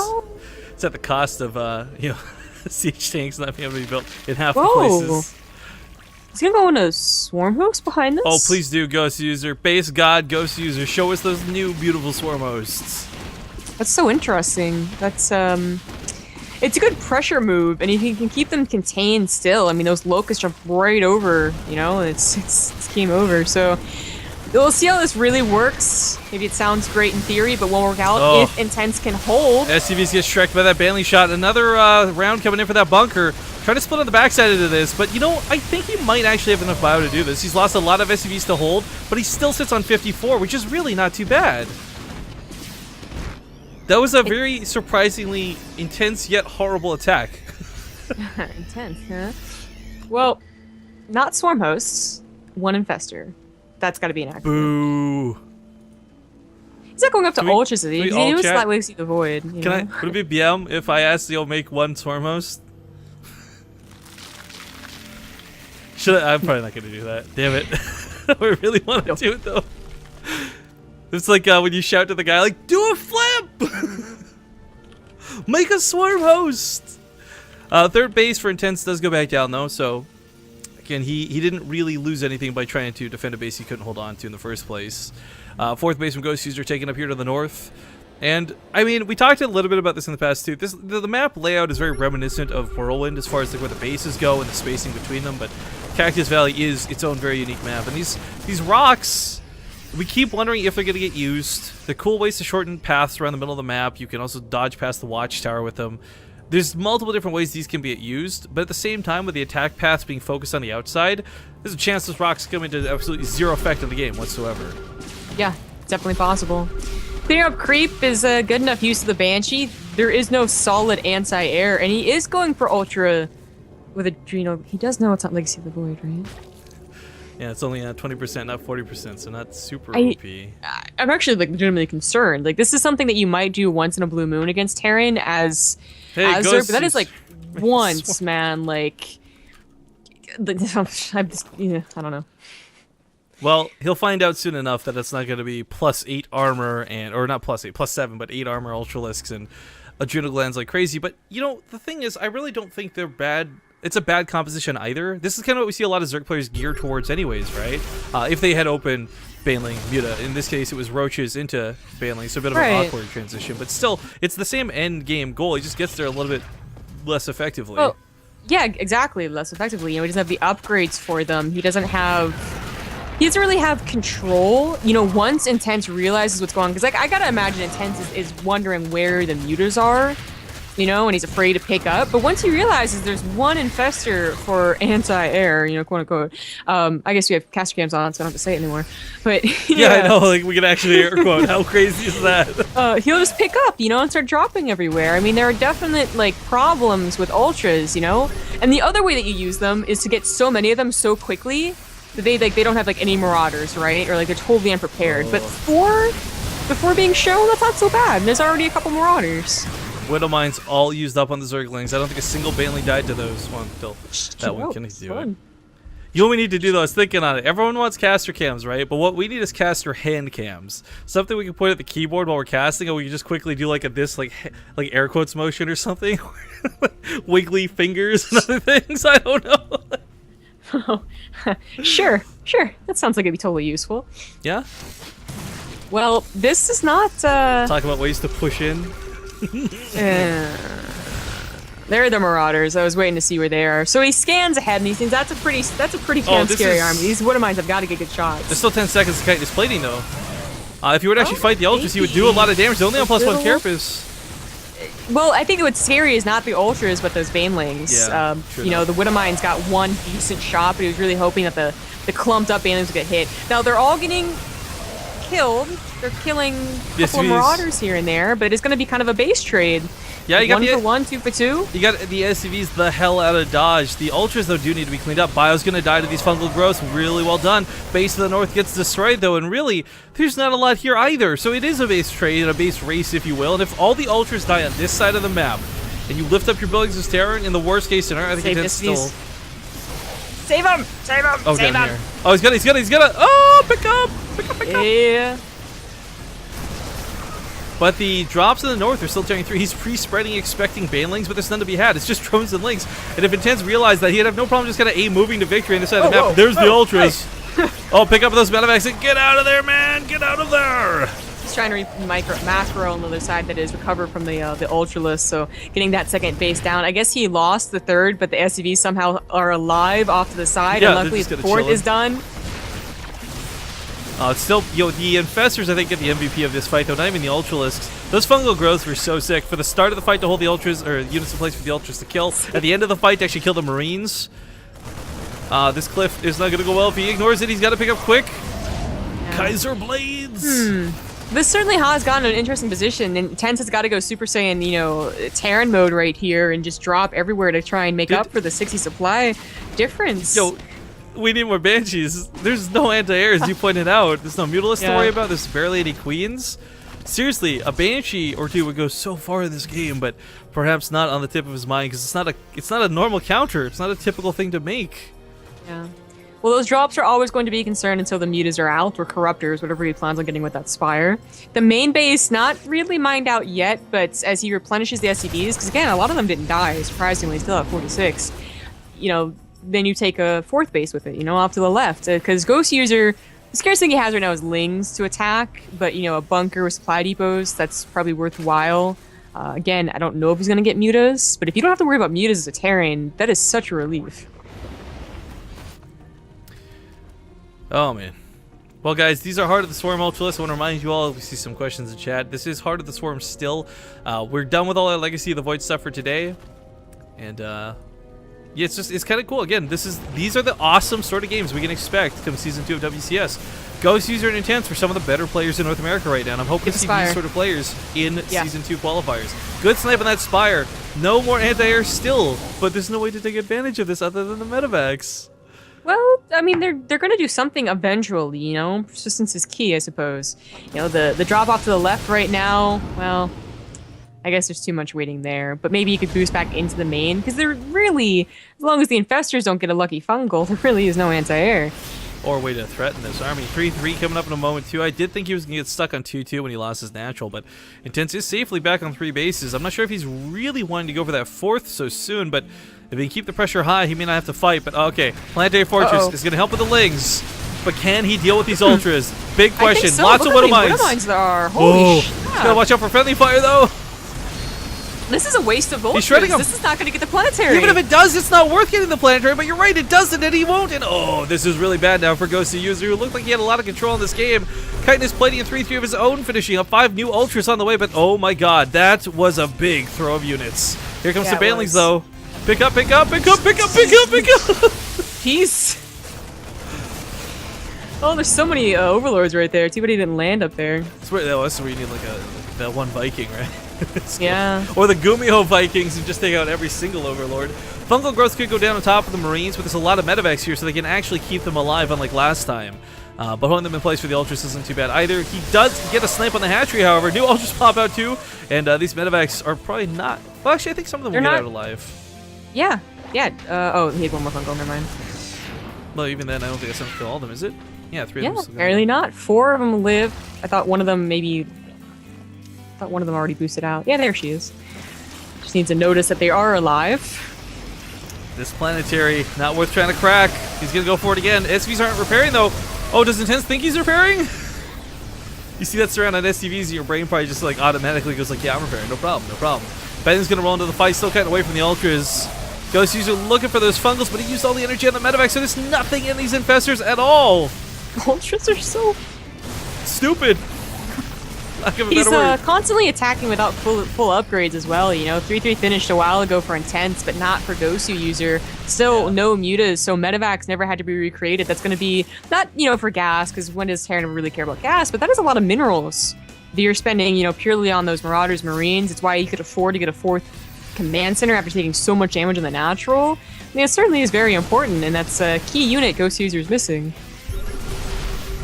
[SPEAKER 1] it's at the cost of, you know, siege tanks not being able to be built in half the
[SPEAKER 2] Whoa.
[SPEAKER 1] places.
[SPEAKER 2] Is he gonna go into Swarm Host behind this?
[SPEAKER 1] Oh, please do, Ghost User. Base God, Ghost User. Show us those new beautiful Swarm Hosts.
[SPEAKER 2] That's so interesting. That's, it's a good pressure move, and if you can keep them contained still, I mean, those locusts jump right over, you know, it's game over. So we'll see how this really works. Maybe it sounds great in theory, but won't work out if Intense can hold.
[SPEAKER 1] SCVs get shreked by that Bailey shot. Another round coming in for that bunker. Trying to split on the backside into this, but you know, I think he might actually have enough bio to do this. He's lost a lot of SCVs to hold, but he still sits on 54, which is really not too bad. That was a very surprisingly intense yet horrible attack.
[SPEAKER 2] Intense, huh? Well, not swarm hosts. One infester. That's got to be an accident.
[SPEAKER 1] Boo.
[SPEAKER 2] He's not going up to
[SPEAKER 1] Can we-
[SPEAKER 2] ultras, is
[SPEAKER 1] can
[SPEAKER 2] he?
[SPEAKER 1] we
[SPEAKER 2] He
[SPEAKER 1] all
[SPEAKER 2] was
[SPEAKER 1] chat?
[SPEAKER 2] slightly see the void. You
[SPEAKER 1] Can I?
[SPEAKER 2] know?
[SPEAKER 1] Would it be BM if I asked you'll make one swarm host? Should I? I'm probably not gonna do that. Damn it! I really want to do it though. It's like when you shout to the guy, like, "Do a flip! Make a swarm host!" Third base for Intense does go back down though, so again, he didn't really lose anything by trying to defend a base he couldn't hold on to in the first place. Fourth base from Ghost User taken up here to the north. And, I mean, we talked a little bit about this in the past, too. The map layout is very reminiscent of Whirlwind as far as like, where the bases go and the spacing between them, but Cactus Valley is its own very unique map. And these rocks, we keep wondering if they're going to get used. They're cool ways to shorten paths around the middle of the map. You can also dodge past the watchtower with them. There's multiple different ways these can be used, but at the same time, with the attack paths being focused on the outside, there's a chance those rocks come into absolutely zero effect in the game whatsoever.
[SPEAKER 2] Yeah, it's definitely possible. Clear up creep is a good enough use of the Banshee. There is no solid anti-air, and he is going for Ultra with Adrenal. He does know it's not Legacy of the Void, right?
[SPEAKER 1] Yeah, it's only at 20%, not 40%, so not super
[SPEAKER 2] I-
[SPEAKER 1] OP.
[SPEAKER 2] I'm actually like legitimately concerned. Like this is something that you might do once in a blue moon against Terran as
[SPEAKER 1] Hey,
[SPEAKER 2] Azure,
[SPEAKER 1] Ghost
[SPEAKER 2] but that is like
[SPEAKER 1] User-
[SPEAKER 2] once, man. Like, I'm just, yeah, I don't know.
[SPEAKER 1] Well, he'll find out soon enough that it's not going to be +8 armor or not +8, +7, but 8 armor Ultralisks and adrenal glands like crazy. But, you know, the thing is, I really don't think they're bad. It's a bad composition either. This is kind of what we see a lot of Zerg players gear towards anyways, right? If they had open Baneling Muta. In this case, it was Roaches into Baneling, so a bit of an awkward transition. But still, it's the same end game goal. He just gets there a little bit less effectively.
[SPEAKER 2] Well, yeah, exactly. Less effectively. You know, he doesn't have the upgrades for them. He doesn't really have control. You know, once Intense realizes what's going on, because like I gotta imagine Intense is wondering where the mutas are, you know, and he's afraid to pick up. But once he realizes there's one infester for anti-air, you know, quote unquote. I guess we have caster cams on, so I don't have to say it anymore. But
[SPEAKER 1] yeah, I know. Like we can actually air quote. How crazy is that?
[SPEAKER 2] He'll just pick up, you know, and start dropping everywhere. I mean, there are definite like problems with ultras, you know. And the other way that you use them is to get so many of them so quickly that they don't have like any marauders, right? Or like they're totally unprepared. But before being shown, that's not so bad. And there's already a couple marauders.
[SPEAKER 1] Widow Mines all used up on the Zerglings. I don't think a single Baneling died to those. One till that one can do it. You know what we need to do though? I was thinking on it. Everyone wants caster cams, right? But what we need is caster hand cams. Something we can put at the keyboard while we're casting, or we can just quickly do like like air quotes motion or something. Wiggly fingers and other things. I don't know.
[SPEAKER 2] Sure. That sounds like it'd be totally useful.
[SPEAKER 1] Yeah.
[SPEAKER 2] Well, this is not.
[SPEAKER 1] Talk about ways to push in.
[SPEAKER 2] They're the marauders. I was waiting to see where they are. So he scans ahead, and he thinks that's a pretty damn scary army. These Widow Mines have got to get good shots.
[SPEAKER 1] There's still 10 seconds to kite this plating though. If you were to actually fight the Ultras, you would do a lot of damage. They're only on +1 carapace.
[SPEAKER 2] Well, I think what's scary is not the ultras, but those banelings.
[SPEAKER 1] Yeah,
[SPEAKER 2] you know, the Widow Mines got one decent shot, but he was really hoping that the clumped up banelings would get hit. Now they're all getting killed. They're killing a couple of marauders here and there, but it's going to be kind of a base trade.
[SPEAKER 1] Yeah, you got
[SPEAKER 2] 1 for 1, 2 for 2.
[SPEAKER 1] You got the SCVs the hell out of dodge. The Ultras, though, do need to be cleaned up. Bio's going to die to these fungal growths. Really well done. Base of the North gets destroyed, though, and really, there's not a lot here either. So it is a base trade, a base race, if you will. And if all the Ultras die on this side of the map, and you lift up your buildings as Terran, in the worst case scenario, I think it's still...
[SPEAKER 2] Save him! Save him!
[SPEAKER 1] Oh,
[SPEAKER 2] Save
[SPEAKER 1] down
[SPEAKER 2] him!
[SPEAKER 1] here. Oh, he's gonna... Oh, pick up!
[SPEAKER 2] Yeah.
[SPEAKER 1] But the drops in the north are still tearing through. He's pre-spreading, expecting Banelings, but there's none to be had. It's just drones and links. And if Intense realized that, he'd have no problem just kind of moving to victory on this side of the map. There's the Ultras. Oh, pick up those medevacs and get out of there, man! Get out of there!
[SPEAKER 2] He's trying to macro on the other side, that is, recover from the Ultralist, so getting that second base down. I guess he lost the third, but the SCVs somehow are alive off to the side,
[SPEAKER 1] Yeah,
[SPEAKER 2] and luckily the fourth is done.
[SPEAKER 1] It's still, the Infestors, I think, get the MVP of this fight, though, not even the Ultralisks. Those fungal growths were so sick. For the start of the fight to hold the Ultras, or units in place for the Ultras to kill. At the end of the fight to actually kill the Marines. This cliff is not going to go well. If he ignores it, he's got to pick up quick. Yeah. Kaiser Blades!
[SPEAKER 2] This certainly has gotten an interesting position, and Tense has got to go Super Saiyan, you know, Terran mode right here and just drop everywhere to try and make up for the 60 supply difference.
[SPEAKER 1] Yo, we need more Banshees. There's no anti-air, as you pointed out. There's no Mutalisk to worry about. There's barely any Queens. Seriously, a Banshee or two would go so far in this game, but perhaps not on the tip of his mind because it's not a normal counter. It's not a typical thing to make.
[SPEAKER 2] Yeah. Well, those drops are always going to be concerned until the mutas are out, or corruptors, whatever he plans on getting with that Spire. The main base, not really mined out yet, but as he replenishes the SCVs, because again, a lot of them didn't die, surprisingly, still at 46, you know, then you take a fourth base with it, you know, off to the left. Because Ghost User, the scariest thing he has right now is Lings to attack, but, you know, a bunker with supply depots, that's probably worthwhile. Again, I don't know if he's going to get mutas, but if you don't have to worry about mutas as a Terran, that is such a relief.
[SPEAKER 1] Oh, man. Well, guys, these are Heart of the Swarm Ultralists. I want to remind you all, we see some questions in chat. This is Heart of the Swarm still. We're done with all our Legacy of the Void stuff for today. And, yeah, it's kind of cool. Again, these are the awesome sort of games we can expect come Season 2 of WCS. Ghost User and Intense for some of the better players in North America right now. And I'm hoping to see these sort of players in Season 2 qualifiers. Good snipe on that Spire. No more anti-air still, but there's no way to take advantage of this other than the medevacs.
[SPEAKER 2] Well, I mean, they're going to do something eventually, you know? Persistence is key, I suppose. You know, the drop off to the left right now, well, I guess there's too much waiting there. But maybe you could boost back into the main, because there really, as long as the Infestors don't get a lucky fungal, there really is no anti-air.
[SPEAKER 1] Or way to threaten this army. 3-3 coming up in a moment, too. I did think he was going to get stuck on 2-2 when he lost his natural, but Intense is safely back on 3 bases. I'm not sure if he's really wanting to go for that 4th so soon, but if he can keep the pressure high, he may not have to fight. But okay, Planetary Fortress is going to help with the Lings, but can he deal with these Ultras? Big question.
[SPEAKER 2] I think so.
[SPEAKER 1] Lots
[SPEAKER 2] Look
[SPEAKER 1] of Widow
[SPEAKER 2] how many
[SPEAKER 1] Mines.
[SPEAKER 2] Widow Mines there are. Holy shit.
[SPEAKER 1] Gotta watch out for friendly fire, though.
[SPEAKER 2] This is a waste of Ultras.
[SPEAKER 1] He's shredding them.
[SPEAKER 2] This is not going to get the Planetary.
[SPEAKER 1] Even if it does, it's not worth getting the Planetary, but you're right, it doesn't, and he won't. And oh, this is really bad now for Ghosty User, who looked like he had a lot of control in this game. Chitin is plating in 3-3 of his own, finishing up 5 new Ultras on the way, but oh my god, that was a big throw of units. Here comes the Banlings, though. Pick up, pick up, pick up, pick up, pick up, pick up!
[SPEAKER 2] Jeez. Oh, there's so many Overlords right there. Too bad he didn't land up there.
[SPEAKER 1] That's where you need like that one Viking, right?
[SPEAKER 2] Yeah.
[SPEAKER 1] Or the Gumiho Vikings and just take out every single Overlord. Fungal growth could go down on top of the Marines, but there's a lot of medevacs here, so they can actually keep them alive, unlike last time. But holding them in place for the Ultras isn't too bad either. He does get a snipe on the hatchery, however. New Ultras pop out too, and these medevacs are probably not... Well, actually, I think some of them will get out alive.
[SPEAKER 2] Yeah. Yeah. Oh, he had one more fungal. Never mind.
[SPEAKER 1] Well, even then, I don't think that's enough to kill all of them, is it? Yeah, 3 of them.
[SPEAKER 2] Apparently not. 4 of them live. I thought one of them maybe... I thought one of them already boosted out. Yeah, there she is. Just needs to notice that they are alive.
[SPEAKER 1] This Planetary, not worth trying to crack. He's going to go for it again. SCVs aren't repairing, though. Oh, does Intense think he's repairing? You see that surround on SCVs, and your brain probably just like automatically goes like, yeah, I'm repairing. No problem, no problem. Ben's going to roll into the fight, still kind of away from the Ultras. Ghost User looking for those fungals, but he used all the energy on the medevac, so there's nothing in these Infestors at all.
[SPEAKER 2] Ultras are so
[SPEAKER 1] stupid.
[SPEAKER 2] He's constantly attacking without full upgrades as well, you know. 3-3 finished a while ago for Intense, but not for Gosu User. Still no mutas, so medevacs never had to be recreated. That's going to be, not, you know, for gas, because when does Terran really care about gas, but that is a lot of minerals that you're spending, you know, purely on those Marauders Marines. It's why you could afford to get a 4th command center after taking so much damage on the natural. I mean, it certainly is very important, and that's a key unit Ghost User is missing.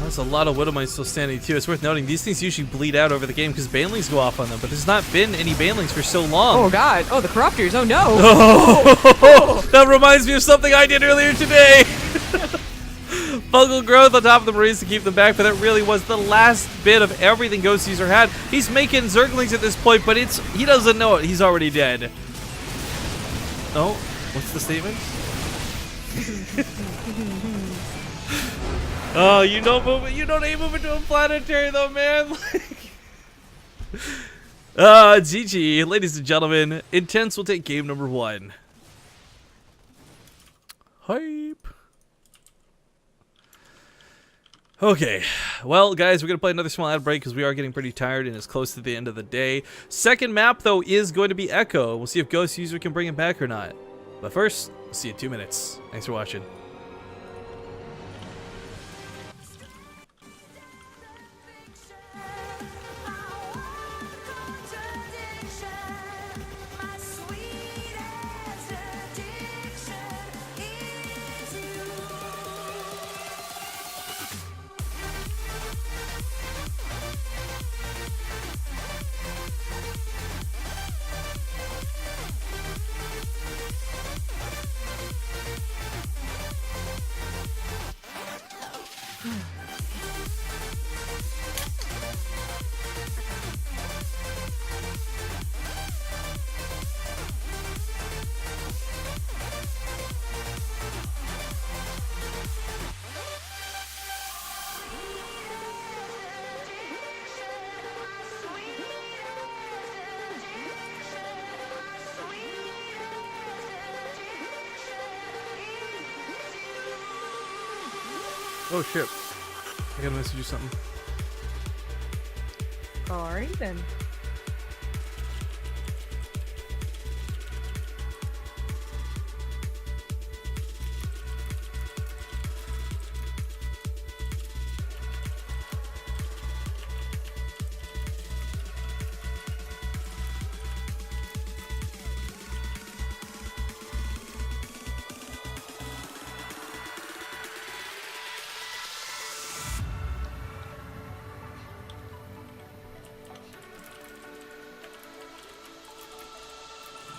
[SPEAKER 1] There's a lot of Widow Mines still standing too. It's worth noting these things usually bleed out over the game because Banelings go off on them, but there's not been any Banelings for so long.
[SPEAKER 2] Oh god! Oh, the Corruptors! Oh no!
[SPEAKER 1] Oh. That reminds me of something I did earlier today. Fungal growth on top of the Marines to keep them back, but that really was the last bit of everything Ghost User had. He's making Zerglings at this point, but he doesn't know it. He's already dead. Oh, what's the statement? Oh, you don't ain't moving to a Planetary though, man. GG, ladies and gentlemen. Intense will take game number 1. Hype. Okay, well, guys, we're going to play another small ad break because we are getting pretty tired and it's close to the end of the day. Second map, though, is going to be Echo. We'll see if Ghost User can bring it back or not. But first, we'll see you in 2 minutes. Thanks for watching. Oh shit. I gotta message you something.
[SPEAKER 2] Alright then.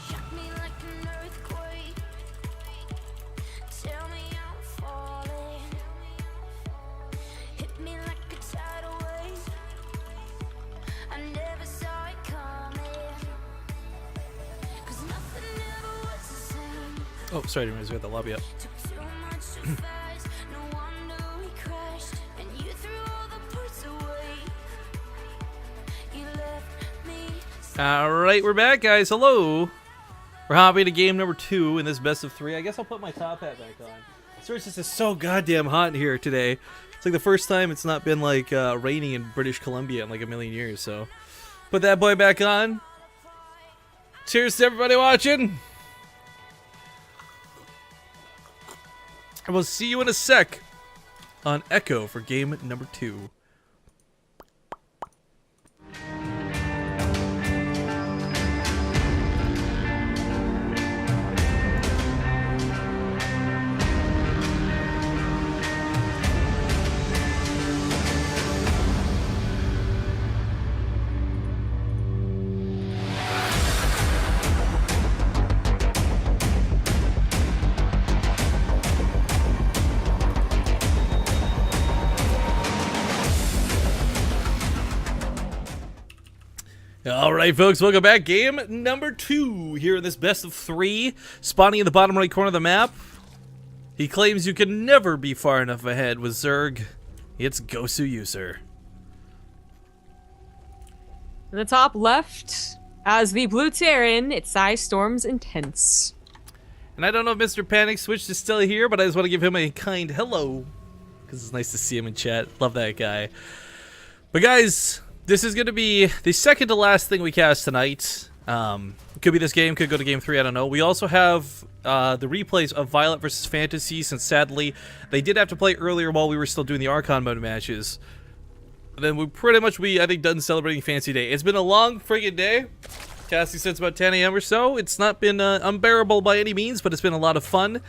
[SPEAKER 8] Shock me like an earthquake. Tell me I'm falling. Hit me like a tidal wave. I never saw it coming. 'Cause nothing ever was the same.
[SPEAKER 1] Oh, sorry, I didn't realize we had the lobby up.
[SPEAKER 8] Took too much too fast. No wonder we crashed. And you threw all the parts away. You left me.
[SPEAKER 1] Alright, we're back, guys. Hello. We're hopping to game number 2 in this best of 3. I guess I'll put my top hat back on. It's just so goddamn hot in here today. It's like the first time it's not been like raining in British Columbia in like a million years, so put that boy back on. Cheers to everybody watching. And we'll see you in a sec on Echo for game number 2. Alright folks, welcome back. Game number 2 here in this best of 3. Spawning in the bottom right corner of the map. He claims you can never be far enough ahead with Zerg. It's Hyyyyyyyype.
[SPEAKER 2] In the top left, as the Blue Terran, it's Ice Storm's Intense.
[SPEAKER 1] And I don't know if Mr. Panic Switched is still here, but I just want to give him a kind hello. Because it's nice to see him in chat. Love that guy. But guys, this is going to be the second to last thing we cast tonight. Could be this game, could go to game 3, I don't know. We also have the replays of Violet versus Fantasy, since sadly they did have to play earlier while we were still doing the Archon mode matches. And then we pretty much I think, done celebrating Fancy Day. It's been a long friggin' day. Casting since about 10 a.m. or so. It's not been unbearable by any means, but it's been a lot of fun.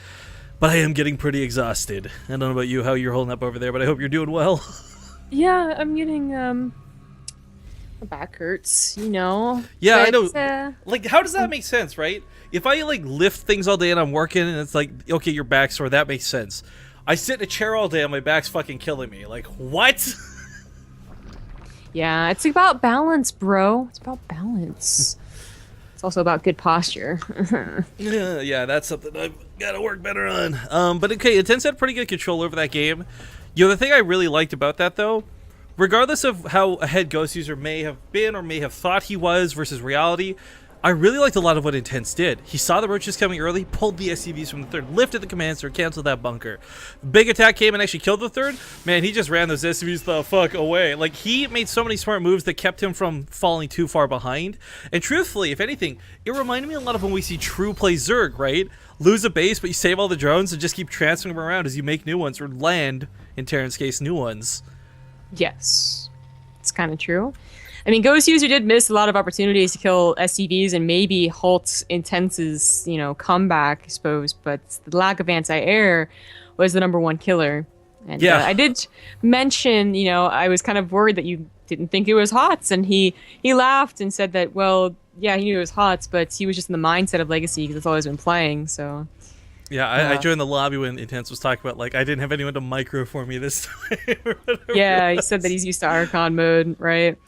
[SPEAKER 1] But I am getting pretty exhausted. I don't know about you, how you're holding up over there, but I hope you're doing well.
[SPEAKER 2] Yeah, I'm getting, my back hurts, you know.
[SPEAKER 1] Yeah,
[SPEAKER 2] but,
[SPEAKER 1] I know. Like, how does that make sense, right? If I, like, lift things all day and I'm working and it's like, okay, your back's sore, that makes sense. I sit in a chair all day and my back's fucking killing me. Like, what?
[SPEAKER 2] Yeah, it's about balance, bro. It's about balance. It's also about good posture.
[SPEAKER 1] Yeah, that's something I've got to work better on. But okay, Intense had pretty good control over that game. You know, the thing I really liked about that, though, regardless of how ahead Ghost User may have been or may have thought he was versus reality, I really liked a lot of what Intense did. He saw the roaches coming early, pulled the SCVs from the third, lifted the command center, canceled that bunker. Big attack came and actually killed the third. Man, he just ran those SCVs the fuck away. Like, he made so many smart moves that kept him from falling too far behind. And truthfully, if anything, it reminded me a lot of when we see True play Zerg, right? Lose a base, but you save all the drones and just keep transferring them around as you make new ones, or land, in Terran's case, new ones.
[SPEAKER 2] Yes, it's kind of true. I mean, Ghost User did miss a lot of opportunities to kill SCVs and maybe halt Intense's, you know, comeback, I suppose. But the lack of anti-air was the #1 killer. And
[SPEAKER 1] yeah.
[SPEAKER 2] I did mention, you know, I was kind of worried that you didn't think it was HOTS, and he laughed and said that, well, yeah, he knew it was HOTS, but he was just in the mindset of Legacy because that's all he's been playing. So.
[SPEAKER 1] Yeah, I joined the lobby when Intense was talking about, like, I didn't have anyone to micro for me this time.
[SPEAKER 2] Yeah, he said that he's used to Archon mode, right?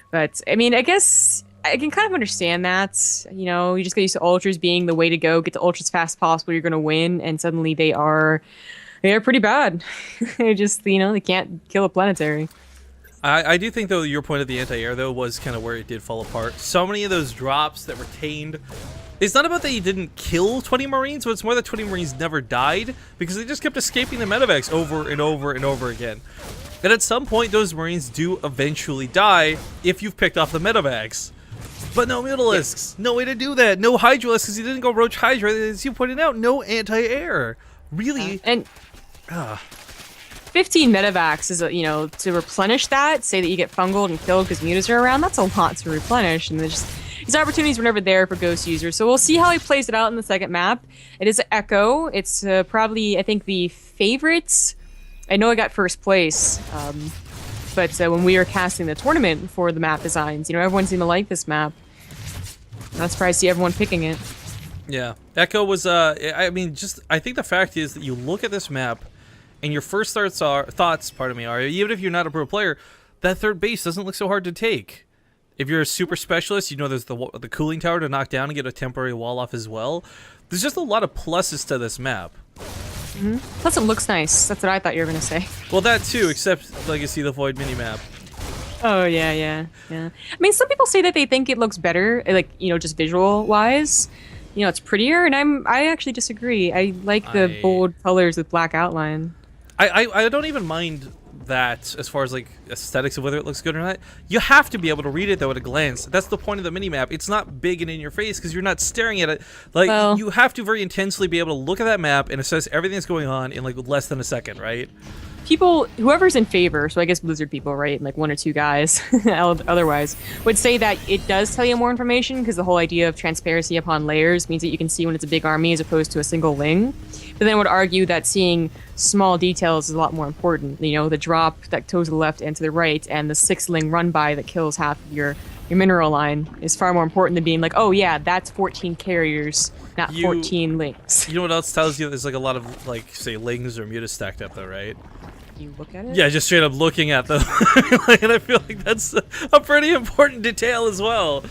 [SPEAKER 2] But, I mean, I guess I can kind of understand that. You know, you just get used to Ultras being the way to go. Get to Ultras fast as possible, you're going to win. And suddenly they are pretty bad. They just, you know, they can't kill a planetary.
[SPEAKER 1] I do think, though, your point of the anti-air, though, was kind of where it did fall apart. So many of those drops that retained It's not about that you didn't kill 20 Marines, but it's more that 20 Marines never died because they just kept escaping the medevacs over and over and over again. And at some point, those Marines do eventually die if you've picked off the medevacs. But no Mutalisks. No way to do that. No Hydralisks because you didn't go Roach Hydra. As you pointed out, no anti-air. Really?
[SPEAKER 2] And 15 medevacs is, to replenish that, say that you get fungled and killed because mutas are around, that's a lot to replenish. And there's just, these opportunities were never there for Ghost users. So we'll see how he plays it out in the second map. It is Echo. It's probably, I think, the favorites. I know I got first place. But when we were casting the tournament for the map designs, everyone seemed to like this map. Not surprised to see everyone picking it.
[SPEAKER 1] Yeah. Echo was, I think the fact is that you look at this map and your first thoughts are, even if you're not a pro player, that third base doesn't look so hard to take. If you're a super specialist, there's the cooling tower to knock down and get a temporary wall off as well. There's just a lot of pluses to this map.
[SPEAKER 2] Mm-hmm. Plus it looks nice. That's what I thought you were going to say.
[SPEAKER 1] Well, that too, except Legacy of the Void minimap.
[SPEAKER 2] Oh, yeah. I mean, some people say that they think it looks better, just visual-wise. It's prettier, and I actually disagree. I like the bold colors with black outline.
[SPEAKER 1] I don't even mind that as far as aesthetics of whether it looks good or not. You have to be able to read it though at a glance. That's the point of the minimap. It's not big and in your face because you're not staring at it. You have to very intensely be able to look at that map and assess everything that's going on in less than a second, right?
[SPEAKER 2] People, whoever's in favor, so I guess Blizzard people, right, and one or two guys, otherwise, would say that it does tell you more information because the whole idea of transparency upon layers means that you can see when it's a big army as opposed to a single ling. But then would argue that seeing small details is a lot more important. The drop that goes to the left and to the right, and the 6-ling run by that kills half of your mineral line is far more important than being oh yeah, that's 14 carriers, not 14 lings.
[SPEAKER 1] You know what else tells you there's a lot of say lings or mutas stacked up though, right?
[SPEAKER 2] You look at it?
[SPEAKER 1] Yeah, just straight up looking at them. And I feel like that's a pretty important detail as well.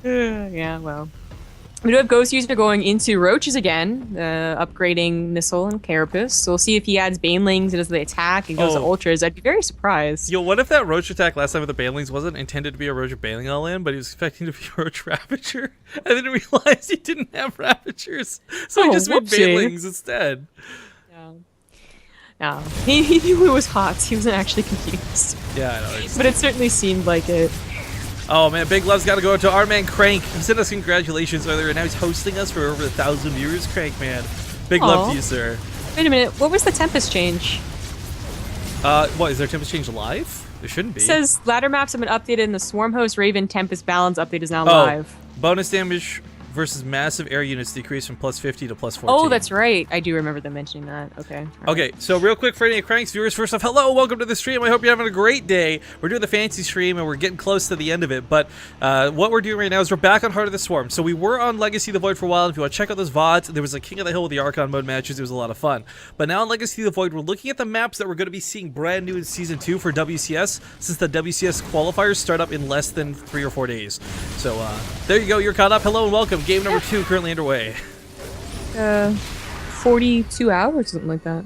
[SPEAKER 2] Yeah, well. We do have Ghost User going into Roaches again, upgrading Missile and Carapace. So we'll see if he adds Banelings as the attack and goes to Ultras. I'd be very surprised.
[SPEAKER 1] Yo, what if that Roach attack last time with the Banelings wasn't intended to be a Roach Baneling all-in, but he was expecting to be a Roach Ravager? I didn't realize he didn't have Ravagers, so he just made Banelings instead.
[SPEAKER 2] No, he knew it was hot. He wasn't actually confused.
[SPEAKER 1] Yeah, I know.
[SPEAKER 2] But it certainly seemed like it.
[SPEAKER 1] Oh man, big love's got to go to our man Crank. He sent us congratulations earlier, and now he's hosting us for over 1,000 viewers. Crank, man, big love to you, sir.
[SPEAKER 2] Wait a minute, what was the Tempest change?
[SPEAKER 1] What is there Tempest change live? There shouldn't be.
[SPEAKER 2] It says ladder maps have been updated, and the Swarm Host Raven Tempest balance update is now live.
[SPEAKER 1] Bonus damage versus massive air units decreased from +50 to +14.
[SPEAKER 2] Oh, that's right. I do remember them mentioning that. Okay.
[SPEAKER 1] Okay, so real quick for any of Crank's viewers, first off, hello, welcome to the stream. I hope you're having a great day. We're doing the fancy stream, and we're getting close to the end of it, but what we're doing right now is we're back on Heart of the Swarm. So we were on Legacy of the Void for a while. If you want to check out those VODs, there was a King of the Hill with the Archon mode matches. It was a lot of fun. But now on Legacy of the Void, we're looking at the maps that we're going to be seeing brand new in Season 2 for WCS, since the WCS qualifiers start up in less than 3 or 4 days. So there you go, you're caught up. Hello and welcome. Game number 2 currently underway.
[SPEAKER 2] 42 hours, something like that.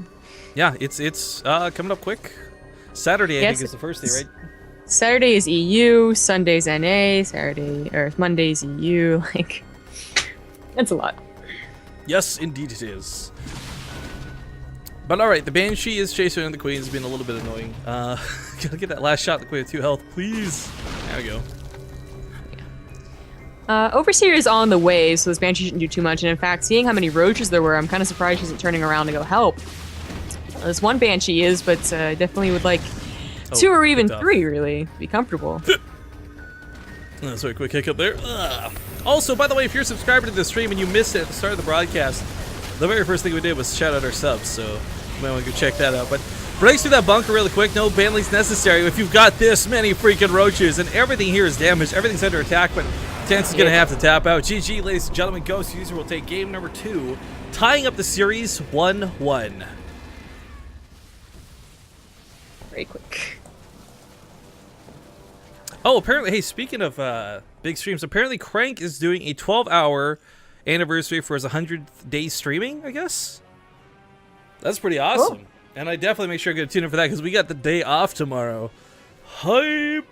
[SPEAKER 1] Yeah, it's coming up quick. Saturday, I think, is the first day, right?
[SPEAKER 2] Saturday is EU, Sunday's NA, Monday's EU. That's a lot.
[SPEAKER 1] Yes, indeed it is. But alright, the Banshee is chasing the Queen. It's been a little bit annoying. Gotta get that last shot, the Queen with 2 health, please. There we go.
[SPEAKER 2] Overseer is on the way, so this Banshee shouldn't do too much. And in fact, seeing how many Roaches there were, I'm kind of surprised she isn't turning around to go help. This one Banshee is, but I definitely would like 2 or even 3, really, to be comfortable.
[SPEAKER 1] That's a quick hiccup there. Also, by the way, if you're a subscriber to the stream and you missed it at the start of the broadcast, the very first thing we did was shout out our subs, so you might want to go check that out. But breaks through that bunker really quick. No Banelings necessary if you've got this many freaking Roaches, and everything here is damaged. Everything's under attack, but Tense is going to have to tap out. GG, ladies and gentlemen. Ghost User will take game number 2, tying up the series 1-1.
[SPEAKER 2] Very quick.
[SPEAKER 1] Oh, apparently, hey, speaking of big streams, apparently Crank is doing a 12-hour anniversary for his 100th day streaming, I guess? That's pretty awesome. Cool. And I definitely make sure I get a tune in for that because we got the day off tomorrow. Hype!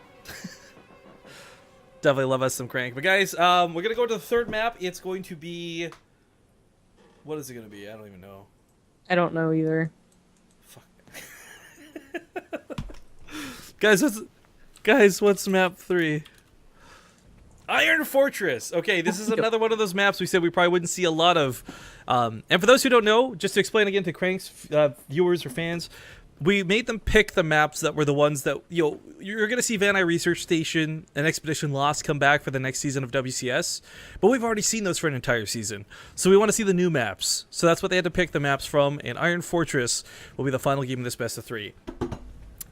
[SPEAKER 1] Definitely love us some Crank. But guys, we're gonna go to the third map. It's going to be. What is it gonna be? I don't even know.
[SPEAKER 2] I don't know either.
[SPEAKER 1] Fuck. Guys, what's map 3? Iron Fortress. Okay, this is another one of those maps we said we probably wouldn't see a lot of. And for those who don't know, just to explain again to Crank's viewers or fans, we made them pick the maps that were the ones that, you're going to see Van Nuys Research Station and Expedition Lost come back for the next season of WCS, but we've already seen those for an entire season. So we want to see the new maps. So that's what they had to pick the maps from, and Iron Fortress will be the final game of this best of 3.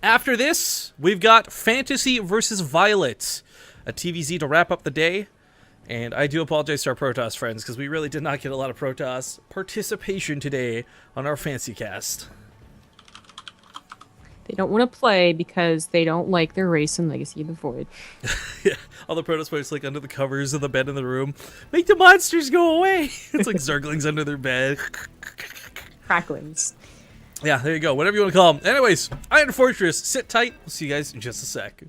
[SPEAKER 1] After this, we've got Fantasy versus Violet, a TVZ to wrap up the day. And I do apologize to our Protoss friends, because we really did not get a lot of Protoss participation today on our Fancy Cast.
[SPEAKER 2] They don't want to play because they don't like their race and Legacy of the Void.
[SPEAKER 1] Yeah, all the Protoss players like under the covers of the bed in the room. Make the monsters go away! It's like Zerglings under their bed.
[SPEAKER 2] Cracklings.
[SPEAKER 1] Yeah, there you go. Whatever you want to call them. Anyways, Iron Fortress, sit tight. We'll see you guys in just a sec.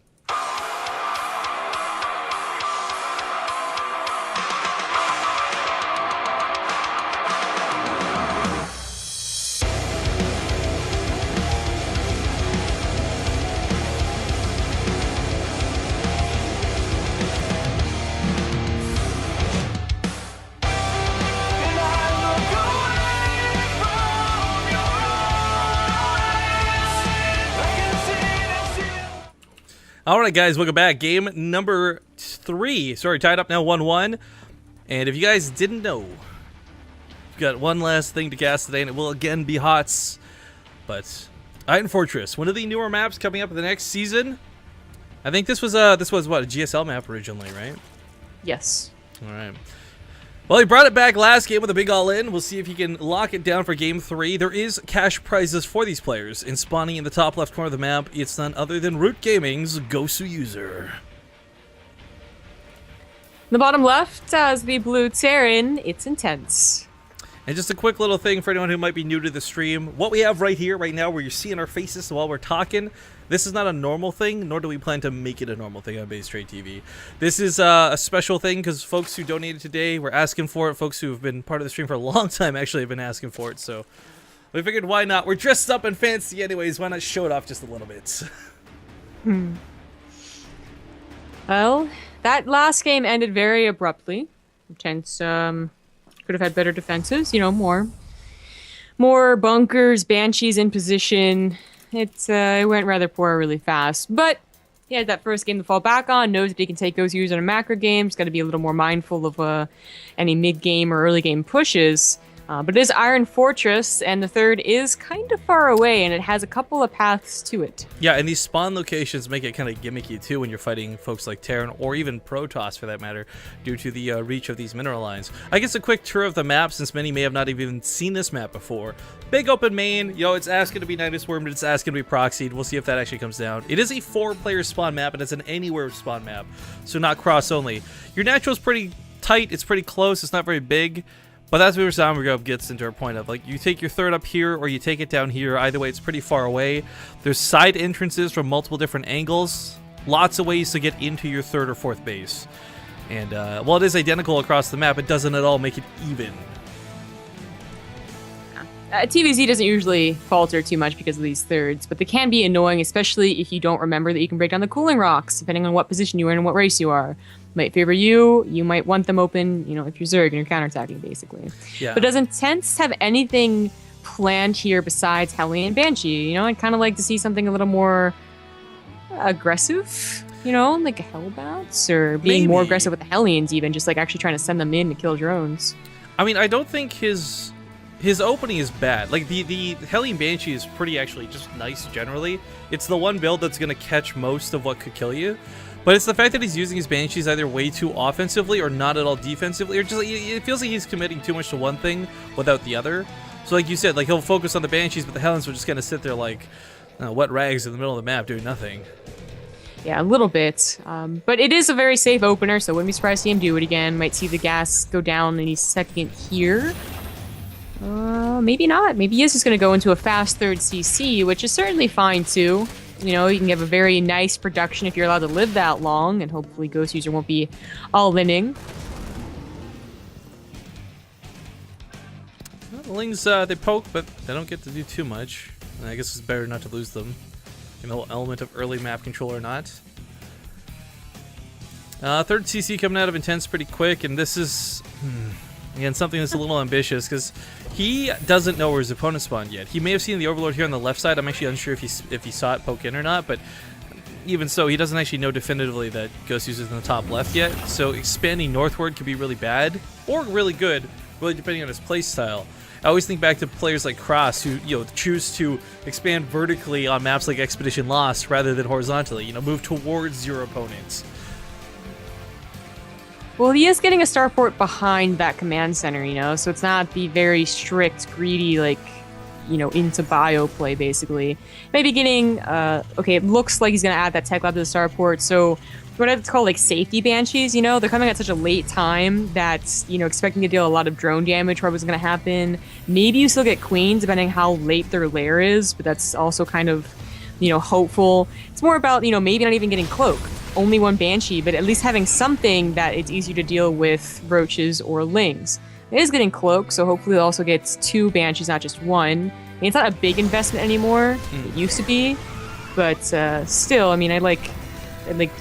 [SPEAKER 1] All right, guys, welcome back. Game number 3. Sorry, tied up now 1-1. And if you guys didn't know, we've got one last thing to cast today, and it will again be HOTS. But Iron Fortress, one of the newer maps coming up in the next season. I think this was what, a GSL map originally, right?
[SPEAKER 2] Yes.
[SPEAKER 1] All right. Well, he brought it back last game with a big all-in. We'll see if he can lock it down for game 3. There is cash prizes for these players. And spawning in the top left corner of the map, it's none other than Root Gaming's Gosu User.
[SPEAKER 2] The bottom left has the blue Terran. It's intense.
[SPEAKER 1] And just a quick little thing for anyone who might be new to the stream. What we have right here, right now, where you're seeing our faces while we're talking, this is not a normal thing, nor do we plan to make it a normal thing on Base Trade TV. This is a special thing because folks who donated today were asking for it. Folks who have been part of the stream for a long time actually have been asking for it. So we figured, why not? We're dressed up and fancy anyways. Why not show it off just a little bit?
[SPEAKER 2] Well, that last game ended very abruptly. Intense. Could have had better defenses. You know, more bunkers, banshees in position. It went rather poor really fast, but he had that first game to fall back on, knows that he can take those users in a macro game. He's got to be a little more mindful of any mid-game or early-game pushes. But it is Iron Fortress, and the third is kind of far away, and it has a couple of paths to it.
[SPEAKER 1] Yeah, and these spawn locations make it kind of gimmicky, too, when you're fighting folks like Terran, or even Protoss, for that matter, due to the reach of these mineral lines. I guess a quick tour of the map, since many may have not even seen this map before. Big open main, it's asking to be Nidus Wormed, it's asking to be proxied. We'll see if that actually comes down. It is a 4-player spawn map, and it's an anywhere spawn map, so not cross only. Your natural's pretty tight, it's pretty close, it's not very big. But that's where Soundberg gets into our point of, like, you take your third up here or you take it down here. Either way, it's pretty far away. There's side entrances from multiple different angles. Lots of ways to get into your third or fourth base. And while it is identical across the map, it doesn't at all make it even.
[SPEAKER 2] TVZ doesn't usually falter too much because of these thirds, but they can be annoying, especially if you don't remember that you can break down the cooling rocks, depending on what position you are in and what race you are. Might favor you might want them open, if you're Zerg and you're counterattacking, basically.
[SPEAKER 1] Yeah.
[SPEAKER 2] But does Intense have anything planned here besides Hellion Banshee? I'd kind of like to see something a little more aggressive, like Hellbats, or being more aggressive with the Hellions even, just like actually trying to send them in to kill drones.
[SPEAKER 1] I mean, I don't think his opening is bad. Like, the Hellion Banshee is pretty actually just nice generally. It's the one build that's going to catch most of what could kill you. But it's the fact that he's using his Banshees either way too offensively or not at all defensively, or just it feels like he's committing too much to one thing without the other. So like you said, like he'll focus on the Banshees, but the Hellions will just kind of sit there like wet rags in the middle of the map doing nothing.
[SPEAKER 2] Yeah, a little bit. But it is a very safe opener, so wouldn't be surprised to see him do it again. Might see the gas go down any second here. Maybe not. Maybe he is just going to go into a fast third CC, which is certainly fine too. You know, you can have a very nice production if you're allowed to live that long, and hopefully Ghost User won't be all inning.
[SPEAKER 1] Well, the Lings, they poke, but they don't get to do too much. And I guess it's better not to lose them. You know, element of early map control or not. Third CC coming out of Intense pretty quick, and this is, again, something that's a little ambitious, because he doesn't know where his opponent spawned yet. He may have seen the Overlord here on the left side. I'm actually unsure if he saw it poke in or not, but even so, he doesn't actually know definitively that Ghost User's in the top left yet, so expanding northward could be really bad, or really good, really depending on his play style. I always think back to players like Cross who, you know, choose to expand vertically on maps like Expedition Lost rather than horizontally, you know, move towards your opponents.
[SPEAKER 2] Well, he is getting a starport behind that command center, you know, so it's not the very strict, greedy, like, you know, into bio play, basically. Maybe getting, okay, it looks like he's going to add that tech lab to the starport, so what it's called, like, safety banshees, you know, they're coming at such a late time that, you know, expecting to deal a lot of drone damage probably was going to happen. Maybe you still get queens, depending how late their lair is, but that's also kind of, you know, hopeful. It's more about, you know, maybe not even getting cloak. Only one banshee, but at least having something that it's easier to deal with roaches or lings. It is getting cloak, so hopefully it also gets 2 banshees, not just one. I mean, it's not a big investment anymore. It used to be, but still, I mean, I'd like,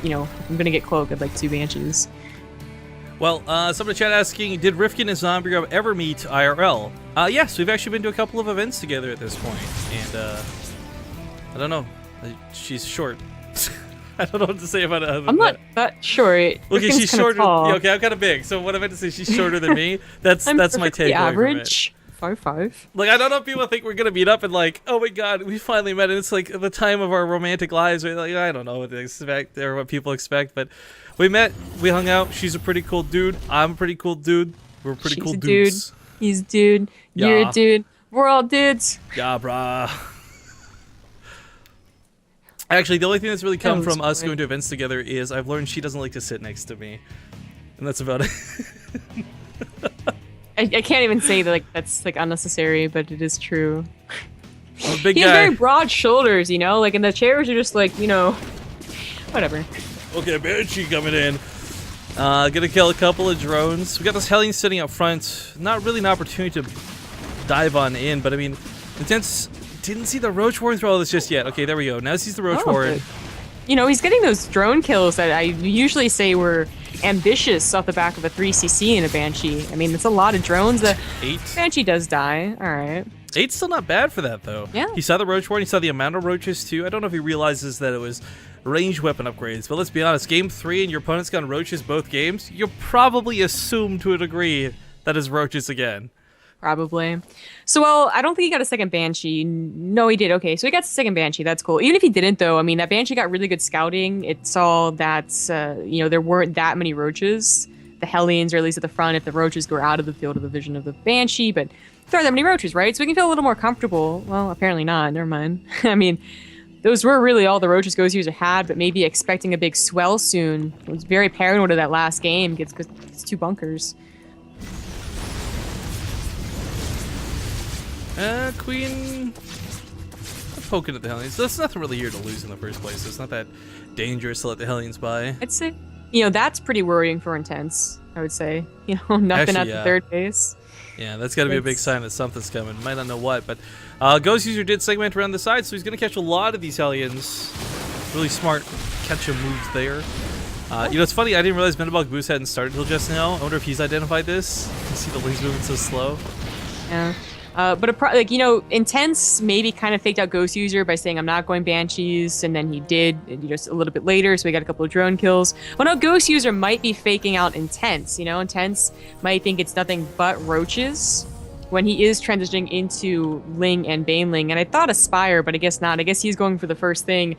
[SPEAKER 2] you know, if I'm gonna get cloak, I'd like 2 banshees.
[SPEAKER 1] Well, someone in the chat asking, did Rifkin and Zombie ever meet IRL? Yes, we've actually been to a couple of events together at this point, and I don't know, she's short. I don't know what to say about it.
[SPEAKER 2] I'm not that short.
[SPEAKER 1] Okay, she's shorter.
[SPEAKER 2] Tall.
[SPEAKER 1] Yeah, okay, I'm kind of big. So what I meant to say, she's shorter than me. That's my take.
[SPEAKER 2] Average. 5'5".
[SPEAKER 1] Like, I don't know if people think we're gonna meet up and like, oh my god, we finally met, and it's like the time of our romantic lives. Or like, I don't know what they expect or what people expect, but we met, we hung out. She's a pretty cool dude. I'm a pretty cool dude. We're pretty cool dudes.
[SPEAKER 2] Dude. He's a dude.
[SPEAKER 1] Yeah.
[SPEAKER 2] You're a dude. We're all dudes.
[SPEAKER 1] Yeah, brah. Actually, the only thing that's really come from us going to events together is I've learned she doesn't like to sit next to me, and that's about it.
[SPEAKER 2] I can't even say that, like, that's like unnecessary, but it is true.
[SPEAKER 1] I'm a big
[SPEAKER 2] he
[SPEAKER 1] guy.
[SPEAKER 2] has very broad shoulders, you know, like, and the chairs are just like, you know, whatever.
[SPEAKER 1] Okay, Banshee coming in. Gonna kill a couple of drones. We got this Hellion sitting up front. Not really an opportunity to dive on in, but I mean, Intense didn't see the Roach Warren through all this just yet. Okay, there we go. Now sees the Roach Warren.
[SPEAKER 2] Good. You know, he's getting those drone kills that I usually say were ambitious off the back of a 3cc in a Banshee. I mean, it's a lot of drones. The
[SPEAKER 1] 8.
[SPEAKER 2] Banshee does die. All right.
[SPEAKER 1] 8's still not bad for that, though.
[SPEAKER 2] Yeah.
[SPEAKER 1] He saw the Roach Warren. He saw the amount of roaches, too. I don't know if he realizes that it was ranged weapon upgrades, but let's be honest. Game 3 and your opponent's got roaches both games, you'll probably assume to a degree that is roaches again.
[SPEAKER 2] Probably. So, well, I don't think he got a second Banshee. No, he did. Okay, so he got the second Banshee. That's cool. Even if he didn't, though, I mean, that Banshee got really good scouting. It saw that, you know, there weren't that many roaches. The Hellions, or at least at the front, if the roaches go out of the field of the vision of the Banshee, but there aren't that many roaches, right? So we can feel a little more comfortable. Well, apparently not. Never mind. I mean, those were really all the roaches Ghost User had, but maybe expecting a big swell soon. I was very paranoid of that last game. Gets 2 bunkers.
[SPEAKER 1] Queen poking at the Hellions. So there's nothing really here to lose in the first place. It's not that dangerous to let the Hellions by.
[SPEAKER 2] I'd say, you know, that's pretty worrying for Intense, I would say. You know, nothing
[SPEAKER 1] Actually,
[SPEAKER 2] at the third base.
[SPEAKER 1] Yeah, that's got to be a big sign that something's coming. Might not know what, but Ghost User did segment around the side, so he's going to catch a lot of these Hellions. Really smart catch moves there. You know, it's funny, I didn't realize Metabolic Boost hadn't started until just now. I wonder if he's identified this. You see the Lings moving so slow.
[SPEAKER 2] Yeah. But like, you know, Intense maybe kind of faked out Ghost User by saying I'm not going Banshees, and then he did, you know, just a little bit later, so we got a couple of drone kills. Well, no, Ghost User might be faking out Intense, you know, Intense might think it's nothing but roaches when he is transitioning into Ling and Baneling, and I thought Aspire, but I guess not. I guess he's going for the first thing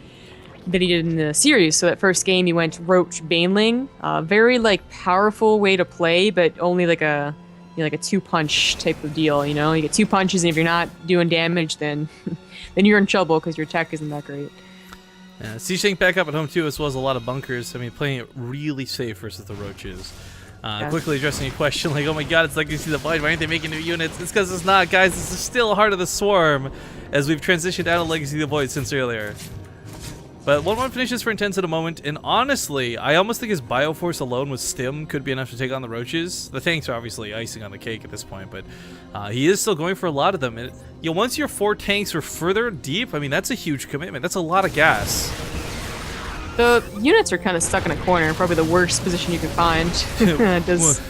[SPEAKER 2] that he did in the series. So that first game he went Roach Baneling, very like powerful way to play, but only like a, you know, like a 2-punch type of deal, you know? You get 2 punches, and if you're not doing damage, then then you're in trouble because your tech isn't that great.
[SPEAKER 1] Yeah, Siege Tank back up at home too, as well as a lot of bunkers. I mean, playing it really safe versus the roaches.
[SPEAKER 2] Yeah.
[SPEAKER 1] Quickly addressing a question like, oh my god, it's like you see the Void, why aren't they making new units? It's because it's not, guys. This is still Heart of the Swarm, as we've transitioned out of Legacy of the Void since earlier. But 1-1 finishes for Intense in a moment, and honestly, I almost think his Bioforce alone with Stim could be enough to take on the Roaches. The tanks are obviously icing on the cake at this point, but he is still going for a lot of them. And, you know, once your 4 tanks are further deep, I mean, that's a huge commitment. That's a lot of gas.
[SPEAKER 2] The units are kind of stuck in a corner, probably the worst position you can find.
[SPEAKER 1] Well,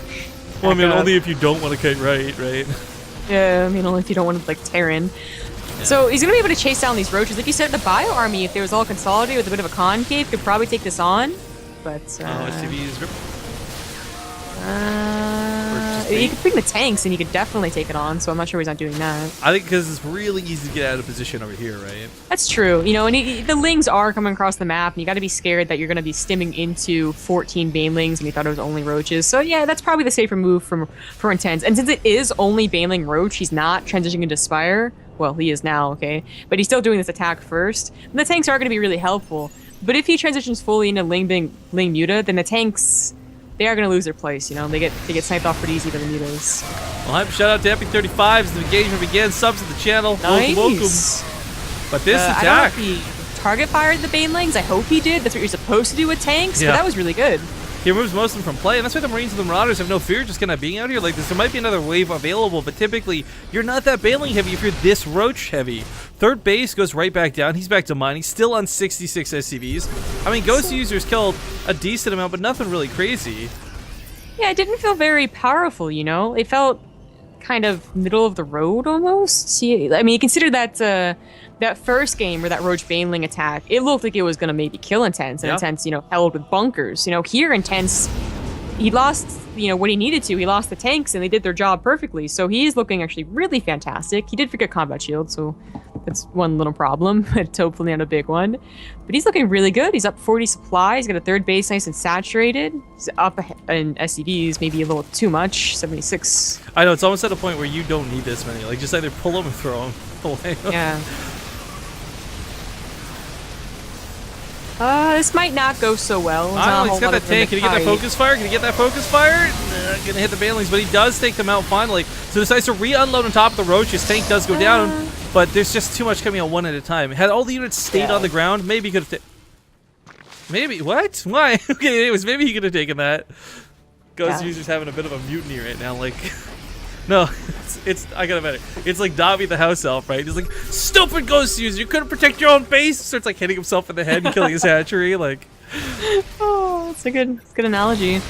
[SPEAKER 1] I mean, only if you don't want to kite right?
[SPEAKER 2] Yeah, I mean, only if you don't want to, like, tear in. Yeah. So he's going to be able to chase down these roaches. Like you said, the Bio Army, if they was all consolidated with a bit of a concave, could probably take this on. But, you could bring the tanks and you could definitely take it on, so I'm not sure he's not doing that.
[SPEAKER 1] I think because it's really easy to get out of position over here, right?
[SPEAKER 2] That's true. You know, and the Lings are coming across the map, and you got to be scared that you're going to be stimming into 14 Banelings, and you thought it was only Roaches. So yeah, that's probably the safer move for Intense. And since it is only Baneling Roach, he's not transitioning into Spire. Well, he is now, okay? But he's still doing this attack first. And the tanks are going to be really helpful. But if he transitions fully into Ling Muta, then the tanks... they are going to lose their place, you know? They get sniped off pretty easy by the mutas.
[SPEAKER 1] Well, hype shout out to Epic35 as the engagement begins. Subs to the channel.
[SPEAKER 2] Nice.
[SPEAKER 1] Welcome. But this attack...
[SPEAKER 2] I don't know if he target fired the Banelings. I hope he did. That's what you're supposed to do with tanks. Yeah. But that was really good.
[SPEAKER 1] He removes most of them from play, and that's why the Marines and the Marauders have no fear just kind of being out here like this. There might be another wave available, but typically, you're not that Baneling heavy if you're this Roach heavy. Third base goes right back down. He's back to mining, still on 66 SCVs. I mean, Ghost Users killed a decent amount, but nothing really crazy.
[SPEAKER 2] Yeah, it didn't feel very powerful, you know? It felt kind of middle of the road almost. I mean, consider that that first game where that Roach Baneling attack, it looked like it was going to maybe kill Intense, and Intense, you know, held with bunkers. You know, here Intense, he lost, you know, what he needed to. He lost the tanks, and they did their job perfectly. So he is looking actually really fantastic. He did forget combat shield, so that's one little problem, but hopefully not a big one. But he's looking really good. He's up 40 supply. He's got a third base nice and saturated. He's up in SCVs, maybe a little too much, 76.
[SPEAKER 1] I know, it's almost at a point where you don't need this many. Like, just either pull them and throw them away.
[SPEAKER 2] Yeah. This might not go so well.
[SPEAKER 1] Oh, he's got that tank. Can he get that focus fire? Can he get that focus fire? Gonna hit the Banelings, but he does take them out finally. So decides to re-unload on top of the Roach. His tank does go down, but there's just too much coming out one at a time. Had all the units stayed on the ground, maybe he could have... Maybe? What? Why? Okay, anyways, maybe he could have taken that. Ghost User's having a bit of a mutiny right now, like... No, it's I got it better. It's like Dobby the house elf, right? He's like, stupid Ghost User, you couldn't protect your own base. Starts like hitting himself in the head and killing his hatchery, like.
[SPEAKER 2] Oh, that's a good analogy.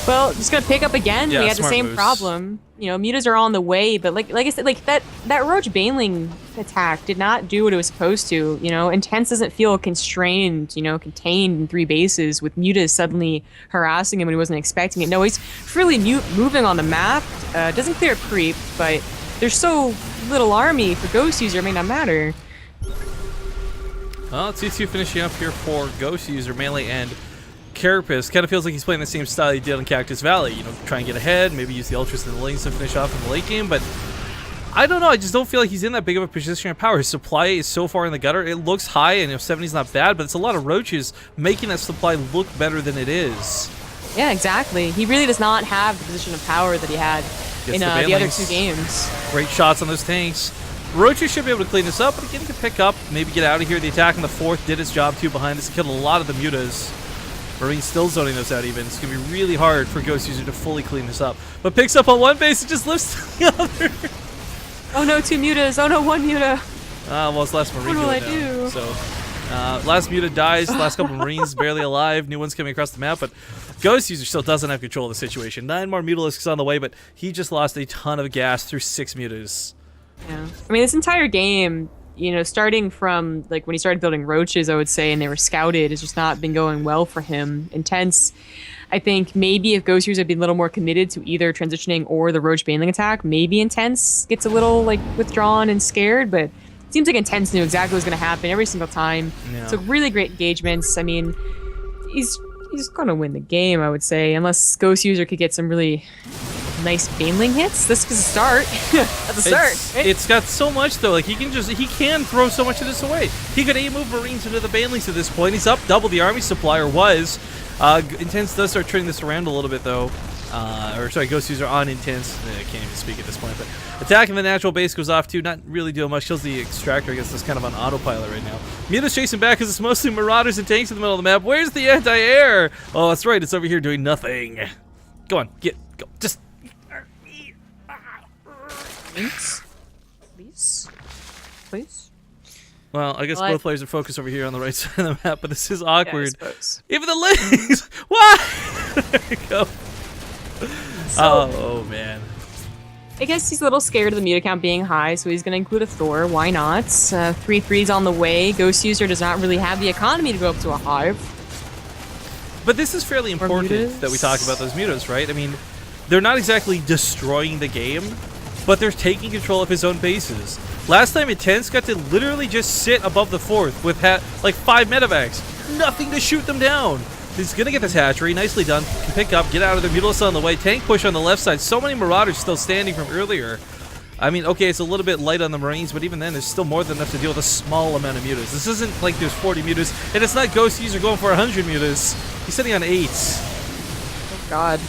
[SPEAKER 2] Well, just gonna pick up again.
[SPEAKER 1] Yeah,
[SPEAKER 2] we had the same problem. You know, mutas are on the way, but like I said, like that Roach Baneling attack did not do what it was supposed to. You know, Intense doesn't feel constrained, you know, contained in 3 bases with mutas suddenly harassing him when he wasn't expecting it. No, he's freely moving on the map. Doesn't clear a creep, but there's so little army for Ghost User, it may not matter.
[SPEAKER 1] Well, 2-2 finishing up here for Ghost User, Melee and Carapace. Kind of feels like he's playing the same style he did in Cactus Valley. You know, try and get ahead, maybe use the Ultras and the Lings to finish off in the late game, but I don't know. I just don't feel like he's in that big of a position of power. His supply is so far in the gutter. It looks high, and 70's not bad, but it's a lot of Roaches making that supply look better than it is.
[SPEAKER 2] Yeah, exactly. He really does not have the position of power that he had in the other 2 games.
[SPEAKER 1] Great shots on those tanks. Roaches should be able to clean this up, but again, he can pick up, maybe get out of here. The attack in the 4th did its job too behind us. Killed a lot of the mutas. Marine's still zoning those out even. It's going to be really hard for Ghost User to fully clean this up. But picks up on one base and just lifts the other.
[SPEAKER 2] Oh no, 2 mutas. Oh no, 1 muta.
[SPEAKER 1] Well, it's last Marine.
[SPEAKER 2] What will I do?
[SPEAKER 1] So, last muta dies. Last couple Marines barely alive. New ones coming across the map, but Ghost User still doesn't have control of the situation. 9 more Mutalisks on the way, but he just lost a ton of gas through 6 mutas.
[SPEAKER 2] Yeah. I mean, this entire game, you know, starting from like when he started building Roaches, I would say, and they were scouted, has just not been going well for him. Intense, I think maybe if Ghost User had been a little more committed to either transitioning or the Roach Baneling attack, maybe Intense gets a little like withdrawn and scared, but it seems like Intense knew exactly what was going to happen every single time. Yeah. So really great engagements. I mean, he's going to win the game, I would say, unless Ghost User could get some really nice Baneling hits. This is a start. That's a start. Right?
[SPEAKER 1] It's got so much though. Like he can throw so much of this away. He could move Marines into the Banelings at this point. He's up double the army supply, or was. Intense does start turning this around a little bit though. or sorry, ghost user on intense. I can't even speak at this point, but attacking the natural base goes off too. Not really doing much. Kills the extractor. I guess that's kind of on autopilot right now. Muta's chasing back because it's mostly marauders and tanks in the middle of the map. Where's the anti-air? Oh, that's right. It's over here doing nothing. Go on, go. Just.
[SPEAKER 2] Please.
[SPEAKER 1] Well, I guess both players are focused over here on the right side of the map, but this is awkward.
[SPEAKER 2] Yeah, I suppose.
[SPEAKER 1] Even the legs. Why? There we go. Oh man.
[SPEAKER 2] I guess he's a little scared of the mute account being high, so he's going to include a Thor. Why not? 3-3's on the way. Ghost user does not really have the economy to go up to a Hive.
[SPEAKER 1] But this is fairly important that we talk about those mutas, right? I mean, they're not exactly destroying the game, but they're taking control of his own bases. Last time Intense got to literally just sit above the 4th with like 5 medevacs. Nothing to shoot them down. He's going to get this hatchery. Nicely done. Can pick up, get out of there. Mutalist on the way. Tank push on the left side. So many Marauders still standing from earlier. I mean, okay, it's a little bit light on the Marines, but even then, there's still more than enough to deal with a small amount of mutas. This isn't like there's 40 mutas, and it's not Ghost User going for 100 mutas. He's sitting on 8.
[SPEAKER 2] Oh, God.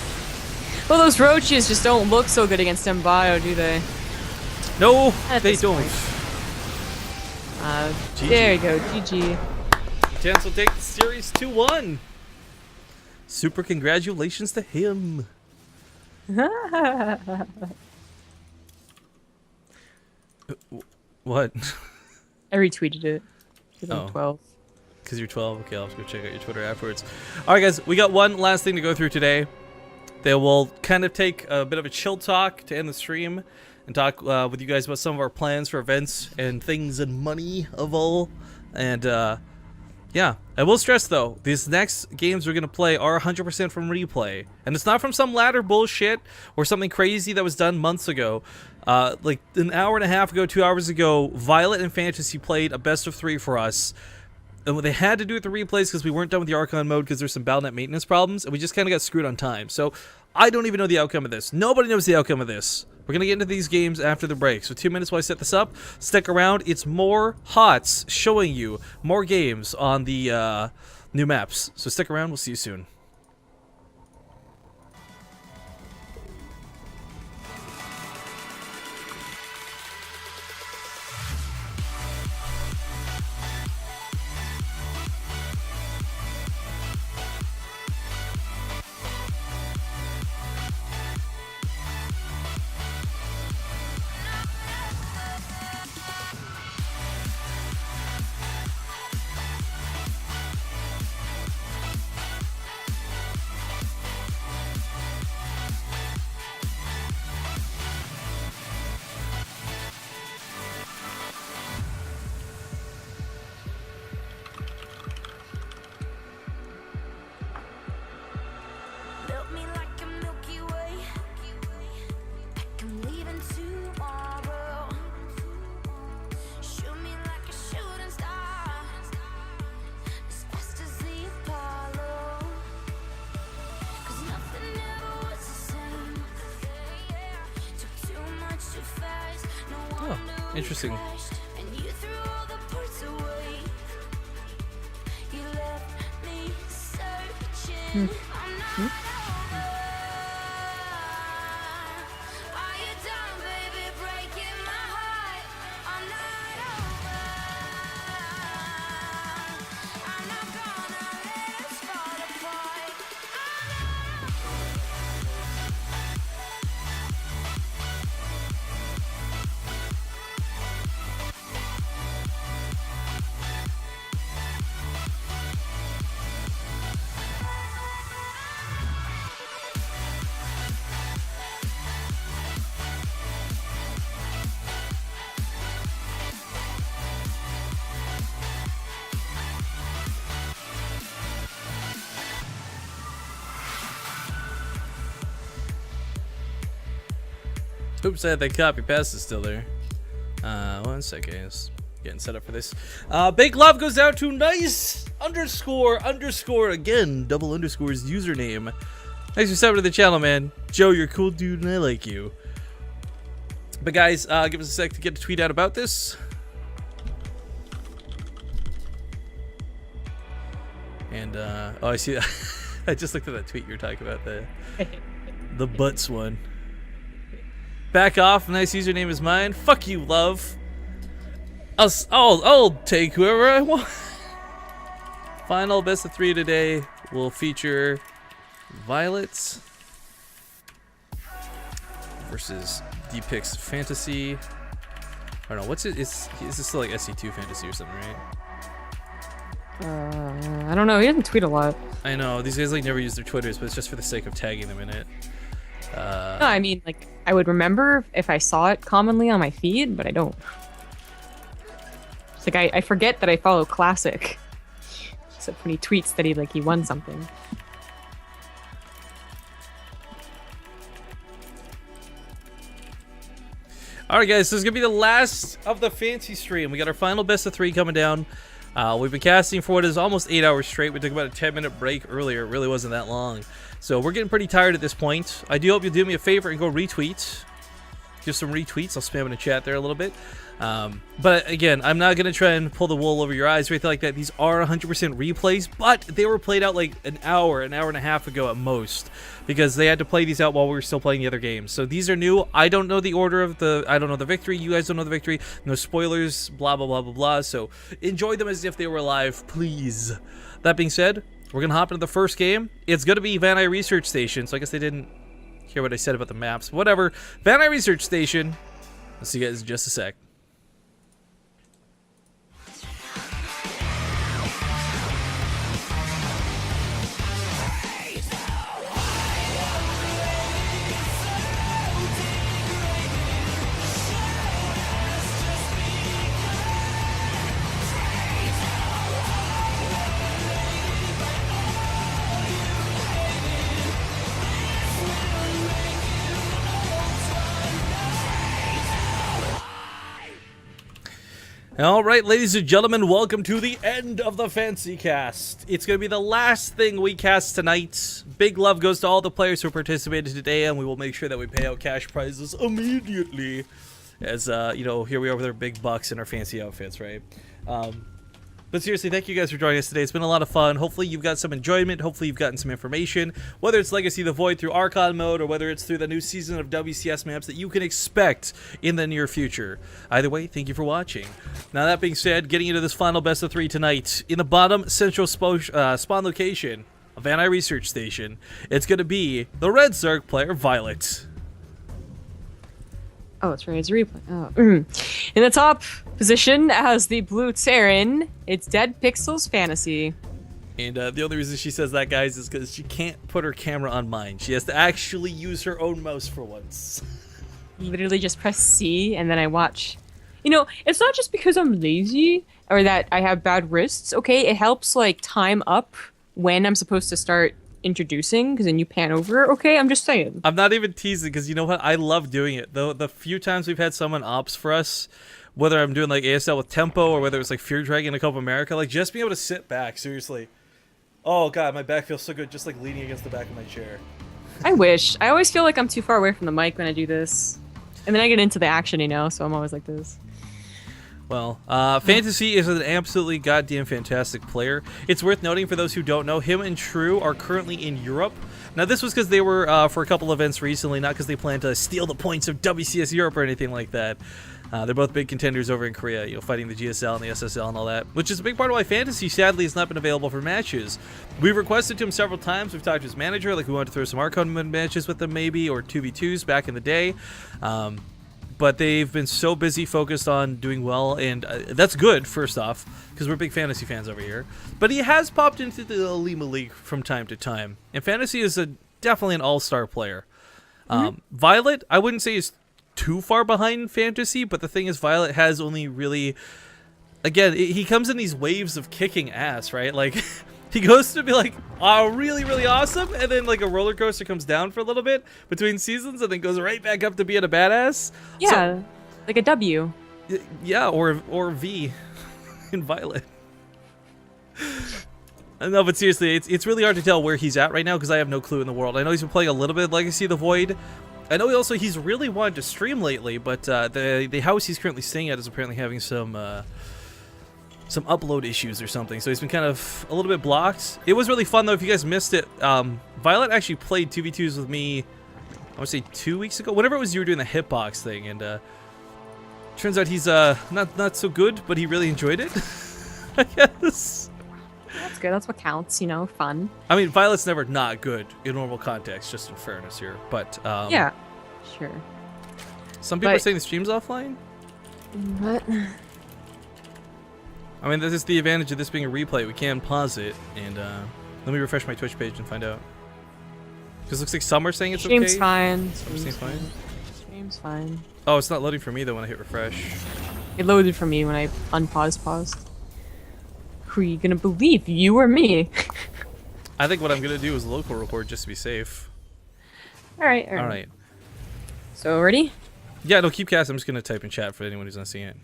[SPEAKER 2] Well, those roaches just don't look so good against Mbio, do they?
[SPEAKER 1] No, they don't.
[SPEAKER 2] There you go, GG.
[SPEAKER 1] Intense will take the series 2-1. Super congratulations to him. What?
[SPEAKER 2] I retweeted it.
[SPEAKER 1] Oh.
[SPEAKER 2] 12.
[SPEAKER 1] Because you're 12? Okay, I'll have to go check out your Twitter afterwards. Alright guys, we got one last thing to go through today. Then we'll kind of take a bit of a chill talk to end the stream and talk with you guys about some of our plans for events and things and money of all. And yeah, I will stress though, these next games we're going to play are 100% from replay. And it's not from some ladder bullshit or something crazy that was done months ago. Like an hour and a half ago, 2 hours ago, Violet and Fantasy played a best of 3 for us. And they had to do it the replays because we weren't done with the Archon mode because there's some Battle.net maintenance problems, and we just kind of got screwed on time. So I don't even know the outcome of this. Nobody knows the outcome of this. We're going to get into these games after the break. So 2 minutes while I set this up. Stick around. It's more HOTS showing you more games on the new maps. So stick around. We'll see you soon.
[SPEAKER 8] Built me like a Milky Way. I'm leaving tomorrow. Shoot me like a shooting star, as fast as the Apollo. 'Cause nothing ever was the same. Took too much too fast. No wonder we
[SPEAKER 1] interesting.
[SPEAKER 8] crashed. And you threw all the parts away. You left me searching. I'm not. Are you done, baby, breaking my heart? I'm not over. I'm not gonna let us fall apart.
[SPEAKER 1] Oops, I had that copy paste is still there. 1 second, just getting set up for this. Big love goes out to nice _ again, double underscores username. Thanks for subbing to the channel, man. Joe, you're a cool dude and I like you. But guys, give us a sec to get a tweet out about this. And oh, I see that. I just looked at that tweet you were talking about, The butts one. Back off. Nice username is mine. Fuck you, love. I'll take whoever I want. Final best of 3 today will feature Violet versus Depix Fantasy. I don't know, what's it? Is this still like SC2 Fantasy or something, right?
[SPEAKER 2] I don't know. He doesn't tweet a lot.
[SPEAKER 1] I know, these guys like never use their Twitters, but it's just for the sake of tagging them in it.
[SPEAKER 2] No, I mean, like, I would remember if I saw it commonly on my feed, but I don't. It's like, I forget that I follow Classic. Except when he tweets that he won something.
[SPEAKER 1] Alright guys, so this is going to be the last of the fancy stream. We got our final best of 3 coming down. We've been casting for what is almost 8 hours straight. We took about a 10-minute break earlier. It really wasn't that long. So we're getting pretty tired at this point. I do hope you'll do me a favor and go retweet. Give some retweets. I'll spam in the chat there a little bit. But again, I'm not going to try and pull the wool over your eyes or anything like that. These are 100% replays, but they were played out like an hour and a half ago at most, because they had to play these out while we were still playing the other games. So these are new. I don't know the order of I don't know the victory. You guys don't know the victory. No spoilers, blah, blah, blah, blah, blah. So enjoy them as if they were live, please. That being said, we're going to hop into the first game. It's going to be Van Eye Research Station, so I guess they didn't hear what I said about the maps. Whatever. Van Eye Research Station. I'll see you guys in just a sec. All right, ladies and gentlemen, welcome to the end of the Fancy Cast. It's going to be the last thing we cast tonight. Big love goes to all the players who participated today, and we will make sure that we pay out cash prizes immediately. As, you know, here we are with our big bucks and our fancy outfits, right? But seriously, thank you guys for joining us today. It's been a lot of fun. Hopefully you've got some enjoyment. Hopefully you've gotten some information. Whether it's Legacy of the Void through Archon mode, or whether it's through the new season of WCS maps that you can expect in the near future. Either way, thank you for watching. Now that being said, getting into this final best of 3 tonight. In the bottom central spawn location of Van Eye Research Station, it's going to be the Red Zerg player, Violet.
[SPEAKER 2] Oh, that's right. It's a replay. Oh. In the top position as the blue Terran, it's Dead Pixels Fantasy.
[SPEAKER 1] And the only reason she says that, guys, is because she can't put her camera on mine. She has to actually use her own mouse for once.
[SPEAKER 2] Literally just press C and then I watch. You know, it's not just because I'm lazy or that I have bad wrists, okay? It helps, like, time up when I'm supposed to start introducing, because then you pan over. Okay, I'm just saying.
[SPEAKER 1] I'm not even teasing, because you know what? I love doing it. The few times we've had someone ops for us, whether I'm doing like ASL with Tempo or whether it's like Fear Dragon in Copa America, like just being able to sit back, seriously. Oh god, my back feels so good just like leaning against the back of my chair.
[SPEAKER 2] I wish. I always feel like I'm too far away from the mic when I do this. And then I get into the action, you know, so I'm always like this.
[SPEAKER 1] Well, Fantasy is an absolutely goddamn fantastic player. It's worth noting for those who don't know, him and True are currently in Europe. Now, this was because they were for a couple events recently, not because they plan to steal the points of WCS Europe or anything like that. They're both big contenders over in Korea, you know, fighting the GSL and the SSL and all that, which is a big part of why Fantasy, sadly, has not been available for matches. We've requested to him several times. We've talked to his manager, like we wanted to throw some Archon matches with them maybe, or 2v2s back in the day. But they've been so busy focused on doing well, and that's good, first off, because we're big Fantasy fans over here. But he has popped into the Lima League from time to time, and Fantasy is definitely an all-star player. Violet, I wouldn't say is too far behind Fantasy, but the thing is, Violet has only really... Again, he comes in these waves of kicking ass, right? Like... He goes to be like, oh, really, really awesome, and then like a roller coaster comes down for a little bit between seasons, and then goes right back up to being a badass.
[SPEAKER 2] Yeah,
[SPEAKER 1] so,
[SPEAKER 2] like a W.
[SPEAKER 1] Yeah, or V in Violet. No, but seriously, it's really hard to tell where he's at right now because I have no clue in the world. I know he's been playing a little bit of Legacy of the Void. I know he's really wanted to stream lately, but the house he's currently staying at is apparently having some upload issues or something, so he's been kind of a little bit blocked. It was really fun though. If you guys missed it, Violet actually played 2v2s with me I want to say 2 weeks ago, whenever it was you were doing the hitbox thing, and turns out he's not so good, but he really enjoyed it. I guess.
[SPEAKER 2] That's good. That's what counts. You know, fun.
[SPEAKER 1] I mean, Violet's never not good in normal context, just in fairness here. But
[SPEAKER 2] yeah, sure.
[SPEAKER 1] Some people are saying the stream's offline.
[SPEAKER 2] What?
[SPEAKER 1] I mean, this is the advantage of this being a replay. We can pause it, and let me refresh my Twitch page and find out. Because it looks like some are saying it's
[SPEAKER 2] Stream's
[SPEAKER 1] okay.
[SPEAKER 2] fine.
[SPEAKER 1] Stream's fine.
[SPEAKER 2] Stream's fine.
[SPEAKER 1] Oh, it's not loading for me though when I hit refresh.
[SPEAKER 2] It loaded for me when I paused. Who are you gonna believe, you or me?
[SPEAKER 1] I think what I'm gonna do is local record just to be safe.
[SPEAKER 2] All right.
[SPEAKER 1] All right.
[SPEAKER 2] So ready?
[SPEAKER 1] Yeah, no, keep casting. I'm just gonna type in chat for anyone who's not seeing it.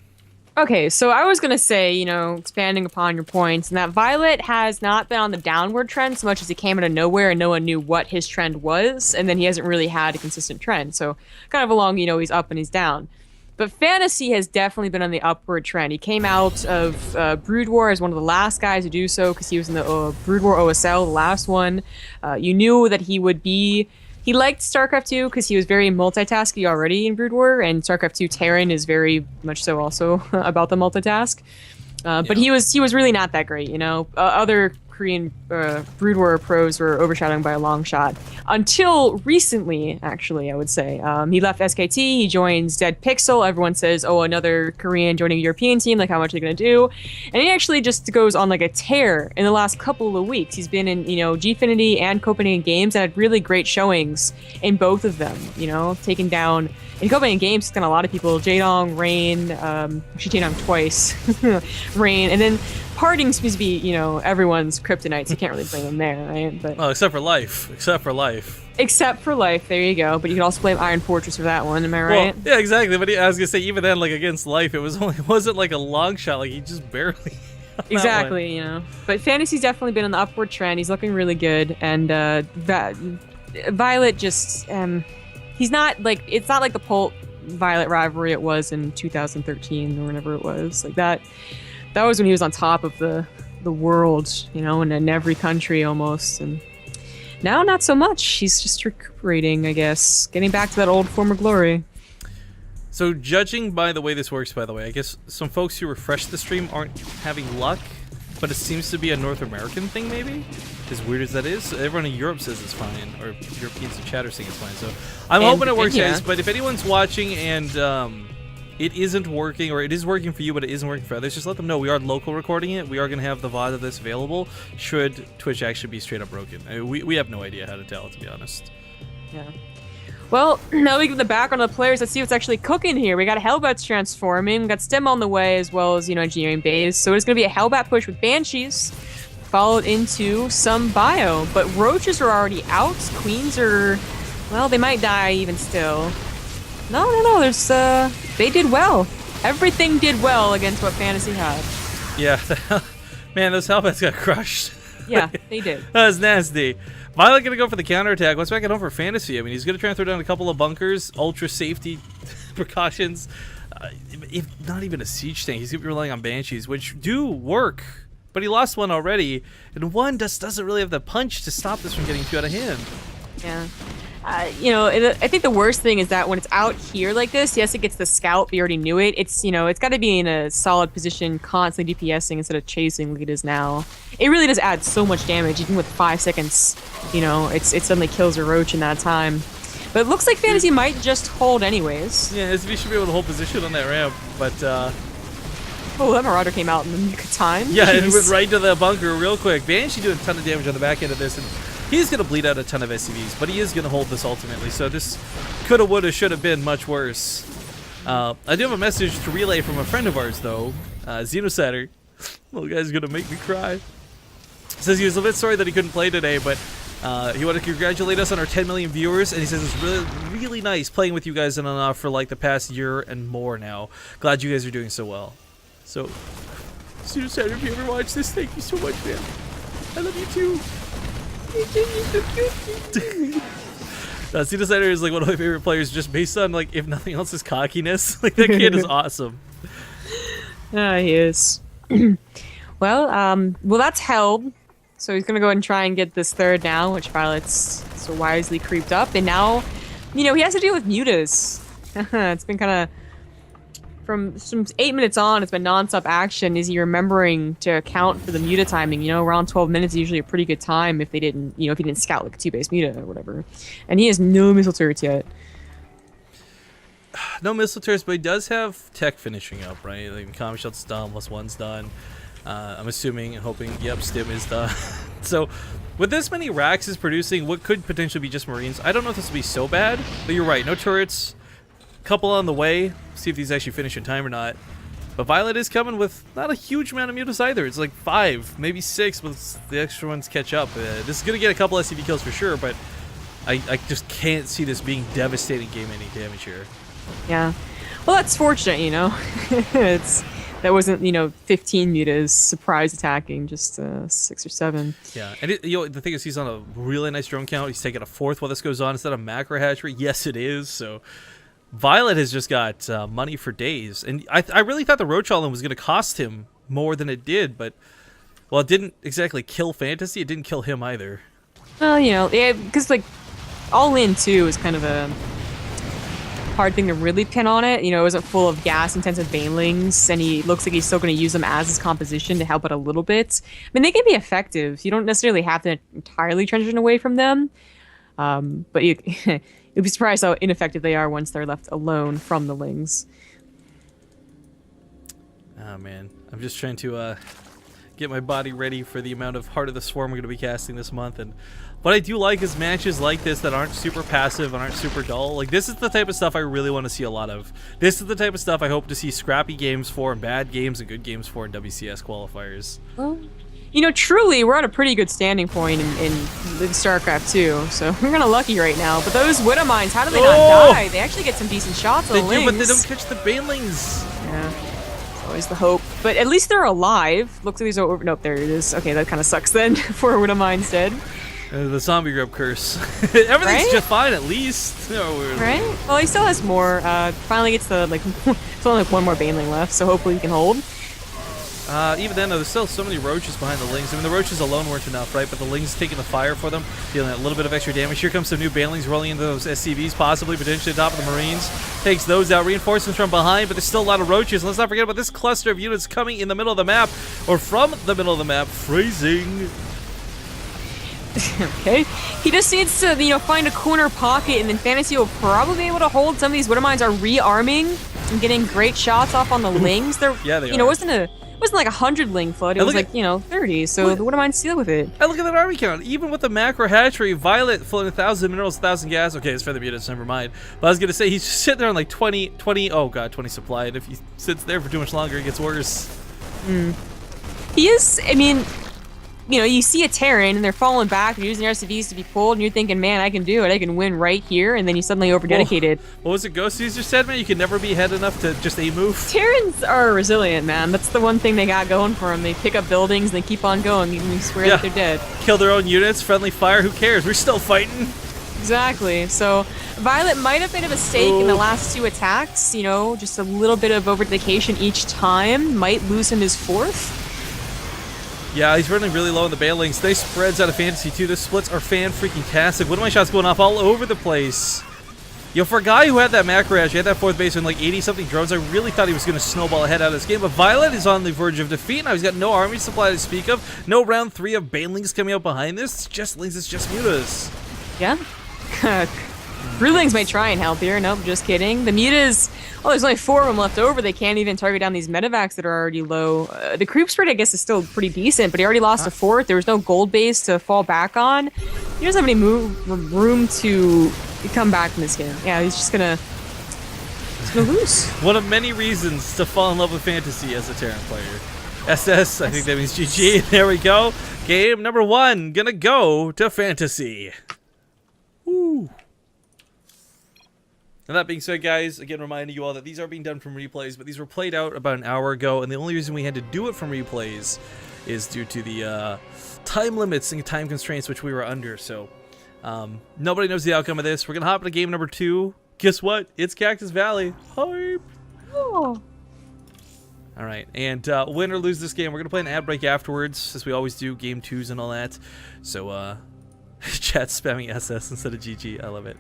[SPEAKER 2] Okay, so I was gonna say, you know, expanding upon your points, and that Violet has not been on the downward trend so much as he came out of nowhere and no one knew what his trend was, and then he hasn't really had a consistent trend. So kind of along, you know, he's up and he's down. But Fantasy has definitely been on the upward trend. He came out of Brood War as one of the last guys to do so because he was in the Brood War OSL, the last one. You knew that he would be. He liked StarCraft 2 because he was very multitasky already in Brood War, and StarCraft 2 Terran is very much so also about the multitask. But he was really not that great, you know. Other Korean Brood War pros were overshadowing by a long shot. Until recently, actually, I would say. He left SKT, he joins Dead Pixel. Everyone says, oh, another Korean joining a European team, like how much are they going to do? And he actually just goes on like a tear in the last couple of weeks. He's been in, you know, Gfinity and Copenhagen Games and had really great showings in both of them, you know, taking down... In Copenhagen Games, he's done a lot of people. Jaedong, Rain, actually Jaedong twice. Rain, and then Parting seems to be, you know, everyone's kryptonite, so you can't really blame him there, right? But
[SPEAKER 1] oh, except for life. Except for life.
[SPEAKER 2] Except for life, there you go. But you can also blame Iron Fortress for that one, am I right?
[SPEAKER 1] Well, yeah, exactly. But I was gonna say, even then, like against life, it wasn't like a long shot. Like he just barely.
[SPEAKER 2] Exactly, you know. But Fantasy's definitely been on the upward trend. He's looking really good, and Violet just. He's not like it's not like the Polt Violet rivalry it was in 2013 or whenever it was like that. That was when he was on top of the world, you know, and in every country almost. And now not so much. He's just recuperating, I guess, getting back to that old former glory.
[SPEAKER 1] So judging by the way this works, by the way, I guess some folks who refresh the stream aren't having luck, but it seems to be a North American thing, maybe? As weird as that is, everyone in Europe says it's fine, or Europeans in chat are saying it's fine, so I'm hoping it works, guys, but if anyone's watching and it isn't working, or it is working for you, but it isn't working for others, just let them know. We are local recording it. We are going to have the VOD of this available, should Twitch actually be straight up broken. I mean, we have no idea how to tell, to be honest.
[SPEAKER 2] Yeah. Well, now we give the background of the players. Let's see what's actually cooking here. We got Hellbats transforming. We got Stem on the way, as well as, you know, engineering bays. So it's going to be a Hellbat push with Banshees, followed into some bio. But Roaches are already out. Queens are, well, they might die even still. No, there's, they did well. Everything did well against what Fantasy had.
[SPEAKER 1] Yeah, man, those Hellbats got crushed.
[SPEAKER 2] Yeah, they did.
[SPEAKER 1] That was nasty. Violet gonna go for the counterattack. What's back at home for Fantasy? I mean, he's gonna try and throw down a couple of bunkers, ultra safety precautions. If not even a siege tank, he's gonna be relying on Banshees, which do work. But he lost one already, and one just doesn't really have the punch to stop this from getting too out of hand.
[SPEAKER 2] Yeah. You know, I think the worst thing is that when it's out here like this, yes, it gets the scout, but you already knew it. It's, you know, it's got to be in a solid position, constantly DPSing instead of chasing like it is now. It really does add so much damage, even with 5 seconds. You know, it suddenly kills a roach in that time. But it looks like Fantasy might just hold anyways.
[SPEAKER 1] Yeah, SB should be able to hold position on that ramp, but
[SPEAKER 2] oh, that Marauder came out in the nick of time.
[SPEAKER 1] Yeah, it went right to the bunker real quick. Banshee doing a ton of damage on the back end of this, and he's going to bleed out a ton of SCVs, but he is going to hold this ultimately, so this coulda, woulda, shoulda been much worse. I do have a message to relay from a friend of ours, though, Xenocider. Little guy's going to make me cry. Says he was a bit sorry that he couldn't play today, but he wanted to congratulate us on our 10 million viewers, and he says it's really, really nice playing with you guys on and off for like the past year and more now. Glad you guys are doing so well. So, Xenocider, if you ever watch this, thank you so much, man. I love you too. Xenocider is like one of my favorite players just based on, like, if nothing else, his cockiness. Like, that kid is awesome.
[SPEAKER 2] Yeah, he is. Well, that's held. So he's going to go ahead and try and get this third now, which Violet's so wisely creeped up. And now you know, he has to deal with mutas. It's been kind of from 8 minutes on. It's been nonstop action. Is he remembering to account for the muta timing? You know, around 12 minutes is usually a pretty good time if they didn't, you know, if he didn't scout like a 2-base muta or whatever. And he has no missile turrets yet.
[SPEAKER 1] No missile turrets, but he does have tech finishing up, right? Like comm shot's done, plus one's done. I'm assuming and hoping, yep, stim is done. So, with this many racks is producing what could potentially be just Marines, I don't know if this will be so bad, but you're right, no turrets, couple on the way, see if these actually finish in time or not. But Violet is coming with not a huge amount of mutas either. It's like 5, maybe 6, with the extra ones catch up. This is going to get a couple SCV kills for sure, but I just can't see this being devastating game-ending damage here.
[SPEAKER 2] Yeah. Well, that's fortunate, you know. That wasn't, you know, 15 mutas surprise attacking, just 6 or 7.
[SPEAKER 1] Yeah, and you know, the thing is, he's on a really nice drone count. He's taking a 4th while this goes on. Is that a macro hatchery? Yes, it is. So Violet has just got money for days. And I really thought the Roach All-In was going to cost him more than it did, but, well, it didn't exactly kill Fantasy. It didn't kill him either.
[SPEAKER 2] Well, you know, yeah, because, like, All-In, too, is kind of a hard thing to really pin on it. You know, it wasn't full of gas-intensive banelings, and he looks like he's still going to use them as his composition to help it a little bit. I mean, they can be effective. You don't necessarily have to entirely transition away from them, but you'd be surprised how ineffective they are once they're left alone from the lings.
[SPEAKER 1] Oh, man. I'm just trying to get my body ready for the amount of Heart of the Swarm we're going to be casting this month, and what I do like is matches like this that aren't super passive and aren't super dull. Like, this is the type of stuff I really want to see a lot of. This is the type of stuff I hope to see scrappy games for, and bad games and good games for in WCS qualifiers.
[SPEAKER 2] Well, you know, truly, we're at a pretty good standing point in StarCraft 2, so we're kind of lucky right now. But those Widow Mines, how do they not die? They actually get some decent shots on the lings.
[SPEAKER 1] But they don't catch the banelings.
[SPEAKER 2] Yeah. It's always the hope. But at least they're alive. Looks like there's no... Nope, there it is. Okay, that kind of sucks then, for Widow Mines dead.
[SPEAKER 1] The zombie grub curse. Everything's
[SPEAKER 2] right?
[SPEAKER 1] just fine at least.
[SPEAKER 2] Right? Well, he still has more. Finally gets the, like, it's only like one more Baneling left, so hopefully he can hold.
[SPEAKER 1] Even then, though, there's still so many roaches behind the lings. I mean, the roaches alone weren't enough, right? But the lings taking the fire for them, dealing a little bit of extra damage. Here comes some new banelings rolling into those SCVs, possibly, potentially top of the Marines. Takes those out. Reinforcements from behind, but there's still a lot of roaches. Let's not forget about this cluster of units coming in the middle of the map, or from the middle of the map, freezing.
[SPEAKER 2] Okay. He just needs to, you know, find a corner pocket, and then Fantasy will probably be able to hold. Some of these Widow Mines are rearming and getting great shots off on the lings. They're,
[SPEAKER 1] yeah, they
[SPEAKER 2] you know, it wasn't like 100 ling flood. It was like, you know, 30. So the Widow Mines deal with it.
[SPEAKER 1] I look at that army count. Even with the macro hatchery, Violet floating 1,000 minerals, 1,000 gas. Okay, it's for the mutas, never mind. But I was gonna say he's just sitting there on like 20. Oh god, 20 supply. And if he sits there for too much longer, it gets worse.
[SPEAKER 2] He is. I mean, you know, you see a Terran and they're falling back, they're using their SCVs to be pulled, and you're thinking, man, I can do it, I can win right here, and then you suddenly overdedicated.
[SPEAKER 1] What was it Ghost User said, man? You can never be ahead enough to just A-move?
[SPEAKER 2] Terrans are resilient, man. That's the one thing they got going for them. They pick up buildings and they keep on going, even when you swear that they're dead.
[SPEAKER 1] Kill their own units, friendly fire, who cares? We're still fighting.
[SPEAKER 2] Exactly. So Violet might have made a mistake in the last 2 attacks, you know, just a little bit of overdedication each time might lose him his 4th.
[SPEAKER 1] Yeah, he's running really low on the banelings. They spreads out of Fantasy too. The splits are fan-freaking-tastic. One of my shots going off all over the place. Yo, for a guy who had that macro hatch, he had that 4th base and like 80-something drones, I really thought he was going to snowball ahead out of this game. But Violet is on the verge of defeat. Now he's got no army supply to speak of. No round 3 of banelings coming out behind this. It's just lings, it's just mutas.
[SPEAKER 2] Yeah. Brewlings may try and help here. Nope, just kidding. The mutas, oh, there's only 4 of them left over. They can't even target down these medevacs that are already low. The creep spread, I guess, is still pretty decent, but he already lost a 4th. There was no gold base to fall back on. He doesn't have any room to come back from this game. Yeah, he's just gonna lose.
[SPEAKER 1] One of many reasons to fall in love with Fantasy as a Terran player. SS, I think that means GG. There we go. Game number 1, gonna go to Fantasy. Woo. And that being said, guys, again reminding you all that these are being done from replays, but these were played out about an hour ago, and the only reason we had to do it from replays is due to the time limits and time constraints which we were under. So nobody knows the outcome of this. We're gonna hop into game number 2. Guess what? It's Cactus Valley. Hype!
[SPEAKER 2] Oh.
[SPEAKER 1] All right, and win or lose this game, we're gonna play an ad break afterwards, as we always do, game 2s and all that. So Chat spamming SS instead of GG. I love it.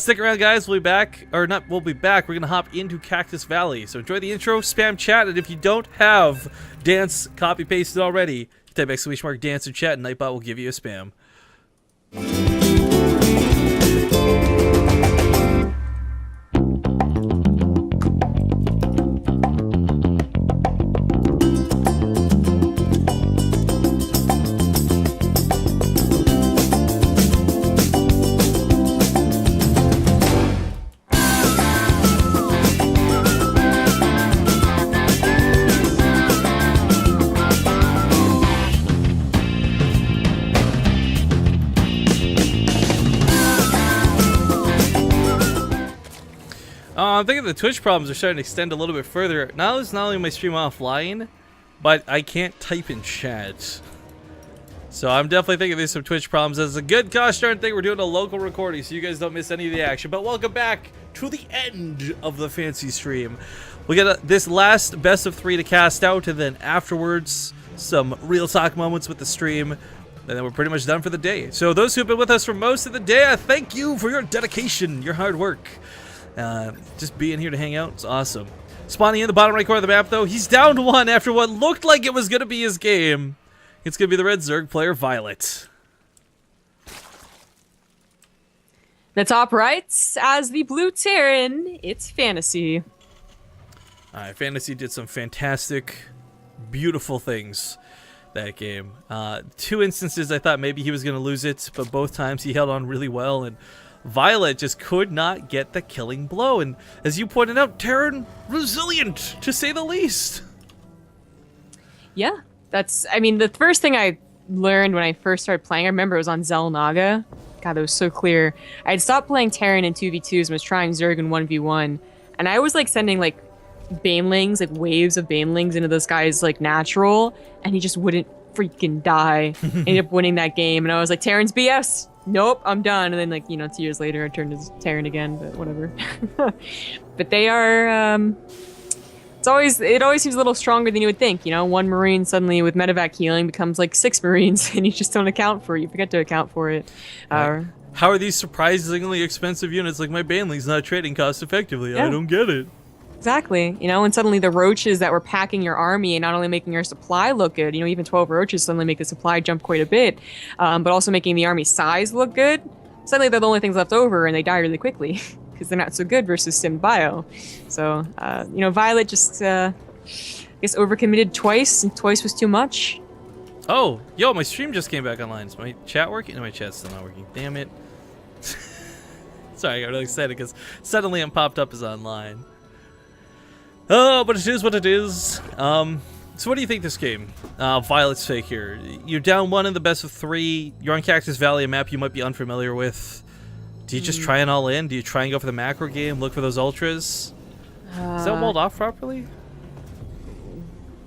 [SPEAKER 1] Stick around, guys. We'll be back. Or not, we'll be back. We're going to hop into Cactus Valley. So enjoy the intro, spam chat, and if you don't have dance copy-pasted already, type !! dance in chat, and Nightbot will give you a spam. I'm thinking the Twitch problems are starting to extend a little bit further. Now it's not only my stream offline, but I can't type in chat. So I'm definitely thinking there's some Twitch problems. It's a good gosh darn thing we're doing a local recording so you guys don't miss any of the action. But welcome back to the end of the fancy stream. We got this last best of 3 to cast out, and then afterwards some real talk moments with the stream. And then we're pretty much done for the day. So those who've been with us for most of the day, I thank you for your dedication, your hard work. Just being here to hang out, it's awesome. Spawning in the bottom right corner of the map, though, he's down to 1 after what looked like it was going to be his game. It's going to be the red Zerg player, Violet.
[SPEAKER 2] The top right, as the blue Terran, it's Fantasy.
[SPEAKER 1] Alright, Fantasy did some fantastic, beautiful things that game. 2 instances I thought maybe he was going to lose it, but both times he held on really well, and Violet just could not get the killing blow, and as you pointed out, Terran resilient, to say the least.
[SPEAKER 2] Yeah, I mean, the first thing I learned when I first started playing, I remember it was on Xel'Naga. God, that was so clear. I had stopped playing Terran in 2v2s and was trying Zerg in 1v1, and I was like sending like banelings, like waves of banelings into this guy's like natural, and he just wouldn't freaking die. Ended up winning that game, and I was like, Terran's BS. Nope, I'm done. And then, like, 2 years later, I turned to Terran again, but whatever. But they are, it always seems a little stronger than you would think. 1 Marine suddenly with medevac healing becomes like 6 Marines, and you just don't account for it. You forget to account for it.
[SPEAKER 1] How are these surprisingly expensive units like my Baneling's not trading cost effectively? Yeah. I don't get it.
[SPEAKER 2] Exactly, and suddenly the roaches that were packing your army and not only making your supply look good, even 12 roaches suddenly make the supply jump quite a bit, but also making the army size look good. Suddenly they're the only things left over and they die really quickly because they're not so good versus Sim Bio. So, Violet just, I guess, overcommitted twice, and twice was too much.
[SPEAKER 1] Oh, yo, my stream just came back online. Is my chat working? No, my chat's still not working. Damn it. Sorry, I got really excited because suddenly it popped up as online. Oh, but it is what it is. So what do you think this game? Violet's fake here. You're down 1 in the best of 3. You're on Cactus Valley, a map you might be unfamiliar with. Do you just try it all in? Do you try and go for the macro game, look for those ultras? Is that walled off properly?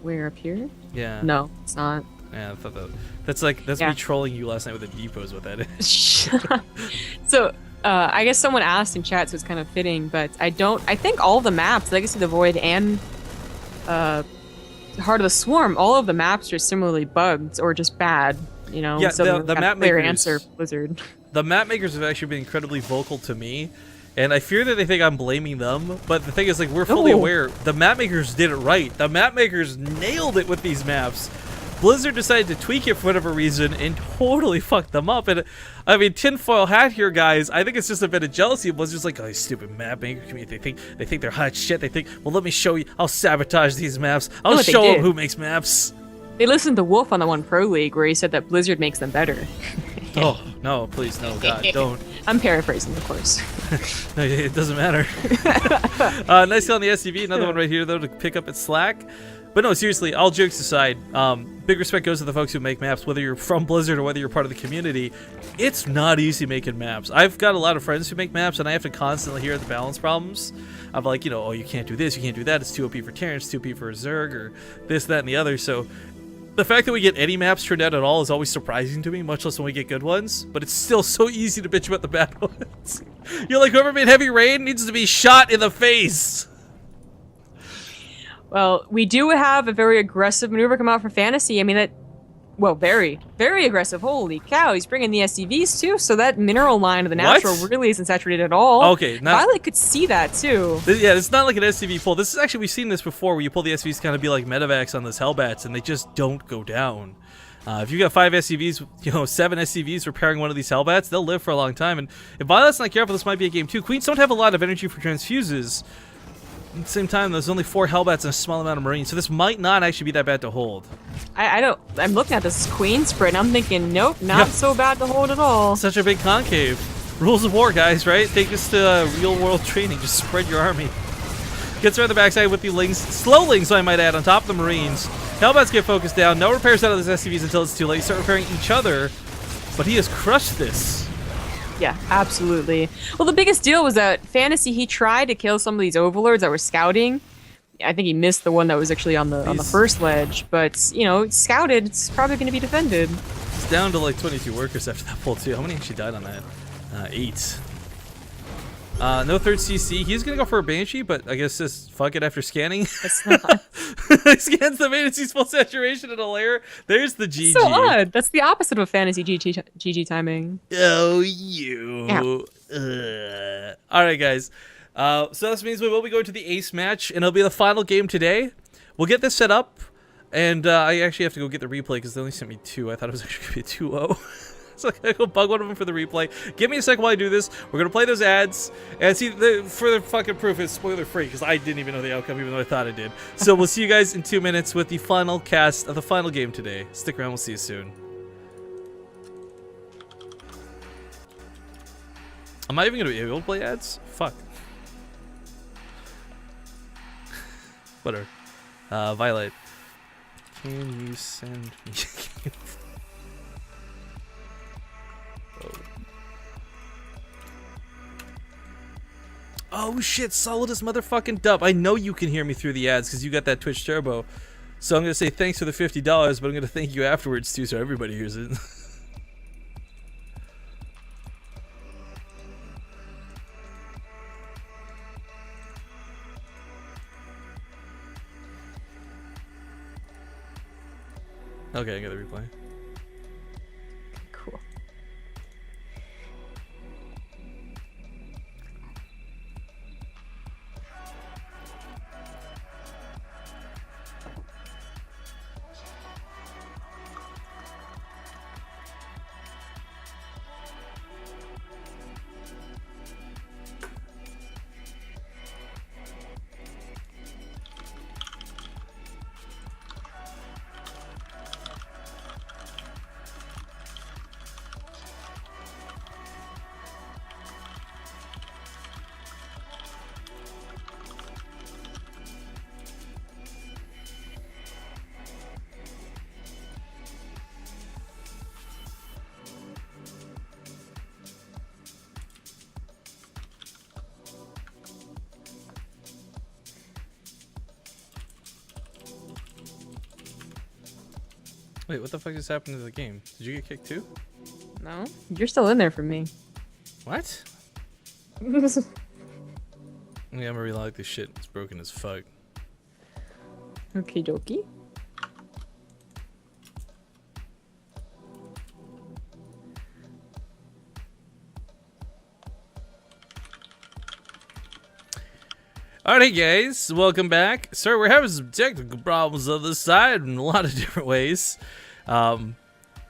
[SPEAKER 2] Where, up here?
[SPEAKER 1] Yeah.
[SPEAKER 2] No, it's not.
[SPEAKER 1] Yeah, I thought that's me trolling you last night with the depots. What that is.
[SPEAKER 2] So. I guess someone asked in chat, so it's kind of fitting, but I think all of the maps, Legacy of the Void and Heart of the Swarm, all of the maps are similarly bugged or just bad,
[SPEAKER 1] Yeah,
[SPEAKER 2] so
[SPEAKER 1] the map makers,
[SPEAKER 2] answer, Blizzard.
[SPEAKER 1] The map makers have actually been incredibly vocal to me, and I fear that they think I'm blaming them, but the thing is, like, we're fully aware, the map makers did it right. The map makers nailed it with these maps. Blizzard decided to tweak it for whatever reason and totally fucked them up. And I mean, tinfoil hat here, guys. I think it's just a bit of jealousy. Blizzard's like, oh, these stupid map makers. They think they're hot shit. They think, well, let me show you. I'll sabotage these maps. I'll show them who makes maps.
[SPEAKER 2] They listened to Wolf on the One Pro League where he said that Blizzard makes them better.
[SPEAKER 1] Oh no, please no, God, don't.
[SPEAKER 2] I'm paraphrasing, of course.
[SPEAKER 1] No, it doesn't matter. Nice kill on the SUV. Another one right here though to pick up its slack. But no, seriously, all jokes aside, big respect goes to the folks who make maps, whether you're from Blizzard or whether you're part of the community. It's not easy making maps. I've got a lot of friends who make maps, and I have to constantly hear the balance problems of like, oh, you can't do this, you can't do that, it's too OP for Terran, it's too OP for Zerg, or this, that, and the other. So the fact that we get any maps turned out at all is always surprising to me, much less when we get good ones, but it's still so easy to bitch about the bad ones. You're like, whoever made Heavy Rain needs to be shot in the face.
[SPEAKER 2] Well, we do have a very aggressive maneuver come out for Fantasy. I mean, Well, very, very aggressive. Holy cow, he's bringing the SCVs too, so that mineral line of the natural really isn't saturated at all.
[SPEAKER 1] Okay, now
[SPEAKER 2] Violet could see that too.
[SPEAKER 1] Yeah, it's not like an SCV pull. This is actually, we've seen this before where you pull the SCVs kind of be like medevacs on those Hellbats and they just don't go down. If you got 5 SCVs, you know, 7 SCVs repairing one of these Hellbats, they'll live for a long time. And if Violet's not careful, this might be a game too. Queens don't have a lot of energy for transfuses. At the same time, there's only 4 Hellbats and a small amount of Marines, so this might not actually be that bad to hold.
[SPEAKER 2] I don't. I'm looking at this Queen spread and I'm thinking, nope, not so bad to hold at all.
[SPEAKER 1] Such a big concave. Rules of war, guys, right? Take this to real world training. Just spread your army. Gets around the backside with the Lings. Slow Lings, I might add, on top of the Marines. Hellbats get focused down. No repairs out of those SCVs until it's too late. Start repairing each other. But he has crushed this.
[SPEAKER 2] Yeah, absolutely. Well, the biggest deal was that Fantasy, he tried to kill some of these overlords that were scouting. I think he missed the one that was actually on the first ledge, but you know, it's scouted. It's probably going to be defended.
[SPEAKER 1] It's down to like 22 workers after that pull too. How many actually died on that? 8. No third CC. He's gonna go for a Banshee, but I guess just fuck it after scanning.
[SPEAKER 2] It's not.
[SPEAKER 1] He scans the main and sees full saturation in a layer. There's the GG.
[SPEAKER 2] So odd. That's the opposite of Fantasy GG timing.
[SPEAKER 1] Oh, you.
[SPEAKER 2] Yeah.
[SPEAKER 1] All right, guys. So this means we will be going to the ace match, and it'll be the final game today. We'll get this set up, and I actually have to go get the replay because they only sent me 2. I thought it was actually going to be a 2-0. So I go bug one of them for the replay. Give me a second while I do this. We're going to play those ads, and see, for the fucking proof, it's spoiler-free because I didn't even know the outcome, even though I thought I did. So we'll see you guys in 2 minutes with the final cast of the final game today. Stick around. We'll see you soon. Am I even going to be able to play ads? Fuck. Whatever. Violet. Can you send me a game? Oh shit, solid as motherfucking dub. I know you can hear me through the ads because you got that Twitch Turbo. So I'm going to say thanks for the $50, but I'm going to thank you afterwards too so everybody hears it. Okay, I got the replay.
[SPEAKER 2] Cool.
[SPEAKER 1] Wait, what the fuck just happened to the game? Did you get kicked too?
[SPEAKER 2] No, you're still in there for me.
[SPEAKER 1] What? Yeah, I'm gonna relog this shit. It's broken as fuck.
[SPEAKER 2] Okie dokie.
[SPEAKER 1] Alright guys, welcome back. Sorry, we're having some technical problems on this side in a lot of different ways. But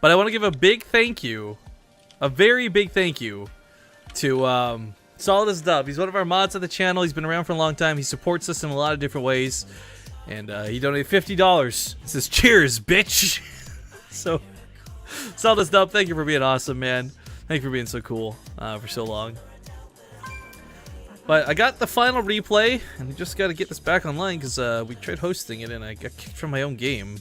[SPEAKER 1] I want to give a big thank you, a very big thank you to Solid as Dub. He's one of our mods on the channel. He's been around for a long time. He supports us in a lot of different ways. And he donated $50. It says, cheers, bitch. So, Solid as Dub, thank you for being awesome, man. Thank you for being so cool for so long. But I got the final replay, and we just got to get this back online because we tried hosting it and I got kicked from my own game.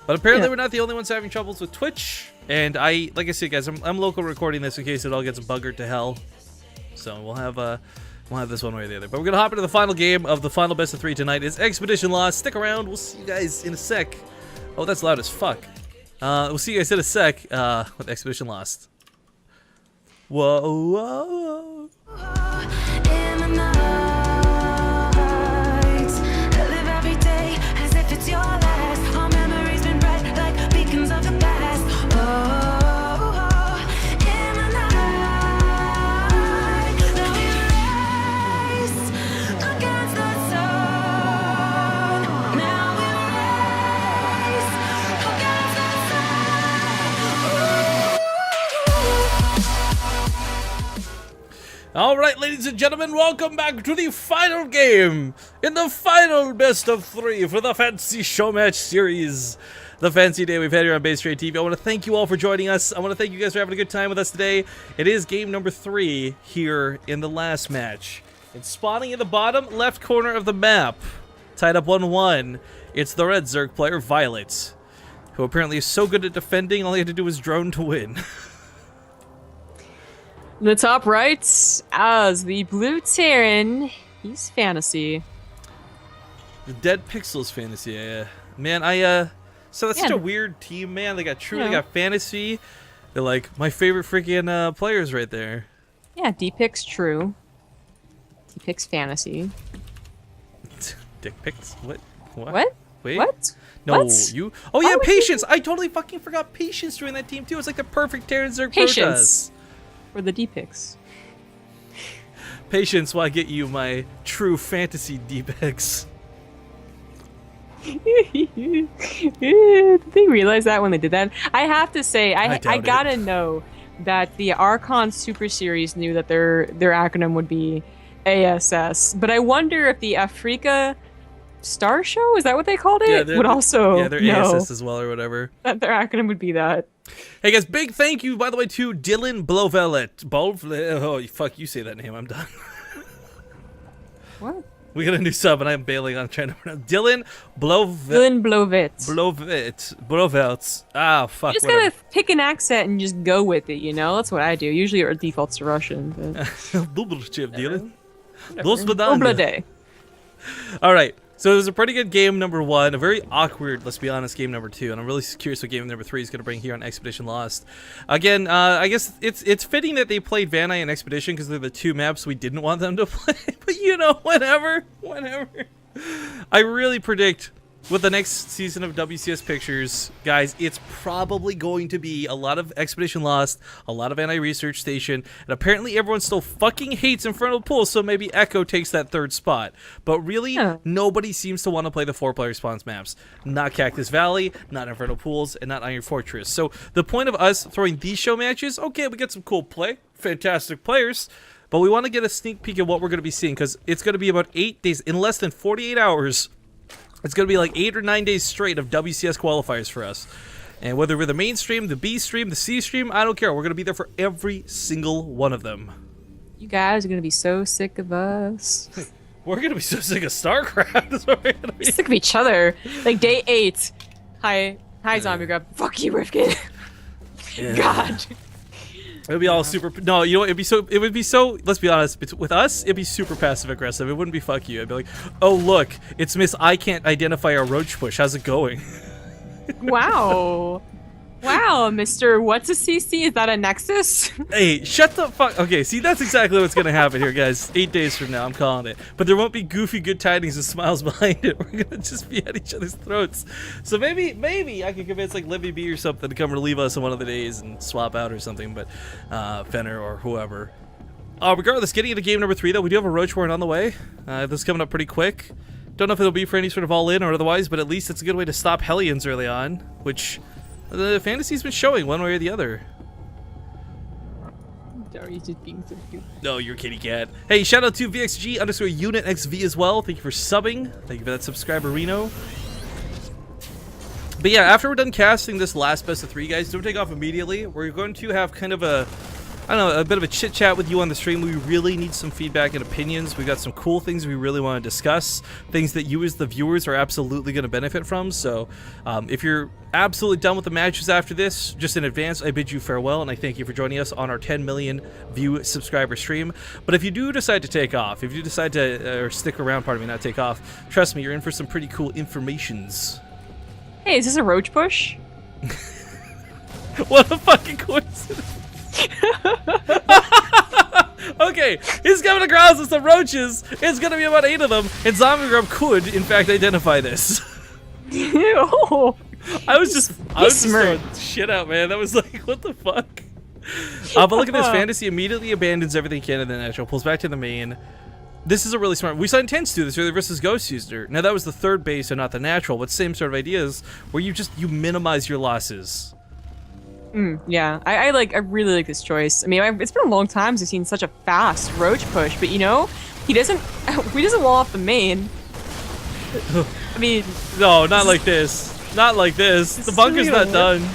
[SPEAKER 1] But apparently we're not the only ones having troubles with Twitch. And like I said, guys, I'm local recording this in case it all gets buggered to hell. So we'll have this one way or the other. But we're gonna hop into the final game of the final best of 3 tonight. It's Expedition Lost. Stick around. We'll see you guys in a sec. Oh, that's loud as fuck. We'll see you guys in a sec with Expedition Lost. Whoa, whoa, whoa.
[SPEAKER 8] In the night, I live every day as if it's your last. Our memories been bright like beacons.
[SPEAKER 1] All right, ladies and gentlemen, welcome back to the final game in the final best of 3 for the Fancy Show Match series. The fancy day we've had here on Base Trade TV. I want to thank you all for joining us. I want to thank you guys for having a good time with us today. It is game number 3 here in the last match. It's spawning in the bottom left corner of the map. Tied up 1-1. It's the red Zerg player, Violet, who apparently is so good at defending, all he had to do was drone to win.
[SPEAKER 2] In the top right, as the blue Terran, he's Fantasy.
[SPEAKER 1] The Dead Pixels Fantasy, yeah. Man, so that's such a weird team, man. They got True, they got Fantasy. They're like my favorite freaking players right there.
[SPEAKER 2] Yeah, D-Pix True. D-Pix Fantasy.
[SPEAKER 1] Dick pics? What?
[SPEAKER 2] What?
[SPEAKER 1] Wait.
[SPEAKER 2] What?
[SPEAKER 1] No,
[SPEAKER 2] What?
[SPEAKER 1] you. Oh yeah, Patience. I totally fucking forgot Patience doing that team too. It's like the perfect Terran Zerg
[SPEAKER 2] Patience. For the D-Pix.
[SPEAKER 1] Patience while I get you my true fantasy D-Pix.
[SPEAKER 2] Did they realize that when they did that? I have to say, I gotta know that the Archon Super Series knew that their acronym would be ASS. But I wonder if the Africa Star Show, is that what they called it?
[SPEAKER 1] Yeah,
[SPEAKER 2] would also
[SPEAKER 1] they're
[SPEAKER 2] know
[SPEAKER 1] ASS as well or whatever.
[SPEAKER 2] that their acronym would be that.
[SPEAKER 1] Hey guys, big thank you by the way to Dylan Blovelet. Oh fuck, you say that name. I'm done.
[SPEAKER 2] What?
[SPEAKER 1] We got a new sub and I'm bailing on trying to pronounce Dylan Blovet.
[SPEAKER 2] Dylan Blovet.
[SPEAKER 1] Blovet. Ah, fuck.
[SPEAKER 2] You just gotta pick an accent and just go with it, you know? That's what I do. Usually it defaults to Russian. But...
[SPEAKER 1] Dylan.
[SPEAKER 2] All
[SPEAKER 1] right. So it was a pretty good game number 1, a very awkward, let's be honest, game number 2, and I'm really curious what game number 3 is going to bring here on Expedition Lost. Again, I guess it's fitting that they played Van Eye and Expedition because they're the 2 maps we didn't want them to play, but you know, whatever. I really predict with the next season of WCS Pictures, guys, it's probably going to be a lot of Expedition Lost, a lot of Anti-Research Station, and apparently everyone still fucking hates Infernal Pool, so maybe Echo takes that 3rd spot. But really, nobody seems to want to play the 4-player spawns maps. Not Cactus Valley, not Infernal Pools, and not Iron Fortress. So the point of us throwing these show matches, okay, we get some cool play, fantastic players, but we want to get a sneak peek of what we're going to be seeing, because it's going to be about 8 days, in less than 48 hours, it's going to be like 8 or 9 days straight of WCS qualifiers for us. And whether we're the main stream, the B stream, the C stream, I don't care. We're going to be there for every single one of them.
[SPEAKER 2] You guys are going to be so sick of us.
[SPEAKER 1] We're going to be so sick of StarCraft. That's what we're going to be.
[SPEAKER 2] Sick of each other. Like day 8. Hi Zombie Grub. Fuck you, Rifkin.
[SPEAKER 1] Yeah.
[SPEAKER 2] God.
[SPEAKER 1] It would be all super. No, you know, it would be so. Let's be honest. With us, it'd be super passive aggressive. It wouldn't be fuck you. I'd be like, oh look, it's Miss I can't identify our roach push. How's it going?
[SPEAKER 2] Wow. Wow, Mr. What's a CC? Is that a Nexus?
[SPEAKER 1] Hey, shut the fuck. Okay, see, that's exactly what's gonna happen here, guys. 8 days from now, I'm calling it. But there won't be goofy good tidings and smiles behind it. We're gonna just be at each other's throats. So maybe I could convince like Livy B or something to come relieve us on one of the days and swap out or something. But Fenner or whoever. Regardless, getting into game number 3 though, we do have a roach warrant on the way. This is coming up pretty quick. Don't know if it'll be for any sort of all-in or otherwise, but at least it's a good way to stop Hellions early on, which the fantasy's been showing one way or the other.
[SPEAKER 2] Sorry, just being so cute.
[SPEAKER 1] No, you're a kitty cat. Hey, shout out to VXG_UnitXV as well. Thank you for subbing. Thank you for that subscriber, Reno. But yeah, after we're done casting this last best of 3, guys, don't take off immediately. We're going to have kind of a, I don't know, a bit of a chit chat with you on the stream. We really need some feedback and opinions. We got some cool things we really want to discuss, things that you as the viewers are absolutely going to benefit from. So if you're absolutely done with the matches after this, just in advance, I bid you farewell and I thank you for joining us on our 10 million view subscriber stream. But if you do decide to take off, if you decide to, or stick around, pardon me, not take off, trust me, you're in for some pretty cool informations.
[SPEAKER 2] Hey, is this a roach push?
[SPEAKER 1] What a fucking coincidence. Okay, he's coming across with some roaches. It's gonna be about 8 of them, and Zombie Grub could, in fact, identify this.
[SPEAKER 2] Oh,
[SPEAKER 1] I was just throwing shit out, man. That was like, what the fuck? But look at this. Fantasy immediately abandons everything can in the natural, pulls back to the main. This is a really smart. We saw Intense do this earlier versus Ghost User. Now that was the 3rd base and not the natural, but same sort of ideas where you minimize your losses.
[SPEAKER 2] Yeah, I really like this choice. I mean, it's been a long time since I've seen such a fast roach push, but you know, he doesn't wall off the main. I mean,
[SPEAKER 1] no, not like this. Not like this. The bunker's not done.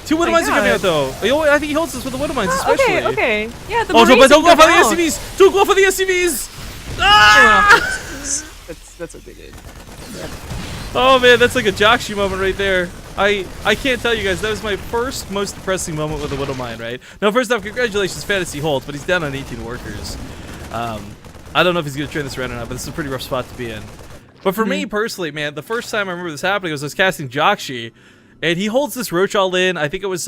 [SPEAKER 1] 2 widow mines are coming out though. I think he holds us with the widow mines, especially.
[SPEAKER 2] Okay. Yeah, the
[SPEAKER 1] don't go
[SPEAKER 2] Marines
[SPEAKER 1] for the SCVs! Don't go for the SCVs! Ah!
[SPEAKER 2] That's what they did.
[SPEAKER 1] Oh man, that's like a Jockshi moment right there. I can't tell you guys, that was my first most depressing moment with the widow mine, right? Now, first off, congratulations, Fantasy holds, but he's down on 18 workers. I don't know if he's gonna turn this around or not, but this is a pretty rough spot to be in. But for me personally, man, the first time I remember this happening was I was casting Jockshi, and he holds this roach all in. I think it was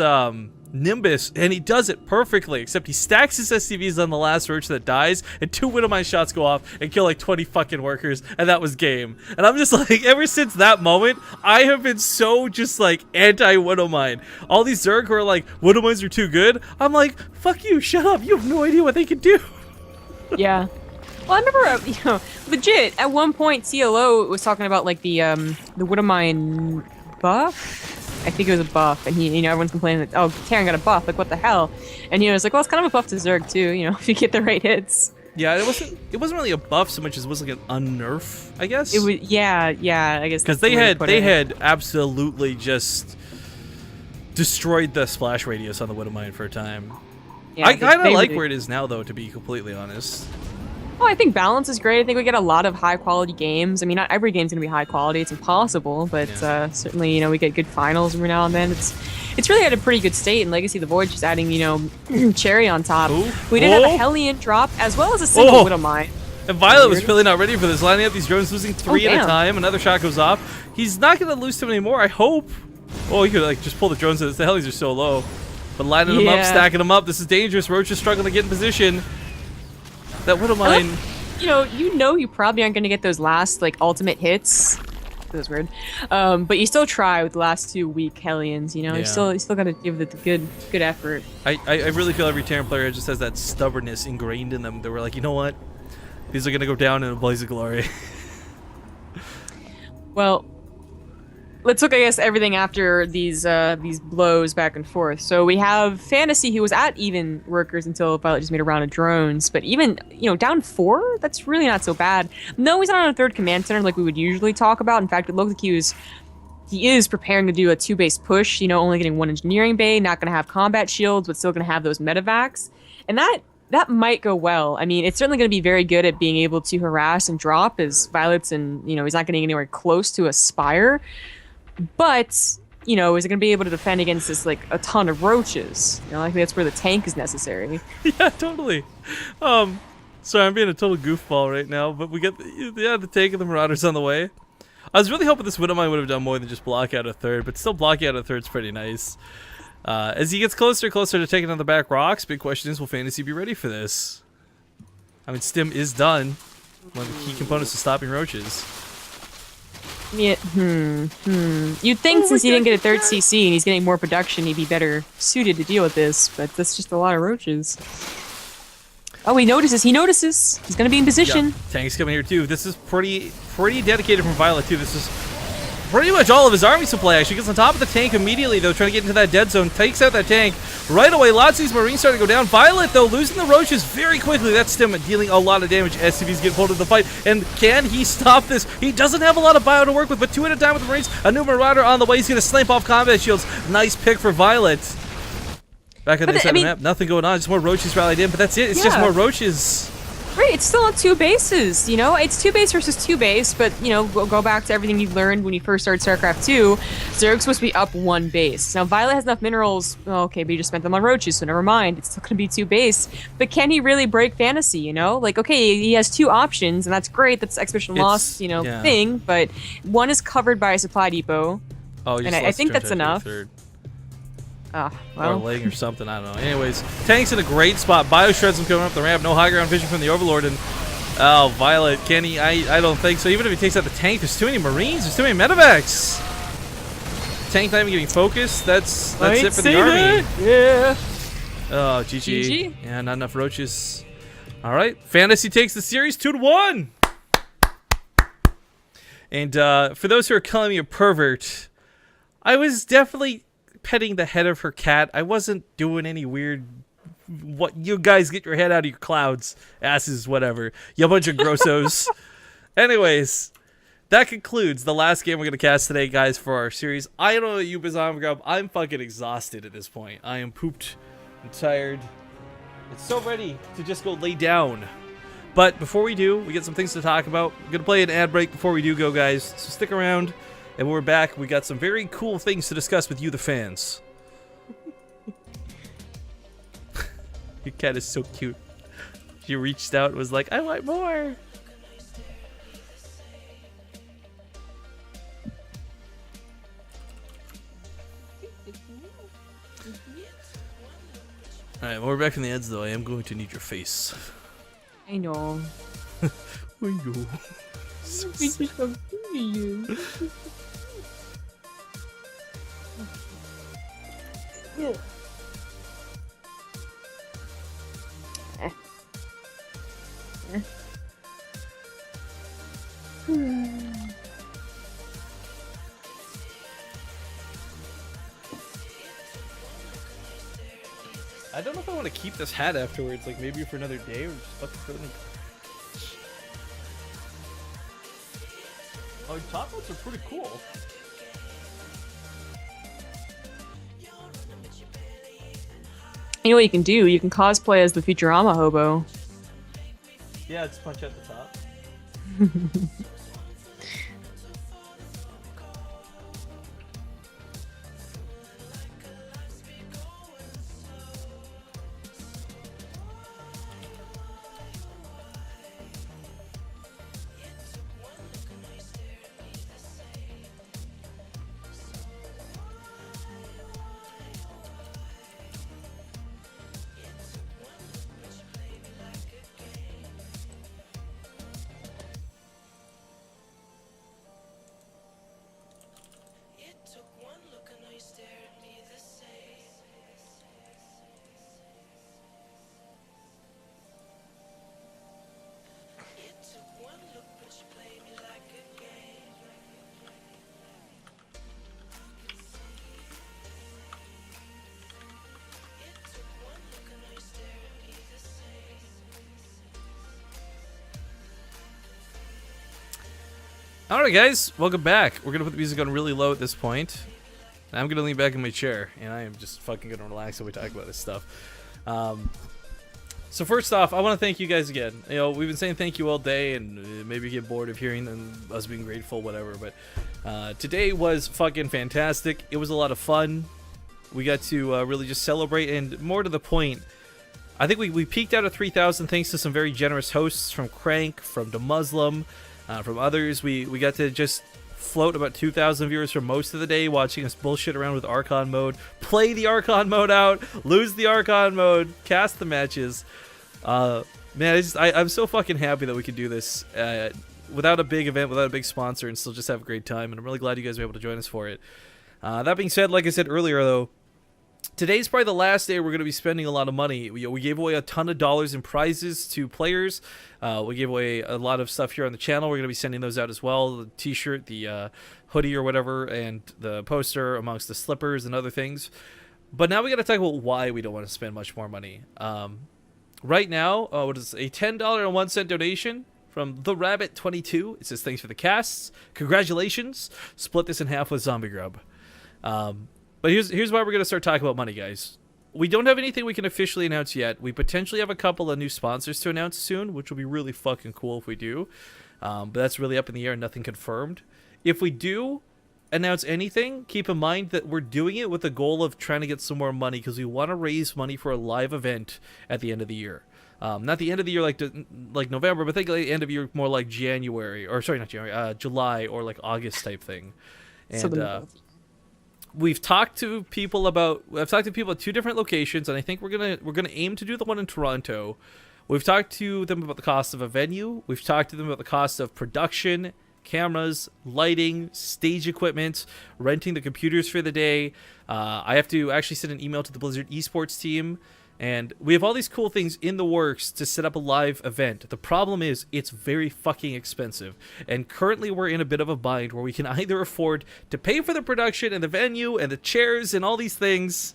[SPEAKER 1] Nimbus, and he does it perfectly, except he stacks his SCVs on the last roach that dies, and 2 widow mine shots go off and kill like 20 fucking workers, and that was game. And I'm just like, ever since that moment, I have been so just like anti-widow mine. All these Zerg who are like, widow mines are too good, I'm like, fuck you, shut up, you have no idea what they can do.
[SPEAKER 2] Yeah. Well, I remember, you know, legit, at one point, CLO was talking about, like, the widow mine buff? I think it was a buff, and he, you know, everyone's complaining that, oh, Terran got a buff, like, what the hell? And, you know, it's like, well, it's kind of a buff to Zerg, too, you know, if you get the right hits.
[SPEAKER 1] Yeah, it wasn't really a buff so much as it was like an unnerf, I guess.
[SPEAKER 2] It was, yeah, I guess.
[SPEAKER 1] Because they had absolutely just destroyed the splash radius on the widow mine for a time. Yeah, I kind of like where it is now, though, to be completely honest.
[SPEAKER 2] Well, I think balance is great. I think we get a lot of high-quality games. I mean, not every game's going to be high quality. It's impossible, but certainly, you know, we get good finals every now and then. It's really at a pretty good state, and Legacy of the Void just adding, you know, cherry on top. Ooh. We did have a Hellion drop, as well as a single Widow Mine.
[SPEAKER 1] And Violet was really not ready for this, lining up these drones, losing 3 at a time. Another shot goes off. He's not going to lose too many more, I hope. Oh, he could, like, just pull the drones in. The Hellions are so low. But lining them up, stacking them up. This is dangerous. Roach is struggling to get in position. That Widow Mine.
[SPEAKER 2] You know you probably aren't going to get those last, like, ultimate hits. That was weird. But you still try with the last 2 weak Hellions, you know? You still got to give it the good effort.
[SPEAKER 1] I really feel every Terran player just has that stubbornness ingrained in them. They were like, you know what? These are going to go down in a blaze of glory.
[SPEAKER 2] Well, let's look, I guess, everything after these blows back and forth. So we have Fantasy, who was at even workers until Violet just made a round of drones. But even, you know, down 4, that's really not so bad. No, he's not on a 3rd command center like we would usually talk about. In fact, it looks like he is preparing to do a 2-base push. You know, only getting 1 engineering bay, not going to have combat shields, but still going to have those medevacs. And that might go well. I mean, it's certainly going to be very good at being able to harass and drop, as Violet's, and you know, he's not getting anywhere close to a Spire. But, you know, is it going to be able to defend against this, like, a ton of roaches? You know, I think that's where the tank is necessary.
[SPEAKER 1] Yeah, totally. Sorry, I'm being a total goofball right now, but we get the tank and the Marauders on the way. I was really hoping this Widow Mine would have done more than just block out a 3rd, but still blocking out a 3rd is pretty nice. As he gets closer and closer to taking on the back rocks, big question is, will Fantasy be ready for this? I mean, Stim is done. One of the key components to stopping roaches.
[SPEAKER 2] Yeah, You'd think since he didn't get a 3rd CC and he's getting more production, he'd be better suited to deal with this, but that's just a lot of roaches. Oh, he notices. He's gonna be in position.
[SPEAKER 1] Yeah. Tank's coming here too. This is pretty dedicated from Violet too. This is pretty much all of his army supply, actually. Gets on top of the tank immediately, though, trying to get into that dead zone. Takes out that tank right away. Lots of these Marines starting to go down. Violet, though, losing the roaches very quickly. That's Stim dealing a lot of damage. SCVs get pulled into the fight. And can he stop this? He doesn't have a lot of bio to work with, but 2 at a time with the Marines. A new Marauder on the way. He's going to snipe off combat shields. Nice pick for Violet. Back on this side of the map, nothing going on. Just more roaches rallied in, but that's it. It's just more roaches.
[SPEAKER 2] Right, it's still on 2 bases, you know? It's 2 base versus 2 base, but, you know, we'll go back to everything you learned when you first started StarCraft 2. Zerg's supposed to be up 1 base. Now, Violet has enough minerals. Oh, okay, but you just spent them on roaches, so never mind. It's still going to be 2 base. But can he really break Fantasy, you know? Like, okay, he has 2 options, and that's great. That's Expedition Lost, you know, thing. But one is covered by a supply depot.
[SPEAKER 1] Oh,
[SPEAKER 2] and I think that's enough.
[SPEAKER 1] Well. Or laying or something, I don't know. Anyways, Tank's in a great spot. Bio shreds him coming up the ramp. No high ground vision from the Overlord. And, oh, Violet, can he? I don't think so. Even if he takes out the tank, there's too many Marines. There's too many medevacs. Tank not even getting focused. That's it for the army.
[SPEAKER 2] Yeah.
[SPEAKER 1] Oh, GG. Yeah, not enough roaches. All right. Fantasy takes the series 2-1. And for those who are calling me a pervert, I was definitely petting the head of her cat. I wasn't doing any weird. What you guys get your head out of your clouds, asses, whatever. You bunch of grossos. Anyways, that concludes the last game we're gonna cast today, guys, for our series. I don't know about you, Bizarre Grub. I'm fucking exhausted at this point. I am pooped and tired. It's so ready to just go lay down. But before we do, we get some things to talk about. We're gonna play an ad break before we do go, guys. So stick around, and when we're back, we got some very cool things to discuss with you, the fans. Your cat is so cute. She reached out and was like, I want more. Alright, when we're back from the ads, though, I am going to need your face.
[SPEAKER 2] I know.
[SPEAKER 1] I know. So sad.
[SPEAKER 2] Yeah.
[SPEAKER 1] I don't know if I want to keep this hat afterwards, like maybe for another day or just fucking throw it in. Oh, your top hats are pretty cool.
[SPEAKER 2] You know what you can do? You can cosplay as the Futurama hobo.
[SPEAKER 1] Yeah, it's punch at the top. Alright guys, welcome back. We're gonna put the music on really low at this point. And I'm gonna lean back in my chair and I am just fucking gonna relax while we talk about this stuff. So first off, I want to thank you guys again. You know, we've been saying thank you all day and maybe you get bored of hearing us being grateful, whatever, but today was fucking fantastic. It was a lot of fun. We got to really just celebrate, and more to the point, I think we peaked out at 3,000 thanks to some very generous hosts from Crank, from The Muslim, from others. We got to just float about 2,000 viewers for most of the day watching us bullshit around with Archon mode, play the Archon mode out, lose the Archon mode, cast the matches. Man, I'm so fucking happy that we could do this without a big event, without a big sponsor, and still just have a great time, and I'm really glad you guys were able to join us for it. That being said, like I said earlier though, today's probably the last day we're going to be spending a lot of money. We gave away a ton of dollars in prizes to players. We gave away a lot of stuff here on the channel. We're going to be sending those out as well. The t-shirt, the hoodie or whatever, and the poster amongst the slippers and other things. But now we got to talk about why we don't want to spend much more money. Right now, what is a $10.01 donation from The Rabbit 22. It says, thanks for the casts. Congratulations. Split this in half with Zombie Grub. But here's why we're going to start talking about money, guys. We don't have anything we can officially announce yet. We potentially have a couple of new sponsors to announce soon, which will be really fucking cool if we do. But that's really up in the air and nothing confirmed. If we do announce anything, keep in mind that we're doing it with the goal of trying to get some more money because we want to raise money for a live event at the end of the year. Not the end of the year like November, but think like the end of the year more like January, or sorry, not January, July or like August type thing. And I've talked to people at 2 different locations, and I think we're gonna aim to do the one in Toronto. We've talked to them about the cost of a venue. We've talked to them about the cost of production, cameras, lighting, stage equipment, renting the computers for the day. I have to actually send an email to the Blizzard esports team And we have all these cool things in the works to set up a live event. The problem is it's very fucking expensive. And currently we're in a bit of a bind where we can either afford to pay for the production and the venue and the chairs and all these things,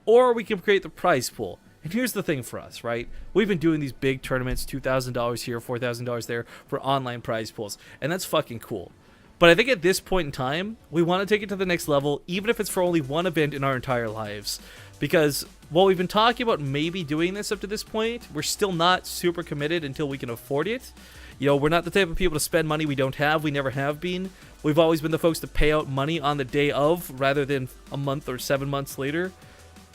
[SPEAKER 1] or we can create the prize pool. And here's the thing for us, right? We've been doing these big tournaments, $2,000 here, $4,000 there for online prize pools. And that's fucking cool. But I think at this point in time, we want to take it to the next level, even if it's for only one event in our entire lives. Because while we've been talking about maybe doing this up to this point, we're still not super committed until we can afford it. You know, we're not the type of people to spend money we don't have. We never have been. We've always been the folks to pay out money on the day of rather than a month or 7 months later.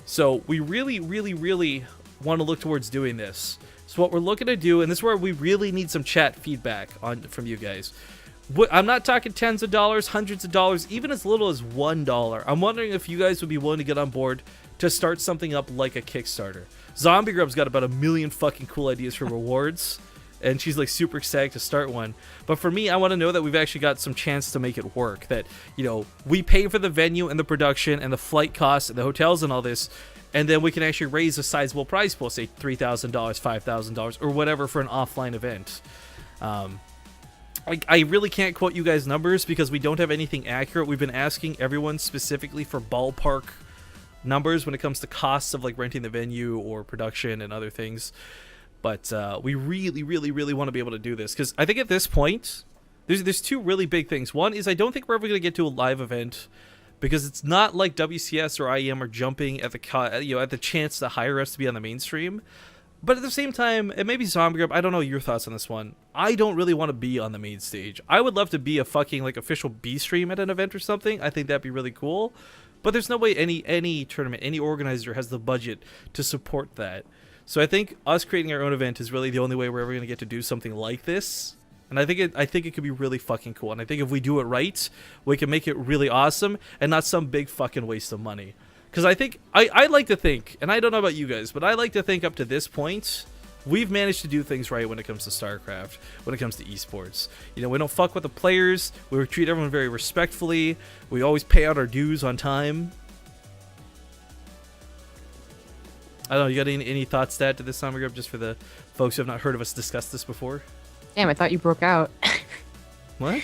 [SPEAKER 1] So we really, really, really want to look towards doing this. So what we're looking to do, and this is where we really need some chat feedback from you guys. I'm not talking tens of dollars, hundreds of dollars, even as little as $1. I'm wondering if you guys would be willing to get on board to start something up like a Kickstarter. Zombie Grub's got about 1 million fucking cool ideas for rewards, and she's like super excited to start one. But for me, I want to know that we've actually got some chance to make it work. That, you know, we pay for the venue and the production and the flight costs and the hotels and all this, and then we can actually raise a sizable prize pool, say $3,000, $5,000, or whatever for an offline event. I really can't quote you guys numbers because we don't have anything accurate. We've been asking everyone specifically for ballpark numbers when it comes to costs of like renting the venue or production and other things. But we really, really, really want to be able to do this because I think at this point, there's two really big things. One is I don't think we're ever going to get to a live event because it's not like WCS or IEM are jumping at the chance to hire us to be on the mainstream. But at the same time, and maybe Zombie Grub, I don't know your thoughts on this one. I don't really want to be on the main stage. I would love to be a fucking like official B stream at an event or something. I think that'd be really cool. But there's no way any tournament, any organizer has the budget to support that. So I think us creating our own event is really the only way we're ever going to get to do something like this. And I think it could be really fucking cool. And I think if we do it right, we can make it really awesome and not some big fucking waste of money. Because I think, I like to think, and I don't know about you guys, but I like to think up to this point, we've managed to do things right when it comes to StarCraft, when it comes to esports. You know, we don't fuck with the players, we treat everyone very respectfully, we always pay out our dues on time. I don't know, you got any thoughts to add to this, Zombie Grub, just for the folks who have not heard of us discuss this before?
[SPEAKER 2] Damn, I thought you broke out.
[SPEAKER 1] What?
[SPEAKER 2] I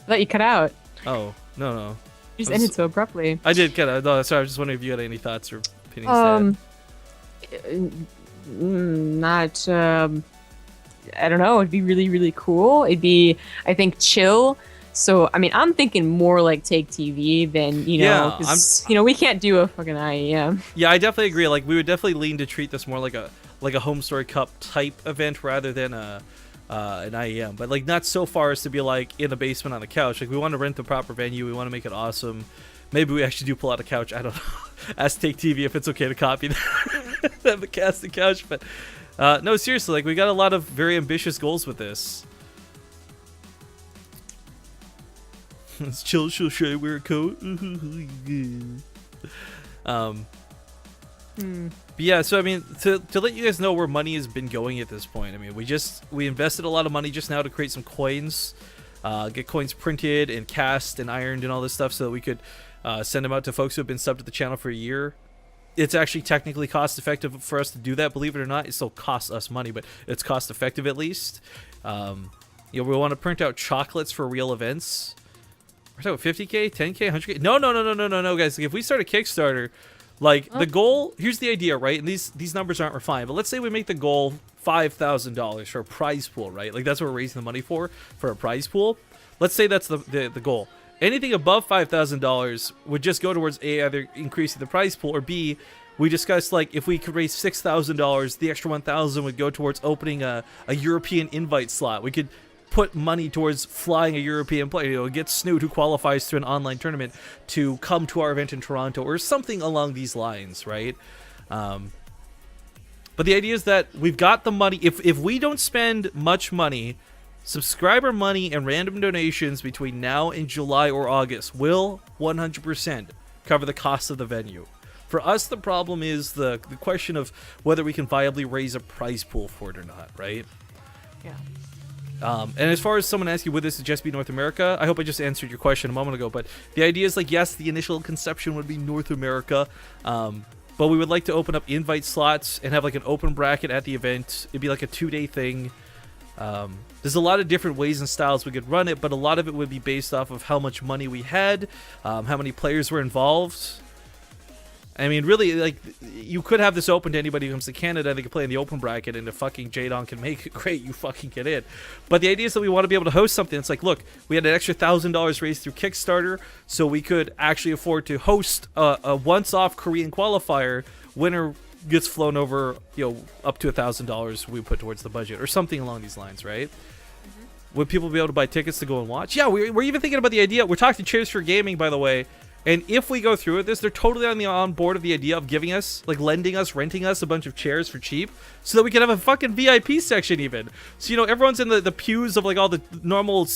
[SPEAKER 2] thought you cut out.
[SPEAKER 1] Oh, no.
[SPEAKER 2] You just ended so abruptly.
[SPEAKER 1] I did cut out. No, sorry, I was just wondering if you had any thoughts or opinions to add.
[SPEAKER 2] Not, I don't know, it'd be really, really cool. It'd be, I think, chill. So, I mean, I'm thinking more like Take TV than, you know, because, you know, we can't do a fucking IEM.
[SPEAKER 1] Yeah, I definitely agree. Like, we would definitely lean to treat this more like a Home Story Cup type event rather than an IEM. But, like, not so far as to be, like, in the basement on the couch. Like, we want to rent the proper venue. We want to make it awesome. Maybe we actually do pull out a couch. I don't know. Ask Take TV if it's okay to copy that. Have the casting couch. But, no, seriously, like, we got a lot of very ambitious goals with this. It's chill, should I wear a coat? But yeah, so I mean, to let you guys know where money has been going at this point, I mean, we invested a lot of money just now to create some coins, get coins printed and cast and ironed and all this stuff so that we could send them out to folks who have been subbed to the channel for a year. It's actually technically cost effective for us to do that, believe it or not. It still costs us money, but it's cost effective at least. You know, we want to print out chocolates for real events. We're talking 50k, 10k, 100k. No, guys. Like, if we start a Kickstarter, like the goal, here's the idea, right? And these numbers aren't refined, but let's say we make the goal $5,000 for a prize pool, right? Like that's what we're raising the money for a prize pool. Let's say that's the goal. Anything above $5,000 would just go towards A, either increasing the prize pool, or B, we discussed like if we could raise $6,000, the extra $1,000 would go towards opening a European invite slot. We could put money towards flying a European player, you know, get Snoot, who qualifies to an online tournament, to come to our event in Toronto, or something along these lines, right? But the idea is that we've got the money. If we don't spend much money, subscriber money and random donations between now and July or August will 100% cover the cost of the venue. For us, the problem is the question of whether we can viably raise a prize pool for it or not, right?
[SPEAKER 2] Yeah.
[SPEAKER 1] And as far as someone asking, would this just be North America? I hope I just answered your question a moment ago, but the idea is like, yes, the initial conception would be North America. but we would like to open up invite slots and have like an open bracket at the event. It'd be like a 2-day thing. There's a lot of different ways and styles we could run it, but a lot of it would be based off of how much money we had, how many players were involved. I mean, really, like, you could have this open to anybody who comes to Canada. They can play in the open bracket, and if fucking Jadon can make it, great, you fucking get in. But the idea is that we want to be able to host something. It's like, look, we had an extra $1,000 raised through Kickstarter, so we could actually afford to host a once-off Korean qualifier. Winner gets flown over, up to $1,000 we put towards the budget, or something along these lines, right? Would people be able to buy tickets to go and watch? Yeah, we're even thinking about the idea. We're talking to Cheers for Gaming, by the way. And if we go through with this, they're totally on board of the idea of giving us, like, renting us a bunch of chairs for cheap so that we can have a fucking VIP section even. So, everyone's in the pews of, like, all the normal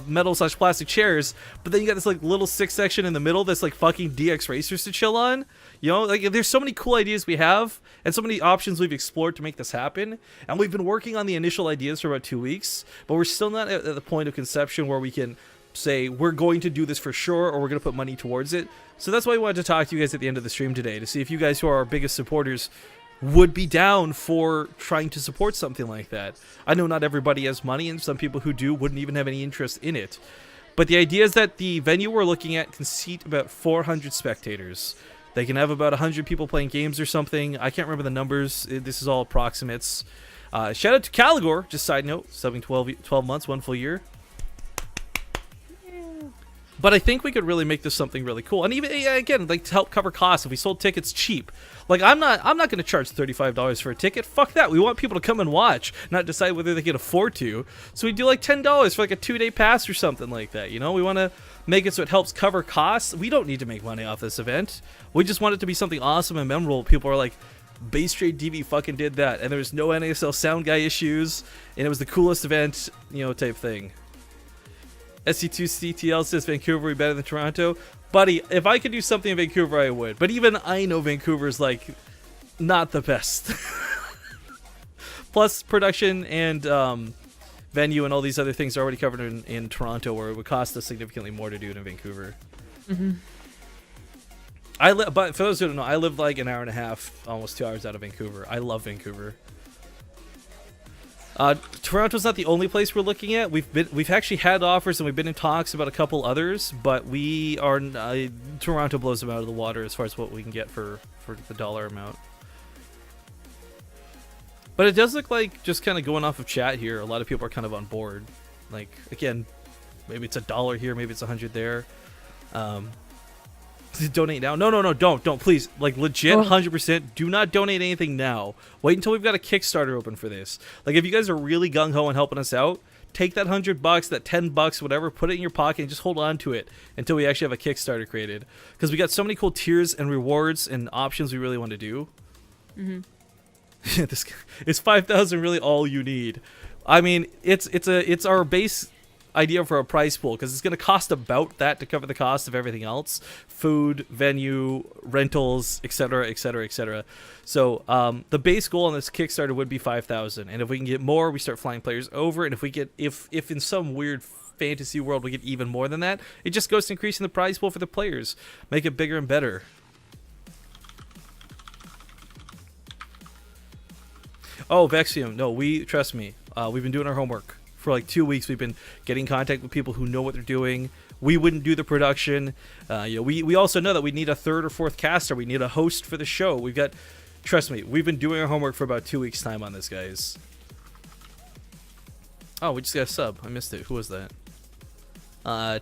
[SPEAKER 1] metal/plastic chairs, but then you got this, like, little 6 section in the middle that's, like, fucking DX racers to chill on. Like, there's so many cool ideas we have and so many options we've explored to make this happen. And we've been working on the initial ideas for about 2 weeks, but we're still not at the point of conception where we can say we're going to do this for sure or we're going to put money towards it. So that's why we wanted to talk to you guys at the end of the stream today to see if you guys who are our biggest supporters would be down for trying to support something like that. I know not everybody has money, and some people who do wouldn't even have any interest in it. But the idea is that the venue we're looking at can seat about 400 spectators. They can have about 100 people playing games or something. I can't remember the numbers. This is all approximates. Shout out to Caligor, just side note, subbing 12 months, 1 full year. But I think we could really make this something really cool, and even again, like, to help cover costs. If we sold tickets cheap, like, I'm not going to charge $35 for a ticket. Fuck that. We want people to come and watch, not decide whether they can afford to. So we do like $10 for like a 2-day pass or something like that. We want to make it so it helps cover costs. We don't need to make money off this event. We just want it to be something awesome and memorable. People are like, Base Trade TV fucking did that, and there was no NASL sound guy issues, and it was the coolest event, type thing. SC2CTL says Vancouver would be better than Toronto. Buddy, if I could do something in Vancouver, I would. But even I know Vancouver's, like, not the best. Plus, production and venue and all these other things are already covered in Toronto, where it would cost us significantly more to do it in Vancouver.
[SPEAKER 2] Mm-hmm.
[SPEAKER 1] But for those who don't know, I live like an hour and a half, almost 2 hours out of Vancouver. I love Vancouver. Toronto's not the only place we're looking at. We've actually had offers, and we've been in talks about a couple others, but we are Toronto blows them out of the water as far as what we can get for the dollar amount. But it does look like, just kind of going off of chat here, a lot of people are kind of on board. Like, again, maybe it's $1 here, maybe it's 100 there. Donate now. No, don't please, like, legit 100% do not donate anything now. Wait until we've got a Kickstarter open for this. Like, if you guys are really gung-ho and helping us out, take that $100, that $10, whatever, put it in your pocket and just hold on to it until we actually have a Kickstarter created, because we got so many cool tiers and rewards and options we really want to do. Is 5,000 really all you need? I mean, it's our base idea for a prize pool, because it's going to cost about that to cover the cost of everything else: food, venue, rentals, etc., etc., etc. So the base goal on this Kickstarter would be 5,000, and if we can get more, we start flying players over, and if in some weird fantasy world we get even more than that, it just goes to increasing the prize pool for the players, make it bigger and better. Oh, Vexium, no, trust me, we've been doing our homework. For like 2 weeks, we've been getting in contact with people who know what they're doing. We wouldn't do the production. We also know that we need a 3rd or 4th caster. We need a host for the show. Trust me, we've been doing our homework for about 2 weeks' time on this, guys. Oh, we just got a sub. I missed it. Who was that?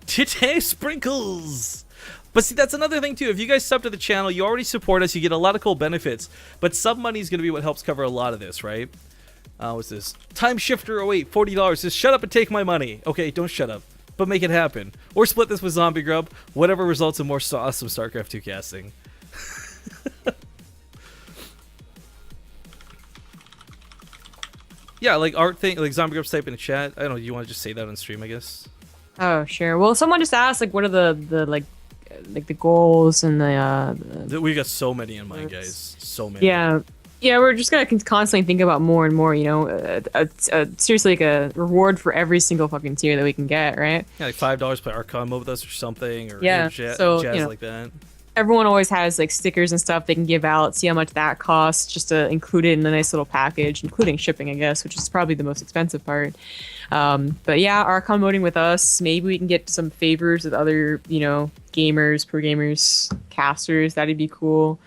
[SPEAKER 1] Tite Sprinkles. But see, that's another thing too. If you guys sub to the channel, you already support us. You get a lot of cool benefits. But sub money is going to be what helps cover a lot of this, right? What's this? Time Shifter 08, $40. Says, shut up and take my money. Okay, don't shut up, but make it happen. Or split this with Zombie Grub. Whatever results in more awesome StarCraft 2 casting. Yeah, like art thing, like Zombie Grub's type in the chat. I don't know, you want to just say that on stream, I guess?
[SPEAKER 2] Oh, sure. Well, someone just asked, like, what are the like the goals and
[SPEAKER 1] We got so many in mind, guys. So many.
[SPEAKER 2] Yeah, we're just gonna constantly think about more and more, seriously, like a reward for every single fucking tier that we can get, right?
[SPEAKER 1] Yeah, like $5 per Archon with us or something, or
[SPEAKER 2] jazz
[SPEAKER 1] like that.
[SPEAKER 2] everyone always has like stickers and stuff they can give out, see how much that costs just to include it in a nice little package, including shipping, I guess, which is probably the most expensive part. But yeah, Archon voting with us. Maybe we can get some favors with other, gamers, pro gamers, casters. That'd be cool.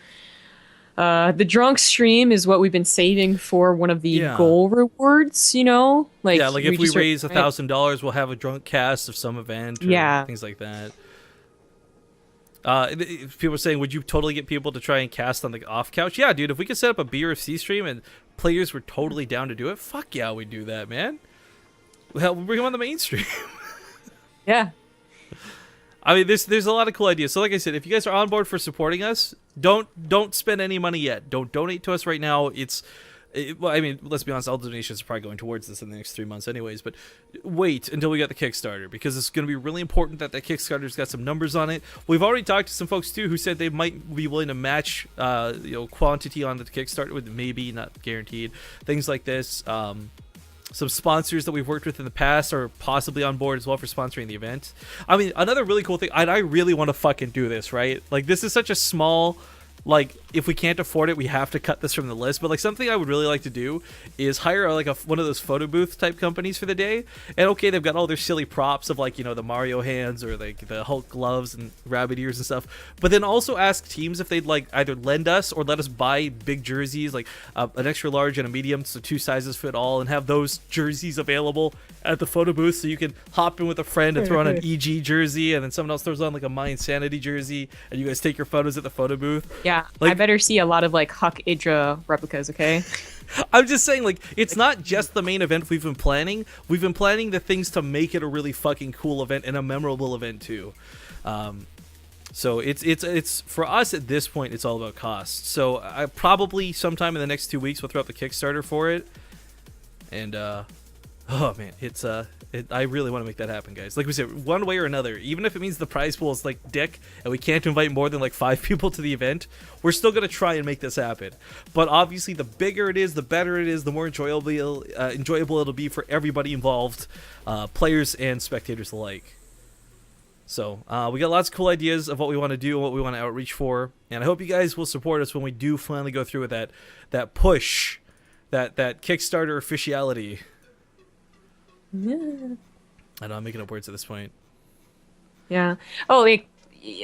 [SPEAKER 2] The drunk stream is what we've been saving for one of the goal rewards, Like,
[SPEAKER 1] yeah, like if we raise $1,000, we'll have a drunk cast of some event or things like that. People are saying, would you totally get people to try and cast on the off couch? Yeah, dude, if we could set up a BRFC stream and players were totally down to do it, fuck yeah, we'd do that, man. Hell, we'll bring them on the main stream.
[SPEAKER 2] Yeah.
[SPEAKER 1] I mean, there's a lot of cool ideas. So like I said, if you guys are on board for supporting us, don't spend any money yet. Don't donate to us right now. Well, I mean, let's be honest, all donations are probably going towards this in the next 3 months anyways, but wait until we get the Kickstarter, because it's going to be really important that Kickstarter's got some numbers on it. We've already talked to some folks, too, who said they might be willing to match, quantity on the Kickstarter, with maybe, not guaranteed, things like this. Some sponsors that we've worked with in the past are possibly on board as well for sponsoring the event. I mean, another really cool thing, I really want to fucking do this, right? Like, this is such a small... Like, if we can't afford it, we have to cut this from the list. But, like, something I would really like to do is hire, like, one of those photo booth type companies for the day. And, okay, they've got all their silly props of, like, the Mario hands or, like, the Hulk gloves and rabbit ears and stuff. But then also ask teams if they'd, like, either lend us or let us buy big jerseys, like an extra large and a medium, so 2 sizes fit all, and have those jerseys available at the photo booth so you can hop in with a friend and throw on an EG jersey, and then someone else throws on, like, a My Insanity jersey, and you guys take your photos at the photo booth.
[SPEAKER 2] Yeah. Like, I better see a lot of like Huck Idra replicas, okay?
[SPEAKER 1] I'm just saying, like, it's not just the main event we've been planning. We've been planning the things to make it a really fucking cool event and a memorable event too. So it's for us at this point, it's all about cost. So I probably sometime in the next 2 weeks we'll throw up the Kickstarter for it. And oh man, I really want to make that happen, guys. Like we said, one way or another, even if it means the prize pool is like dick and we can't invite more than like 5 people to the event, we're still going to try and make this happen. But obviously, the bigger it is, the better it is, the more enjoyable it'll be for everybody involved, players and spectators alike. So we got lots of cool ideas of what we want to do and what we want to outreach for, and I hope you guys will support us when we do finally go through with that push, that Kickstarter officiality. Yeah. I know I'm making up words at this point.
[SPEAKER 2] Yeah. Oh, like,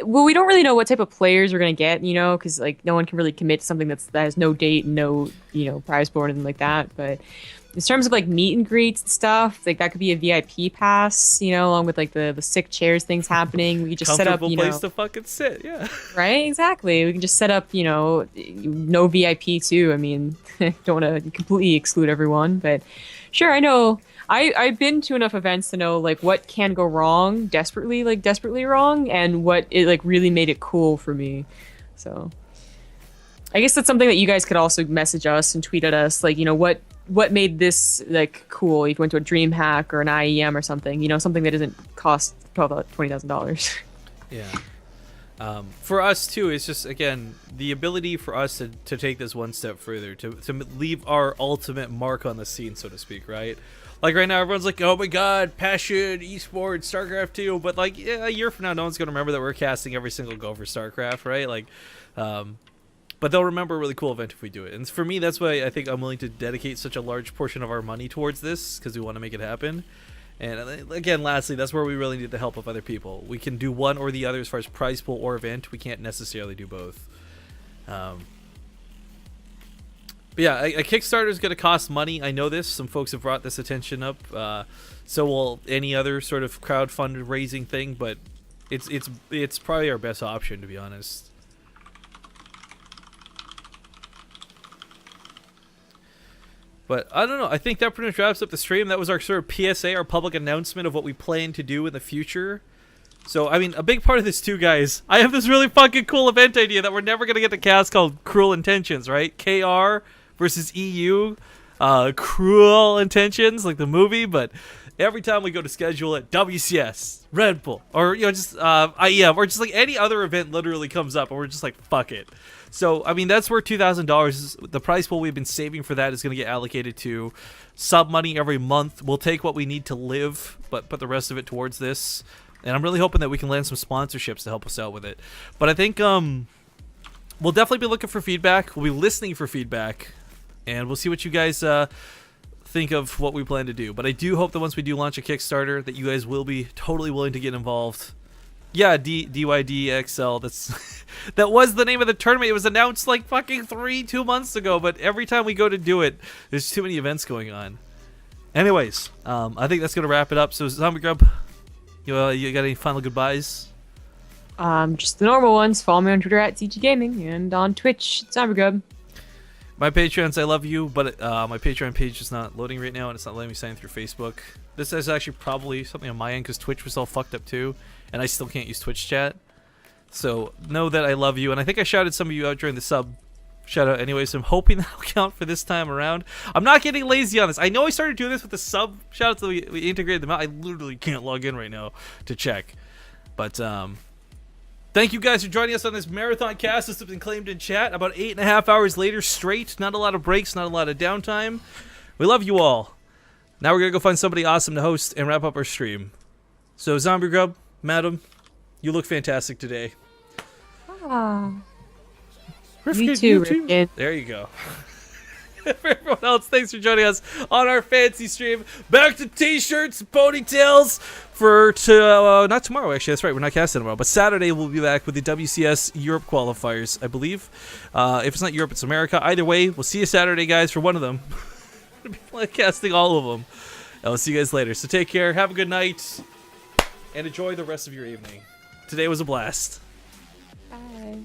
[SPEAKER 2] well, we don't really know what type of players we're gonna get, because like no one can really commit to something that has no date, no prize pool or anything like that. But in terms of like meet and greets and stuff, like that could be a VIP pass, along with like the sick chairs things happening. We can just set up,
[SPEAKER 1] comfortable place to fucking sit, yeah.
[SPEAKER 2] Right, exactly. We can just set up, no VIP too. I mean, don't want to completely exclude everyone, but sure, I know. I've been to enough events to know like what can go wrong, desperately wrong, and what it like really made it cool for me. So I guess that's something that you guys could also message us and tweet at us, like, what made this like cool? If you went to a DreamHack or an IEM or something, something that doesn't cost $20,000.
[SPEAKER 1] Yeah. For us too, it's just, again, the ability for us to take this one step further, to leave our ultimate mark on the scene, so to speak, right? Like right now, everyone's like, oh my god, Passion, Esports, StarCraft 2, but like, yeah, a year from now, no one's going to remember that we're casting every single go for StarCraft, right? Like, but they'll remember a really cool event if we do it. And for me, that's why I think I'm willing to dedicate such a large portion of our money towards this, because we want to make it happen. And again, lastly, that's where we really need the help of other people. We can do one or the other as far as prize pool or event. We can't necessarily do both. But yeah, a Kickstarter is going to cost money. I know this. Some folks have brought this attention up. So will any other sort of crowdfund raising thing, but it's probably our best option, to be honest. But I don't know. I think that pretty much wraps up the stream. That was our sort of PSA, our public announcement of what we plan to do in the future. So, I mean, a big part of this too, guys, I have this really fucking cool event idea that we're never going to get to cast called Cruel Intentions, right? KR versus EU. Cruel Intentions, like the movie, but every time we go to schedule it, WCS, Red Bull, or, just IEM, or just like any other event literally comes up, and we're just like, fuck it. So, I mean, that's where $2,000, the prize pool we've been saving for that is going to get allocated to. Sub money every month. We'll take what we need to live, but put the rest of it towards this. And I'm really hoping that we can land some sponsorships to help us out with it. But I think we'll definitely be looking for feedback. We'll be listening for feedback. And we'll see what you guys think of what we plan to do. But I do hope that once we do launch a Kickstarter that you guys will be totally willing to get involved. Yeah, DYDXL. That's that was the name of the tournament. It was announced like fucking 2 months ago, but every time we go to do it, there's too many events going on. Anyways, I think that's gonna wrap it up. So Zombie Grub, you got any final goodbyes?
[SPEAKER 2] Just the normal ones. Follow me on Twitter at CG Gaming and on Twitch, Zombie Grub.
[SPEAKER 1] My Patreons, I love you, but my Patreon page is not loading right now, and it's not letting me sign through Facebook. This is actually probably something on my end because Twitch was all fucked up too, and I still can't use Twitch chat. So know that I love you, and I think I shouted some of you out during the sub shout out anyway, so I'm hoping that'll count for this time around. I'm not getting lazy on this. I know I started doing this with the sub shout outs that we integrated them out. I literally can't log in right now to check. But thank you guys for joining us on this marathon cast. This has been claimed in chat about 8.5 hours later straight. Not a lot of breaks, not a lot of downtime. We love you all. Now we're going to go find somebody awesome to host and wrap up our stream. So Zombie Grub, Madam, you look fantastic today.
[SPEAKER 2] Ah. You too, Rifkin.
[SPEAKER 1] There you go. For everyone else, thanks for joining us on our fancy stream. Back to t-shirts and ponytails for not tomorrow, actually. That's right, we're not casting tomorrow. But Saturday we'll be back with the WCS Europe qualifiers, I believe. If it's not Europe, it's America. Either way, we'll see you Saturday, guys, for one of them. We'll be casting all of them. I'll see you guys later. So take care, have a good night, and enjoy the rest of your evening. Today was a blast.
[SPEAKER 2] Bye.